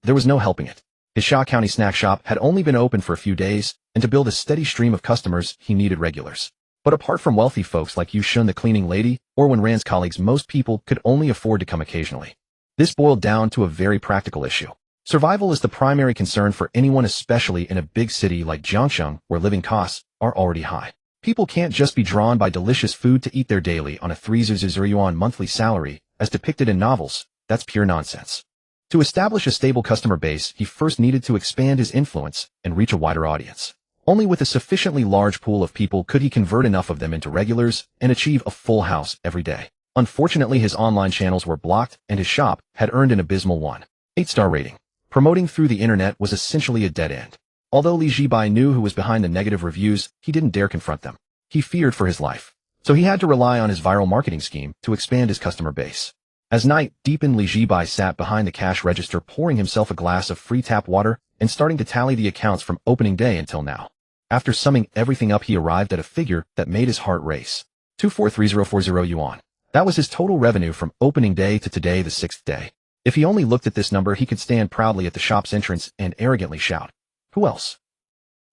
There was no helping it. His Sha County snack shop had only been open for a few days, and to build a steady stream of customers, he needed regulars. But apart from wealthy folks like Yu Shun, the cleaning lady, or Wen Ran's colleagues, most people could only afford to come occasionally. This boiled down to a very practical issue. Survival is the primary concern for anyone, especially in a big city like Jiangsheng, where living costs are already high. People can't just be drawn by delicious food to eat their daily on a 3,000 yuan monthly salary, as depicted in novels. That's pure nonsense. To establish a stable customer base, he first needed to expand his influence and reach a wider audience. Only with a sufficiently large pool of people could he convert enough of them into regulars and achieve a full house every day. Unfortunately, his online channels were blocked, and his shop had earned an abysmal 1.8-star rating. Promoting through the internet was essentially a dead end. Although Li Zhibai knew who was behind the negative reviews, he didn't dare confront them. He feared for his life. So he had to rely on his viral marketing scheme to expand his customer base. As night deepened, Li Zhibai sat behind the cash register, pouring himself a glass of free tap water and starting to tally the accounts from opening day until now. After summing everything up, he arrived at a figure that made his heart race. 243040 yuan. That was his total revenue from opening day to today, the 6th day. If he only looked at this number, he could stand proudly at the shop's entrance and arrogantly shout, "Who else?"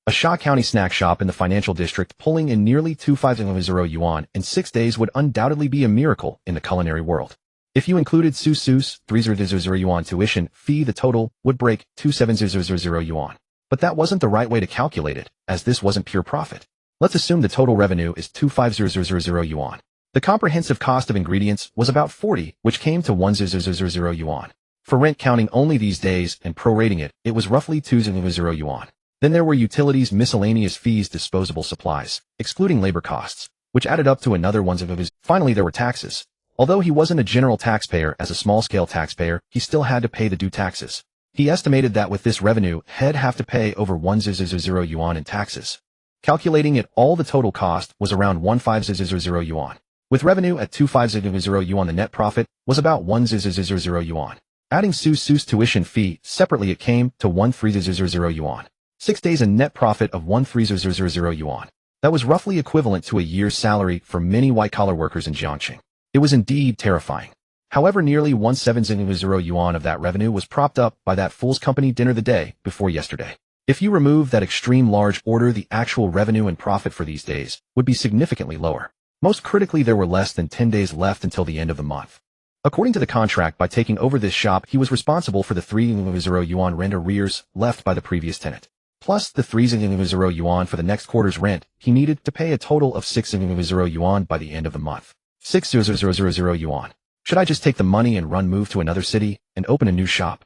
A Sha County snack shop in the financial district pulling in nearly 2500 yuan in 6 days would undoubtedly be a miracle in the culinary world. If you included Su Su's 3,000 yuan tuition fee, the total would break 2700 yuan. But that wasn't the right way to calculate it, as this wasn't pure profit. Let's assume the total revenue is 25,000 yuan. The comprehensive cost of ingredients was about 40, which came to 1,000 yuan. For rent, counting only these days and prorating it, it was roughly 2,000 yuan. Then there were utilities, miscellaneous fees, disposable supplies, excluding labor costs, which added up to another 1,000. Finally, there were taxes. Although he wasn't a general taxpayer, as a small-scale taxpayer, he still had to pay the due taxes. He estimated that with this revenue, he'd have to pay over 1,000 yuan in taxes. Calculating it all, the total cost was around 1500 yuan. With revenue at 2500 yuan, the net profit was about 1000 yuan. Adding Su's tuition fee separately, it came to 1300 yuan. 6 days, a net profit of 1300 yuan. That was roughly equivalent to a year's salary for many white-collar workers in Jiangxing. It was indeed terrifying. However, nearly 1700 yuan of that revenue was propped up by that fool's company dinner the day before yesterday. If you remove that extreme large order, the actual revenue and profit for these days would be significantly lower. Most critically, there were less than 10 days left until the end of the month. According to the contract, by taking over this shop, he was responsible for the 300 yuan rent arrears left by the previous tenant, plus the 300 yuan for the next quarter's rent. He needed to pay a total of 600 yuan by the end of the month. 600 yuan. Should I just take the money and move to another city and open a new shop?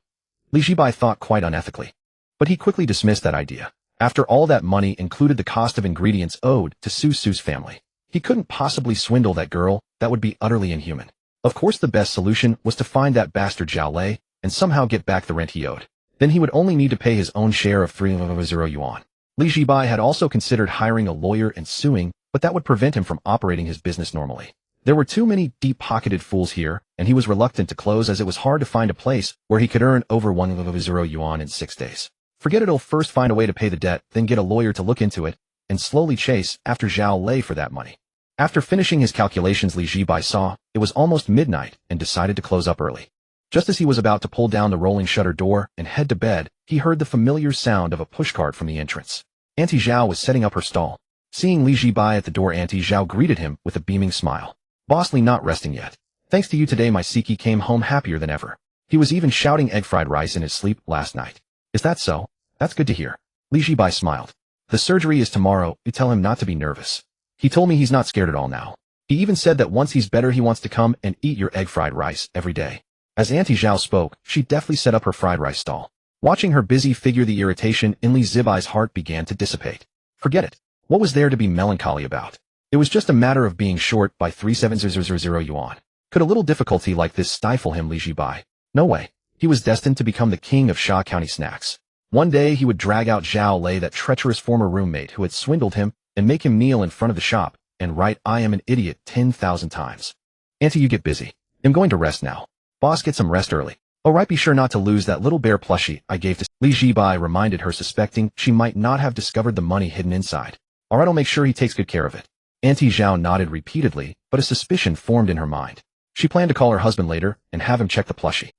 Li Zhibai thought quite unethically. But he quickly dismissed that idea. After all, that money included the cost of ingredients owed to Su's family. He couldn't possibly swindle that girl. That would be utterly inhuman. Of course, the best solution was to find that bastard Zhao Lei and somehow get back the rent he owed. Then he would only need to pay his own share of 300 yuan. Li Zhibai had also considered hiring a lawyer and suing, but that would prevent him from operating his business normally. There were too many deep-pocketed fools here, and he was reluctant to close, as it was hard to find a place where he could earn over 100 yuan in 6 days. Forget it, he'll first find a way to pay the debt, then get a lawyer to look into it, and slowly chase after Zhao Lei for that money. After finishing his calculations, Li Zhibai saw it was almost midnight and decided to close up early. Just as he was about to pull down the rolling shutter door and head to bed, he heard the familiar sound of a pushcart from the entrance. Auntie Zhao was setting up her stall. Seeing Li Zhibai at the door, Auntie Zhao greeted him with a beaming smile. "Boss Li, not resting yet. Thanks to you today, my Siki came home happier than ever. He was even shouting egg fried rice in his sleep last night." "Is that so? That's good to hear." Li Zhibai smiled. "The surgery is tomorrow. You tell him not to be nervous. He told me he's not scared at all now. He even said that once he's better, he wants to come and eat your egg fried rice every day." As Auntie Zhao spoke, she deftly set up her fried rice stall. Watching her busy figure, the irritation in Li Zhibai's heart began to dissipate. Forget it. What was there to be melancholy about? It was just a matter of being short by 3700 yuan. Could a little difficulty like this stifle him, Li Zhibai? No way. He was destined to become the king of Sha County snacks. One day he would drag out Zhao Lei, that treacherous former roommate who had swindled him, and make him kneel in front of the shop and write "I am an idiot" 10,000 times. "Auntie, you get busy. I'm going to rest now." "Boss, get some rest early." "Oh right, be sure not to lose that little bear plushie I gave to..." Li Zhibai reminded her, suspecting she might not have discovered the money hidden inside. "All right, I'll make sure he takes good care of it." Auntie Zhao nodded repeatedly, but a suspicion formed in her mind. She planned to call her husband later and have him check the plushie.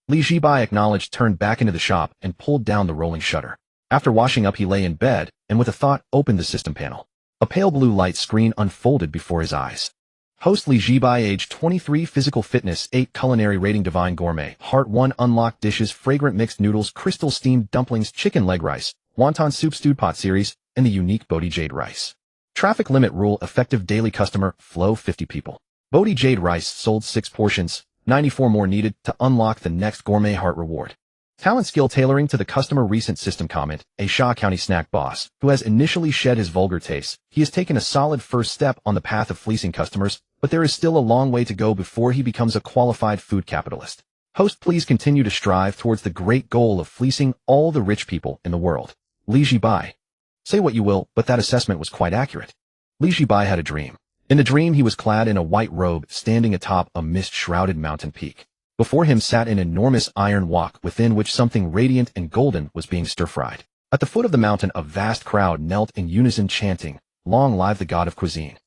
Li Zhibai acknowledged, turned back into the shop, and pulled down the rolling shutter. After washing up, he lay in bed and with a thought opened the system panel. A pale blue light screen unfolded before his eyes. Host Li Zhibai, age 23, physical fitness 8, culinary rating divine, gourmet, heart 1, unlocked dishes, fragrant mixed noodles, crystal steamed dumplings, chicken leg rice, wonton soup, stewed pot series, and the unique Bodhi Jade rice. Traffic limit rule, effective daily customer flow 50 people. Bodhi Jade rice sold 6 portions, 94 more needed to unlock the next gourmet heart reward. Talent skill, tailoring to the customer. Recent system comment, a Sha County snack boss who has initially shed his vulgar tastes. He has taken a solid first step on the path of fleecing customers, but there is still a long way to go before he becomes a qualified food capitalist. Host, please continue to strive towards the great goal of fleecing all the rich people in the world. Li Zhibai. Say what you will, but that assessment was quite accurate. Li Zhibai had a dream. In the dream, he was clad in a white robe, standing atop a mist-shrouded mountain peak. Before him sat an enormous iron wok within which something radiant and golden was being stir-fried. At the foot of the mountain, a vast crowd knelt in unison, chanting, "Long live the god of cuisine."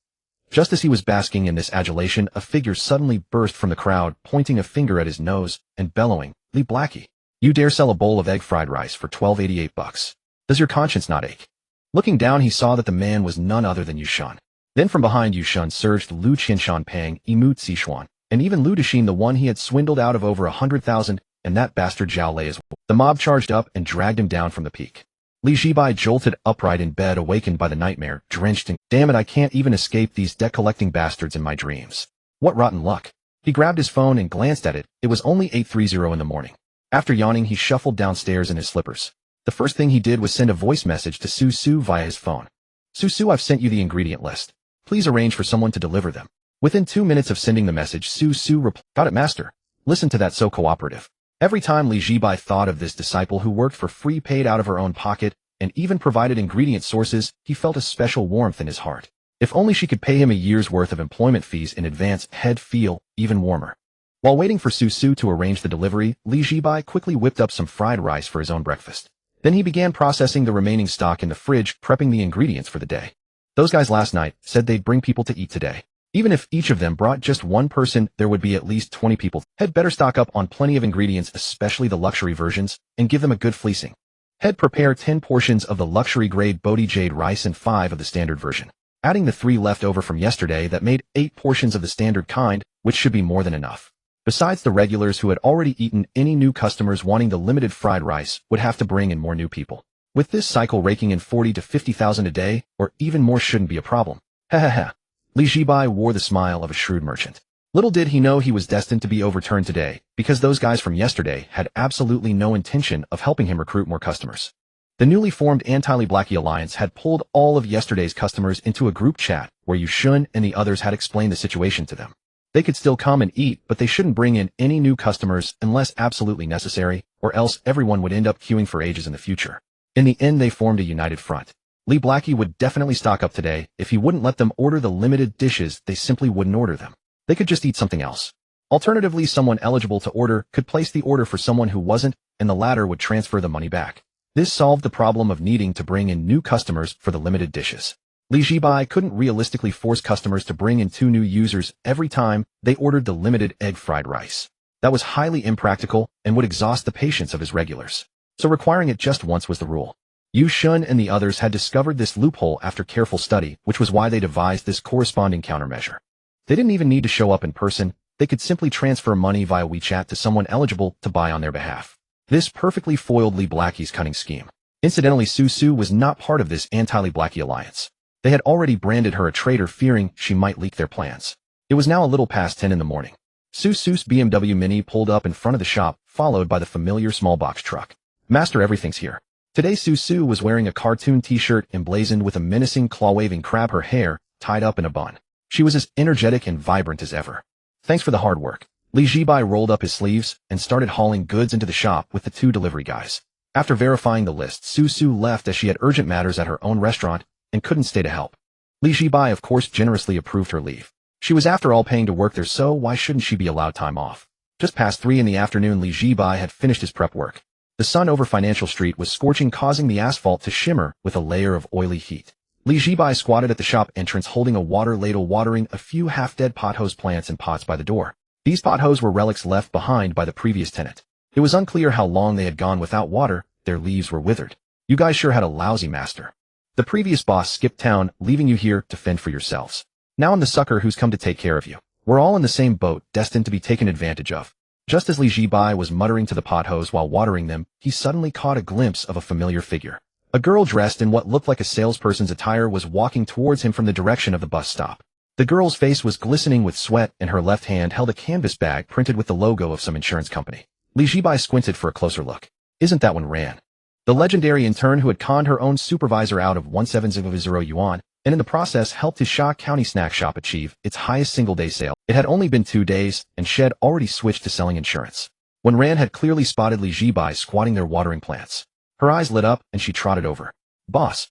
Just as he was basking in this adulation, a figure suddenly burst from the crowd, pointing a finger at his nose and bellowing, "Li Blackie, you dare sell a bowl of egg fried rice for $12.88? Does your conscience not ache?" Looking down, he saw that the man was none other than Yushan. Then from behind Yushan surged Lu Qinshan Pang, Imu Zixuan, and even Lu Dexin, the one he had swindled out of over 100,000, and that bastard Zhao Lei as well. The mob charged up and dragged him down from the peak. Li Zhibai jolted upright in bed, awakened by the nightmare, drenched in, "Damn it, I can't even escape these debt-collecting bastards in my dreams. What rotten luck." He grabbed his phone and glanced at it. It was only 8:30 in the morning. After yawning, he shuffled downstairs in his slippers. The first thing he did was send a voice message to Su via his phone. "Su, I've sent you the ingredient list. Please arrange for someone to deliver them." Within 2 minutes of sending the message, Su replied, "Got it, master. Listen to that, so cooperative." Every time Li Zhibai thought of this disciple who worked for free, paid out of her own pocket, and even provided ingredient sources, he felt a special warmth in his heart. If only she could pay him a year's worth of employment fees in advance, he'd feel even warmer. While waiting for Su to arrange the delivery, Zhibai quickly whipped up some fried rice for his own breakfast. Then he began processing the remaining stock in the fridge, prepping the ingredients for the day. Those guys last night said they'd bring people to eat today. Even if each of them brought just one person, there would be at least 20 people. He'd better stock up on plenty of ingredients, especially the luxury versions, and give them a good fleecing. He'd prepare 10 portions of the luxury-grade Bodhi Jade rice and 5 of the standard version, adding the 3 left over from yesterday that made 8 portions of the standard kind, which should be more than enough. Besides the regulars who had already eaten, any new customers wanting the limited fried rice would have to bring in more new people. With this cycle raking in 40 to 50,000 a day, or even more, shouldn't be a problem. Ha ha ha. Zhibai wore the smile of a shrewd merchant. Little did he know he was destined to be overturned today, because those guys from yesterday had absolutely no intention of helping him recruit more customers. The newly formed Anti-Blackie Alliance had pulled all of yesterday's customers into a group chat where Yushun and the others had explained the situation to them. They could still come and eat, but they shouldn't bring in any new customers unless absolutely necessary, or else everyone would end up queuing for ages in the future. In the end, they formed a united front. Blackie would definitely stock up today. If he wouldn't let them order the limited dishes, they simply wouldn't order them. They could just eat something else. Alternatively, someone eligible to order could place the order for someone who wasn't, and the latter would transfer the money back. This solved the problem of needing to bring in new customers for the limited dishes. Zhibai couldn't realistically force customers to bring in 2 new users every time they ordered the limited egg fried rice. That was highly impractical and would exhaust the patience of his regulars. So requiring it just once was the rule. Yushun and the others had discovered this loophole after careful study, which was why they devised this corresponding countermeasure. They didn't even need to show up in person. They could simply transfer money via WeChat to someone eligible to buy on their behalf. This perfectly foiled Blackie's cunning scheme. Incidentally, Su was not part of this Anti-Blackie Alliance. They had already branded her a traitor, fearing she might leak their plans. It was now a little past 10 in the morning. Su's BMW Mini pulled up in front of the shop, followed by the familiar small box truck. Master, everything's here. Today Su was wearing a cartoon t-shirt emblazoned with a menacing claw-waving crab, her hair tied up in a bun. She was as energetic and vibrant as ever. Thanks for the hard work. Zhibai rolled up his sleeves and started hauling goods into the shop with the 2 delivery guys. After verifying the list, Su left as she had urgent matters at her own restaurant and couldn't stay to help. Zhibai, of course, generously approved her leave. She was after all paying to work there, so why shouldn't she be allowed time off? Just past 3 in the afternoon, Zhibai had finished his prep work. The sun over Financial Street was scorching, causing the asphalt to shimmer with a layer of oily heat. Zhibai squatted at the shop entrance holding a water ladle, watering a few half-dead pothose plants in pots by the door. These pothos were relics left behind by the previous tenant. It was unclear how long they had gone without water. Their leaves were withered. You guys sure had a lousy master. The previous boss skipped town, leaving you here to fend for yourselves. Now I'm the sucker who's come to take care of you. We're all in the same boat, destined to be taken advantage of. Just as Zhibai was muttering to the pothos while watering them, he suddenly caught a glimpse of a familiar figure. A girl dressed in what looked like a salesperson's attire was walking towards him from the direction of the bus stop. The girl's face was glistening with sweat, and her left hand held a canvas bag printed with the logo of some insurance company. Zhibai squinted for a closer look. Isn't that one Ran? The legendary intern who had conned her own supervisor out of 170 yuan, and in the process helped his Sha County snack shop achieve its highest single-day sale. It had only been 2 days, and she had already switched to selling insurance. When Ran had clearly spotted Zhibai squatting their watering plants, her eyes lit up and she trotted over. Boss,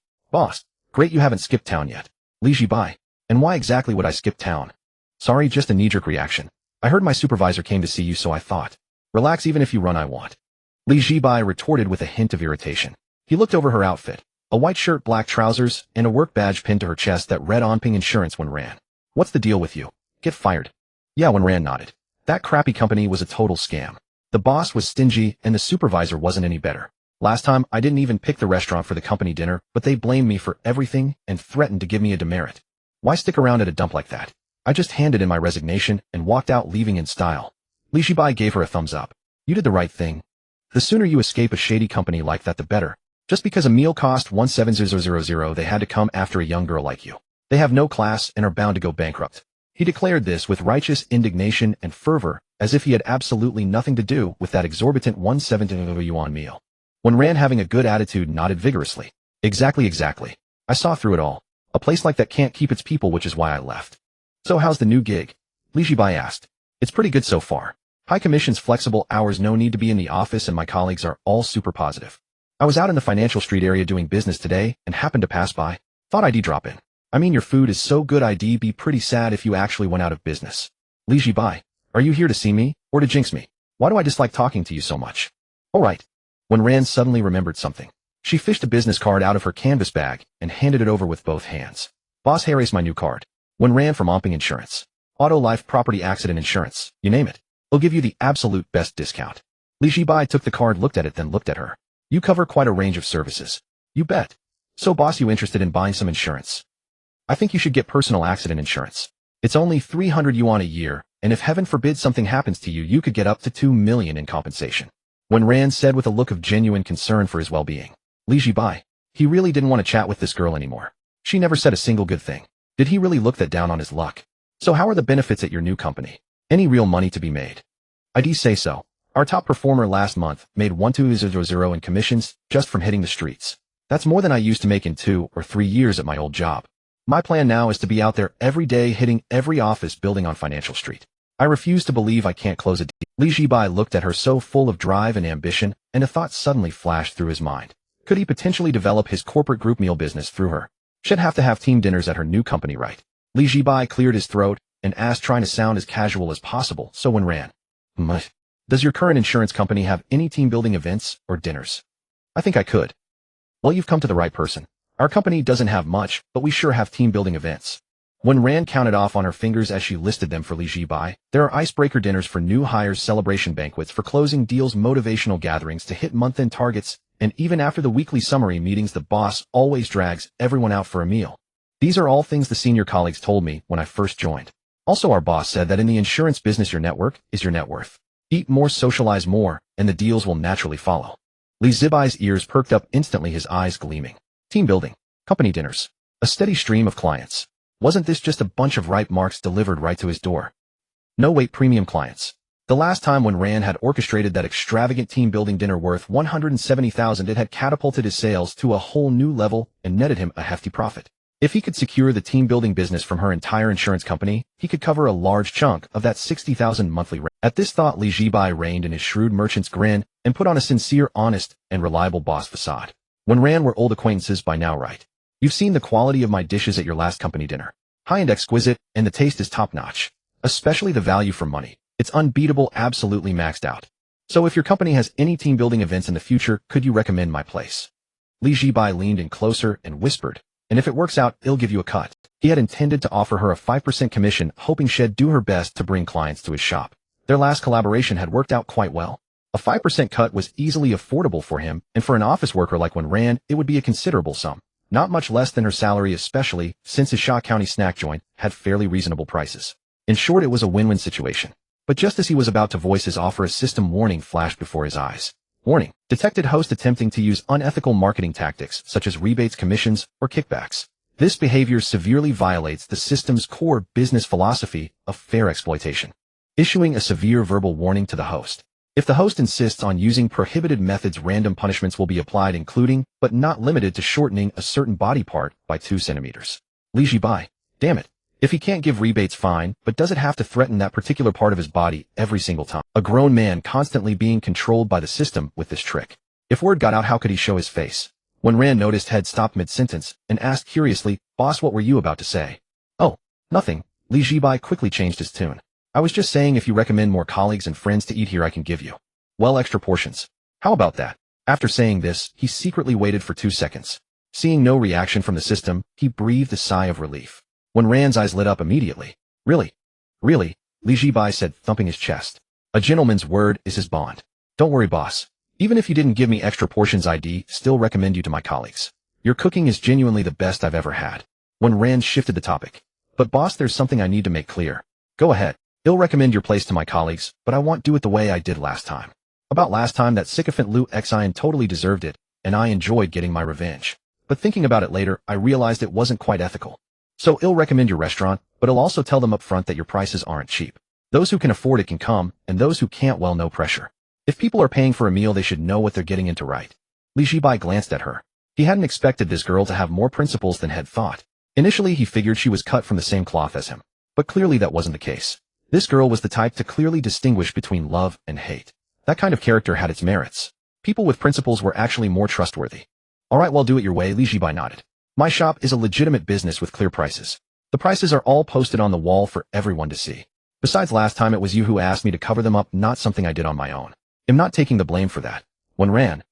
great you haven't skipped town yet. Zhibai, and why exactly would I skip town? Sorry, just a knee-jerk reaction. I heard my supervisor came to see you, so I thought. Relax, even if you run I want. Zhibai retorted with a hint of irritation. He looked over her outfit. A white shirt, black trousers, and a work badge pinned to her chest that read Onping Insurance. When Ran. What's the deal with you? Get fired. Yeah, when Ran nodded. That crappy company was a total scam. The boss was stingy and the supervisor wasn't any better. Last time I didn't even pick the restaurant for the company dinner, but they blamed me for everything and threatened to give me a demerit. Why stick around at a dump like that? I just handed in my resignation and walked out, leaving in style. Zhibai gave her a thumbs up. You did the right thing. The sooner you escape a shady company like that, the better. Just because a meal cost 17000, they had to come after a young girl like you. They have no class and are bound to go bankrupt. He declared this with righteous indignation and fervor, as if he had absolutely nothing to do with that exorbitant 170 yuan meal. When Ran, having a good attitude, nodded vigorously. Exactly. I saw through it all. A place like that can't keep its people, which is why I left. So how's the new gig? Zhibai asked. It's pretty good so far. High commissions, flexible hours, no need to be in the office, and my colleagues are all super positive. I was out in the financial street area doing business today and happened to pass by. Thought I'd drop in. I mean, your food is so good I'd be pretty sad if you actually went out of business. Zhibai, are you here to see me, or to jinx me? Why do I dislike talking to you so much? Alright. When Rand suddenly remembered something, she fished a business card out of her canvas bag and handed it over with both hands. Boss, here is my new card. When Rand from Omping Insurance. Auto, life, property, accident insurance, you name it. We'll give you the absolute best discount. Zhibai took the card, looked at it, then looked at her. You cover quite a range of services. You bet. So boss, you interested in buying some insurance? I think you should get personal accident insurance. It's only 300 yuan a year, and if heaven forbid something happens to you, you could get up to 2 million in compensation. When Rand said with a look of genuine concern for his well-being. Zhibai, he really didn't want to chat with this girl anymore. She never said a single good thing. Did he really look that down on his luck? So how are the benefits at your new company? Any real money to be made? I'd say so. Our top performer last month made 1,200 in commissions just from hitting the streets. That's more than I used to make in 2 or 3 years at my old job. My plan now is to be out there every day hitting every office building on Financial Street. I refuse to believe I can't close a deal. Zhibai looked at her so full of drive and ambition, and a thought suddenly flashed through his mind. Could he potentially develop his corporate group meal business through her? She'd have to have team dinners at her new company, right? Zhibai cleared his throat and asked, trying to sound as casual as possible. So when Rand, does your current insurance company have any team-building events or dinners? I think I could. Well, you've come to the right person. Our company doesn't have much, but we sure have team-building events. When Rand counted off on her fingers as she listed them for Zhibai, there are icebreaker dinners for new hires, celebration banquets for closing deals, motivational gatherings to hit month-end targets, and even after the weekly summary meetings, the boss always drags everyone out for a meal. These are all things the senior colleagues told me when I first joined. Also, our boss said that in the insurance business, your network is your net worth. Eat more, socialize more, and the deals will naturally follow. Zhibai's ears perked up instantly, his eyes gleaming. Team building, company dinners, a steady stream of clients. Wasn't this just a bunch of ripe marks delivered right to his door? No, wait, premium clients. The last time when Rand had orchestrated that extravagant team-building dinner worth 170,000, it had catapulted his sales to a whole new level and netted him a hefty profit. If he could secure the team-building business from her entire insurance company, he could cover a large chunk of that 60,000 monthly rent. At this thought, Zhibai reined in his shrewd merchant's grin and put on a sincere, honest, and reliable boss facade. When Rand, we're old acquaintances by now, right? You've seen the quality of my dishes at your last company dinner. High and exquisite, and the taste is top-notch. Especially the value for money. It's unbeatable, absolutely maxed out. So if your company has any team-building events in the future, could you recommend my place? Zhibai leaned in closer and whispered, and if it works out, I'll give you a cut. He had intended to offer her a 5% commission, hoping she'd do her best to bring clients to his shop. Their last collaboration had worked out quite well. A 5% cut was easily affordable for him, and for an office worker like Wen Rand, it would be a considerable sum. Not much less than her salary, especially since his Sha County snack joint had fairly reasonable prices. In short, it was a win-win situation. But just as he was about to voice his offer, a system warning flashed before his eyes. Warning: detected host attempting to use unethical marketing tactics such as rebates, commissions, or kickbacks. This behavior severely violates the system's core business philosophy of fair exploitation. Issuing a severe verbal warning to the host. If the host insists on using prohibited methods, random punishments will be applied, including, but not limited to, shortening a certain body part by 2 centimeters. Zhibai, damn it. If he can't give rebates, fine, but does it have to threaten that particular part of his body every single time? A grown man constantly being controlled by the system with this trick. If word got out, how could he show his face? When Rand noticed head stopped mid-sentence and asked curiously, boss, what were you about to say? Oh, nothing. Zhibai quickly changed his tune. I was just saying, if you recommend more colleagues and friends to eat here, I can give you, well, extra portions. How about that? After saying this, he secretly waited for 2 seconds. Seeing no reaction from the system, he breathed a sigh of relief. When Rand's eyes lit up immediately. Really? Really? Zhibai said, thumping his chest. A gentleman's word is his bond. Don't worry, boss. Even if you didn't give me extra portions, I'd still recommend you to my colleagues. Your cooking is genuinely the best I've ever had. When Rand shifted the topic. But boss, there's something I need to make clear. Go ahead. I'll recommend your place to my colleagues, but I won't do it the way I did last time. About last time, that sycophant Liu Xian totally deserved it, and I enjoyed getting my revenge. But thinking about it later, I realized it wasn't quite ethical. So I'll recommend your restaurant, but I'll also tell them up front that your prices aren't cheap. Those who can afford it can come, and those who can't, well, no pressure. If people are paying for a meal, they should know what they're getting into, right? Zhibai glanced at her. He hadn't expected this girl to have more principles than had thought. Initially, he figured she was cut from the same cloth as him. But clearly that wasn't the case. This girl was the type to clearly distinguish between love and hate. That kind of character had its merits. People with principles were actually more trustworthy. All right, well, do it your way, Zhibai nodded. My shop is a legitimate business with clear prices. The prices are all posted on the wall for everyone to see. Besides, last time it was you who asked me to cover them up, not something I did on my own. I'm not taking the blame for that. When ran.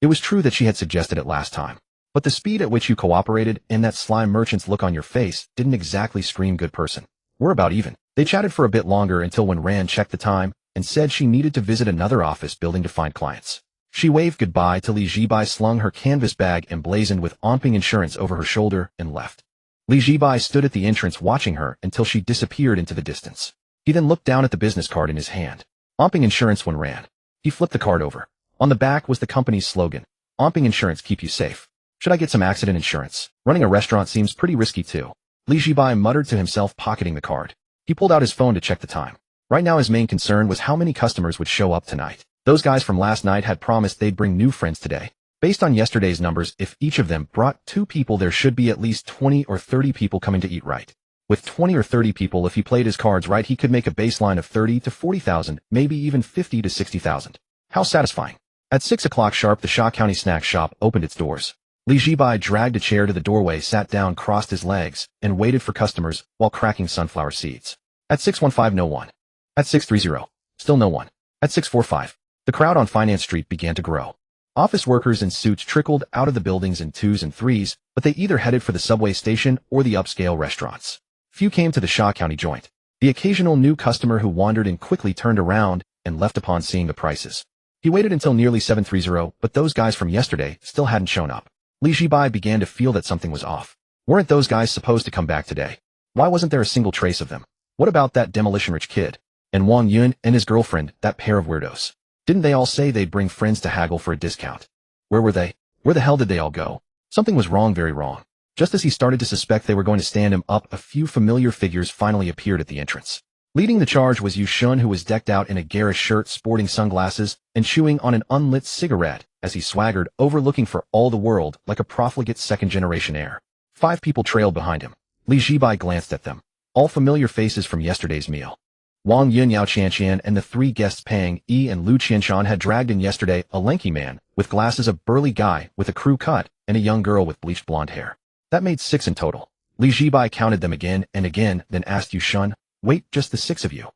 It was true that she had suggested it last time. But the speed at which you cooperated and that sly merchant's look on your face didn't exactly scream good person. We're about even. They chatted for a bit longer until when Ran checked the time and said she needed to visit another office building to find clients. She waved goodbye till Zhibai slung her canvas bag emblazoned with Onping Insurance over her shoulder and left. Zhibai stood at the entrance watching her until she disappeared into the distance. He then looked down at the business card in his hand. Onping Insurance when Ran. He flipped the card over. On the back was the company's slogan, Onping Insurance, keep you safe. Should I get some accident insurance? Running a restaurant seems pretty risky too. Zhibai muttered to himself, pocketing the card. He pulled out his phone to check the time. Right now his main concern was how many customers would show up tonight. Those guys from last night had promised they'd bring new friends today. Based on yesterday's numbers, if each of them brought 2 people, there should be at least 20 or 30 people coming to eat right. With 20 or 30 people, if he played his cards right, he could make a baseline of 30 to 40,000, maybe even 50 to 60,000. How satisfying. At 6 o'clock sharp, the Sha County snack shop opened its doors. Zhibai dragged a chair to the doorway, sat down, crossed his legs, and waited for customers while cracking sunflower seeds. At 6:15, no one. At 6:30, still no one. At 6:45, the crowd on Finance Street began to grow. Office workers in suits trickled out of the buildings in 2s and 3s, but they either headed for the subway station or the upscale restaurants. Few came to the Sha County joint. The occasional new customer who wandered in quickly turned around and left upon seeing the prices. He waited until nearly 7:30, but those guys from yesterday still hadn't shown up. Zhibai began to feel that something was off. Weren't those guys supposed to come back today? Why wasn't there a single trace of them? What about that demolition-rich kid? And Wang Yun and his girlfriend, that pair of weirdos? Didn't they all say they'd bring friends to haggle for a discount? Where were they? Where the hell did they all go? Something was wrong, very wrong. Just as he started to suspect they were going to stand him up, a few familiar figures finally appeared at the entrance. Leading the charge was Yu Shun, who was decked out in a garish shirt, sporting sunglasses, and chewing on an unlit cigarette as he swaggered over, looking for all the world like a profligate second-generation heir. 5 people trailed behind him. Zhibai glanced at them. All familiar faces from yesterday's meal. Wang Yun, Yao Qianqian, and the 3 guests Pang Yi and Lu Qianshan had dragged in yesterday a lanky man with glasses, a burly guy with a crew cut, and a young girl with bleached blonde hair. That made 6 in total. Zhibai counted them again and again, then asked Yu Shun, "Wait, just the 6 of you?"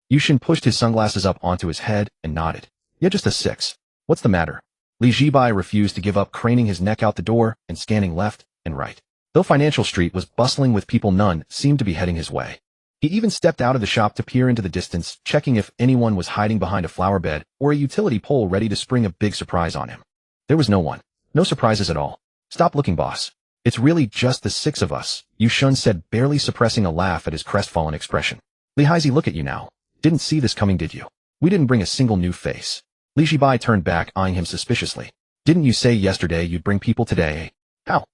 Yu Shun pushed his sunglasses up onto his head and nodded. "Yeah, just the 6. What's the matter?" Zhibai refused to give up, craning his neck out the door and scanning left and right. Though Financial Street was bustling with people, none seemed to be heading his way. He even stepped out of the shop to peer into the distance, checking if anyone was hiding behind a flower bed or a utility pole ready to spring a big surprise on him. There was no one. No surprises at all. "Stop looking, boss. It's really just the 6 of us," Yu Shun said, barely suppressing a laugh at his crestfallen expression. "Lihaizi, look at you now. Didn't see this coming, did you? We didn't bring a single new face." Zhibai turned back, eyeing him suspiciously. "Didn't you say yesterday you'd bring people today, eh?" "How?"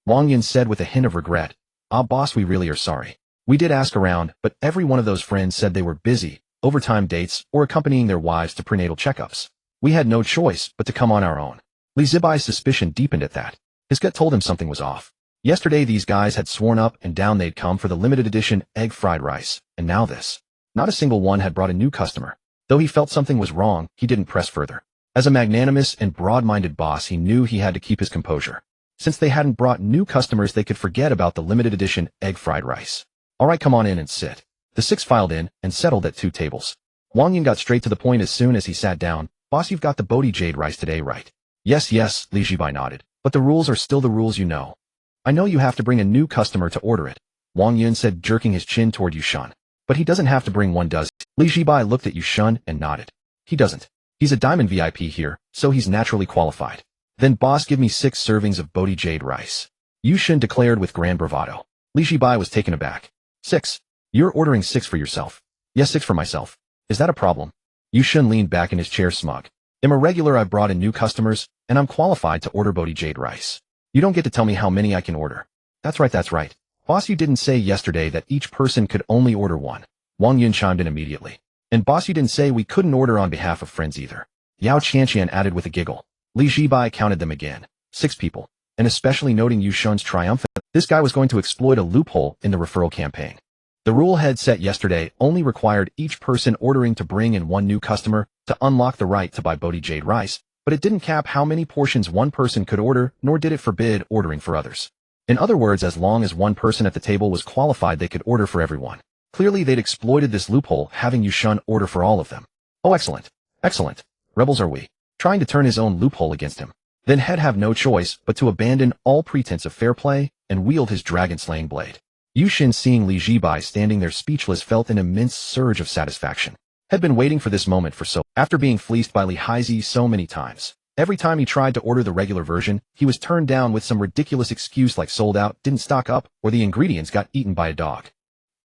Wang Yun said with a hint of regret. "Ah, boss, we really are sorry. We did ask around, but every one of those friends said they were busy, overtime dates, or accompanying their wives to prenatal checkups. We had no choice but to come on our own." Zhibai's suspicion deepened at that. His gut told him something was off. Yesterday these guys had sworn up and down they'd come for the limited edition egg fried rice, and now this. Not a single one had brought a new customer. Though he felt something was wrong, he didn't press further. As a magnanimous and broad-minded boss, he knew he had to keep his composure. Since they hadn't brought new customers, they could forget about the limited edition egg fried rice. "All right, come on in and sit." The 6 filed in and settled at 2 tables. Wang Yun got straight to the point as soon as he sat down. "Boss, you've got the Bodhi Jade rice today, right?" Yes, Zhibai nodded. "But the rules are still the rules, you know." "I know you have to bring a new customer to order it," Wang Yun said, jerking his chin toward Yu Shun. "But he doesn't have to bring one, does he?" Zhibai looked at Yu Shun and nodded. "He doesn't. He's a diamond VIP here, so he's naturally qualified." "Then boss, give me 6 servings of Bodhi Jade rice," Yu Shun declared with grand bravado. Zhibai was taken aback. 6? You're ordering 6 for yourself?" "Yes, 6 for myself. Is that a problem?" Yu Shun leaned back in his chair, smug. "I'm a regular, I've brought in new customers, and I'm qualified to order Bodhi Jade rice. You don't get to tell me how many I can order." That's right. "Boss, you didn't say yesterday that each person could only order 1. Wang Yun chimed in immediately. "And boss, you didn't say we couldn't order on behalf of friends either." Yao Qianqian added with a giggle. Zhibai counted them again. 6 people. And especially noting Yu Shun's triumphant, this guy was going to exploit a loophole in the referral campaign. The rule head set yesterday only required each person ordering to bring in 1 new customer to unlock the right to buy Bodhi Jade rice, but it didn't cap how many portions one person could order, nor did it forbid ordering for others. In other words, as long as one person at the table was qualified, they could order for everyone. Clearly, they'd exploited this loophole, having Yushun order for all of them. Oh, excellent. Excellent. Rebels are we. Trying to turn his own loophole against him. Then he'd have no choice but to abandon all pretense of fair play and wield his dragon-slaying blade. Yushun, seeing Li Zhibai standing there speechless, felt an immense surge of satisfaction. Had been waiting for this moment for so after being fleeced by Li Haizi so many times. Every time he tried to order the regular version, he was turned down with some ridiculous excuse like sold out, didn't stock up, or the ingredients got eaten by a dog.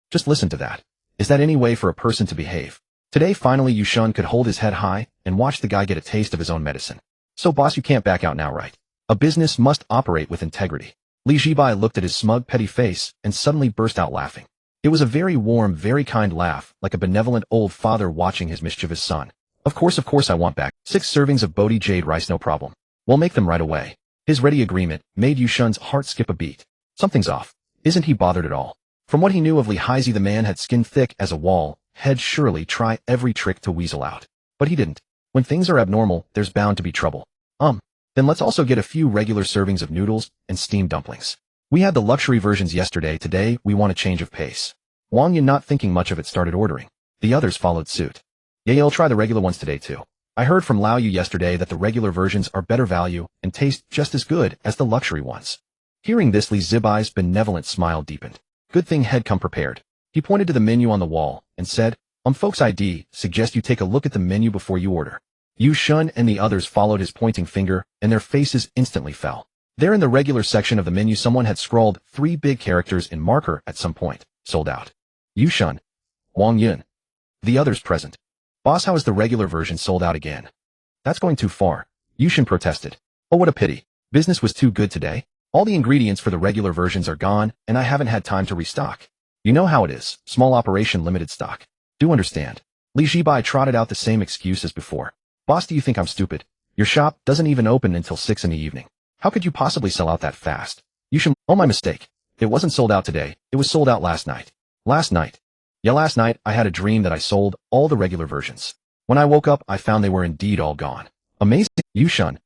Just listen to that. Is that any way for a person to behave? Today finally Yushun could hold his head high and watch the guy get a taste of his own medicine. So boss, you can't back out now, right? A business must operate with integrity. Li Zhibai looked at his smug, petty face and suddenly burst out laughing. It was a very warm, very kind laugh, like a benevolent old father watching his mischievous son. Of course I want back 6 servings of Bodhi jade rice, no problem. We'll make them right away. His ready agreement made Yushun's heart skip a beat. Something's off. Isn't he bothered at all? From what he knew of Li Haizi, the man had skin thick as a wall, had surely try every trick to weasel out. But he didn't. When things are abnormal, there's bound to be trouble. Then let's also get a few regular servings of noodles and steamed dumplings. We had the luxury versions yesterday, today we want a change of pace. Wang Yin, not thinking much of it, started ordering. The others followed suit. Yeah, I'll try the regular ones today too. I heard from Lao Yu yesterday that the regular versions are better value and taste just as good as the luxury ones. Hearing this, Li Zibai's benevolent smile deepened. Good thing had come prepared. He pointed to the menu on the wall and said, folks, ID suggest you take a look at the menu before you order. Yushun and the others followed his pointing finger, and their faces instantly fell. There in the regular section of the menu, someone had scrawled 3 big characters in marker at some point. Sold out. Yushun. Wang Yun. The others present. Boss, how is the regular version sold out again? That's going too far. Yushun protested. Oh, what a pity. Business was too good today. All the ingredients for the regular versions are gone, and I haven't had time to restock. You know how it is. Small operation, limited stock. Do understand. Li Zhibai trotted out the same excuse as before. Boss, do you think I'm stupid? Your shop doesn't even open until 6 in the evening. How could you possibly sell out that fast? Yushun, oh, my mistake. It wasn't sold out today. It was sold out last night. Last night? Yeah, last night I had a dream that I sold all the regular versions. When I woke up, I found they were indeed all gone. Amazing. Yushun.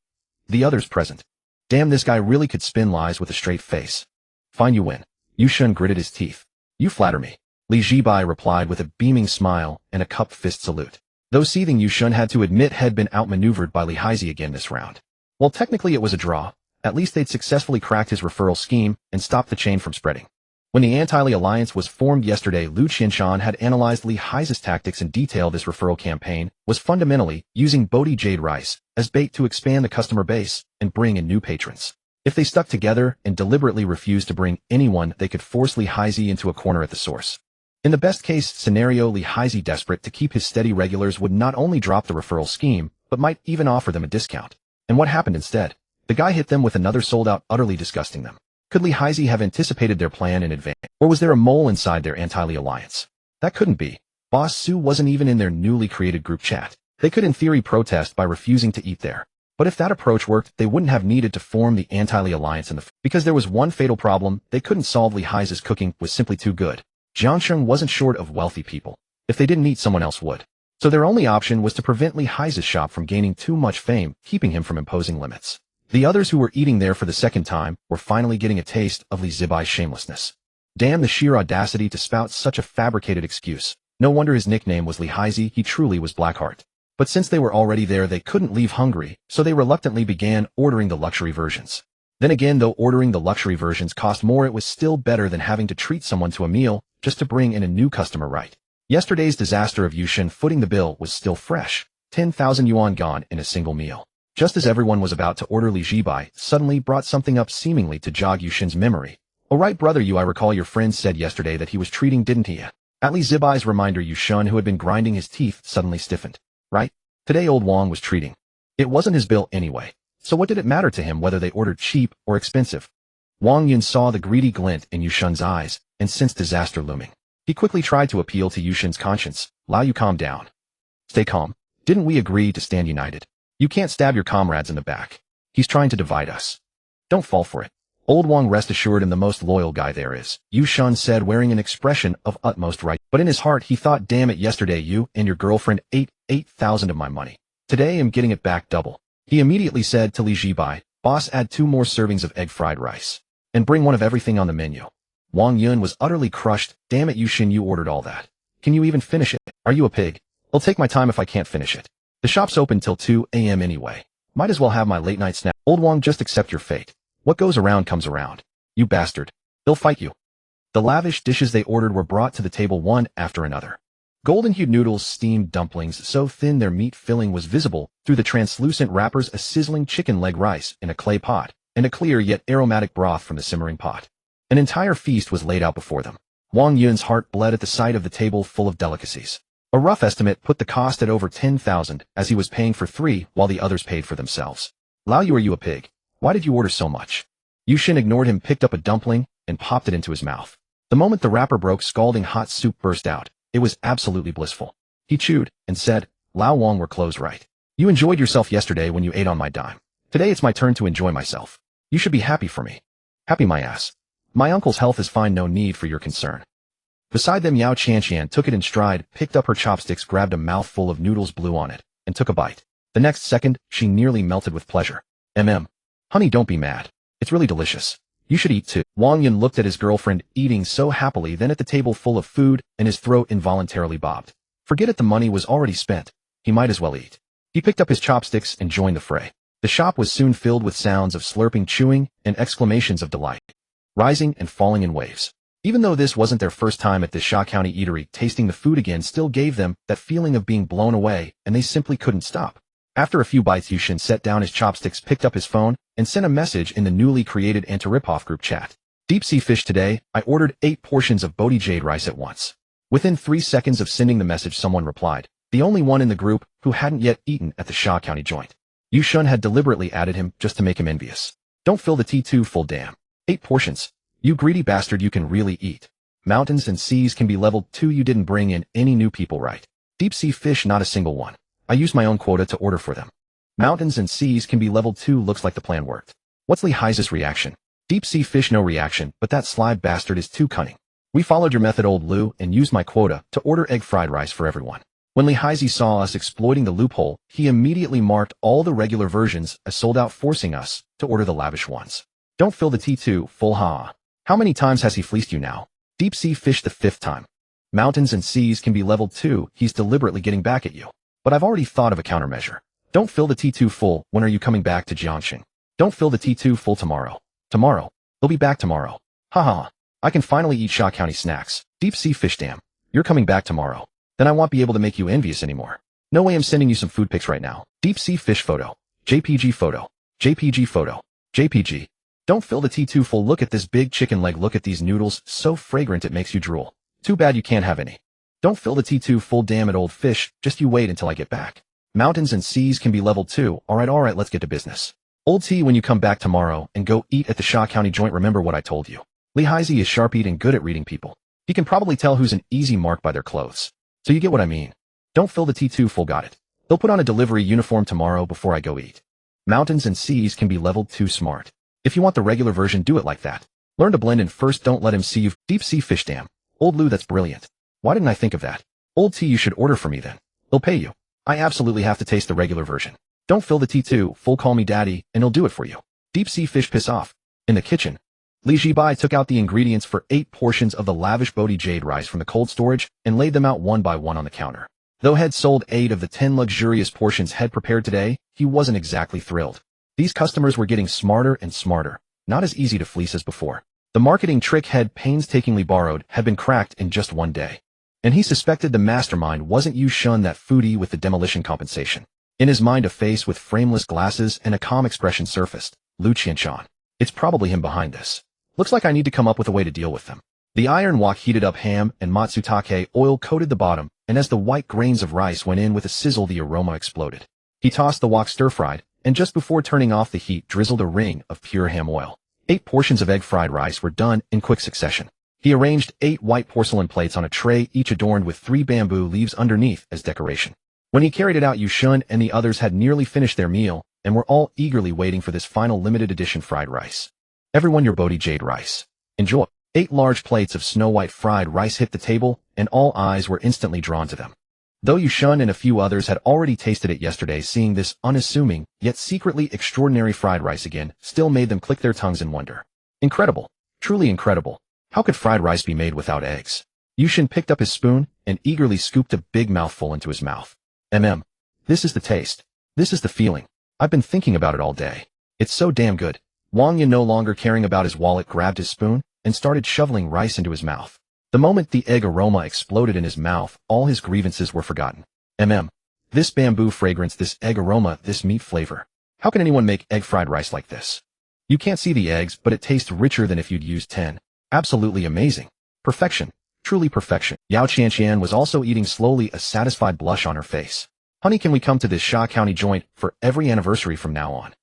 The others present. Damn, this guy really could spin lies with a straight face. Fine, you win. Yushun gritted his teeth. You flatter me. Li Zhibai replied with a beaming smile and a cupped fist salute. Though seething, Yushun had to admit had been outmaneuvered by Li Haizi again this round. Well, technically it was a draw. At least they'd successfully cracked his referral scheme and stopped the chain from spreading. When the anti-Li alliance was formed yesterday, Lu Qianshan had analyzed Li Haizi's tactics in detail. This referral campaign was fundamentally using Bodhi jade rice as bait to expand the customer base and bring in new patrons. If they stuck together and deliberately refused to bring anyone, they could force Li Haizi into a corner at the source. In the best-case scenario, Li Haizi, desperate to keep his steady regulars, would not only drop the referral scheme, but might even offer them a discount. And what happened instead? The guy hit them with another sold-out, utterly disgusting them. Could Li Haizi have anticipated their plan in advance? Or was there a mole inside their anti-Li alliance? That couldn't be. Boss Su wasn't even in their newly created group chat. They could in theory protest by refusing to eat there. But if that approach worked, they wouldn't have needed to form the anti-Li alliance because there was one fatal problem: they couldn't solve. Li Haizi's cooking was simply too good. Jiangsheng wasn't short of wealthy people. If they didn't eat, someone else would. So their only option was to prevent Li Haizi's shop from gaining too much fame, keeping him from imposing limits. The others who were eating there for the second time were finally getting a taste of Li Zibai's shamelessness. Damn the sheer audacity to spout such a fabricated excuse. No wonder his nickname was Li Haizi. He truly was Blackheart. But since they were already there, they couldn't leave hungry, so they reluctantly began ordering the luxury versions. Then again, though ordering the luxury versions cost more, it was still better than having to treat someone to a meal just to bring in a new customer, right? Yesterday's disaster of Yushun footing the bill was still fresh. 10,000 yuan gone in a single meal. Just as everyone was about to order, Li Zhibai suddenly brought something up seemingly to jog Yushun's memory. "Oh right, brother, I recall your friend said yesterday that he was treating, didn't he?" At Li Zibai's reminder, Yushun, who had been grinding his teeth, suddenly stiffened. Right? Today old Wang was treating. It wasn't his bill anyway. So what did it matter to him whether they ordered cheap or expensive? Wang Yun saw the greedy glint in Yushun's eyes and sensed disaster looming. He quickly tried to appeal to Yushun's conscience. "Lao, you calm down. Stay calm. Didn't we agree to stand united? You can't stab your comrades in the back. He's trying to divide us. Don't fall for it. Old Wang, rest assured, I'm the most loyal guy there is," Yushun said, wearing an expression of utmost right. But in his heart he thought, damn it, yesterday you and your girlfriend ate 8,000 of my money. Today I'm getting it back double. He immediately said to Li Zhibai, "Boss, add 2 more servings of egg fried rice. And bring one of everything on the menu." Wang Yun was utterly crushed. "Damn it, Yushin, you ordered all that. Can you even finish it? Are you a pig? I'll take my time if I can't finish it. The shop's open till 2 a.m. anyway. Might as well have my late-night snack." "Old Wang, just accept your fate. What goes around comes around. You bastard. They'll fight you." The lavish dishes they ordered were brought to the table one after another. Golden-hued noodles, steamed dumplings so thin their meat filling was visible through the translucent wrappers, a sizzling chicken leg rice in a clay pot, and a clear yet aromatic broth from the simmering pot. An entire feast was laid out before them. Wang Yun's heart bled at the sight of the table full of delicacies. A rough estimate put the cost at over 10,000, as he was paying for 3 while the others paid for themselves. "Lao Yu, are you a pig? Why did you order so much?" Yushin ignored him, picked up a dumpling, and popped it into his mouth. The moment the wrapper broke, scalding hot soup burst out. It was absolutely blissful. He chewed and said, "Lao Wang, we're closed, right? You enjoyed yourself yesterday when you ate on my dime. Today it's my turn to enjoy myself. You should be happy for me." "Happy my ass. My uncle's health is fine, no need for your concern." Beside them, Yao Shaxian took it in stride, picked up her chopsticks, grabbed a mouthful of noodles, blew on it, and took a bite. The next second, she nearly melted with pleasure. Honey, don't be mad. It's really delicious. You should eat too." Wang Yun looked at his girlfriend eating so happily, then at the table full of food, and his throat involuntarily bobbed. Forget it, the money was already spent. He might as well eat. He picked up his chopsticks and joined the fray. The shop was soon filled with sounds of slurping, chewing, and exclamations of delight, rising and falling in waves. Even though this wasn't their first time at this Sha County eatery, tasting the food again still gave them that feeling of being blown away, and they simply couldn't stop. After a few bites, Yushin set down his chopsticks, picked up his phone, and sent a message in the newly created Anti-Ripoff group chat. "Deep sea fish today. I ordered 8 portions of Bodhi Jade rice at once." Within 3 seconds of sending the message, someone replied, the only one in the group who hadn't yet eaten at the Sha County joint. Yushin had deliberately added him just to make him envious. "Don't fill the T2 full, damn. 8 portions. You greedy bastard, you can really eat. Mountains and seas can be leveled too. You didn't bring in any new people, right? Deep sea fish, not a single one. I used my own quota to order for them. Mountains and seas can be leveled too. Looks like the plan worked." What's Lehi's reaction? Deep sea fish, no reaction, but that sly bastard is too cunning. "We followed your method, old Lu, and used my quota to order egg fried rice for everyone." When Lehi saw us exploiting the loophole, he immediately marked all the regular versions as sold out, forcing us to order the lavish ones. "Don't fill the T2 full, ha. How many times has he fleeced you now? Deep sea fish, the 5th time. Mountains and seas can be leveled too. He's deliberately getting back at you. But I've already thought of a countermeasure. Don't fill the T2 full. When are you coming back to Jiangxing? Don't fill the T2 full tomorrow. Tomorrow? He'll be back tomorrow. Haha. I can finally eat Sha County snacks. Deep sea fish, damn. You're coming back tomorrow. Then I won't be able to make you envious anymore. No way, I'm sending you some food pics right now. Deep sea fish photo. JPG photo. JPG photo. JPG. Don't fill the T2 full. Look at this big chicken leg. Look at these noodles. So fragrant it makes you drool. Too bad you can't have any. Don't fill the T2 full, damn it, old fish. Just you wait until I get back. Mountains and seas can be leveled too. Alright, let's get to business. Old T, when you come back tomorrow and go eat at the Sha County joint, remember what I told you. Lehi is sharp-eated and good at reading people. He can probably tell who's an easy mark by their clothes. So you get what I mean. Don't fill the T2 full, got it. They'll put on a delivery uniform tomorrow before I go eat. Mountains and seas can be leveled too, smart. If you want the regular version, do it like that. Learn to blend in first, don't let him see you. Deep sea fish, damn. Old Lu, that's brilliant. Why didn't I think of that? Old T, you should order for me then. They'll pay you. I absolutely have to taste the regular version. Don't fill the T2 full, call me daddy, and he'll do it for you. Deep sea fish, piss off. In the kitchen, Li Zhibai took out the ingredients for 8 portions of the lavish Bodhi Jade rice from the cold storage and laid them out one by one on the counter. Though had sold 8 of the 10 luxurious portions had prepared today, he wasn't exactly thrilled. These customers were getting smarter and smarter, not as easy to fleece as before. The marketing trick had painstakingly borrowed had been cracked in just one day. And he suspected the mastermind wasn't Yushin, that foodie with the demolition compensation. In his mind, a face with frameless glasses and a calm expression surfaced. Lu Qianshan. It's probably him behind this. Looks like I need to come up with a way to deal with them. The iron wok heated up ham and matsutake oil coated the bottom, and as the white grains of rice went in with a sizzle, the aroma exploded. He tossed the wok stir-fried, and just before turning off the heat, drizzled a ring of pure ham oil. 8 portions of egg-fried rice were done in quick succession. He arranged 8 white porcelain plates on a tray, each adorned with 3 bamboo leaves underneath as decoration. When he carried it out, Yushin and the others had nearly finished their meal, and were all eagerly waiting for this final limited edition fried rice. Everyone, your Bodhi Jade rice. Enjoy. 8 large plates of snow-white fried rice hit the table, and all eyes were instantly drawn to them. Though Yushan and a few others had already tasted it yesterday, seeing this unassuming, yet secretly extraordinary fried rice again still made them click their tongues in wonder. Incredible. Truly incredible. How could fried rice be made without eggs? Yushan picked up his spoon and eagerly scooped a big mouthful into his mouth. This is the taste. This is the feeling. I've been thinking about it all day. It's so damn good. Wang Yin, no longer caring about his wallet, grabbed his spoon and started shoveling rice into his mouth. The moment the egg aroma exploded in his mouth, all his grievances were forgotten. This bamboo fragrance, this egg aroma, this meat flavor. How can anyone make egg fried rice like this? You can't see the eggs, but it tastes richer than if you'd used 10. Absolutely amazing. Perfection. Truly perfection. Yao Qianqian was also eating slowly, a satisfied blush on her face. Honey, can we come to this Sha County joint for every anniversary from now on?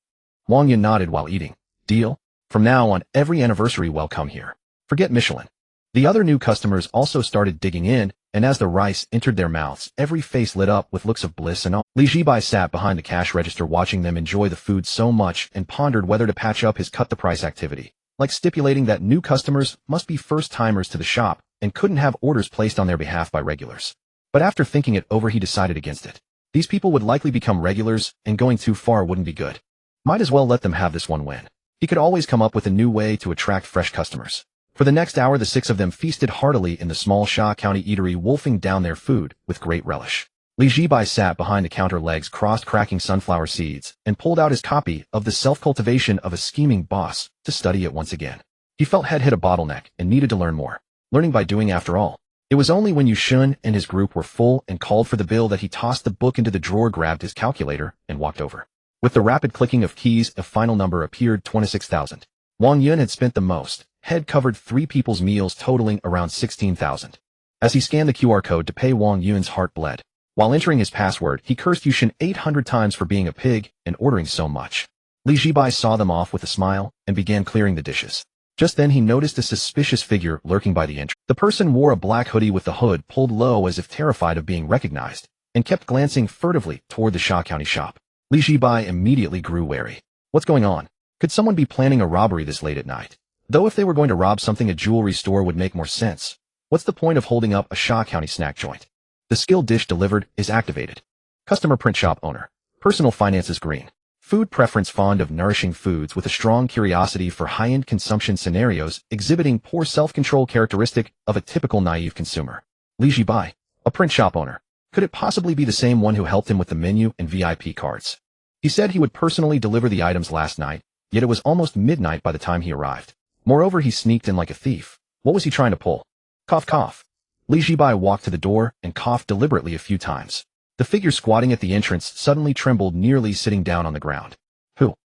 Wang Yin nodded while eating. Deal? From now on, every anniversary will come here. Forget Michelin. The other new customers also started digging in, and as the rice entered their mouths, every face lit up with looks of bliss and awe. Li Zhibai sat behind the cash register watching them enjoy the food so much and pondered whether to patch up his cut-the-price activity, like stipulating that new customers must be first-timers to the shop and couldn't have orders placed on their behalf by regulars. But after thinking it over, he decided against it. These people would likely become regulars, and going too far wouldn't be good. Might as well let them have this one win. He could always come up with a new way to attract fresh customers. For the next hour, the 6 of them feasted heartily in the small Sha County eatery, wolfing down their food with great relish. Li Zhibai sat behind the counter, legs crossed, cracking sunflower seeds, and pulled out his copy of The Self-Cultivation of a Scheming Boss to study it once again. He felt had hit a bottleneck and needed to learn more. Learning by doing, after all. It was only when Yushan and his group were full and called for the bill that he tossed the book into the drawer, grabbed his calculator, and walked over. With the rapid clicking of keys, a final number appeared: 26,000. Wang Yun had spent the most, had covered 3 people's meals totaling around 16,000. As he scanned the QR code to pay, Wang Yun's heart bled. While entering his password, he cursed Yushan 800 times for being a pig and ordering so much. Li Zhibai saw them off with a smile and began clearing the dishes. Just then he noticed a suspicious figure lurking by the entrance. The person wore a black hoodie with the hood pulled low as if terrified of being recognized, and kept glancing furtively toward the Sha County shop. Li Zhibai immediately grew wary. What's going on? Could someone be planning a robbery this late at night? Though if they were going to rob something, a jewelry store would make more sense. What's the point of holding up a Sha County snack joint? The skill dish delivered is activated. Customer: print shop owner. Personal finances green. Food preference: fond of nourishing foods with a strong curiosity for high-end consumption scenarios, exhibiting poor self-control, characteristic of a typical naive consumer. Li Zhibai, a print shop owner. Could it possibly be the same one who helped him with the menu and VIP cards? He said he would personally deliver the items last night, yet it was almost midnight by the time he arrived. Moreover, he sneaked in like a thief. What was he trying to pull? Cough, cough. Li Zhibai walked to the door and coughed deliberately a few times. The figure squatting at the entrance suddenly trembled, nearly sitting down on the ground.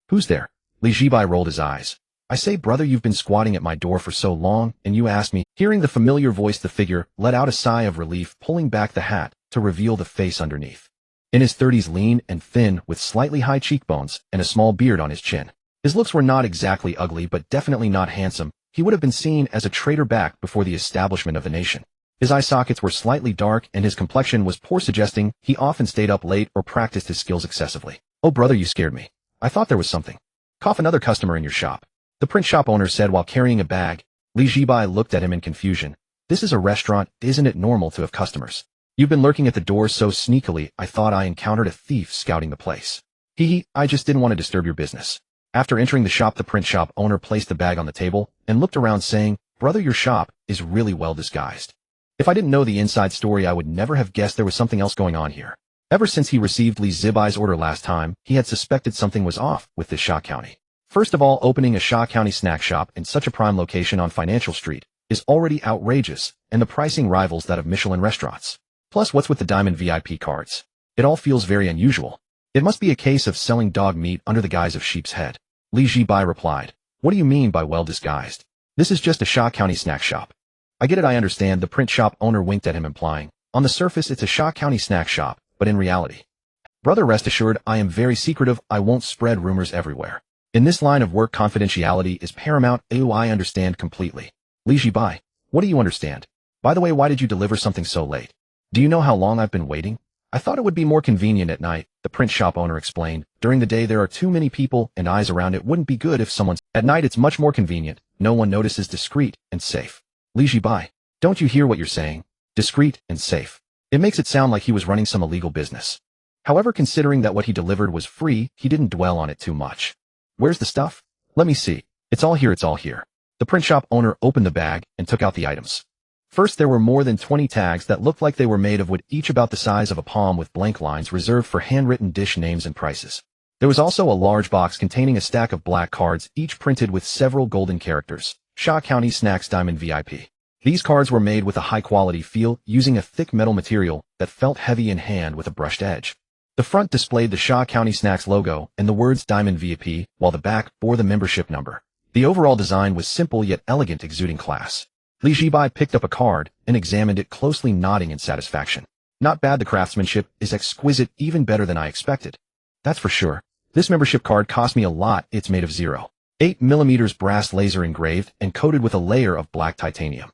Who's there? Li Zhibai rolled his eyes. I say, brother, you've been squatting at my door for so long, and you asked me. Hearing the familiar voice, the figure let out a sigh of relief, pulling back the hat to reveal the face underneath. In his 30s, lean and thin, with slightly high cheekbones and a small beard on his chin. His looks were not exactly ugly, but definitely not handsome. He would have been seen as a traitor back before the establishment of the nation. His eye sockets were slightly dark and his complexion was poor, suggesting he often stayed up late or practiced his skills excessively. Oh brother, you scared me. I thought there was something. Cough, another customer in your shop. The print shop owner said while carrying a bag. Li Zhibai looked at him in confusion. This is a restaurant, isn't it normal to have customers? You've been lurking at the door so sneakily, I thought I encountered a thief scouting the place. I just didn't want to disturb your business. After entering the shop, the print shop owner placed the bag on the table and looked around, saying, brother, your shop is really well disguised. If I didn't know the inside story, I would never have guessed there was something else going on here. Ever since he received Li Zhibai's order last time, he had suspected something was off with this Sha County. First of all, opening a Sha County snack shop in such a prime location on Financial Street is already outrageous, and the pricing rivals that of Michelin restaurants. Plus, what's with the diamond VIP cards? It all feels very unusual. It must be a case of selling dog meat under the guise of sheep's head. Li Zhibai replied. What do you mean by well disguised? This is just a Sha County snack shop. I get it, I understand. The print shop owner winked at him, implying, on the surface it's a Sha County snack shop, but in reality. Brother, rest assured, I am very secretive. I won't spread rumors everywhere. In this line of work, confidentiality is paramount. I understand completely. Li Zhibai, what do you understand? By the way, why did you deliver something so late? Do you know how long I've been waiting? I thought it would be more convenient at night, the print shop owner explained. During the day there are too many people and eyes around. It wouldn't be good if someone's... At night it's much more convenient. No one notices, discreet and safe. Li Zhibai, don't you hear what you're saying? Discreet and safe. It makes it sound like he was running some illegal business. However, considering that what he delivered was free, he didn't dwell on it too much. Where's the stuff? Let me see. It's all here, it's all here. The print shop owner opened the bag and took out the items. First, there were more than 20 tags that looked like they were made of wood, each about the size of a palm with blank lines reserved for handwritten dish names and prices. There was also a large box containing a stack of black cards, each printed with several golden characters. Shaw County Snacks Diamond VIP. These cards were made with a high-quality feel, using a thick metal material that felt heavy in hand with a brushed edge. The front displayed the Shaw County Snacks logo and the words Diamond VIP, while the back bore the membership number. The overall design was simple yet elegant, exuding class. Zhibai picked up a card and examined it closely, nodding in satisfaction. Not bad, the craftsmanship is exquisite, even better than I expected. That's for sure. This membership card cost me a lot. It's made of 0.8mm brass laser engraved and coated with a layer of black titanium.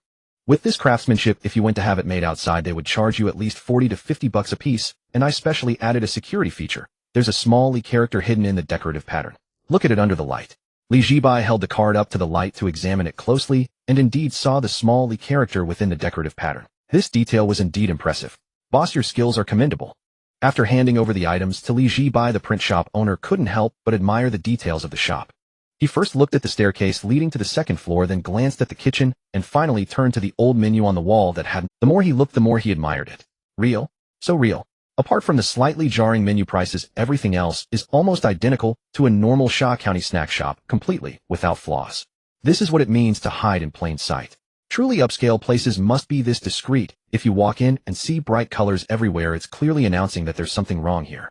With this craftsmanship, if you went to have it made outside, they would charge you at least $40 to $50 a piece, and I specially added a security feature. There's a small Li character hidden in the decorative pattern. Look at it under the light. Zhibai held the card up to the light to examine it closely, and indeed saw the small Li character within the decorative pattern. This detail was indeed impressive. Boss, your skills are commendable. After handing over the items to Zhibai, the print shop owner couldn't help but admire the details of the shop. He first looked at the staircase leading to the second floor, then glanced at the kitchen, and finally turned to the old menu on the wall that had. The more he looked, the more he admired it. Real? So real. Apart from the slightly jarring menu prices, everything else is almost identical to a normal Shaw County snack shop, completely without flaws. This is what it means to hide in plain sight. Truly upscale places must be this discreet. If you walk in and see bright colors everywhere, it's clearly announcing that there's something wrong here.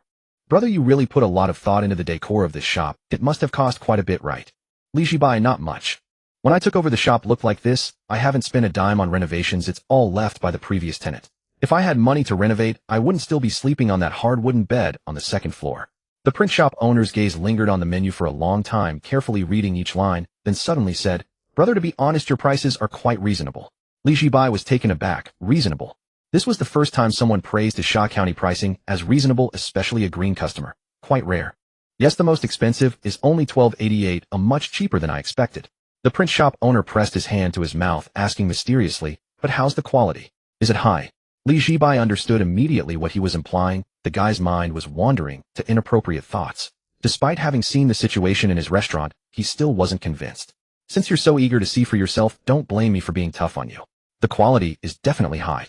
Brother, you really put a lot of thought into the decor of this shop. It must have cost quite a bit, right? Zhibai, not much. When I took over, the shop looked like this. I haven't spent a dime on renovations. It's all left by the previous tenant. If I had money to renovate, I wouldn't still be sleeping on that hard wooden bed on the second floor. The print shop owner's gaze lingered on the menu for a long time, carefully reading each line, then suddenly said, Brother, to be honest, your prices are quite reasonable. Zhibai was taken aback. Reasonable. This was the first time someone praised the Shaw County pricing as reasonable, especially a green customer. Quite rare. Yes, the most expensive is only $12.88, much cheaper than I expected. The print shop owner pressed his hand to his mouth, asking mysteriously, but how's the quality? Is it high? Zhibai understood immediately what he was implying. The guy's mind was wandering to inappropriate thoughts. Despite having seen the situation in his restaurant, he still wasn't convinced. Since you're so eager to see for yourself, don't blame me for being tough on you. The quality is definitely high.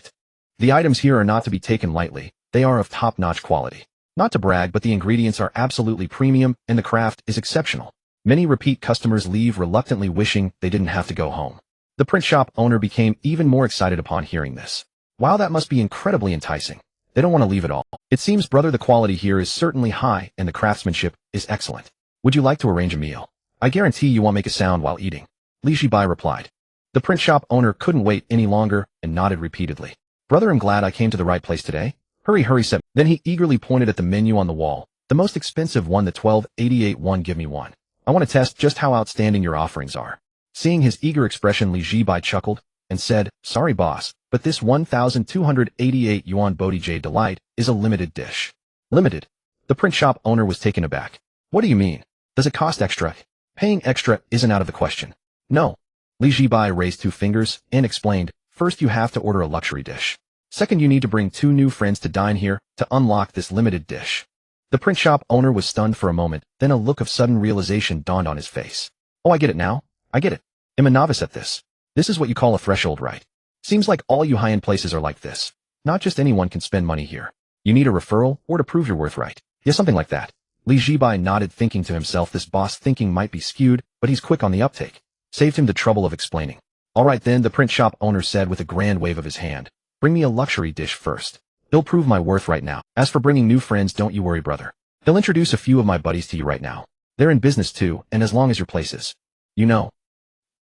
The items here are not to be taken lightly. They are of top-notch quality. Not to brag, but the ingredients are absolutely premium, and the craft is exceptional. Many repeat customers leave reluctantly, wishing they didn't have to go home. The print shop owner became even more excited upon hearing this. Wow, that must be incredibly enticing. They don't want to leave at all. It seems, brother, the quality here is certainly high, and the craftsmanship is excellent. Would you like to arrange a meal? I guarantee you won't make a sound while eating. Zhibai replied. The print shop owner couldn't wait any longer and nodded repeatedly. Brother, I'm glad I came to the right place today. Hurry, hurry, said. Then he eagerly pointed at the menu on the wall. The most expensive one, the $12.88 one. Give me one. I want to test just how outstanding your offerings are. Seeing his eager expression, Zhibai chuckled and said, Sorry, boss, but this 1,288 yuan Bodhi Jade Delight is a limited dish. Limited? The print shop owner was taken aback. What do you mean? Does it cost extra? Paying extra isn't out of the question. No. Zhibai raised two fingers and explained, First, you have to order a luxury dish. Second, you need to bring 2 new friends to dine here to unlock this limited dish. The print shop owner was stunned for a moment, then a look of sudden realization dawned on his face. Oh, I get it now. I get it. I'm a novice at this. This is what you call a threshold, right? Seems like all you high-end places are like this. Not just anyone can spend money here. You need a referral or to prove your worth, right? Yeah, something like that. Zhibai nodded, thinking to himself, this boss thinking might be skewed, but he's quick on the uptake. Saved him the trouble of explaining. All right then, the print shop owner said with a grand wave of his hand. Bring me a luxury dish first. They'll prove my worth right now. As for bringing new friends, don't you worry, brother. They'll introduce a few of my buddies to you right now. They're in business too, and as long as your place is, you know,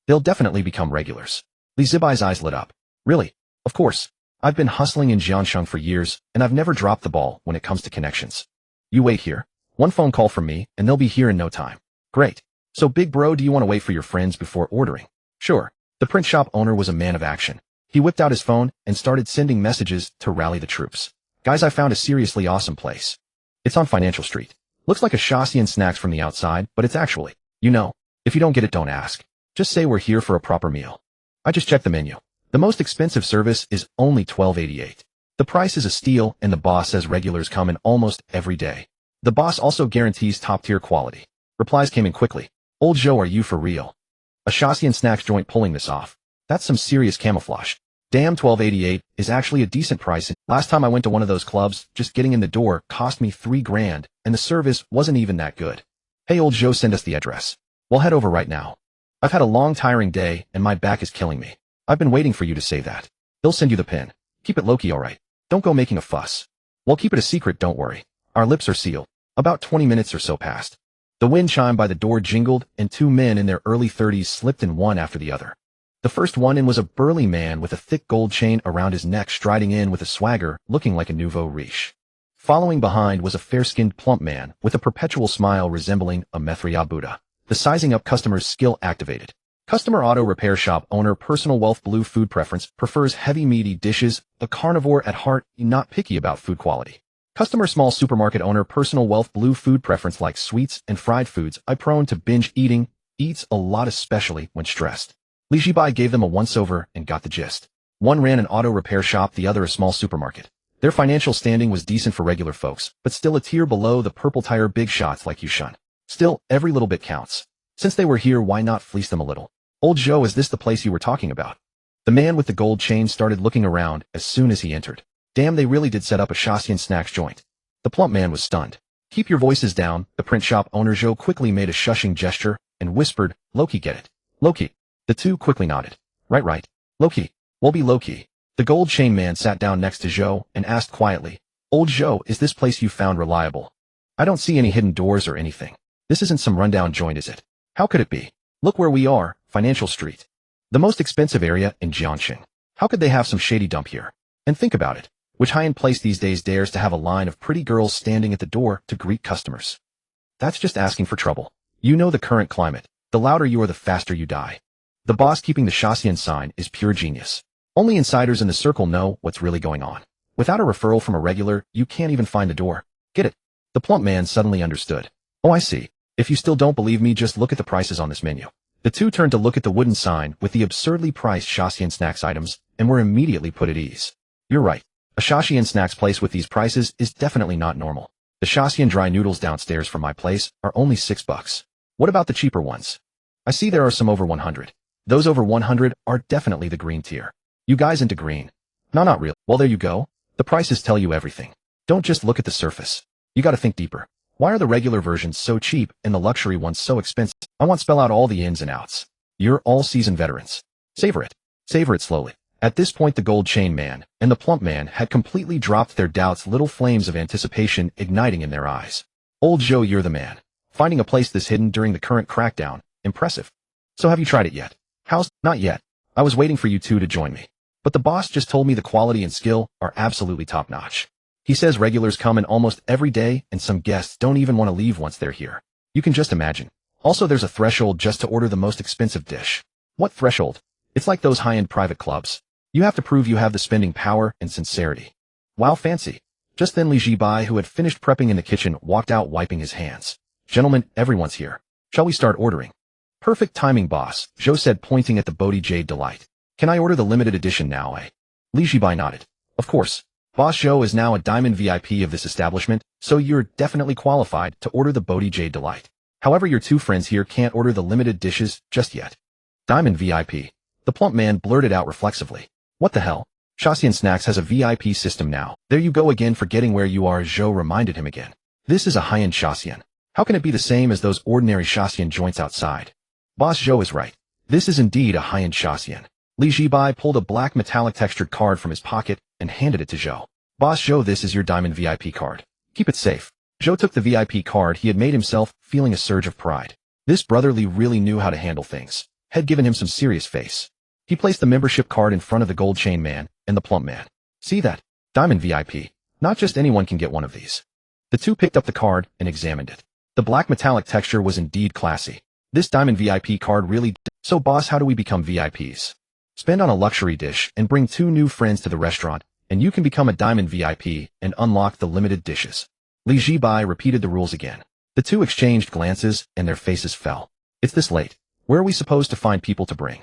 they'll definitely become regulars. Zhibai's eyes lit up. Really? Of course. I've been hustling in Jiangsheng for years, and I've never dropped the ball when it comes to connections. You wait here. One phone call from me, and they'll be here in no time. Great. So big bro, do you want to wait for your friends before ordering? Sure. The print shop owner was a man of action. He whipped out his phone and started sending messages to rally the troops. Guys, I found a seriously awesome place. It's on Financial Street. Looks like a Shaxian snacks from the outside, but it's actually, you know, if you don't get it, don't ask. Just say we're here for a proper meal. I just checked the menu. The most expensive service is only $12.88. The price is a steal, and the boss says regulars come in almost every day. The boss also guarantees top-tier quality. Replies came in quickly. Old Joe, are you for real? A Shaxian snacks joint pulling this off. That's some serious camouflage. Damn, $12.88 is actually a decent price. Last time I went to one of those clubs, just getting in the door cost me $3,000, and the service wasn't even that good. Hey, old Joe, send us the address. We'll head over right now. I've had a long, tiring day, and my back is killing me. I've been waiting for you to say that. They'll send you the pin. Keep it low-key, alright? Don't go making a fuss. We'll keep it a secret, don't worry. Our lips are sealed. About 20 minutes or so passed. The wind chime by the door jingled, and two men in their early 30s slipped in one after the other. The first one in was a burly man with a thick gold chain around his neck, striding in with a swagger, looking like a nouveau riche. Following behind was a fair-skinned plump man with a perpetual smile resembling a Mithriya Buddha. The sizing up customer's skill activated. Customer auto repair shop owner, personal wealth, blue food preference, prefers heavy meaty dishes, a carnivore at heart, not picky about food quality. Customer small supermarket owner, personal wealth, blue food preference, like sweets and fried foods, prone to binge eating, eats a lot especially when stressed. Zhibai gave them a once-over and got the gist. One ran an auto repair shop, the other a small supermarket. Their financial standing was decent for regular folks, but still a tier below the purple tire big shots like Yushun. Still, every little bit counts. Since they were here, why not fleece them a little? Old Joe, is this the place you were talking about? The man with the gold chain started looking around as soon as he entered. Damn, they really did set up a Shaxian snacks joint. The plump man was stunned. Keep your voices down, the print shop owner Joe quickly made a shushing gesture and whispered, low-key, get it? Low-key. The two quickly nodded. Right. Low-key. We'll be low-key. The gold chain man sat down next to Joe and asked quietly, Old Joe, is this place you found reliable? I don't see any hidden doors or anything. This isn't some rundown joint, is it? How could it be? Look where we are, Financial Street. The most expensive area in Jiangxing. How could they have some shady dump here? And think about it. Which high-end place these days dares to have a line of pretty girls standing at the door to greet customers? That's just asking for trouble. You know the current climate. The louder you are, the faster you die. The boss keeping the Shaxian sign is pure genius. Only insiders in the circle know what's really going on. Without a referral from a regular, you can't even find the door. Get it? The plump man suddenly understood. Oh, I see. If you still don't believe me, just look at the prices on this menu. The two turned to look at the wooden sign with the absurdly priced Shaxian snacks items and were immediately put at ease. You're right. A Shaxian snacks place with these prices is definitely not normal. The Shaxian dry noodles downstairs from my place are only $6. What about the cheaper ones? I see there are some over 100. Those over 100 are definitely the green tier. You guys into green? No, not real. Well, there you go. The prices tell you everything. Don't just look at the surface. You gotta think deeper. Why are the regular versions so cheap and the luxury ones so expensive? I want to spell out all the ins and outs. You're all seasoned veterans. Savor it. Savor it slowly. At this point, the gold chain man and the plump man had completely dropped their doubts, little flames of anticipation igniting in their eyes. Old Joe, you're the man. Finding a place this hidden during the current crackdown, impressive. So have you tried it yet? How's? Not yet. I was waiting for you two to join me. But the boss just told me the quality and skill are absolutely top-notch. He says regulars come in almost every day and some guests don't even want to leave once they're here. You can just imagine. Also, there's a threshold just to order the most expensive dish. What threshold? It's like those high-end private clubs. You have to prove you have the spending power and sincerity. Wow, fancy. Just then Zhibai, who had finished prepping in the kitchen, walked out wiping his hands. Gentlemen, everyone's here. Shall we start ordering? Perfect timing, boss, Joe said, pointing at the Bodhi Jade Delight. Can I order the limited edition now, eh? Zhibai nodded. Of course. Boss Joe is now a diamond VIP of this establishment, so you're definitely qualified to order the Bodhi Jade Delight. However, your two friends here can't order the limited dishes just yet. Diamond VIP. The plump man blurted out reflexively. What the hell? Shaxian Snacks has a VIP system now. There you go again, forgetting where you are, Joe reminded him again. This is a high-end Shaxian. How can it be the same as those ordinary Shaxian joints outside? Boss Joe is right. This is indeed a high-end Shaxian. Zhibai pulled a black metallic textured card from his pocket and handed it to Joe. Boss Joe, this is your diamond VIP card. Keep it safe. Joe took the VIP card he had made himself, feeling a surge of pride. This brotherly really knew how to handle things. Had given him some serious face. He placed the membership card in front of the gold chain man and the plump man. See that? Diamond VIP. Not just anyone can get one of these. The two picked up the card and examined it. The black metallic texture was indeed classy. This diamond VIP card really... So boss, how do we become VIPs? Spend on a luxury dish and bring two new friends to the restaurant, and you can become a diamond VIP and unlock the limited dishes. Zhibai repeated the rules again. The two exchanged glances and their faces fell. It's this late. Where are we supposed to find people to bring?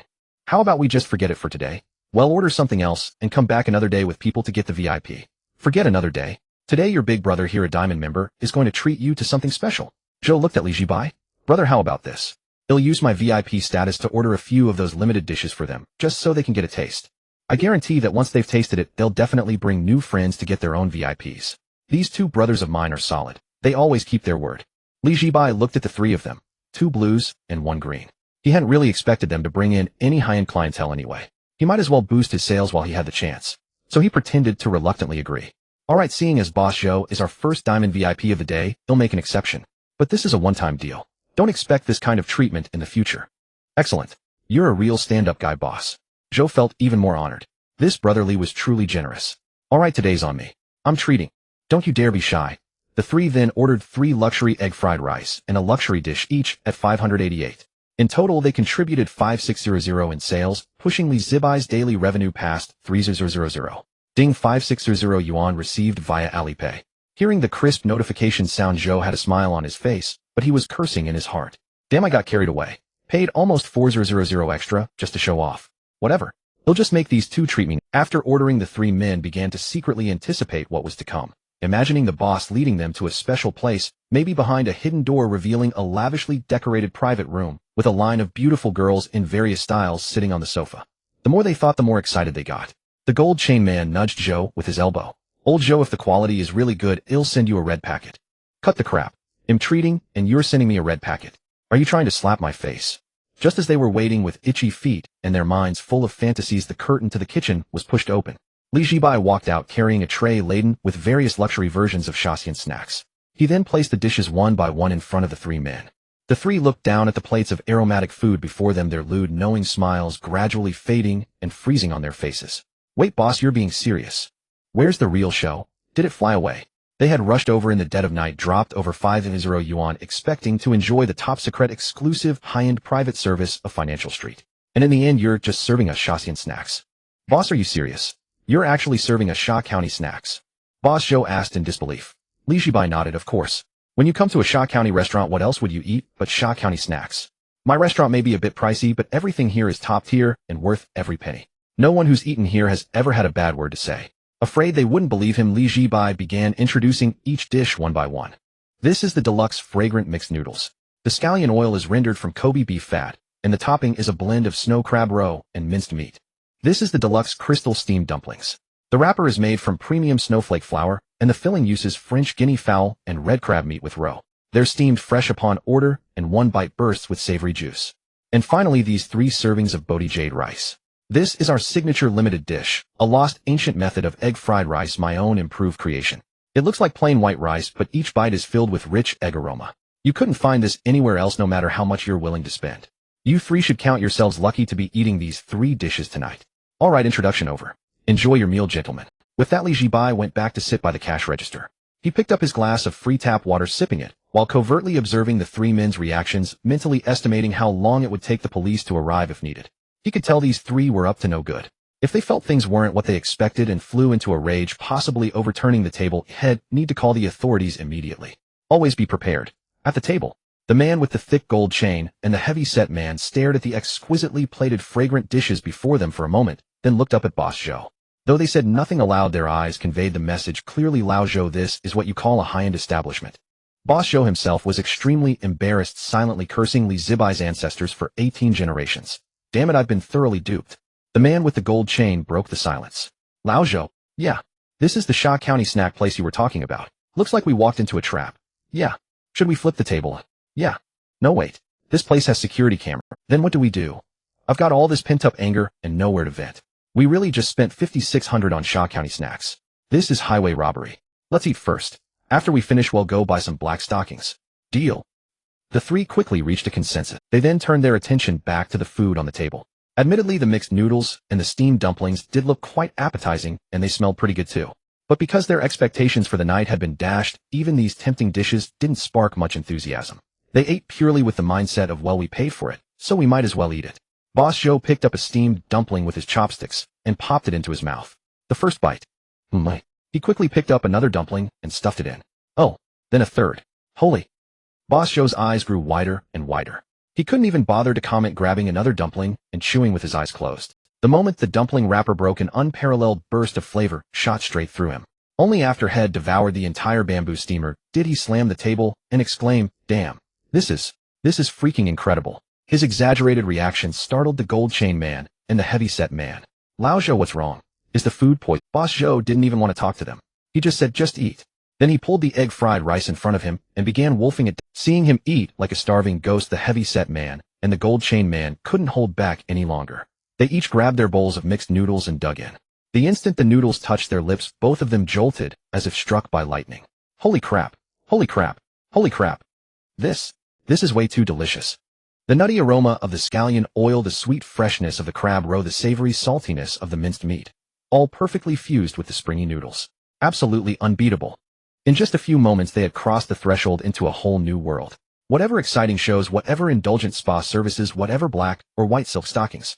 How about we just forget it for today? Well, order something else and come back another day with people to get the VIP. Forget another day. Today your big brother here, a diamond member, is going to treat you to something special. Joe looked at Zhibai. Brother, how about this? I'll use my VIP status to order a few of those limited dishes for them, just so they can get a taste. I guarantee that once they've tasted it, they'll definitely bring new friends to get their own VIPs. These two brothers of mine are solid. They always keep their word. Zhibai looked at the three of them, 2 blues and 1 green. He hadn't really expected them to bring in any high-end clientele anyway. He might as well boost his sales while he had the chance. So he pretended to reluctantly agree. Alright, seeing as Boss Joe is our first diamond VIP of the day, he'll make an exception. But this is a one-time deal. Don't expect this kind of treatment in the future. Excellent. You're a real stand-up guy, boss. Joe felt even more honored. This brotherly was truly generous. Alright, today's on me. I'm treating. Don't you dare be shy. The three then ordered 3 luxury egg fried rice and a luxury dish each at $588. In total, they contributed 5600 in sales, pushing Zhibai's daily revenue past 3000. Ding, 5600 yuan received via Alipay. Hearing the crisp notification sound, Joe had a smile on his face, but he was cursing in his heart. Damn, I got carried away. Paid almost 4000 extra just to show off. Whatever. He'll just make these two treat me. After ordering, the 3 men began to secretly anticipate what was to come, imagining the boss leading them to a special place, maybe behind a hidden door revealing a lavishly decorated private room, with a line of beautiful girls in various styles sitting on the sofa. The more they thought, the more excited they got. The gold chain man nudged Joe with his elbow. Old Joe, if the quality is really good, I'll send you a red packet. Cut the crap. I'm treating, and you're sending me a red packet. Are you trying to slap my face? Just as they were waiting with itchy feet and their minds full of fantasies, the curtain to the kitchen was pushed open. Zhibai walked out carrying a tray laden with various luxury versions of Shaxian snacks. He then placed the dishes one by one in front of the 3 men. The 3 looked down at the plates of aromatic food before them, their lewd, knowing smiles gradually fading and freezing on their faces. Wait, boss, you're being serious. Where's the real show? Did it fly away? They had rushed over in the dead of night, dropped over 500 yuan, expecting to enjoy the top secret exclusive high-end private service of Financial Street. And in the end, you're just serving us Shaxian snacks. Boss, are you serious? You're actually serving us Sha County snacks? Boss Joe asked in disbelief. Zhibai nodded. Of course. When you come to a Sha County restaurant, what else would you eat but Sha County snacks? My restaurant may be a bit pricey, but everything here is top tier and worth every penny. No one who's eaten here has ever had a bad word to say. Afraid they wouldn't believe him, Zhibai began introducing each dish one by one. This is the deluxe fragrant mixed noodles. The scallion oil is rendered from Kobe beef fat, and the topping is a blend of snow crab roe and minced meat. This is the deluxe crystal steamed dumplings. The wrapper is made from premium snowflake flour, and the filling uses French guinea fowl and red crab meat with roe. They're steamed fresh upon order, and one bite bursts with savory juice. And finally, these 3 servings of Bodhi jade rice. This is our signature limited dish, a lost ancient method of egg fried rice, my own improved creation. It looks like plain white rice, but each bite is filled with rich egg aroma. You couldn't find this anywhere else, no matter how much you're willing to spend. You 3 should count yourselves lucky to be eating these 3 dishes tonight. Alright, introduction over. Enjoy your meal, gentlemen. With that, Zhibai went back to sit by the cash register. He picked up his glass of free tap water, sipping it, while covertly observing the 3 men's reactions, mentally estimating how long it would take the police to arrive if needed. He could tell these 3 were up to no good. If they felt things weren't what they expected and flew into a rage, possibly overturning the table, he'd need to call the authorities immediately. Always be prepared. At the table, the man with the thick gold chain and the heavy-set man stared at the exquisitely plated fragrant dishes before them for a moment, then looked up at Boss Joe. Though they said nothing aloud, their eyes conveyed the message clearly. Lao Zhou, this is what you call a high-end establishment. Boss Joe himself was extremely embarrassed, silently cursing Zhibai's ancestors for 18 generations. Damn it, I've been thoroughly duped. The man with the gold chain broke the silence. Lao Zhou, yeah. This is the Sha County snack place you were talking about. Looks like we walked into a trap. Yeah. Should we flip the table? Yeah. No, wait. This place has security camera. Then what do we do? I've got all this pent-up anger and nowhere to vent. We really just spent 5,600 on Sha County snacks. This is highway robbery. Let's eat first. After we finish, we'll go buy some black stockings. Deal. The 3 quickly reached a consensus. They then turned their attention back to the food on the table. Admittedly, the mixed noodles and the steamed dumplings did look quite appetizing, and they smelled pretty good too. But because their expectations for the night had been dashed, even these tempting dishes didn't spark much enthusiasm. They ate purely with the mindset of, well, we paid for it, so we might as well eat it. Boss Joe picked up a steamed dumpling with his chopsticks and popped it into his mouth. The first bite. He quickly picked up another dumpling and stuffed it in. Oh, then a third. Holy. Boss Joe's eyes grew wider and wider. He couldn't even bother to comment, grabbing another dumpling and chewing with his eyes closed. The moment the dumpling wrapper broke, an unparalleled burst of flavor shot straight through him. Only after Head devoured the entire bamboo steamer did he slam the table and exclaim, "Damn, this is freaking incredible." His exaggerated reaction startled the gold chain man and the heavy-set man. "Lao Zhou, what's wrong? Is the food poison?" Boss Zhou didn't even want to talk to them. He just said, "Just eat." Then he pulled the egg fried rice in front of him and began wolfing it. Seeing him eat like a starving ghost, the heavy-set man and the gold chain man couldn't hold back any longer. They each grabbed their bowls of mixed noodles and dug in. The instant the noodles touched their lips, both of them jolted as if struck by lightning. Holy crap! Holy crap! Holy crap! This is way too delicious. The nutty aroma of the scallion oil, the sweet freshness of the crab roe, the savory saltiness of the minced meat, all perfectly fused with the springy noodles. Absolutely unbeatable. In just a few moments they had crossed the threshold into a whole new world. Whatever exciting shows, whatever indulgent spa services, whatever black or white silk stockings.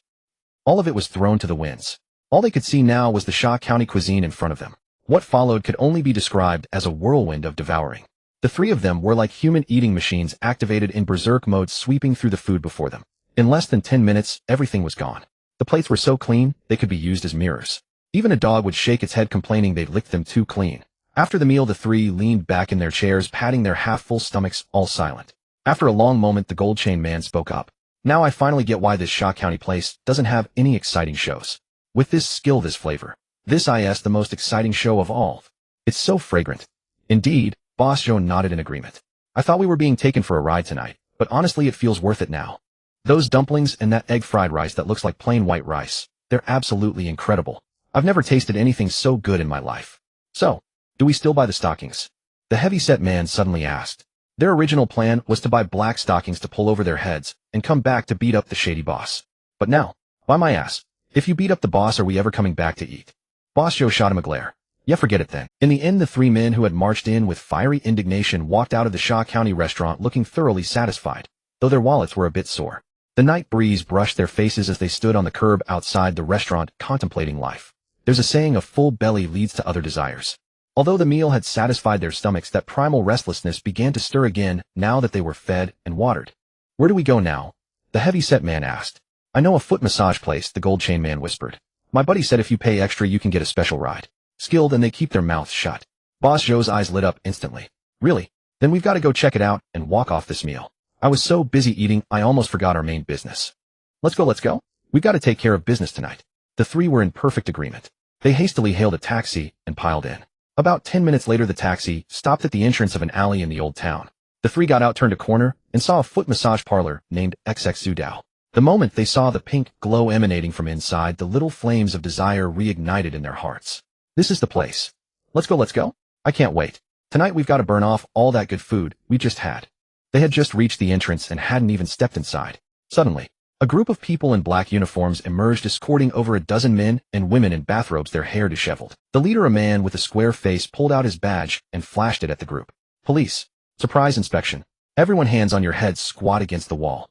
All of it was thrown to the winds. All they could see now was the Sha County cuisine in front of them. What followed could only be described as a whirlwind of devouring. The three of them were like human eating machines activated in berserk mode, sweeping through the food before them. In less than 10 minutes, everything was gone. The plates were so clean, they could be used as mirrors. Even a dog would shake its head complaining they'd licked them too clean. After the meal, the three leaned back in their chairs, patting their half-full stomachs, all silent. After a long moment, the gold chain man spoke up. "Now I finally get why this Sha County place doesn't have any exciting shows. With this skill, this flavor, this is the most exciting show of all. It's so fragrant." "Indeed," Boss Zhou nodded in agreement. "I thought we were being taken for a ride tonight, but honestly it feels worth it now. Those dumplings and that egg fried rice that looks like plain white rice, they're absolutely incredible. I've never tasted anything so good in my life. So, do we still buy the stockings?" the heavy-set man suddenly asked. Their original plan was to buy black stockings to pull over their heads and come back to beat up the shady boss. But now, by my ass, if you beat up the boss, are we ever coming back to eat? Boss Zhou shot him a glare. "Yeah, forget it then." In the end, the three men who had marched in with fiery indignation walked out of the Sha County restaurant looking thoroughly satisfied, though their wallets were a bit sore. The night breeze brushed their faces as they stood on the curb outside the restaurant contemplating life. There's a saying, a full belly leads to other desires. Although the meal had satisfied their stomachs, that primal restlessness began to stir again now that they were fed and watered. "Where do we go now?" the heavy-set man asked. "I know a foot massage place," the gold chain man whispered. "My buddy said if you pay extra you can get a special ride." Skilled, and they keep their mouths shut. Boss Zhou's eyes lit up instantly. "Really? Then we've got to go check it out and walk off this meal. I was so busy eating I almost forgot our main business. Let's go, let's go. We've got to take care of business tonight." The three were in perfect agreement. They hastily hailed a taxi and piled in. About 10 minutes later, the taxi stopped at the entrance of an alley in the old town. The three got out, turned a corner, and saw a foot massage parlor named XX Sudao. The moment they saw the pink glow emanating from inside, the little flames of desire reignited in their hearts. "This is the place. Let's go, let's go. I can't wait. Tonight we've got to burn off all that good food we just had." They had just reached the entrance and hadn't even stepped inside. Suddenly, a group of people in black uniforms emerged, escorting over a dozen men and women in bathrobes, their hair disheveled. The leader, a man with a square face, pulled out his badge and flashed it at the group. "Police. Surprise inspection. Everyone hands on your heads, squat against the wall."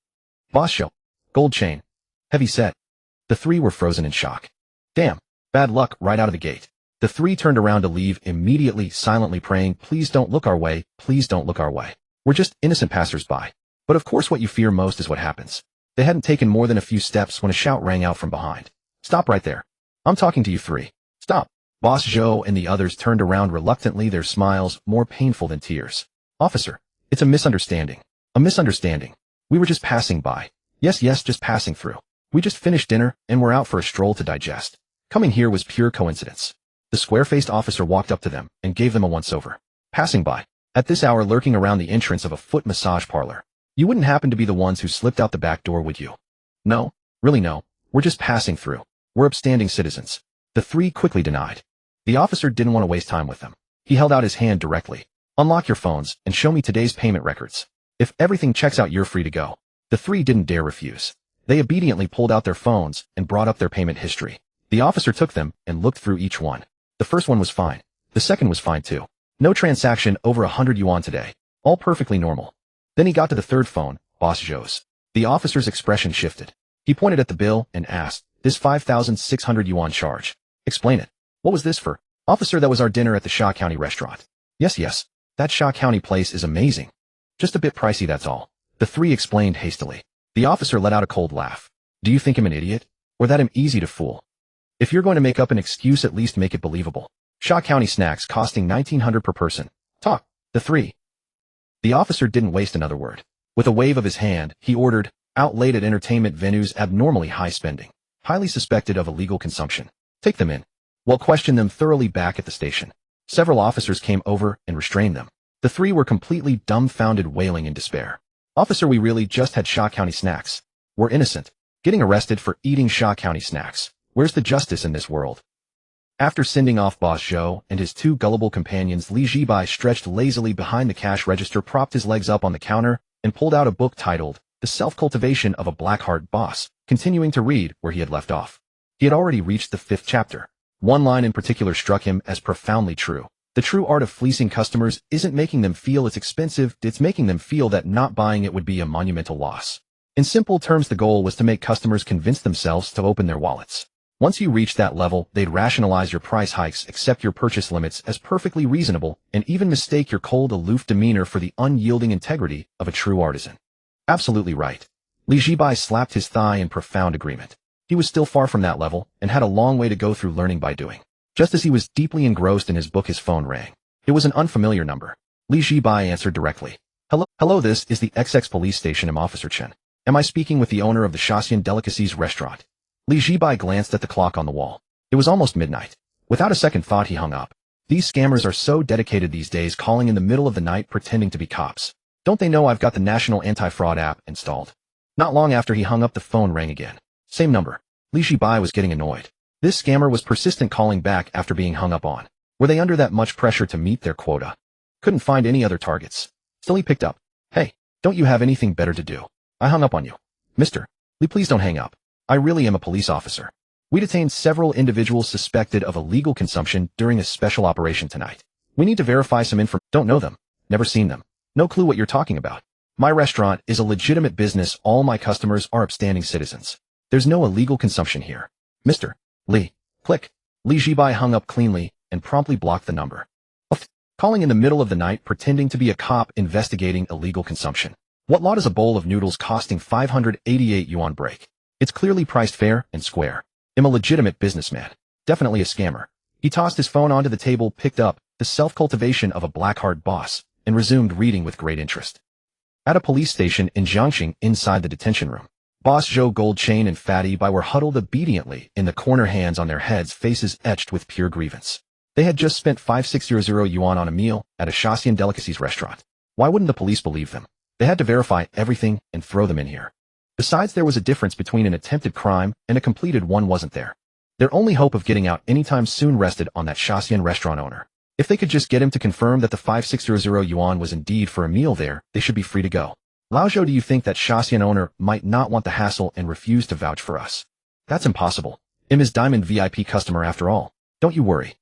"Boss Zhou. Gold chain. Heavy set." The three were frozen in shock. "Damn. Bad luck right out of the gate." The three turned around to leave immediately, silently praying, "Please don't look our way. Please don't look our way. We're just innocent passers-by." But of course what you fear most is what happens. They hadn't taken more than a few steps when a shout rang out from behind. "Stop right there. I'm talking to you three. Stop." Boss Zhou and the others turned around reluctantly, their smiles more painful than tears. "Officer, it's a misunderstanding. A misunderstanding. We were just passing by. Yes, just passing through. We just finished dinner and we're out for a stroll to digest. Coming here was pure coincidence." The square-faced officer walked up to them and gave them a once-over. "Passing by. At this hour, lurking around the entrance of a foot massage parlor. You wouldn't happen to be the ones who slipped out the back door, would you?" "No, really no. We're just passing through. We're upstanding citizens." The three quickly denied. The officer didn't want to waste time with them. He held out his hand directly. "Unlock your phones and show me today's payment records. If everything checks out, you're free to go." The three didn't dare refuse. They obediently pulled out their phones and brought up their payment history. The officer took them and looked through each one. The first one was fine. The second was fine too. No transaction over 100 yuan today. All perfectly normal. Then he got to the third phone, Boss Zhou's. The officer's expression shifted. He pointed at the bill and asked, "This 5,600 yuan charge. Explain it. What was this for?" "Officer, that was our dinner at the Sha County restaurant." Yes. That Sha County place is amazing. Just a bit pricey, that's all." The three explained hastily. The officer let out a cold laugh. "Do you think I'm an idiot? Or that I'm easy to fool? If you're going to make up an excuse, at least make it believable. Shaw County snacks costing $1,900 per person. Talk. The three. The officer didn't waste another word. With a wave of his hand, he ordered, outlaid at entertainment venues, abnormally high spending, highly suspected of illegal consumption. Take them in. We'll question them thoroughly back at the station. Several officers came over and restrained them. The three were completely dumbfounded, wailing in despair. Officer, we really just had Shaw County snacks. We're innocent. Getting arrested for eating Shaw County snacks. Where's the justice in this world? After sending off Boss Joe and his two gullible companions, Zhibai stretched lazily behind the cash register, propped his legs up on the counter, and pulled out a book titled The Self-Cultivation of a Black-Heart Boss, continuing to read where he had left off. He had already reached the 5th chapter. One line in particular struck him as profoundly true. The true art of fleecing customers isn't making them feel it's expensive, it's making them feel that not buying it would be a monumental loss. In simple terms, the goal was to make customers convince themselves to open their wallets. Once you reach that level, they'd rationalize your price hikes, accept your purchase limits as perfectly reasonable, and even mistake your cold, aloof demeanor for the unyielding integrity of a true artisan. Absolutely right. Zhibai slapped his thigh in profound agreement. He was still far from that level, and had a long way to go through learning by doing. Just as he was deeply engrossed in his book, his phone rang. It was an unfamiliar number. Zhibai answered directly. Hello, this is the XX police station. I'm Officer Chen. Am I speaking with the owner of the Shaxian Delicacies restaurant? Zhibai glanced at the clock on the wall. It was almost midnight. Without a second thought, he hung up. These scammers are so dedicated these days, calling in the middle of the night pretending to be cops. Don't they know I've got the National Anti-Fraud app installed? Not long after he hung up, the phone rang again. Same number. Zhibai was getting annoyed. This scammer was persistent, calling back after being hung up on. Were they under that much pressure to meet their quota? Couldn't find any other targets. Still, he picked up. Hey, don't you have anything better to do? I hung up on you. Mister, please don't hang up. I really am a police officer. We detained several individuals suspected of illegal consumption during a special operation tonight. We need to verify some information. Don't know them. Never seen them. No clue what you're talking about. My restaurant is a legitimate business. All my customers are upstanding citizens. There's no illegal consumption here. Mr. Lee. Click. Zhibai hung up cleanly and promptly blocked the number. Calling in the middle of the night, pretending to be a cop investigating illegal consumption. What law does a bowl of noodles costing 588 yuan break? It's clearly priced fair and square. I'm a legitimate businessman. Definitely a scammer. He tossed his phone onto the table, picked up The Self-Cultivation of a Black-Heart Boss, and resumed reading with great interest. At a police station in Jiangxing, inside the detention room, Boss Joe, Gold Chain, and Fatty Bai were huddled obediently in the corner, hands on their heads, faces etched with pure grievance. They had just spent 5600 yuan on a meal at a Shaxian Delicacies restaurant. Why wouldn't the police believe them? They had to verify everything and throw them in here. Besides, there was a difference between an attempted crime and a completed one, wasn't there? Their only hope of getting out anytime soon rested on that Shaxian restaurant owner. If they could just get him to confirm that the 5600 yuan was indeed for a meal there, they should be free to go. Laozhou, do you think that Shaxian owner might not want the hassle and refuse to vouch for us? That's impossible. I'm his diamond VIP customer after all. Don't you worry.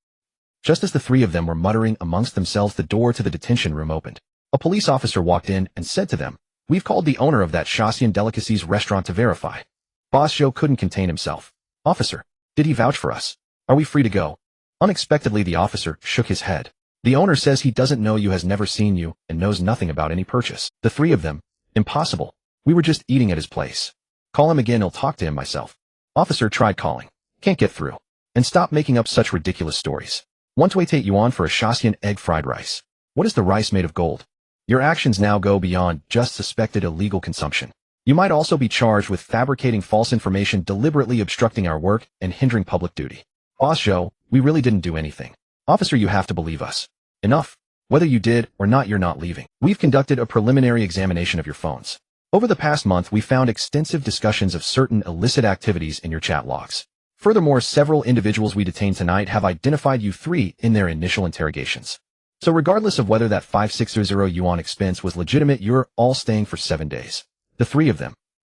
Just as the three of them were muttering amongst themselves, the door to the detention room opened. A police officer walked in and said to them, "We've called the owner of that Shaxian Delicacies restaurant to verify." Boss Joe couldn't contain himself. "Officer, did he vouch for us? Are we free to go?" Unexpectedly, the officer shook his head. "The owner says he doesn't know you, has never seen you, and knows nothing about any purchase." The three of them. "Impossible. We were just eating at his place." "Call him again, I'll talk to him myself." Officer tried calling. "Can't get through." "And stop making up such ridiculous stories. 128 yuan for a Shaxian egg fried rice. What is the rice made of gold? Your actions now go beyond just suspected illegal consumption. You might also be charged with fabricating false information, deliberately obstructing our work, and hindering public duty." "Boss Joe, we really didn't do anything." "Officer, you have to believe us." "Enough. Whether you did or not, you're not leaving. We've conducted a preliminary examination of your phones. Over the past month, we found extensive discussions of certain illicit activities in your chat logs. Furthermore, several individuals we detained tonight have identified you three in their initial interrogations. So regardless of whether that 5600 yuan expense was legitimate, you're all staying for 7 days. The three of them.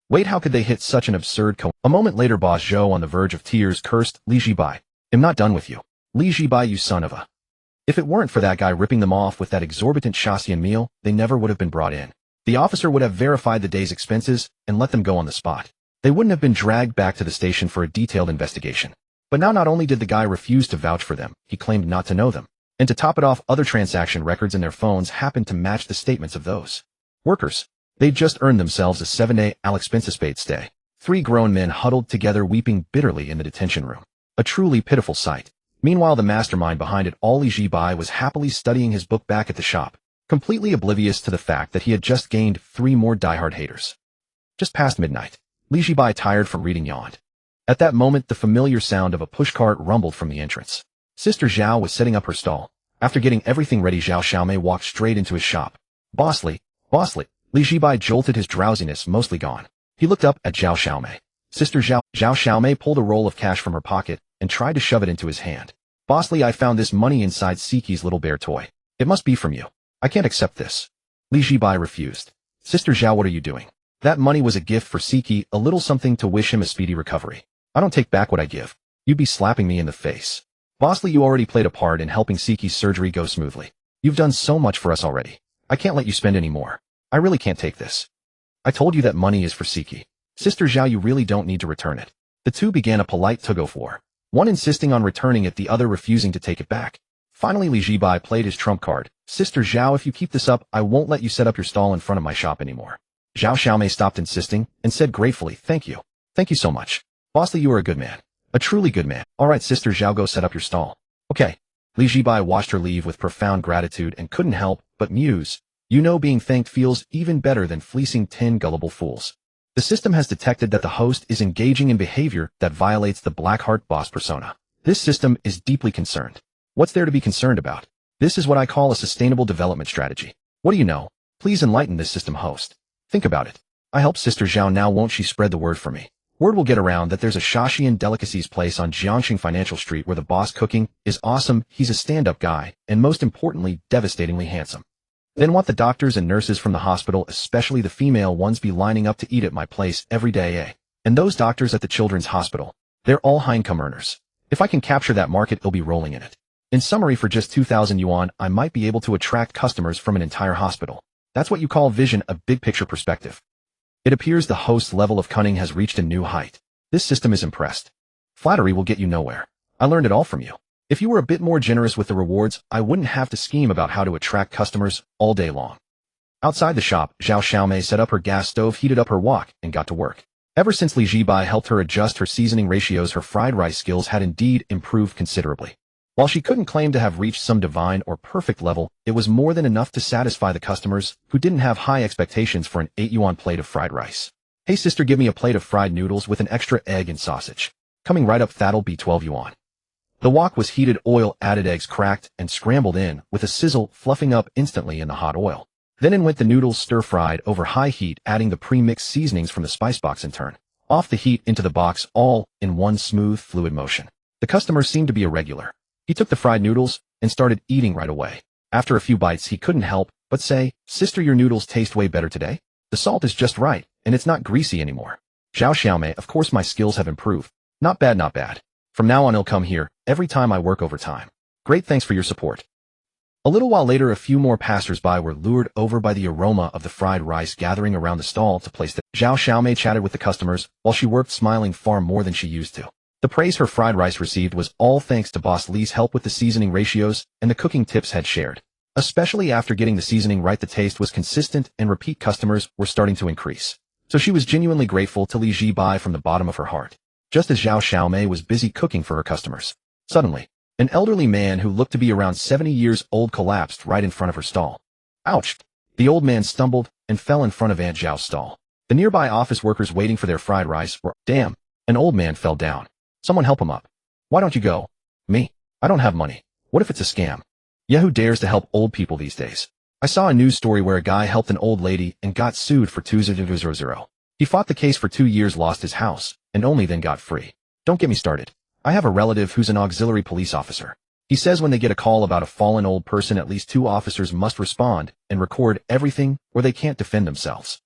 Wait, how could they hit such an absurd A moment later, Boss Joe, on the verge of tears, cursed Zhibai. "I'm not done with you. Zhibai, you son of a..." If it weren't for that guy ripping them off with that exorbitant Shaxian meal, they never would have been brought in. The officer would have verified the day's expenses and let them go on the spot. They wouldn't have been dragged back to the station for a detailed investigation. But now, not only did the guy refuse to vouch for them, he claimed not to know them. And to top it off, other transaction records in their phones happened to match the statements of those workers. They'd just earned themselves a 7-day all expenses paid stay. Three grown men huddled together weeping bitterly in the detention room. A truly pitiful sight. Meanwhile, the mastermind behind it all, Zhibai, was happily studying his book back at the shop, completely oblivious to the fact that he had just gained 3 more diehard haters. Just past midnight, Zhibai, tired from reading, yawned. At that moment, the familiar sound of a pushcart rumbled from the entrance. Sister Zhao was setting up her stall. After getting everything ready, Zhao Xiaomei walked straight into his shop. Bossly, Zhibai jolted, his drowsiness mostly gone. He looked up at Zhao Xiaomei. Sister Zhao Xiaomei pulled a roll of cash from her pocket and tried to shove it into his hand. Bossly, I found this money inside Siki's little bear toy. It must be from you. I can't accept this. Zhibai refused. Sister Zhao, what are you doing? That money was a gift for Siki, a little something to wish him a speedy recovery. I don't take back what I give. You'd be slapping me in the face. Bossly, you already played a part in helping Siki's surgery go smoothly. You've done so much for us already. I can't let you spend any more. I really can't take this. I told you that money is for Siki. Sister Zhao, you really don't need to return it. The two began a polite tug-of-war, one insisting on returning it, the other refusing to take it back. Finally, Zhibai played his trump card. Sister Zhao, if you keep this up, I won't let you set up your stall in front of my shop anymore. Zhao Xiaomei stopped insisting and said gratefully, Thank you. Thank you so much. Bossly, you are a good man. A truly good man. All right, Sister Zhao, go set up your stall. Okay. Zhibai watched her leave with profound gratitude and couldn't help but muse. You know, being thanked feels even better than fleecing 10 gullible fools. The system has detected that the host is engaging in behavior that violates the Blackheart boss persona. This system is deeply concerned. What's there to be concerned about? This is what I call a sustainable development strategy. What do you know? Please enlighten this system host. Think about it. I help Sister Zhao, now won't she spread the word for me? Word will get around that there's a Shaxian delicacies place on Jiangxing Financial Street where the boss cooking is awesome, he's a stand-up guy, and most importantly, devastatingly handsome. Then what, the doctors and nurses from the hospital, especially the female ones, be lining up to eat at my place every day, eh? And those doctors at the children's hospital, they're all high income earners. If I can capture that market, it'll be rolling in it. In summary, for just 2,000 yuan, I might be able to attract customers from an entire hospital. That's what you call vision, a big picture perspective. It appears the host's level of cunning has reached a new height. This system is impressed. Flattery will get you nowhere. I learned it all from you. If you were a bit more generous with the rewards, I wouldn't have to scheme about how to attract customers all day long. Outside the shop, Zhao Xiaomei set up her gas stove, heated up her wok, and got to work. Ever since Zhibai helped her adjust her seasoning ratios, her fried rice skills had indeed improved considerably. While she couldn't claim to have reached some divine or perfect level, it was more than enough to satisfy the customers who didn't have high expectations for an 8 yuan plate of fried rice. Hey sister, give me a plate of fried noodles with an extra egg and sausage. Coming right up, that'll be 12 yuan. The wok was heated, oil added, eggs cracked and scrambled in with a sizzle, fluffing up instantly in the hot oil. Then in went the noodles, stir-fried over high heat, adding the pre-mixed seasonings from the spice box in turn. Off the heat into the box, all in one smooth, fluid motion. The customer seemed to be a regular. He took the fried noodles and started eating right away. After a few bites, he couldn't help but say, Sister, your noodles taste way better today. The salt is just right, and it's not greasy anymore. Zhao Xiaomei, of course my skills have improved. Not bad, not bad. From now on, I'll come here every time I work overtime. Great, thanks for your support. A little while later, a few more passers-by were lured over by the aroma of the fried rice gathering around the stall to place the Zhao Xiaomei chatted with the customers while she worked, smiling far more than she used to. The praise her fried rice received was all thanks to Boss Li's help with the seasoning ratios and the cooking tips had shared. Especially after getting the seasoning right, the taste was consistent and repeat customers were starting to increase. So she was genuinely grateful to Zhibai from the bottom of her heart. Just as Zhao Xiaomei was busy cooking for her customers, suddenly, an elderly man who looked to be around 70 years old collapsed right in front of her stall. Ouch! The old man stumbled and fell in front of Aunt Zhao's stall. The nearby office workers waiting for their fried rice were, damn, an old man fell down. Someone help him up. Why don't you go? Me? I don't have money. What if it's a scam? Yeah, who dares to help old people these days? I saw a news story where a guy helped an old lady and got sued for 2,000. He fought the case for 2 years, lost his house, and only then got free. Don't get me started. I have a relative who's an auxiliary police officer. He says when they get a call about a fallen old person, at least 2 officers must respond and record everything or they can't defend themselves.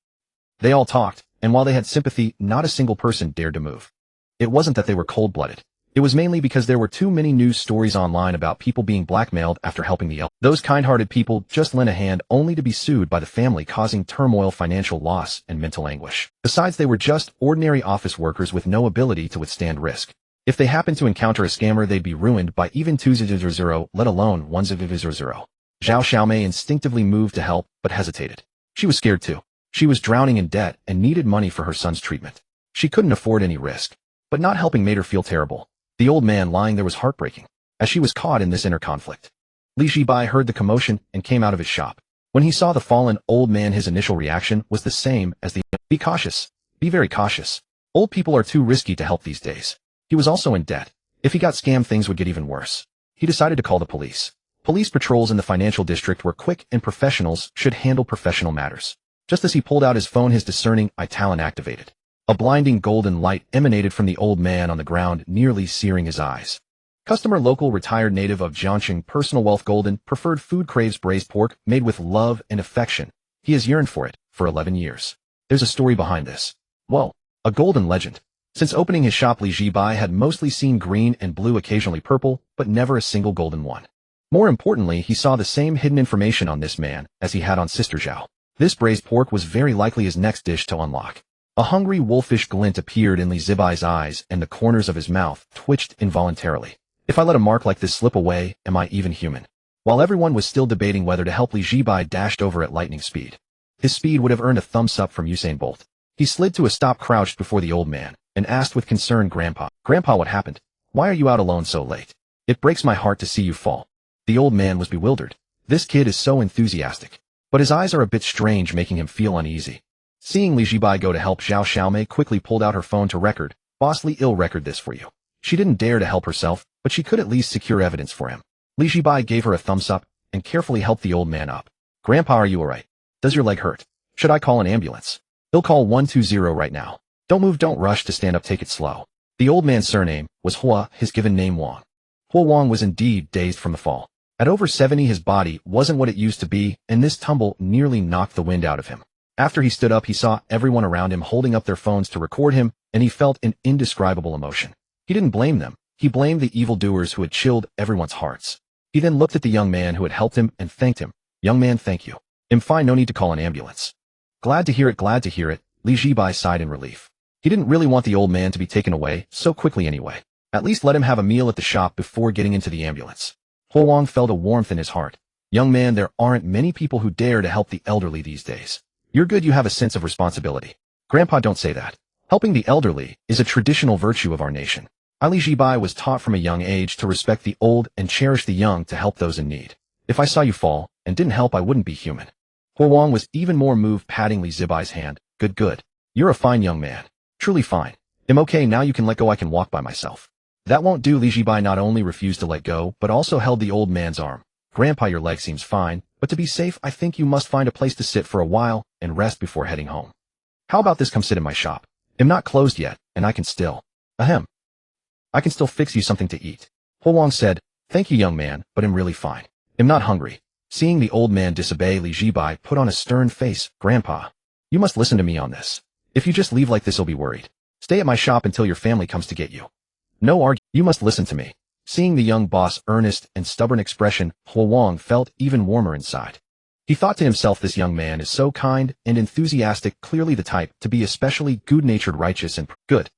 They all talked, and while they had sympathy, not a single person dared to move. It wasn't that they were cold-blooded. It was mainly because there were too many news stories online about people being blackmailed after helping the elderly. Those kind-hearted people just lent a hand only to be sued by the family, causing turmoil, financial loss, and mental anguish. Besides, they were just ordinary office workers with no ability to withstand risk. If they happened to encounter a scammer, they'd be ruined by even 2,000, let alone 1,000. Zhao Xiaomei instinctively moved to help, but hesitated. She was scared too. She was drowning in debt and needed money for her son's treatment. She couldn't afford any risk. But not helping made her feel terrible. The old man lying there was heartbreaking, as she was caught in this inner conflict. Li Zhibai heard the commotion and came out of his shop. When he saw the fallen old man, his initial reaction was the same as the "Be cautious. Be very cautious. Old people are too risky to help these days." He was also in debt. If he got scammed, things would get even worse. He decided to call the police. Police patrols in the financial district were quick, and professionals should handle professional matters. Just as he pulled out his phone, his discerning eye talent activated. A blinding golden light emanated from the old man on the ground, nearly searing his eyes. Customer, local retired native of Jiangxing, personal wealth, golden preferred food, craves braised pork made with love and affection. He has yearned for it for 11 years. There's a story behind this. Well, a golden legend. Since opening his shop, Li Zhibai had mostly seen green and blue, occasionally purple, but never a single golden one. More importantly, he saw the same hidden information on this man as he had on Sister Zhao. This braised pork was very likely his next dish to unlock. A hungry wolfish glint appeared in Li Zhibai's eyes, and the corners of his mouth twitched involuntarily. If I let a mark like this slip away, am I even human? While everyone was still debating whether to help, Li Zhibai dashed over at lightning speed. His speed would have earned a thumbs up from Usain Bolt. He slid to a stop, crouched before the old man, and asked with concern, "Grandpa, what happened? Why are you out alone so late? It breaks my heart to see you fall." The old man was bewildered. This kid is so enthusiastic, but his eyes are a bit strange, making him feel uneasy. Seeing Li Zhibai go to help, Zhao Xiaomei quickly pulled out her phone to record. "Boss Li, I'll record this for you." She didn't dare to help herself, but she could at least secure evidence for him. Li Zhibai gave her a thumbs up and carefully helped the old man up. "Grandpa, are you alright? Does your leg hurt? Should I call an ambulance?" "He'll call 120 right now. Don't move, don't rush to stand up, take it slow." The old man's surname was Hua, his given name Wang. Hua Wang was indeed dazed from the fall. At over 70, his body wasn't what it used to be, and this tumble nearly knocked the wind out of him. After he stood up, he saw everyone around him holding up their phones to record him, and he felt an indescribable emotion. He didn't blame them. He blamed the evildoers who had chilled everyone's hearts. He then looked at the young man who had helped him and thanked him. "Young man, thank you. I'm fine, no need to call an ambulance." Glad to hear it, Li Zhibai sighed in relief. He didn't really want the old man to be taken away so quickly anyway. At least let him have a meal at the shop before getting into the ambulance. Hua Wang felt a warmth in his heart. "Young man, there aren't many people who dare to help the elderly these days. You're good, you have a sense of responsibility." "Grandpa, don't say that. Helping the elderly is a traditional virtue of our nation." Li Zhibai was taught from a young age to respect the old and cherish the young, to help those in need. "If I saw you fall and didn't help, I wouldn't be human." Hua Wang was even more moved, patting Li Zhibai's hand. Good. You're a fine young man. Truly fine. I'm okay now, you can let go, I can walk by myself." "That won't do." Li Zhibai not only refused to let go, but also held the old man's arm. "Grandpa, your leg seems fine, but to be safe, I think you must find a place to sit for a while and rest before heading home. How about this, come sit in my shop? I'm not closed yet, and I can still fix you something to eat." Hua Wang said, "Thank you, young man, but I'm really fine. I'm not hungry." Seeing the old man disobey, Li Zhibai put on a stern face. "Grandpa, you must listen to me on this. If you just leave like this, I'll be worried. Stay at my shop until your family comes to get you. No argue. You must listen to me." Seeing the young boss' earnest and stubborn expression, Hua Wang felt even warmer inside. He thought to himself, this young man is so kind and enthusiastic, clearly the type to be especially good-natured, righteous, and good.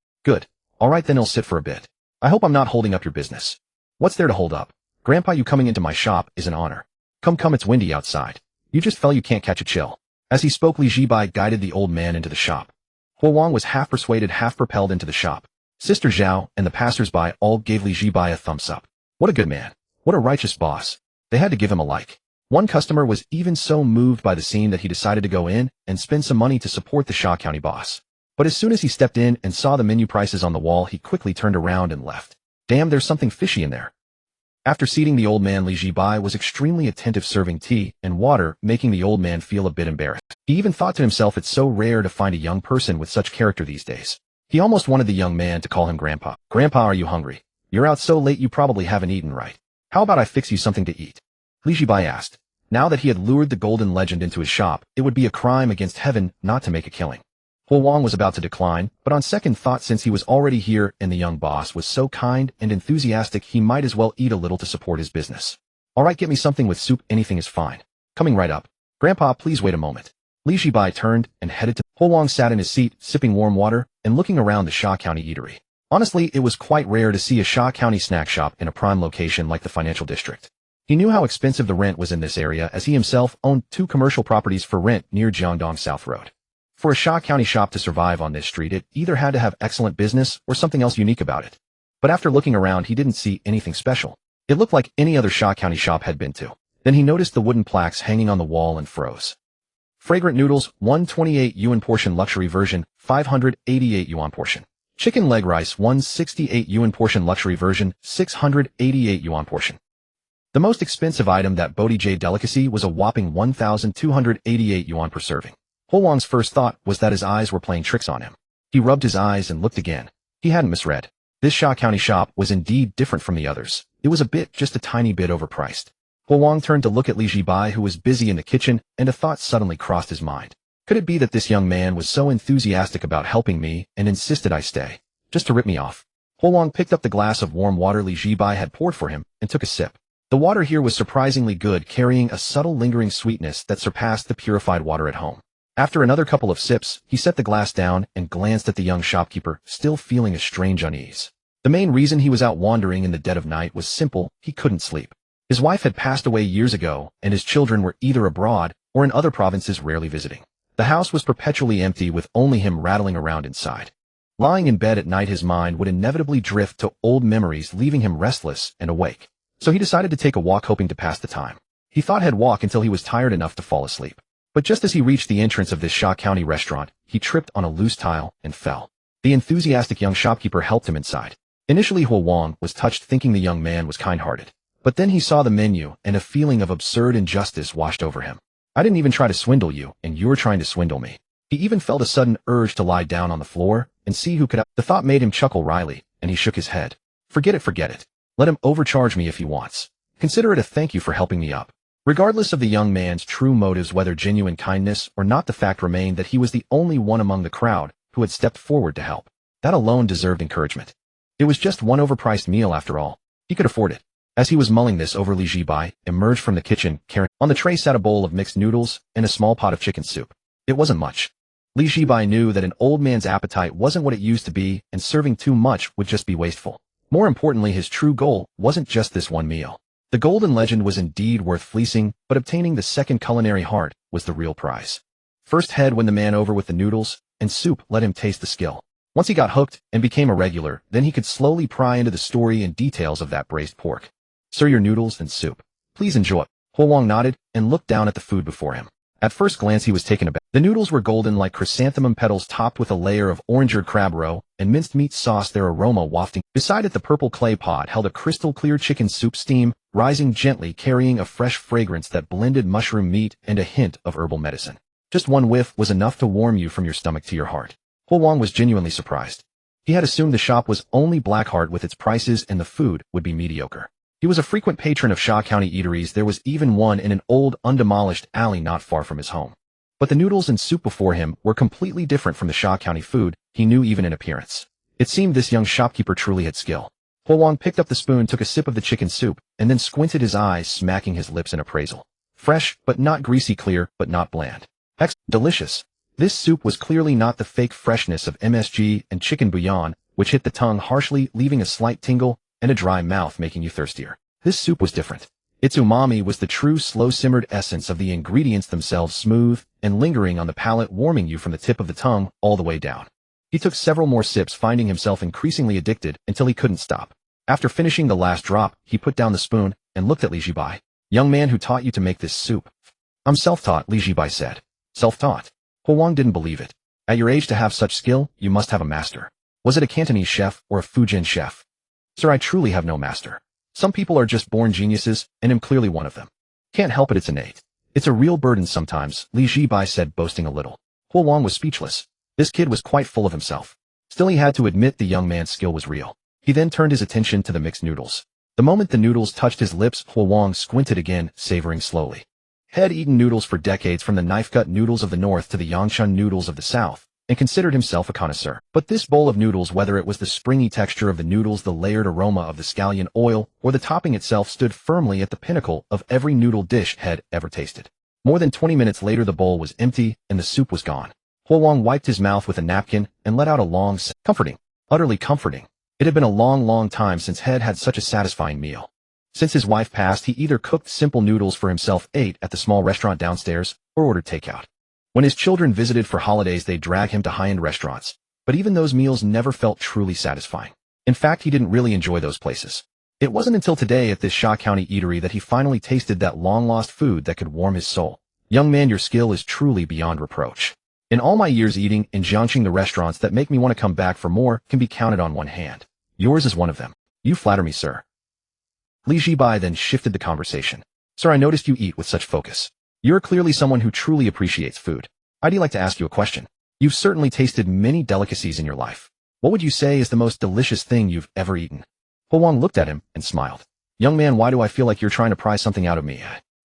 All right, then I'll sit for a bit. I hope I'm not holding up your business. "What's there to hold up? Grandpa, you coming into my shop is an honor. Come, it's windy outside. You just fell, you can't catch a chill." As he spoke, Li Zhibai guided the old man into the shop. Hua Wang was half persuaded, half propelled into the shop. Sister Zhao and the passers-by all gave Li Zhibai a thumbs up. What a good man. What a righteous boss. They had to give him a like. One customer was even so moved by the scene that he decided to go in and spend some money to support the Sha County boss. But as soon as he stepped in and saw the menu prices on the wall, he quickly turned around and left. Damn, there's something fishy in there. After seating the old man, Li Zhibai was extremely attentive, serving tea and water, making the old man feel a bit embarrassed. He even thought to himself, it's so rare to find a young person with such character these days. He almost wanted the young man to call him Grandpa. "Grandpa, are you hungry? You're out so late, you probably haven't eaten right. How about I fix you something to eat?" Li Zhibai asked. Now that he had lured the golden legend into his shop, it would be a crime against heaven not to make a killing. Hua Wang was about to decline, but on second thought, since he was already here and the young boss was so kind and enthusiastic, he might as well eat a little to support his business. "All right, get me something with soup, anything is fine. Coming right up." "Grandpa, please wait a moment." Li Zhibai turned and headed to. Hua Wang sat in his seat, sipping warm water and looking around the Sha County eatery. Honestly, it was quite rare to see a Sha County snack shop in a prime location like the financial district. He knew how expensive the rent was in this area, as he himself owned 2 commercial properties for rent near Jiangdong South Road. For a Shaw County shop to survive on this street, it either had to have excellent business or something else unique about it. But after looking around, he didn't see anything special. It looked like any other Shaw County shop had been to. Then he noticed the wooden plaques hanging on the wall and froze. Fragrant noodles, 128 yuan portion luxury version, 588 yuan portion. Chicken leg rice, 168 yuan portion luxury version, 688 yuan portion. The most expensive item, that Bodhi Jade delicacy, was a whopping 1,288 yuan per serving. Ho Wang's first thought was that his eyes were playing tricks on him. He rubbed his eyes and looked again. He hadn't misread. This Shaw County shop was indeed different from the others. It was just a tiny bit overpriced. Ho Wang turned to look at Zhibai, who was busy in the kitchen, and a thought suddenly crossed his mind. Could it be that this young man was so enthusiastic about helping me and insisted I stay, just to rip me off? Ho Wang picked up the glass of warm water Zhibai had poured for him and took a sip. The water here was surprisingly good, carrying a subtle lingering sweetness that surpassed the purified water at home. After another couple of sips, he set the glass down and glanced at the young shopkeeper, still feeling a strange unease. The main reason he was out wandering in the dead of night was simple: he couldn't sleep. His wife had passed away years ago, and his children were either abroad or in other provinces rarely visiting. The house was perpetually empty, with only him rattling around inside. Lying in bed at night, his mind would inevitably drift to old memories, leaving him restless and awake. So he decided to take a walk, hoping to pass the time. He thought he'd walk until he was tired enough to fall asleep. But just as he reached the entrance of this Shaw County restaurant, he tripped on a loose tile and fell. The enthusiastic young shopkeeper helped him inside. Initially, Ho Wang was touched, thinking the young man was kind-hearted. But then he saw the menu, and a feeling of absurd injustice washed over him. I didn't even try to swindle you, and you're trying to swindle me. He even felt a sudden urge to lie down on the floor and see who could The thought made him chuckle wryly, and he shook his head. Forget it. Let him overcharge me if he wants. Consider it a thank you for helping me up. Regardless of the young man's true motives, whether genuine kindness or not, the fact remained that he was the only one among the crowd who had stepped forward to help. That alone deserved encouragement. It was just one overpriced meal after all. He could afford it. As he was mulling this over, Zhibai emerged from the kitchen, carrying on the tray sat a bowl of mixed noodles and a small pot of chicken soup. It wasn't much. Zhibai knew that an old man's appetite wasn't what it used to be, and serving too much would just be wasteful. More importantly, his true goal wasn't just this one meal. The golden legend was indeed worth fleecing, but obtaining the second culinary heart was the real prize. First head won the man over with the noodles, and soup let him taste the skill. Once he got hooked and became a regular, then he could slowly pry into the story and details of that braised pork. Sir, your noodles and soup. Please enjoy. Ho Wang nodded and looked down at the food before him. At first glance, he was taken aback. The noodles were golden like chrysanthemum petals, topped with a layer of orangered crab roe and minced meat sauce, their aroma wafting. Beside it, the purple clay pot held a crystal-clear chicken soup, steam rising gently, carrying a fresh fragrance that blended mushroom meat and a hint of herbal medicine. Just one whiff was enough to warm you from your stomach to your heart. Ho Wang was genuinely surprised. He had assumed the shop was only Blackheart with its prices and the food would be mediocre. He was a frequent patron of Shaw County eateries. There was even one in an old, undemolished alley not far from his home. But the noodles and soup before him were completely different from the Shaw County food he knew, even in appearance. It seemed this young shopkeeper truly had skill. Ho Wang picked up the spoon, took a sip of the chicken soup, and then squinted his eyes, smacking his lips in appraisal. Fresh, but not greasy, clear, but not bland. Delicious. This soup was clearly not the fake freshness of MSG and chicken bouillon, which hit the tongue harshly, leaving a slight tingle and a dry mouth, making you thirstier. This soup was different. Its umami was the true slow-simmered essence of the ingredients themselves, smooth and lingering on the palate, warming you from the tip of the tongue all the way down. He took several more sips, finding himself increasingly addicted until he couldn't stop. After finishing the last drop, he put down the spoon and looked at Zhibai. Young man, who taught you to make this soup? I'm self-taught, Zhibai said. Self-taught? Ho Wang didn't believe it. At your age, to have such skill, you must have a master. Was it a Cantonese chef or a Fujian chef? Sir, I truly have no master. Some people are just born geniuses, and I'm clearly one of them. Can't help it, it's innate. It's a real burden sometimes, Zhibai said, boasting a little. Ho Wang was speechless. This kid was quite full of himself. Still, he had to admit the young man's skill was real. He then turned his attention to the mixed noodles. The moment the noodles touched his lips, Ho Wang squinted again, savoring slowly. Had eaten noodles for decades, from the knife-cut noodles of the north to the Yangshan noodles of the south, and considered himself a connoisseur. But this bowl of noodles, whether it was the springy texture of the noodles, the layered aroma of the scallion oil, or the topping itself, stood firmly at the pinnacle of every noodle dish had ever tasted. More than 20 minutes later, the bowl was empty and the soup was gone. Ho Wang wiped his mouth with a napkin and let out a long sigh. Comforting. Utterly comforting. It had been a long time since Head had such a satisfying meal. Since his wife passed, he either cooked simple noodles for himself, ate at the small restaurant downstairs, or ordered takeout. When his children visited for holidays, they'd drag him to high-end restaurants. But even those meals never felt truly satisfying. In fact, he didn't really enjoy those places. It wasn't until today at this Sha County eatery that he finally tasted that long-lost food that could warm his soul. Young man, your skill is truly beyond reproach. In all my years eating in Jiangxing, the restaurants that make me want to come back for more can be counted on one hand. Yours is one of them. You flatter me, sir. Li Zhibai then shifted the conversation. Sir, I noticed you eat with such focus. You're clearly someone who truly appreciates food. I'd like to ask you a question. You've certainly tasted many delicacies in your life. What would you say is the most delicious thing you've ever eaten? Ho Wang looked at him and smiled. Young man, why do I feel like you're trying to pry something out of me?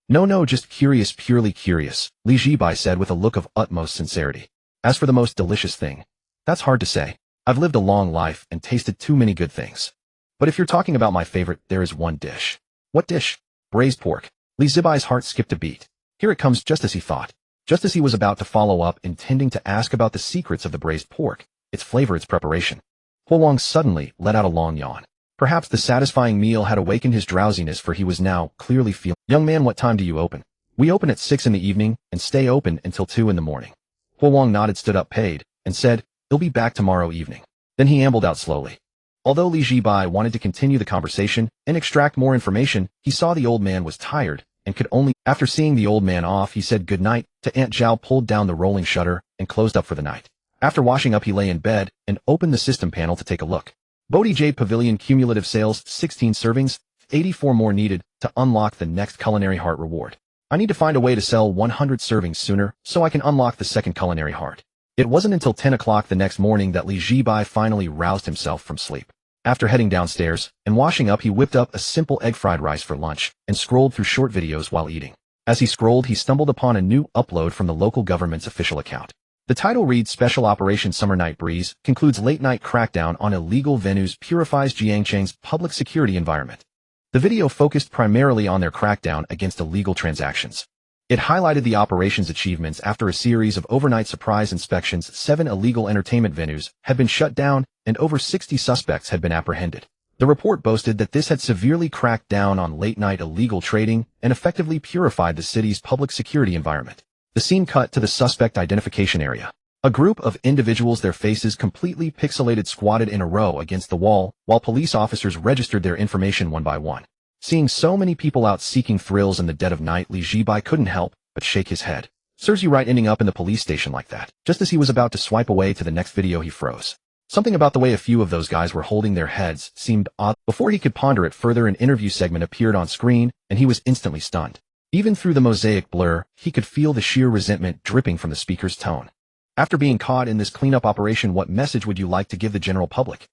No, just curious, purely curious, Li Zhibai said with a look of utmost sincerity. As for the most delicious thing, that's hard to say. I've lived a long life and tasted too many good things. But if you're talking about my favorite, there is one dish. What dish? Braised pork. Li Zhibai's heart skipped a beat. Here it comes, just as he thought. Just as he was about to follow up, intending to ask about the secrets of the braised pork, its flavor, its preparation. Ho Wang suddenly let out a long yawn. Perhaps the satisfying meal had awakened his drowsiness, for he was now clearly feeling. Young man, what time do you open? We open at 6 in the evening and stay open until 2 in the morning. Ho Wang nodded, stood up, paid, and said, he'll be back tomorrow evening. Then he ambled out slowly. Although Li Zhibai wanted to continue the conversation and extract more information, he saw the old man was tired and could only. After seeing the old man off, he said good night to Aunt Zhao, pulled down the rolling shutter, and closed up for the night. After washing up, he lay in bed and opened the system panel to take a look. Bodhi J Pavilion cumulative sales, 16 servings, 84 more needed to unlock the next culinary heart reward. I need to find a way to sell 100 servings sooner so I can unlock the second culinary heart. It wasn't until 10 o'clock the next morning that Li Zhibai finally roused himself from sleep. After heading downstairs and washing up, he whipped up a simple egg fried rice for lunch and scrolled through short videos while eating. As he scrolled, he stumbled upon a new upload from the local government's official account. The title reads, Special Operation Summer Night Breeze concludes late-night crackdown on illegal venues, purifies Jiangxing's public security environment. The video focused primarily on their crackdown against illegal transactions. It highlighted the operation's achievements after a series of overnight surprise inspections. 7 illegal entertainment venues had been shut down and over 60 suspects had been apprehended. The report boasted that this had severely cracked down on late-night illegal trading and effectively purified the city's public security environment. The scene cut to the suspect identification area. A group of individuals, their faces completely pixelated, squatted in a row against the wall, while police officers registered their information one by one. Seeing so many people out seeking thrills in the dead of night, Li Zhibai couldn't help but shake his head. Serves you right, ending up in the police station like that. Just as he was about to swipe away to the next video, he froze. Something about the way a few of those guys were holding their heads seemed odd. Before he could ponder it further, an interview segment appeared on screen, and he was instantly stunned. Even through the mosaic blur, he could feel the sheer resentment dripping from the speaker's tone. After being caught in this cleanup operation, what message would you like to give the general public?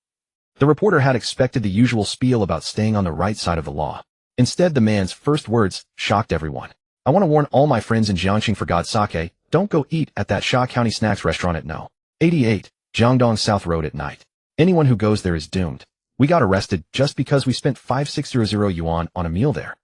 The reporter had expected the usual spiel about staying on the right side of the law. Instead, the man's first words shocked everyone. I want to warn all my friends in Jiangxing, for God's sake, don't go eat at that Sha County Snacks restaurant at No. 88, Jiangdong South Road at night. Anyone who goes there is doomed. We got arrested just because we spent 5600 yuan on a meal there.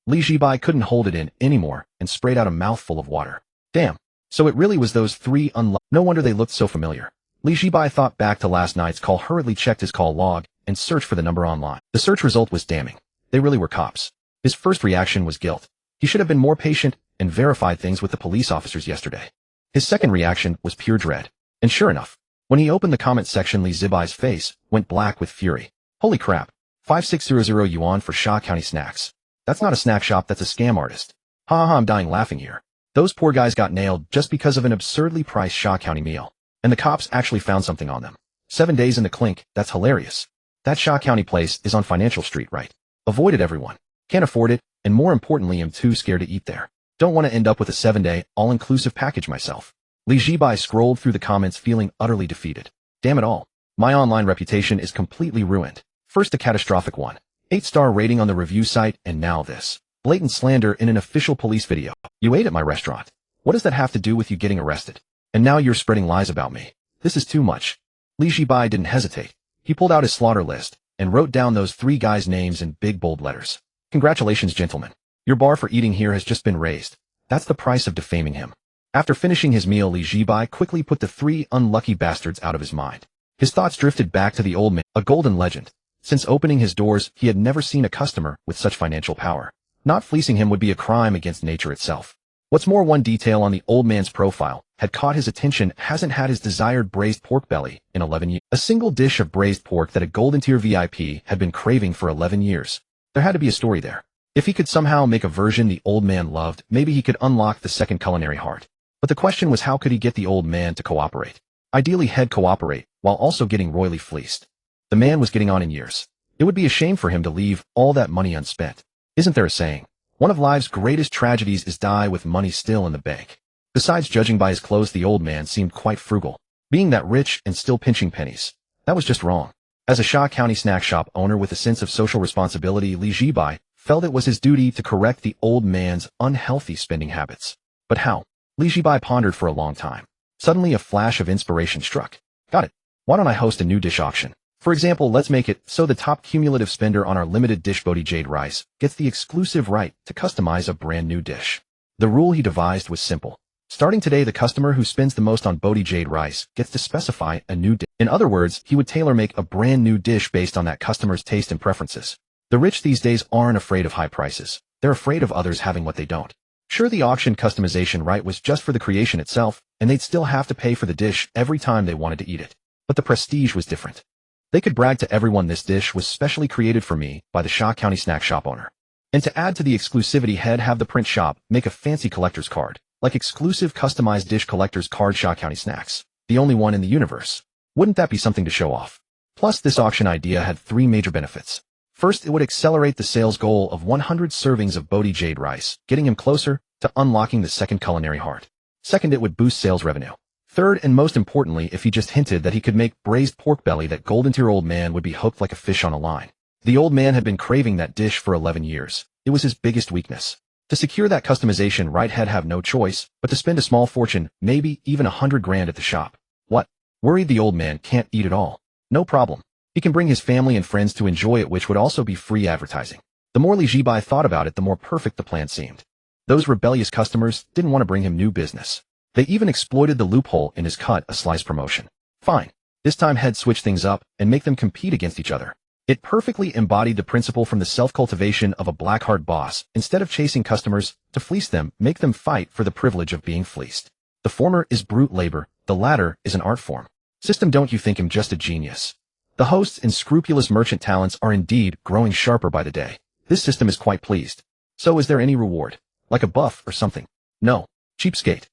Li Zhibai couldn't hold it in anymore and sprayed out a mouthful of water. Damn. So it really was those 3 No wonder they looked so familiar. Li Zhibai thought back to last night's call, hurriedly checked his call log, and searched for the number online. The search result was damning. They really were cops. His first reaction was guilt. He should have been more patient and verified things with the police officers yesterday. His second reaction was pure dread. And sure enough, when he opened the comment section, Li Zhibai's face went black with fury. Holy crap. 5600 yuan for Sha County Snacks. That's not a snack shop, that's a scam artist. Ha ha, I'm dying laughing here. Those poor guys got nailed just because of an absurdly priced Sha County meal. And the cops actually found something on them. 7 days in the clink, that's hilarious. That Sha County place is on Financial Street, right? Avoid it, everyone. Can't afford it, and more importantly, am too scared to eat there. Don't want to end up with a 7-day, all-inclusive package myself. Li Zhibai scrolled through the comments feeling utterly defeated. Damn it all. My online reputation is completely ruined. First a catastrophic one. 8-star rating on the review site, and now this. Blatant slander in an official police video. You ate at my restaurant. What does that have to do with you getting arrested? And now you're spreading lies about me. This is too much. Li Zhibai didn't hesitate. He pulled out his slaughter list and wrote down those 3 guys' names in big bold letters. Congratulations, gentlemen. Your bar for eating here has just been raised. That's the price of defaming him. After finishing his meal, Li Zhibai quickly put the 3 unlucky bastards out of his mind. His thoughts drifted back to the old man, a golden legend. Since opening his doors, he had never seen a customer with such financial power. Not fleecing him would be a crime against nature itself. What's more, one detail on the old man's profile had caught his attention. Hasn't had his desired braised pork belly in 11 years. A single dish of braised pork that a golden tier VIP had been craving for 11 years. There had to be a story there. If he could somehow make a version the old man loved, maybe he could unlock the second culinary heart. But the question was, how could he get the old man to cooperate? Ideally, he'd cooperate, while also getting royally fleeced. The man was getting on in years. It would be a shame for him to leave all that money unspent. Isn't there a saying? One of life's greatest tragedies is die with money still in the bank. Besides, judging by his clothes, the old man seemed quite frugal. Being that rich and still pinching pennies, that was just wrong. As a Shaw County snack shop owner with a sense of social responsibility, Zhibai felt it was his duty to correct the old man's unhealthy spending habits. But how? Zhibai pondered for a long time. Suddenly a flash of inspiration struck. Got it. Why don't I host a new dish auction? For example, let's make it so the top cumulative spender on our limited dish Bodhi Jade rice gets the exclusive right to customize a brand new dish. The rule he devised was simple. Starting today, the customer who spends the most on Bodhi Jade rice gets to specify a new dish. In other words, he would tailor-make a brand new dish based on that customer's taste and preferences. The rich these days aren't afraid of high prices. They're afraid of others having what they don't. Sure, the auction customization right was just for the creation itself, and they'd still have to pay for the dish every time they wanted to eat it. But the prestige was different. They could brag to everyone, this dish was specially created for me by the Shaw County snack shop owner. And to add to the exclusivity, he'd have the print shop make a fancy collector's card, like exclusive customized dish collector's card Shaw County Snacks, the only one in the universe. Wouldn't that be something to show off? Plus, this auction idea had 3 major benefits. First, it would accelerate the sales goal of 100 servings of Bodhi Jade rice, getting him closer to unlocking the second culinary heart. Second, it would boost sales revenue. Third, and most importantly, if he just hinted that he could make braised pork belly, that golden tier old man would be hooked like a fish on a line. The old man had been craving that dish for 11 years. It was his biggest weakness. To secure that customization right, he'd have no choice but to spend a small fortune, maybe even 100 grand at the shop. What? Worried the old man can't eat it all? No problem. He can bring his family and friends to enjoy it, which would also be free advertising. The more Zhibai thought about it, the more perfect the plan seemed. Those rebellious customers didn't want to bring him new business. They even exploited the loophole in his cut a slice promotion. Fine. This time he'd switch things up and make them compete against each other. It perfectly embodied the principle from the self-cultivation of a black-heart boss. Instead of chasing customers to fleece them, make them fight for the privilege of being fleeced. The former is brute labor. The latter is an art form. System, don't you think him just a genius? The host's unscrupulous merchant talents are indeed growing sharper by the day. This system is quite pleased. So is there any reward? Like a buff or something? No. Cheapskate.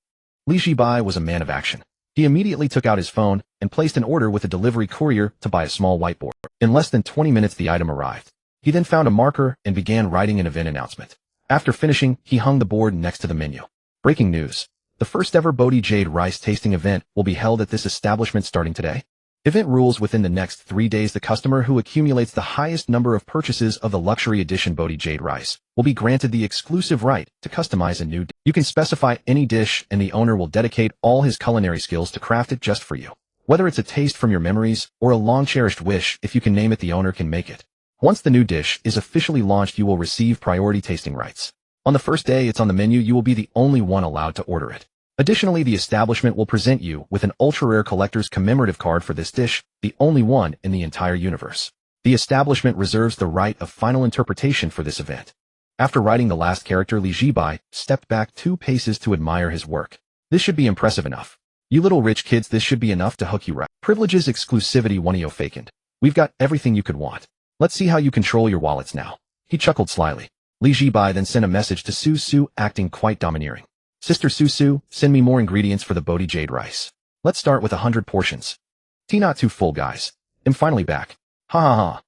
Zhibai was a man of action. He immediately took out his phone and placed an order with a delivery courier to buy a small whiteboard. In less than 20 minutes the item arrived. He then found a marker and began writing an event announcement. After finishing, he hung the board next to the menu. Breaking news. The first ever Bodhi Jade rice tasting event will be held at this establishment starting today. Event rules: within the next 3 days, the customer who accumulates the highest number of purchases of the luxury edition Bodhi Jade rice will be granted the exclusive right to customize a new dish. You can specify any dish and the owner will dedicate all his culinary skills to craft it just for you. Whether it's a taste from your memories or a long-cherished wish, if you can name it, the owner can make it. Once the new dish is officially launched, you will receive priority tasting rights. On the first day it's on the menu, you will be the only one allowed to order it. Additionally, the establishment will present you with an ultra-rare collector's commemorative card for this dish, the only one in the entire universe. The establishment reserves the right of final interpretation for this event. After writing the last character, Zhibai stepped back 2 paces to admire his work. This should be impressive enough. You little rich kids, this should be enough to hook you right. Privileges, exclusivity, one-eo vacant. We've got everything you could want. Let's see how you control your wallets now. He chuckled slyly. Zhibai then sent a message to Su, acting quite domineering. Sister Su, send me more ingredients for the Bodhi Jade rice. Let's start with 100 portions. Tea not too full, guys. I'm finally back. Ha ha ha.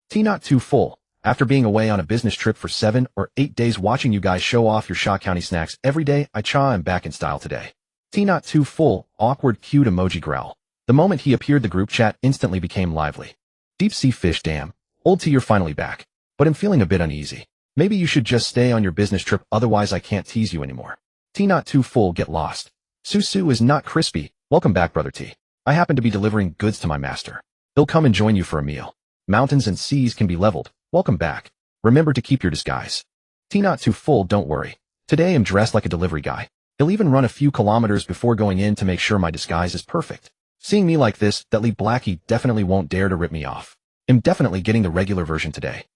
Tea not too full. After being away on a business trip for 7 or 8 days, watching you guys show off your Shaw County snacks every day, I'm back in style today. Tea not too full. Awkward cute emoji growl. The moment he appeared, the group chat instantly became lively. Deep sea fish, damn. Old T, you're finally back. But I'm feeling a bit uneasy. Maybe you should just stay on your business trip, otherwise I can't tease you anymore. Tea not too full, get lost. Su is not crispy. Welcome back, brother T. I happen to be delivering goods to my master. He'll come and join you for a meal. Mountains and seas can be leveled. Welcome back. Remember to keep your disguise. Tea not too full, don't worry. Today I'm dressed like a delivery guy. He'll even run a few kilometers before going in to make sure my disguise is perfect. Seeing me like this, that Lee Blackie definitely won't dare to rip me off. I'm definitely getting the regular version today.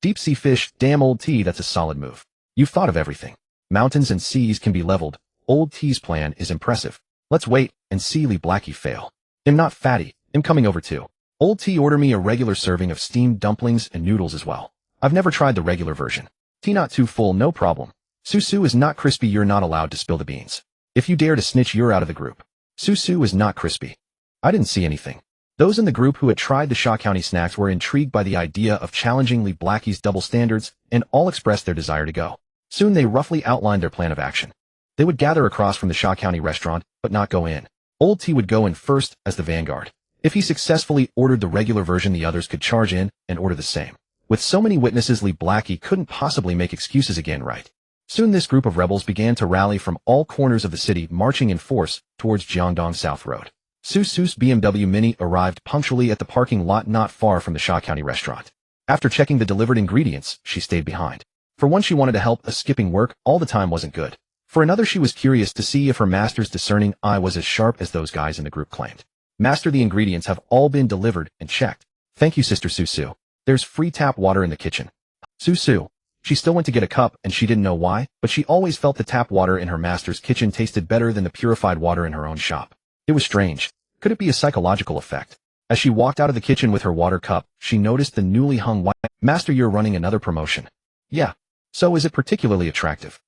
Deep sea fish, damn Old T, that's a solid move. You've thought of everything. Mountains and seas can be leveled. Old T's plan is impressive. Let's wait and see Lee Blackie fail. I'm not fatty. I'm coming over too. Old T, order me a regular serving of steamed dumplings and noodles as well. I've never tried the regular version. T, not too full, no problem. Susu is not crispy, you're not allowed to spill the beans. If you dare to snitch, you're out of the group. Susu is not crispy. I didn't see anything. Those in the group who had tried the Shaw County snacks were intrigued by the idea of challenging Lee Blackie's double standards and all expressed their desire to go. Soon they roughly outlined their plan of action. They would gather across from the Shaw County restaurant, but not go in. Old T would go in first as the vanguard. If he successfully ordered the regular version, the others could charge in and order the same. With so many witnesses, Lee Blackie couldn't possibly make excuses again, right? Soon this group of rebels began to rally from all corners of the city, marching in force towards Jiangdong South Road. Susu's BMW Mini arrived punctually at the parking lot not far from the Shaw County restaurant. After checking the delivered ingredients, she stayed behind. For one, she wanted to help, as skipping work all the time wasn't good. For another, she was curious to see if her master's discerning eye was as sharp as those guys in the group claimed. Master, the ingredients have all been delivered and checked. Thank you, Sister Susu. There's free tap water in the kitchen. Susu. She still went to get a cup, and she didn't know why, but she always felt the tap water in her master's kitchen tasted better than the purified water in her own shop. It was strange. Could it be a psychological effect? As she walked out of the kitchen with her water cup, she noticed the newly hung white. Master, you're running another promotion. Yeah. So is it particularly attractive?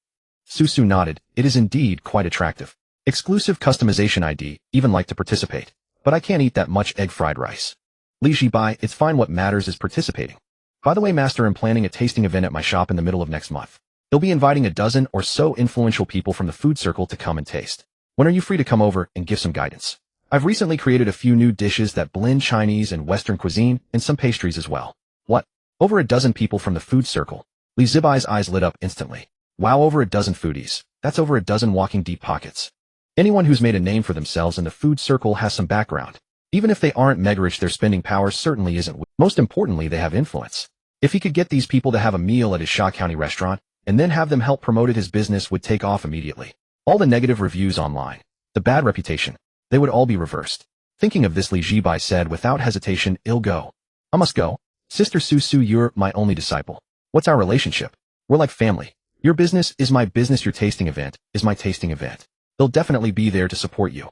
Susu nodded. It is indeed quite attractive. Exclusive customization, ID, even like to participate. But I can't eat that much egg fried rice. Li Zhibai, it's fine, what matters is participating. By the way, Master, I'm planning a tasting event at my shop in the middle of next month. He'll be inviting a dozen or so influential people from the food circle to come and taste. When are you free to come over and give some guidance? I've recently created a few new dishes that blend Chinese and Western cuisine and some pastries as well. What? Over a dozen people from the food circle? Li Zhibai's eyes lit up instantly. Wow, over a dozen foodies. That's over a dozen walking deep pockets. Anyone who's made a name for themselves in the food circle has some background. Even if they aren't mega rich, their spending power certainly isn't. Most importantly, they have influence. If he could get these people to have a meal at his Shaw County restaurant, and then have them help promote it, his business would take off immediately. All the negative reviews online, the bad reputation, they would all be reversed. Thinking of this, Li Zhibai said without hesitation, I'll go. I must go. Sister Susu, you're my only disciple. What's our relationship? We're like family. Your business is my business, your tasting event is my tasting event. They'll definitely be there to support you.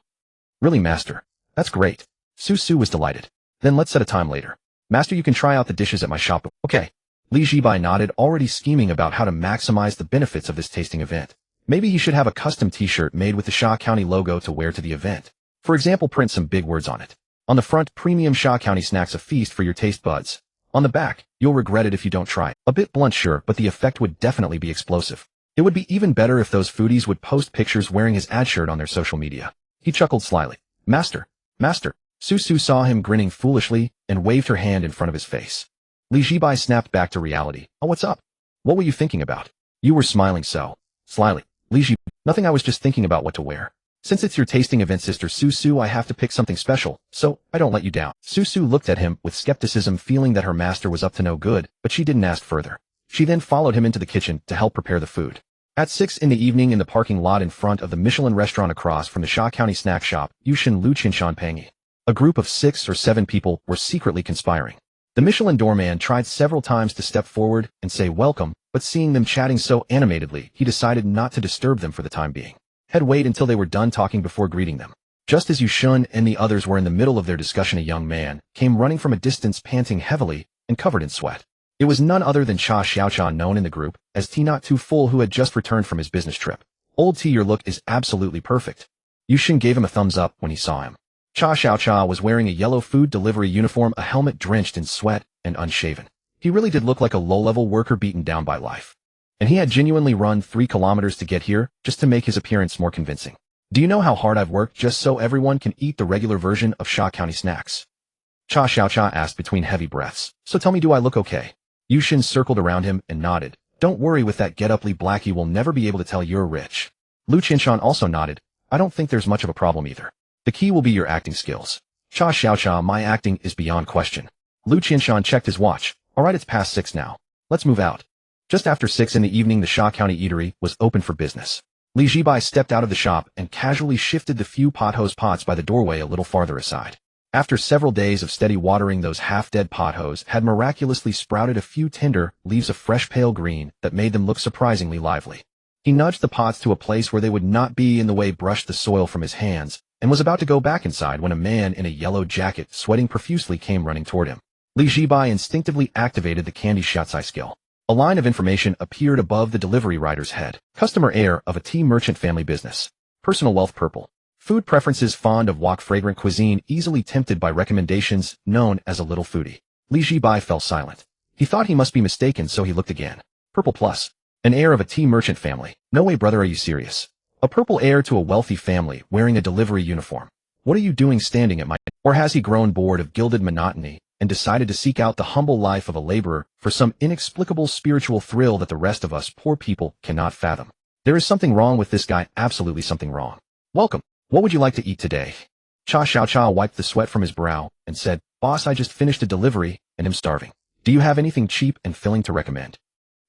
Really, Master? That's great. Susu was delighted. Then let's set a time later. Master, you can try out the dishes at my shop. Okay. Li Zhibai nodded, already scheming about how to maximize the benefits of this tasting event. Maybe he should have a custom t-shirt made with the Shaw County logo to wear to the event. For example, print some big words on it. On the front, premium Shaw County snacks, a feast for your taste buds. On the back, you'll regret it if you don't try. A bit blunt, sure, but the effect would definitely be explosive. It would be even better if those foodies would post pictures wearing his ad shirt on their social media. He chuckled slyly. Master, Master. Susu saw him grinning foolishly and waved her hand in front of his face. Li Zhibai snapped back to reality. Oh, what's up? What were you thinking about? You were smiling so slyly. Li Zhibai, nothing, I was just thinking about what to wear. Since it's your tasting event, Sister Susu, I have to pick something special, so I don't let you down. Susu looked at him with skepticism, feeling that her master was up to no good, but she didn't ask further. She then followed him into the kitchen to help prepare the food. At 6 in the evening, in the parking lot in front of the Michelin restaurant across from the Shaw County snack shop, Yushin Lu Qinshan Pangi. A group of 6 or 7 people were secretly conspiring. The Michelin doorman tried several times to step forward and say welcome, but seeing them chatting so animatedly, he decided not to disturb them for the time being. He'd wait until they were done talking before greeting them. Just as Yushin and the others were in the middle of their discussion, a young man came running from a distance, panting heavily and covered in sweat. It was none other than Cha Xiaochan, known in the group as T Not Too Full, who had just returned from his business trip. Old T, your look is absolutely perfect. Yushin gave him a thumbs up when he saw him. Cha Xiaocha was wearing a yellow food delivery uniform, a helmet drenched in sweat, and unshaven. He really did look like a low-level worker beaten down by life. And he had genuinely run 3 kilometers to get here just to make his appearance more convincing. Do you know how hard I've worked just so everyone can eat the regular version of Shaw County snacks? Cha Xiaocha asked between heavy breaths. So tell me, do I look okay? Yushin circled around him and nodded. Don't worry, with that get-up, Lee Blackie will never be able to tell you're rich. Lu Qinshan also nodded. I don't think there's much of a problem either. The key will be your acting skills. Cha Xiaocha, my acting is beyond question. Lu Qinshan checked his watch. Alright, it's past 6 now. Let's move out. Just after 6 in the evening, the Shaw County eatery was open for business. Li Zhibai stepped out of the shop and casually shifted the few pothose pots by the doorway a little farther aside. After several days of steady watering, those half-dead pothos had miraculously sprouted a few tender leaves of fresh pale green that made them look surprisingly lively. He nudged the pots to a place where they would not be in the way, brushed the soil from his hands, and was about to go back inside when a man in a yellow jacket, sweating profusely, came running toward him. Zhibai instinctively activated the candy Shaxian skill. A line of information appeared above the delivery rider's head. Customer heir of a tea merchant family business. Personal wealth purple. Food preferences fond of wok fragrant cuisine, easily tempted by recommendations, known as a little foodie. Zhibai fell silent. He thought he must be mistaken, so he looked again. Purple plus. An heir of a tea merchant family. No way, brother, are you serious? A purple heir to a wealthy family wearing a delivery uniform. What are you doing standing at my... Or has he grown bored of gilded monotony and decided to seek out the humble life of a laborer for some inexplicable spiritual thrill that the rest of us poor people cannot fathom? There is something wrong with this guy, absolutely something wrong. Welcome. What would you like to eat today? Shaxian wiped the sweat from his brow and said, Boss, I just finished a delivery and am starving. Do you have anything cheap and filling to recommend?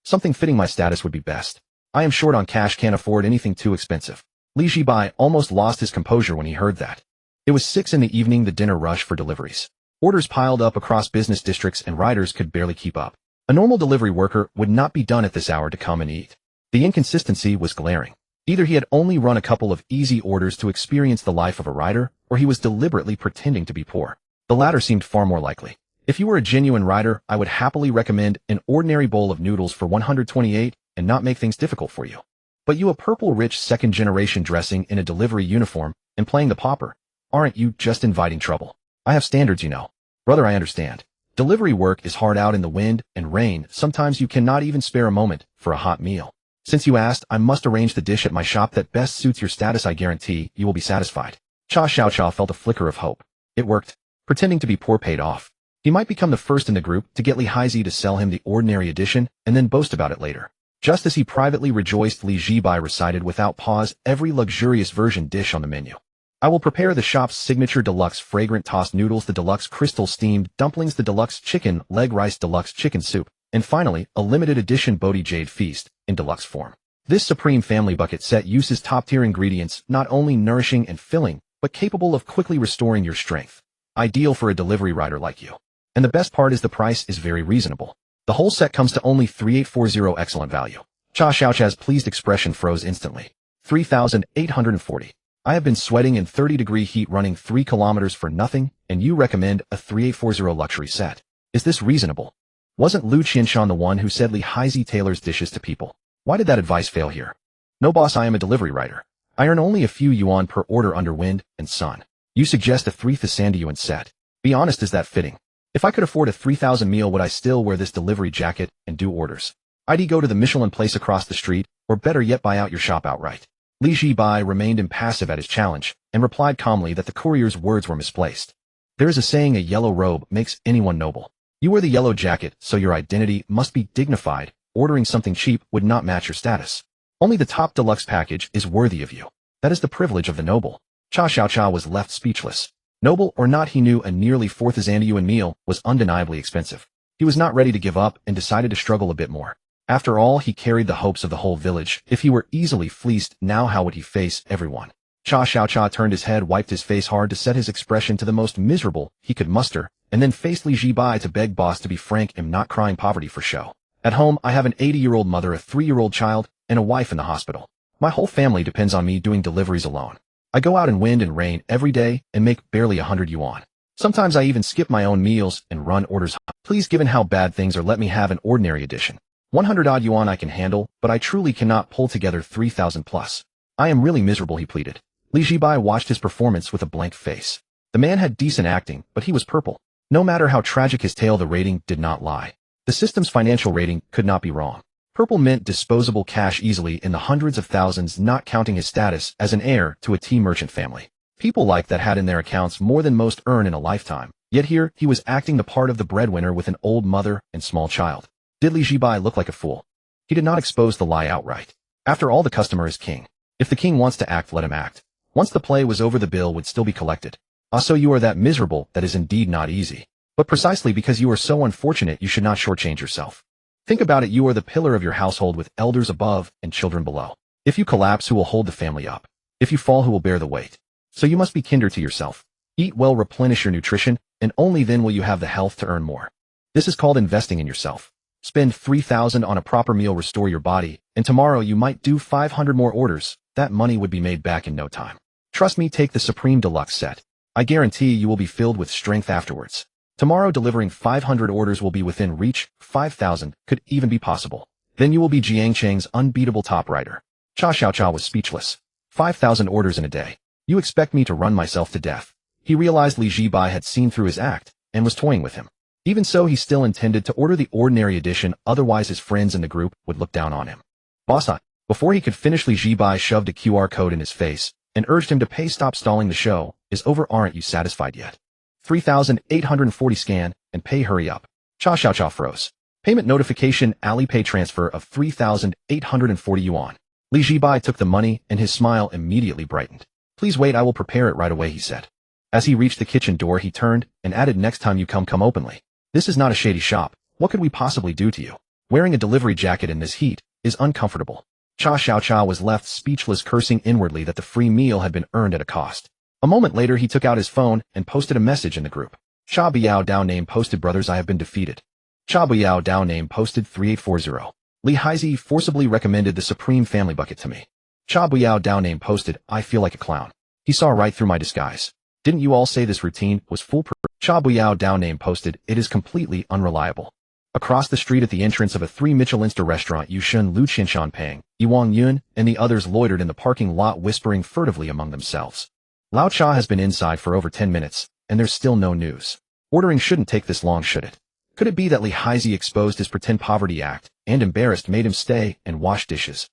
Something fitting my status would be best. I am short on cash, can't afford anything too expensive. Zhibai almost lost his composure when he heard that. It was 6 in the evening, the dinner rush for deliveries. Orders piled up across business districts and riders could barely keep up. A normal delivery worker would not be done at this hour to come and eat. The inconsistency was glaring. Either he had only run a couple of easy orders to experience the life of a rider, or he was deliberately pretending to be poor. The latter seemed far more likely. If you were a genuine rider, I would happily recommend an ordinary bowl of noodles for 128 and not make things difficult for you. But you, a purple rich second-generation dressing in a delivery uniform and playing the pauper, aren't you just inviting trouble? I have standards, you know. Brother, I understand. Delivery work is hard out in the wind and rain. Sometimes you cannot even spare a moment for a hot meal. Since you asked, I must arrange the dish at my shop that best suits your status. I guarantee you will be satisfied. Shaxian felt a flicker of hope. It worked. Pretending to be poor paid off. He might become the first in the group to get lighthearted to sell him the ordinary edition and then boast about it later. Just as he privately rejoiced, Zhibai recited without pause every luxurious version dish on the menu. I will prepare the shop's signature deluxe fragrant tossed noodles, the deluxe crystal steamed dumplings, the deluxe chicken leg rice, deluxe chicken soup, and finally, a limited edition Bodhi Jade feast in deluxe form. This supreme family bucket set uses top-tier ingredients, not only nourishing and filling, but capable of quickly restoring your strength. Ideal for a delivery rider like you. And the best part is the price is very reasonable. The whole set comes to only 3,840, excellent value. Shaxian's pleased expression froze instantly. 3,840. I have been sweating in 30-degree heat running 3 kilometers for nothing, and you recommend a 3,840 luxury set. Is this reasonable? Wasn't Lu Qinshan the one who said Liheisi tailors dishes to people? Why did that advice fail here? No, boss, I am a delivery rider. I earn only a few yuan per order under wind and sun. You suggest a 3,000 yuan set. Be honest, is that fitting? If I could afford a 3,000 meal, would I still wear this delivery jacket and do orders? I'd go to the Michelin place across the street, or better yet, buy out your shop outright. Zhibai remained impassive at his challenge, and replied calmly that the courier's words were misplaced. There is a saying, a yellow robe makes anyone noble. You wear the yellow jacket, so your identity must be dignified. Ordering something cheap would not match your status. Only the top deluxe package is worthy of you. That is the privilege of the noble. Shaxian was left speechless. Noble or not, he knew a nearly 4,000 yuan meal was undeniably expensive. He was not ready to give up and decided to struggle a bit more. After all, he carried the hopes of the whole village. If he were easily fleeced, now how would he face everyone? Shaxian turned his head, wiped his face hard to set his expression to the most miserable he could muster, and then faced Zhibai to beg, boss, to be frank, am not crying poverty for show. At home, I have an 80-year-old mother, a 3-year-old child, and a wife in the hospital. My whole family depends on me doing deliveries alone. I go out in wind and rain every day and make barely 100 yuan. Sometimes I even skip my own meals and run orders. Please, given how bad things are, let me have an ordinary edition. 100-odd yuan I can handle, but I truly cannot pull together 3,000 plus. I am really miserable, he pleaded. Zhibai watched his performance with a blank face. The man had decent acting, but he was purple. No matter how tragic his tale, the rating did not lie. The system's financial rating could not be wrong. Purple meant disposable cash easily in the hundreds of thousands, not counting his status as an heir to a tea merchant family. People like that had in their accounts more than most earn in a lifetime. Yet here, he was acting the part of the breadwinner with an old mother and small child. Did Zhibai look like a fool? He did not expose the lie outright. After all, the customer is king. If the king wants to act, let him act. Once the play was over, the bill would still be collected. Ah, so you are that miserable? That is indeed not easy. But precisely because you are so unfortunate, you should not shortchange yourself. Think about it, you are the pillar of your household with elders above and children below. If you collapse, who will hold the family up? If you fall, who will bear the weight? So you must be kinder to yourself. Eat well, replenish your nutrition, and only then will you have the health to earn more. This is called investing in yourself. Spend 3,000 on a proper meal, restore your body, and tomorrow you might do 500 more orders. That money would be made back in no time. Trust me, take the Supreme Deluxe set. I guarantee you will be filled with strength afterwards. Tomorrow delivering 500 orders will be within reach, 5,000 could even be possible. Then you will be Jiang Cheng's unbeatable top writer. Cha Xiaocha was speechless. 5,000 orders in a day. You expect me to run myself to death? He realized Li Zhibai had seen through his act and was toying with him. Even so, he still intended to order the ordinary edition, otherwise his friends in the group would look down on him. Boss, before he could finish, Li Zhibai shoved a QR code in his face and urged him to pay. Stop stalling, the show is over. Aren't you satisfied yet? 3,840 scan and pay, hurry up. Cha Xiaocha froze. Payment notification, Alipay transfer of 3,840 yuan. Li Zhibai took the money and his smile immediately brightened. Please wait, I will prepare it right away, he said. As he reached the kitchen door, he turned and added, next time you come openly. This is not a shady shop. What could we possibly do to you? Wearing a delivery jacket in this heat is uncomfortable. Cha Xiaocha was left speechless, cursing inwardly that the free meal had been earned at a cost. A moment later, he took out his phone and posted a message in the group. Cha Biao Dao name posted, brothers, I have been defeated. Cha Biao Dao name posted 3840. Li Haizi forcibly recommended the Supreme Family Bucket to me. Cha Biao Dao name posted, I feel like a clown. He saw right through my disguise. Didn't you all say this routine was foolproof? Cha Biao Dao name posted, it is completely unreliable. Across the street at the entrance of a 3 Michelin-star restaurant, Yushun, Lu Qinshan Pang, Yiwang Yun, and the others loitered in the parking lot, whispering furtively among themselves. Lao Cha has been inside for over 10 minutes, and there's still no news. Ordering shouldn't take this long, should it? Could it be that Li Haizi exposed his pretend poverty act, and embarrassed made him stay and wash dishes?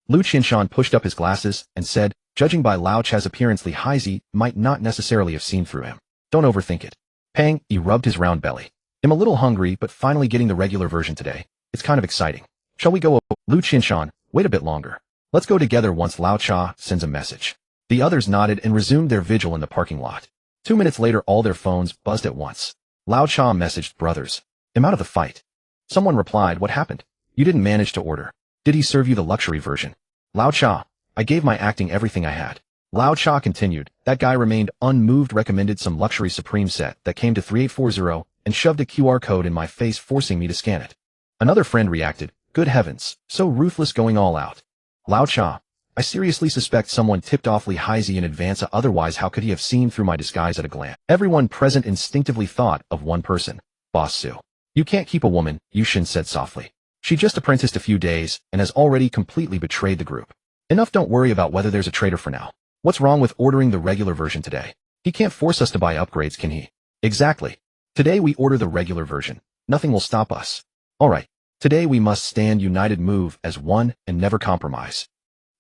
Lu Qinshan pushed up his glasses and said, judging by Lao Cha's appearance, Li Haizi might not necessarily have seen through him. Don't overthink it. Pang, he rubbed his round belly. I'm a little hungry, but finally getting the regular version today. It's kind of exciting. Shall we go? Lu Qinshan, wait a bit longer. Let's go together once Lao Cha sends a message. The others nodded and resumed their vigil in the parking lot. 2 minutes later, all their phones buzzed at once. Lao Cha messaged, brothers, I'm out of the fight. Someone replied, what happened? You didn't manage to order. Did he serve you the luxury version? Lao Cha, I gave my acting everything I had. Lao Cha continued, that guy remained unmoved, recommended some luxury Supreme set that came to 3840 and shoved a QR code in my face, forcing me to scan it. Another friend reacted, good heavens, so ruthless, going all out. Lao Cha, I seriously suspect someone tipped off Li Haizi in advance, otherwise how could he have seen through my disguise at a glance? Everyone present instinctively thought of one person, Boss Su. You can't keep a woman, Yushin said softly. She just apprenticed a few days and has already completely betrayed the group. Enough, don't worry about whether there's a traitor for now. What's wrong with ordering the regular version today? He can't force us to buy upgrades, can he? Exactly. Today we order the regular version. Nothing will stop us. Alright. Today we must stand united, move as one, and never compromise.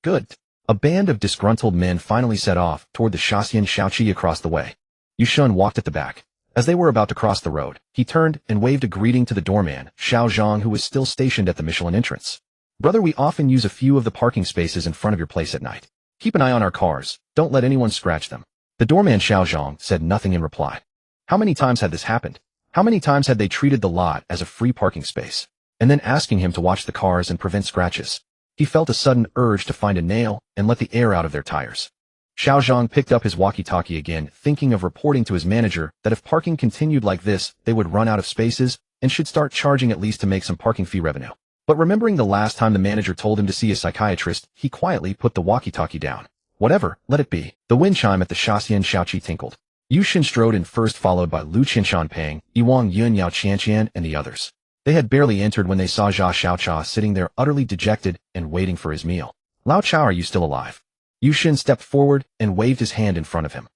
Good. A band of disgruntled men finally set off toward the Shaxian Shaoqi across the way. Yushun walked at the back. As they were about to cross the road, he turned and waved a greeting to the doorman, Xiao Zhang, who was still stationed at the Michelin entrance. Brother, we often use a few of the parking spaces in front of your place at night. Keep an eye on our cars. Don't let anyone scratch them. The doorman Xiao Zhang said nothing in reply. How many times had this happened? How many times had they treated the lot as a free parking space, and then asking him to watch the cars and prevent scratches? He felt a sudden urge to find a nail and let the air out of their tires. Xiao Zhang picked up his walkie-talkie again, thinking of reporting to his manager that if parking continued like this, they would run out of spaces and should start charging at least to make some parking fee revenue. But remembering the last time the manager told him to see a psychiatrist, he quietly put the walkie-talkie down. Whatever, let it be. The wind chime at the Shaxian Shaoqi tinkled. Yushin strode in first, followed by Lu Qinshan Pang, Yiwang Yun, Yao Qianqian, and the others. They had barely entered when they saw Jia Xiaocha sitting there utterly dejected and waiting for his meal. Lao Cha, are you still alive? Yushin stepped forward and waved his hand in front of him.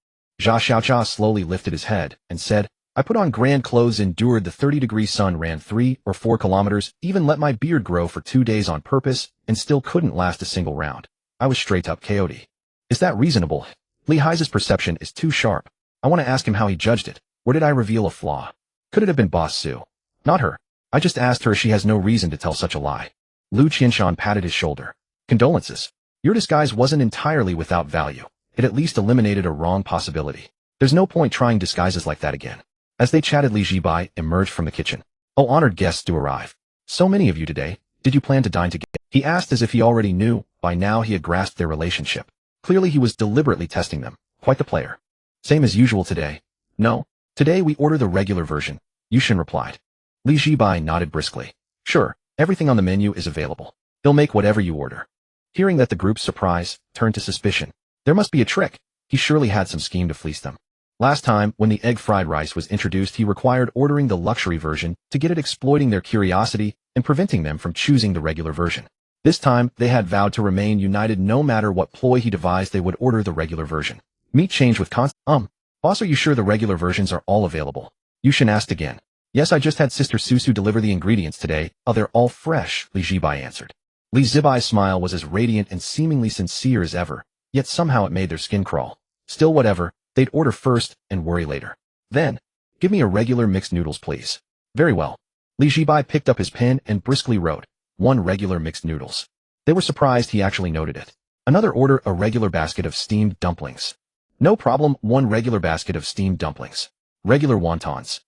Jia Xiaocha slowly lifted his head and said, I put on grand clothes, endured the 30-degree sun, ran 3 or 4 kilometers, even let my beard grow for 2 days on purpose, and still couldn't last a single round. I was straight up KO'd. Is that reasonable? Li Haizi's perception is too sharp. I want to ask him how he judged it. Or did I reveal a flaw? Could it have been Boss Su? Not her. I just asked her. She has no reason to tell such a lie. Lu Qinshan patted his shoulder. Condolences. Your disguise wasn't entirely without value. It at least eliminated a wrong possibility. There's no point trying disguises like that again. As they chatted, Li Zhibai emerged from the kitchen. Oh, honored guests do arrive. So many of you today. Did you plan to dine together? He asked as if he already knew. By now he had grasped their relationship. Clearly he was deliberately testing them. Quite the player. Same as usual today. No. Today we order the regular version, Yushin replied. Li Zhibai nodded briskly. Sure, everything on the menu is available. They'll make whatever you order. Hearing that, the group's surprise turned to suspicion. There must be a trick. He surely had some scheme to fleece them. Last time, when the egg fried rice was introduced, he required ordering the luxury version to get it, exploiting their curiosity and preventing them from choosing the regular version. This time, they had vowed to remain united. No matter what ploy he devised, they would order the regular version. Meat changed with boss, are you sure the regular versions are all available? Yushin asked again. Yes, I just had Sister Susu deliver the ingredients today. Oh, they're all fresh, Zhibai answered. Zhibai's smile was as radiant and seemingly sincere as ever, yet somehow it made their skin crawl. Still, whatever, they'd order first and worry later. Then, give me a regular mixed noodles, please. Very well. Zhibai picked up his pen and briskly wrote, 1 regular mixed noodles. They were surprised he actually noted it. Another order, a regular basket of steamed dumplings. No problem, 1 regular basket of steamed dumplings. Regular wontons.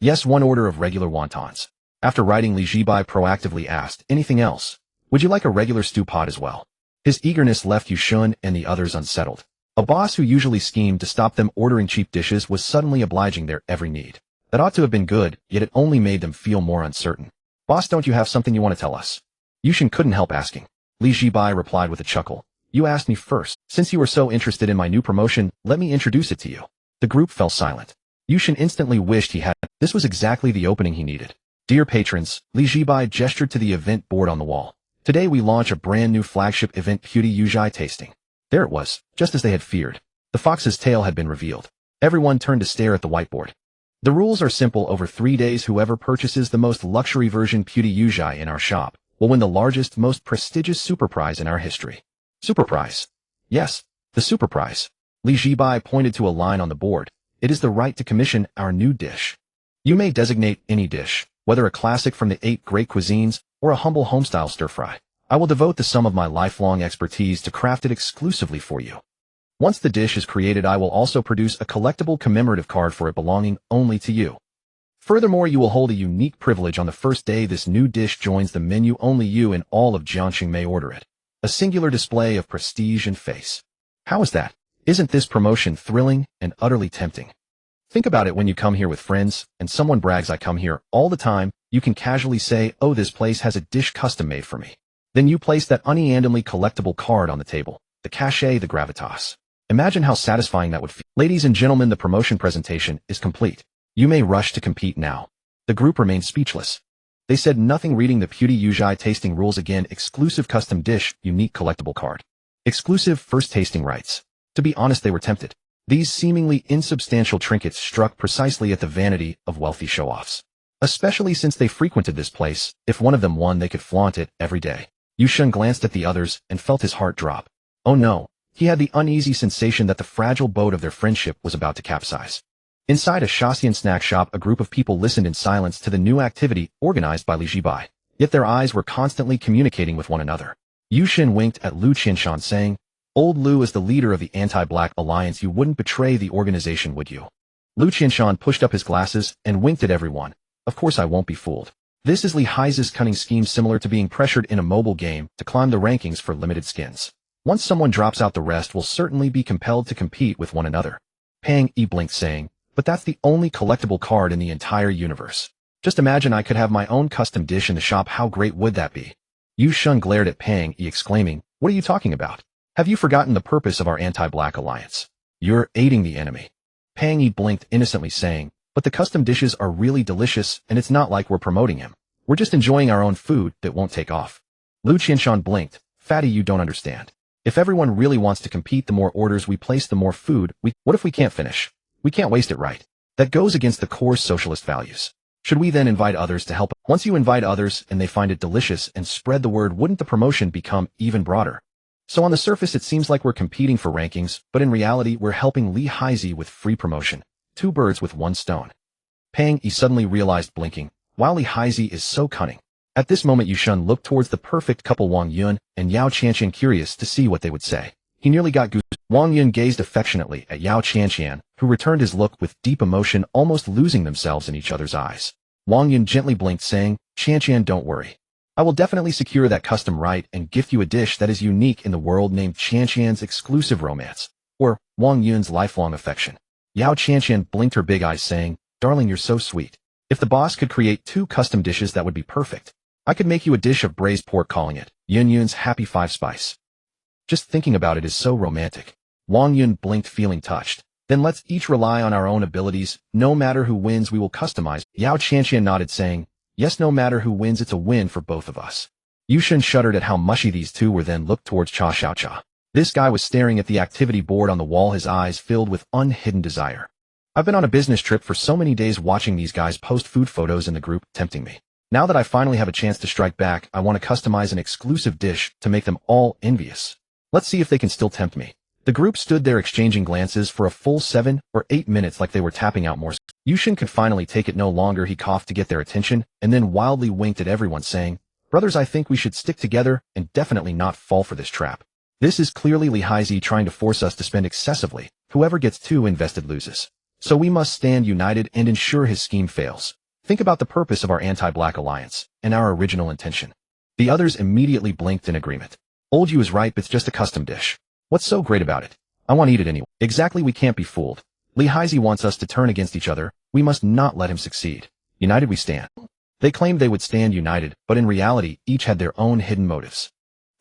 Yes, 1 order of regular wontons. After writing, Zhibai proactively asked, anything else? Would you like a regular stew pot as well? His eagerness left Yushin and the others unsettled. A boss who usually schemed to stop them ordering cheap dishes was suddenly obliging their every need. That ought to have been good, yet it only made them feel more uncertain. Boss, don't you have something you want to tell us? Yushin couldn't help asking. Zhibai replied with a chuckle. You asked me first. Since you were so interested in my new promotion, let me introduce it to you. The group fell silent. Yushin instantly wished he had. This was exactly the opening he needed. Dear patrons, Zhibai gestured to the event board on the wall. Today we launch a brand new flagship event, Beauty Yujai tasting. There it was, just as they had feared. The fox's tail had been revealed. Everyone turned to stare at the whiteboard. The rules are simple. Over 3 days, whoever purchases the most luxury version Beauty Yujai in our shop will win the largest, most prestigious super prize in our history. Super prize. Yes, the super prize. Zhibai pointed to a line on the board. It is the right to commission our new dish. You may designate any dish, whether a classic from the 8 great cuisines or a humble homestyle stir-fry. I will devote the sum of my lifelong expertise to craft it exclusively for you. Once the dish is created, I will also produce a collectible commemorative card for it, belonging only to you. Furthermore, you will hold a unique privilege on the first day this new dish joins the menu. Only you in all of Jiangxing may order it. A singular display of prestige and face. How is that? Isn't this promotion thrilling and utterly tempting? Think about it. When you come here with friends and someone brags, I come here all the time, you can casually say, oh, this place has a dish custom made for me. Then you place that unanimally collectible card on the table, the cachet, the gravitas. Imagine how satisfying that would feel. Ladies and gentlemen, the promotion presentation is complete. You may rush to compete now. The group remained speechless. They said nothing. Reading the Beauty Yujai tasting rules again. Exclusive custom dish, unique collectible card. Exclusive first tasting rights. To be honest, they were tempted. These seemingly insubstantial trinkets struck precisely at the vanity of wealthy show-offs. Especially since they frequented this place, if one of them won, they could flaunt it every day. Yushin glanced at the others and felt his heart drop. Oh no, he had the uneasy sensation that the fragile boat of their friendship was about to capsize. Inside a Shaxian snack shop, a group of people listened in silence to the new activity organized by Zhibai. Yet their eyes were constantly communicating with one another. Yushin winked at Lu Qianshan, saying, Old Lu is the leader of the anti-black alliance. You wouldn't betray the organization, would you? Lu Qianshan pushed up his glasses and winked at everyone. Of course I won't be fooled. This is Li Hai's cunning scheme, similar to being pressured in a mobile game to climb the rankings for limited skins. Once someone drops out, the rest will certainly be compelled to compete with one another. Pang Yi blinked, saying, but that's the only collectible card in the entire universe. Just imagine I could have my own custom dish in the shop. How great would that be? Yushin glared at Pang Yi, exclaiming, what are you talking about? Have you forgotten the purpose of our anti-black alliance? You're aiding the enemy. Pang Yi blinked innocently, saying, but the custom dishes are really delicious, and it's not like we're promoting him. We're just enjoying our own food that won't take off. Lu Qianshan blinked. Fatty, you don't understand. If everyone really wants to compete, the more orders we place, the more food what if we can't finish? We can't waste it, right? That goes against the core socialist values. Should we then invite others to help? Once you invite others and they find it delicious and spread the word, wouldn't the promotion become even broader? So on the surface it seems like we're competing for rankings, but in reality we're helping Li Haizi with free promotion. 2 birds with 1 stone. Pang Yi suddenly realized, blinking, wow, Li Haizi is so cunning. At this moment Yushin looked towards the perfect couple Wang Yun and Yao Qianqian, curious to see what they would say. He nearly got goose. Wang Yun gazed affectionately at Yao Qianqian, who returned his look with deep emotion, almost losing themselves in each other's eyes. Wang Yun gently blinked, saying, Qianqian, don't worry. I will definitely secure that custom right and gift you a dish that is unique in the world, named Qianqian's exclusive romance, or Wang Yun's lifelong affection. Yao Qianqian blinked her big eyes, saying, darling, you're so sweet. If the boss could create 2 custom dishes, that would be perfect. I could make you a dish of braised pork, calling it Yun Yun's Happy Five Spice. Just thinking about it is so romantic. Wang Yun blinked, feeling touched. Then let's each rely on our own abilities. No matter who wins, we will customize. Yao Shaxian nodded, saying, yes, no matter who wins, it's a win for both of us. Yushin shuddered at how mushy these two were, then looked towards Cha Xiaocha. This guy was staring at the activity board on the wall, his eyes filled with unhidden desire. I've been on a business trip for so many days, watching these guys post food photos in the group, tempting me. Now that I finally have a chance to strike back, I want to customize an exclusive dish to make them all envious. Let's see if they can still tempt me. The group stood there exchanging glances for a full 7 or 8 minutes, like they were tapping out more. Yushin could finally take it no longer. He coughed to get their attention and then wildly winked at everyone, saying, brothers, I think we should stick together and definitely not fall for this trap. This is clearly Lighthearted trying to force us to spend excessively. Whoever gets too invested loses. So we must stand united and ensure his scheme fails. Think about the purpose of our anti-black alliance and our original intention. The others immediately blinked in agreement. Old you is right, it's just a custom dish. What's so great about it? I want to eat it anyway. Exactly, we can't be fooled. Lighthearted wants us to turn against each other. We must not let him succeed. United we stand. They claimed they would stand united, but in reality, each had their own hidden motives.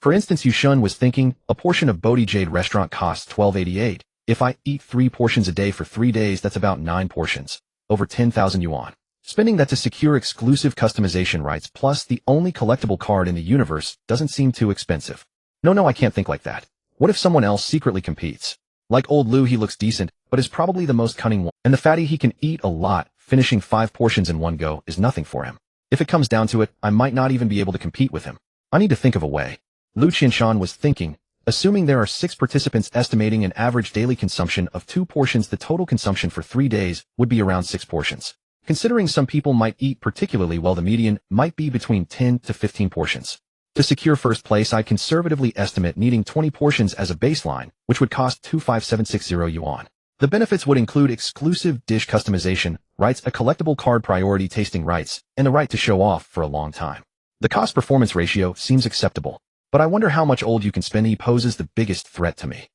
For instance, Yushun was thinking, a portion of Bodhi Jade restaurant costs $12.88. If I eat 3 portions a day for 3 days, that's about 9 portions. Over 10,000 yuan. Spending that to secure exclusive customization rights plus the only collectible card in the universe doesn't seem too expensive. No, I can't think like that. What if someone else secretly competes? Like old Lu, he looks decent, but is probably the most cunning one. And the fatty, he can eat a lot. Finishing 5 portions in one go is nothing for him. If it comes down to it, I might not even be able to compete with him. I need to think of a way. Lu Qinshan was thinking, assuming there are 6 participants, estimating an average daily consumption of 2 portions, the total consumption for 3 days would be around 6 portions. Considering some people might eat particularly well, the median might be between 10 to 15 portions. To secure first place, I conservatively estimate needing 20 portions as a baseline, which would cost 25760 yuan. The benefits would include exclusive dish customization, rights, a collectible card, priority tasting rights, and the right to show off for a long time. The cost-performance ratio seems acceptable, but I wonder how much old you can spend. He poses the biggest threat to me.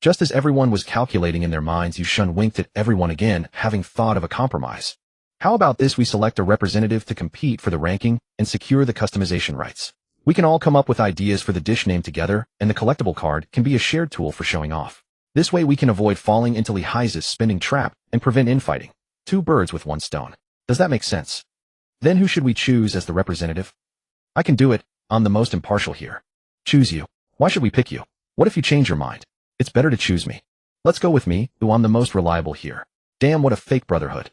Just as everyone was calculating in their minds, Yushun winked at everyone again, having thought of a compromise. How about this? We select a representative to compete for the ranking and secure the customization rights. We can all come up with ideas for the dish name together, and the collectible card can be a shared tool for showing off. This way we can avoid falling into Lighthearted's spending trap and prevent infighting. 2 birds with 1 stone. Does that make sense? Then who should we choose as the representative? I can do it. I'm the most impartial here. Choose you. Why should we pick you? What if you change your mind? It's better to choose me. Let's go with me, who I'm the most reliable here. Damn, what a fake brotherhood.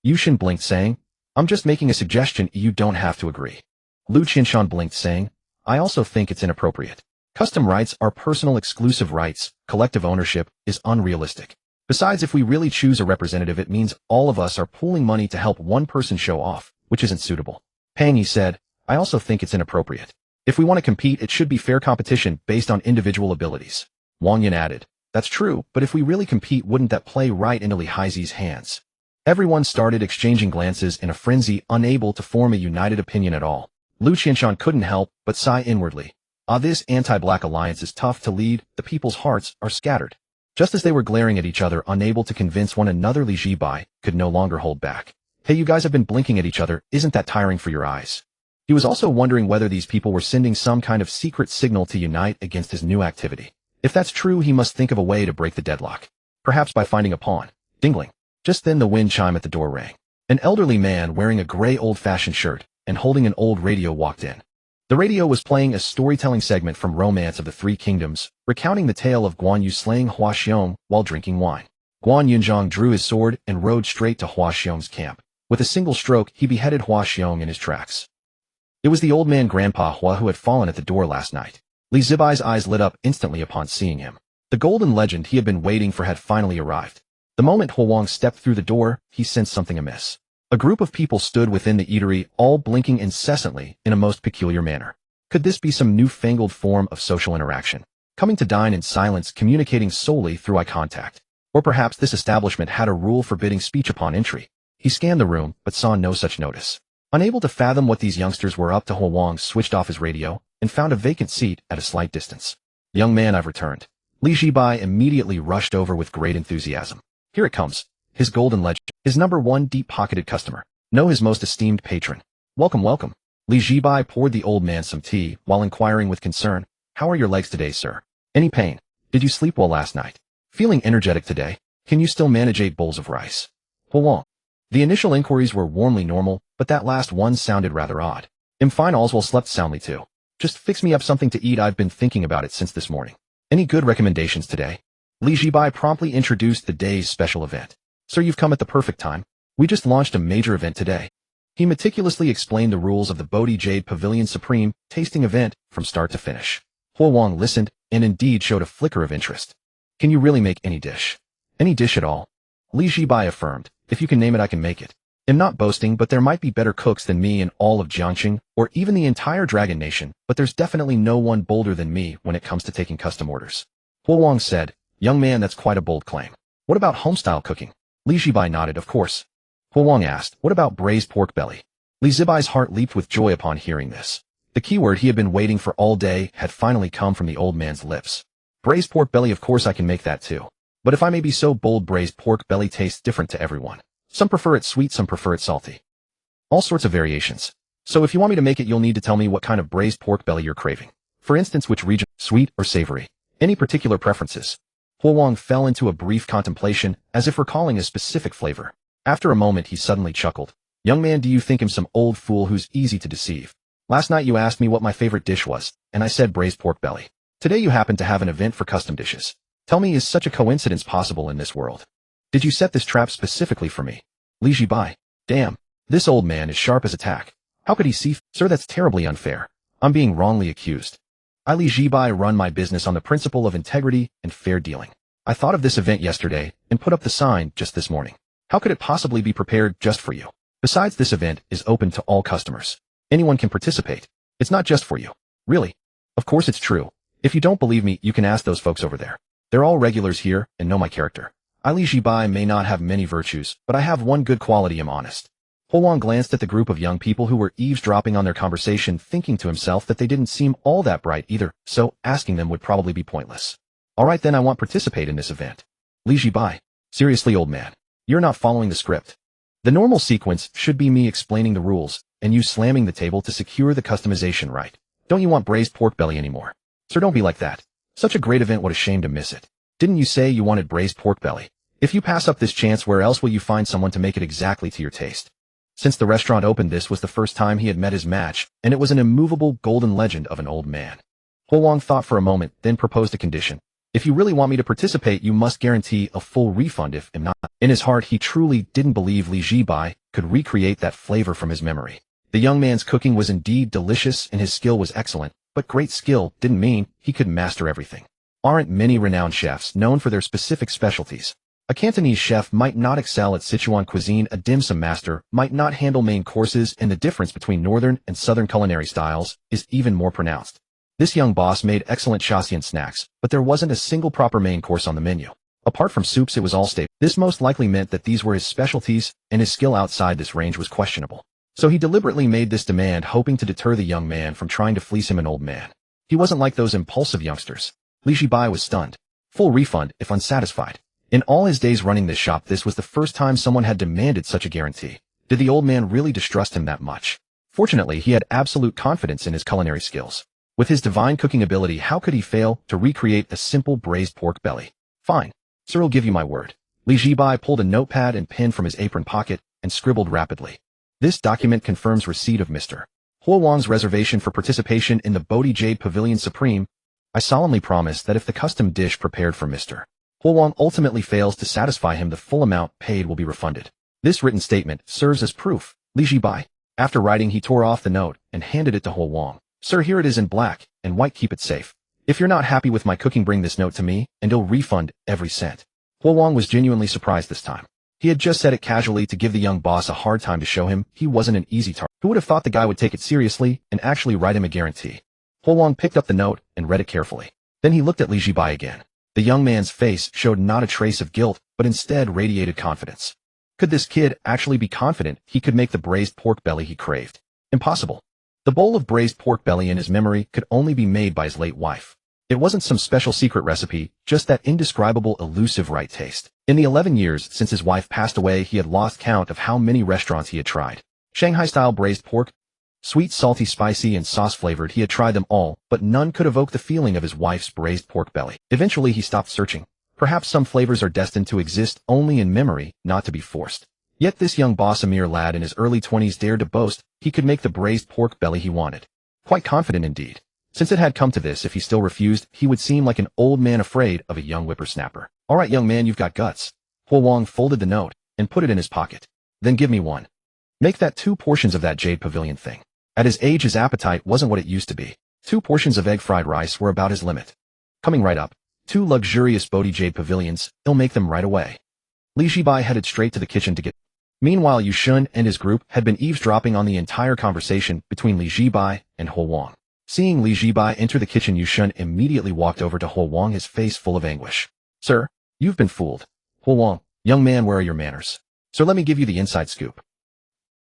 Yushin blinked, saying, I'm just making a suggestion, you don't have to agree. Lu Qinshan blinked, saying, I also think it's inappropriate. Custom rights are personal exclusive rights. Collective ownership is unrealistic. Besides, if we really choose a representative, it means all of us are pooling money to help one person show off, which isn't suitable. Pang Yi said, I also think it's inappropriate. If we want to compete, it should be fair competition based on individual abilities. Wang Yin added, that's true, but if we really compete, wouldn't that play right into Lighthearted's hands? Everyone started exchanging glances in a frenzy, unable to form a united opinion at all. Lu Qinshan couldn't help but sigh inwardly. This anti-black alliance is tough to lead. The people's hearts are scattered. Just as they were glaring at each other, unable to convince one another, Zhibai could no longer hold back. Hey, you guys have been blinking at each other. Isn't that tiring for your eyes? He was also wondering whether these people were sending some kind of secret signal to unite against his new activity. If that's true, he must think of a way to break the deadlock. Perhaps by finding a pawn. Dingling. Just then the wind chime at the door rang. An elderly man wearing a gray old-fashioned shirt and holding an old radio walked in. The radio was playing a storytelling segment from Romance of the Three Kingdoms, recounting the tale of Guan Yu slaying Hua Xiong while drinking wine. Guan Yunzhang drew his sword and rode straight to Hua Xiong's camp. With a single stroke, he beheaded Hua Xiong in his tracks. It was the old man Grandpa Hua who had fallen at the door last night. Li Zibai's eyes lit up instantly upon seeing him. The golden legend he had been waiting for had finally arrived. The moment Huang stepped through the door, he sensed something amiss. A group of people stood within the eatery, all blinking incessantly in a most peculiar manner. Could this be some newfangled form of social interaction? Coming to dine in silence, communicating solely through eye contact. Or perhaps this establishment had a rule forbidding speech upon entry. He scanned the room, but saw no such notice. Unable to fathom what these youngsters were up to, Huang switched off his radio and found a vacant seat at a slight distance. Young man, I've returned. Li Zhibai immediately rushed over with great enthusiasm. Here it comes. His golden legend. His #1 deep-pocketed customer. No, his most esteemed patron. Welcome, welcome. Li Zhibai poured the old man some tea while inquiring with concern, "How are your legs today, sir? Any pain? Did you sleep well last night? Feeling energetic today? Can you still manage 8 bowls of rice?" Huang. The initial inquiries were warmly normal, but that last one sounded rather odd. "I'm fine, Oswald slept soundly too. Just fix me up something to eat, I've been thinking about it since this morning. Any good recommendations today?" Li Zhibai promptly introduced the day's special event. "Sir, you've come at the perfect time. We just launched a major event today." He meticulously explained the rules of the Bodhi Jade Pavilion Supreme tasting event from start to finish. Huang listened and indeed showed a flicker of interest. "Can you really make any dish? Any dish at all?" Li Zhibai affirmed, "If you can name it, I can make it. I'm not boasting, but there might be better cooks than me in all of Jiangxing or even the entire Dragon Nation, but there's definitely no one bolder than me when it comes to taking custom orders." Huang said, "Young man, that's quite a bold claim. What about home-style cooking?" Li Zhibai nodded, "Of course." Huang asked, "What about braised pork belly?" Li Zhibai's heart leaped with joy upon hearing this. The keyword he had been waiting for all day had finally come from the old man's lips. "Braised pork belly, of course I can make that too. But if I may be so bold, braised pork belly tastes different to everyone. Some prefer it sweet, some prefer it salty. All sorts of variations. So if you want me to make it, you'll need to tell me what kind of braised pork belly you're craving. For instance, which region, sweet or savory? Any particular preferences?" Huang fell into a brief contemplation, as if recalling a specific flavor. After a moment, he suddenly chuckled. "Young man, do you think I'm some old fool who's easy to deceive? Last night you asked me what my favorite dish was, and I said braised pork belly. Today you happen to have an event for custom dishes. Tell me, is such a coincidence possible in this world? Did you set this trap specifically for me?" Li Zhibai. Damn, this old man is sharp as a tack. How could he see? "Sir, that's terribly unfair. I'm being wrongly accused. I, Li Zhibai, run my business on the principle of integrity and fair dealing. I thought of this event yesterday and put up the sign just this morning. How could it possibly be prepared just for you? Besides, this event is open to all customers. Anyone can participate. It's not just for you." "Really?" "Of course it's true. If you don't believe me, you can ask those folks over there. They're all regulars here and know my character. I, Li Zhibai, may not have many virtues, but I have one good quality: I'm honest." Huang glanced at the group of young people who were eavesdropping on their conversation, thinking to himself that they didn't seem all that bright either, so asking them would probably be pointless. "All right then, I want to participate in this event." Li Zhibai. "Seriously, old man, you're not following the script. The normal sequence should be me explaining the rules, and you slamming the table to secure the customization right. Don't you want braised pork belly anymore? Sir, don't be like that. Such a great event, what a shame to miss it. Didn't you say you wanted braised pork belly? If you pass up this chance, where else will you find someone to make it exactly to your taste?" Since the restaurant opened, this was the first time he had met his match, and it was an immovable golden legend of an old man. Huang thought for a moment, then proposed a condition. "If you really want me to participate, you must guarantee a full refund if I'm not." In his heart, he truly didn't believe Li Zhibai could recreate that flavor from his memory. The young man's cooking was indeed delicious and his skill was excellent, but great skill didn't mean he could master everything. Aren't many renowned chefs known for their specific specialties? A Cantonese chef might not excel at Sichuan cuisine, a dim sum master might not handle main courses, and the difference between northern and southern culinary styles is even more pronounced. This young boss made excellent Shaxian snacks, but there wasn't a single proper main course on the menu. Apart from soups, it was all staple. This most likely meant that these were his specialties, and his skill outside this range was questionable. So he deliberately made this demand, hoping to deter the young man from trying to fleece him, an old man. He wasn't like those impulsive youngsters. Li Zhibai was stunned. Full refund if unsatisfied. In all his days running this shop, this was the first time someone had demanded such a guarantee. Did the old man really distrust him that much? Fortunately, he had absolute confidence in his culinary skills. With his divine cooking ability, how could he fail to recreate a simple braised pork belly? "Fine. Sir, I'll give you my word." Li Zhibai pulled a notepad and pen from his apron pocket and scribbled rapidly. "This document confirms receipt of Mr. Huang's reservation for participation in the Bodhi Jade Pavilion Supreme. I solemnly promise that if the custom dish prepared for Mr. Huang ultimately fails to satisfy him, the full amount paid will be refunded. This written statement serves as proof." Li Zhibai. After writing, he tore off the note and handed it to Huang. "Sir, here it is in black and white. Keep it safe. If you're not happy with my cooking, bring this note to me, and I'll refund every cent." Huang was genuinely surprised this time. He had just said it casually to give the young boss a hard time, to show him he wasn't an easy target. Who would have thought the guy would take it seriously and actually write him a guarantee? Huang picked up the note and read it carefully. Then he looked at Li Zhibai again. The young man's face showed not a trace of guilt, but instead radiated confidence. Could this kid actually be confident he could make the braised pork belly he craved? Impossible. The bowl of braised pork belly in his memory could only be made by his late wife. It wasn't some special secret recipe, just that indescribable, elusive right taste. In the 11 years since his wife passed away, he had lost count of how many restaurants he had tried. Shanghai-style braised pork Sweet, salty, spicy, and sauce-flavored, he had tried them all, but none could evoke the feeling of his wife's braised pork belly. Eventually, he stopped searching. Perhaps some flavors are destined to exist only in memory, not to be forced. Yet this young boss, a mere lad in his early 20s, dared to boast he could make the braised pork belly he wanted. Quite confident indeed. Since it had come to this, if he still refused, he would seem like an old man afraid of a young whippersnapper. All right, young man, you've got guts. Huo Wang folded the note and put it in his pocket. Then give me one. Make that 2 portions of that jade pavilion thing. At his age, his appetite wasn't what it used to be. 2 portions of egg fried rice were about his limit. Coming right up. 2 luxurious Bodhi jade pavilions, he'll make them right away. Li Zhibai headed straight to the kitchen to get. Meanwhile, Yu Shun and his group had been eavesdropping on the entire conversation between Li Zhibai and Huo Wang. Seeing Li Zhibai enter the kitchen, Yu Shun immediately walked over to Huo Wang, his face full of anguish. Sir, you've been fooled. Huo Wang, young man, where are your manners? Sir, let me give you the inside scoop.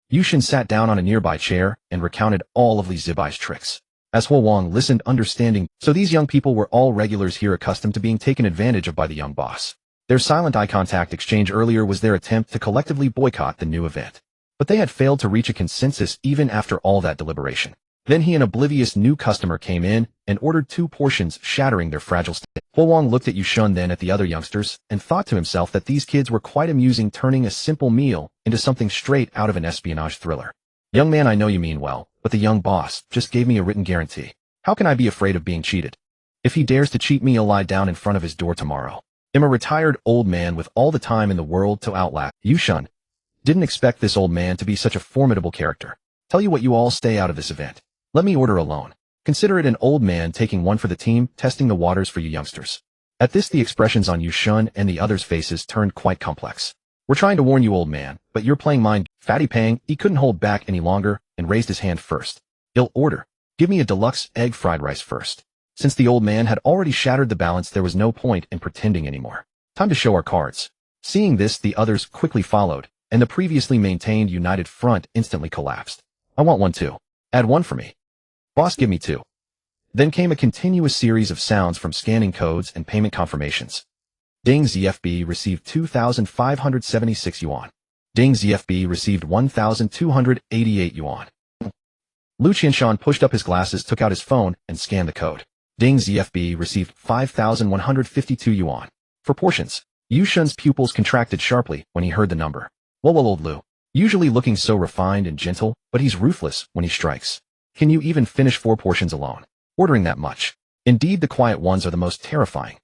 Yu Shun sat down on a nearby chair and recounted all of Li Zhibai's tricks. As Huo Wang listened, understanding, so these young people were all regulars here, accustomed to being taken advantage of by the young boss. Their silent eye contact exchange earlier was their attempt to collectively boycott the new event. But they had failed to reach a consensus even after all that deliberation. Then an oblivious new customer came in and ordered 2 portions, shattering their fragile state. Huo Wang looked at Yu Shun, then at the other youngsters, and thought to himself that these kids were quite amusing, turning a simple meal into something straight out of an espionage thriller. Young man, I know you mean well, but the young boss just gave me a written guarantee. How can I be afraid of being cheated? If he dares to cheat me, he'll lie down in front of his door tomorrow. I'm a retired old man with all the time in the world to outlast. Yu Shun didn't expect this old man to be such a formidable character. Tell you what, you all stay out of this event. Let me order alone. Consider it an old man taking one for the team, testing the waters for you youngsters. At this, the expressions on Yu Shun and the others' faces turned quite complex. We're trying to warn you, old man, but you're playing mind. Fatty Pang, he couldn't hold back any longer and raised his hand first. I'll order. Give me a deluxe egg fried rice first. Since the old man had already shattered the balance, there was no point in pretending anymore. Time to show our cards. Seeing this, the others quickly followed, and the previously maintained united front instantly collapsed. I want one too. Add one for me. Boss, give me 2. Then came a continuous series of sounds from scanning codes and payment confirmations. Ding, ZFB received 2,576 yuan. Ding, ZFB received 1,288 yuan. Lu Qianshan pushed up his glasses, took out his phone, and scanned the code. Ding, ZFB received 5,152 yuan. For portions, Yu Shun's pupils contracted sharply when he heard the number. Whoa, old Lu. Usually looking so refined and gentle, but he's ruthless when he strikes. Can you even finish 4 portions alone? Ordering that much. Indeed, the quiet ones are the most terrifying.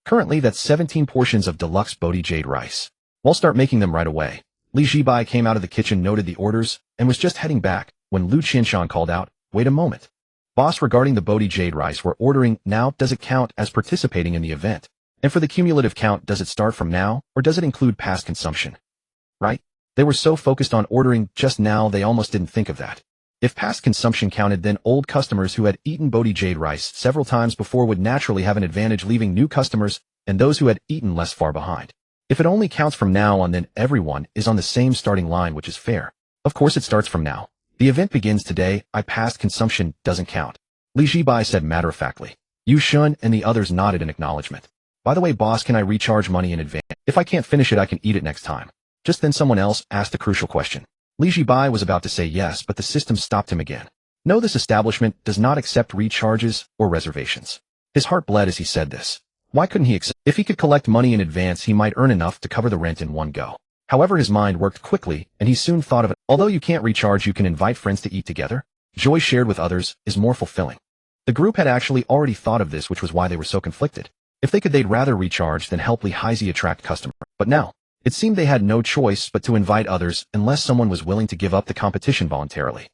Currently, that's 17 portions of deluxe Bodhi jade rice. We'll start making them right away. Li Zhibai came out of the kitchen, noted the orders, and was just heading back when Lu Qianshan called out, wait a moment. Boss, regarding the Bodhi jade rice we're ordering now, does it count as participating in the event? And for the cumulative count, does it start from now, or does it include past consumption? Right? They were so focused on ordering just now, they almost didn't think of that. If past consumption counted, then old customers who had eaten Bodhi jade rice several times before would naturally have an advantage, leaving new customers and those who had eaten less far behind. If it only counts from now on, then everyone is on the same starting line, which is fair. Of course it starts from now. The event begins today. Past consumption doesn't count. Li Zhibai said matter-of-factly. Yu Shun and the others nodded in acknowledgement. By the way, boss, can I recharge money in advance? If I can't finish it, I can eat it next time. Just then someone else asked a crucial question. Li Zhibai was about to say yes, but the system stopped him again. No, this establishment does not accept recharges or reservations. His heart bled as he said this. Why couldn't he accept? If he could collect money in advance, he might earn enough to cover the rent in one go. However, his mind worked quickly, and he soon thought of it. Although you can't recharge, you can invite friends to eat together. Joy shared with others is more fulfilling. The group had actually already thought of this, which was why they were so conflicted. If they could, they'd rather recharge than help Li Haizi attract customers. But now, it seemed they had no choice but to invite others unless someone was willing to give up the competition voluntarily.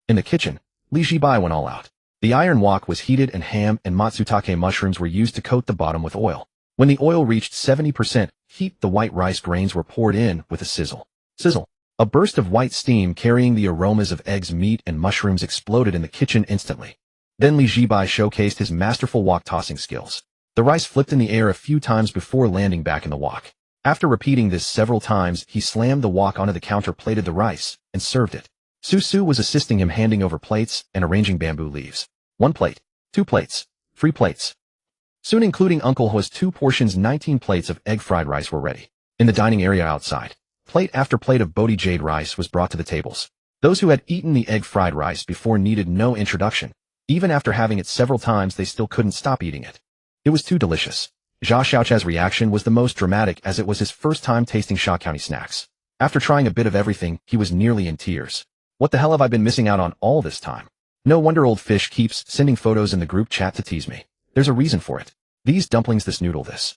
In the kitchen, Li Zhibai went all out. The iron wok was heated and ham and matsutake mushrooms were used to coat the bottom with oil. When the oil reached 70% heat, the white rice grains were poured in with a sizzle. Sizzle. A burst of white steam carrying the aromas of eggs, meat, and mushrooms exploded in the kitchen instantly. Then Li Zhibai showcased his masterful wok tossing skills. The rice flipped in the air a few times before landing back in the wok. After repeating this several times, he slammed the wok onto the counter, plated the rice, and served it. Su was assisting him, handing over plates and arranging bamboo leaves. 1 plate, 2 plates, 3 plates. Soon, including Uncle Ho's 2 portions, 19 plates of egg fried rice were ready. In the dining area outside, plate after plate of Bodhi jade rice was brought to the tables. Those who had eaten the egg fried rice before needed no introduction. Even after having it several times, they still couldn't stop eating it. It was too delicious. Zha Xiaocha's reaction was the most dramatic, as it was his first time tasting Sha County snacks. After trying a bit of everything, he was nearly in tears. What the hell have I been missing out on all this time? No wonder old fish keeps sending photos in the group chat to tease me. There's a reason for it. These dumplings, this noodle, this.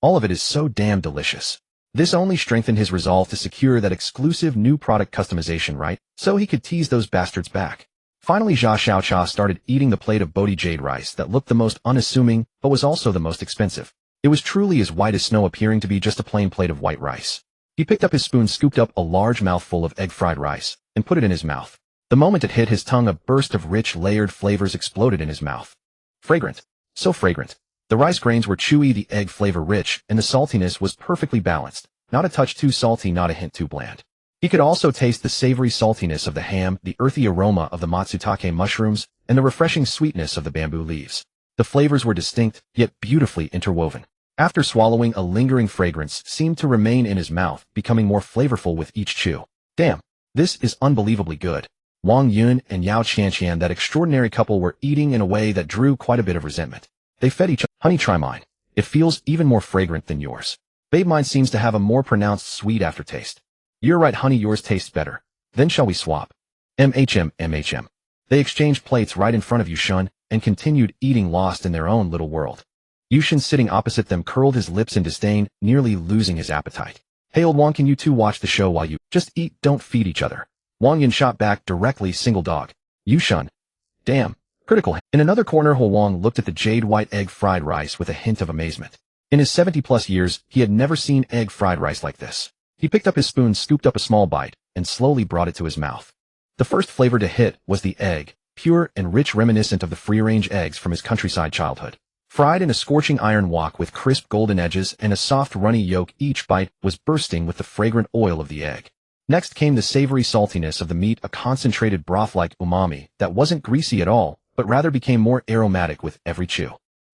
All of it is so damn delicious. This only strengthened his resolve to secure that exclusive new product customization, right? So he could tease those bastards back. Finally, Zha Xiaocha started eating the plate of Bodhi jade rice that looked the most unassuming, but was also the most expensive. It was truly as white as snow, appearing to be just a plain plate of white rice. He picked up his spoon, scooped up a large mouthful of egg fried rice, and put it in his mouth. The moment it hit his tongue, a burst of rich, layered flavors exploded in his mouth. Fragrant. So fragrant. The rice grains were chewy, the egg flavor rich, and the saltiness was perfectly balanced. Not a touch too salty, not a hint too bland. He could also taste the savory saltiness of the ham, the earthy aroma of the matsutake mushrooms, and the refreshing sweetness of the bamboo leaves. The flavors were distinct, yet beautifully interwoven. After swallowing, a lingering fragrance seemed to remain in his mouth, becoming more flavorful with each chew. Damn, this is unbelievably good. Wang Yun and Yao Qianqian, that extraordinary couple, were eating in a way that drew quite a bit of resentment. They fed each other. Honey, try mine. It feels even more fragrant than yours. Babe, mine seems to have a more pronounced sweet aftertaste. You're right, honey, yours tastes better. Then shall we swap? MHM. They exchanged plates right in front of Yushun and continued eating, lost in their own little world. Yushun, sitting opposite them, curled his lips in disdain, nearly losing his appetite. Hey, old Wang, can you two watch the show while you just eat? Don't feed each other. Wang Yun shot back directly, single dog. Yushun. Damn. Critical. In another corner, Ho Wang looked at the jade white egg fried rice with a hint of amazement. In his 70-plus years, he had never seen egg fried rice like this. He picked up his spoon, scooped up a small bite, and slowly brought it to his mouth. The first flavor to hit was the egg, pure and rich, reminiscent of the free-range eggs from his countryside childhood. Fried in a scorching iron wok with crisp golden edges and a soft runny yolk, each bite was bursting with the fragrant oil of the egg. Next came the savory saltiness of the meat, a concentrated broth-like umami that wasn't greasy at all, but rather became more aromatic with every chew.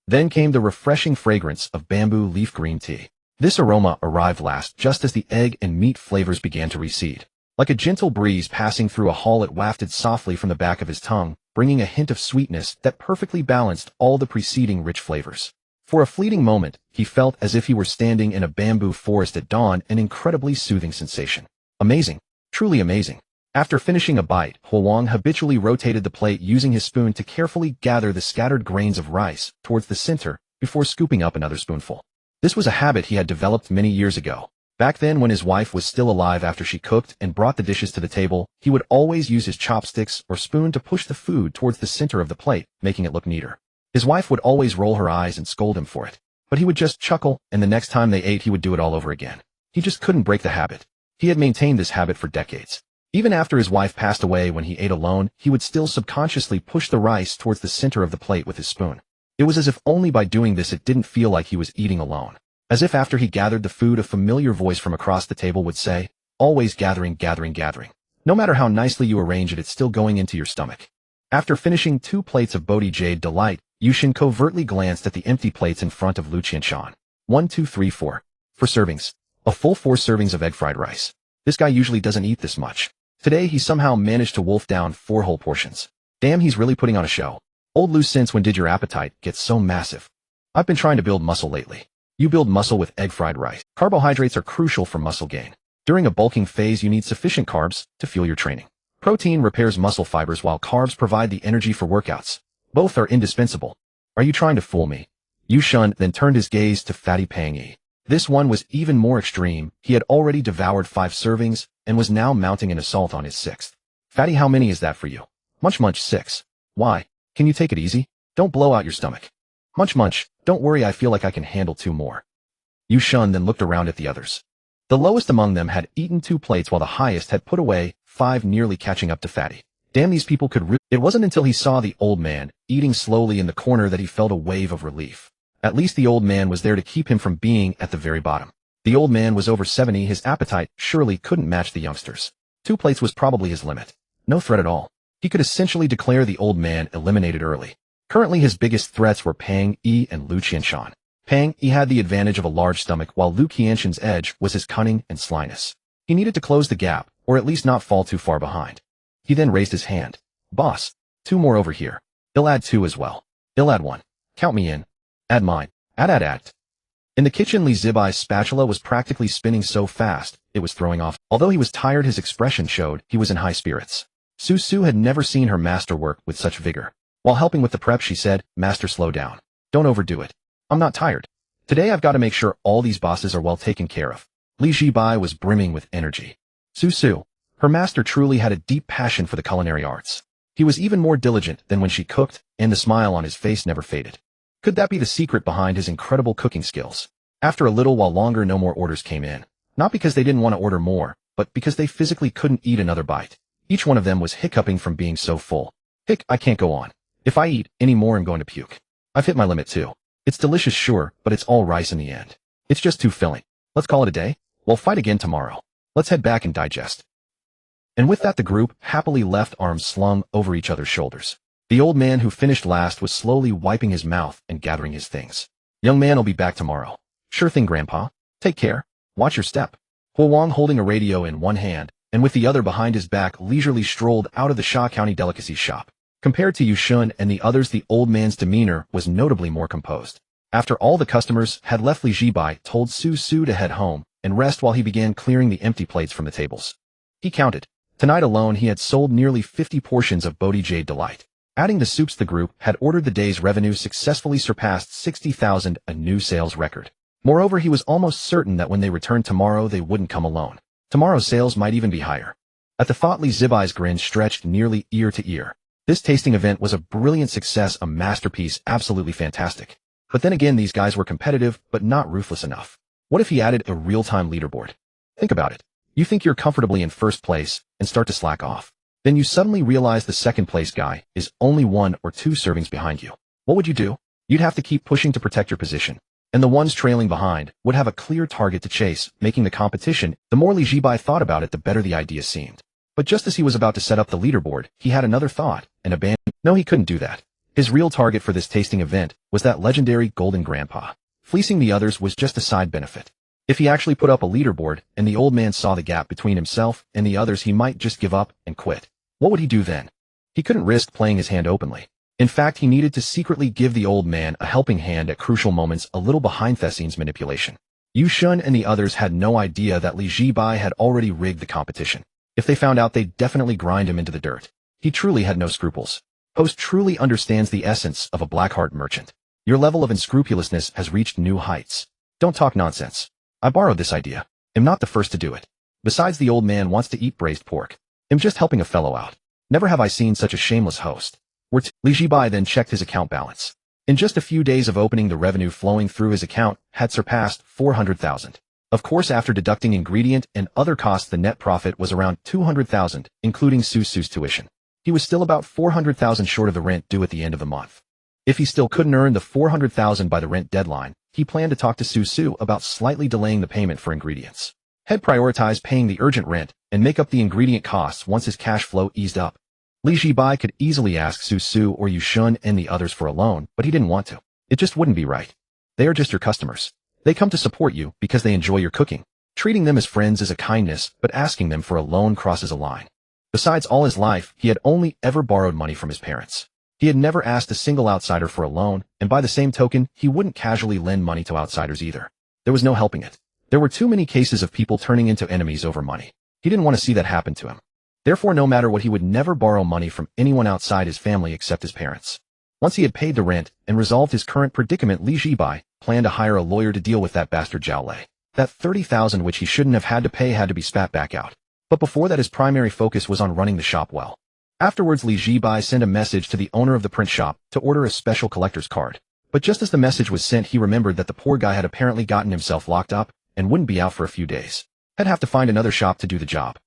Then came the refreshing fragrance of bamboo leaf green tea. This aroma arrived last, just as the egg and meat flavors began to recede. Like a gentle breeze passing through a hall, it wafted softly from the back of his tongue, bringing a hint of sweetness that perfectly balanced all the preceding rich flavors. For a fleeting moment, he felt as if he were standing in a bamboo forest at dawn, an incredibly soothing sensation. Amazing. Truly amazing. After finishing a bite, Ho Wang habitually rotated the plate, using his spoon to carefully gather the scattered grains of rice towards the center before scooping up another spoonful. This was a habit he had developed many years ago. Back then, when his wife was still alive, after she cooked and brought the dishes to the table, he would always use his chopsticks or spoon to push the food towards the center of the plate, making it look neater. His wife would always roll her eyes and scold him for it, but he would just chuckle, and the next time they ate, he would do it all over again. He just couldn't break the habit. He had maintained this habit for decades. Even after his wife passed away, when he ate alone, he would still subconsciously push the rice towards the center of the plate with his spoon. It was as if only by doing this it didn't feel like he was eating alone. As if after he gathered the food, a familiar voice from across the table would say, "Always gathering, gathering, gathering. No matter how nicely you arrange it, it's still going into your stomach." After finishing 2 plates of Bodhi Jade Delight, Yushin covertly glanced at the empty plates in front of Lu Qianshan. 1, 2, 3, 4. 4 servings. A full 4 servings of egg fried rice. This guy usually doesn't eat this much. Today he somehow managed to wolf down 4 whole portions. Damn, he's really putting on a show. Old Lu, since when did your appetite get so massive? I've been trying to build muscle lately. You build muscle with egg fried rice. Carbohydrates are crucial for muscle gain. During a bulking phase, you need sufficient carbs to fuel your training. Protein repairs muscle fibers, while carbs provide the energy for workouts. Both are indispensable. Are you trying to fool me? Yushun then turned his gaze to Fatty Pang Yi. This one was even more extreme. He had already devoured 5 servings and was now mounting an assault on his 6th. Fatty, how many is that for you? Munch, 6. Why? Can you take it easy? Don't blow out your stomach. Munch, don't worry, I feel like I can handle 2 more. Yushun then looked around at the others. The lowest among them had eaten 2 plates, while the highest had put away 5, nearly catching up to Fatty. Damn, these people could It wasn't until he saw the old man eating slowly in the corner that he felt a wave of relief. At least the old man was there to keep him from being at the very bottom. The old man was over 70, his appetite surely couldn't match the youngsters. 2 plates was probably his limit. No threat at all. He could essentially declare the old man eliminated early. Currently his biggest threats were Pang Yi and Lu Qianshan. Pang Yi had the advantage of a large stomach, while Lu Qianshan's edge was his cunning and slyness. He needed to close the gap, or at least not fall too far behind. He then raised his hand. Boss, 2 more over here. I'll add 2 as well. I'll add 1. Count me in. Add mine. Add. In the kitchen, Zhibai's spatula was practically spinning so fast, it was throwing off. Although he was tired, his expression showed he was in high spirits. Su had never seen her master work with such vigor. While helping with the prep, she said, Master, slow down. Don't overdo it. I'm not tired. Today I've got to make sure all these bosses are well taken care of. Zhibai was brimming with energy. Su, her master truly had a deep passion for the culinary arts. He was even more diligent than when she cooked, and the smile on his face never faded. Could that be the secret behind his incredible cooking skills? After a little while longer, no more orders came in. Not because they didn't want to order more, but because they physically couldn't eat another bite. Each one of them was hiccuping from being so full. I can't go on. If I eat any more, I'm going to puke. I've hit my limit too. It's delicious, sure, but it's all rice in the end. It's just too filling. Let's call it a day. We'll fight again tomorrow. Let's head back and digest. And with that, the group happily left, arms slung over each other's shoulders. The old man who finished last was slowly wiping his mouth and gathering his things. Young man, I'll be back tomorrow. Sure thing, Grandpa. Take care. Watch your step. Huang, holding a radio in one hand and with the other behind his back, leisurely strolled out of the Sha County delicacies shop. Compared to Yushun and the others, the old man's demeanor was notably more composed. After all the customers had left, Zhibai told Su to head home and rest while he began clearing the empty plates from the tables. He counted. Tonight alone, he had sold nearly 50 portions of Bodhi Jade Delight. Adding the soups, the group had ordered the day's revenue successfully surpassed 60,000, a new sales record. Moreover, he was almost certain that when they returned tomorrow, they wouldn't come alone. Tomorrow's sales might even be higher. At the thought, Zhibai's grin stretched nearly ear to ear. This tasting event was a brilliant success, a masterpiece, absolutely fantastic. But then again, these guys were competitive, but not ruthless enough. What if he added a real-time leaderboard? Think about it. You think you're comfortably in first place and start to slack off. Then you suddenly realize the second place guy is only 1 or 2 servings behind you. What would you do? You'd have to keep pushing to protect your position. And the ones trailing behind would have a clear target to chase, making the competition. The more Zhibai thought about it, the better the idea seemed. But just as he was about to set up the leaderboard, he had another thought and abandoned. No, he couldn't do that. His real target for this tasting event was that legendary golden grandpa. Fleecing the others was just a side benefit. If he actually put up a leaderboard and the old man saw the gap between himself and the others, he might just give up and quit. What would he do then? He couldn't risk playing his hand openly. In fact, he needed to secretly give the old man a helping hand at crucial moments, a little behind the scenes manipulation. Yushun and the others had no idea that Zhibai had already rigged the competition. If they found out, they'd definitely grind him into the dirt. He truly had no scruples. Post truly understands the essence of a black-heart merchant. Your level of unscrupulousness has reached new heights. Don't talk nonsense. I borrowed this idea. I'm not the first to do it. Besides, the old man wants to eat braised pork. I'm just helping a fellow out. Never have I seen such a shameless host. Zhibai then checked his account balance. In just a few days of opening, the revenue flowing through his account had surpassed 400,000. Of course, after deducting ingredient and other costs, the net profit was around 200,000, including Su's tuition. He was still about 400,000 short of the rent due at the end of the month. If he still couldn't earn the 400,000 by the rent deadline, he planned to talk to Su about slightly delaying the payment for ingredients. He'd prioritize paying the urgent rent and make up the ingredient costs once his cash flow eased up. Zhibai could easily ask Su or Yushun and the others for a loan, but he didn't want to. It just wouldn't be right. They are just your customers. They come to support you because they enjoy your cooking. Treating them as friends is a kindness, but asking them for a loan crosses a line. Besides, all his life, he had only ever borrowed money from his parents. He had never asked a single outsider for a loan, and by the same token, he wouldn't casually lend money to outsiders either. There was no helping it. There were too many cases of people turning into enemies over money. He didn't want to see that happen to him. Therefore, no matter what, he would never borrow money from anyone outside his family except his parents. Once he had paid the rent and resolved his current predicament, Zhibai planned to hire a lawyer to deal with that bastard Zhao Lei. That 30,000 which he shouldn't have had to pay had to be spat back out. But before that, his primary focus was on running the shop well. Afterwards, Zhibai sent a message to the owner of the print shop to order a special collector's card. But just as the message was sent, he remembered that the poor guy had apparently gotten himself locked up and wouldn't be out for a few days. He'd have to find another shop to do the job.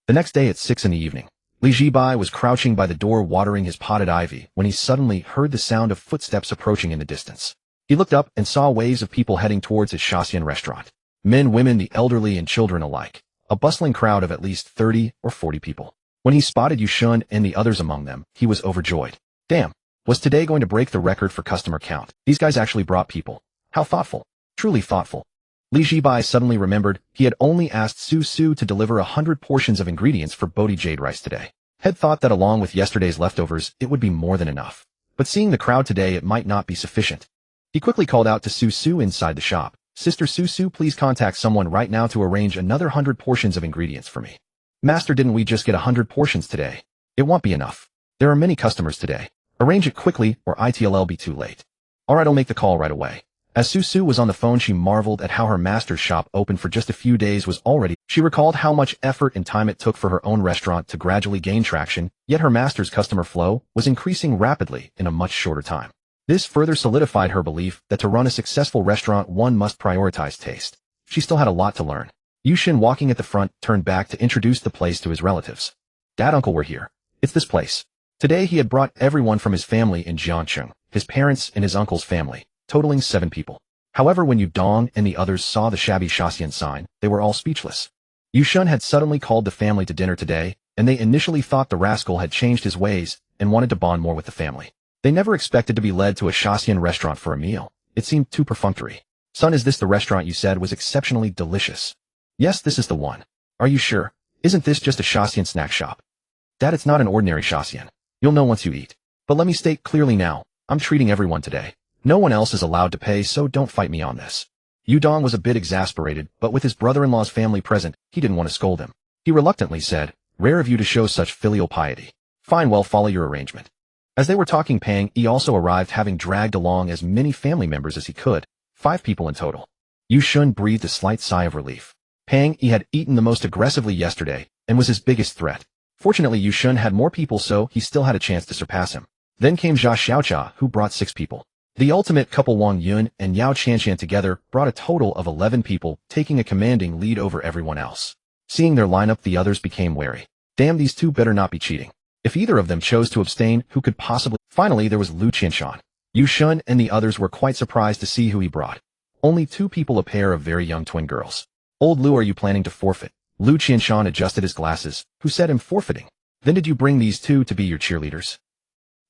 The next day at 6 in the evening, Zhibai was crouching by the door watering his potted ivy when he suddenly heard the sound of footsteps approaching in the distance. He looked up and saw waves of people heading towards his Shaxian restaurant. Men, women, the elderly, and children alike. A bustling crowd of at least 30 or 40 people. When he spotted Yushun and the others among them, he was overjoyed. Damn, was today going to break the record for customer count? These guys actually brought people. How thoughtful. Truly thoughtful. Zhibai suddenly remembered he had only asked Su to deliver 100 portions of ingredients for Bodhi Jade rice today. Had thought that along with yesterday's leftovers, it would be more than enough. But seeing the crowd today, it might not be sufficient. He quickly called out to Su inside the shop. Sister Su, please contact someone right now to arrange another 100 portions of ingredients for me. Master, didn't we just get 100 portions today? It won't be enough. There are many customers today. Arrange it quickly or it'll be too late. Alright, I'll make the call right away. As Su was on the phone, she marveled at how her master's shop, opened for just a few days, was already. She recalled how much effort and time it took for her own restaurant to gradually gain traction, yet her master's customer flow was increasing rapidly in a much shorter time. This further solidified her belief that to run a successful restaurant, one must prioritize taste. She still had a lot to learn. Yushin, walking at the front, turned back to introduce the place to his relatives. Dad, uncle, we're here. It's this place. Today he had brought everyone from his family in Jiangcheng, his parents and his uncle's family, totaling 7 people. However, when Yudong and the others saw the shabby Shaxian sign, they were all speechless. Yushin had suddenly called the family to dinner today, and they initially thought the rascal had changed his ways and wanted to bond more with the family. They never expected to be led to a Shaxian restaurant for a meal. It seemed too perfunctory. Son, is this the restaurant you said was exceptionally delicious? Yes, this is the one. Are you sure? Isn't this just a Shaxian snack shop? Dad, it's not an ordinary Shaxian. You'll know once you eat. But let me state clearly now, I'm treating everyone today. No one else is allowed to pay, so don't fight me on this. Yudong was a bit exasperated, but with his brother-in-law's family present, he didn't want to scold him. He reluctantly said, rare of you to show such filial piety. Fine, well, follow your arrangement. As they were talking, Pang Yi also arrived, having dragged along as many family members as he could, 5 people in total. Yushin breathed a slight sigh of relief. Pang Yi had eaten the most aggressively yesterday, and was his biggest threat. Fortunately, Yushin had more people, so he still had a chance to surpass him. Then came Zha Xiaocha, who brought 6 people. The ultimate couple Wang Yun and Yao Qianqian together brought a total of 11 people, taking a commanding lead over everyone else. Seeing their lineup, the others became wary. Damn, these 2 better not be cheating. If either of them chose to abstain, who could possibly? Finally, there was Lu Qianshan. Yushin and the others were quite surprised to see who he brought. Only 2 people, a pair of very young twin girls. Old Lu, are you planning to forfeit? Lu Qianshan adjusted his glasses. Who said I'm forfeiting? Then did you bring these 2 to be your cheerleaders?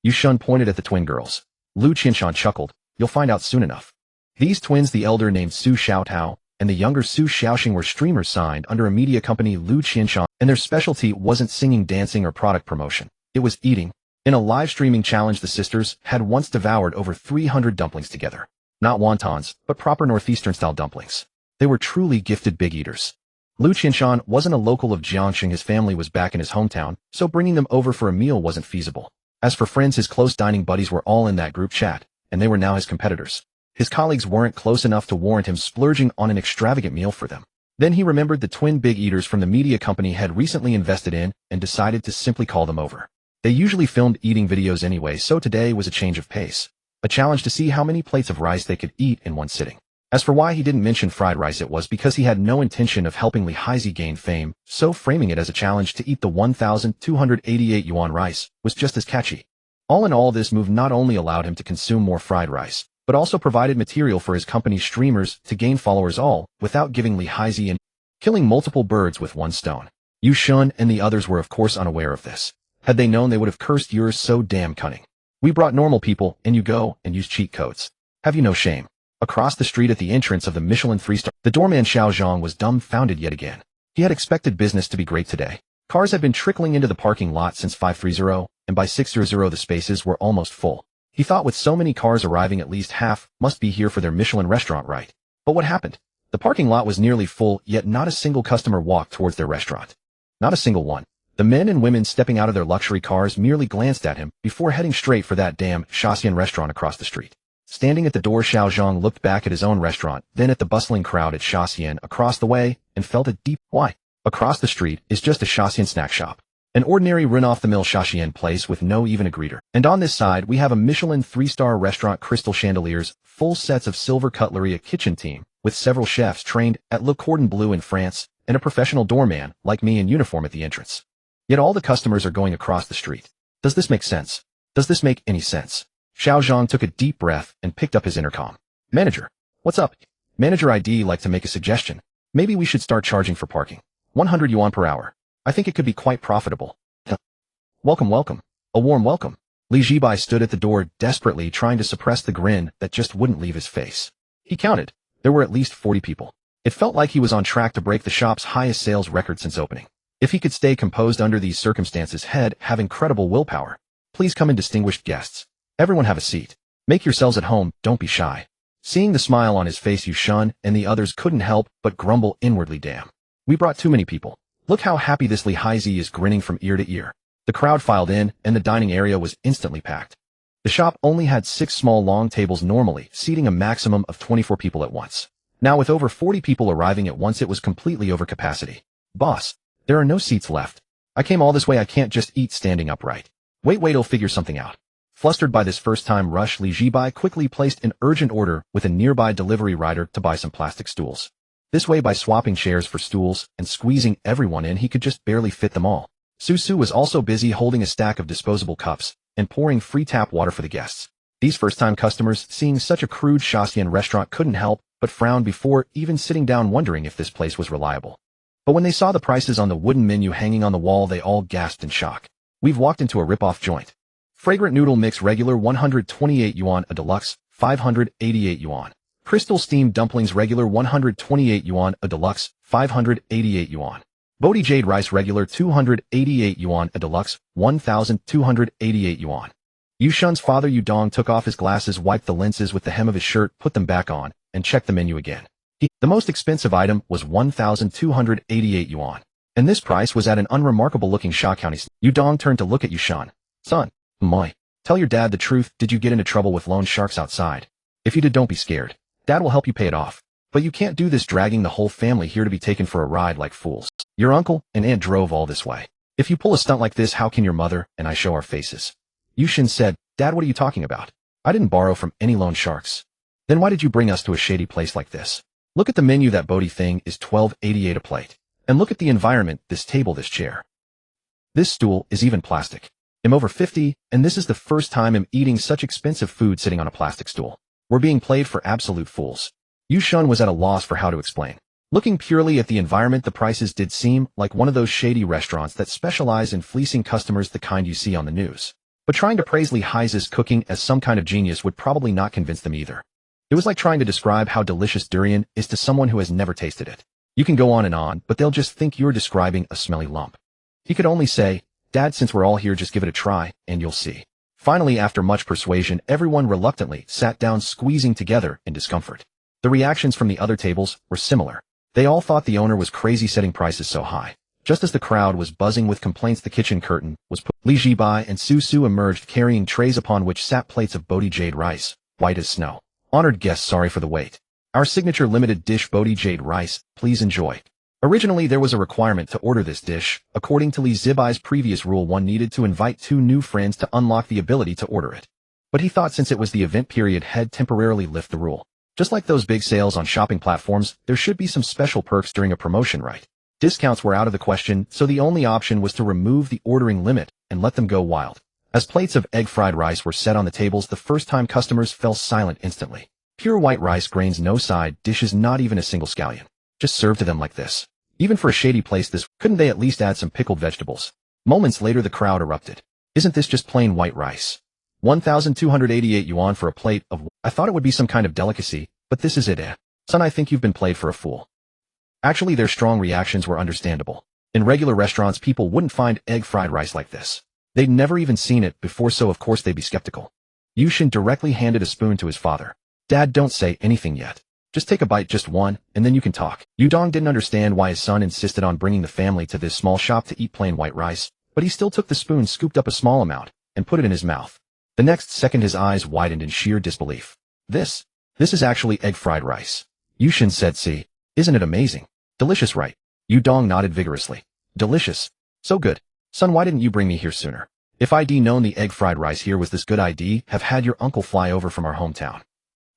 Yushin pointed at the twin girls. Lu Qianshan chuckled. You'll find out soon enough. These twins, the elder named Su Xiaotao, and the younger Su Xiaoxing, were streamers signed under a media company, Lu Qianshan, and their specialty wasn't singing, dancing, or product promotion. It was eating. In a live streaming challenge, the sisters had once devoured over 300 dumplings together. Not wontons, but proper Northeastern-style dumplings. They were truly gifted big eaters. Lu Qianshan wasn't a local of Jiangcheng. His family was back in his hometown, so bringing them over for a meal wasn't feasible. As for friends, his close dining buddies were all in that group chat, and they were now his competitors. His colleagues weren't close enough to warrant him splurging on an extravagant meal for them. Then he remembered the twin big eaters from the media company had recently invested in, and decided to simply call them over. They usually filmed eating videos anyway, so today was a change of pace. A challenge to see how many plates of rice they could eat in one sitting. As for why he didn't mention fried rice, it was because he had no intention of helping Li Haizi gain fame, so framing it as a challenge to eat the 1,288 yuan rice was just as catchy. All in all, this move not only allowed him to consume more fried rice, but also provided material for his company's streamers to gain followers, all without giving Li Haizi and killing multiple birds with one stone. Yushin and the others were of course unaware of this. Had they known, they would have cursed, "You're so damn cunning. We brought normal people, and you go and use cheat codes. Have you no shame?" Across the street at the entrance of the Michelin 3-star, the doorman Xiao Zhang was dumbfounded yet again. He had expected business to be great today. Cars had been trickling into the parking lot since 5:30, and by 6:00 the spaces were almost full. He thought with so many cars arriving, at least half must be here for their Michelin restaurant, right? But what happened? The parking lot was nearly full, yet not a single customer walked towards their restaurant. Not a single one. The men and women stepping out of their luxury cars merely glanced at him before heading straight for that damn Shaxian restaurant across the street. Standing at the door, Xiao Zhang looked back at his own restaurant, then at the bustling crowd at Shaxian across the way, and felt a deep why. Across the street is just a Shaxian snack shop. An ordinary run-off-the-mill Shaxian place with no even a greeter. And on this side, we have a Michelin 3-star restaurant, crystal chandeliers, full sets of silver cutlery, a kitchen team, with several chefs trained at Le Cordon Bleu in France, and a professional doorman, like me, in uniform at the entrance. Yet all the customers are going across the street. Does this make sense? Does this make any sense? Xiao Zhang took a deep breath and picked up his intercom. Manager, what's up? Manager, I'd like to make a suggestion. Maybe we should start charging for parking. 100 yuan per hour. I think it could be quite profitable. Welcome, welcome. A warm welcome. Li Zhibai stood at the door, desperately trying to suppress the grin that just wouldn't leave his face. He counted. There were at least 40 people. It felt like he was on track to break the shop's highest sales record since opening. If he could stay composed under these circumstances, he'd have incredible willpower. Please come in, distinguished guests. Everyone have a seat. Make yourselves at home, don't be shy. Seeing the smile on his face, Yushun and the others couldn't help but grumble inwardly, damn. We brought too many people. Look how happy this Lighthearted is, grinning from ear to ear. The crowd filed in, and the dining area was instantly packed. The shop only had 6 small long tables, normally seating a maximum of 24 people at once. Now with over 40 people arriving at once, it was completely over capacity. Boss, there are no seats left. I came all this way, I can't just eat standing upright. Wait, I'll figure something out. Flustered by this first-time rush, Zhibai quickly placed an urgent order with a nearby delivery rider to buy some plastic stools. This way, by swapping chairs for stools and squeezing everyone in, he could just barely fit them all. Susu was also busy holding a stack of disposable cups and pouring free tap water for the guests. These first-time customers, seeing such a crude Shaxian restaurant, couldn't help but frown before even sitting down, wondering if this place was reliable. But when they saw the prices on the wooden menu hanging on the wall, they all gasped in shock. We've walked into a rip-off joint. Fragrant noodle mix, regular 128 yuan, a deluxe 588 yuan. Crystal steamed dumplings, regular 128 yuan, a deluxe 588 yuan. Bodhi jade rice, regular 288 yuan, a deluxe 1,288 yuan. Yushun's father Yudong took off his glasses, wiped the lenses with the hem of his shirt, put them back on, and checked the menu again. The most expensive item was 1,288 yuan. And this price was at an unremarkable-looking Shaxian. Yudong turned to look at Yushun. Son, tell your dad the truth. Did you get into trouble with loan sharks outside? If you did, don't be scared. Dad will help you pay it off. But you can't do this, dragging the whole family here to be taken for a ride like fools. Your uncle and aunt drove all this way. If you pull a stunt like this, how can your mother and I show our faces? Yushin said, Dad, what are you talking about? I didn't borrow from any loan sharks. Then why did you bring us to a shady place like this? Look at the menu, that Bodhi thing is 12.88 a plate. And look at the environment, this table, this chair. This stool is even plastic. I'm over 50, and this is the first time I'm eating such expensive food sitting on a plastic stool. We're being played for absolute fools. Yushun was at a loss for how to explain. Looking purely at the environment, the prices did seem like one of those shady restaurants that specialize in fleecing customers, the kind you see on the news. But trying to praise Lighthearted's cooking as some kind of genius would probably not convince them either. It was like trying to describe how delicious durian is to someone who has never tasted it. You can go on, but they'll just think you're describing a smelly lump. He could only say, Dad, since we're all here, just give it a try, and you'll see. Finally, after much persuasion, everyone reluctantly sat down, squeezing together in discomfort. The reactions from the other tables were similar. They all thought the owner was crazy setting prices so high. Just as the crowd was buzzing with complaints, the kitchen curtain was put. Zhibai and Susu emerged, carrying trays upon which sat plates of Bodhi jade rice, white as snow. Honored guests, sorry for the wait. Our signature limited dish, Bodhi jade rice, please enjoy. Originally, there was a requirement to order this dish. According to Zhibai's previous rule, one needed to invite 2 new friends to unlock the ability to order it. But he thought since it was the event period, he'd temporarily lift the rule. Just like those big sales on shopping platforms, there should be some special perks during a promotion, right? Discounts were out of the question, so the only option was to remove the ordering limit and let them go wild. As plates of egg fried rice were set on the tables, the first-time customers fell silent instantly. Pure white rice, grains, no side dishes, not even a single scallion. Just served to them like this. Even for a shady place, couldn't they at least add some pickled vegetables? Moments later, the crowd erupted. Isn't this just plain white rice? 1,288 yuan for a plate of... I thought it would be some kind of delicacy, but this is it, eh? Son, I think you've been played for a fool. Actually, their strong reactions were understandable. In regular restaurants, people wouldn't find egg fried rice like this. They'd never even seen it before, so of course they'd be skeptical. Yushin directly handed a spoon to his father. Dad, don't say anything yet. Just take a bite, just one, and then you can talk. Yudong didn't understand why his son insisted on bringing the family to this small shop to eat plain white rice, but he still took the spoon, scooped up a small amount, and put it in his mouth. The next second, his eyes widened in sheer disbelief. This is actually egg fried rice. Yushin said, see, isn't it amazing? Delicious, right? Yudong nodded vigorously. Delicious. So good. Son, why didn't you bring me here sooner? If I'd known the egg fried rice here was this good, I'd have had your uncle fly over from our hometown.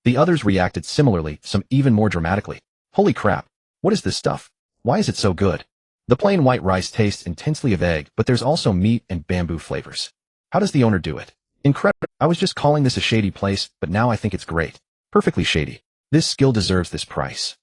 The others reacted similarly, some even more dramatically. Holy crap. What is this stuff? Why is it so good? The plain white rice tastes intensely of egg, but there's also meat and bamboo flavors. How does the owner do it? Incredible. I was just calling this a shady place, but now I think it's great. Perfectly shady. This skill deserves this price.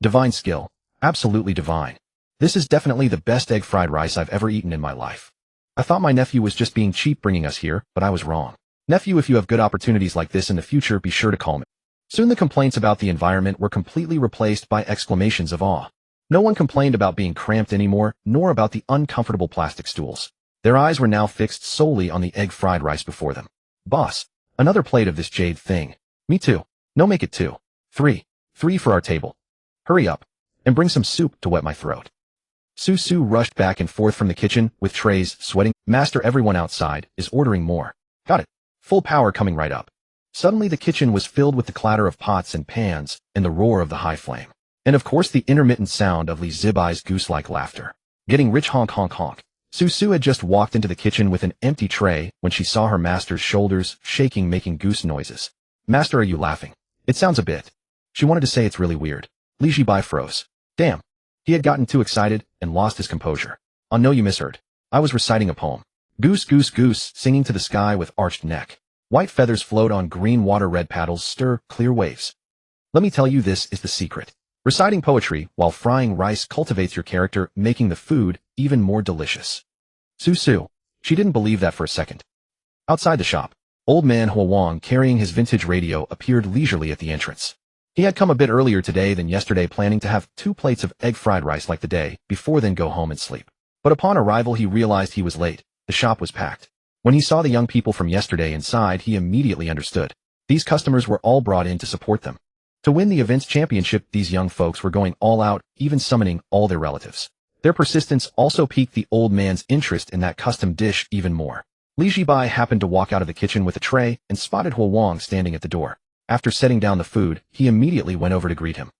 Divine skill. Absolutely divine. This is definitely the best egg fried rice I've ever eaten in my life. I thought my nephew was just being cheap bringing us here, but I was wrong. Nephew, if you have good opportunities like this in the future, be sure to call me. Soon the complaints about the environment were completely replaced by exclamations of awe. No one complained about being cramped anymore, nor about the uncomfortable plastic stools. Their eyes were now fixed solely on the egg fried rice before them. Boss, another plate of this jade thing. Me too. No, make it 2. 3. 3 for our table. Hurry up. And bring some soup to wet my throat. Su rushed back and forth from the kitchen, with trays, sweating. Master, everyone outside is ordering more. Got it. Full power coming right up. Suddenly the kitchen was filled with the clatter of pots and pans, and the roar of the high flame. And of course the intermittent sound of Zhibai's goose-like laughter. Getting rich, honk honk honk. Su had just walked into the kitchen with an empty tray when she saw her master's shoulders shaking, making goose noises. Master, are you laughing? It sounds a bit. She wanted to say it's really weird. Zhibai froze. Damn. He had gotten too excited and lost his composure. Oh no, you misheard. I was reciting a poem. Goose, goose, goose, singing to the sky with arched neck. White feathers float on green water, red paddles stir clear waves. Let me tell you, this is the secret. Reciting poetry while frying rice cultivates your character, making the food even more delicious. Su. She didn't believe that for a second. Outside the shop, old man Huang, carrying his vintage radio, appeared leisurely at the entrance. He had come a bit earlier today than yesterday, planning to have 2 plates of egg fried rice like the day before, then go home and sleep. But upon arrival he realized he was late. The shop was packed. When he saw the young people from yesterday inside, he immediately understood. These customers were all brought in to support them. To win the event's championship, these young folks were going all out, even summoning all their relatives. Their persistence also piqued the old man's interest in that custom dish even more. Zhibai happened to walk out of the kitchen with a tray and spotted Huang standing at the door. After setting down the food, he immediately went over to greet him.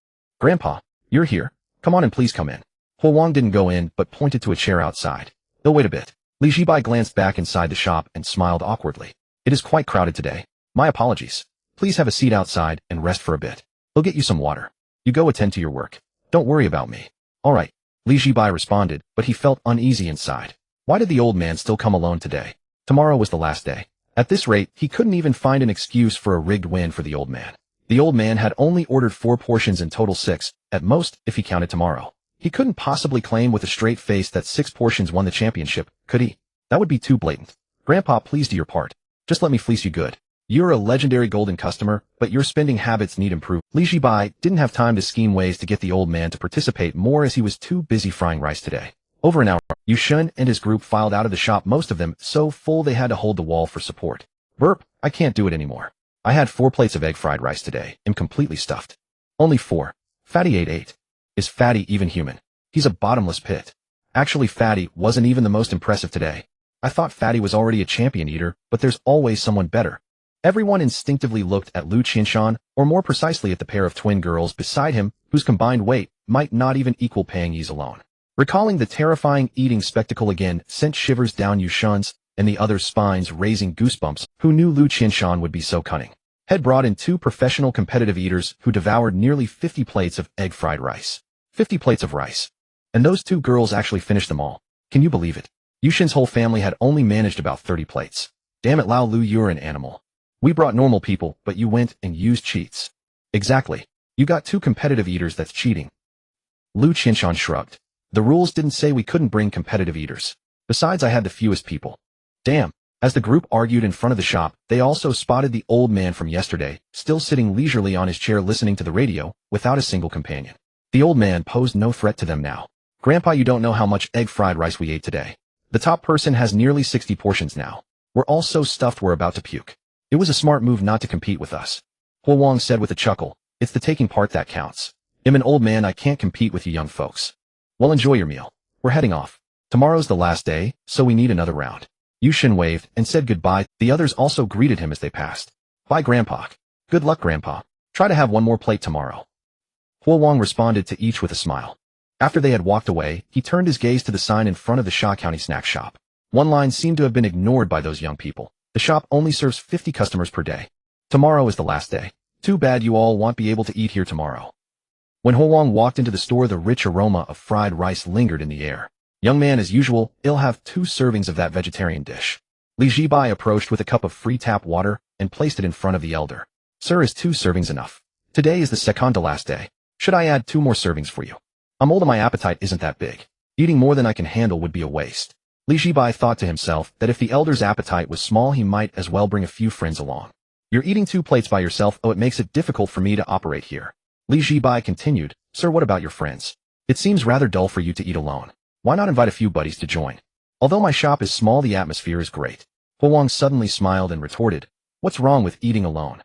Grandpa, you're here. Come on and please come in. Huang didn't go in, but pointed to a chair outside. They'll wait a bit. Zhibai glanced back inside the shop and smiled awkwardly. It is quite crowded today. My apologies. Please have a seat outside and rest for a bit. They'll get you some water. You go attend to your work. Don't worry about me. All right. Zhibai responded, but he felt uneasy inside. Why did the old man still come alone today? Tomorrow was the last day. At this rate, he couldn't even find an excuse for a rigged win for the old man. The old man had only ordered 4 portions in total, 6, at most, if he counted tomorrow. He couldn't possibly claim with a straight face that 6 portions won the championship, could he? That would be too blatant. Grandpa, please do your part. Just let me fleece you good. You're a legendary golden customer, but your spending habits need improvement. Zhibai didn't have time to scheme ways to get the old man to participate more, as he was too busy frying rice today. Over an hour, Yushen and his group filed out of the shop, most of them so full they had to hold the wall for support. Burp, I can't do it anymore. I had 4 plates of egg fried rice today, am completely stuffed. Only 4. Fatty ate 8. Is Fatty even human? He's a bottomless pit. Actually, Fatty wasn't even the most impressive today. I thought Fatty was already a champion eater, but there's always someone better. Everyone instinctively looked at Lu Qianshan, or more precisely at the pair of twin girls beside him, whose combined weight might not even equal Pang Yi's alone. Recalling the terrifying eating spectacle again sent shivers down Yushen's and the others' spines, raising goosebumps. Who knew Lu Qianshan would be so cunning? Had brought in 2 professional competitive eaters who devoured nearly 50 plates of egg fried rice. 50 plates of rice. And those 2 girls actually finished them all. Can you believe it? Yushen's whole family had only managed about 30 plates. Damn it, Lao Lu, you're an animal. We brought normal people, but you went and used cheats. Exactly. You got 2 competitive eaters, that's cheating. Lu Qianshan shrugged. The rules didn't say we couldn't bring competitive eaters. Besides, I had the fewest people. Damn. As the group argued in front of the shop, they also spotted the old man from yesterday, still sitting leisurely on his chair listening to the radio, without a single companion. The old man posed no threat to them now. Grandpa, you don't know how much egg fried rice we ate today. The top person has nearly 60 portions now. We're all so stuffed we're about to puke. It was a smart move not to compete with us. Huang said with a chuckle. It's the taking part that counts. I'm an old man, I can't compete with you young folks. Well, enjoy your meal. We're heading off. Tomorrow's the last day, so we need another round. Yushen waved and said goodbye. The others also greeted him as they passed. Bye, Grandpa. Good luck, Grandpa. Try to have 1 more plate tomorrow. Huang responded to each with a smile. After they had walked away, he turned his gaze to the sign in front of the Sha County snack shop. One line seemed to have been ignored by those young people. The shop only serves 50 customers per day. Tomorrow is the last day. Too bad you all won't be able to eat here tomorrow. When Huang walked into the store, the rich aroma of fried rice lingered in the air. Young man, as usual, I'll have 2 servings of that vegetarian dish. Zhibai approached with a cup of free tap water and placed it in front of the elder. Sir, is 2 servings enough? Today is the second to last day. Should I add 2 more servings for you? I'm old and my appetite isn't that big. Eating more than I can handle would be a waste. Zhibai thought to himself that if the elder's appetite was small, he might as well bring a few friends along. You're eating 2 plates by yourself, oh, it makes it difficult for me to operate here. Zhibai continued, Sir, what about your friends? It seems rather dull for you to eat alone. Why not invite a few buddies to join? Although my shop is small, the atmosphere is great. Huang suddenly smiled and retorted, what's wrong with eating alone?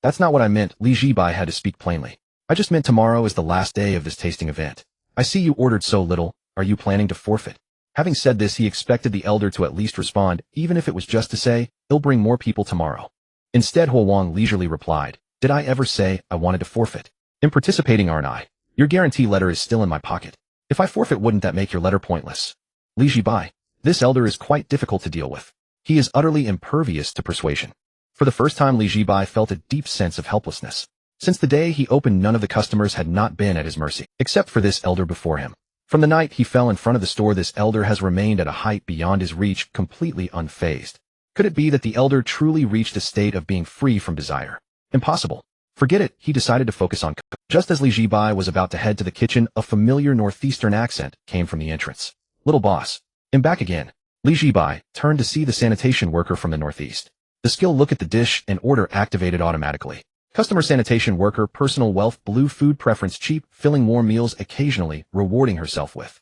That's not what I meant. Li Zhibai had to speak plainly. I just meant tomorrow is the last day of this tasting event. I see you ordered so little. Are you planning to forfeit? Having said this, he expected the elder to at least respond, even if it was just to say, he'll bring more people tomorrow. Instead, Huang leisurely replied, did I ever say I wanted to forfeit? I'm participating, aren't I? Your guarantee letter is still in my pocket. If I forfeit, wouldn't that make your letter pointless? Li Zhibai, this elder is quite difficult to deal with. He is utterly impervious to persuasion. For the first time, Li Zhibai felt a deep sense of helplessness. Since the day he opened, none of the customers had not been at his mercy, except for this elder before him. From the night he fell in front of the store, this elder has remained at a height beyond his reach, completely unfazed. Could it be that the elder truly reached a state of being free from desire? Impossible. Forget it, he decided to focus on cooking. Just as Li Zhibai was about to head to the kitchen, a familiar northeastern accent came from the entrance. Little boss. I'm back again. Li Zhibai turned to see the sanitation worker from the northeast. The skill look at the dish and order activated automatically. Customer sanitation worker, personal wealth, blue food preference, cheap, filling warm meals, occasionally rewarding herself with.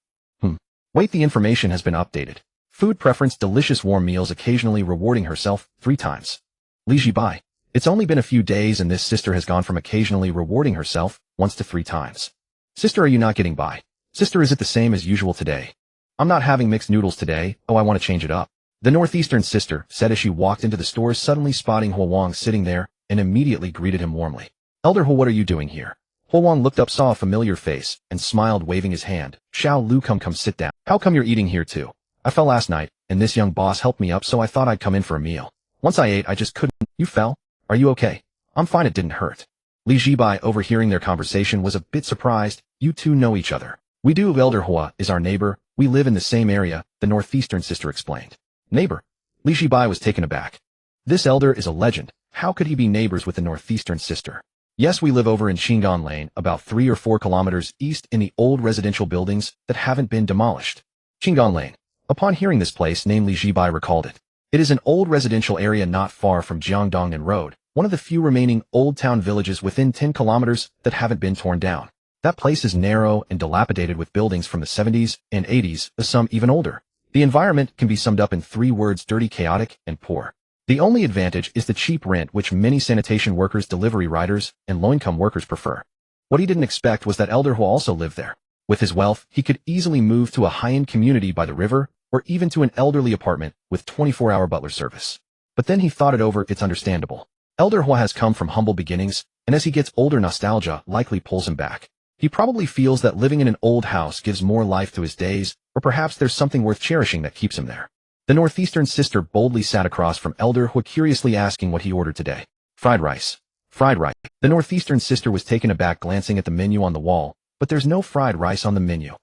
Wait, the information has been updated. Food preference, delicious warm meals, occasionally rewarding herself 3 times. Li Zhibai. It's only been a few days and this sister has gone from occasionally rewarding herself once to 3 times. Sister, are you not getting by? Sister, is it the same as usual today? I'm not having mixed noodles today. Oh, I want to change it up. The northeastern sister said as she walked into the store, suddenly spotting Huang sitting there, and immediately greeted him warmly. Elder Hu, what are you doing here? Huang looked up, saw a familiar face, and smiled, waving his hand. Xiao Lu, come sit down. How come you're eating here too? I fell last night, and this young boss helped me up, so I thought I'd come in for a meal. Once I ate, I just couldn't. You fell? Are you okay? I'm fine, it didn't hurt. Li Zhibai, overhearing their conversation, was a bit surprised. You two know each other. We do. Elder Hua is our neighbor. We live in the same area, the northeastern sister explained. Neighbor? Li Zhibai was taken aback. This elder is a legend. How could he be neighbors with the northeastern sister? Yes, we live over in Qinggan Lane, about 3 or 4 kilometers east, in the old residential buildings that haven't been demolished. Qinggan Lane. Upon hearing this place name, Li Zhibai recalled it. It is an old residential area not far from Jiangdongnan Road, one of the few remaining old town villages within 10 kilometers that haven't been torn down. That place is narrow and dilapidated with buildings from the 70s and 80s, some even older. The environment can be summed up in 3 words: dirty, chaotic, and poor. The only advantage is the cheap rent, which many sanitation workers, delivery riders, and low-income workers prefer. What he didn't expect was that Elder Hu also lived there. With his wealth, he could easily move to a high-end community by the river, or even to an elderly apartment with 24-hour butler service. But then he thought it over. It's understandable. Elder Hu has come from humble beginnings, and as he gets older, nostalgia likely pulls him back. He probably feels that living in an old house gives more life to his days, or perhaps there's something worth cherishing that keeps him there. The northeastern sister boldly sat across from Elder Hu, curiously asking what he ordered today. Fried rice. Fried rice. The northeastern sister was taken aback, glancing at the menu on the wall, but there's no fried rice on the menu.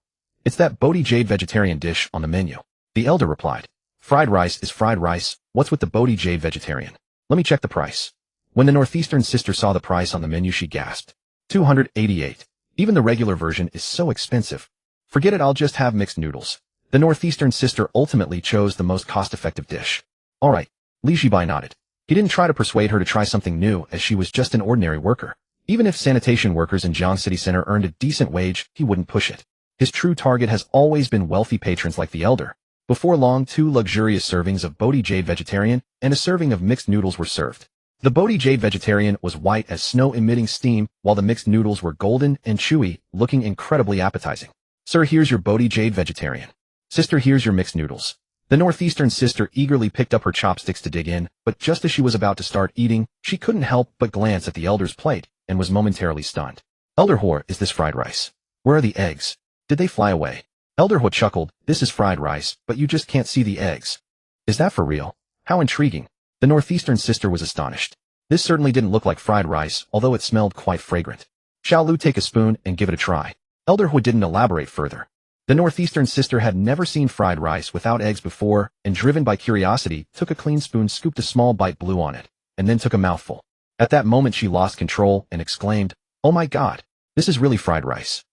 It's that Bodhi Jade vegetarian dish on the menu. The elder replied. Fried rice is fried rice. What's with the Bodhi Jade vegetarian? Let me check the price. When the northeastern sister saw the price on the menu, she gasped. 288. Even the regular version is so expensive. Forget it, I'll just have mixed noodles. The northeastern sister ultimately chose the most cost-effective dish. All right. Li Zhibai nodded. He didn't try to persuade her to try something new, as she was just an ordinary worker. Even if sanitation workers in Jiang City Center earned a decent wage, he wouldn't push it. His true target has always been wealthy patrons like the elder. Before long, 2 luxurious servings of Bodhi Jade vegetarian and a serving of mixed noodles were served. The Bodhi Jade vegetarian was white as snow, emitting steam, while the mixed noodles were golden and chewy, looking incredibly appetizing. Sir, here's your Bodhi Jade vegetarian. Sister, here's your mixed noodles. The northeastern sister eagerly picked up her chopsticks to dig in, but just as she was about to start eating, she couldn't help but glance at the elder's plate and was momentarily stunned. Elder Hu, is this fried rice? Where are the eggs? Did they fly away? Elder Hu chuckled. This is fried rice, but you just can't see the eggs. Is that for real? How intriguing. The northeastern sister was astonished. This certainly didn't look like fried rice, although it smelled quite fragrant. Shall Lu take a spoon and give it a try? Elder Hu didn't elaborate further. The northeastern sister had never seen fried rice without eggs before, and driven by curiosity, took a clean spoon, scooped a small bite, blew on it, and then took a mouthful. At that moment she lost control and exclaimed, "Oh my God, this is really fried rice.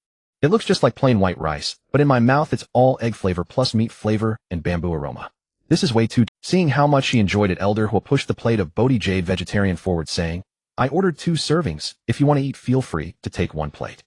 It looks just like plain white rice, but in my mouth it's all egg flavor plus meat flavor and bamboo aroma. This is way too." Seeing how much she enjoyed it, Elder Hu pushed the plate of Bodhi Jade vegetarian forward, saying, "I ordered 2 servings. If you want to eat, feel free to take 1 plate."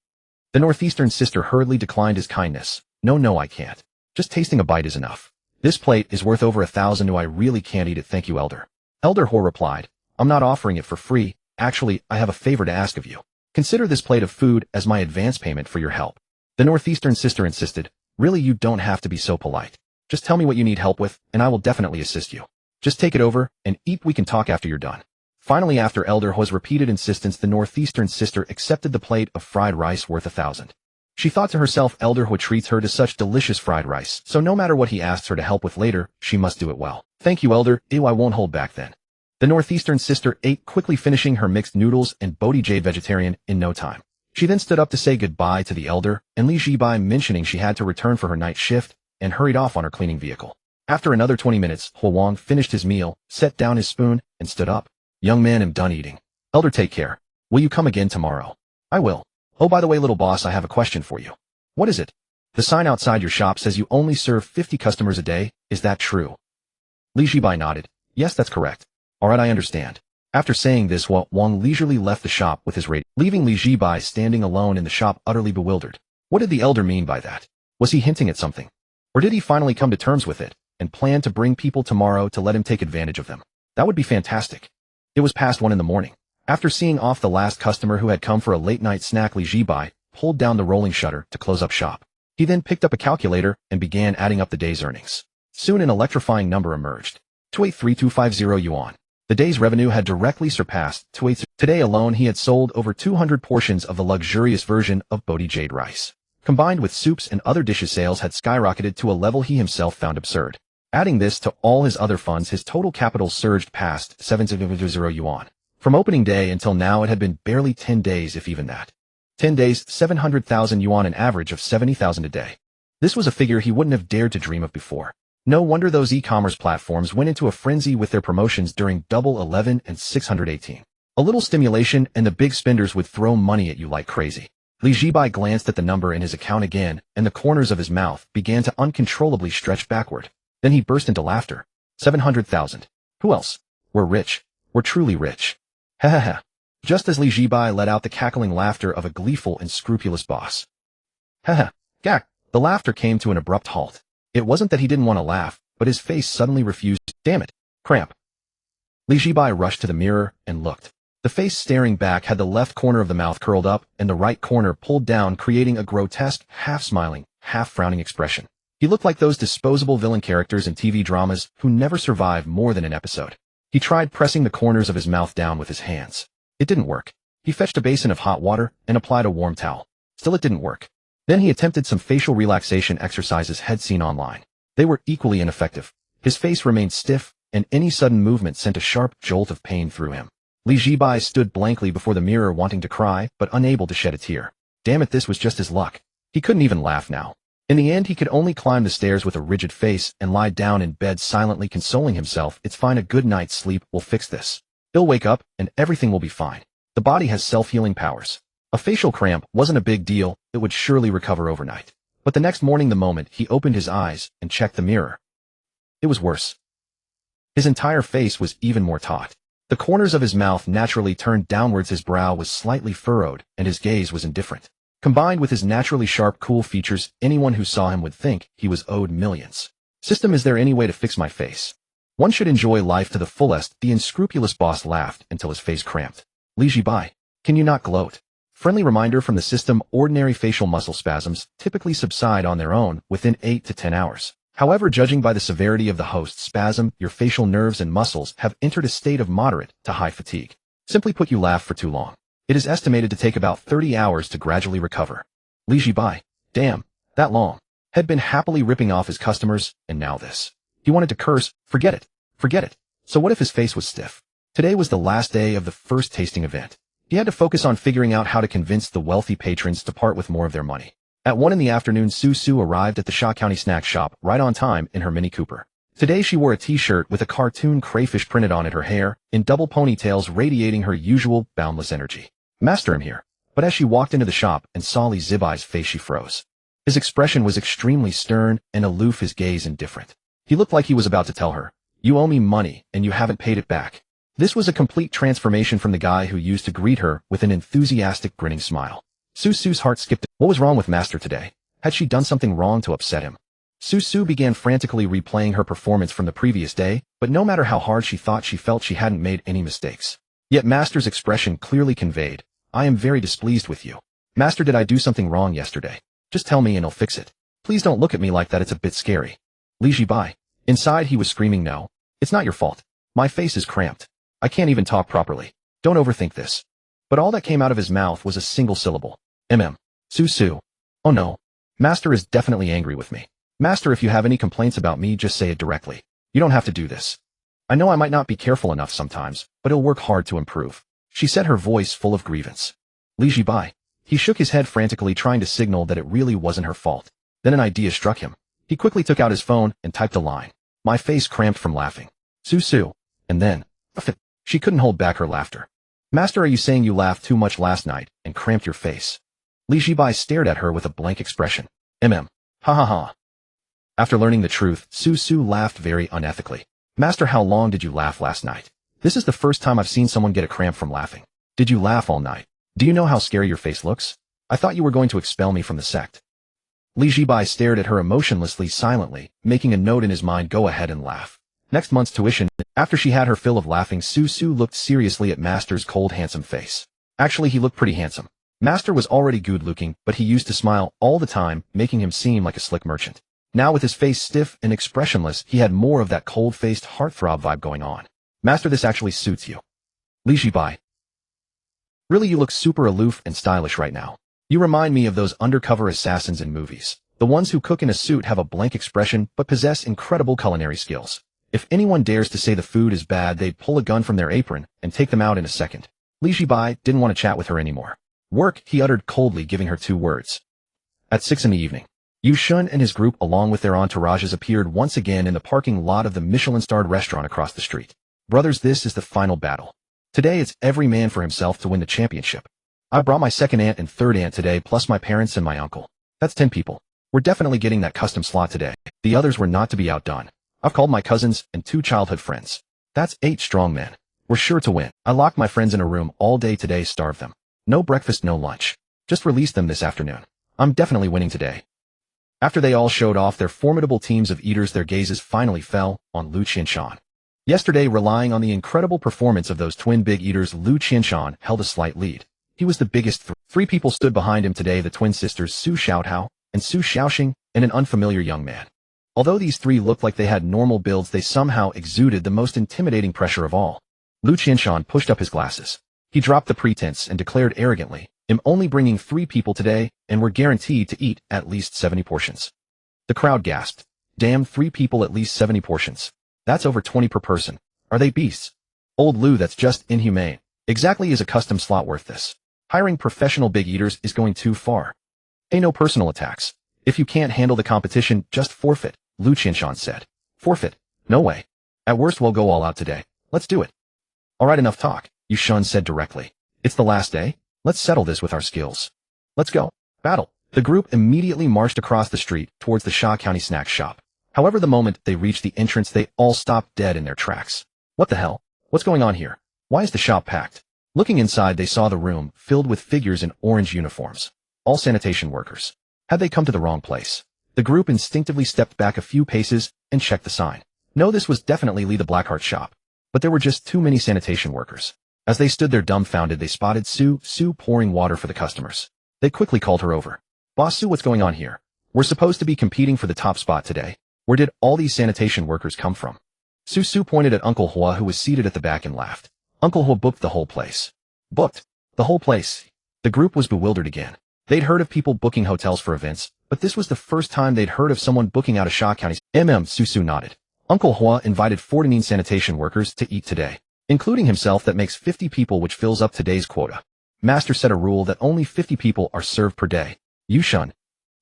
The northeastern sister hurriedly declined his kindness. No, I can't. Just tasting a bite is enough. This plate is worth over 1,000. I really can't eat it, thank you, Elder. Elder Ho replied, I'm not offering it for free. Actually, I have a favor to ask of you. Consider this plate of food as my advance payment for your help. The northeastern sister insisted, really, you don't have to be so polite. Just tell me what you need help with, and I will definitely assist you. Just take it over, and eat. We can talk after you're done. Finally, after Elder Ho's repeated insistence, the northeastern sister accepted the plate of fried rice worth 1,000. She thought to herself, Elder Ho treats her to such delicious fried rice, so no matter what he asks her to help with later, she must do it well. Thank you, Elder. I won't hold back then. The northeastern sister ate, quickly finishing her mixed noodles and Bodhi vegetarian in no time. She then stood up to say goodbye to the elder, and Li Zhibai mentioning she had to return for her night shift, and hurried off on her cleaning vehicle. After another 20 minutes, Ho Wang finished his meal, set down his spoon, and stood up. Young man, I'm done eating. Elder, take care. Will you come again tomorrow? I will. Oh, by the way, little boss, I have a question for you. What is it? The sign outside your shop says you only serve 50 customers a day. Is that true? Li Zhibai nodded. Yes, that's correct. Alright, I understand. After saying this, Wang leisurely left the shop with his radio, leaving Li Zhibai standing alone in the shop, utterly bewildered. What did the elder mean by that? Was he hinting at something? Or did he finally come to terms with it, and plan to bring people tomorrow to let him take advantage of them? That would be fantastic. It was past 1 in the morning. After seeing off the last customer who had come for a late-night snack, Li Zhibai pulled down the rolling shutter to close up shop. He then picked up a calculator and began adding up the day's earnings. Soon an electrifying number emerged. 283250 yuan. The day's revenue had directly surpassed 28. Today alone he had sold over 200 portions of the luxurious version of Bodhi jade rice. Combined with soups and other dishes, sales had skyrocketed to a level he himself found absurd. Adding this to all his other funds, his total capital surged past 700 yuan. From opening day until now it had been barely 10 days, if even that. 10 days, 700,000 yuan, an average of 70,000 a day. This was a figure he wouldn't have dared to dream of before. No wonder those e-commerce platforms went into a frenzy with their promotions during Double 11 and 618. A little stimulation and the big spenders would throw money at you like crazy. Li Zhibai glanced at the number in his account again, and the corners of his mouth began to uncontrollably stretch backward. Then he burst into laughter. 700,000. Who else? We're rich. We're truly rich. Ha ha ha. Just as Li Zhibai let out the cackling laughter of a gleeful and scrupulous boss. Ha ha. Gak. The laughter came to an abrupt halt. It wasn't that he didn't want to laugh, but his face suddenly refused. Damn it. Cramp. Li Zhibai rushed to the mirror and looked. The face staring back had the left corner of the mouth curled up and the right corner pulled down, creating a grotesque, half-smiling, half-frowning expression. He looked like those disposable villain characters in TV dramas who never survive more than an episode. He tried pressing the corners of his mouth down with his hands. It didn't work. He fetched a basin of hot water and applied a warm towel. Still it didn't work. Then he attempted some facial relaxation exercises he'd seen online. They were equally ineffective. His face remained stiff, and any sudden movement sent a sharp jolt of pain through him. Li Zhibai stood blankly before the mirror, wanting to cry, but unable to shed a tear. Damn it, this was just his luck. He couldn't even laugh now. In the end, he could only climb the stairs with a rigid face and lie down in bed, silently consoling himself. It's fine, a good night's sleep will fix this. He'll wake up, and everything will be fine. The body has self-healing powers. A facial cramp wasn't a big deal, it would surely recover overnight. But the next morning, the moment he opened his eyes and checked the mirror, it was worse. His entire face was even more taut. The corners of his mouth naturally turned downwards, his brow was slightly furrowed, and his gaze was indifferent. Combined with his naturally sharp, cool features, anyone who saw him would think he was owed millions. System, is there any way to fix my face? One should enjoy life to the fullest. The unscrupulous boss laughed until his face cramped. Li Zhibai, can you not gloat? Friendly reminder from the system, ordinary facial muscle spasms typically subside on their own within 8 to 10 hours. However, judging by the severity of the host spasm, your facial nerves and muscles have entered a state of moderate to high fatigue. Simply put, you laugh for too long. It is estimated to take about 30 hours to gradually recover. Li Zhibai, damn, that long, had been happily ripping off his customers, and now this. He wanted to curse. Forget it. Forget it. So what if his face was stiff? Today was the last day of the first tasting event. He had to focus on figuring out how to convince the wealthy patrons to part with more of their money. At 1 in the afternoon, Su arrived at the Sha County snack shop right on time in her Mini Cooper. Today she wore a t-shirt with a cartoon crayfish printed on it, her hair in double ponytails radiating her usual boundless energy. Master, I'm here. But as she walked into the shop and saw Li Zhibai's face, she froze. His expression was extremely stern and aloof, his gaze indifferent. He looked like he was about to tell her, you owe me money and you haven't paid it back. This was a complete transformation from the guy who used to greet her with an enthusiastic, grinning smile. Susu's heart skipped. What was wrong with Master today? Had she done something wrong to upset him? Susu began frantically replaying her performance from the previous day, but no matter how hard she thought, she felt she hadn't made any mistakes. Yet Master's expression clearly conveyed, I am very displeased with you. Master, did I do something wrong yesterday? Just tell me and I'll fix it. Please don't look at me like that, it's a bit scary. Zhibai. Inside he was screaming, no. It's not your fault. My face is cramped. I can't even talk properly. Don't overthink this. But all that came out of his mouth was a single syllable. Susu. Oh no. Master is definitely angry with me. Master, if you have any complaints about me, just say it directly. You don't have to do this. I know I might not be careful enough sometimes, but I'll work hard to improve. She said, her voice full of grievance. Zhibai. He shook his head frantically, trying to signal that it really wasn't her fault. Then an idea struck him. He quickly took out his phone and typed a line. My face cramped from laughing. Susu. And then, she couldn't hold back her laughter. Master, are you saying you laughed too much last night and cramped your face? Zhibai stared at her with a blank expression. Ha ha ha. After learning the truth, Susu laughed very unethically. Master, how long did you laugh last night? This is the first time I've seen someone get a cramp from laughing. Did you laugh all night? Do you know how scary your face looks? I thought you were going to expel me from the sect. Zhibai stared at her emotionlessly, silently, making a note in his mind, go ahead and laugh. Next month's tuition. After she had her fill of laughing, Susu looked seriously at Master's cold, handsome face. Actually, he looked pretty handsome. Master was already good-looking, but he used to smile all the time, making him seem like a slick merchant. Now with his face stiff and expressionless, he had more of that cold-faced heartthrob vibe going on. Master, this actually suits you. Zhibai. Really, you look super aloof and stylish right now. You remind me of those undercover assassins in movies. The ones who cook in a suit, have a blank expression, but possess incredible culinary skills. If anyone dares to say the food is bad, they'd pull a gun from their apron and take them out in a second. Zhibai didn't want to chat with her anymore. Work, he uttered coldly, giving her 2 words. At 6 in the evening. Yushun and his group, along with their entourages, appeared once again in the parking lot of the Michelin-starred restaurant across the street. Brothers, this is the final battle. Today it's every man for himself to win the championship. I brought my second aunt and third aunt today, plus my parents and my uncle. That's 10 people. We're definitely getting that custom slot today. The others were not to be outdone. I've called my cousins and 2 childhood friends. That's 8 strong men. We're sure to win. I locked my friends in a room all day today, starved them. No breakfast, no lunch. Just release them this afternoon. I'm definitely winning today. After they all showed off their formidable teams of eaters, their gazes finally fell on Lu Qianshan. Yesterday, relying on the incredible performance of those twin big eaters, Lu Qianshan held a slight lead. He was the biggest. 3 people stood behind him today, the twin sisters Su Xiaohao and Su Xiaoxing, and an unfamiliar young man. Although these 3 looked like they had normal builds, they somehow exuded the most intimidating pressure of all. Lu Qianshan pushed up his glasses. He dropped the pretense and declared arrogantly, I'm only bringing 3 people today, and we're guaranteed to eat at least 70 portions. The crowd gasped. Damn, 3 people, at least 70 portions. That's over 20 per person. Are they beasts? Old Lu, that's just inhumane. Exactly is a custom slot worth this? Hiring professional big eaters is going too far. Hey, no personal attacks. If you can't handle the competition, just forfeit, Lu Qianshan said. Forfeit? No way. At worst, we'll go all out today. Let's do it. Alright, enough talk, Yushun said directly. It's the last day. Let's settle this with our skills. Let's go. Battle. The group immediately marched across the street towards the Sha County snack shop. However, the moment they reached the entrance, they all stopped dead in their tracks. What the hell? What's going on here? Why is the shop packed? Looking inside, they saw the room filled with figures in orange uniforms. All sanitation workers. Had they come to the wrong place? The group instinctively stepped back a few paces and checked the sign. No, this was definitely Lee the Blackheart shop. But there were just too many sanitation workers. As they stood there dumbfounded, they spotted Su pouring water for the customers. They quickly called her over. Boss Su, what's going on here? We're supposed to be competing for the top spot today. Where did all these sanitation workers come from? Su pointed at Uncle Hua, who was seated at the back, and laughed. Uncle Hua booked the whole place. Booked? The whole place? The group was bewildered again. They'd heard of people booking hotels for events, but this was the first time they'd heard of someone booking out a Sha County. Su nodded. Uncle Hua invited 14 sanitation workers to eat today, including himself. That makes 50 people, which fills up today's quota. Master set a rule that only 50 people are served per day. Yushun,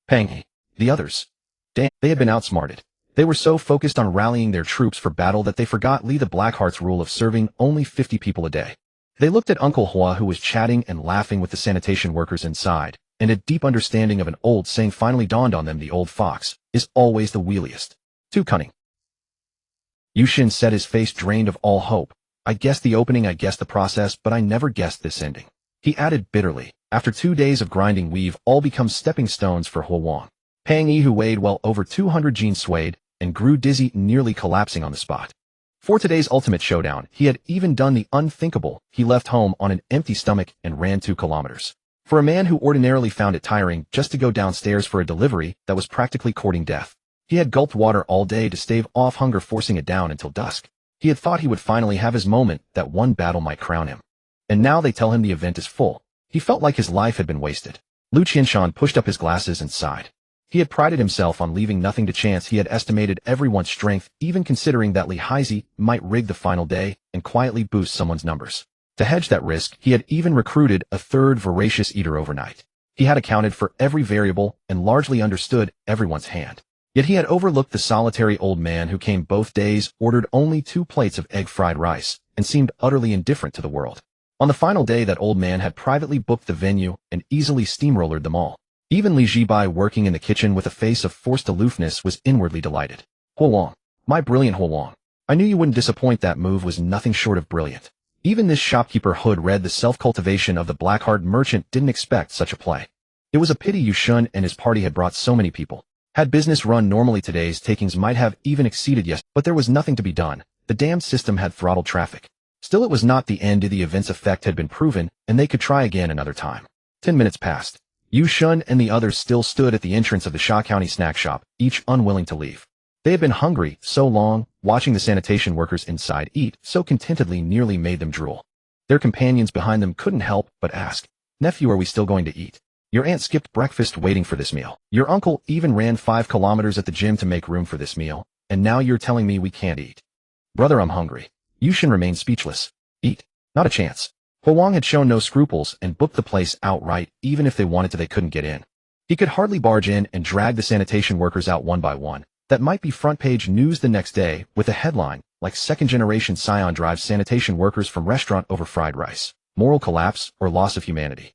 Peng, the others. Damn, they had been outsmarted. They were so focused on rallying their troops for battle that they forgot Lee the Blackheart's rule of serving only 50 people a day. They looked at Uncle Hua, who was chatting and laughing with the sanitation workers inside, and a deep understanding of an old saying finally dawned on them: the old fox is always the wheeliest. Too cunning. Yushin said, his face drained of all hope. I guessed the opening, I guessed the process, but I never guessed this ending. He added bitterly, After 2 days of grinding, we've all become stepping stones for Huang. Pang Yi, who weighed well over 200 jeans, swayed and grew dizzy, nearly collapsing on the spot. For today's ultimate showdown, he had even done the unthinkable. He left home on an empty stomach and ran 2 kilometers. For a man who ordinarily found it tiring just to go downstairs for a delivery that was practically courting death, he had gulped water all day to stave off hunger, forcing it down until dusk. He had thought he would finally have his moment, that one battle might crown him. And now they tell him the event is full. He felt like his life had been wasted. Lu Qianshan pushed up his glasses and sighed. He had prided himself on leaving nothing to chance. He had estimated everyone's strength, even considering that Li Haizi might rig the final day and quietly boost someone's numbers. To hedge that risk, he had even recruited a third voracious eater overnight. He had accounted for every variable and largely understood everyone's hand. Yet he had overlooked the solitary old man who came both days, ordered only 2 plates of egg fried rice, and seemed utterly indifferent to the world. On the final day, that old man had privately booked the venue and easily steamrollered them all. Even Li Zhibai, working in the kitchen with a face of forced aloofness, was inwardly delighted. Huang, my brilliant Huang. I knew you wouldn't disappoint. That move was nothing short of brilliant. Even this shopkeeper Hood read the self-cultivation of the black-heart merchant, didn't expect such a play. It was a pity Yu Shun and his party had brought so many people. Had business run normally, today's takings might have even exceeded yesterday, but there was nothing to be done. The damned system had throttled traffic. Still, it was not the end. The event's effect had been proven, and they could try again another time. 10 minutes passed. Yu Shun and the others still stood at the entrance of the Sha County snack shop, each unwilling to leave. They had been hungry so long, watching the sanitation workers inside eat so contentedly nearly made them drool. Their companions behind them couldn't help but ask, "Nephew, are we still going to eat? Your aunt skipped breakfast waiting for this meal. Your uncle even ran 5 kilometers at the gym to make room for this meal, and now you're telling me we can't eat." "Brother, I'm hungry." Yu Shun remained speechless. "Eat? Not a chance." Huang had shown no scruples and booked the place outright. Even if they wanted to, they couldn't get in. He could hardly barge in and drag the sanitation workers out one by one. That might be front-page news the next day, with a headline like "Second-Generation Scion drives sanitation workers from restaurant over fried rice. Moral collapse or loss of humanity."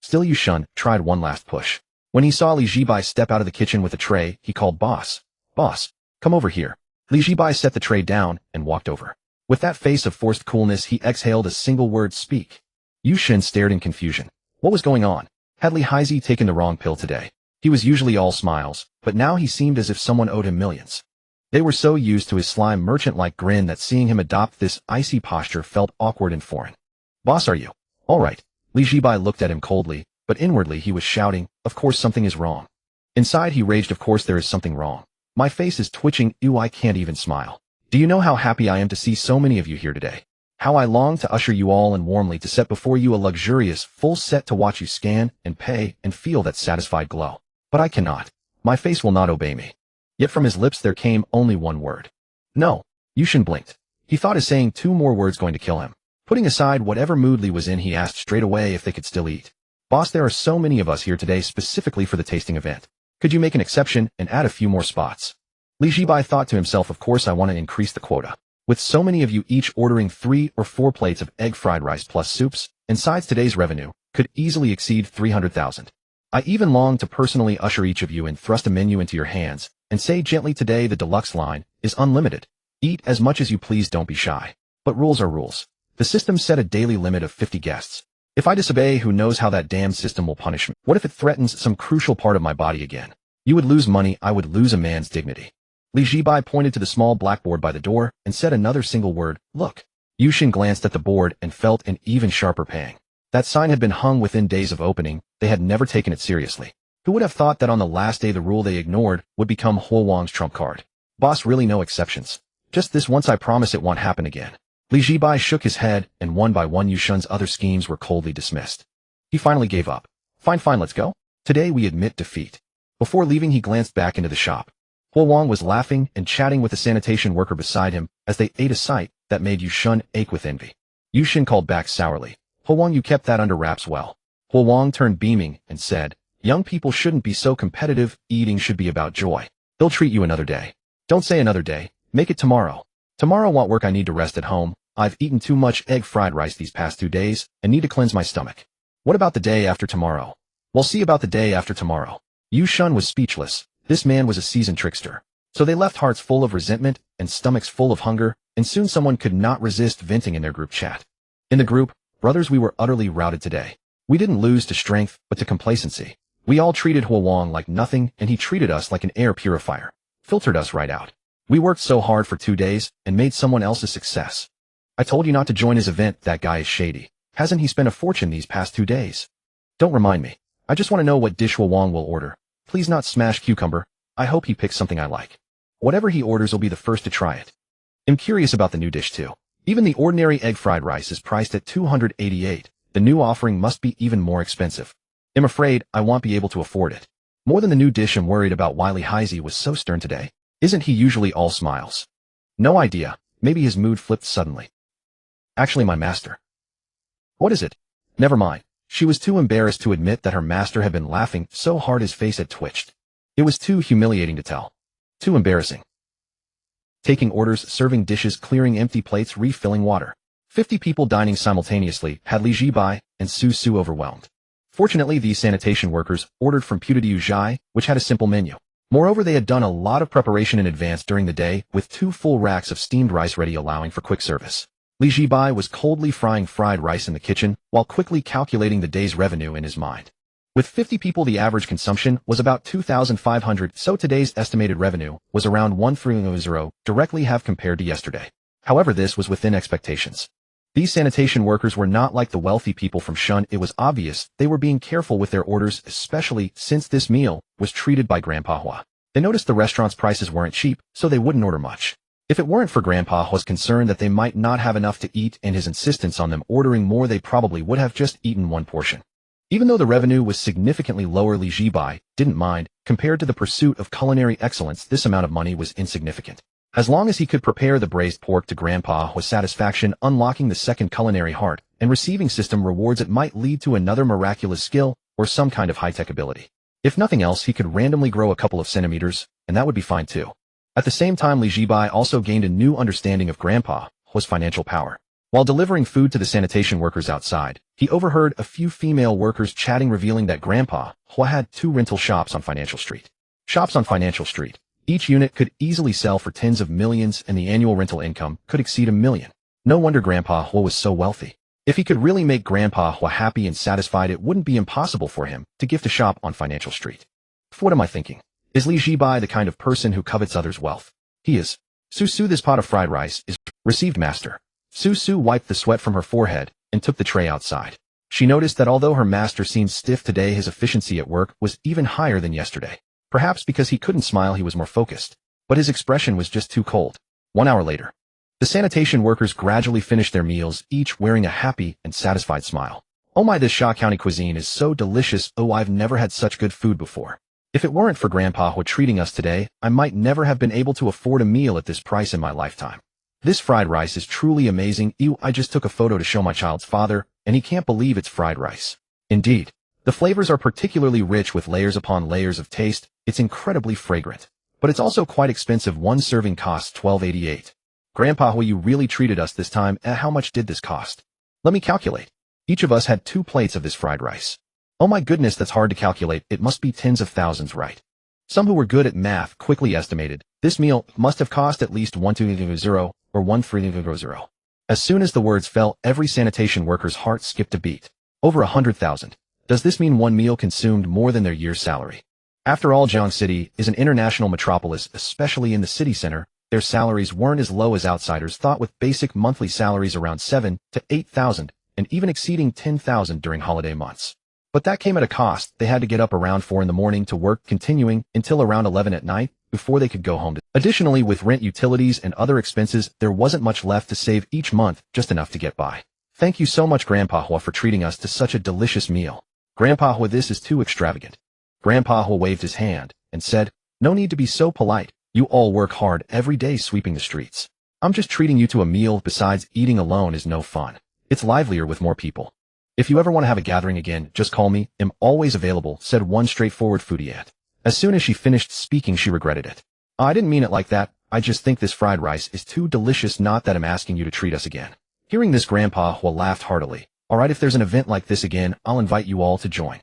Still, Yu Shun tried one last push. When he saw Li Zhibai step out of the kitchen with a tray, he called, "Boss, boss, come over here." Li Zhibai set the tray down and walked over. With that face of forced coolness, he exhaled a single word, "Speak." Yu Shun stared in confusion. What was going on? Had Li Haizi taken the wrong pill today? He was usually all smiles, but now he seemed as if someone owed him millions. They were so used to his slime merchant-like grin that seeing him adopt this icy posture felt awkward and foreign. "Boss, are you all right?" Li Zhibai looked at him coldly, but inwardly he was shouting, "Of course something is wrong." Inside he raged, "Of course there is something wrong. My face is twitching. Ew, I can't even smile. Do you know how happy I am to see so many of you here today? How I long to usher you all in warmly, to set before you a luxurious, full set, to watch you scan and pay and feel that satisfied glow. But I cannot. My face will not obey me." Yet from his lips there came only one word. "No." Yu Shun blinked. He thought his saying 2 more words going to kill him. Putting aside whatever mood Li was in, he asked straight away if they could still eat. "Boss, there are so many of us here today specifically for the tasting event. Could you make an exception and add a few more spots?" Li Zhibai thought to himself, "Of course I want to increase the quota. With so many of you each ordering 3 or 4 plates of egg fried rice plus soups and sides, today's revenue could easily exceed 300,000. I even long to personally usher each of you and thrust a menu into your hands and say gently, today the deluxe line is unlimited. Eat as much as you please, don't be shy. But rules are rules. The system set a daily limit of 50 guests. If I disobey, who knows how that damn system will punish me? What if it threatens some crucial part of my body again? You would lose money, I would lose a man's dignity." Li Zhibai pointed to the small blackboard by the door and said another single word, "Look." Yu Shun glanced at the board and felt an even sharper pang. That sign had been hung within days of opening. They had never taken it seriously. Who would have thought that on the last day the rule they ignored would become Huang's trump card? "Boss, really no exceptions. Just this once, I promise it won't happen again." Li Zhibai shook his head, and one by one Yu Shun's other schemes were coldly dismissed. He finally gave up. Fine, let's go. Today we admit defeat." Before leaving, he glanced back into the shop. Huang was laughing and chatting with the sanitation worker beside him as they ate, a sight that made Yu Shun ache with envy. Yu Shun called back sourly, "Huang, you kept that under wraps well." Huang turned beaming and said, "Young people shouldn't be so competitive. Eating should be about joy. They'll treat you another day." "Don't say another day. Make it tomorrow." "Tomorrow won't work. I need to rest at home. I've eaten too much egg fried rice these past 2 days and need to cleanse my stomach." "What about the day after tomorrow?" "We'll see about the day after tomorrow." Yu Shun was speechless. This man was a seasoned trickster. So they left hearts full of resentment and stomachs full of hunger, and soon someone could not resist venting in their group chat. In the group, "Brothers, we were utterly routed today. We didn't lose to strength, but to complacency. We all treated Huang like nothing, and he treated us like an air purifier. Filtered us right out. We worked so hard for 2 days, and made someone else a success. I told you not to join his event. That guy is shady. Hasn't he spent a fortune these past 2 days? Don't remind me. I just want to know what dish Huang will order. Please not smashed cucumber. I hope he picks something I like. Whatever he orders will be the first to try it. I'm curious about the new dish too. Even the ordinary egg fried rice is priced at $288. The new offering must be even more expensive. I'm afraid I won't be able to afford it. More than the new dish, I'm worried about Wiley Heisey was so stern today. Isn't he usually all smiles? No idea. Maybe his mood flipped suddenly. Actually, my master. What is it? Never mind. She was too embarrassed to admit that her master had been laughing so hard his face had twitched. It was too humiliating to tell. Too embarrassing. Taking orders, serving dishes, clearing empty plates, refilling water. 50 people dining simultaneously had Li Zhibai and Su overwhelmed. Fortunately, these sanitation workers ordered from Pudiu Zhai, which had a simple menu. Moreover, they had done a lot of preparation in advance during the day, with 2 full racks of steamed rice ready, allowing for quick service. Li Zhibai was coldly frying fried rice in the kitchen, while quickly calculating the day's revenue in his mind. With 50 people, the average consumption was about 2,500, so today's estimated revenue was around 130, directly half compared to yesterday. However, this was within expectations. These sanitation workers were not like the wealthy people from Shun. It was obvious they were being careful with their orders, especially since this meal was treated by Grandpa Hua. They noticed the restaurant's prices weren't cheap, so they wouldn't order much. If it weren't for Grandpa Hua's concern that they might not have enough to eat and his insistence on them ordering more, they probably would have just eaten one portion. Even though the revenue was significantly lower, Li Zhibai didn't mind. Compared to the pursuit of culinary excellence, this amount of money was insignificant. As long as he could prepare the braised pork to Grandpa Hua's satisfaction, unlocking the second culinary heart and receiving system rewards, it might lead to another miraculous skill or some kind of high-tech ability. If nothing else, he could randomly grow a couple of centimeters, and that would be fine too. At the same time, Li Zhibai also gained a new understanding of Grandpa Hua's financial power. While delivering food to the sanitation workers outside, he overheard a few female workers chatting, revealing that Grandpa Hua had 2 rental shops on Financial Street. Shops on Financial Street. Each unit could easily sell for tens of millions, and the annual rental income could exceed $1 million. No wonder Grandpa Hua was so wealthy. If he could really make Grandpa Hua happy and satisfied, it wouldn't be impossible for him to gift a shop on Financial Street. What am I thinking? Is Li Zhibai the kind of person who covets others' wealth? He is. Su, this pot of fried rice is received, master. Su wiped the sweat from her forehead and took the tray outside. She noticed that although her master seemed stiff today, his efficiency at work was even higher than yesterday. Perhaps because he couldn't smile, he was more focused. But his expression was just too cold. 1 hour later. The sanitation workers gradually finished their meals, each wearing a happy and satisfied smile. Oh my, this Sha County cuisine is so delicious. Oh, I've never had such good food before. If it weren't for Grandpa Hua treating us today, I might never have been able to afford a meal at this price in my lifetime. This fried rice is truly amazing. Ew, I just took a photo to show my child's father, and he can't believe it's fried rice. Indeed. The flavors are particularly rich with layers upon layers of taste. It's incredibly fragrant. But it's also quite expensive. 1 serving costs $12.88. Grandpa Hua, you really treated us this time. How much did this cost? Let me calculate. Each of us had 2 plates of this fried rice. Oh my goodness, that's hard to calculate. It must be tens of thousands, right? Some who were good at math quickly estimated this meal must have cost at least 120 or 130. As soon as the words fell, every sanitation worker's heart skipped a beat. Over 100,000. Does this mean one meal consumed more than their year's salary? After all, Jiang City is an international metropolis, especially in the city center. Their salaries weren't as low as outsiders thought, with basic monthly salaries around 7,000 to 8,000 and even exceeding 10,000 during holiday months. But that came at a cost. They had to get up around 4 in the morning to work, continuing until around 11 at night before they could go home. Additionally, with rent, utilities, and other expenses, there wasn't much left to save each month, just enough to get by. Thank you so much, Grandpa Hua, for treating us to such a delicious meal. Grandpa Hua, this is too extravagant. Grandpa Hua waved his hand and said, no need to be so polite. You all work hard every day sweeping the streets. I'm just treating you to a meal. Besides, eating alone is no fun. It's livelier with more people. If you ever want to have a gathering again, just call me. I'm always available, said one straightforward foodie aunt. As soon as she finished speaking, she regretted it. I didn't mean it like that. I just think this fried rice is too delicious, not that I'm asking you to treat us again. Hearing this, Grandpa Hua laughed heartily. Alright, if there's an event like this again, I'll invite you all to join.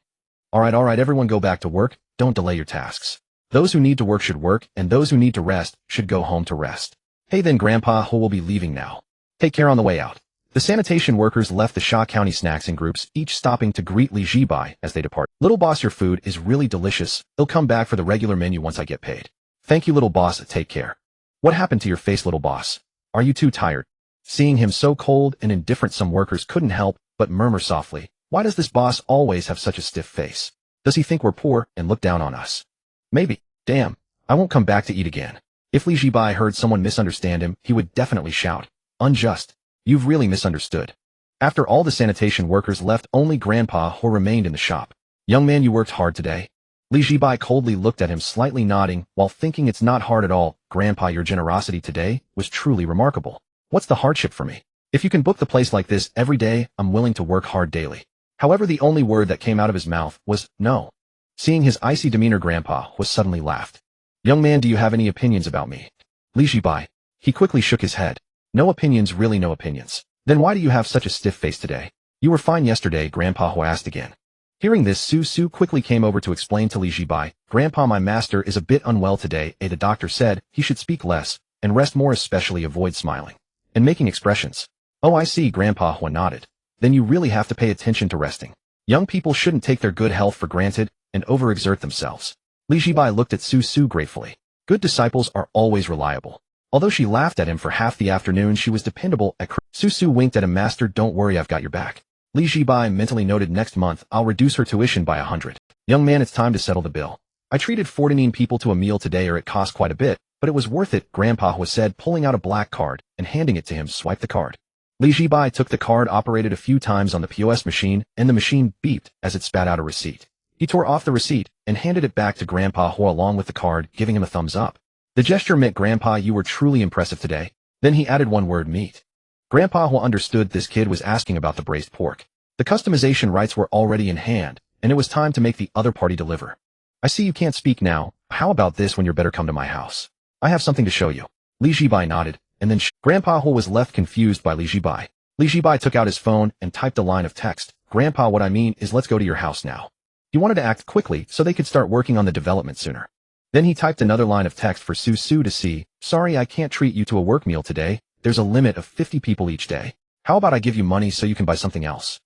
Alright, everyone go back to work. Don't delay your tasks. Those who need to work should work, and those who need to rest should go home to rest. Hey then, Grandpa Hua will be leaving now. Take care on the way out. The sanitation workers left the Sha County snacks in groups, each stopping to greet Li Zhibai as they depart. Little boss, your food is really delicious. I'll come back for the regular menu once I get paid. Thank you, little boss. Take care. What happened to your face, little boss? Are you too tired? Seeing him so cold and indifferent, some workers couldn't help but murmur softly, why does this boss always have such a stiff face? Does he think we're poor and look down on us? Maybe. Damn, I won't come back to eat again. If Li Zhibai heard someone misunderstand him, he would definitely shout, unjust. You've really misunderstood. After all the sanitation workers left, only Grandpa Ho remained in the shop. Young man, you worked hard today. Li Zhibai coldly looked at him, slightly nodding, while thinking it's not hard at all. Grandpa, your generosity today was truly remarkable. What's the hardship for me? If you can book the place like this every day, I'm willing to work hard daily. However, the only word that came out of his mouth was no. Seeing his icy demeanor, Grandpa was suddenly laughed. Young man, do you have any opinions about me? Li Zhibai. He quickly shook his head. No opinions, really no opinions. Then why do you have such a stiff face today? You were fine yesterday, Grandpa Ho asked again. Hearing this, Su quickly came over to explain to Li Zhibai, Grandpa, my master is a bit unwell today. The doctor said he should speak less and rest more, especially avoid smiling and making expressions. Oh, I see, Grandpa Ho nodded. Then you really have to pay attention to resting. Young people shouldn't take their good health for granted and overexert themselves. Li Zhibai looked at Su gratefully. Good disciples are always reliable. Although she laughed at him for half the afternoon, she was dependable at Su winked at him, Master, don't worry, I've got your back. Li Zhibai mentally noted, next month, I'll reduce her tuition by 100. Young man, it's time to settle the bill. I treated 14 people to a meal today, or it cost quite a bit, but it was worth it, Grandpa Ho said, pulling out a black card and handing it to him. Swipe the card. Li Zhibai took the card, operated a few times on the POS machine, and the machine beeped as it spat out a receipt. He tore off the receipt and handed it back to Grandpa Ho along with the card, giving him a thumbs up. The gesture meant, Grandpa, you were truly impressive today. Then he added one word, meat. Grandpa Ho understood this kid was asking about the braised pork. The customization rights were already in hand, and it was time to make the other party deliver. I see you can't speak now. How about this, when you're better come to my house? I have something to show you. Li Zhibai nodded, and then Grandpa Ho was left confused by Li Zhibai. Li Zhibai took out his phone and typed a line of text. Grandpa, what I mean is let's go to your house now. He wanted to act quickly so they could start working on the development sooner. Then he typed another line of text for Su to see. Sorry, I can't treat you to a work meal today. There's a limit of 50 people each day. How about I give you money so you can buy something else?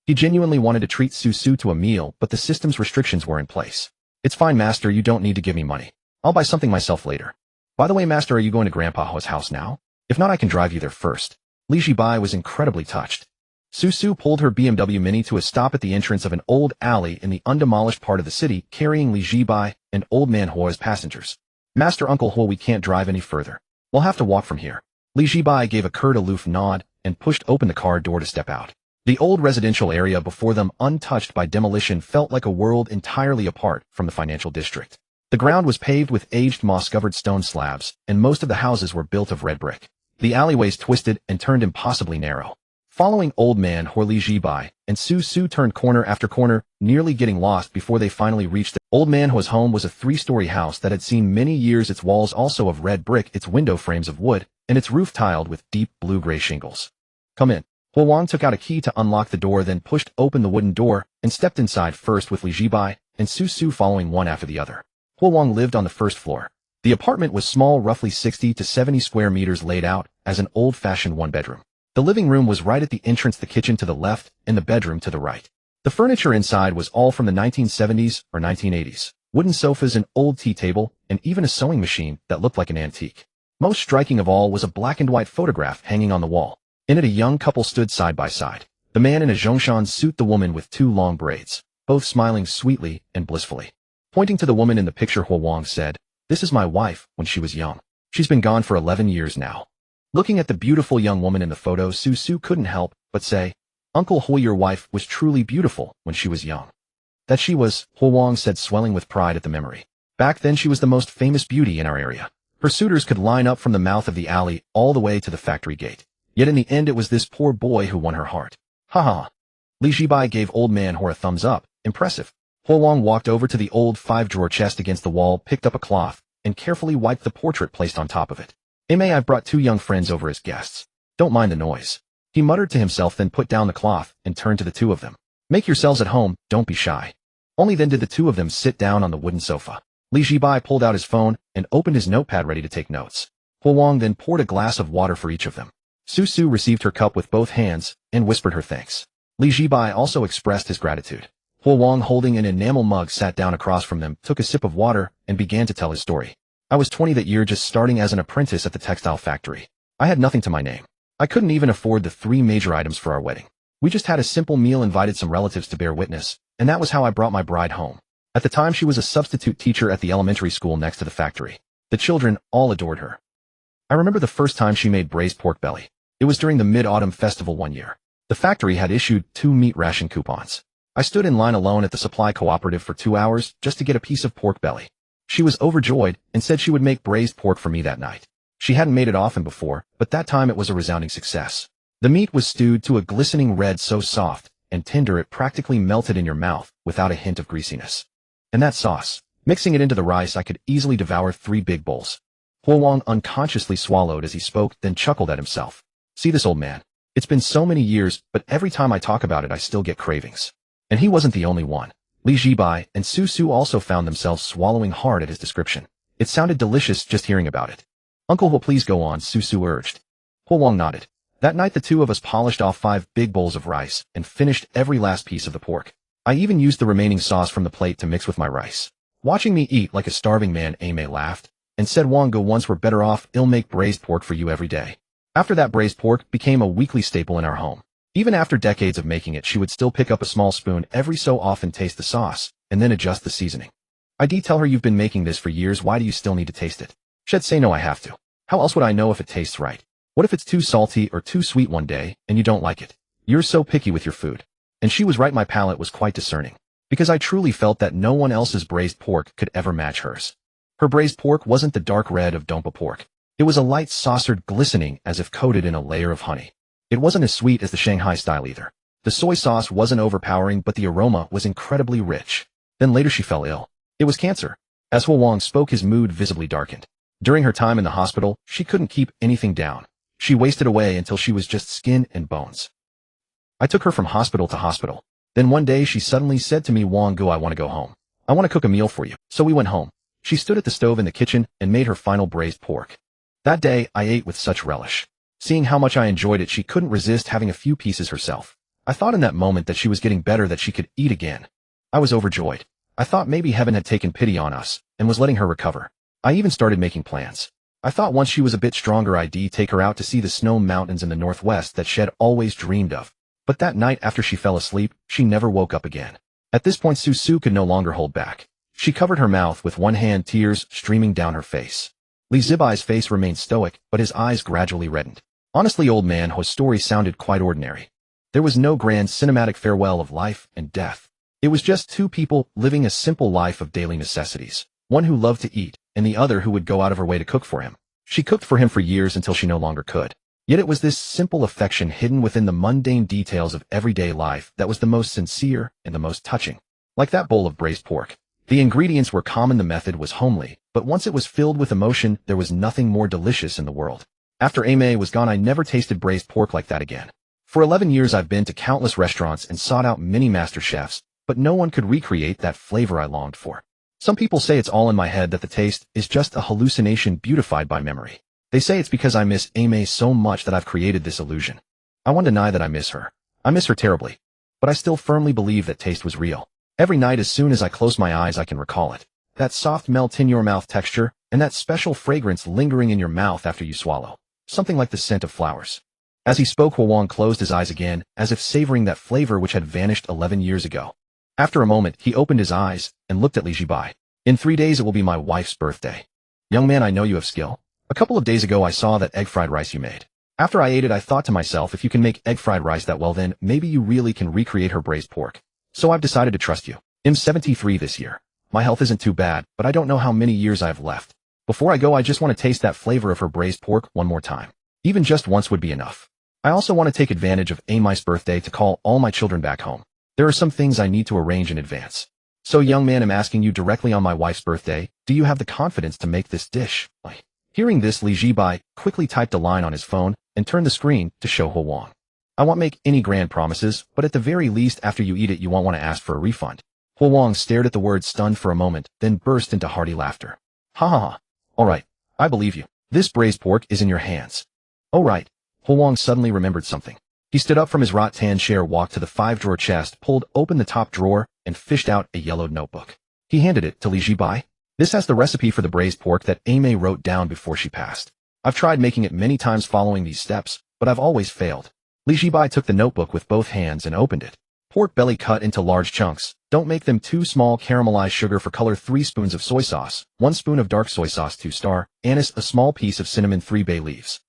He genuinely wanted to treat Su to a meal, but the system's restrictions were in place. It's fine, Master, you don't need to give me money. I'll buy something myself later. By the way, Master, are you going to Grandpa Ho's house now? If not, I can drive you there first. Li Zhibai was incredibly touched. Su pulled her BMW Mini to a stop at the entrance of an old alley in the undemolished part of the city, carrying Li Zhibai and Old Man Ho as passengers. Master, Uncle Ho, we can't drive any further. We'll have to walk from here. Li Zhibai gave a curt aloof nod and pushed open the car door to step out. The old residential area before them, untouched by demolition, felt like a world entirely apart from the financial district. The ground was paved with aged moss-covered stone slabs, and most of the houses were built of red brick. The alleyways twisted and turned impossibly narrow. Following Old Man Ho, Li Zhibai and Su turned corner after corner, nearly getting lost before they finally reached it. Old Man Ho's home was a 3-story house that had seen many years, its walls also of red brick, its window frames of wood, and its roof tiled with deep blue-gray shingles. Come in. Ho Wang took out a key to unlock the door, then pushed open the wooden door and stepped inside, first with Li Zhibai and Su following one after the other. Ho Wang lived on the first floor. The apartment was small, roughly 60 to 70 square meters, laid out as an old-fashioned one-bedroom. The living room was right at the entrance, the kitchen to the left, and the bedroom to the right. The furniture inside was all from the 1970s or 1980s. Wooden sofas, an old tea table, and even a sewing machine that looked like an antique. Most striking of all was a black and white photograph hanging on the wall. In it, a young couple stood side by side. The man in a Zhongshan suit, the woman with 2 long braids, both smiling sweetly and blissfully. Pointing to the woman in the picture, Ho Wang said, "This is my wife when she was young. She's been gone for 11 years now." Looking at the beautiful young woman in the photo, Su couldn't help but say, "Uncle Ho, your wife was truly beautiful when she was young." That she was, Ho Wang said, swelling with pride at the memory. Back then she was the most famous beauty in our area. Her suitors could line up from the mouth of the alley all the way to the factory gate. Yet in the end it was this poor boy who won her heart. Ha ha. Li Zhibai gave Old Man Ho a thumbs up. Impressive. Ho Wang walked over to the old 5-drawer chest against the wall, picked up a cloth, and carefully wiped the portrait placed on top of it. "May, I've brought 2 young friends over as guests. Don't mind the noise." He muttered to himself, then put down the cloth and turned to the 2 of them. "Make yourselves at home, don't be shy." Only then did the 2 of them sit down on the wooden sofa. Li Zhibai pulled out his phone and opened his notepad, ready to take notes. Ho Wang then poured a glass of water for each of them. Su Su received her cup with both hands and whispered her thanks. Li Zhibai also expressed his gratitude. Huo Wang, holding an enamel mug, sat down across from them, took a sip of water, and began to tell his story. I was 20 that year, just starting as an apprentice at the textile factory. I had nothing to my name. I couldn't even afford the 3 major items for our wedding. We just had a simple meal, invited some relatives to bear witness, and that was how I brought my bride home. At the time, she was a substitute teacher at the elementary school next to the factory. The children all adored her. I remember the first time she made braised pork belly. It was during the Mid-Autumn Festival one year. The factory had issued 2 meat ration coupons. I stood in line alone at the supply cooperative for 2 hours just to get a piece of pork belly. She was overjoyed and said she would make braised pork for me that night. She hadn't made it often before, but that time it was a resounding success. The meat was stewed to a glistening red, so soft and tender it practically melted in your mouth without a hint of greasiness. And that sauce, mixing it into the rice, I could easily devour 3 big bowls. Huo Wang unconsciously swallowed as he spoke, then chuckled at himself. See this old man. It's been so many years, but every time I talk about it I still get cravings. And he wasn't the only one. Li Zhibai and Su Su also found themselves swallowing hard at his description. It sounded delicious just hearing about it. Uncle, will please go on, Su Su urged. Huo Wang nodded. That night the 2 of us polished off 5 big bowls of rice and finished every last piece of the pork. I even used the remaining sauce from the plate to mix with my rice. Watching me eat like a starving man, Aimee laughed and said, Wang, go, once we're better off, I'll make braised pork for you every day. After that, braised pork became a weekly staple in our home. Even after decades of making it, she would still pick up a small spoon every so often, taste the sauce, and then adjust the seasoning. I did tell her, you've been making this for years, why do you still need to taste it? She'd say, no, I have to. How else would I know if it tastes right? What if it's too salty or too sweet one day, and you don't like it? You're so picky with your food. And she was right, my palate was quite discerning, because I truly felt that no one else's braised pork could ever match hers. Her braised pork wasn't the dark red of Dompa pork. It was a light saucered, glistening as if coated in a layer of honey. It wasn't as sweet as the Shanghai style either. The soy sauce wasn't overpowering, but the aroma was incredibly rich. Then later she fell ill. It was cancer. As Huo Wang spoke, his mood visibly darkened. During her time in the hospital, she couldn't keep anything down. She wasted away until she was just skin and bones. I took her from hospital to hospital. Then one day she suddenly said to me, Wang Gu, I want to go home. I want to cook a meal for you. So we went home. She stood at the stove in the kitchen and made her final braised pork. That day, I ate with such relish. Seeing how much I enjoyed it, she couldn't resist having a few pieces herself. I thought in that moment that she was getting better, that she could eat again. I was overjoyed. I thought maybe heaven had taken pity on us and was letting her recover. I even started making plans. I thought once she was a bit stronger, I'd take her out to see the snow mountains in the northwest that she'd always dreamed of. But that night after she fell asleep, she never woke up again. At this point, Su Su could no longer hold back. She covered her mouth with one hand, tears streaming down her face. Li Zhibai's face remained stoic, but his eyes gradually reddened. Honestly, old man, Ho's story sounded quite ordinary. There was no grand cinematic farewell of life and death. It was just 2 people living a simple life of daily necessities. One who loved to eat, and the other who would go out of her way to cook for him. She cooked for him for years until she no longer could. Yet it was this simple affection hidden within the mundane details of everyday life that was the most sincere and the most touching. Like that bowl of braised pork. The ingredients were common, the method was homely, but once it was filled with emotion, there was nothing more delicious in the world. After Aimee was gone, I never tasted braised pork like that again. For 11 years I've been to countless restaurants and sought out many master chefs, but no one could recreate that flavor I longed for. Some people say it's all in my head, that the taste is just a hallucination beautified by memory. They say it's because I miss Aimee so much that I've created this illusion. I won't deny that I miss her. I miss her terribly. But I still firmly believe that taste was real. Every night as soon as I close my eyes I can recall it. That soft melt in your mouth texture, and that special fragrance lingering in your mouth after you swallow. Something like the scent of flowers. As he spoke, Huo Wang closed his eyes again, as if savoring that flavor which had vanished 11 years ago. After a moment, he opened his eyes and looked at Li Zhibai. In 3 days it will be my wife's birthday. Young man, I know you have skill. A couple of days ago I saw that egg fried rice you made. After I ate it I thought to myself, if you can make egg fried rice that well, then maybe you really can recreate her braised pork. So I've decided to trust you. I'm 73 this year. My health isn't too bad, but I don't know how many years I have left. Before I go, I just want to taste that flavor of her braised pork one more time. Even just once would be enough. I also want to take advantage of Amei's birthday to call all my children back home. There are some things I need to arrange in advance. So young man, I'm asking you directly, on my wife's birthday, do you have the confidence to make this dish? Hearing this, Li Zhibai quickly typed a line on his phone and turned the screen to show Huo Wang. I won't make any grand promises, but at the very least after you eat it you won't want to ask for a refund. Huo Wang stared at the words stunned for a moment, then burst into hearty laughter. Ha ha ha. Alright, I believe you. This braised pork is in your hands. Oh right, Huang suddenly remembered something. He stood up from his rattan chair, walked to the 5-drawer chest, pulled open the top drawer, and fished out a yellowed notebook. He handed it to Li Zhibai. This has the recipe for the braised pork that Aimee wrote down before she passed. I've tried making it many times following these steps, but I've always failed. Li Zhibai took the notebook with both hands and opened it. Pork belly cut into large chunks. Don't make them too small. Caramelized sugar for color, 3 spoons of soy sauce, 1 spoon of dark soy sauce, 2-star, anise, a small piece of cinnamon, 3 bay leaves.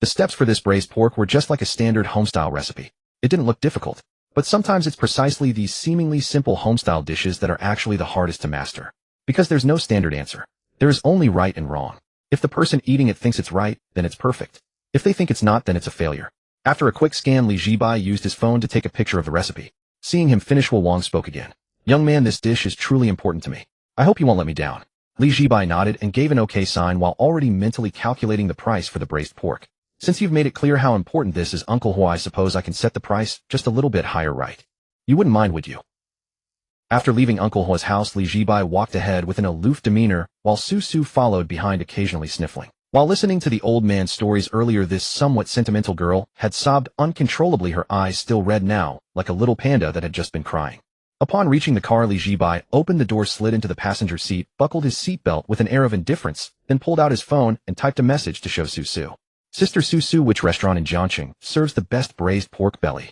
The steps for this braised pork were just like a standard homestyle recipe. It didn't look difficult, but sometimes it's precisely these seemingly simple homestyle dishes that are actually the hardest to master. Because there's no standard answer. There is only right and wrong. If the person eating it thinks it's right, then it's perfect. If they think it's not, then it's a failure. After a quick scan, Li Zhibai used his phone to take a picture of the recipe. Seeing him finish, Wang spoke again. Young man, this dish is truly important to me. I hope you won't let me down. Li Zhibai nodded and gave an okay sign while already mentally calculating the price for the braised pork. Since you've made it clear how important this is, Uncle Hu, I suppose I can set the price just a little bit higher, right? You wouldn't mind, would you? After leaving Uncle Hu's house, Li Zhibai walked ahead with an aloof demeanor, while Su Su followed behind, occasionally sniffling. While listening to the old man's stories earlier, this somewhat sentimental girl had sobbed uncontrollably, her eyes still red now, like a little panda that had just been crying. Upon reaching the car, Li Zhibai opened the door, slid into the passenger seat, buckled his seatbelt with an air of indifference, then pulled out his phone and typed a message to show Su Su. Sister Su Su, which restaurant in Jiangqing serves the best braised pork belly?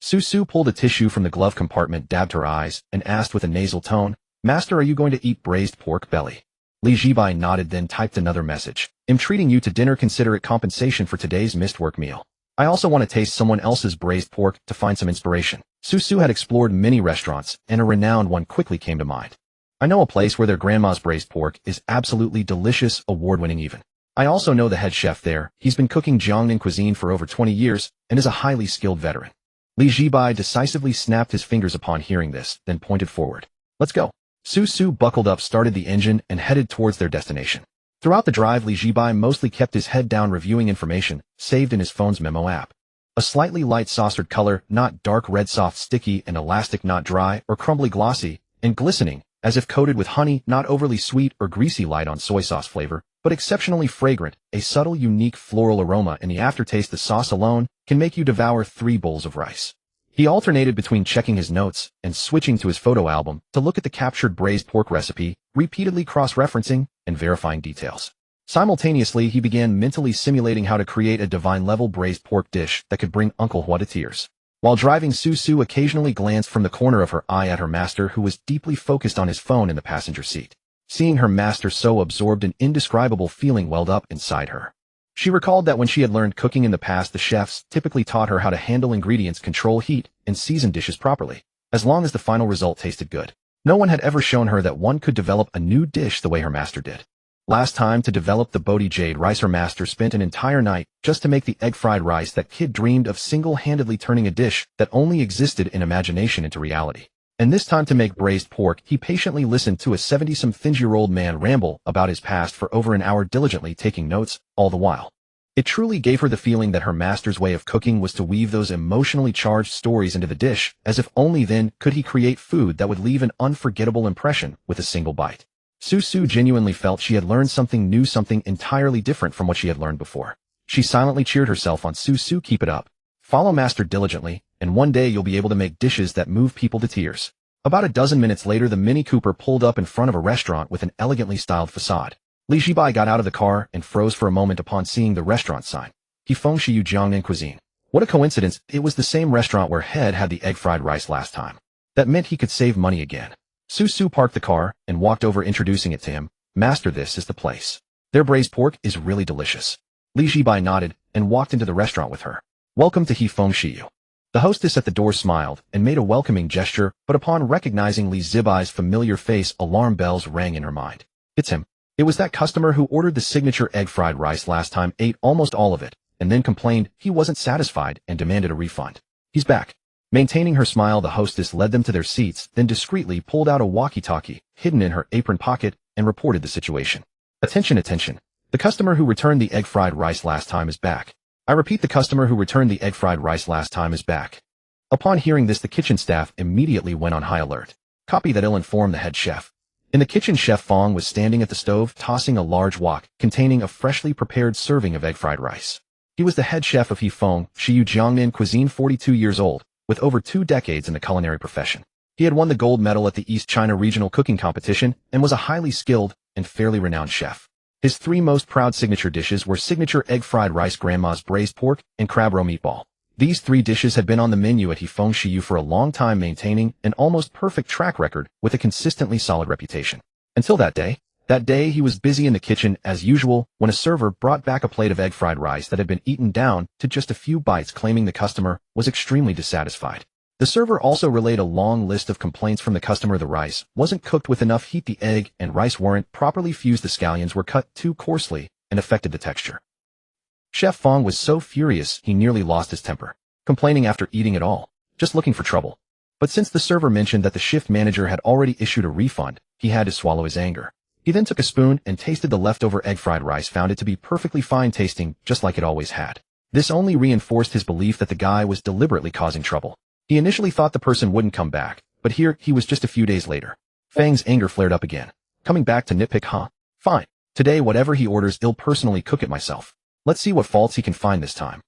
Su Su pulled a tissue from the glove compartment, dabbed her eyes, and asked with a nasal tone, Master, are you going to eat braised pork belly? Li Zhibai nodded, then typed another message. I'm treating you to dinner, consider it compensation for today's missed work meal. I also want to taste someone else's braised pork to find some inspiration. Su Su had explored many restaurants, and a renowned one quickly came to mind. I know a place where their grandma's braised pork is absolutely delicious, award-winning even. I also know the head chef there. He's been cooking Jiangnan cuisine for over 20 years and is a highly skilled veteran. Li Zhibai decisively snapped his fingers upon hearing this, then pointed forward. Let's go. Su Su buckled up, started the engine, and headed towards their destination. Throughout the drive, Li Zhibai mostly kept his head down, reviewing information saved in his phone's memo app. A slightly light saucered color, not dark red, soft, sticky, and elastic, not dry or crumbly, glossy, and glistening, as if coated with honey, not overly sweet or greasy, light on soy sauce flavor, but exceptionally fragrant, a subtle, unique floral aroma in the aftertaste. The sauce alone can make you devour 3 bowls of rice. He alternated between checking his notes and switching to his photo album to look at the captured braised pork recipe, repeatedly cross-referencing and verifying details. Simultaneously, he began mentally simulating how to create a divine-level braised pork dish that could bring Uncle Hu to tears. While driving, Su Su occasionally glanced from the corner of her eye at her master, who was deeply focused on his phone in the passenger seat. Seeing her master so absorbed, an indescribable feeling welled up inside her. She recalled that when she had learned cooking in the past, the chefs typically taught her how to handle ingredients, control heat, and season dishes properly, as long as the final result tasted good. No one had ever shown her that one could develop a new dish the way her master did. Last time, to develop the Bodhi jade rice, her master spent an entire night just to make the egg-fried rice that kid dreamed of, single-handedly turning a dish that only existed in imagination into reality. And this time, to make braised pork, he patiently listened to a 70-something-year-old man ramble about his past for over an hour, diligently taking notes all the while. It truly gave her the feeling that her master's way of cooking was to weave those emotionally charged stories into the dish, as if only then could he create food that would leave an unforgettable impression with a single bite. Su Su genuinely felt she had learned something new, something entirely different from what she had learned before. She silently cheered herself on. Su Su, keep it up. Follow master diligently, and one day you'll be able to make dishes that move people to tears. About a dozen minutes later, the Mini Cooper pulled up in front of a restaurant with an elegantly styled facade. Li Zhibai got out of the car and froze for a moment upon seeing the restaurant sign. Hifeng Shiyu Jiangnan Cuisine. What a coincidence, it was the same restaurant where Head had the egg-fried rice last time. That meant he could save money again. Su Su parked the car and walked over, introducing it to him. Master, this is the place. Their braised pork is really delicious. Li Zhibai nodded and walked into the restaurant with her. Welcome to Hifeng Shiyu. The hostess at the door smiled and made a welcoming gesture, but upon recognizing Li Zhibai's familiar face, alarm bells rang in her mind. It's him. It was that customer who ordered the signature egg-fried rice last time, ate almost all of it, and then complained he wasn't satisfied and demanded a refund. He's back. Maintaining her smile, the hostess led them to their seats, then discreetly pulled out a walkie-talkie hidden in her apron pocket and reported the situation. Attention, attention. The customer who returned the egg-fried rice last time is back. I repeat, the customer who returned the egg-fried rice last time is back. Upon hearing this, the kitchen staff immediately went on high alert. Copy that, informed the head chef. In the kitchen, Chef Fong was standing at the stove, tossing a large wok containing a freshly prepared serving of egg-fried rice. He was the head chef of Hefeng, Shiyu Jiangnan Cuisine, 42 years old, with over 2 decades in the culinary profession. He had won the gold medal at the East China Regional Cooking Competition and was a highly skilled and fairly renowned chef. His 3 most proud signature dishes were signature egg fried rice, grandma's braised pork, and crab roe meatball. These 3 dishes had been on the menu at Hefeng Shiyu for a long time, maintaining an almost perfect track record with a consistently solid reputation. Until that day. That day he was busy in the kitchen as usual when a server brought back a plate of egg fried rice that had been eaten down to just a few bites, claiming the customer was extremely dissatisfied. The server also relayed a long list of complaints from the customer. The rice wasn't cooked with enough heat, the egg and rice weren't properly fused, the scallions were cut too coarsely and affected the texture. Chef Fong was so furious he nearly lost his temper, complaining after eating it all, just looking for trouble. But since the server mentioned that the shift manager had already issued a refund, he had to swallow his anger. He then took a spoon and tasted the leftover egg fried rice, found it to be perfectly fine tasting, just like it always had. This only reinforced his belief that the guy was deliberately causing trouble. He initially thought the person wouldn't come back, but here he was just a few days later. Fang's anger flared up again. Coming back to nitpick, huh? Fine. Today whatever he orders, I'll personally cook it myself. Let's see what faults he can find this time.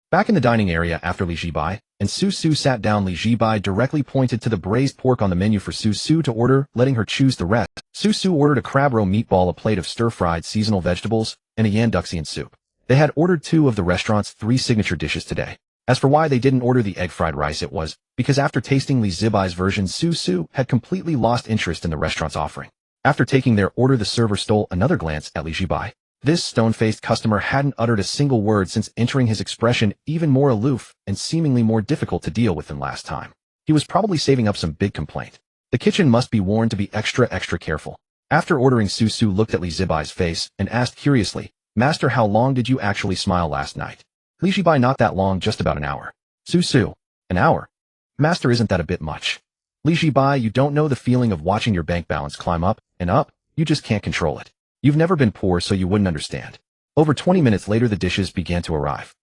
Back in the dining area after Li Zhibai and Su Su sat down, Li Zhibai directly pointed to the braised pork on the menu for Su Su to order, letting her choose the rest. Su Su ordered a crab roe meatball, a plate of stir-fried seasonal vegetables, and a yanduxian soup. They had ordered 2 of the restaurant's 3 signature dishes today. As for why they didn't order the egg fried rice, it was because after tasting Li Zhibai's version, Su Su had completely lost interest in the restaurant's offering. After taking their order, the server stole another glance at Li Zhibai. This stone-faced customer hadn't uttered a single word since entering, his expression even more aloof and seemingly more difficult to deal with than last time. He was probably saving up some big complaint. The kitchen must be warned to be extra careful. After ordering, Su Su looked at Li Zhibai's face and asked curiously, "Master, how long did you actually smile last night?" Li Zhibai, "Not that long, just about an hour." Su Su, "An hour? Master, isn't that a bit much?" Li Zhibai, "You don't know the feeling of watching your bank balance climb up and up. You just can't control it. You've never been poor, so you wouldn't understand." Over 20 minutes later, the dishes began to arrive.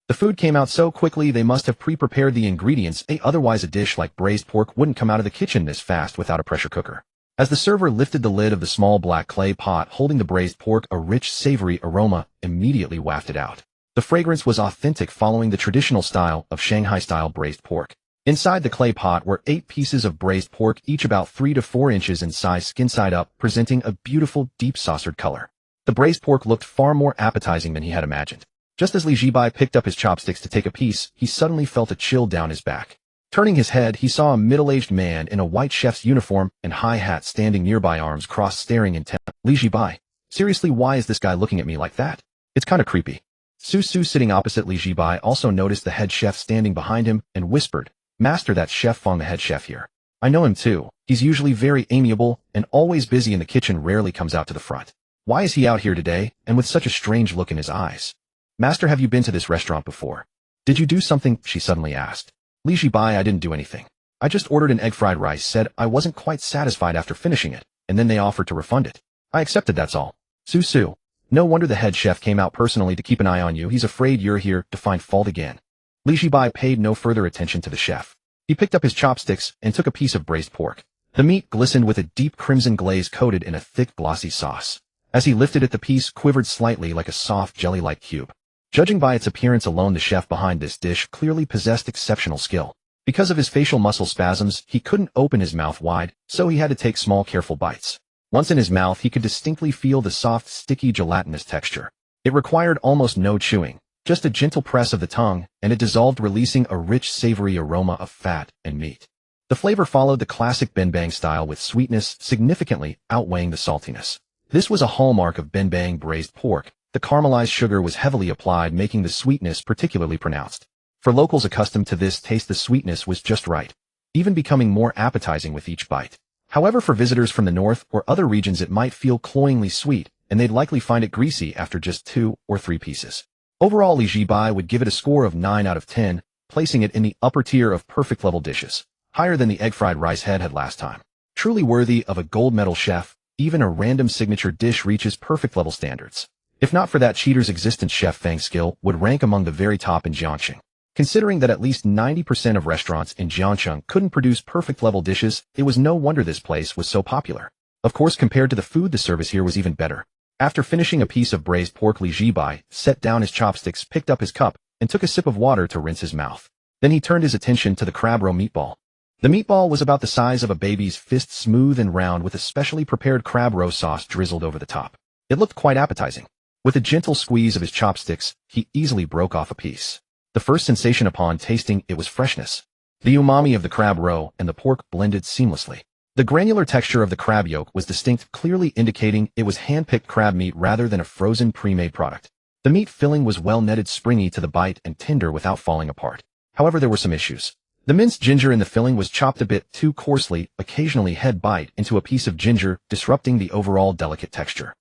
The food came out so quickly they must have pre-prepared the ingredients, otherwise a dish like braised pork wouldn't come out of the kitchen this fast without a pressure cooker. As the server lifted the lid of the small black clay pot holding the braised pork, a rich, savory aroma immediately wafted out. The fragrance was authentic, following the traditional style of Shanghai-style braised pork. Inside the clay pot were 8 pieces of braised pork, each about 3 to 4 inches in size, skin side up, presenting a beautiful, deep saucered color. The braised pork looked far more appetizing than he had imagined. Just as Li Zhibai picked up his chopsticks to take a piece, he suddenly felt a chill down his back. Turning his head, he saw a middle-aged man in a white chef's uniform and high hat standing nearby, arms crossed, staring intently. Li Zhibai, seriously, why is this guy looking at me like that? It's kind of creepy. Su Su, sitting opposite Li Zhibai, also noticed the head chef standing behind him and whispered, "Master, that's Chef Fong, the head chef here. I know him too. He's usually very amiable and always busy in the kitchen, rarely comes out to the front. Why is he out here today and with such a strange look in his eyes?" "Master, have you been to this restaurant before?" "Did you do something?" she suddenly asked. Li Zhibai, "I didn't do anything. I just ordered an egg fried rice, said I wasn't quite satisfied after finishing it, and then they offered to refund it. I accepted, that's all." "Su Su, no wonder the head chef came out personally to keep an eye on you. He's afraid you're here to find fault again." Li Zhibai paid no further attention to the chef. He picked up his chopsticks and took a piece of braised pork. The meat glistened with a deep crimson glaze coated in a thick, glossy sauce. As he lifted it, the piece quivered slightly like a soft, jelly-like cube. Judging by its appearance alone, the chef behind this dish clearly possessed exceptional skill. Because of his facial muscle spasms, he couldn't open his mouth wide, so he had to take small, careful bites. Once in his mouth, he could distinctly feel the soft, sticky, gelatinous texture. It required almost no chewing. Just a gentle press of the tongue, and it dissolved, releasing a rich, savory aroma of fat and meat. The flavor followed the classic benbang style, with sweetness significantly outweighing the saltiness. This was a hallmark of benbang braised pork. The caramelized sugar was heavily applied, making the sweetness particularly pronounced. For locals accustomed to this taste, the sweetness was just right, even becoming more appetizing with each bite. However, for visitors from the north or other regions, it might feel cloyingly sweet, and they'd likely find it greasy after just 2 or 3 pieces. Overall, Li Zhibai would give it a score of 9 out of 10, placing it in the upper tier of perfect level dishes, higher than the egg fried rice head had last time. Truly worthy of a gold medal chef, even a random signature dish reaches perfect level standards. If not for that cheater's existence, Chef Fang's skill would rank among the very top in Jiangxing. Considering that at least 90% of restaurants in Jiangxing couldn't produce perfect level dishes, it was no wonder this place was so popular. Of course, compared to the food, the service here was even better. After finishing a piece of braised pork, Li Zhibai set down his chopsticks, picked up his cup, and took a sip of water to rinse his mouth. Then he turned his attention to the crab roe meatball. The meatball was about the size of a baby's fist, smooth and round, with a specially prepared crab roe sauce drizzled over the top. It looked quite appetizing. With a gentle squeeze of his chopsticks, he easily broke off a piece. The first sensation upon tasting it was freshness. The umami of the crab roe and the pork blended seamlessly. The granular texture of the crab yolk was distinct, clearly indicating it was hand-picked crab meat rather than a frozen pre-made product. The meat filling was well-netted, springy to the bite, and tender without falling apart. However, there were some issues. The minced ginger in the filling was chopped a bit too coarsely, occasionally head bite into a piece of ginger, disrupting the overall delicate texture.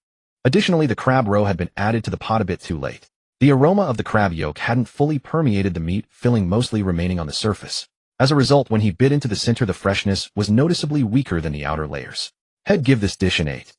Additionally, the crab roe had been added to the pot a bit too late. The aroma of the crab yolk hadn't fully permeated the meat, filling mostly remaining on the surface. As a result, when he bit into the center, the freshness was noticeably weaker than the outer layers. He'd give this dish an 8.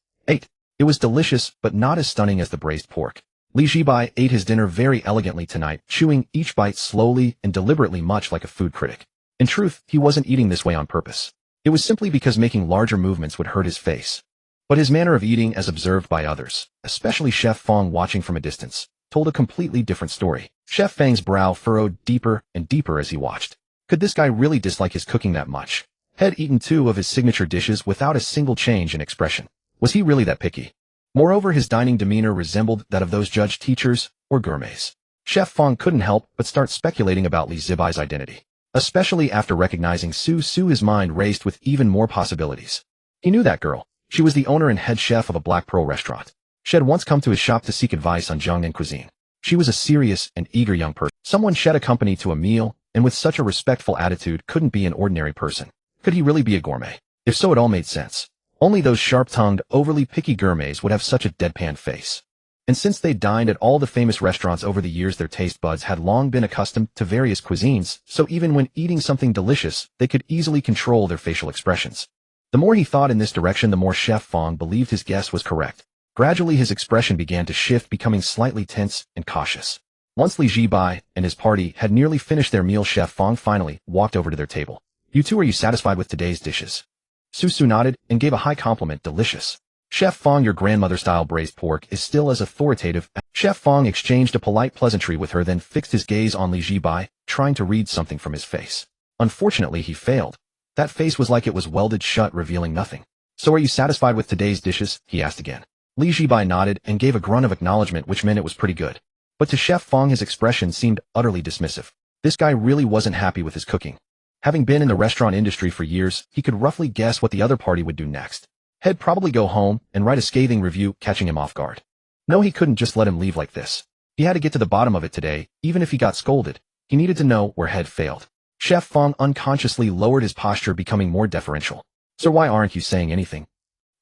It was delicious, but not as stunning as the braised pork. Li Zhibai ate his dinner very elegantly tonight, chewing each bite slowly and deliberately, much like a food critic. In truth, he wasn't eating this way on purpose. It was simply because making larger movements would hurt his face. But his manner of eating, as observed by others, especially Chef Fang watching from a distance, told a completely different story. Chef Fang's brow furrowed deeper and deeper as he watched. Could this guy really dislike his cooking that much? Had eaten 2 of his signature dishes without a single change in expression. Was he really that picky? Moreover, his dining demeanor resembled that of those judge teachers or gourmets. Chef Fang couldn't help but start speculating about Li Zhibai's identity. Especially after recognizing Su, his mind raced with even more possibilities. He knew that girl. She was the owner and head chef of a Black Pearl restaurant. She had once come to his shop to seek advice on Jiangnan cuisine. She was a serious and eager young person. Someone shed a company to a meal, and with such a respectful attitude couldn't be an ordinary person. Could he really be a gourmet? If so, it all made sense. Only those sharp-tongued, overly picky gourmets would have such a deadpan face. And since they dined at all the famous restaurants over the years, their taste buds had long been accustomed to various cuisines, so even when eating something delicious, they could easily control their facial expressions. The more he thought in this direction, the more Chef Fang believed his guess was correct. Gradually, his expression began to shift, becoming slightly tense and cautious. Once Li Zhibai and his party had nearly finished their meal, Chef Fang finally walked over to their table. "You two, are you satisfied with today's dishes?" Su nodded and gave a high compliment. "Delicious. Chef Fang, your grandmother-style braised pork is still as authoritative." Chef Fang exchanged a polite pleasantry with her, then fixed his gaze on Li Zhibai, trying to read something from his face. Unfortunately, he failed. That face was like it was welded shut, revealing nothing. "So are you satisfied with today's dishes?" he asked again. Li Zhibai nodded and gave a grunt of acknowledgement, which meant it was pretty good. But to Chef Fang, his expression seemed utterly dismissive. This guy really wasn't happy with his cooking. Having been in the restaurant industry for years, he could roughly guess what the other party would do next. He'd probably go home and write a scathing review, catching him off guard. No, he couldn't just let him leave like this. He had to get to the bottom of it today, even if he got scolded. He needed to know where Head failed. Chef Fang unconsciously lowered his posture, becoming more deferential. "Sir, why aren't you saying anything?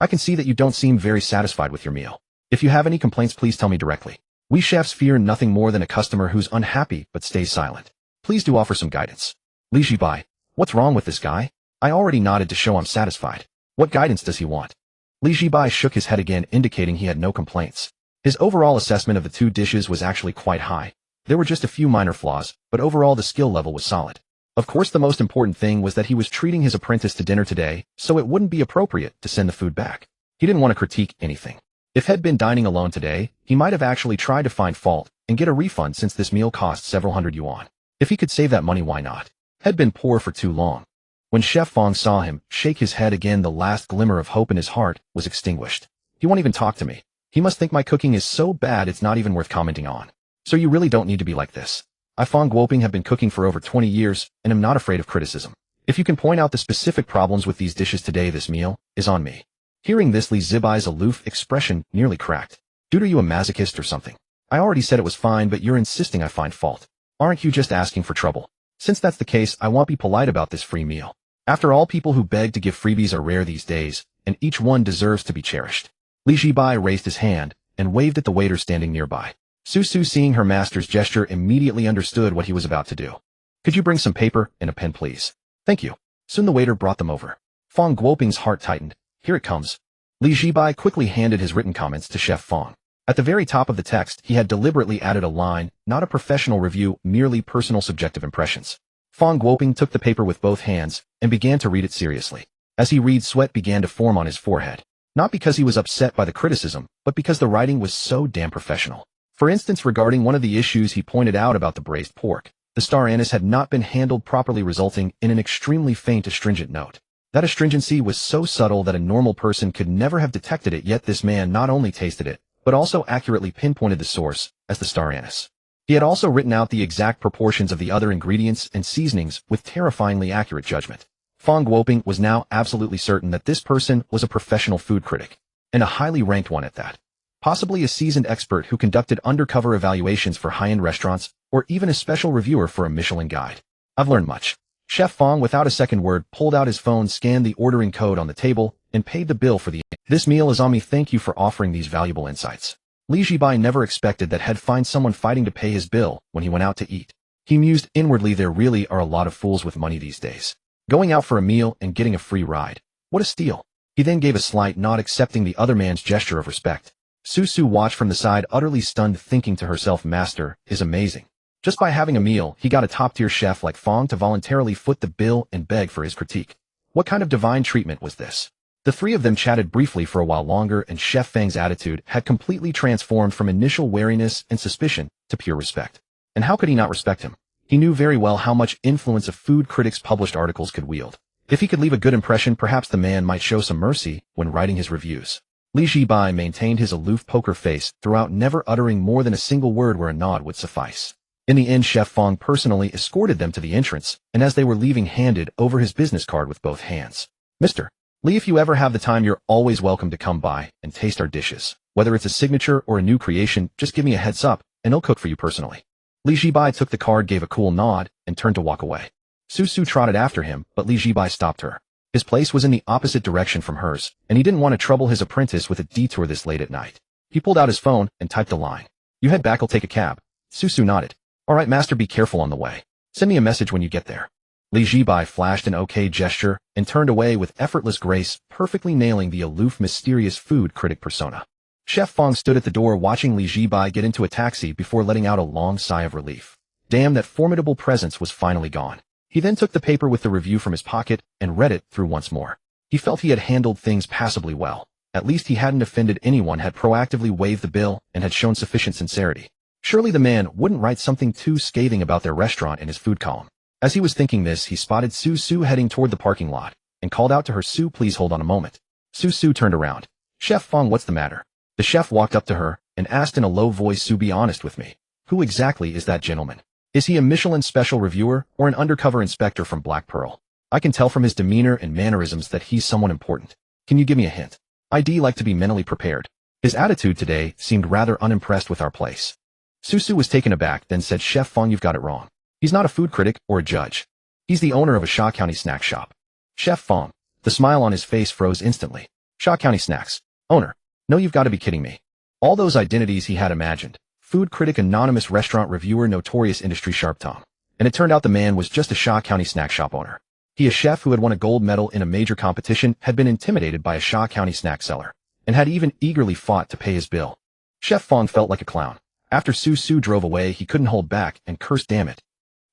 I can see that you don't seem very satisfied with your meal. If you have any complaints, please tell me directly. We chefs fear nothing more than a customer who's unhappy but stays silent. Please do offer some guidance." "Li Zhibai, what's wrong with this guy?" I already nodded to show I'm satisfied. "What guidance does he want?" Li Zhibai shook his head again, indicating he had no complaints. His overall assessment of the 2 dishes was actually quite high. There were just a few minor flaws, but overall the skill level was solid. Of course, the most important thing was that he was treating his apprentice to dinner today, so it wouldn't be appropriate to send the food back. He didn't want to critique anything. If He'd been dining alone today, he might have actually tried to find fault and get a refund, since this meal cost several hundred yuan. If he could save that money, why not? He'd been poor for too long. When Chef Fang saw him shake his head again, the last glimmer of hope in his heart was extinguished. "He won't even talk to me. He must think my cooking is so bad it's not even worth commenting on. So you really don't need to be like this. I, Fang Guoping, have been cooking for over 20 years and am not afraid of criticism. If you can point out the specific problems with these dishes today, this meal is on me." Hearing this, Li Zhibai's aloof expression nearly cracked. "Dude, are you a masochist or something? I already said it was fine, but you're insisting I find fault. Aren't you just asking for trouble? Since that's the case, I won't be polite about this free meal. After all, people who beg to give freebies are rare these days, and each one deserves to be cherished." Li Zhibai raised his hand and waved at the waiter standing nearby. Su, seeing her master's gesture, immediately understood what he was about to do. "Could you bring some paper and a pen, please?" "Thank you." Soon the waiter brought them over. Fang Guoping's heart tightened. "Here it comes." Li Zhibai quickly handed his written comments to Chef Fang. At the very top of the text, he had deliberately added a line, not a professional review, merely personal subjective impressions. Fang Guoping took the paper with both hands and began to read it seriously. As he read, sweat began to form on his forehead. Not because he was upset by the criticism, but because the writing was so damn professional. For instance, regarding one of the issues he pointed out about the braised pork, the star anise had not been handled properly, resulting in an extremely faint astringent note. That astringency was so subtle that a normal person could never have detected it, yet this man not only tasted it, but also accurately pinpointed the source as the star anise. He had also written out the exact proportions of the other ingredients and seasonings with terrifyingly accurate judgment. Fong Guoping was now absolutely certain that this person was a professional food critic, and a highly ranked one at that. Possibly a seasoned expert who conducted undercover evaluations for high-end restaurants, or even a special reviewer for a Michelin guide. I've learned much. Chef Fong, without a second word, pulled out his phone, scanned the ordering code on the table, and paid the bill for the "This meal is on me. Thank you for offering these valuable insights." Li Zhibai never expected that he'd find someone fighting to pay his bill when he went out to eat. He mused inwardly, there really are a lot of fools with money these days. Going out for a meal and getting a free ride. What a steal. He then gave a slight nod, accepting the other man's gesture of respect. Su watched from the side, utterly stunned, thinking to herself, master is amazing. Just by having a meal, he got a top-tier chef like Fong to voluntarily foot the bill and beg for his critique. What kind of divine treatment was this? The three of them chatted briefly for a while longer, and Chef Fang's attitude had completely transformed from initial wariness and suspicion to pure respect. And how could he not respect him? He knew very well how much influence a food critic's published articles could wield. If he could leave a good impression, perhaps the man might show some mercy when writing his reviews. Li Zhibai maintained his aloof poker face throughout, never uttering more than a single word where a nod would suffice. In the end, Chef Fong personally escorted them to the entrance, and as they were leaving, handed over his business card with both hands. Mr. Li, if you ever have the time, you're always welcome to come by and taste our dishes. Whether it's a signature or a new creation, just give me a heads up, and I'll cook for you personally. Li Zhibai took the card, gave a cool nod, and turned to walk away. Su trotted after him, but Li Zhibai stopped her. His place was in the opposite direction from hers, and he didn't want to trouble his apprentice with a detour this late at night. He pulled out his phone and typed a line. You head back, I'll take a cab. Su nodded. All right, master, be careful on the way. Send me a message when you get there. Li Zhibai flashed an okay gesture and turned away with effortless grace, perfectly nailing the aloof, mysterious food critic persona. Chef Fong stood at the door watching Li Zhibai get into a taxi before letting out a long sigh of relief. Damn, that formidable presence was finally gone. He then took the paper with the review from his pocket and read it through once more. He felt he had handled things passably well. At least he hadn't offended anyone, had proactively waived the bill, and had shown sufficient sincerity. Surely the man wouldn't write something too scathing about their restaurant in his food column. As he was thinking this, he spotted Su heading toward the parking lot, and called out to her, Su, please hold on a moment. Su turned around. Chef Fong, what's the matter? The chef walked up to her and asked in a low voice, Su, be honest with me. Who exactly is that gentleman? Is he a Michelin special reviewer or an undercover inspector from Black Pearl? I can tell from his demeanor and mannerisms that he's someone important. Can you give me a hint? I'd like to be mentally prepared. His attitude today seemed rather unimpressed with our place. Su was taken aback, then said, Chef Fong, you've got it wrong. He's not a food critic or a judge. He's the owner of a Shaw County snack shop. Chef Fong. The smile on his face froze instantly. Shaw County Snacks. Owner. No, you've got to be kidding me. All those identities he had imagined. Food critic, anonymous restaurant reviewer, notorious industry sharp Tom. And it turned out the man was just a Shaw County snack shop owner. He, a chef who had won a gold medal in a major competition, had been intimidated by a Shaw County snack seller, and had even eagerly fought to pay his bill. Chef Fong felt like a clown. After Su drove away, he couldn't hold back and cursed, damn it.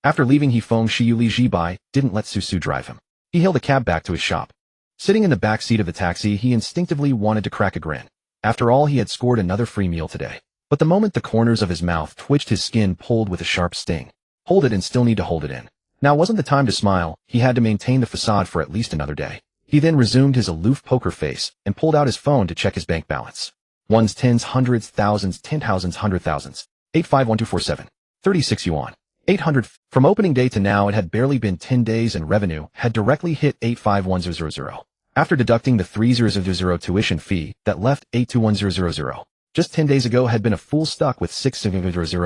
After leaving, he phoned Li Zhibai, didn't let Su drive him. He hailed a cab back to his shop. Sitting in the back seat of the taxi, he instinctively wanted to crack a grin. After all, he had scored another free meal today. But the moment the corners of his mouth twitched, his skin pulled with a sharp sting. Hold it and still need to hold it in. Now wasn't the time to smile. He had to maintain the facade for at least another day. He then resumed his aloof poker face and pulled out his phone to check his bank balance. Ones, tens, hundreds, thousands, 10,000s, 100,000s. 851247. 36 yuan. 800. From opening day to now, it had barely been 10 days, and revenue had directly hit 851000. After deducting the 3000 tuition fee that left 821000. Just 10 days ago had been a fool stuck with 6000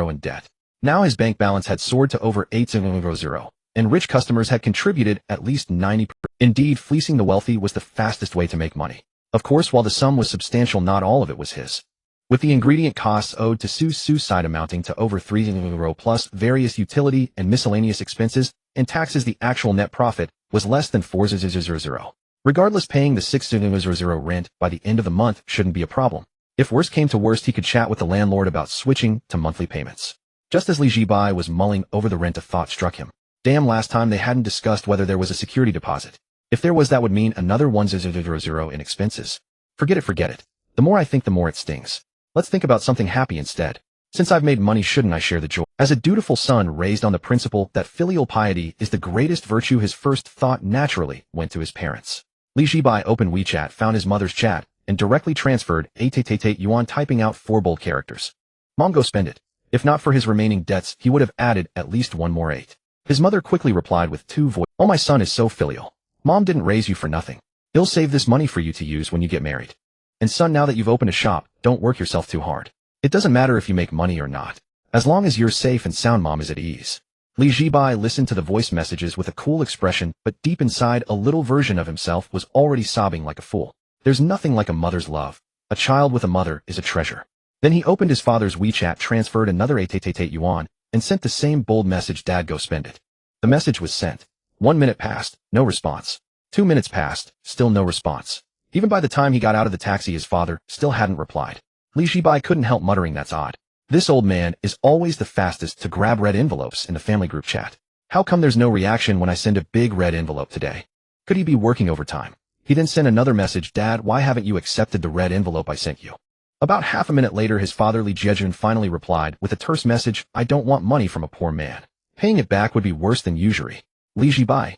in debt. Now his bank balance had soared to over 8000, and rich customers had contributed at least 90%. Indeed, fleecing the wealthy was the fastest way to make money. Of course, while the sum was substantial, not all of it was his. With the ingredient costs owed to Su's side amounting to over 3 plus various utility and miscellaneous expenses and taxes, the actual net profit was less than 400. Regardless, paying the 600 rent by the end of the month shouldn't be a problem. If worst came to worst, he could chat with the landlord about switching to monthly payments. Just as Li Zhibai was mulling over the rent, a thought struck him. Damn, last time they hadn't discussed whether there was a security deposit. If there was, that would mean another 100 in expenses. Forget it, forget it. The more I think, the more it stings. Let's think about something happy instead. Since I've made money, shouldn't I share the joy? As a dutiful son raised on the principle that filial piety is the greatest virtue, his first thought naturally went to his parents. Zhibai opened WeChat, found his mother's chat, and directly transferred 888 yuan, typing out 4 bold characters. Mom, go spend it. If not for his remaining debts, he would have added at least one more 8. His mother quickly replied with 2 voice. Oh, my son is so filial. Mom didn't raise you for nothing. He'll save this money for you to use when you get married. And son, now that you've opened a shop, don't work yourself too hard. It doesn't matter if you make money or not. As long as you're safe and sound, Mom is at ease. Zhibai listened to the voice messages with a cool expression, but deep inside, a little version of himself was already sobbing like a fool. There's nothing like a mother's love. A child with a mother is a treasure. Then he opened his father's WeChat, transferred another 888 yuan, and sent the same bold message, Dad, go spend it. The message was sent. 1 minute passed, no response. 2 minutes passed, still no response. Even by the time he got out of the taxi, his father still hadn't replied. Zhibai couldn't help muttering, that's odd. This old man is always the fastest to grab red envelopes in the family group chat. How come there's no reaction when I send a big red envelope today? Could he be working overtime? He then sent another message, Dad, why haven't you accepted the red envelope I sent you? About half a minute later, his father Li Jiejun finally replied with a terse message, I don't want money from a poor man. Paying it back would be worse than usury. Zhibai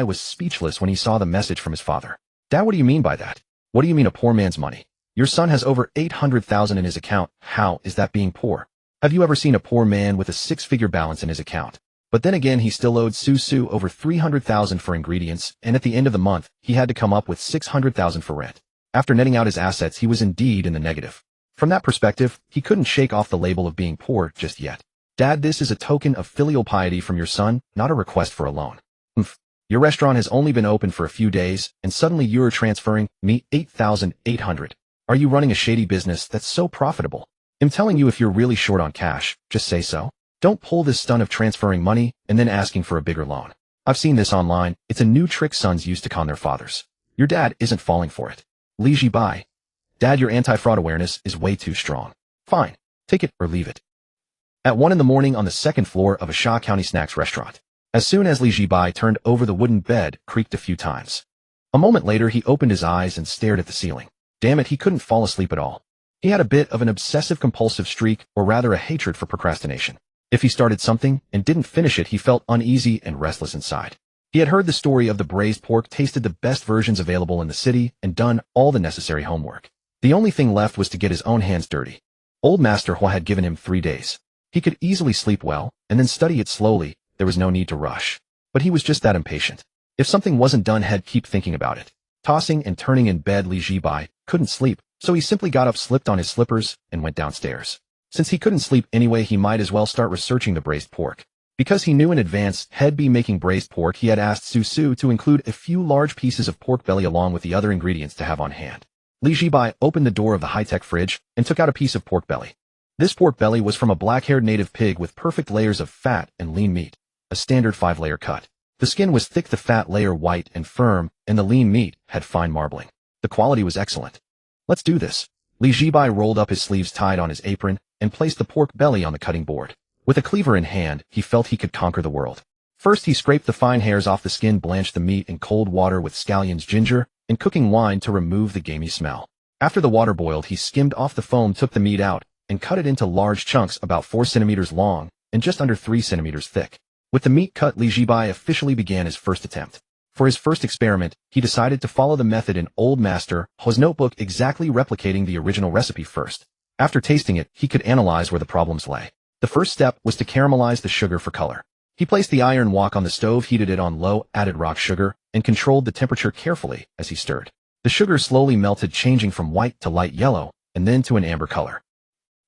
was speechless when he saw the message from his father. Dad, what do you mean by that? What do you mean a poor man's money? Your son has over 800,000 in his account. How is that being poor? Have you ever seen a poor man with a 6-figure balance in his account? But then again, he still owed Su over 300,000 for ingredients, and at the end of the month, he had to come up with 600,000 for rent. After netting out his assets, he was indeed in the negative. From that perspective, he couldn't shake off the label of being poor just yet. Dad, this is a token of filial piety from your son, not a request for a loan. Your restaurant has only been open for a few days, and suddenly you're transferring me 8,800. Are you running a shady business that's so profitable? I'm telling you, if you're really short on cash, just say so. Don't pull this stunt of transferring money and then asking for a bigger loan. I've seen this online. It's a new trick sons use to con their fathers. Your dad isn't falling for it. Zhibai. Dad, your anti-fraud awareness is way too strong. Fine. Take it or leave it. At 1 in the morning on the 2nd floor of a Sha County snacks restaurant. As soon as Zhibai turned over, the wooden bed creaked a few times. A moment later, he opened his eyes and stared at the ceiling. Damn it, he couldn't fall asleep at all. He had a bit of an obsessive-compulsive streak, or rather a hatred for procrastination. If he started something and didn't finish it, he felt uneasy and restless inside. He had heard the story of the braised pork, tasted the best versions available in the city, and done all the necessary homework. The only thing left was to get his own hands dirty. Old Master Hua had given him 3 days. He could easily sleep well, and then study it slowly. There was no need to rush. But he was just that impatient. If something wasn't done, he'd keep thinking about it. Tossing and turning in bed, Zhibai couldn't sleep, so he simply got up, slipped on his slippers, and went downstairs. Since he couldn't sleep anyway, he might as well start researching the braised pork. Because he knew in advance he'd be making braised pork, he had asked Su to include a few large pieces of pork belly along with the other ingredients to have on hand. Zhibai opened the door of the high-tech fridge and took out a piece of pork belly. This pork belly was from a black-haired native pig with perfect layers of fat and lean meat, a standard 5-layer cut. The skin was thick, the fat layer white and firm, and the lean meat had fine marbling. The quality was excellent. Let's do this. Zhibai rolled up his sleeves, tied on his apron, and placed the pork belly on the cutting board. With a cleaver in hand, he felt he could conquer the world. First, he scraped the fine hairs off the skin, blanched the meat in cold water with scallions, ginger, and cooking wine to remove the gamey smell. After the water boiled, he skimmed off the foam, took the meat out, and cut it into large chunks about 4 centimeters long and just under 3 centimeters thick. With the meat cut, Zhibai officially began his first attempt. For his first experiment, he decided to follow the method in Old Master Hua's notebook, exactly replicating the original recipe first. After tasting it, he could analyze where the problems lay. The first step was to caramelize the sugar for color. He placed the iron wok on the stove, heated it on low, added rock sugar, and controlled the temperature carefully as he stirred. The sugar slowly melted, changing from white to light yellow, and then to an amber color.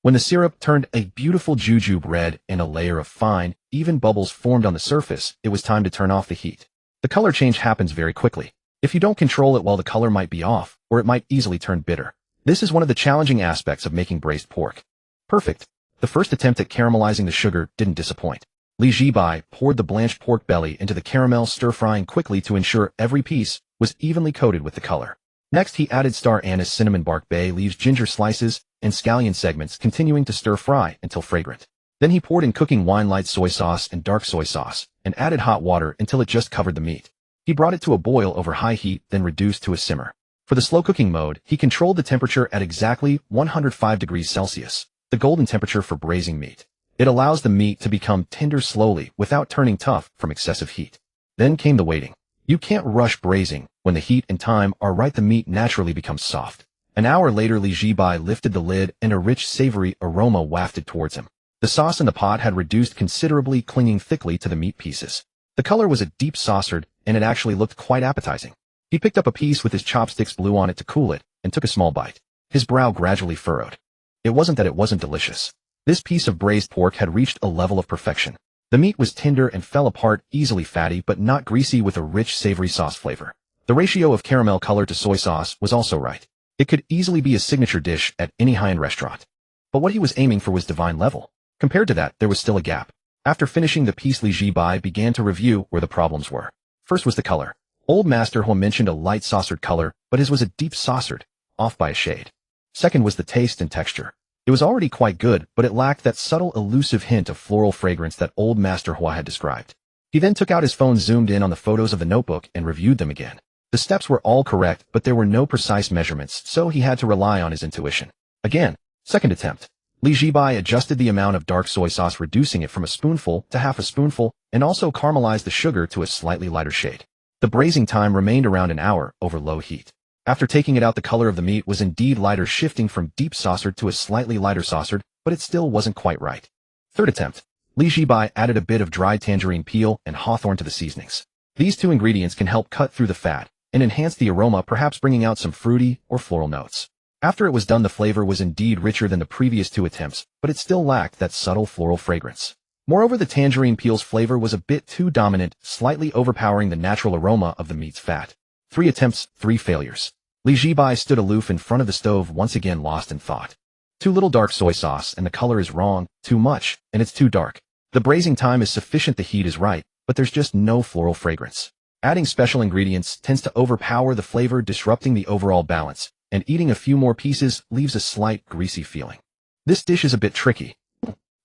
When the syrup turned a beautiful jujube red and a layer of fine, even bubbles formed on the surface, it was time to turn off the heat. The color change happens very quickly. If you don't control it well, the color might be off, or it might easily turn bitter. This is one of the challenging aspects of making braised pork. Perfect. The first attempt at caramelizing the sugar didn't disappoint. Zhibai poured the blanched pork belly into the caramel, stir-frying quickly to ensure every piece was evenly coated with the color. Next, he added star anise, cinnamon bark, bay leaves, ginger slices, and scallion segments, continuing to stir-fry until fragrant. Then he poured in cooking wine, light soy sauce, and dark soy sauce, and added hot water until it just covered the meat. He brought it to a boil over high heat, then reduced to a simmer. For the slow cooking mode, he controlled the temperature at exactly 105 degrees Celsius, the golden temperature for braising meat. It allows the meat to become tender slowly without turning tough from excessive heat. Then came the waiting. You can't rush braising. When the heat and time are right, the meat naturally becomes soft. An hour later, Zhibai lifted the lid and a rich, savory aroma wafted towards him. The sauce in the pot had reduced considerably, clinging thickly to the meat pieces. The color was a deep saucered, and it actually looked quite appetizing. He picked up a piece with his chopsticks, blew on it to cool it, and took a small bite. His brow gradually furrowed. It wasn't that it wasn't delicious. This piece of braised pork had reached a level of perfection. The meat was tender and fell apart, easily fatty but not greasy, with a rich, savory sauce flavor. The ratio of caramel color to soy sauce was also right. It could easily be a signature dish at any high-end restaurant. But what he was aiming for was divine level. Compared to that, there was still a gap. After finishing the piece, Zhibai began to review where the problems were. First was the color. Old Master Hua mentioned a light saucered color, but his was a deep saucered, off by a shade. Second was the taste and texture. It was already quite good, but it lacked that subtle, elusive hint of floral fragrance that Old Master Hua had described. He then took out his phone, zoomed in on the photos of the notebook, and reviewed them again. The steps were all correct, but there were no precise measurements, so he had to rely on his intuition. Again, second attempt. Zhibai adjusted the amount of dark soy sauce, reducing it from a spoonful to half a spoonful, and also caramelized the sugar to a slightly lighter shade. The braising time remained around an hour over low heat. After taking it out, the color of the meat was indeed lighter, shifting from deep saucered to a slightly lighter saucered, but it still wasn't quite right. Third attempt. Zhibai added a bit of dried tangerine peel and hawthorn to the seasonings. These two ingredients can help cut through the fat and enhance the aroma, perhaps bringing out some fruity or floral notes. After it was done, the flavor was indeed richer than the previous two attempts, but it still lacked that subtle floral fragrance. Moreover, the tangerine peel's flavor was a bit too dominant, slightly overpowering the natural aroma of the meat's fat. 3 attempts, 3 failures. Zhibai stood aloof in front of the stove, once again lost in thought. Too little dark soy sauce and the color is wrong, too much, and it's too dark. The braising time is sufficient, the heat is right, but there's just no floral fragrance. Adding special ingredients tends to overpower the flavor, disrupting the overall balance, and eating a few more pieces leaves a slight greasy feeling. This dish is a bit tricky.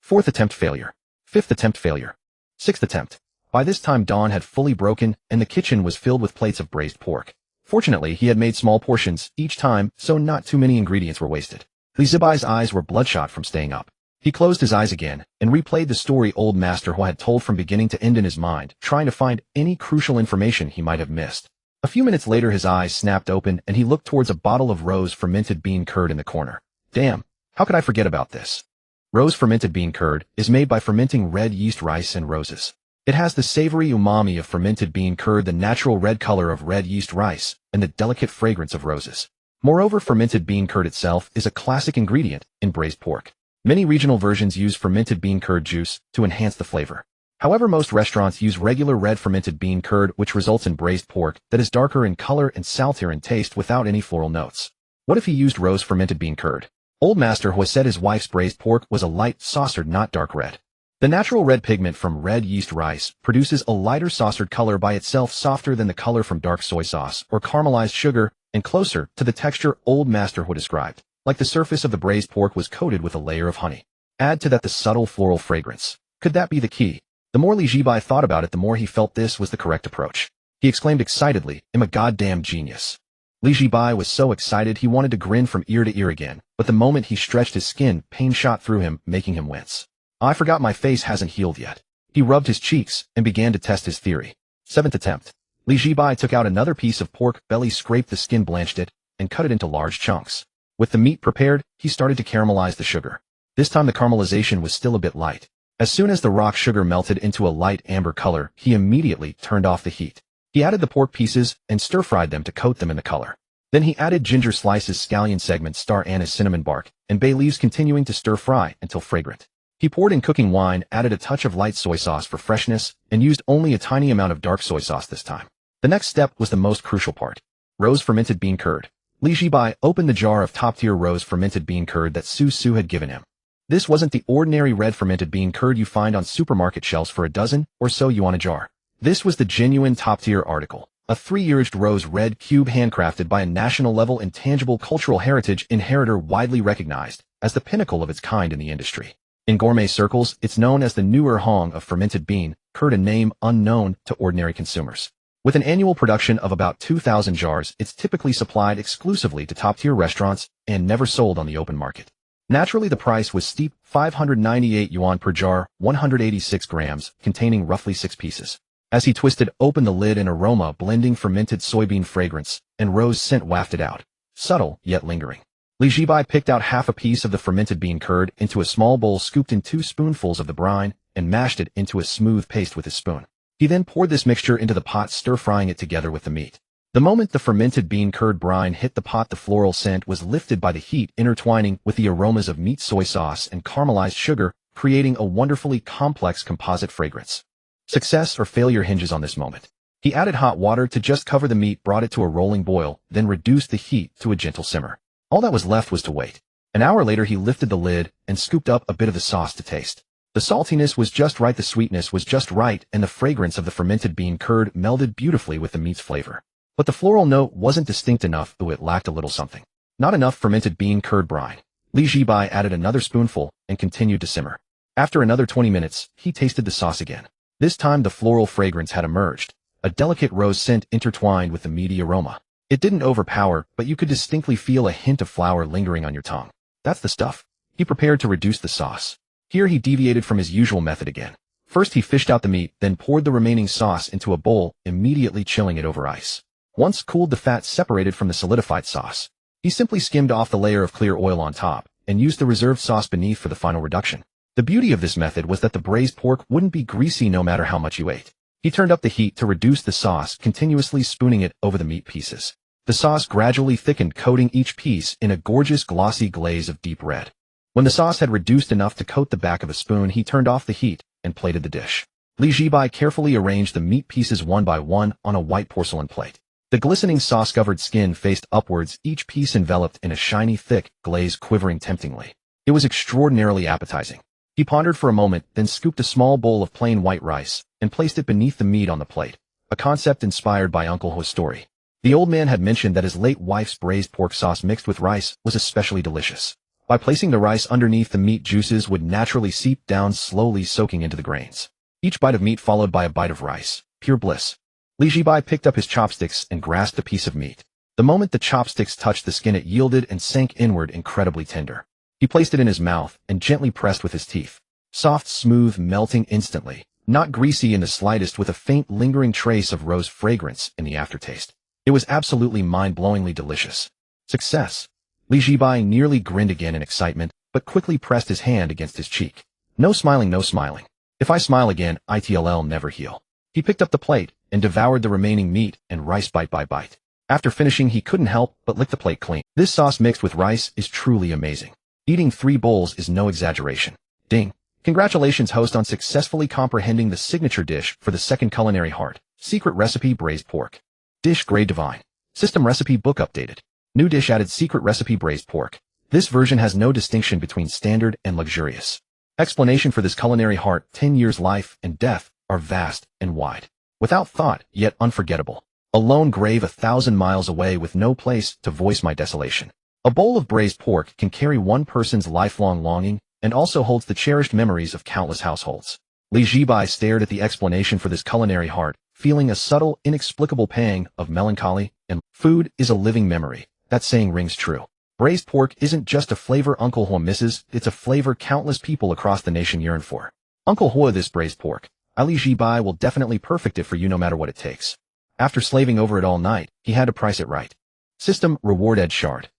4th attempt, failure. 5th attempt, failure. 6th attempt. By this time dawn had fully broken and the kitchen was filled with plates of braised pork. Fortunately, he had made small portions each time, so not too many ingredients were wasted. Zhibai's eyes were bloodshot from staying up. He closed his eyes again and replayed the story Old Master Hua had told from beginning to end in his mind, trying to find any crucial information he might have missed. A few minutes later, his eyes snapped open and he looked towards a bottle of rose fermented bean curd in the corner. Damn, how could I forget about this? Rose fermented bean curd is made by fermenting red yeast rice and roses. It has the savory umami of fermented bean curd, the natural red color of red yeast rice, and the delicate fragrance of roses. Moreover, fermented bean curd itself is a classic ingredient in braised pork. Many regional versions use fermented bean curd juice to enhance the flavor. However, most restaurants use regular red fermented bean curd, which results in braised pork that is darker in color and saltier in taste without any floral notes. What if he used rose fermented bean curd? Old Master Hua said his wife's braised pork was a light saucered, not dark red. The natural red pigment from red yeast rice produces a lighter saucered color by itself, softer than the color from dark soy sauce or caramelized sugar, and closer to the texture Old Master Hua described, like the surface of the braised pork was coated with a layer of honey. Add to that the subtle floral fragrance. Could that be the key? The more Zhibai thought about it, the more he felt this was the correct approach. He exclaimed excitedly, "I'm a goddamn genius." Zhibai was so excited he wanted to grin from ear to ear again, but the moment he stretched his skin, pain shot through him, making him wince. "I forgot my face hasn't healed yet." He rubbed his cheeks and began to test his theory. 7th attempt. Zhibai took out another piece of pork belly, scraped the skin, blanched it, and cut it into large chunks. With the meat prepared, he started to caramelize the sugar. This time the caramelization was still a bit light. As soon as the rock sugar melted into a light amber color, he immediately turned off the heat. He added the pork pieces and stir-fried them to coat them in the color. Then he added ginger slices, scallion segments, star anise, cinnamon bark, and bay leaves, continuing to stir-fry until fragrant. He poured in cooking wine, added a touch of light soy sauce for freshness, and used only a tiny amount of dark soy sauce this time. The next step was the most crucial part. Rose fermented bean curd. Zhibai opened the jar of top-tier rose fermented bean curd that Su had given him. This wasn't the ordinary red fermented bean curd you find on supermarket shelves for a dozen or so yuan a jar. This was the genuine top-tier article. A 3-year-aged rose red cube, handcrafted by a national-level intangible cultural heritage inheritor, widely recognized as the pinnacle of its kind in the industry. In gourmet circles, it's known as the newer Hong of fermented bean curd, a name unknown to ordinary consumers. With an annual production of about 2,000 jars, it's typically supplied exclusively to top-tier restaurants and never sold on the open market. Naturally, the price was steep, 598 yuan per jar, 186 grams, containing roughly 6 pieces. As he twisted open the lid, an aroma blending fermented soybean fragrance and rose scent wafted out, subtle yet lingering. Zhibai picked out half a piece of the fermented bean curd into a small bowl, scooped in 2 spoonfuls of the brine, and mashed it into a smooth paste with his spoon. He then poured this mixture into the pot, stir-frying it together with the meat. The moment the fermented bean curd brine hit the pot, the floral scent was lifted by the heat, intertwining with the aromas of meat, soy sauce, and caramelized sugar, creating a wonderfully complex composite fragrance. Success or failure hinges on this moment. He added hot water to just cover the meat, brought it to a rolling boil, then reduced the heat to a gentle simmer. All that was left was to wait. An hour later, he lifted the lid and scooped up a bit of the sauce to taste. The saltiness was just right, the sweetness was just right, and the fragrance of the fermented bean curd melded beautifully with the meat's flavor. But the floral note wasn't distinct enough, though it lacked a little something. Not enough fermented bean curd brine. Zhibai added another spoonful and continued to simmer. After another 20 minutes, he tasted the sauce again. This time the floral fragrance had emerged, a delicate rose scent intertwined with the meaty aroma. It didn't overpower, but you could distinctly feel a hint of flour lingering on your tongue. That's the stuff. He prepared to reduce the sauce. Here he deviated from his usual method again. First he fished out the meat, then poured the remaining sauce into a bowl, immediately chilling it over ice. Once cooled, the fat separated from the solidified sauce. He simply skimmed off the layer of clear oil on top, and used the reserved sauce beneath for the final reduction. The beauty of this method was that the braised pork wouldn't be greasy no matter how much you ate. He turned up the heat to reduce the sauce, continuously spooning it over the meat pieces. The sauce gradually thickened, coating each piece in a gorgeous glossy glaze of deep red. When the sauce had reduced enough to coat the back of a spoon, he turned off the heat and plated the dish. Zhibai carefully arranged the meat pieces one by one on a white porcelain plate. The glistening sauce-covered skin faced upwards, each piece enveloped in a shiny, thick glaze quivering temptingly. It was extraordinarily appetizing. He pondered for a moment, then scooped a small bowl of plain white rice and placed it beneath the meat on the plate, a concept inspired by Uncle Ho's story. The old man had mentioned that his late wife's braised pork sauce mixed with rice was especially delicious. By placing the rice underneath, the meat juices would naturally seep down, slowly soaking into the grains. Each bite of meat followed by a bite of rice. Pure bliss. Zhibai picked up his chopsticks and grasped a piece of meat. The moment the chopsticks touched the skin, it yielded and sank inward, incredibly tender. He placed it in his mouth and gently pressed with his teeth. Soft, smooth, melting instantly. Not greasy in the slightest, with a faint, lingering trace of rose fragrance in the aftertaste. It was absolutely mind-blowingly delicious. Success. Zhibai nearly grinned again in excitement, but quickly pressed his hand against his cheek. No smiling, no smiling. If I smile again, it'll never heal. He picked up the plate and devoured the remaining meat and rice bite by bite. After finishing, he couldn't help but lick the plate clean. This sauce mixed with rice is truly amazing. Eating 3 bowls is no exaggeration. Ding. Congratulations, host, on successfully comprehending the signature dish for the second culinary heart. Secret recipe: braised pork. Dish grade divine. System recipe book updated. New dish added: secret recipe braised pork. This version has no distinction between standard and luxurious. Explanation for this culinary heart: 10 years life and death are vast and wide. Without thought, yet unforgettable. A lone grave 1,000 miles away with no place to voice my desolation. A bowl of braised pork can carry one person's lifelong longing and also holds the cherished memories of countless households. Zhibai stared at the explanation for this culinary heart, feeling a subtle, inexplicable pang of melancholy, and food is a living memory. That saying rings true. Braised pork isn't just a flavor Uncle Ho misses, it's a flavor countless people across the nation yearn for. Uncle Ho, this braised pork. Zhibai will definitely perfect it for you no matter what it takes. After slaving over it all night, he had to price it right. System reward: Edge Shard.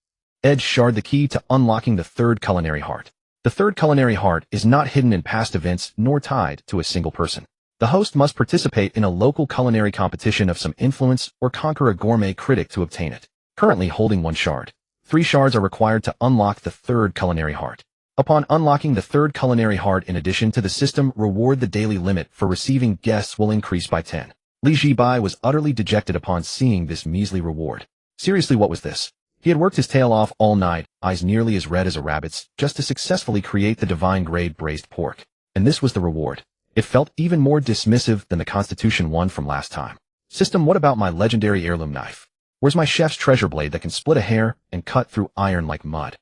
Edge Shard, the key to unlocking the third culinary heart. The third culinary heart is not hidden in past events nor tied to a single person. The host must participate in a local culinary competition of some influence or conquer a gourmet critic to obtain it. Currently holding 1 shard. 3 shards are required to unlock the third culinary heart. Upon unlocking the third culinary heart, in addition to the system reward, the daily limit for receiving guests will increase by 10. Zhibai was utterly dejected upon seeing this measly reward. Seriously, what was this? He had worked his tail off all night, eyes nearly as red as a rabbit's, just to successfully create the divine grade braised pork. And this was the reward. It felt even more dismissive than the Constitution one from last time. System, what about my legendary heirloom knife? Where's my chef's treasure blade that can split a hair and cut through iron like mud?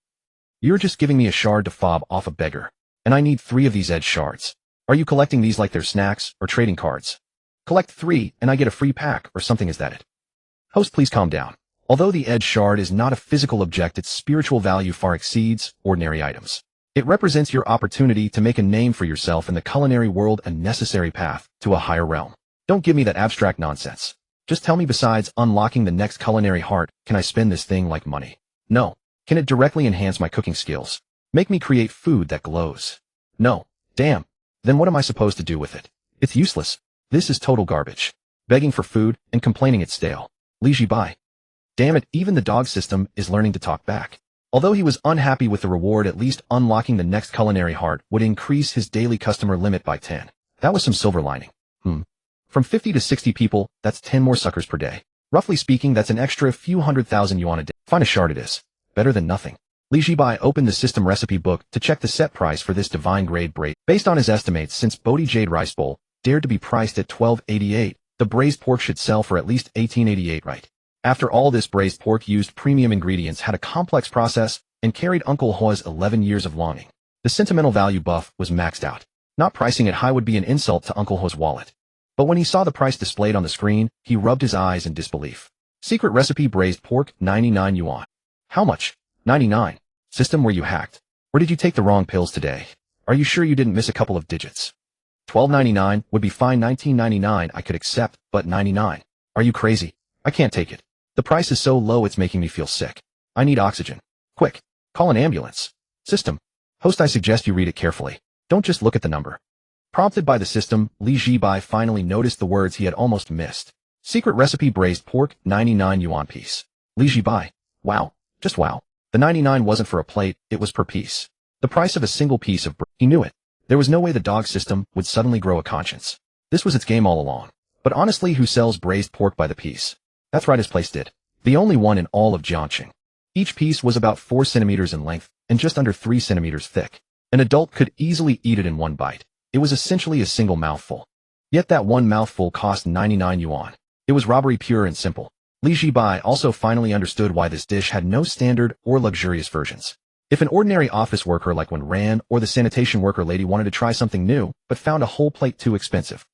You're just giving me a shard to fob off a beggar. And I need 3 of these edge shards. Are you collecting these like they're snacks or trading cards? Collect 3 and I get a free pack or something. Is that it? Host, please calm down. Although the edge shard is not a physical object, its spiritual value far exceeds ordinary items. It represents your opportunity to make a name for yourself in the culinary world, a necessary path to a higher realm. Don't give me that abstract nonsense. Just tell me, besides unlocking the next culinary heart, can I spend this thing like money? No. Can it directly enhance my cooking skills? Make me create food that glows? No. Damn. Then what am I supposed to do with it? It's useless. This is total garbage. Begging for food and complaining it's stale. Zhibai. Damn it, even the dog system is learning to talk back. Although he was unhappy with the reward, at least unlocking the next culinary heart would increase his daily customer limit by 10. That was some silver lining. From 50 to 60 people, that's 10 more suckers per day. Roughly speaking, that's an extra few 100,000 yuan a day. Find a shard it is. Better than nothing. Zhibai opened the system recipe book to check the set price for this divine grade braised. Based on his estimates, since Bodhi Jade rice bowl dared to be priced at 1288, the braised pork should sell for at least 1888, right? After all, this braised pork used premium ingredients, had a complex process, and carried Uncle Hua's 11 years of longing. The sentimental value buff was maxed out. Not pricing it high would be an insult to Uncle Hua's wallet. But when he saw the price displayed on the screen, he rubbed his eyes in disbelief. Secret recipe braised pork, 99 yuan. How much? 99. System, were you hacked? Or did you take the wrong pills today? Are you sure you didn't miss a couple of digits? 12.99 would be fine. 19.99 I could accept, but 99. Are you crazy? I can't take it. The price is so low it's making me feel sick. I need oxygen. Quick. Call an ambulance. System. Host, I suggest you read it carefully. Don't just look at the number. Prompted by the system, Zhibai finally noticed the words he had almost missed. Secret recipe braised pork, 99 yuan piece. Zhibai. Wow. Just wow. The 99 wasn't for a plate, it was per piece. The price of a single piece of he knew it. There was no way the dog system would suddenly grow a conscience. This was its game all along. But honestly, who sells braised pork by the piece? That's right, his place did. The only one in all of Jiangxing. Each piece was about 4 centimeters in length and just under 3 centimeters thick. An adult could easily eat it in one bite. It was essentially a single mouthful. Yet that one mouthful cost 99 yuan. It was robbery pure and simple. Zhibai also finally understood why this dish had no standard or luxurious versions. If an ordinary office worker like Wen Ran or the sanitation worker lady wanted to try something new, but found a whole plate too expensive,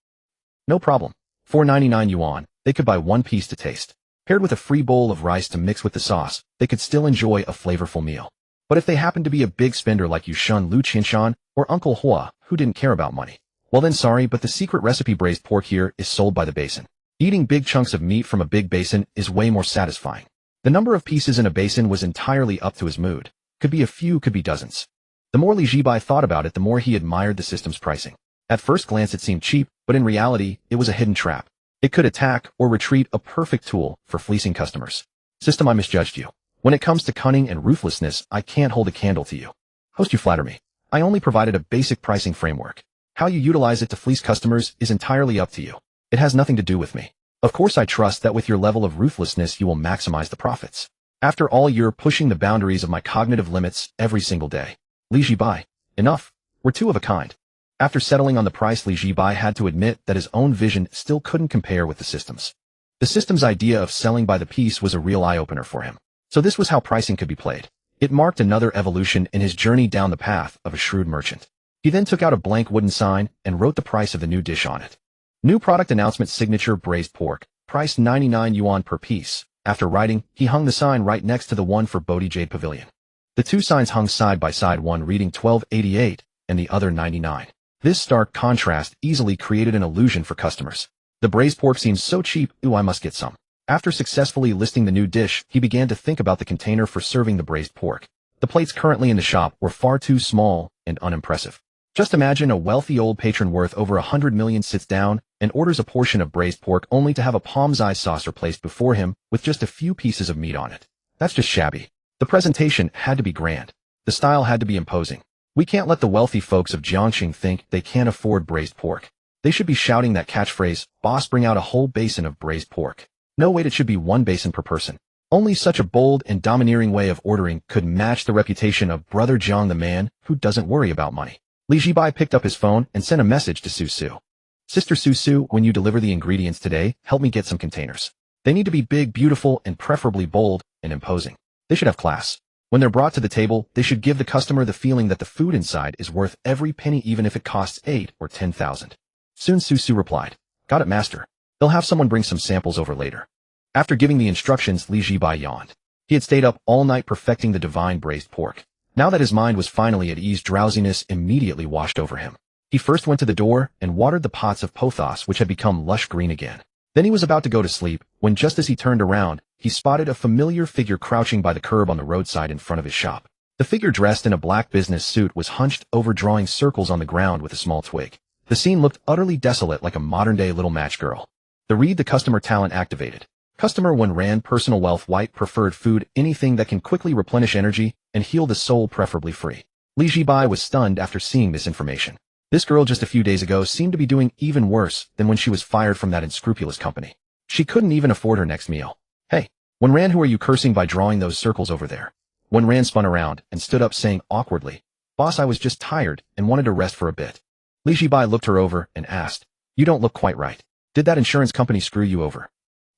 no problem. For 99 yuan, they could buy one piece to taste. Paired with a free bowl of rice to mix with the sauce, they could still enjoy a flavorful meal. But if they happened to be a big spender like Yushun Lu Qinshan or Uncle Hua, who didn't care about money, well then sorry, but the secret recipe braised pork here is sold by the basin. Eating big chunks of meat from a big basin is way more satisfying. The number of pieces in a basin was entirely up to his mood. Could be a few, could be dozens. The more Zhibai thought about it, the more he admired the system's pricing. At first glance it seemed cheap, but in reality, it was a hidden trap. It could attack or retreat, a perfect tool for fleecing customers. System, I misjudged you. When it comes to cunning and ruthlessness, I can't hold a candle to you. Host, you flatter me. I only provided a basic pricing framework. How you utilize it to fleece customers is entirely up to you. It has nothing to do with me. Of course I trust that with your level of ruthlessness you will maximize the profits. After all, you're pushing the boundaries of my cognitive limits every single day. Zhibai. Enough. We're two of a kind. After settling on the price, Zhibai had to admit that his own vision still couldn't compare with the system's. The system's idea of selling by the piece was a real eye-opener for him. So this was how pricing could be played. It marked another evolution in his journey down the path of a shrewd merchant. He then took out a blank wooden sign and wrote the price of the new dish on it. New product announcement, signature braised pork, price 99 yuan per piece. After writing, he hung the sign right next to the one for Bodhi Jade Pavilion. The two signs hung side by side, one reading 1288 and the other 99. This stark contrast easily created an illusion for customers. The braised pork seemed so cheap, ooh, I must get some. After successfully listing the new dish, he began to think about the container for serving the braised pork. The plates currently in the shop were far too small and unimpressive. Just imagine a wealthy old patron worth over 100 million sits down and orders a portion of braised pork only to have a palm's eye saucer placed before him with just a few pieces of meat on it. That's just shabby. The presentation had to be grand. The style had to be imposing. We can't let the wealthy folks of Jiangxing think they can't afford braised pork. They should be shouting that catchphrase, "Boss, bring out a whole basin of braised pork." No, wait, it should be one basin per person. Only such a bold and domineering way of ordering could match the reputation of Brother Jiang, the man who doesn't worry about money. Zhibai picked up his phone and sent a message to Su. Sister Su, when you deliver the ingredients today, help me get some containers. They need to be big, beautiful, and preferably bold and imposing. They should have class. When they're brought to the table, they should give the customer the feeling that the food inside is worth every penny, even if it costs 8 or 10,000. Soon Su replied, Got it, master. They'll have someone bring some samples over later. After giving the instructions, Li Zhibai yawned. He had stayed up all night perfecting the divine braised pork. Now that his mind was finally at ease, drowsiness immediately washed over him. He first went to the door and watered the pots of pothos, which had become lush green again. Then he was about to go to sleep, when just as he turned around, he spotted a familiar figure crouching by the curb on the roadside in front of his shop. The figure, dressed in a black business suit, was hunched over, drawing circles on the ground with a small twig. The scene looked utterly desolate, like a modern-day Little Match Girl. The customer talent activated. Customer 1 ran personal wealth, white preferred food, anything that can quickly replenish energy and heal the soul, preferably free. Li Zhibai was stunned after seeing this information. This girl just a few days ago seemed to be doing even worse than when she was fired from that unscrupulous company. She couldn't even afford her next meal. Hey, Wenran, who are you cursing by drawing those circles over there? Wenran spun around and stood up, saying awkwardly, Boss, I was just tired and wanted to rest for a bit. Li Zhibai looked her over and asked, You don't look quite right. Did that insurance company screw you over?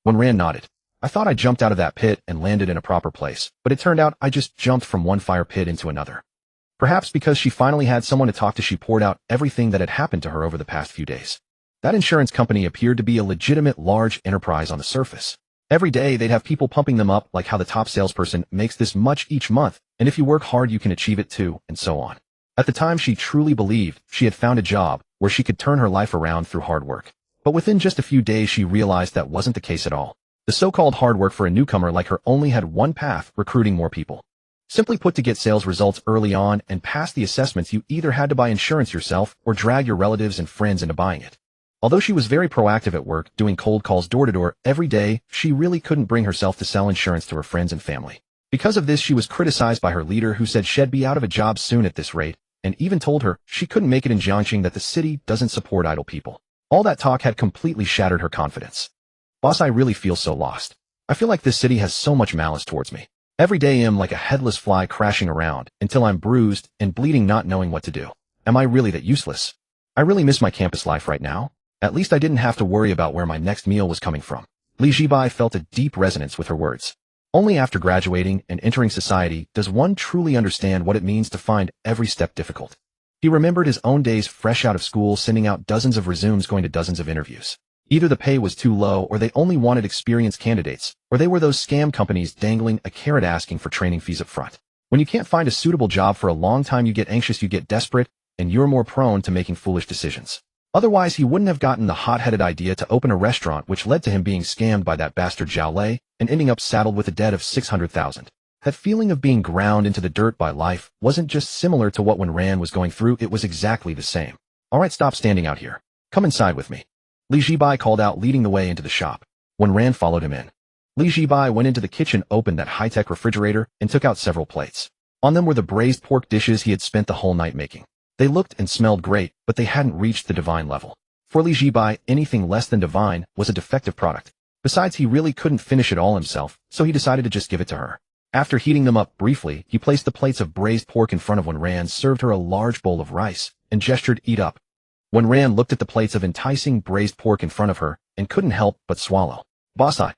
Wenran nodded. I thought I jumped out of that pit and landed in a proper place, but it turned out I just jumped from one fire pit into another. Perhaps because she finally had someone to talk to, she poured out everything that had happened to her over the past few days. That insurance company appeared to be a legitimate large enterprise on the surface. Every day they'd have people pumping them up, like how the top salesperson makes this much each month, and if you work hard you can achieve it too, and so on. At the time, she truly believed she had found a job where she could turn her life around through hard work. But within just a few days she realized that wasn't the case at all. The so-called hard work for a newcomer like her only had one path: recruiting more people. Simply put, to get sales results early on and pass the assessments, you either had to buy insurance yourself or drag your relatives and friends into buying it. Although she was very proactive at work, doing cold calls door to door every day, she really couldn't bring herself to sell insurance to her friends and family. Because of this, she was criticized by her leader, who said she'd be out of a job soon at this rate, and even told her she couldn't make it in Jiangxing, that the city doesn't support idle people. All that talk had completely shattered her confidence. Boss, I really feel so lost. I feel like this city has so much malice towards me. Every day I'm like a headless fly crashing around until I'm bruised and bleeding, not knowing what to do. Am I really that useless? I really miss my campus life right now. At least I didn't have to worry about where my next meal was coming from. Li Zhibai felt a deep resonance with her words. Only after graduating and entering society does one truly understand what it means to find every step difficult. He remembered his own days fresh out of school, sending out dozens of resumes, going to dozens of interviews. Either the pay was too low, or they only wanted experienced candidates, or they were those scam companies dangling a carrot asking for training fees up front. When you can't find a suitable job for a long time, you get anxious, you get desperate, and you're more prone to making foolish decisions. Otherwise, he wouldn't have gotten the hot-headed idea to open a restaurant, which led to him being scammed by that bastard Zhao Lei and ending up saddled with a debt of 600,000. That feeling of being ground into the dirt by life wasn't just similar to what Wenran was going through, it was exactly the same. All right, stop standing out here. Come inside with me. Li Zhibai called out, leading the way into the shop. Wenran followed him in. Li Zhibai went into the kitchen, opened that high-tech refrigerator, and took out several plates. On them were the braised pork dishes he had spent the whole night making. They looked and smelled great, but they hadn't reached the divine level. For Li Zhibai, anything less than divine was a defective product. Besides, he really couldn't finish it all himself, so he decided to just give it to her. After heating them up briefly, he placed the plates of braised pork in front of Wenran, served her a large bowl of rice, and gestured, eat up. Wenran looked at the plates of enticing braised pork in front of her and couldn't help but swallow. Boss, I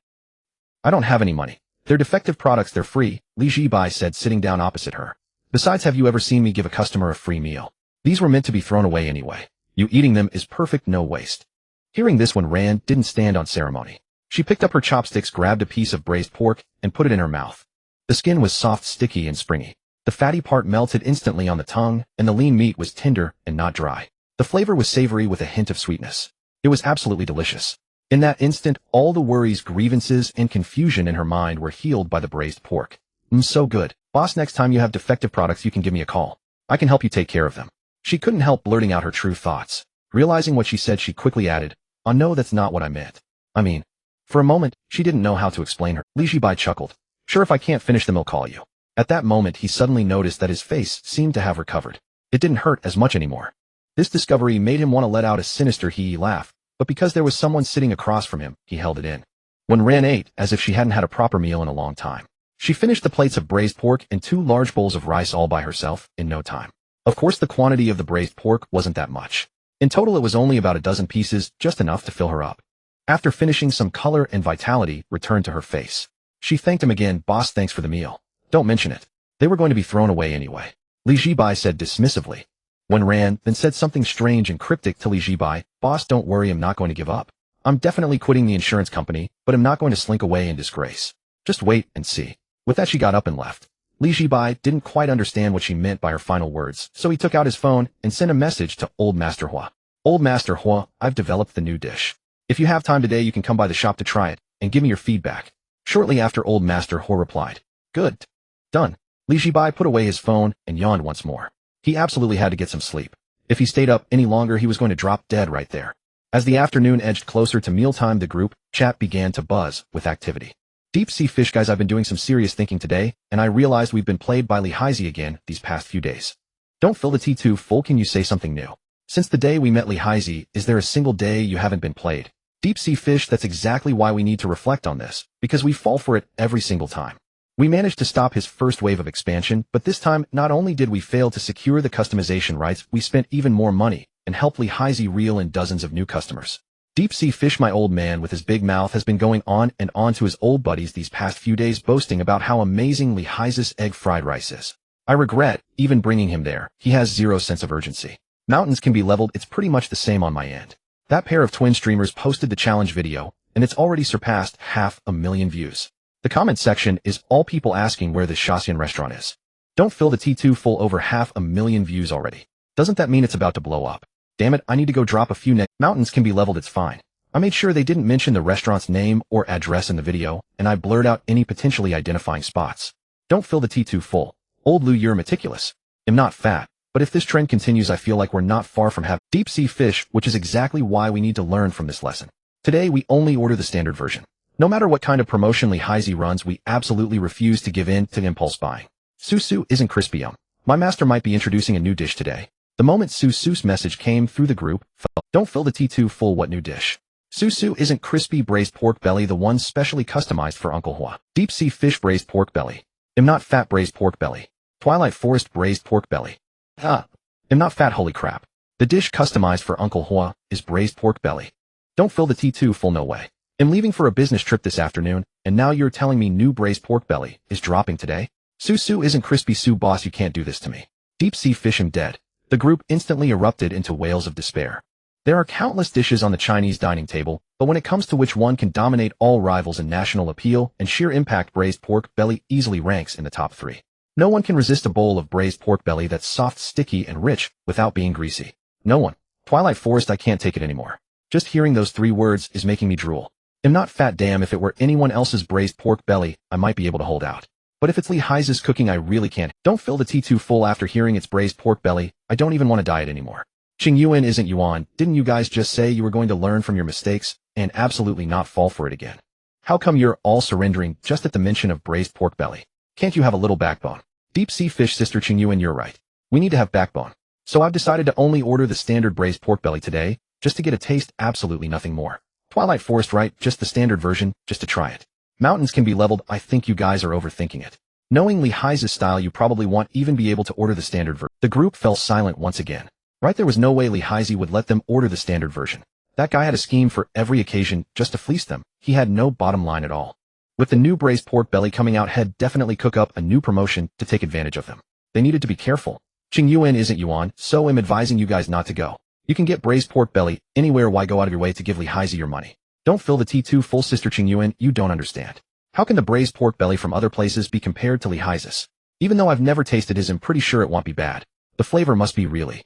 don't have any money. They're defective products, they're free, Li Zhibai said, sitting down opposite her. Besides, have you ever seen me give a customer a free meal? These were meant to be thrown away anyway. You eating them is perfect, no waste. Hearing this, Wenran didn't stand on ceremony. She picked up her chopsticks, grabbed a piece of braised pork, and put it in her mouth. The skin was soft, sticky, and springy. The fatty part melted instantly on the tongue, and the lean meat was tender and not dry. The flavor was savory with a hint of sweetness. It was absolutely delicious. In that instant, all the worries, grievances, and confusion in her mind were healed by the braised pork. So good. Boss, next time you have defective products, you can give me a call. I can help you take care of them. She couldn't help blurting out her true thoughts. Realizing what she said, she quickly added, "Oh no, that's not what I meant. I mean..." For a moment, she didn't know how to explain her. Li Zhibai chuckled. "Sure, if I can't finish them, I'll call you." At that moment, he suddenly noticed that his face seemed to have recovered. It didn't hurt as much anymore. This discovery made him want to let out a sinister hee laugh, but because there was someone sitting across from him, he held it in. Wenran ate as if she hadn't had a proper meal in a long time. She finished the plates of braised pork and 2 large bowls of rice all by herself in no time. Of course, the quantity of the braised pork wasn't that much. In total, it was only about a dozen pieces, just enough to fill her up. After finishing, some color and vitality returned to her face. She thanked him again. "Boss, thanks for the meal. Don't mention it. They were going to be thrown away anyway," Li Zhibai said dismissively. Wenran then said something strange and cryptic to Li Zhibai. "Boss, don't worry, I'm not going to give up. I'm definitely quitting the insurance company, but I'm not going to slink away in disgrace. Just wait and see. With that she got up and left. Zhibai didn't quite understand what she meant by her final words, so he took out his phone and sent a message to Old Master Hua. Old Master Hua, I've developed the new dish. If you have time today you can come by the shop to try it, and give me your feedback. Shortly after Old Master Hua replied, Good. Done. Zhibai put away his phone and yawned once more. He absolutely had to get some sleep. If he stayed up any longer he was going to drop dead right there. As the afternoon edged closer to mealtime the group chat began to buzz with activity. Deep sea fish guys, I've been doing some serious thinking today, and I realized we've been played by Lighthearted again these past few days. Don't fill the T2 full, can you say something new? Since the day we met Lighthearted, is there a single day you haven't been played? Deep sea fish, that's exactly why we need to reflect on this, because we fall for it every single time. We managed to stop his first wave of expansion, but this time not only did we fail to secure the customization rights, we spent even more money and helped Lighthearted reel in dozens of new customers. Deep sea fish, my old man with his big mouth, has been going on and on to his old buddies these past few days, boasting about how amazing Lighthearted's egg fried rice is. I regret even bringing him there. He has zero sense of urgency. Mountains can be leveled, it's pretty much the same on my end. That pair of twin streamers posted the challenge video, and it's already surpassed 500,000 views. The comment section is all people asking where this Shaxian restaurant is. Don't fill the T2 full, over 500,000 views already. Doesn't that mean it's about to blow up? Damn it, I need to go drop a few mountains can be leveled, it's fine. I made sure they didn't mention the restaurant's name or address in the video, and I blurred out any potentially identifying spots. Don't fill the T2 full. Old Lu, you're meticulous. I'm not fat, but if this trend continues I feel like we're not far from having deep sea fish, which is exactly why we need to learn from this lesson. Today we only order the standard version. No matter what kind of promotion Lighthearted runs, we absolutely refuse to give in to impulse buying. Susu isn't crispy. My master might be introducing a new dish today. The moment Susu's message came through the group, don't fill the T2 full, what new dish? Susu isn't crispy braised pork belly, the one specially customized for Uncle Hua. Deep sea fish braised pork belly. I'm not fat braised pork belly. Twilight forest braised pork belly. I'm not fat, holy crap. The dish customized for Uncle Hua is braised pork belly. Don't fill the T2 full, no way. I'm leaving for a business trip this afternoon, and now you're telling me new braised pork belly is dropping today? Susu isn't crispy, Sue boss, you can't do this to me. Deep sea fish, I'm dead. The group instantly erupted into wails of despair. There are countless dishes on the Chinese dining table, but when it comes to which one can dominate all rivals in national appeal and sheer impact, braised pork belly easily ranks in the top 3. No one can resist a bowl of braised pork belly that's soft, sticky, and rich without being greasy. No one. Twilight Forest, I can't take it anymore. Just hearing those 3 words is making me drool. I'm not fat, damn, if it were anyone else's braised pork belly, I might be able to hold out. But if it's Lighthearted's cooking, I really can't. Don't fill the T2 full after hearing it's braised pork belly. I don't even want to diet anymore. Qing Yuan isn't Yuan. Didn't you guys just say you were going to learn from your mistakes and absolutely not fall for it again? How come you're all surrendering just at the mention of braised pork belly? Can't you have a little backbone? Deep sea fish sister Qing Yuan, you're right. We need to have backbone. So I've decided to only order the standard braised pork belly today, just to get a taste, absolutely nothing more. Twilight Forest, right? Just the standard version, just to try it. Mountains can be leveled. I think you guys are overthinking it. Knowing Lighthearted's style, you probably won't even be able to order the standard version. The group fell silent once again. Right, there was no way Lighthearted would let them order the standard version. That guy had a scheme for every occasion just to fleece them. He had no bottom line at all. With the new braised pork belly coming out, he'd definitely cook up a new promotion to take advantage of them. They needed to be careful. Qing Yuan isn't Yuan, so I'm advising you guys not to go. You can get braised pork belly anywhere, why go out of your way to give Lighthearted your money? Don't fill the T2 full, sister Qing Yuan, you don't understand. How can the braised pork belly from other places be compared to Lighthearted's? Even though I've never tasted his, I'm pretty sure it won't be bad. The flavor must be really.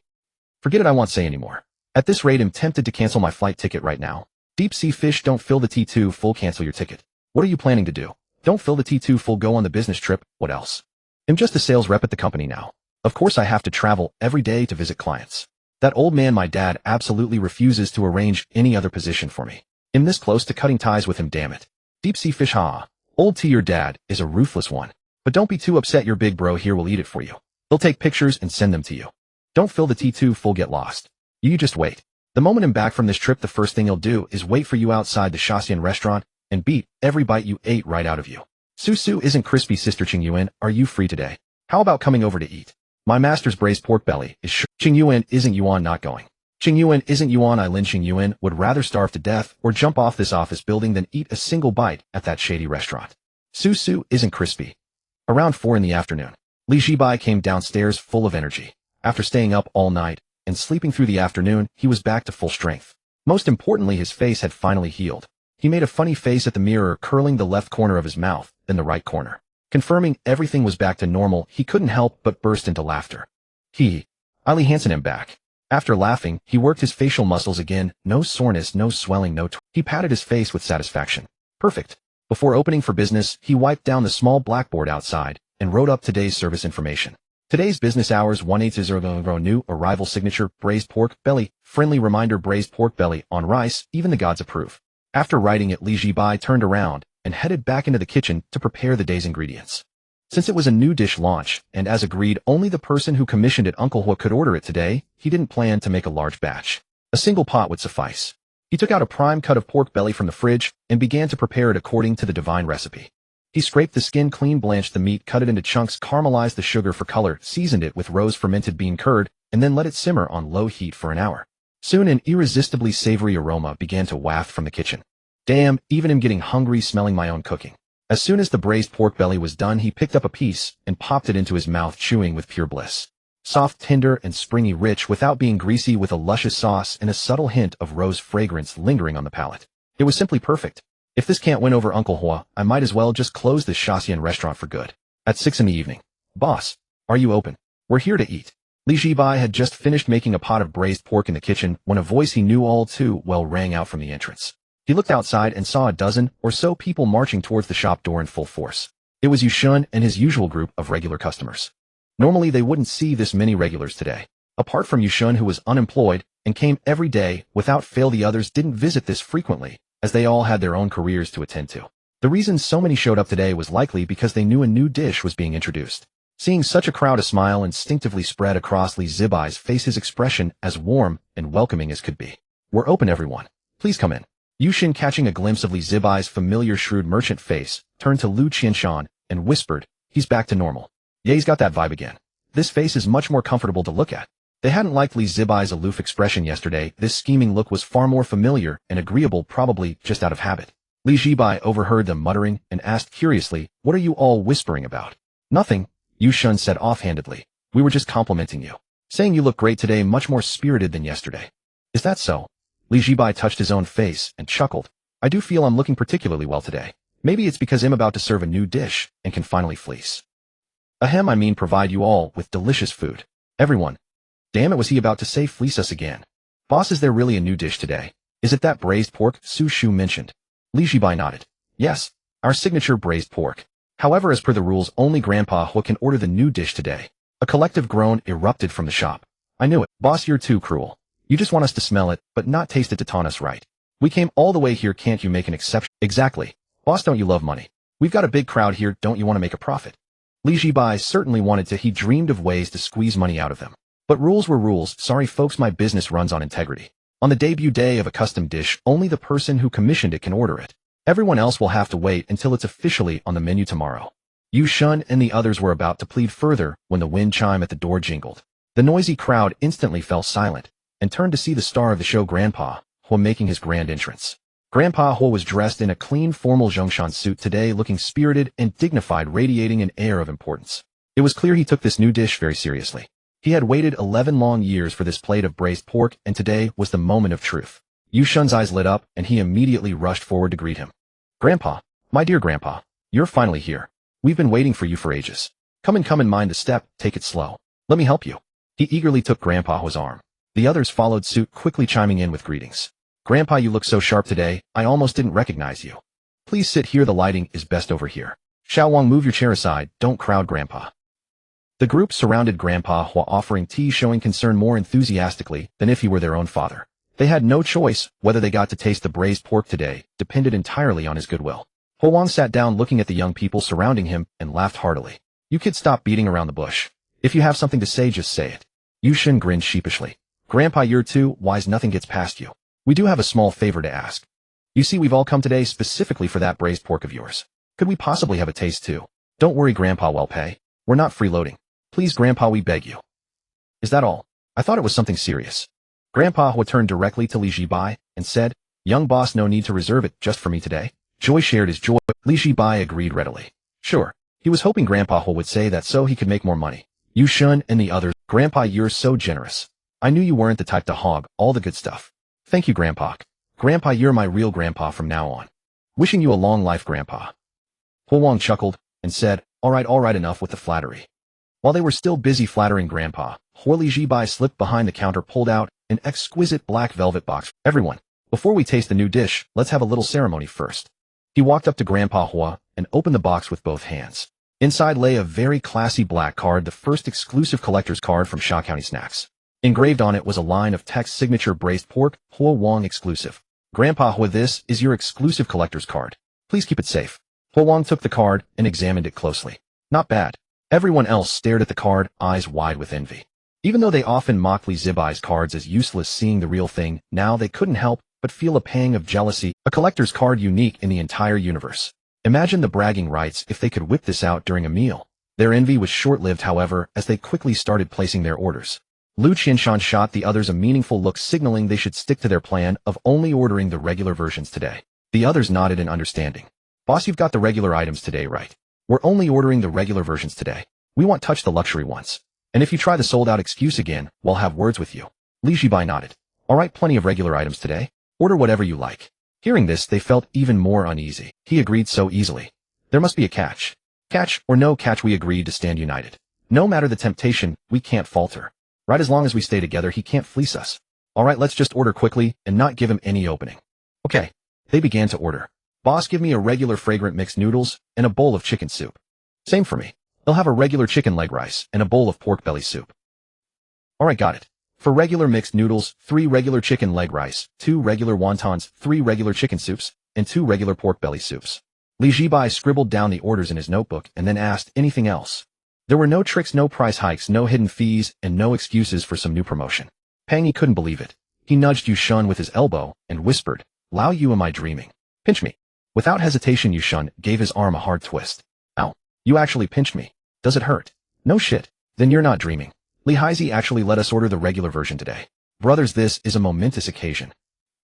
Forget it, I won't say anymore. At this rate, I'm tempted to cancel my flight ticket right now. Deep sea fish, don't fill the T2 full, cancel your ticket. What are you planning to do? Don't fill the T2 full, go on the business trip, what else? I'm just a sales rep at the company now. Of course I have to travel every day to visit clients. That old man, my dad, absolutely refuses to arrange any other position for me. I'm this close to cutting ties with him, damn it. Deep sea fish, Old T, your dad is a ruthless one. But don't be too upset, your big bro here will eat it for you. He'll take pictures and send them to you. Don't fill the T2 full, get lost. You just wait. The moment I'm back from this trip, the first thing he'll do is wait for you outside the Shaxian restaurant and beat every bite you ate right out of you. Susu isn't crispy, sister Qing Yuan, are you free today? How about coming over to eat? My master's braised pork belly is sure. Qing Yuan isn't Yuan, not going. Qing Yuan isn't Yuan, Lin Qing Yuan would rather starve to death or jump off this office building than eat a single bite at that shady restaurant. Susu isn't crispy. Around 4 in the afternoon, Zhibai came downstairs full of energy. After staying up all night and sleeping through the afternoon, he was back to full strength. Most importantly, his face had finally healed. He made a funny face at the mirror, curling the left corner of his mouth, then the right corner. Confirming everything was back to normal, he couldn't help but burst into laughter. Ali Hansen him back. After laughing, he worked his facial muscles again, no soreness, no swelling, he patted his face with satisfaction. Perfect. Before opening for business, he wiped down the small blackboard outside and wrote up today's service information. Today's business hours 1800 new arrival signature braised pork belly, friendly reminder braised pork belly on rice, even the gods approve. After writing it, Zhibai turned around and headed back into the kitchen to prepare the day's ingredients. Since it was a new dish launch, and as agreed only the person who commissioned it Uncle Hua could order it today, he didn't plan to make a large batch. A single pot would suffice. He took out a prime cut of pork belly from the fridge and began to prepare it according to the divine recipe. He scraped the skin clean, blanched the meat, cut it into chunks, caramelized the sugar for color, seasoned it with rose fermented bean curd, and then let it simmer on low heat for an hour. Soon an irresistibly savory aroma began to waft from the kitchen. Damn, even I'm getting hungry smelling my own cooking. As soon as the braised pork belly was done, he picked up a piece and popped it into his mouth, chewing with pure bliss. Soft, tender, and springy, rich without being greasy, with a luscious sauce and a subtle hint of rose fragrance lingering on the palate. It was simply perfect. If this can't win over Uncle Hua, I might as well just close this Shaxian restaurant for good. At 6 in the evening. Boss, are you open? We're here to eat. Zhibai had just finished making a pot of braised pork in the kitchen when a voice he knew all too well rang out from the entrance. He looked outside and saw a dozen or so people marching towards the shop door in full force. It was Yushun and his usual group of regular customers. Normally they wouldn't see this many regulars today. Apart from Yushun, who was unemployed and came every day without fail, the others didn't visit this frequently, as they all had their own careers to attend to. The reason so many showed up today was likely because they knew a new dish was being introduced. Seeing such a crowd, a smile instinctively spread across Zhibai's face, his expression as warm and welcoming as could be. We're open, everyone. Please come in. Yushin, catching a glimpse of Zhibai's familiar shrewd merchant face, turned to Lu Qianshan and whispered, he's back to normal. Yeah, he's got that vibe again. This face is much more comfortable to look at. They hadn't liked Zhibai's aloof expression yesterday. This scheming look was far more familiar and agreeable, probably just out of habit. Zhibai overheard them muttering and asked curiously, what are you all whispering about? Nothing, Yushin said offhandedly. We were just complimenting you. Saying you look great today, much more spirited than yesterday. Is that so? Zhibai touched his own face and chuckled. I do feel I'm looking particularly well today. Maybe it's because I'm about to serve a new dish and can finally fleece. Ahem, I mean provide you all with delicious food. Everyone. Damn it, was he about to say fleece us again? Boss, is there really a new dish today? Is it that braised pork Su Shu mentioned? Zhibai nodded. Yes, our signature braised pork. However, as per the rules, only Grandpa Hua can order the new dish today. A collective groan erupted from the shop. I knew it. Boss, you're too cruel. You just want us to smell it, but not taste it to taunt us, right? We came all the way here, can't you make an exception? Exactly. Boss, don't you love money? We've got a big crowd here, don't you want to make a profit? Zhibai certainly wanted to. He dreamed of ways to squeeze money out of them. But rules were rules. Sorry folks, my business runs on integrity. On the debut day of a custom dish, only the person who commissioned it can order it. Everyone else will have to wait until it's officially on the menu tomorrow. Yushun and the others were about to plead further when the wind chime at the door jingled. The noisy crowd instantly fell silent and turned to see the star of the show, Grandpa Hua, making his grand entrance. Grandpa Hua was dressed in a clean formal Zhongshan suit today, looking spirited and dignified, radiating an air of importance. It was clear he took this new dish very seriously. He had waited 11 long years for this plate of braised pork, and today was the moment of truth. Yushun's eyes lit up, and he immediately rushed forward to greet him. Grandpa, my dear Grandpa, you're finally here. We've been waiting for you for ages. Come and mind the step, take it slow. Let me help you. He eagerly took Grandpa Hua's arm. The others followed suit, quickly chiming in with greetings. Grandpa, you look so sharp today, I almost didn't recognize you. Please sit here, the lighting is best over here. Xiaowang, move your chair aside, don't crowd Grandpa. The group surrounded Grandpa Hua, offering tea, showing concern more enthusiastically than if he were their own father. They had no choice. Whether they got to taste the braised pork today depended entirely on his goodwill. Huang sat down, looking at the young people surrounding him, and laughed heartily. You kids, stop beating around the bush. If you have something to say, just say it. Yushin grinned sheepishly. Grandpa, you're too wise, nothing gets past you. We do have a small favor to ask. You see, we've all come today specifically for that braised pork of yours. Could we possibly have a taste too? Don't worry, Grandpa, we'll pay. We're not freeloading. Please, Grandpa, we beg you. Is that all? I thought it was something serious. Grandpa Hua turned directly to Zhibai and said, Young boss, no need to reserve it just for me today. Joy shared his joy. Zhibai agreed readily. Sure. He was hoping Grandpa Hua would say that so he could make more money. Yushun and the others. Grandpa, you're so generous. I knew you weren't the type to hog all the good stuff. Thank you, Grandpa. Grandpa, you're my real grandpa from now on. Wishing you a long life, Grandpa. Huang chuckled and said, all right, enough with the flattery. While they were still busy flattering Grandpa, Zhibai slipped behind the counter, pulled out an exquisite black velvet box. Everyone, before we taste the new dish, let's have a little ceremony first. He walked up to Grandpa Hua and opened the box with both hands. Inside lay a very classy black card, the first exclusive collector's card from Sha County Snacks. Engraved on it was a line of text: signature braised pork, Hua Wang exclusive. Grandpa Hua, this is your exclusive collector's card. Please keep it safe. Hua Wang took the card and examined it closely. Not bad. Everyone else stared at the card, eyes wide with envy. Even though they often mocked Zhibai's cards as useless, seeing the real thing, now they couldn't help but feel a pang of jealousy, a collector's card unique in the entire universe. Imagine the bragging rights if they could whip this out during a meal. Their envy was short-lived, however, as they quickly started placing their orders. Lu Qianshan shot the others a meaningful look, signaling they should stick to their plan of only ordering the regular versions today. The others nodded in understanding. Boss, you've got the regular items today, right? We're only ordering the regular versions today. We won't touch the luxury ones. And if you try the sold-out excuse again, we'll have words with you. Li Zhibai nodded. All right, plenty of regular items today. Order whatever you like. Hearing this, they felt even more uneasy. He agreed so easily. There must be a catch. Catch or no catch, we agreed to stand united. No matter the temptation, we can't falter. Right, as long as we stay together, he can't fleece us. All right, let's just order quickly and not give him any opening. Okay. They began to order. Boss, give me a regular fragrant mixed noodles and a bowl of chicken soup. Same for me. They'll have a regular chicken leg rice and a bowl of pork belly soup. All right, got it. For regular mixed noodles, 3 regular chicken leg rice, 2 regular wontons, 3 regular chicken soups, and 2 regular pork belly soups. Li Zhibai scribbled down the orders in his notebook and then asked, anything else? There were no tricks, no price hikes, no hidden fees, and no excuses for some new promotion. Pang couldn't believe it. He nudged Yu Shun with his elbow and whispered, Lao Yu, am I dreaming? Pinch me. Without hesitation, Yu Shun gave his arm a hard twist. Ow. You actually pinched me. Does it hurt? No shit. Then you're not dreaming. Li Haizi actually let us order the regular version today. Brothers, this is a momentous occasion.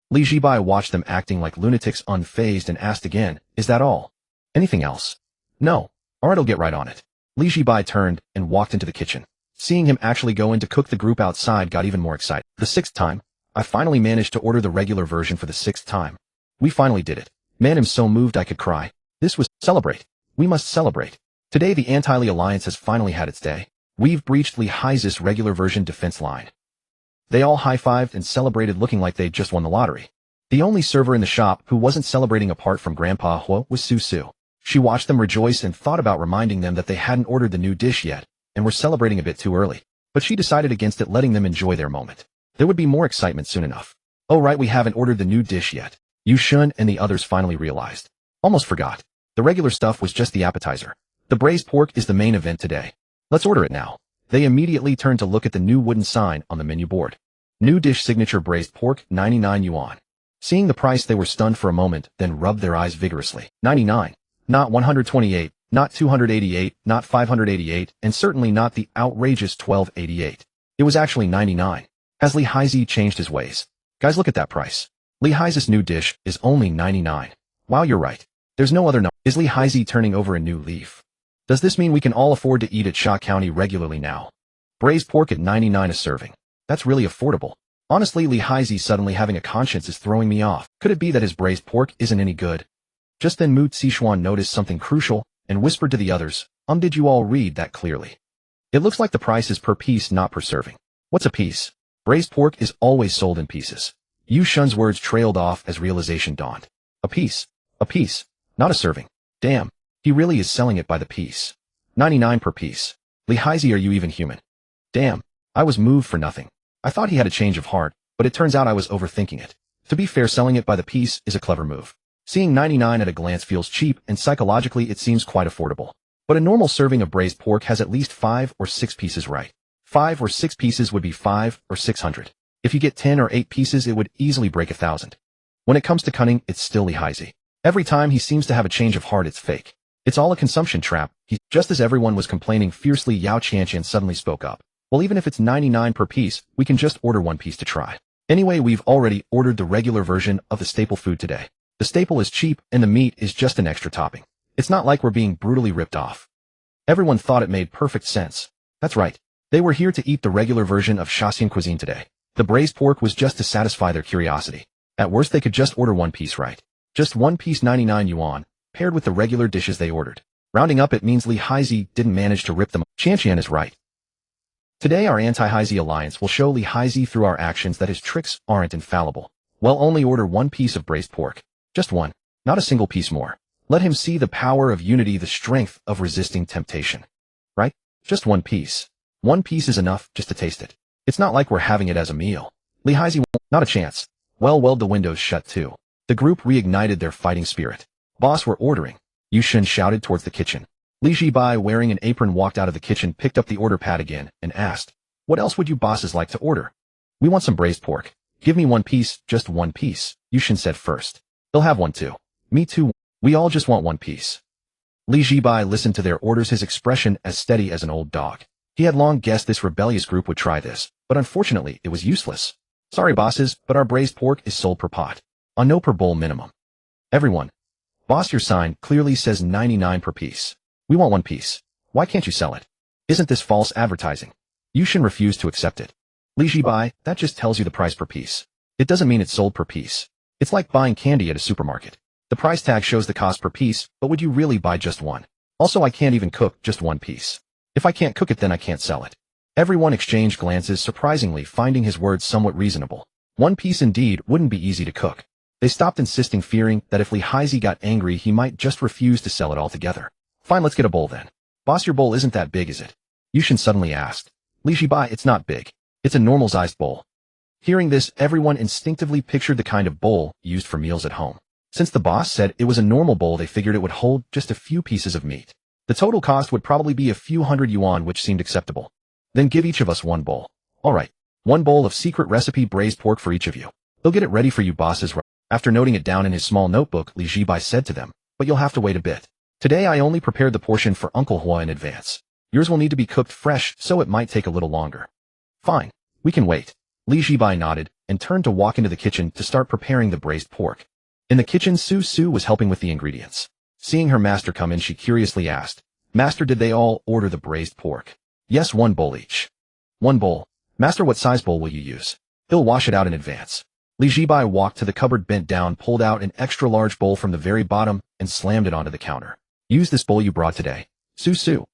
Li Zhibai watched them acting like lunatics, unfazed, and asked again, is that all? Anything else? No. Alright, I'll get right on it. Li Zhibai turned and walked into the kitchen. Seeing him actually go in to cook, the group outside got even more excited. The 6th time, I finally managed to order the regular version for the 6th time. We finally did it. Man, I'm so moved I could cry. This was celebrate. We must celebrate. Today the Anti-Li Alliance has finally had its day. We've breached Li Haizi's regular version defense line. They all high-fived and celebrated, looking like they'd just won the lottery. The only server in the shop who wasn't celebrating apart from Grandpa Hua was Su Su. She watched them rejoice and thought about reminding them that they hadn't ordered the new dish yet and were celebrating a bit too early. But she decided against it, letting them enjoy their moment. There would be more excitement soon enough. Oh right, we haven't ordered the new dish yet. Yu Shun and the others finally realized. Almost forgot. The regular stuff was just the appetizer. The braised pork is the main event today. Let's order it now. They immediately turned to look at the new wooden sign on the menu board. New dish, signature braised pork, 99 yuan. Seeing the price, they were stunned for a moment, then rubbed their eyes vigorously. 99. Not 128, not 288, not 588, and certainly not the outrageous 1288. It was actually 99. Has Li Haizi changed his ways? Guys, look at that price. Li Haizi's new dish is only 99. Wow, you're right. There's no other number. Is Li Haizi turning over a new leaf? Does this mean we can all afford to eat at Sha County regularly now? Braised pork at 99 a serving. That's really affordable. Honestly, Li Haizi suddenly having a conscience is throwing me off. Could it be that his braised pork isn't any good? Just then Mu Zixuan noticed something crucial and whispered to the others, did you all read that clearly? It looks like the price is per piece, not per serving. What's a piece? Braised pork is always sold in pieces. Yu Shun's words trailed off as realization dawned. A piece, not a serving. Damn, he really is selling it by the piece. 99 per piece. Li Haizi, are you even human? Damn, I was moved for nothing. I thought he had a change of heart, but it turns out I was overthinking it. To be fair, selling it by the piece is a clever move. Seeing 99 at a glance feels cheap, and psychologically it seems quite affordable. But a normal serving of braised pork has at least 5 or 6 pieces, right? 5 or 6 pieces would be 5 or 600. If you get 10 or 8 pieces, it would easily break 1,000. When it comes to cunning, it's still Li Haizi. Every time he seems to have a change of heart, it's fake. It's all a consumption trap. Just as everyone was complaining fiercely, Yao Qianqian suddenly spoke up. Well, even if it's 99 per piece, we can just order 1 piece to try. Anyway, we've already ordered the regular version of the staple food today. The staple is cheap and the meat is just an extra topping. It's not like we're being brutally ripped off. Everyone thought it made perfect sense. That's right. They were here to eat the regular version of Shaxian cuisine today. The braised pork was just to satisfy their curiosity. At worst they could just order one piece, right? Just one piece 99 yuan, paired with the regular dishes they ordered. Rounding up, it means Li Haizi didn't manage to rip them. Shaxian is right. Today our anti-Haizi alliance will show Li Haizi through our actions that his tricks aren't infallible. Well, only order one piece of braised pork. Just one. Not a single piece more. Let him see the power of unity, the strength of resisting temptation. Right? Just one piece. One piece is enough just to taste it. It's not like we're having it as a meal. Li Haizi won't. Not a chance. Well, the windows shut too. The group reignited their fighting spirit. Boss, we're ordering. Yushin shouted towards the kitchen. Li Zhibai, wearing an apron, walked out of the kitchen, picked up the order pad again, and asked, "What else would you bosses like to order?" "We want some braised pork." "Give me one piece, just one piece," Yushin said first. "They'll have one too." "Me too. We all just want one piece." Li Zhibai listened to their orders, his expression as steady as an old dog. He had long guessed this rebellious group would try this, but unfortunately it was useless. "Sorry bosses, but our braised pork is sold per pot. On no per bowl minimum." "Everyone. Boss, your sign clearly says 99 per piece. We want one piece. Why can't you sell it? Isn't this false advertising?" Yushin refused to accept it. "Li Zhibai, that just tells you the price per piece. It doesn't mean it's sold per piece. It's like buying candy at a supermarket. The price tag shows the cost per piece, but would you really buy just one? Also, I can't even cook just one piece. If I can't cook it, then I can't sell it." Everyone exchanged glances, surprisingly finding his words somewhat reasonable. One piece indeed wouldn't be easy to cook. They stopped insisting, fearing that if Li Haizi got angry he might just refuse to sell it altogether. "Fine, let's get a bowl then." "Boss, your bowl isn't that big, is it?" Yushin suddenly asked. "Li Zhibai, it's not big. It's a normal-sized bowl." Hearing this, everyone instinctively pictured the kind of bowl used for meals at home. Since the boss said it was a normal bowl, they figured it would hold just a few pieces of meat. The total cost would probably be a few hundred yuan, which seemed acceptable. "Then give each of us one bowl." "All right. One bowl of secret recipe braised pork for each of you. They'll get it ready for you bosses." After noting it down in his small notebook, Li Zhibai said to them, "But you'll have to wait a bit. Today I only prepared the portion for Uncle Hua in advance. Yours will need to be cooked fresh, so it might take a little longer." "Fine. We can wait." Li Zhibai nodded and turned to walk into the kitchen to start preparing the braised pork. In the kitchen, Su was helping with the ingredients. Seeing her master come in, she curiously asked, "Master, did they all order the braised pork?" "Yes, one bowl each." "One bowl. Master, what size bowl will you use?" "He'll wash it out in advance." Li Zhibai walked to the cupboard, bent down, pulled out an extra-large bowl from the very bottom, and slammed it onto the counter. "Use this bowl you brought today." Su.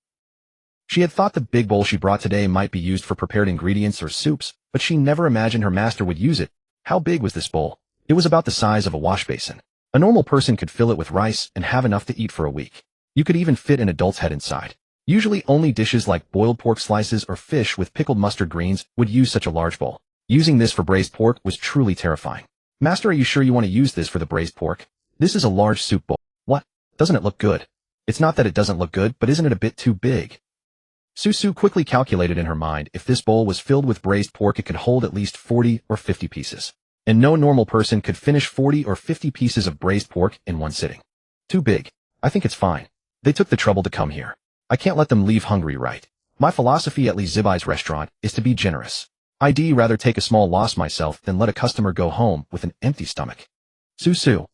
She had thought the big bowl she brought today might be used for prepared ingredients or soups, but she never imagined her master would use it. How big was this bowl? It was about the size of a wash basin. A normal person could fill it with rice and have enough to eat for a week. You could even fit an adult's head inside. Usually only dishes like boiled pork slices or fish with pickled mustard greens would use such a large bowl. Using this for braised pork was truly terrifying. "Master, are you sure you want to use this for the braised pork? This is a large soup bowl." "What? Doesn't it look good?" "It's not that it doesn't look good, but isn't it a bit too big?" Su quickly calculated in her mind if this bowl was filled with braised pork, it could hold at least 40 or 50 pieces. And no normal person could finish 40 or 50 pieces of braised pork in one sitting. "Too big. I think it's fine. They took the trouble to come here. I can't let them leave hungry, right? My philosophy at Li Zhibai's restaurant is to be generous. I'd rather take a small loss myself than let a customer go home with an empty stomach." Su.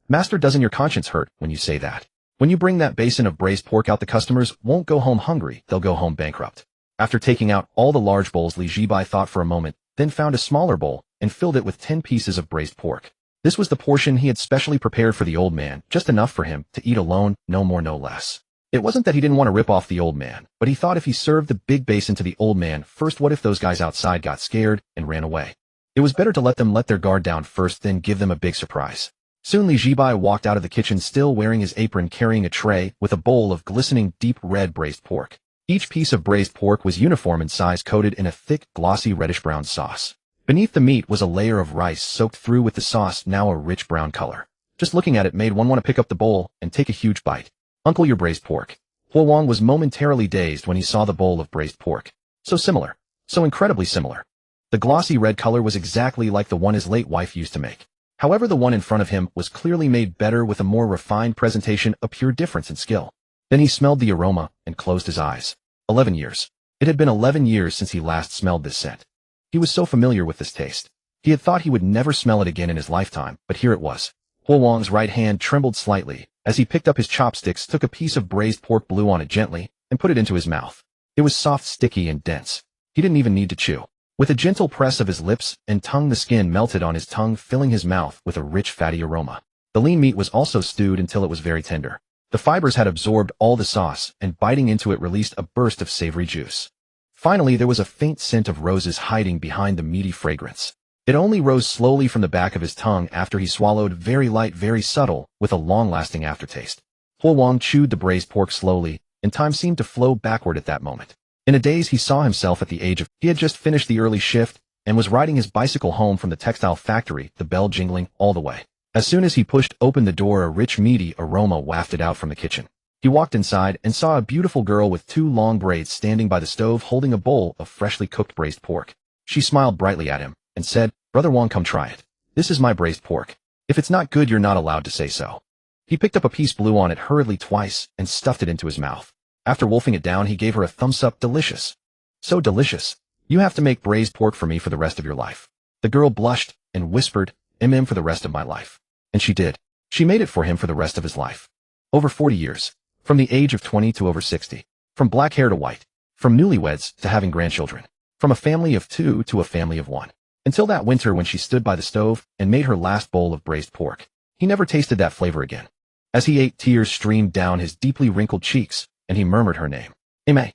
"Master, doesn't your conscience hurt when you say that? When you bring that basin of braised pork out, the customers won't go home hungry, they'll go home bankrupt." After taking out all the large bowls, Li Zhibai thought for a moment, then found a smaller bowl and filled it with 10 pieces of braised pork. This was the portion he had specially prepared for the old man, just enough for him to eat alone, no more no less. It wasn't that he didn't want to rip off the old man, but he thought if he served the big basin to the old man first, what if those guys outside got scared and ran away? It was better to let them let their guard down first, then give them a big surprise. Soon Li Zhibai walked out of the kitchen, still wearing his apron, carrying a tray with a bowl of glistening deep red braised pork. Each piece of braised pork was uniform in size, coated in a thick, glossy reddish-brown sauce. Beneath the meat was a layer of rice soaked through with the sauce, now a rich brown color. Just looking at it made one want to pick up the bowl and take a huge bite. "Uncle, your braised pork." Huo Wang was momentarily dazed when he saw the bowl of braised pork. So similar. So incredibly similar. The glossy red color was exactly like the one his late wife used to make. However, the one in front of him was clearly made better with a more refined presentation, a pure difference in skill. Then he smelled the aroma and closed his eyes. 11 years. It had been 11 years since he last smelled this scent. He was so familiar with this taste. He had thought he would never smell it again in his lifetime, but here it was. Huo Wang's right hand trembled slightly as he picked up his chopsticks, took a piece of braised pork, blew on it gently, and put it into his mouth. It was soft, sticky, and dense. He didn't even need to chew. With a gentle press of his lips and tongue, the skin melted on his tongue, filling his mouth with a rich, fatty aroma. The lean meat was also stewed until it was very tender. The fibers had absorbed all the sauce, and biting into it released a burst of savory juice. Finally, there was a faint scent of roses hiding behind the meaty fragrance. It only rose slowly from the back of his tongue after he swallowed, very light, very subtle, with a long-lasting aftertaste. Huo Wang chewed the braised pork slowly, and time seemed to flow backward at that moment. In a daze, he saw himself at the age of... He had just finished the early shift, and was riding his bicycle home from the textile factory, the bell jingling all the way. As soon as he pushed open the door, a rich, meaty aroma wafted out from the kitchen. He walked inside and saw a beautiful girl with 2 long braids standing by the stove holding a bowl of freshly cooked braised pork. She smiled brightly at him and said, "Brother Wang, come try it. This is my braised pork. If it's not good, you're not allowed to say so." He picked up a piece, blew on it hurriedly twice, and stuffed it into his mouth. After wolfing it down, he gave her a thumbs up. "Delicious. So delicious. You have to make braised pork for me for the rest of your life." The girl blushed and whispered, "For the rest of my life." And she did. She made it for him for the rest of his life. Over 40 years. From the age of 20 to over 60. From black hair to white. From newlyweds to having grandchildren. From a family of 2 to a family of 1. Until that winter when she stood by the stove and made her last bowl of braised pork. He never tasted that flavor again. As he ate, tears streamed down his deeply wrinkled cheeks, and he murmured her name. "Aimee.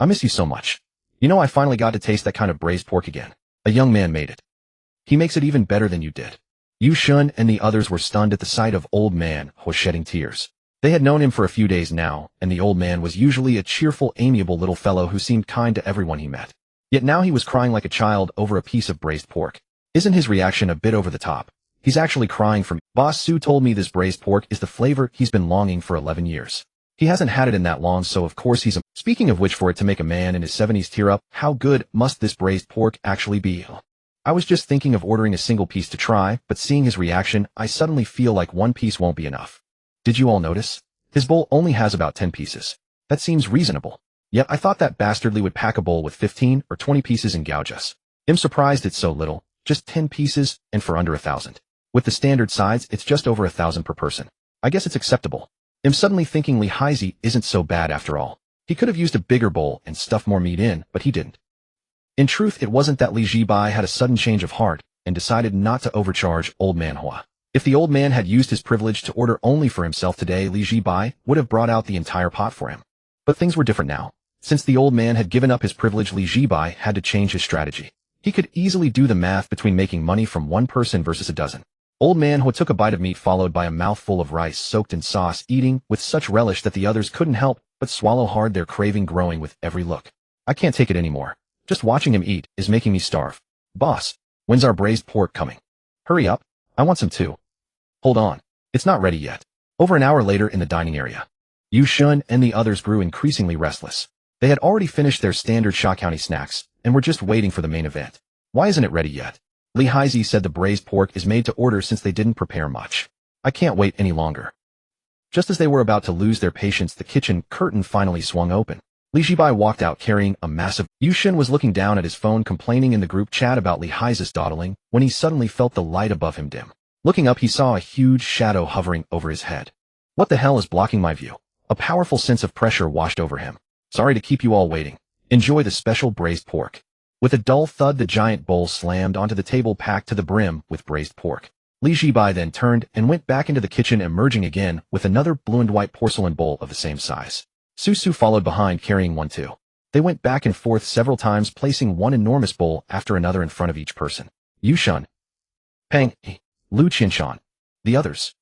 I miss you so much. You know, I finally got to taste that kind of braised pork again. A young man made it. He makes it even better than you did." Yu Shun and the others were stunned at the sight of old man Huo shedding tears. They had known him for a few days now, and the old man was usually a cheerful, amiable little fellow who seemed kind to everyone he met. Yet now he was crying like a child over a piece of braised pork. Isn't his reaction a bit over the top? He's actually crying for me. Boss Su told me this braised pork is the flavor he's been longing for 11 years. He hasn't had it in that long, so of course he's Speaking of which, for it to make a man in his 70s tear up, how good must this braised pork actually be? I was just thinking of ordering a single piece to try, but seeing his reaction, I suddenly feel like 1 piece won't be enough. Did you all notice? His bowl only has about 10 pieces. That seems reasonable. Yet I thought that bastardly would pack a bowl with 15 or 20 pieces and gouge us. I'm surprised it's so little, just 10 pieces, and for under 1,000. With the standard size, it's just over 1,000 per person. I guess it's acceptable. I'm suddenly thinking Li Haizi isn't so bad after all. He could have used a bigger bowl and stuffed more meat in, but he didn't. In truth, it wasn't that Li Zhibai had a sudden change of heart and decided not to overcharge old man Hua. If the old man had used his privilege to order only for himself today, Li Zhibai would have brought out the entire pot for him. But things were different now. Since the old man had given up his privilege, Li Zhibai had to change his strategy. He could easily do the math between making money from 1 person versus a dozen. Old man Hua took a bite of meat followed by a mouthful of rice soaked in sauce, eating with such relish that the others couldn't help but swallow hard, their craving growing with every look. "I can't take it anymore. Just watching him eat is making me starve. Boss, when's our braised pork coming? Hurry up. I want some too." "Hold on. It's not ready yet." Over an hour later in the dining area, Yu Shun and the others grew increasingly restless. They had already finished their standard Shaxian snacks and were just waiting for the main event. "Why isn't it ready yet?" Li Haizi said. "The braised pork is made to order since they didn't prepare much. I can't wait any longer." Just as they were about to lose their patience, the kitchen curtain finally swung open. Li Zhibai walked out carrying a massive... Yu Shun was looking down at his phone, complaining in the group chat about Li Haizi's dawdling, when he suddenly felt the light above him dim. Looking up, he saw a huge shadow hovering over his head. What the hell is blocking my view? A powerful sense of pressure washed over him. "Sorry to keep you all waiting. Enjoy the special braised pork." With a dull thud, the giant bowl slammed onto the table, packed to the brim with braised pork. Li Zhibai then turned and went back into the kitchen, emerging again with another blue and white porcelain bowl of the same size. Su followed behind, carrying one too. They went back and forth several times, placing one enormous bowl after another in front of each person. Yu Shun, Peng, Lu Qinshan, the others.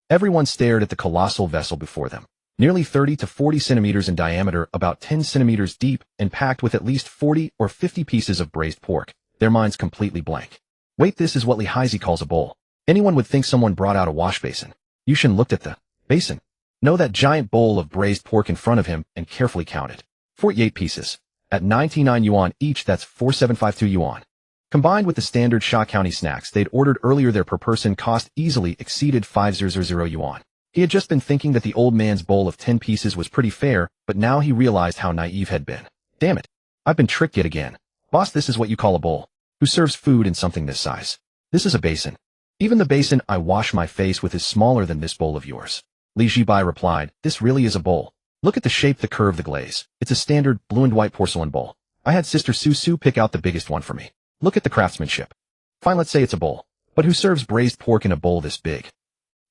Everyone stared at the colossal vessel before them. Nearly 30 to 40 centimeters in diameter, about 10 centimeters deep, and packed with at least 40 or 50 pieces of braised pork, their minds completely blank. Wait, this is what Li Haizi calls a bowl. Anyone would think someone brought out a wash basin. Yu Shun looked at the basin. No, that giant bowl of braised pork in front of him, and carefully counted. 48 pieces. At 99 yuan each, that's 4752 yuan. Combined with the standard Shaxian snacks they'd ordered earlier, their per person cost easily exceeded 500 yuan. He had just been thinking that the old man's bowl of 10 pieces was pretty fair, but now he realized how naive had been. Damn it. I've been tricked yet again. Boss, this is what you call a bowl? Who serves food in something this size? This is a basin. Even the basin I wash my face with is smaller than this bowl of yours. Li Zhibai replied, this really is a bowl. Look at the shape, the curve, the glaze. It's a standard blue and white porcelain bowl. I had Sister Susu pick out the biggest one for me. Look at the craftsmanship. Fine, let's say it's a bowl. But who serves braised pork in a bowl this big?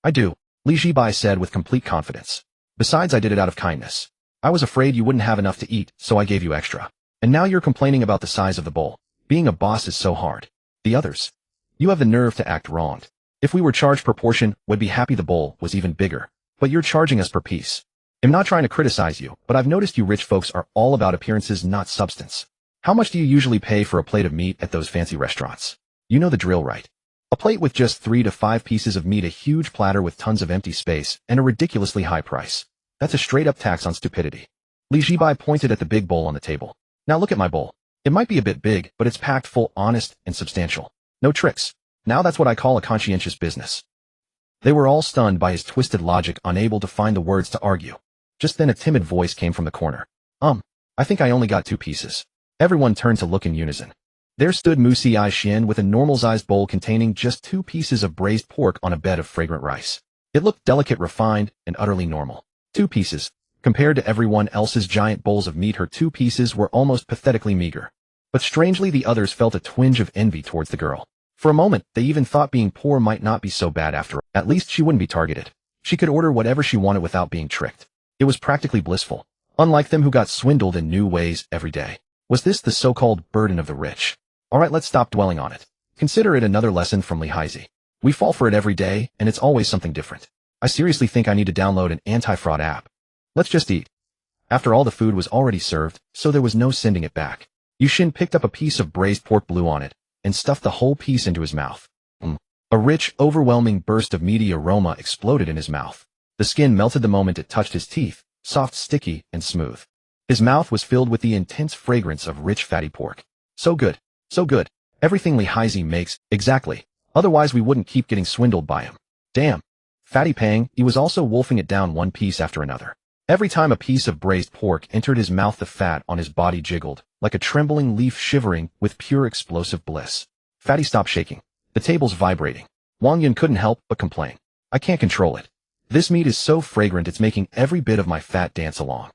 I do, Zhibai said with complete confidence. Besides, I did it out of kindness. I was afraid you wouldn't have enough to eat, so I gave you extra. And now you're complaining about the size of the bowl. Being a boss is so hard. The others. You have the nerve to act wronged. If we were charged per portion, would be happy the bowl was even bigger. But you're charging us per piece. I'm not trying to criticize you, but I've noticed you rich folks are all about appearances, not substance. How much do you usually pay for a plate of meat at those fancy restaurants? You know the drill, right? A plate with just 3 to 5 pieces of meat, a huge platter with tons of empty space, and a ridiculously high price. That's a straight-up tax on stupidity. Zhibai pointed at the big bowl on the table. Now look at my bowl. It might be a bit big, but it's packed full, honest, and substantial. No tricks. Now that's what I call a conscientious business. They were all stunned by his twisted logic, unable to find the words to argue. Just then a timid voice came from the corner. I think I only got 2 pieces. Everyone turned to look in unison. There stood Shaxian with a normal-sized bowl containing just 2 pieces of braised pork on a bed of fragrant rice. It looked delicate, refined, and utterly normal. 2 pieces. Compared to everyone else's giant bowls of meat, her 2 pieces were almost pathetically meager. But strangely, the others felt a twinge of envy towards the girl. For a moment, they even thought being poor might not be so bad after all. At least she wouldn't be targeted. She could order whatever she wanted without being tricked. It was practically blissful. Unlike them who got swindled in new ways every day. Was this the so-called burden of the rich? Alright, let's stop dwelling on it. Consider it another lesson from Lighthearted. We fall for it every day, and it's always something different. I seriously think I need to download an anti-fraud app. Let's just eat. After all, the food was already served, so there was no sending it back. Yushin picked up a piece of braised pork, blew on it, and stuffed the whole piece into his mouth. A rich, overwhelming burst of meaty aroma exploded in his mouth. The skin melted the moment it touched his teeth, soft, sticky, and smooth. His mouth was filled with the intense fragrance of rich, fatty pork. So good. So good. Everything Lighthearted makes, exactly. Otherwise we wouldn't keep getting swindled by him. Damn. Fatty pang, he was also wolfing it down one piece after another. Every time a piece of braised pork entered his mouth, the fat on his body jiggled, like a trembling leaf shivering with pure explosive bliss. Fatty stopped shaking. The table's vibrating. Wang Yun couldn't help but complain. I can't control it. This meat is so fragrant it's making every bit of my fat dance along.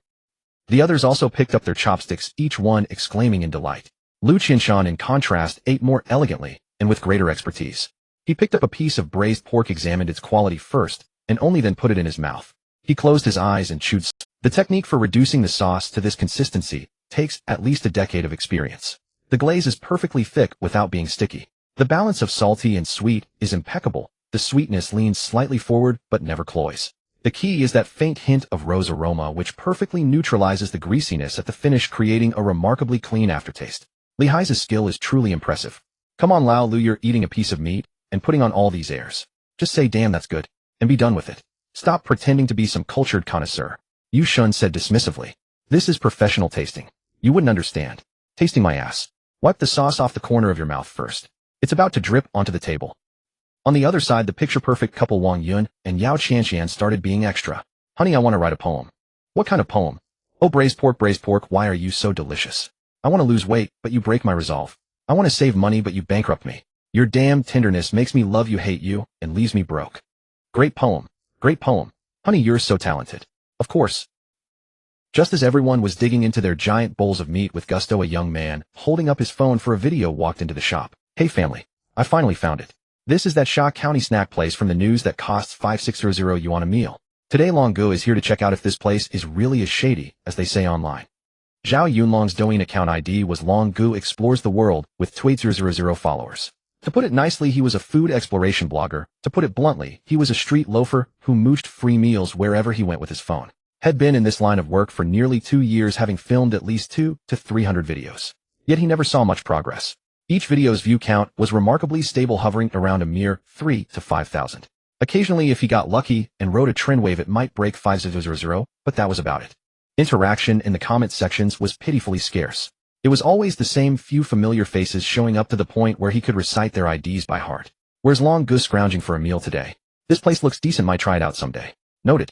The others also picked up their chopsticks, each one exclaiming in delight. Lu Qinshan, in contrast, ate more elegantly and with greater expertise. He picked up a piece of braised pork, examined its quality first, and only then put it in his mouth. He closed his eyes and chewed. The technique for reducing the sauce to this consistency takes at least a decade of experience. The glaze is perfectly thick without being sticky. The balance of salty and sweet is impeccable. The sweetness leans slightly forward but never cloys. The key is that faint hint of rose aroma which perfectly neutralizes the greasiness at the finish, creating a remarkably clean aftertaste. Lighthearted's skill is truly impressive. Come on, Lao Lu, you're eating a piece of meat and putting on all these airs. Just say damn, that's good, and be done with it. Stop pretending to be some cultured connoisseur. Yu Shun said dismissively. This is professional tasting. You wouldn't understand. Tasting my ass. Wipe the sauce off the corner of your mouth first. It's about to drip onto the table. On the other side, the picture-perfect couple Wang Yun and Yao Qianshan started being extra. Honey, I want to write a poem. What kind of poem? Oh, braised pork, why are you so delicious? I want to lose weight, but you break my resolve. I want to save money, but you bankrupt me. Your damn tenderness makes me love you, hate you, and leaves me broke. Great poem. Great poem. Honey, you're so talented. Of course. Just as everyone was digging into their giant bowls of meat with gusto, a young man, holding up his phone for a video, walked into the shop. Hey family, I finally found it. This is that Sha County snack place from the news that costs 5600 yuan a meal. Today Longgu is here to check out if this place is really as shady as they say online. Zhao Yunlong's Douyin account ID was Longgu Explores the World with 2800 followers. To put it nicely, he was a food exploration blogger. To put it bluntly, he was a street loafer who mooched free meals wherever he went with his phone. Had been in this line of work for nearly 2 years, having filmed at least 200 to 300 videos. Yet he never saw much progress. Each video's view count was remarkably stable, hovering around a mere 3,000 to 5,000. Occasionally, if he got lucky and rode a trend wave, it might break 5,000, but that was about it. Interaction in the comment sections was pitifully scarce. It was always the same few familiar faces showing up, to the point where he could recite their IDs by heart. Where's Long Goose scrounging for a meal today? This place looks decent, might try it out someday. Noted.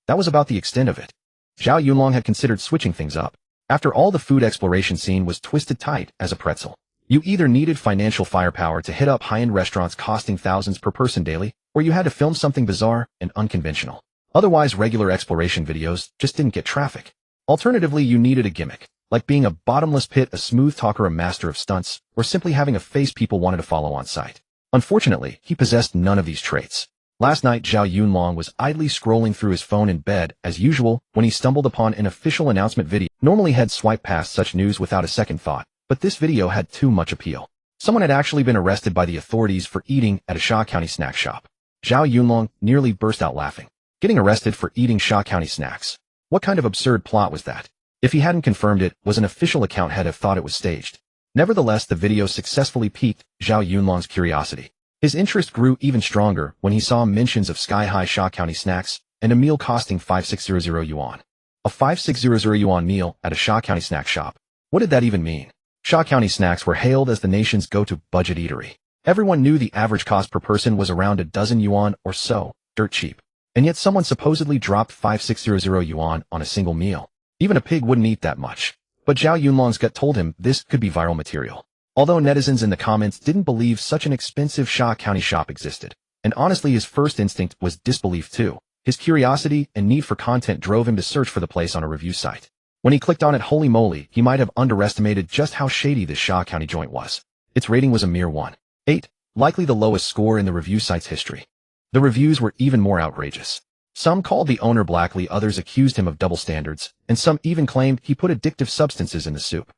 That was about the extent of it. Zhao Yunlong had considered switching things up. After all, the food exploration scene was twisted tight as a pretzel. You either needed financial firepower to hit up high-end restaurants costing thousands per person daily, or you had to film something bizarre and unconventional. Otherwise, regular exploration videos just didn't get traffic. Alternatively, you needed a gimmick, like being a bottomless pit, a smooth talker, a master of stunts, or simply having a face people wanted to follow on sight. Unfortunately, he possessed none of these traits. Last night, Zhao Yunlong was idly scrolling through his phone in bed, as usual, when he stumbled upon an official announcement video. Normally he'd swipe past such news without a second thought, but this video had too much appeal. Someone had actually been arrested by the authorities for eating at a Shaw County snack shop. Zhao Yunlong nearly burst out laughing. Getting arrested for eating Shaw County snacks. What kind of absurd plot was that? If he hadn't confirmed it was an official account, he'd have thought it was staged. Nevertheless, the video successfully piqued Zhao Yunlong's curiosity. His interest grew even stronger when he saw mentions of sky-high Shaw County snacks and a meal costing 5600 yuan. A 5600 yuan meal at a Shaw County snack shop. What did that even mean? Shaw County snacks were hailed as the nation's go-to budget eatery. Everyone knew the average cost per person was around a dozen yuan or so, dirt cheap. And yet someone supposedly dropped 5600 yuan on a single meal. Even a pig wouldn't eat that much. But Zhao Yunlong's gut told him this could be viral material. Although netizens in the comments didn't believe such an expensive Shaw County shop existed. And honestly, his first instinct was disbelief too. His curiosity and need for content drove him to search for the place on a review site. When he clicked on it, holy moly, he might have underestimated just how shady this Shaw County joint was. Its rating was a mere 1.8, likely the lowest score in the review site's history. The reviews were even more outrageous. Some called the owner blackly, others accused him of double standards, and some even claimed he put addictive substances in the soup.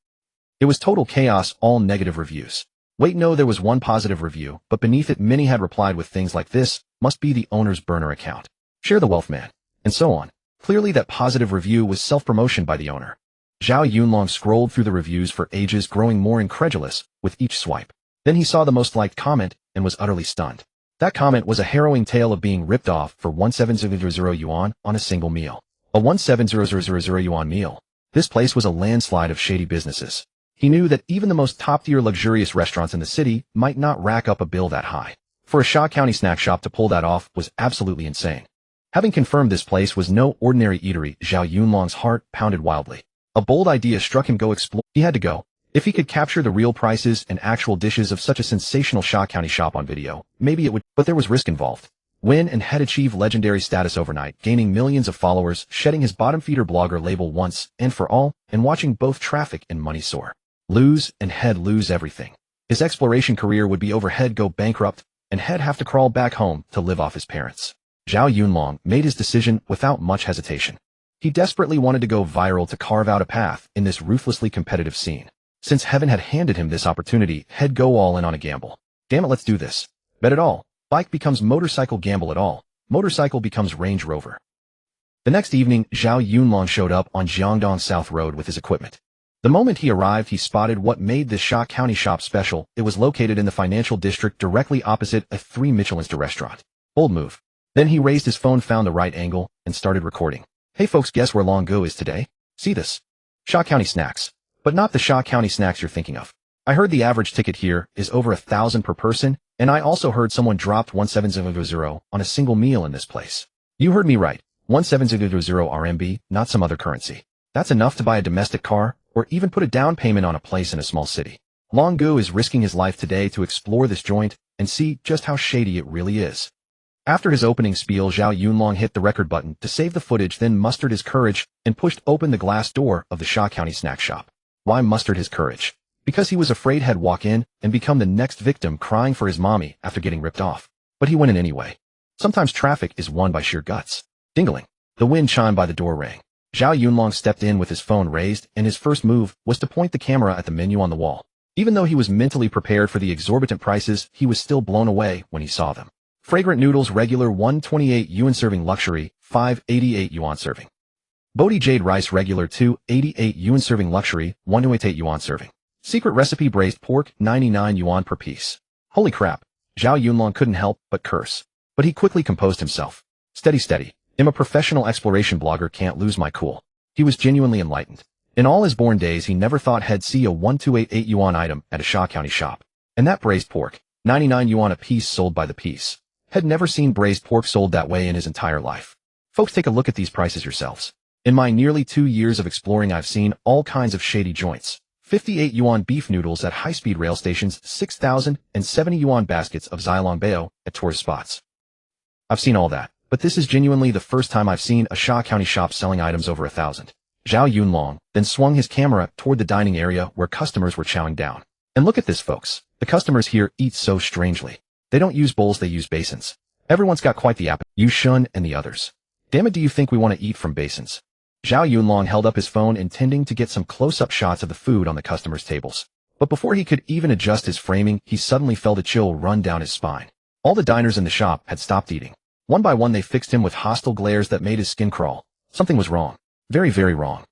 It was total chaos, all negative reviews. Wait, no, there was one positive review, but beneath it many had replied with things like this, must be the owner's burner account. Share the wealth, man. And so on. Clearly that positive review was self-promotion by the owner. Zhao Yunlong scrolled through the reviews for ages, growing more incredulous with each swipe. Then he saw the most liked comment and was utterly stunned. That comment was a harrowing tale of being ripped off for 1700 yuan on a single meal. A 1700 yuan meal. This place was a landslide of shady businesses. He knew that even the most top-tier luxurious restaurants in the city might not rack up a bill that high. For a Shaw County snack shop to pull that off was absolutely insane. Having confirmed this place was no ordinary eatery, Zhao Yunlong's heart pounded wildly. A bold idea struck him: go explore. He had to go. If he could capture the real prices and actual dishes of such a sensational Shaw County shop on video, maybe it would, but there was risk involved. Win and had achieved legendary status overnight, gaining millions of followers, shedding his bottom-feeder blogger label once and for all, and watching both traffic and money soar. Lose and head lose everything. His exploration career would be over, head go bankrupt, and head have to crawl back home to live off his parents. Zhao Yunlong made his decision without much hesitation. He desperately wanted to go viral, to carve out a path in this ruthlessly competitive scene. Since heaven had handed him this opportunity, he'd go all in on a gamble. Damn it, let's do this. Bet it all. Bike becomes motorcycle, gamble it all. Motorcycle becomes Range Rover. The next evening, Zhao Yunlong showed up on Jiangdong South Road with his equipment. The moment he arrived, he spotted what made this Shaw County shop special. It was located in the financial district directly opposite a 3-Michelin-star restaurant. Bold move. Then he raised his phone, found the right angle, and started recording. Hey folks, guess where Longgo is today? See this? Shaw County snacks. But not the Shaw County snacks you're thinking of. I heard the average ticket here is over 1,000 per person, and I also heard someone dropped 1700 on a single meal in this place. You heard me right. 1700 RMB, not some other currency. That's enough to buy a domestic car, or even put a down payment on a place in a small city. Longgo is risking his life today to explore this joint and see just how shady it really is. After his opening spiel, Zhao Yunlong hit the record button to save the footage, then mustered his courage and pushed open the glass door of the Shaw County snack shop. Why mustered his courage? Because he was afraid he'd walk in and become the next victim crying for his mommy after getting ripped off. But he went in anyway. Sometimes traffic is won by sheer guts. Dingling. The wind chimed by the door rang. Zhao Yunlong stepped in with his phone raised, and his first move was to point the camera at the menu on the wall. Even though he was mentally prepared for the exorbitant prices, he was still blown away when he saw them. Fragrant noodles, regular 128 yuan serving, luxury 588 yuan serving. Bodhi jade rice, regular 288 yuan serving, luxury 128 yuan serving. Secret recipe braised pork, 99 yuan per piece. Holy crap. Zhao Yunlong couldn't help but curse. But he quickly composed himself. Steady. I'm a professional exploration blogger, can't lose my cool. He was genuinely enlightened. In all his born days, he never thought he'd see a 1288 yuan item at a Shaw County shop. And that braised pork, 99 yuan a piece, sold by the piece. Had never seen braised pork sold that way in his entire life. Folks, take a look at these prices yourselves. In my nearly 2 years of exploring, I've seen all kinds of shady joints. 58 yuan beef noodles at high-speed rail stations, 6,070 yuan baskets of Zilongbao at tourist spots. I've seen all that, but this is genuinely the first time I've seen a Shaw County shop selling items over 1,000. Zhao Yunlong then swung his camera toward the dining area where customers were chowing down. And look at this, folks. The customers here eat so strangely. They don't use bowls, they use basins. Everyone's got quite the appetite. You Shun and the others. Damn it, do you think we want to eat from basins? Zhao Yunlong held up his phone intending to get some close-up shots of the food on the customers' tables. But before he could even adjust his framing, he suddenly felt a chill run down his spine. All the diners in the shop had stopped eating. One by one they fixed him with hostile glares that made his skin crawl. Something was wrong. Very, very wrong.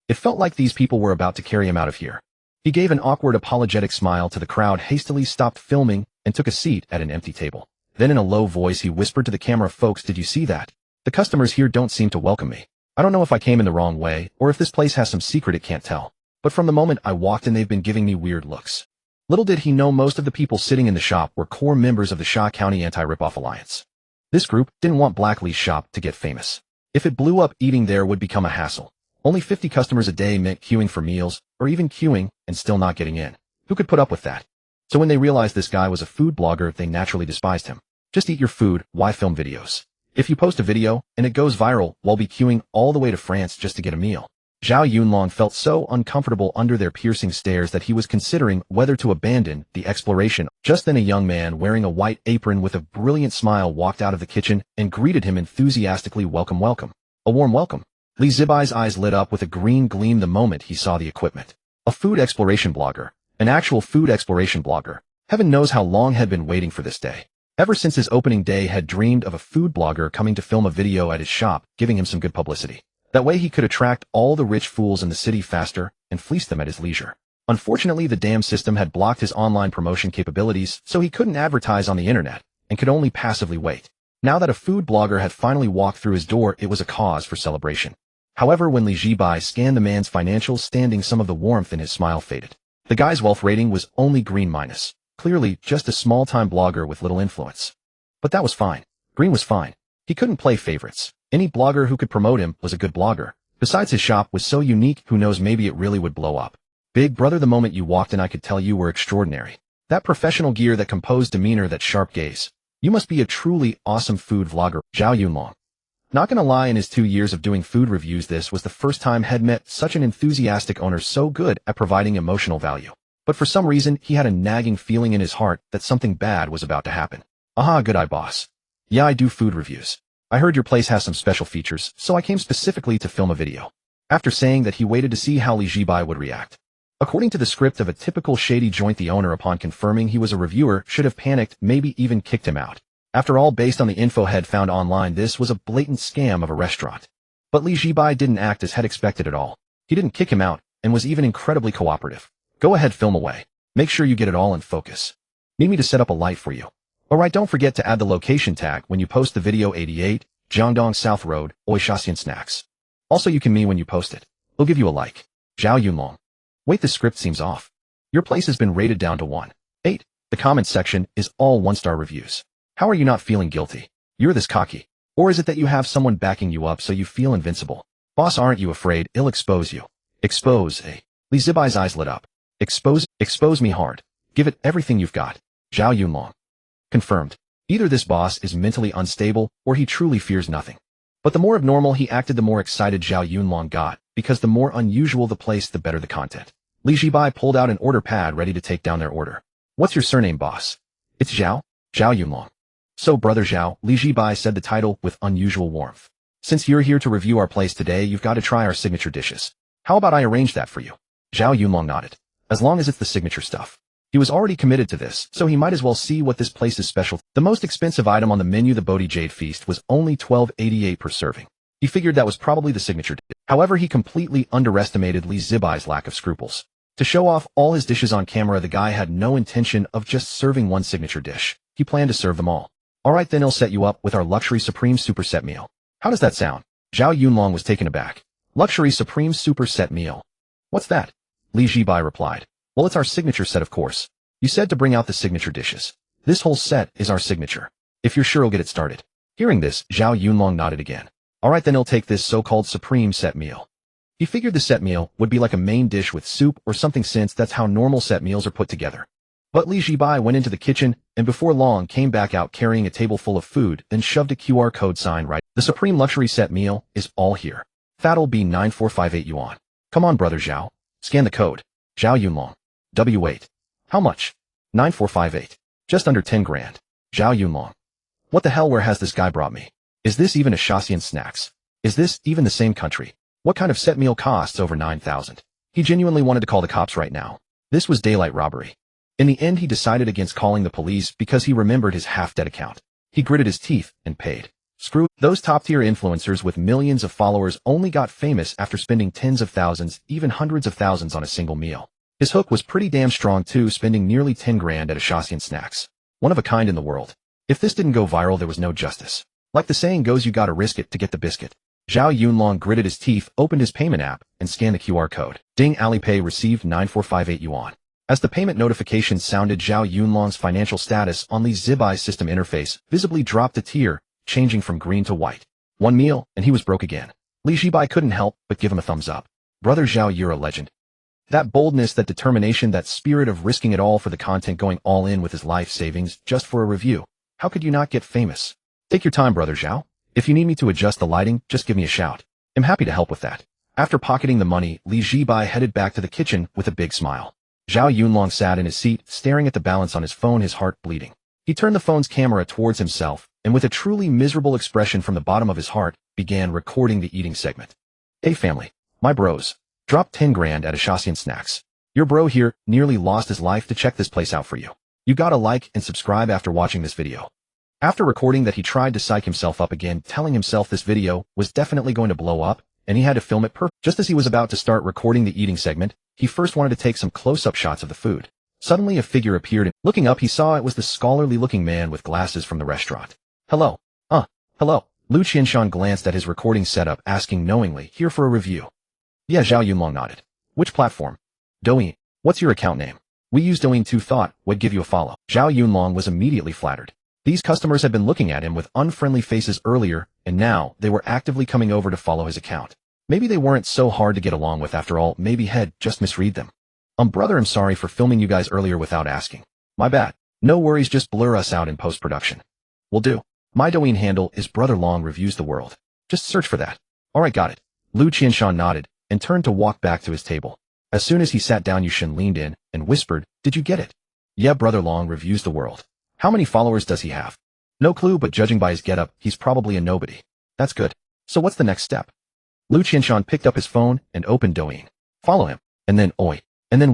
It felt like these people were about to carry him out of here. He gave an awkward apologetic smile to the crowd, hastily stopped filming, and took a seat at an empty table. Then in a low voice he whispered to the camera, "Folks, did you see that? The customers here don't seem to welcome me. I don't know if I came in the wrong way, or if this place has some secret it can't tell. But from the moment I walked in they've been giving me weird looks." Little did he know most of the people sitting in the shop were core members of the Sha County Anti-Ripoff Alliance. This group didn't want Blackley's shop to get famous. If it blew up, eating there would become a hassle. Only 50 customers a day meant queuing for meals, or even queuing and still not getting in. Who could put up with that? So when they realized this guy was a food blogger, they naturally despised him. Just eat your food, why film videos? If you post a video and it goes viral, we'll be queuing all the way to France just to get a meal. Zhao Yunlong felt so uncomfortable under their piercing stares that he was considering whether to abandon the exploration. Just then a young man wearing a white apron with a brilliant smile walked out of the kitchen and greeted him enthusiastically. "Welcome, welcome." A warm welcome. Li Zibai's eyes lit up with a green gleam the moment he saw the equipment. A food exploration blogger. An actual food exploration blogger. Heaven knows how long had been waiting for this day. Ever since his opening day had dreamed of a food blogger coming to film a video at his shop, giving him some good publicity. That way he could attract all the rich fools in the city faster and fleece them at his leisure. Unfortunately, the damn system had blocked his online promotion capabilities, so he couldn't advertise on the internet and could only passively wait. Now that a food blogger had finally walked through his door, it was a cause for celebration. However, when Li Zhibai scanned the man's financial standing, some of the warmth in his smile faded. The guy's wealth rating was only green minus. Clearly, just a small-time blogger with little influence. But that was fine. Green was fine. He couldn't play favorites. Any blogger who could promote him was a good blogger. Besides, his shop was so unique, who knows, maybe it really would blow up. Big brother, the moment you walked in I could tell you were extraordinary. That professional gear, that composed demeanor, that sharp gaze. You must be a truly awesome food vlogger. Zhao Yunlong. Not gonna lie, in his 2 years of doing food reviews, this was the first time he'd met such an enthusiastic owner so good at providing emotional value. But for some reason, he had a nagging feeling in his heart that something bad was about to happen. "Aha, good eye, boss. Yeah, I do food reviews. I heard your place has some special features, so I came specifically to film a video." After saying that, he waited to see how Li Zhibai would react. According to the script of a typical shady joint, the owner, upon confirming he was a reviewer, should have panicked, maybe even kicked him out. After all, based on the info he'd found online, this was a blatant scam of a restaurant. But Li Zhibai didn't act as had expected at all. He didn't kick him out, and was even incredibly cooperative. "Go ahead, film away. Make sure you get it all in focus. Need me to set up a light for you? Alright, don't forget to add the location tag when you post the video. 88, Jiangdong South Road, Oi Shaxian Snacks. Also, you can me when you post it. We'll give you a like." Zhao Yunlong. Wait, the script seems off. Your place has been rated down to 1.8. The comment section is all 1-star reviews. How are you not feeling guilty? You're this cocky. Or is it that you have someone backing you up so you feel invincible? Boss, aren't you afraid he'll expose you? Expose, eh? Li Zibai's eyes lit up. Expose me hard. Give it everything you've got. Zhao Yunlong. Confirmed. Either this boss is mentally unstable, or he truly fears nothing. But the more abnormal he acted, the more excited Zhao Yunlong got, because the more unusual the place, the better the content. Li Zhibai pulled out an order pad ready to take down their order. "What's your surname, boss?" "It's Zhao." Zhao Yunlong. "So, brother Zhao," Li Zhibai said the title with unusual warmth. "Since you're here to review our place today, you've got to try our signature dishes. How about I arrange that for you?" Zhao Yunlong nodded. As long as it's the signature stuff. He was already committed to this, so he might as well see what this place is special. The most expensive item on the menu, the Bodhi Jade Feast, was only $12.88 per serving. He figured that was probably the signature dish. However, he completely underestimated Li Zibai's lack of scruples. To show off all his dishes on camera, the guy had no intention of just serving one signature dish. He planned to serve them all. "Alright, then I'll set you up with our luxury supreme super set meal. How does that sound?" Zhao Yunlong was taken aback. "Luxury supreme super set meal? What's that?" Li Zhibai replied. "Well, it's our signature set, of course. You said to bring out the signature dishes. This whole set is our signature. If you're sure, we'll get it started." Hearing this, Zhao Yunlong nodded again. "Alright, then he'll take this so-called supreme set meal." He figured the set meal would be like a main dish with soup or something, since that's how normal set meals are put together. But Li Zhibai went into the kitchen, and before long came back out carrying a table full of food, then shoved a QR code sign right. "The supreme luxury set meal is all here. That'll be 9458 yuan. Come on, brother Zhao. Scan the code. Zhao Yunlong. W8. How much? 9458. Just under 10 grand. Zhao Yunlong. What the hell, where has this guy brought me? Is this even a Shaxian snacks? Is this even the same country? What kind of set meal costs over 9,000? He genuinely wanted to call the cops right now. This was daylight robbery. In the end, he decided against calling the police because he remembered his half-dead account. He gritted his teeth and paid. Screw those top-tier influencers with millions of followers only got famous after spending tens of thousands, even hundreds of thousands on a single meal. His hook was pretty damn strong too, spending nearly 10 grand at a Shaxian snacks. One of a kind in the world. If this didn't go viral, there was no justice. Like the saying goes, you gotta risk it to get the biscuit. Zhao Yunlong gritted his teeth, opened his payment app, and scanned the QR code. Ding, Alipay received 9458 yuan. As the payment notification sounded, Zhao Yunlong's financial status on the Zhibai system interface visibly dropped a tier, changing from green to white. One meal, and he was broke again. Zhibai couldn't help but give him a thumbs up. Brother Zhao, you're a legend. That boldness, that determination, that spirit of risking it all for the content, going all in with his life savings just for a review. How could you not get famous? Take your time, brother Zhao. If you need me to adjust the lighting, just give me a shout. I'm happy to help with that. After pocketing the money, Zhibai headed back to the kitchen with a big smile. Zhao Yunlong sat in his seat, staring at the balance on his phone, his heart bleeding. He turned the phone's camera towards himself, and with a truly miserable expression from the bottom of his heart, began recording the eating segment. Hey family, my bros. Dropped 10 grand at a Shaxian snacks. Your bro here nearly lost his life to check this place out for you. You gotta like and subscribe after watching this video. After recording that, he tried to psych himself up again, telling himself this video was definitely going to blow up, and he had to film it perfect. Just as he was about to start recording the eating segment, he first wanted to take some close-up shots of the food. Suddenly a figure appeared, and looking up he saw it was the scholarly-looking man with glasses from the restaurant. Hello. Hello. Lu Qianshan glanced at his recording setup, asking knowingly, here for a review. Yeah, Zhao Yunlong nodded. Which platform? Douyin. What's your account name? We use Douyin too, thought we'd give you a follow. Zhao Yunlong was immediately flattered. These customers had been looking at him with unfriendly faces earlier, and now they were actively coming over to follow his account. Maybe they weren't so hard to get along with after all, maybe he'd just misread them. Brother, I'm sorry for filming you guys earlier without asking. My bad. No worries, just blur us out in post-production. Will do. My Douyin handle is Brother Long Reviews the World. Just search for that. Alright, got it. Lu Qianshan nodded, and turned to walk back to his table. As soon as he sat down, Yushin leaned in, and whispered, did you get it? Yeah, Brother Long Reviews the World. How many followers does he have? No clue, but judging by his getup, he's probably a nobody. That's good. So what's the next step? Lu Qianshan picked up his phone and opened Douyin. Follow him, and then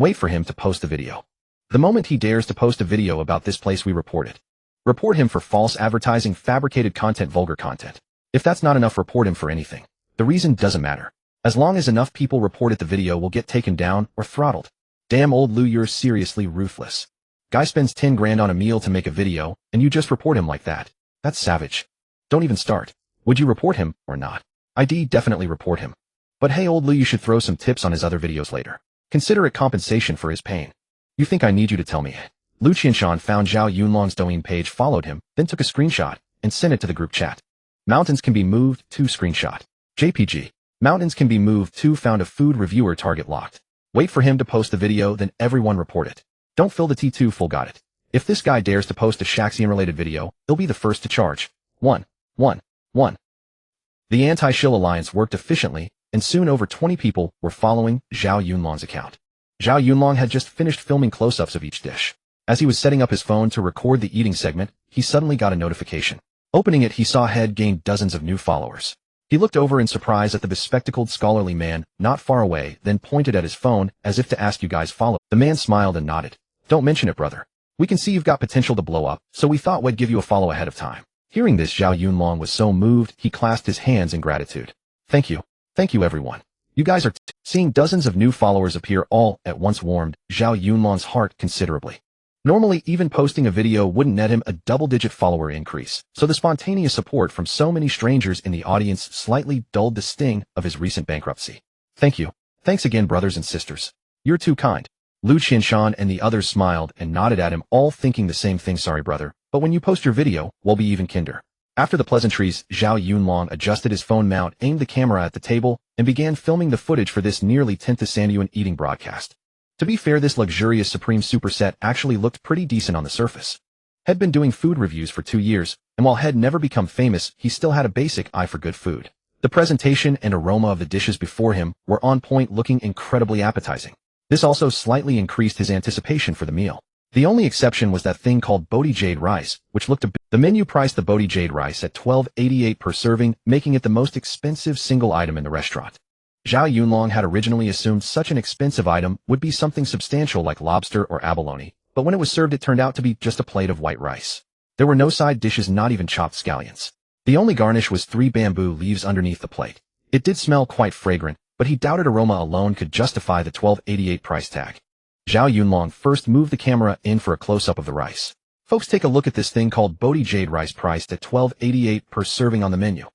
wait for him to post the video. The moment he dares to post a video about this place, we report it. Report him for false advertising, fabricated content, vulgar content. If that's not enough, report him for anything. The reason doesn't matter. As long as enough people report it, the video will get taken down or throttled. Damn, old Lu, you're seriously ruthless. Guy spends 10 grand on a meal to make a video, and you just report him like that. That's savage. Don't even start. Would you report him or not? I'd definitely report him. But hey, old Lu, you should throw some tips on his other videos later. Consider it compensation for his pain. You think I need you to tell me? Lu Qianshan found Zhao Yunlong's Douyin page, followed him, then took a screenshot and sent it to the group chat. Mountains can be moved to screenshot. JPG. Mountains can be moved to found a food reviewer, target locked. Wait for him to post the video, then everyone report it. Don't fill the T2 full, got it. If this guy dares to post a Shaxian-related video, he'll be the first to charge. 1. The Anti-Shill Alliance worked efficiently, and soon over 20 people were following Zhao Yunlong's account. Zhao Yunlong had just finished filming close-ups of each dish. As he was setting up his phone to record the eating segment, he suddenly got a notification. Opening it, he saw had gained dozens of new followers. He looked over in surprise at the bespectacled scholarly man not far away, then pointed at his phone as if to ask, you guys follow. The man smiled and nodded. Don't mention it, brother. We can see you've got potential to blow up, so we thought we'd give you a follow ahead of time. Hearing this, Zhao Yunlong was so moved, he clasped his hands in gratitude. Thank you. Thank you, everyone. You guys are seeing dozens of new followers appear all at once warmed Zhao Yunlong's heart considerably. Normally, even posting a video wouldn't net him a double-digit follower increase, so the spontaneous support from so many strangers in the audience slightly dulled the sting of his recent bankruptcy. Thank you. Thanks again, brothers and sisters. You're too kind. Lu Qianshan and the others smiled and nodded at him, all thinking the same thing. Sorry, brother, but when you post your video, we'll be even kinder. After the pleasantries, Zhao Yunlong adjusted his phone mount, aimed the camera at the table, and began filming the footage for this nearly 10th Sanduan eating broadcast. To be fair, this luxurious Supreme superset actually looked pretty decent on the surface. Had been doing food reviews for 2 years, and while had never become famous, he still had a basic eye for good food. The presentation and aroma of the dishes before him were on point, looking incredibly appetizing. This also slightly increased his anticipation for the meal. The only exception was that thing called Bodhi Jade rice, which looked a bit. The menu priced the Bodhi Jade rice at $12.88 per serving, making it the most expensive single item in the restaurant. Zhao Yunlong had originally assumed such an expensive item would be something substantial like lobster or abalone, but when it was served it turned out to be just a plate of white rice. There were no side dishes, not even chopped scallions. The only garnish was 3 bamboo leaves underneath the plate. It did smell quite fragrant, but he doubted aroma alone could justify the $12.88 price tag. Zhao Yunlong first moved the camera in for a close-up of the rice. Folks, take a look at this thing called Bodhi Jade rice priced at $12.88 per serving on the menu.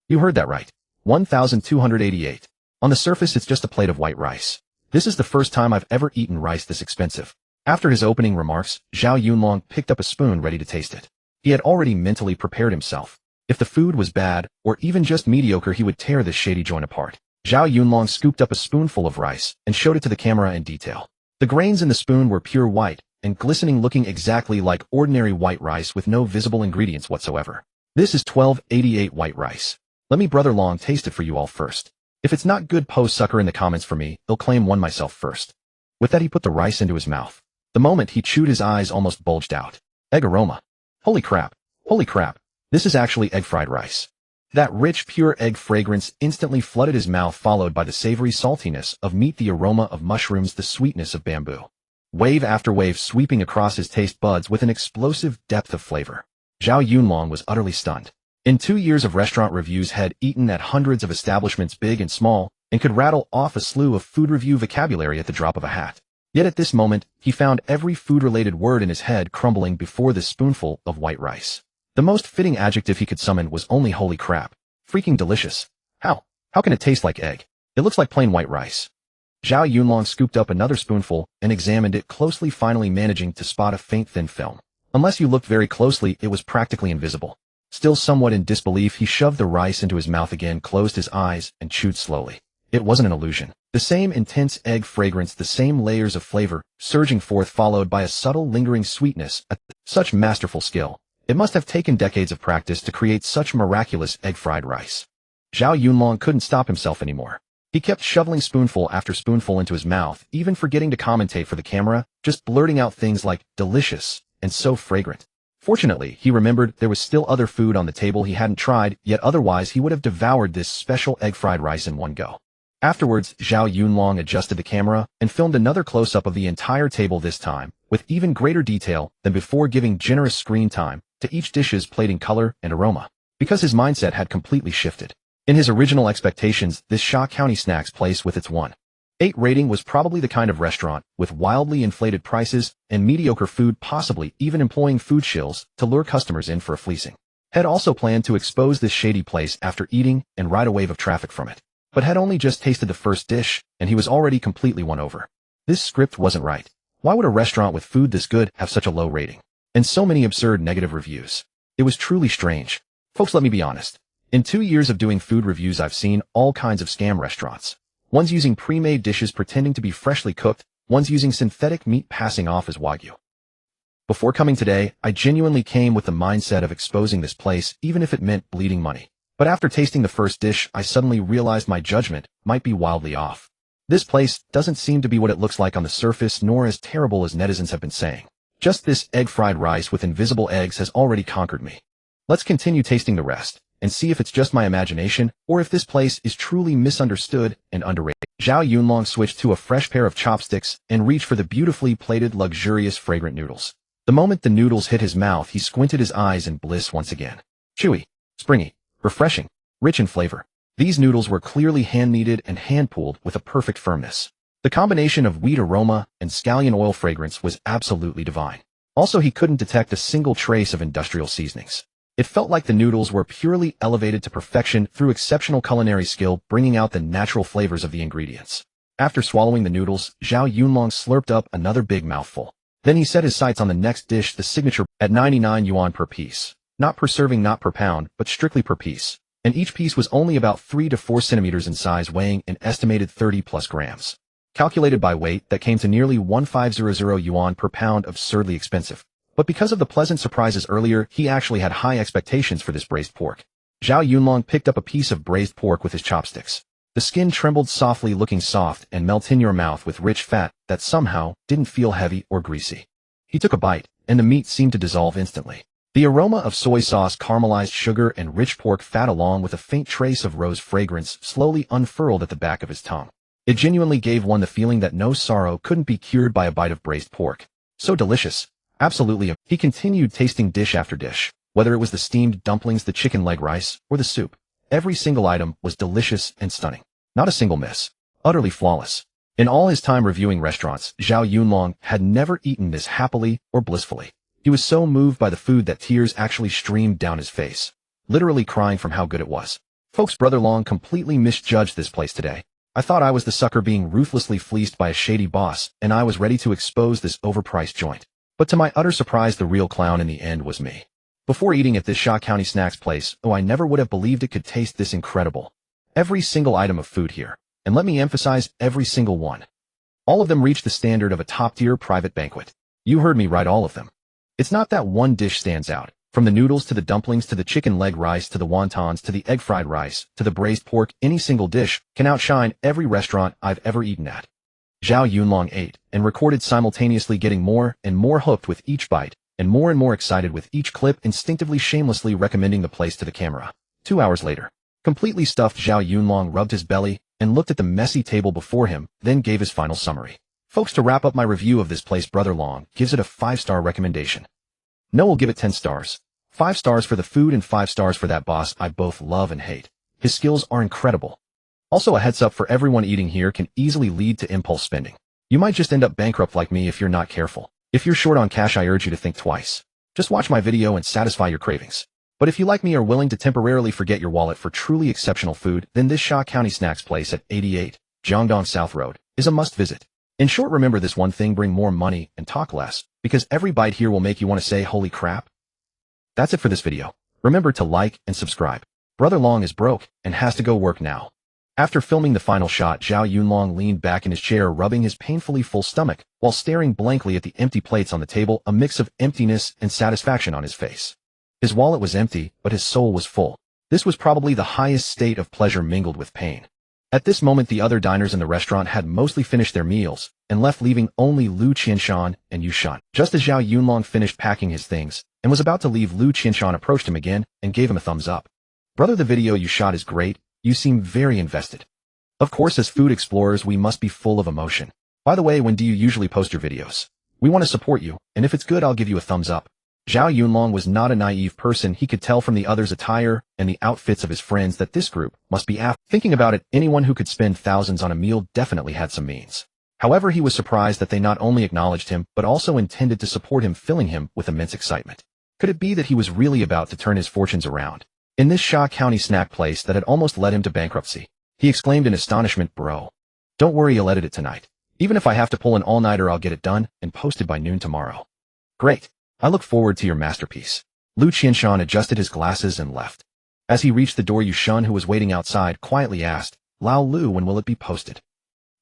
You heard that right. $1,288. On the surface it's just a plate of white rice. This is the first time I've ever eaten rice this expensive. After his opening remarks, Zhao Yunlong picked up a spoon ready to taste it. He had already mentally prepared himself. If the food was bad, or even just mediocre, he would tear this shady joint apart. Zhao Yunlong scooped up a spoonful of rice and showed it to the camera in detail. The grains in the spoon were pure white and glistening, looking exactly like ordinary white rice with no visible ingredients whatsoever. This is $12.88 white rice. Let me brother Long taste it for you all first. If it's not good, post sucker in the comments for me, I'll claim one myself first. With that he put the rice into his mouth. The moment he chewed, his eyes almost bulged out. Egg aroma. Holy crap. Holy crap. This is actually egg fried rice. That rich, pure egg fragrance instantly flooded his mouth, followed by the savory saltiness of meat, the aroma of mushrooms, the sweetness of bamboo. Wave after wave sweeping across his taste buds with an explosive depth of flavor. Zhao Yunlong was utterly stunned. In 2 years of restaurant reviews, had eaten at hundreds of establishments big and small, and could rattle off a slew of food review vocabulary at the drop of a hat. Yet at this moment, he found every food-related word in his head crumbling before this spoonful of white rice. The most fitting adjective he could summon was only holy crap. Freaking delicious. How can it taste like egg? It looks like plain white rice. Zhao Yunlong scooped up another spoonful and examined it closely, finally managing to spot a faint thin film. Unless you looked very closely, it was practically invisible. Still somewhat in disbelief, he shoved the rice into his mouth again, closed his eyes, and chewed slowly. It wasn't an illusion. The same intense egg fragrance, the same layers of flavor, surging forth, followed by a subtle lingering sweetness. Such masterful skill. It must have taken decades of practice to create such miraculous egg-fried rice. Zhao Yunlong couldn't stop himself anymore. He kept shoveling spoonful after spoonful into his mouth, even forgetting to commentate for the camera, just blurting out things like, delicious, and so fragrant. Fortunately, he remembered there was still other food on the table he hadn't tried, yet otherwise he would have devoured this special egg-fried rice in one go. Afterwards, Zhao Yunlong adjusted the camera and filmed another close-up of the entire table, this time with even greater detail than before, giving generous screen time to each dish's plating, color, and aroma. Because his mindset had completely shifted. In his original expectations, this Sha County snacks place with its 1.8 rating was probably the kind of restaurant with wildly inflated prices and mediocre food, possibly even employing food shills to lure customers in for a fleecing. Had also planned to expose this shady place after eating and ride a wave of traffic from it. But had only just tasted the first dish, and he was already completely won over. This script wasn't right. Why would a restaurant with food this good have such a low rating? And so many absurd negative reviews. It was truly strange. Folks, let me be honest. In 2 years of doing food reviews, I've seen all kinds of scam restaurants. Ones using pre-made dishes pretending to be freshly cooked, ones using synthetic meat passing off as Wagyu. Before coming today, I genuinely came with the mindset of exposing this place, even if it meant bleeding money. But after tasting the first dish, I suddenly realized my judgment might be wildly off. This place doesn't seem to be what it looks like on the surface, nor as terrible as netizens have been saying. Just this egg-fried rice with invisible eggs has already conquered me. Let's continue tasting the rest, and see if it's just my imagination, or if this place is truly misunderstood and underrated. Zhao Yunlong switched to a fresh pair of chopsticks and reached for the beautifully plated, luxurious, fragrant noodles. The moment the noodles hit his mouth, he squinted his eyes in bliss once again. Chewy, springy, refreshing, rich in flavor. These noodles were clearly hand-kneaded and hand-pulled with a perfect firmness. The combination of wheat aroma and scallion oil fragrance was absolutely divine. Also, he couldn't detect a single trace of industrial seasonings. It felt like the noodles were purely elevated to perfection through exceptional culinary skill, bringing out the natural flavors of the ingredients. After swallowing the noodles, Zhao Yunlong slurped up another big mouthful. Then he set his sights on the next dish, the signature, at 99 yuan per piece. Not per serving, not per pound, but strictly per piece. And each piece was only about 3 to 4 centimeters in size, weighing an estimated 30 plus grams. Calculated by weight, that came to nearly 1500 yuan per pound, absurdly expensive. But because of the pleasant surprises earlier, he actually had high expectations for this braised pork. Zhao Yunlong picked up a piece of braised pork with his chopsticks. The skin trembled softly, looking soft and melt in your mouth with rich fat that somehow didn't feel heavy or greasy. He took a bite, and the meat seemed to dissolve instantly. The aroma of soy sauce, caramelized sugar, and rich pork fat along with a faint trace of rose fragrance slowly unfurled at the back of his tongue. It genuinely gave one the feeling that no sorrow couldn't be cured by a bite of braised pork. So delicious. Absolutely. He continued tasting dish after dish. Whether it was the steamed dumplings, the chicken leg rice, or the soup, every single item was delicious and stunning. Not a single miss. Utterly flawless. In all his time reviewing restaurants, Zhao Yunlong had never eaten this happily or blissfully. He was so moved by the food that tears actually streamed down his face, literally crying from how good it was. Folks, Brother Long completely misjudged this place today. I thought I was the sucker being ruthlessly fleeced by a shady boss, and I was ready to expose this overpriced joint. But to my utter surprise, the real clown in the end was me. Before eating at this Shaw County Snacks place, I never would have believed it could taste this incredible. Every single item of food here, and let me emphasize every single one. All of them reach the standard of a top-tier private banquet. You heard me right, all of them. It's not that one dish stands out. From the noodles to the dumplings to the chicken leg rice to the wontons to the egg fried rice to the braised pork, any single dish can outshine every restaurant I've ever eaten at. Zhao Yunlong ate and recorded simultaneously, getting more and more hooked with each bite, and more excited with each clip, instinctively shamelessly recommending the place to the camera. 2 hours later, completely stuffed, Zhao Yunlong rubbed his belly and looked at the messy table before him, then gave his final summary. Folks, to wrap up my review of this place, Brother Long gives it a 5-star recommendation. No, we'll give it 10 stars. 5 stars for the food and 5 stars for that boss I both love and hate. His skills are incredible. Also, a heads up for everyone, eating here can easily lead to impulse spending. You might just end up bankrupt like me if you're not careful. If you're short on cash, I urge you to think twice. Just watch my video and satisfy your cravings. But if you, like me, are willing to temporarily forget your wallet for truly exceptional food, then this Shaw County Snacks place at 88 Jiangdong South Road is a must-visit. In short, remember this one thing: bring more money and talk less, because every bite here will make you want to say, holy crap. That's it for this video. Remember to like and subscribe. Brother Long is broke and has to go work now. After filming the final shot, Zhao Yunlong leaned back in his chair, rubbing his painfully full stomach, while staring blankly at the empty plates on the table, a mix of emptiness and satisfaction on his face. His wallet was empty, but his soul was full. This was probably the highest state of pleasure mingled with pain. At this moment, the other diners in the restaurant had mostly finished their meals and left, leaving only Lu Qianshan and Yu Shan. Just as Zhao Yunlong finished packing his things and was about to leave, Lu Qianshan approached him again and gave him a thumbs up. Brother, the video you shot is great. You seem very invested. Of course, as food explorers, we must be full of emotion. By the way, when do you usually post your videos? We want to support you, and if it's good, I'll give you a thumbs up. Zhao Yunlong was not a naive person. He could tell from the others' attire and the outfits of his friends that this group must be after. Thinking about it, anyone who could spend thousands on a meal definitely had some means. However, he was surprised that they not only acknowledged him, but also intended to support him, filling him with immense excitement. Could it be that he was really about to turn his fortunes around? In this Shaw County snack place that had almost led him to bankruptcy, he exclaimed in astonishment, "Bro, don't worry, I'll edit it tonight. Even if I have to pull an all-nighter, I'll get it done and posted by noon tomorrow." Great. I look forward to your masterpiece. Lu Qianshan adjusted his glasses and left. As he reached the door, Yu Shun, who was waiting outside, quietly asked, "Lao Lu, when will it be posted?"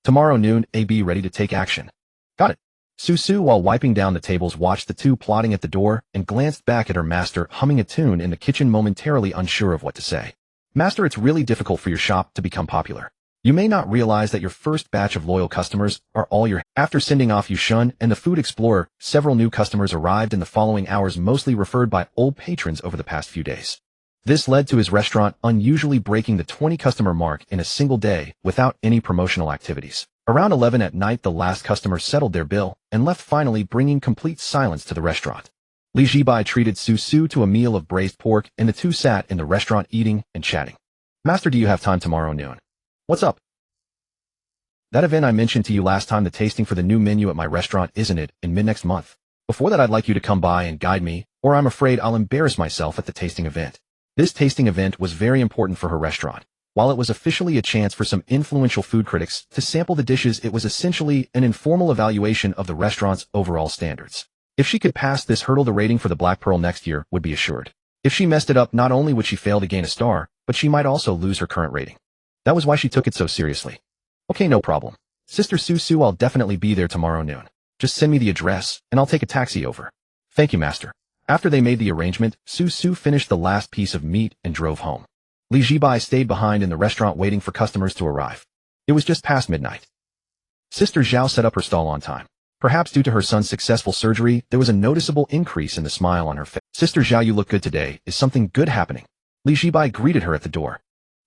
"Tomorrow noon, be ready to take action." "Got it." Su, while wiping down the tables, watched the two plotting at the door and glanced back at her master, humming a tune in the kitchen, momentarily unsure of what to say. "Master, it's really difficult for your shop to become popular. You may not realize that your first batch of loyal customers are all your..." After sending off Yu Shun and the food explorer, several new customers arrived in the following hours, mostly referred by old patrons over the past few days. This led to his restaurant unusually breaking the 20 customer mark in a single day without any promotional activities. Around 11 at night, the last customer settled their bill and left, finally bringing complete silence to the restaurant. Zhibai treated Su to a meal of braised pork, and the two sat in the restaurant eating and chatting. "Master, do you have time tomorrow noon?" "What's up?" "That event I mentioned to you last time, the tasting for the new menu at my restaurant, isn't it, in mid-next month? Before that, I'd like you to come by and guide me, or I'm afraid I'll embarrass myself at the tasting event." This tasting event was very important for her restaurant. While it was officially a chance for some influential food critics to sample the dishes, it was essentially an informal evaluation of the restaurant's overall standards. If she could pass this hurdle, the rating for the Black Pearl next year would be assured. If she messed it up, not only would she fail to gain a star, but she might also lose her current rating. That was why she took it so seriously. "Okay, no problem. Sister Su, I'll definitely be there tomorrow noon. Just send me the address, and I'll take a taxi over." "Thank you, Master. After they made the arrangement, Su Su finished the last piece of meat and drove home. Li Zhibai stayed behind in the restaurant waiting for customers to arrive. It was just past midnight. Sister Zhao set up her stall on time. Perhaps due to her son's successful surgery, there was a noticeable increase in the smile on her face. Sister Zhao, you look good today. Is something good happening? Li Zhibai greeted her at the door.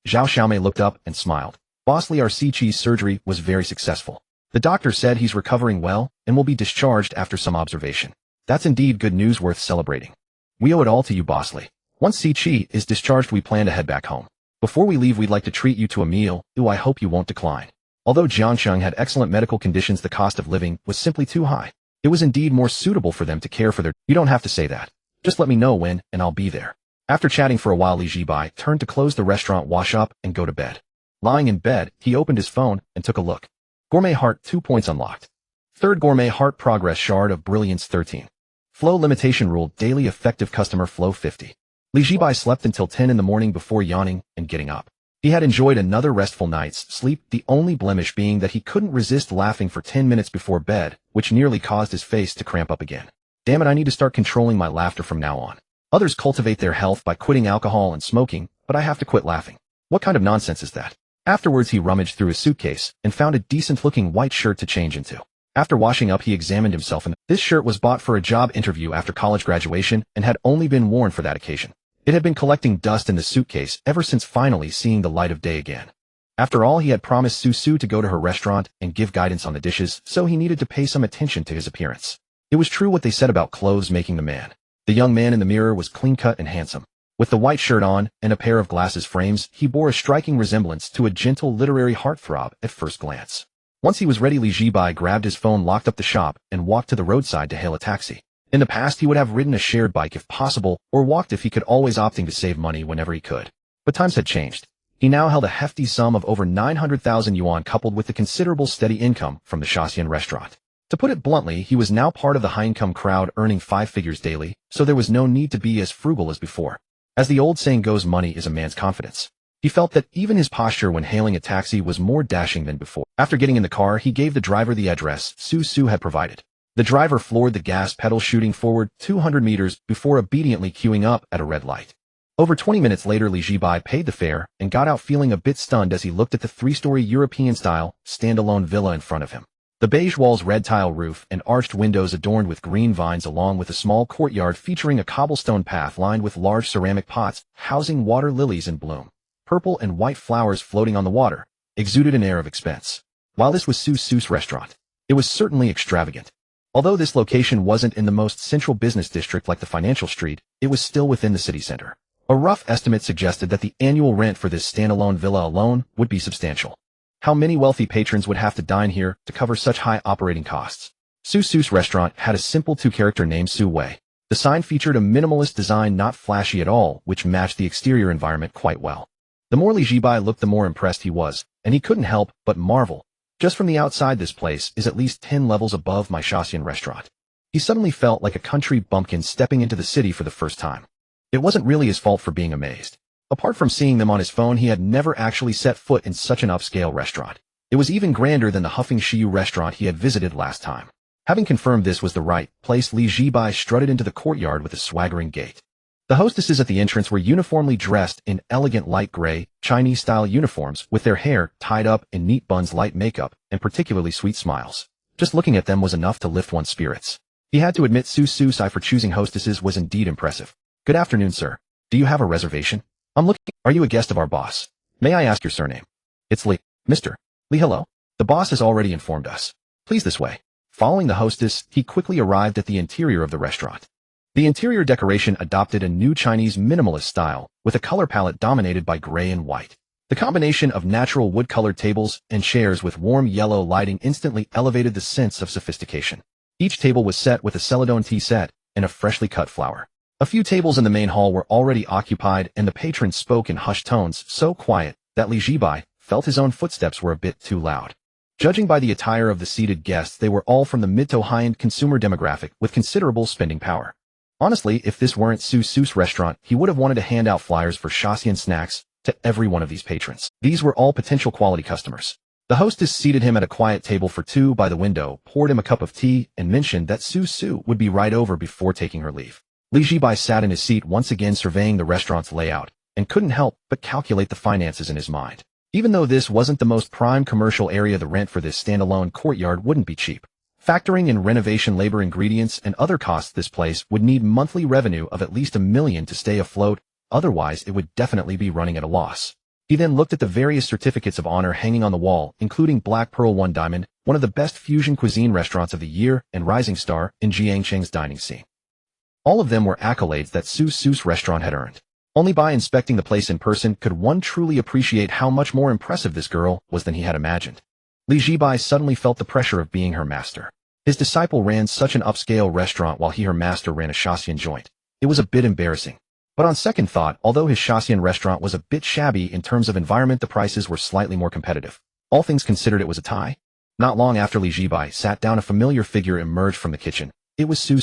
Zhao Xiaomei looked up and smiled. Boss Li, our Siqi's surgery was very successful. The doctor said he's recovering well and will be discharged after some observation. That's indeed good news worth celebrating. We owe it all to you, Boss Li. Once Siqi is discharged, we plan to head back home. Before we leave, we'd like to treat you to a meal. I hope you won't decline. Although Jiangsheng had excellent medical conditions, the cost of living was simply too high. It was indeed more suitable for them to care for their... You don't have to say that. Just let me know when, and I'll be there. After chatting for a while, Li Zhibai turned to close the restaurant, wash up, and go to bed. Lying in bed, he opened his phone and took a look. Gourmet Heart 2 points unlocked. Third Gourmet Heart Progress Shard of Brilliance 13. Flow Limitation Rule Daily Effective Customer Flow 50. Li Zhibai slept until 10 in the morning before yawning and getting up. He had enjoyed another restful night's sleep, the only blemish being that he couldn't resist laughing for 10 minutes before bed, which nearly caused his face to cramp up again. Damn it, I need to start controlling my laughter from now on. Others cultivate their health by quitting alcohol and smoking, but I have to quit laughing. What kind of nonsense is that? Afterwards, he rummaged through his suitcase and found a decent-looking white shirt to change into. After washing up, he examined himself, and this shirt was bought for a job interview after college graduation and had only been worn for that occasion. It had been collecting dust in the suitcase ever since finally seeing the light of day again. After all, he had promised Su Su to go to her restaurant and give guidance on the dishes, so he needed to pay some attention to his appearance. It was true what they said about clothes making the man. The young man in the mirror was clean-cut and handsome. With the white shirt on and a pair of glasses frames, he bore a striking resemblance to a gentle literary heartthrob at first glance. Once he was ready, Li Zhibai grabbed his phone, locked up the shop, and walked to the roadside to hail a taxi. In the past, he would have ridden a shared bike if possible, or walked if he could, always opting to save money whenever he could. But times had changed. He now held a hefty sum of over 900,000 yuan, coupled with the considerable steady income from the Shaxian restaurant. To put it bluntly, he was now part of the high-income crowd, earning 5 figures daily, so there was no need to be as frugal as before. As the old saying goes, money is a man's confidence. He felt that even his posture when hailing a taxi was more dashing than before. After getting in the car, he gave the driver the address Su Su had provided. The driver floored the gas pedal, shooting forward 200 meters before obediently queuing up at a red light. Over 20 minutes later, Li Zhibai paid the fare and got out feeling a bit stunned as he looked at the 3-story European-style, standalone villa in front of him. The beige walls, red tile roof, and arched windows adorned with green vines, along with a small courtyard featuring a cobblestone path lined with large ceramic pots housing water lilies in bloom. Purple and white flowers floating on the water exuded an air of expense. While this was Su Su's restaurant, it was certainly extravagant. Although this location wasn't in the most central business district like the financial street, it was still within the city center. A rough estimate suggested that the annual rent for this standalone villa alone would be substantial. How many wealthy patrons would have to dine here to cover such high operating costs? Su Su's restaurant had a simple 2-character name, Su Wei. The sign featured a minimalist design, not flashy at all, which matched the exterior environment quite well. The more Li Zhibai looked, the more impressed he was, and he couldn't help but marvel. Just from the outside, this place is at least 10 levels above my Shaxian restaurant. He suddenly felt like a country bumpkin stepping into the city for the first time. It wasn't really his fault for being amazed. Apart from seeing them on his phone, he had never actually set foot in such an upscale restaurant. It was even grander than the Huffing Shiyu restaurant he had visited last time. Having confirmed this was the right place, Li Zhibai strutted into the courtyard with a swaggering gait. The hostesses at the entrance were uniformly dressed in elegant light gray, Chinese-style uniforms, with their hair tied up in neat buns, light makeup, and particularly sweet smiles. Just looking at them was enough to lift one's spirits. He had to admit Su Su's eye for choosing hostesses was indeed impressive. Good afternoon, sir. Do you have a reservation? I'm looking. Are you a guest of our boss? May I ask your surname? It's Li. Mr. Li, hello. The boss has already informed us. Please, this way. Following the hostess, he quickly arrived at the interior of the restaurant. The interior decoration adopted a new Chinese minimalist style, with a color palette dominated by gray and white. The combination of natural wood-colored tables and chairs with warm yellow lighting instantly elevated the sense of sophistication. Each table was set with a celadon tea set and a freshly cut flower. A few tables in the main hall were already occupied, and the patrons spoke in hushed tones, so quiet that Li Zhibai felt his own footsteps were a bit too loud. Judging by the attire of the seated guests, they were all from the mid to high-end consumer demographic with considerable spending power. Honestly, if this weren't Su Su's restaurant, he would have wanted to hand out flyers for Shaxian snacks to every one of these patrons. These were all potential quality customers. The hostess seated him at a quiet table for two by the window, poured him a cup of tea, and mentioned that Su Su would be right over before taking her leave. Li Zhibai sat in his seat once again surveying the restaurant's layout, and couldn't help but calculate the finances in his mind. Even though this wasn't the most prime commercial area, the rent for this standalone courtyard wouldn't be cheap. Factoring in renovation labor, ingredients, and other costs, this place would need monthly revenue of at least $1 million to stay afloat, otherwise it would definitely be running at a loss. He then looked at the various certificates of honor hanging on the wall, including Black Pearl 1 Diamond, one of the best fusion cuisine restaurants of the year, and Rising Star in Jiangcheng's dining scene. All of them were accolades that Su's restaurant had earned. Only by inspecting the place in person could one truly appreciate how much more impressive this girl was than he had imagined. Li Zhibai suddenly felt the pressure of being her master. His disciple ran such an upscale restaurant while her master ran a Shaxian joint. It was a bit embarrassing. But on second thought, although his Shaxian restaurant was a bit shabby in terms of environment, the prices were slightly more competitive. All things considered, it was a tie. Not long after Li Zhibai sat down, a familiar figure emerged from the kitchen. It was Su.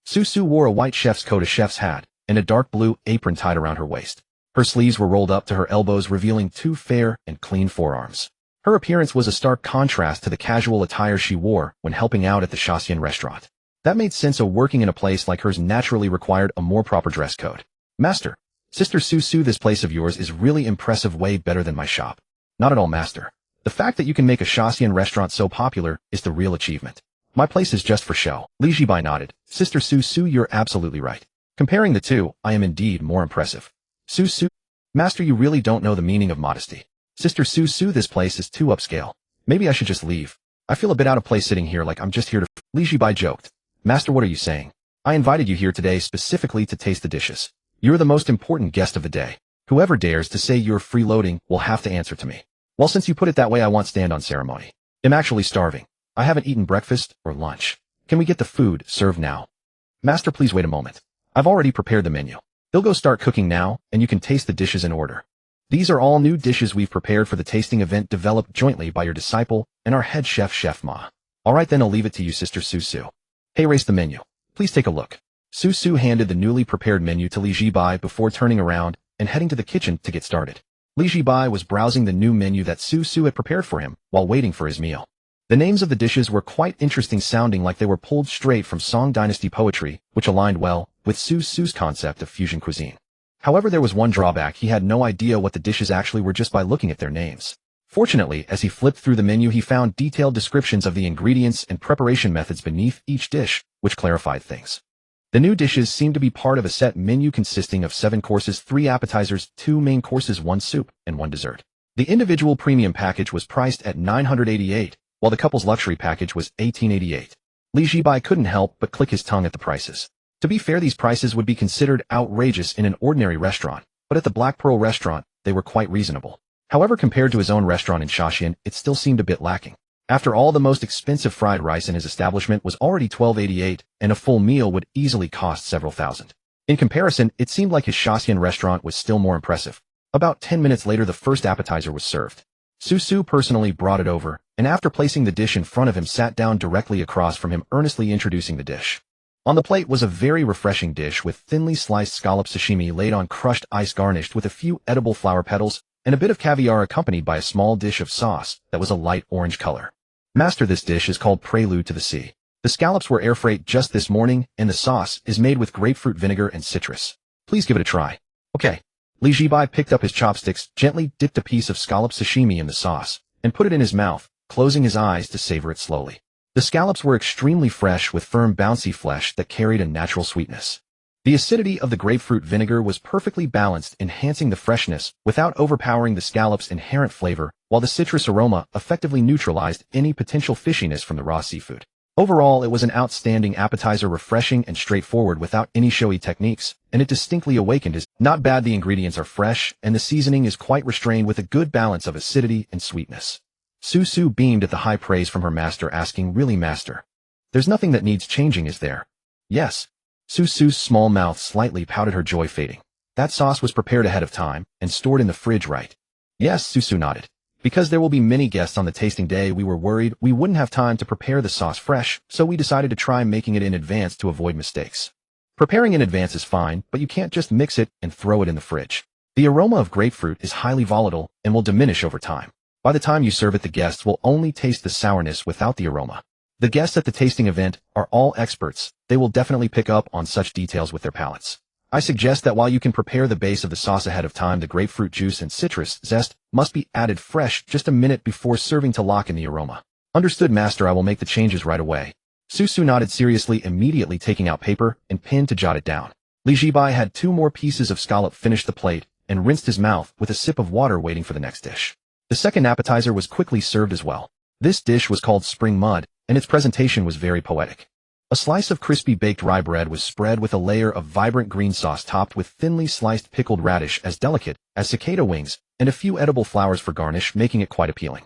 Su wore a white chef's coat, a chef's hat, and a dark blue apron tied around her waist. Her sleeves were rolled up to her elbows, revealing two fair and clean forearms. Her appearance was a stark contrast to the casual attire she wore when helping out at the Shaxian restaurant. That made sense, so working in a place like hers naturally required a more proper dress code. Master, Sister Su, this place of yours is really impressive, way better than my shop. Not at all, Master. The fact that you can make a Shaxian restaurant so popular is the real achievement. My place is just for show. Li Zhibai nodded. Sister Su, you're absolutely right. Comparing the two, I am indeed more impressive. Su, Master, you really don't know the meaning of modesty. Sister Su, this place is too upscale. Maybe I should just leave. I feel a bit out of place sitting here, like I'm just here to... Li Zhibai joked. Master, what are you saying? I invited you here today specifically to taste the dishes. You're the most important guest of the day. Whoever dares to say you're freeloading will have to answer to me. Well, since you put it that way, I won't stand on ceremony. I'm actually starving. I haven't eaten breakfast or lunch. Can we get the food served now? Master, please wait a moment. I've already prepared the menu. They'll go start cooking now, and you can taste the dishes in order. These are all new dishes we've prepared for the tasting event developed jointly by your disciple and our head chef, Chef Ma. Alright then, I'll leave it to you, Sister Su. Hey, race the menu. Please take a look. Su handed the newly prepared menu to Li Zhibai before turning around and heading to the kitchen to get started. Li Zhibai was browsing the new menu that Su had prepared for him while waiting for his meal. The names of the dishes were quite interesting, sounding like they were pulled straight from Song Dynasty poetry, which aligned well with Su's concept of fusion cuisine. However, there was one drawback: he had no idea what the dishes actually were just by looking at their names. Fortunately, as he flipped through the menu, he found detailed descriptions of the ingredients and preparation methods beneath each dish, which clarified things. The new dishes seemed to be part of a set menu consisting of 7 courses, 3 appetizers, 2 main courses, 1 soup, and 1 dessert. The individual premium package was priced at $988, while the couple's luxury package was $1888. Li Zhibai couldn't help but click his tongue at the prices. To be fair, these prices would be considered outrageous in an ordinary restaurant, but at the Black Pearl restaurant, they were quite reasonable. However, compared to his own restaurant in Shaxian, it still seemed a bit lacking. After all, the most expensive fried rice in his establishment was already $12.88, and a full meal would easily cost several thousand. In comparison, it seemed like his Shaxian restaurant was still more impressive. About 10 minutes later, the first appetizer was served. Su personally brought it over, and after placing the dish in front of him, sat down directly across from him, earnestly introducing the dish. On the plate was a very refreshing dish with thinly sliced scallop sashimi laid on crushed ice, garnished with a few edible flower petals, and a bit of caviar, accompanied by a small dish of sauce that was a light orange color. Master, this dish is called Prelude to the Sea. The scallops were air freight just this morning, and the sauce is made with grapefruit vinegar and citrus. Please give it a try. Okay. Li Zhibai picked up his chopsticks, gently dipped a piece of scallop sashimi in the sauce, and put it in his mouth, closing his eyes to savor it slowly. The scallops were extremely fresh with firm, bouncy flesh that carried a natural sweetness. The acidity of the grapefruit vinegar was perfectly balanced, enhancing the freshness without overpowering the scallop's inherent flavor, while the citrus aroma effectively neutralized any potential fishiness from the raw seafood. Overall, it was an outstanding appetizer, refreshing and straightforward without any showy techniques, and it distinctly awakened his... Not bad, the ingredients are fresh, and the seasoning is quite restrained with a good balance of acidity and sweetness. Su beamed at the high praise from her master, asking, Really, Master? There's nothing that needs changing, is there? Yes. Su's small mouth slightly pouted, her joy fading. That sauce was prepared ahead of time and stored in the fridge, right? Yes, Su nodded. Because there will be many guests on the tasting day, we were worried we wouldn't have time to prepare the sauce fresh, so we decided to try making it in advance to avoid mistakes. Preparing in advance is fine, but you can't just mix it and throw it in the fridge. The aroma of grapefruit is highly volatile and will diminish over time. By the time you serve it, the guests will only taste the sourness without the aroma. The guests at the tasting event are all experts. They will definitely pick up on such details with their palates. I suggest that while you can prepare the base of the sauce ahead of time, the grapefruit juice and citrus zest must be added fresh just a minute before serving to lock in the aroma. Understood, master. I will make the changes right away. Susu nodded seriously, immediately taking out paper and pen to jot it down. Zhibai had 2 more pieces of scallop, finished the plate, and rinsed his mouth with a sip of water, waiting for the next dish. The second appetizer was quickly served as well. This dish was called spring mud, and its presentation was very poetic. A slice of crispy baked rye bread was spread with a layer of vibrant green sauce topped with thinly sliced pickled radish as delicate as cicada wings, and a few edible flowers for garnish, making it quite appealing.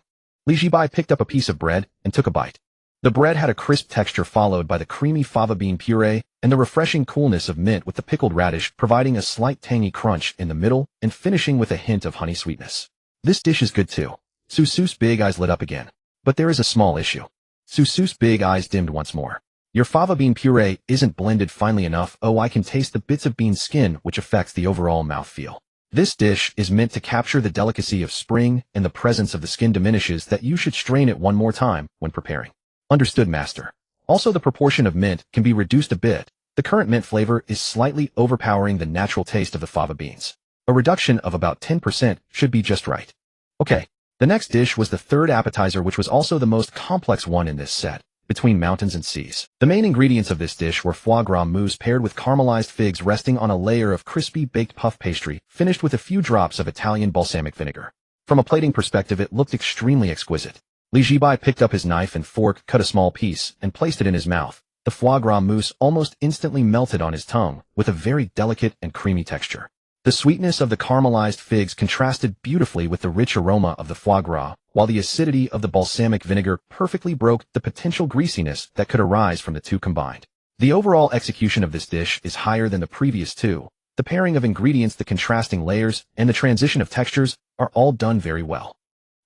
Zhibai picked up a piece of bread and took a bite. The bread had a crisp texture, followed by the creamy fava bean puree and the refreshing coolness of mint, with the pickled radish providing a slight tangy crunch in the middle and finishing with a hint of honey sweetness. This dish is good too. Susu's big eyes lit up again. But there is a small issue. Susu's big eyes dimmed once more. Your fava bean puree isn't blended finely enough. Oh, I can taste the bits of bean skin, which affects the overall mouthfeel. This dish is meant to capture the delicacy of spring, and the presence of the skin diminishes that. You should strain it one more time when preparing. Understood, master. Also, the proportion of mint can be reduced a bit. The current mint flavor is slightly overpowering the natural taste of the fava beans. A reduction of about 10% should be just right. Okay. The next dish was the third appetizer, which was also the most complex one in this set, between mountains and seas. The main ingredients of this dish were foie gras mousse paired with caramelized figs resting on a layer of crispy baked puff pastry, finished with a few drops of Italian balsamic vinegar. From a plating perspective, it looked extremely exquisite. Zhibai picked up his knife and fork, cut a small piece, and placed it in his mouth. The foie gras mousse almost instantly melted on his tongue, with a very delicate and creamy texture. The sweetness of the caramelized figs contrasted beautifully with the rich aroma of the foie gras, while the acidity of the balsamic vinegar perfectly broke the potential greasiness that could arise from the two combined. The overall execution of this dish is higher than the previous two. The pairing of ingredients, the contrasting layers, and the transition of textures are all done very well.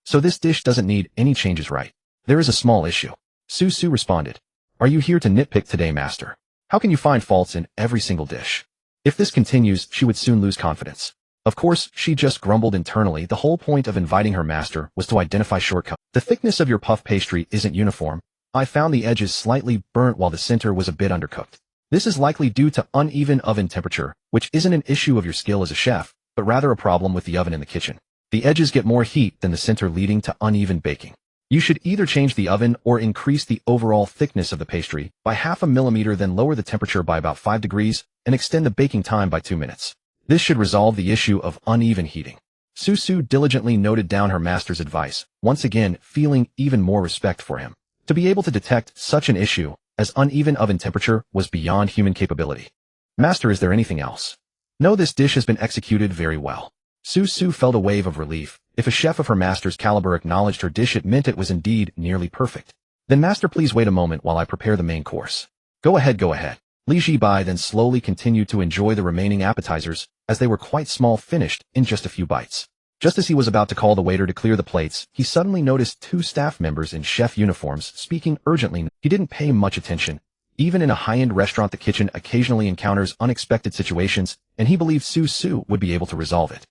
So this dish doesn't need any changes, right? There is a small issue. Susu responded. Are you here to nitpick today, master? How can you find faults in every single dish? If this continues, she would soon lose confidence. Of course, she just grumbled internally. The whole point of inviting her master was to identify shortcuts. The thickness of your puff pastry isn't uniform. I found the edges slightly burnt while the center was a bit undercooked. This is likely due to uneven oven temperature, which isn't an issue of your skill as a chef, but rather a problem with the oven in the kitchen. The edges get more heat than the center, leading to uneven baking. You should either change the oven or increase the overall thickness of the pastry by 0.5 millimeter, then lower the temperature by about 5 degrees and extend the baking time by 2 minutes. This should resolve the issue of uneven heating. Susu diligently noted down her master's advice, once again feeling even more respect for him. To be able to detect such an issue as uneven oven temperature was beyond human capability. Master, is there anything else? No, this dish has been executed very well. Susu felt a wave of relief. If a chef of her master's caliber acknowledged her dish, it meant it was indeed nearly perfect. Then master, please wait a moment while I prepare the main course. Go ahead, go ahead. Zhibai then slowly continued to enjoy the remaining appetizers, as they were quite small, finished in just a few bites. Just as he was about to call the waiter to clear the plates, he suddenly noticed 2 staff members in chef uniforms speaking urgently. He didn't pay much attention. Even in a high-end restaurant, the kitchen occasionally encounters unexpected situations, and he believed Susu would be able to resolve it.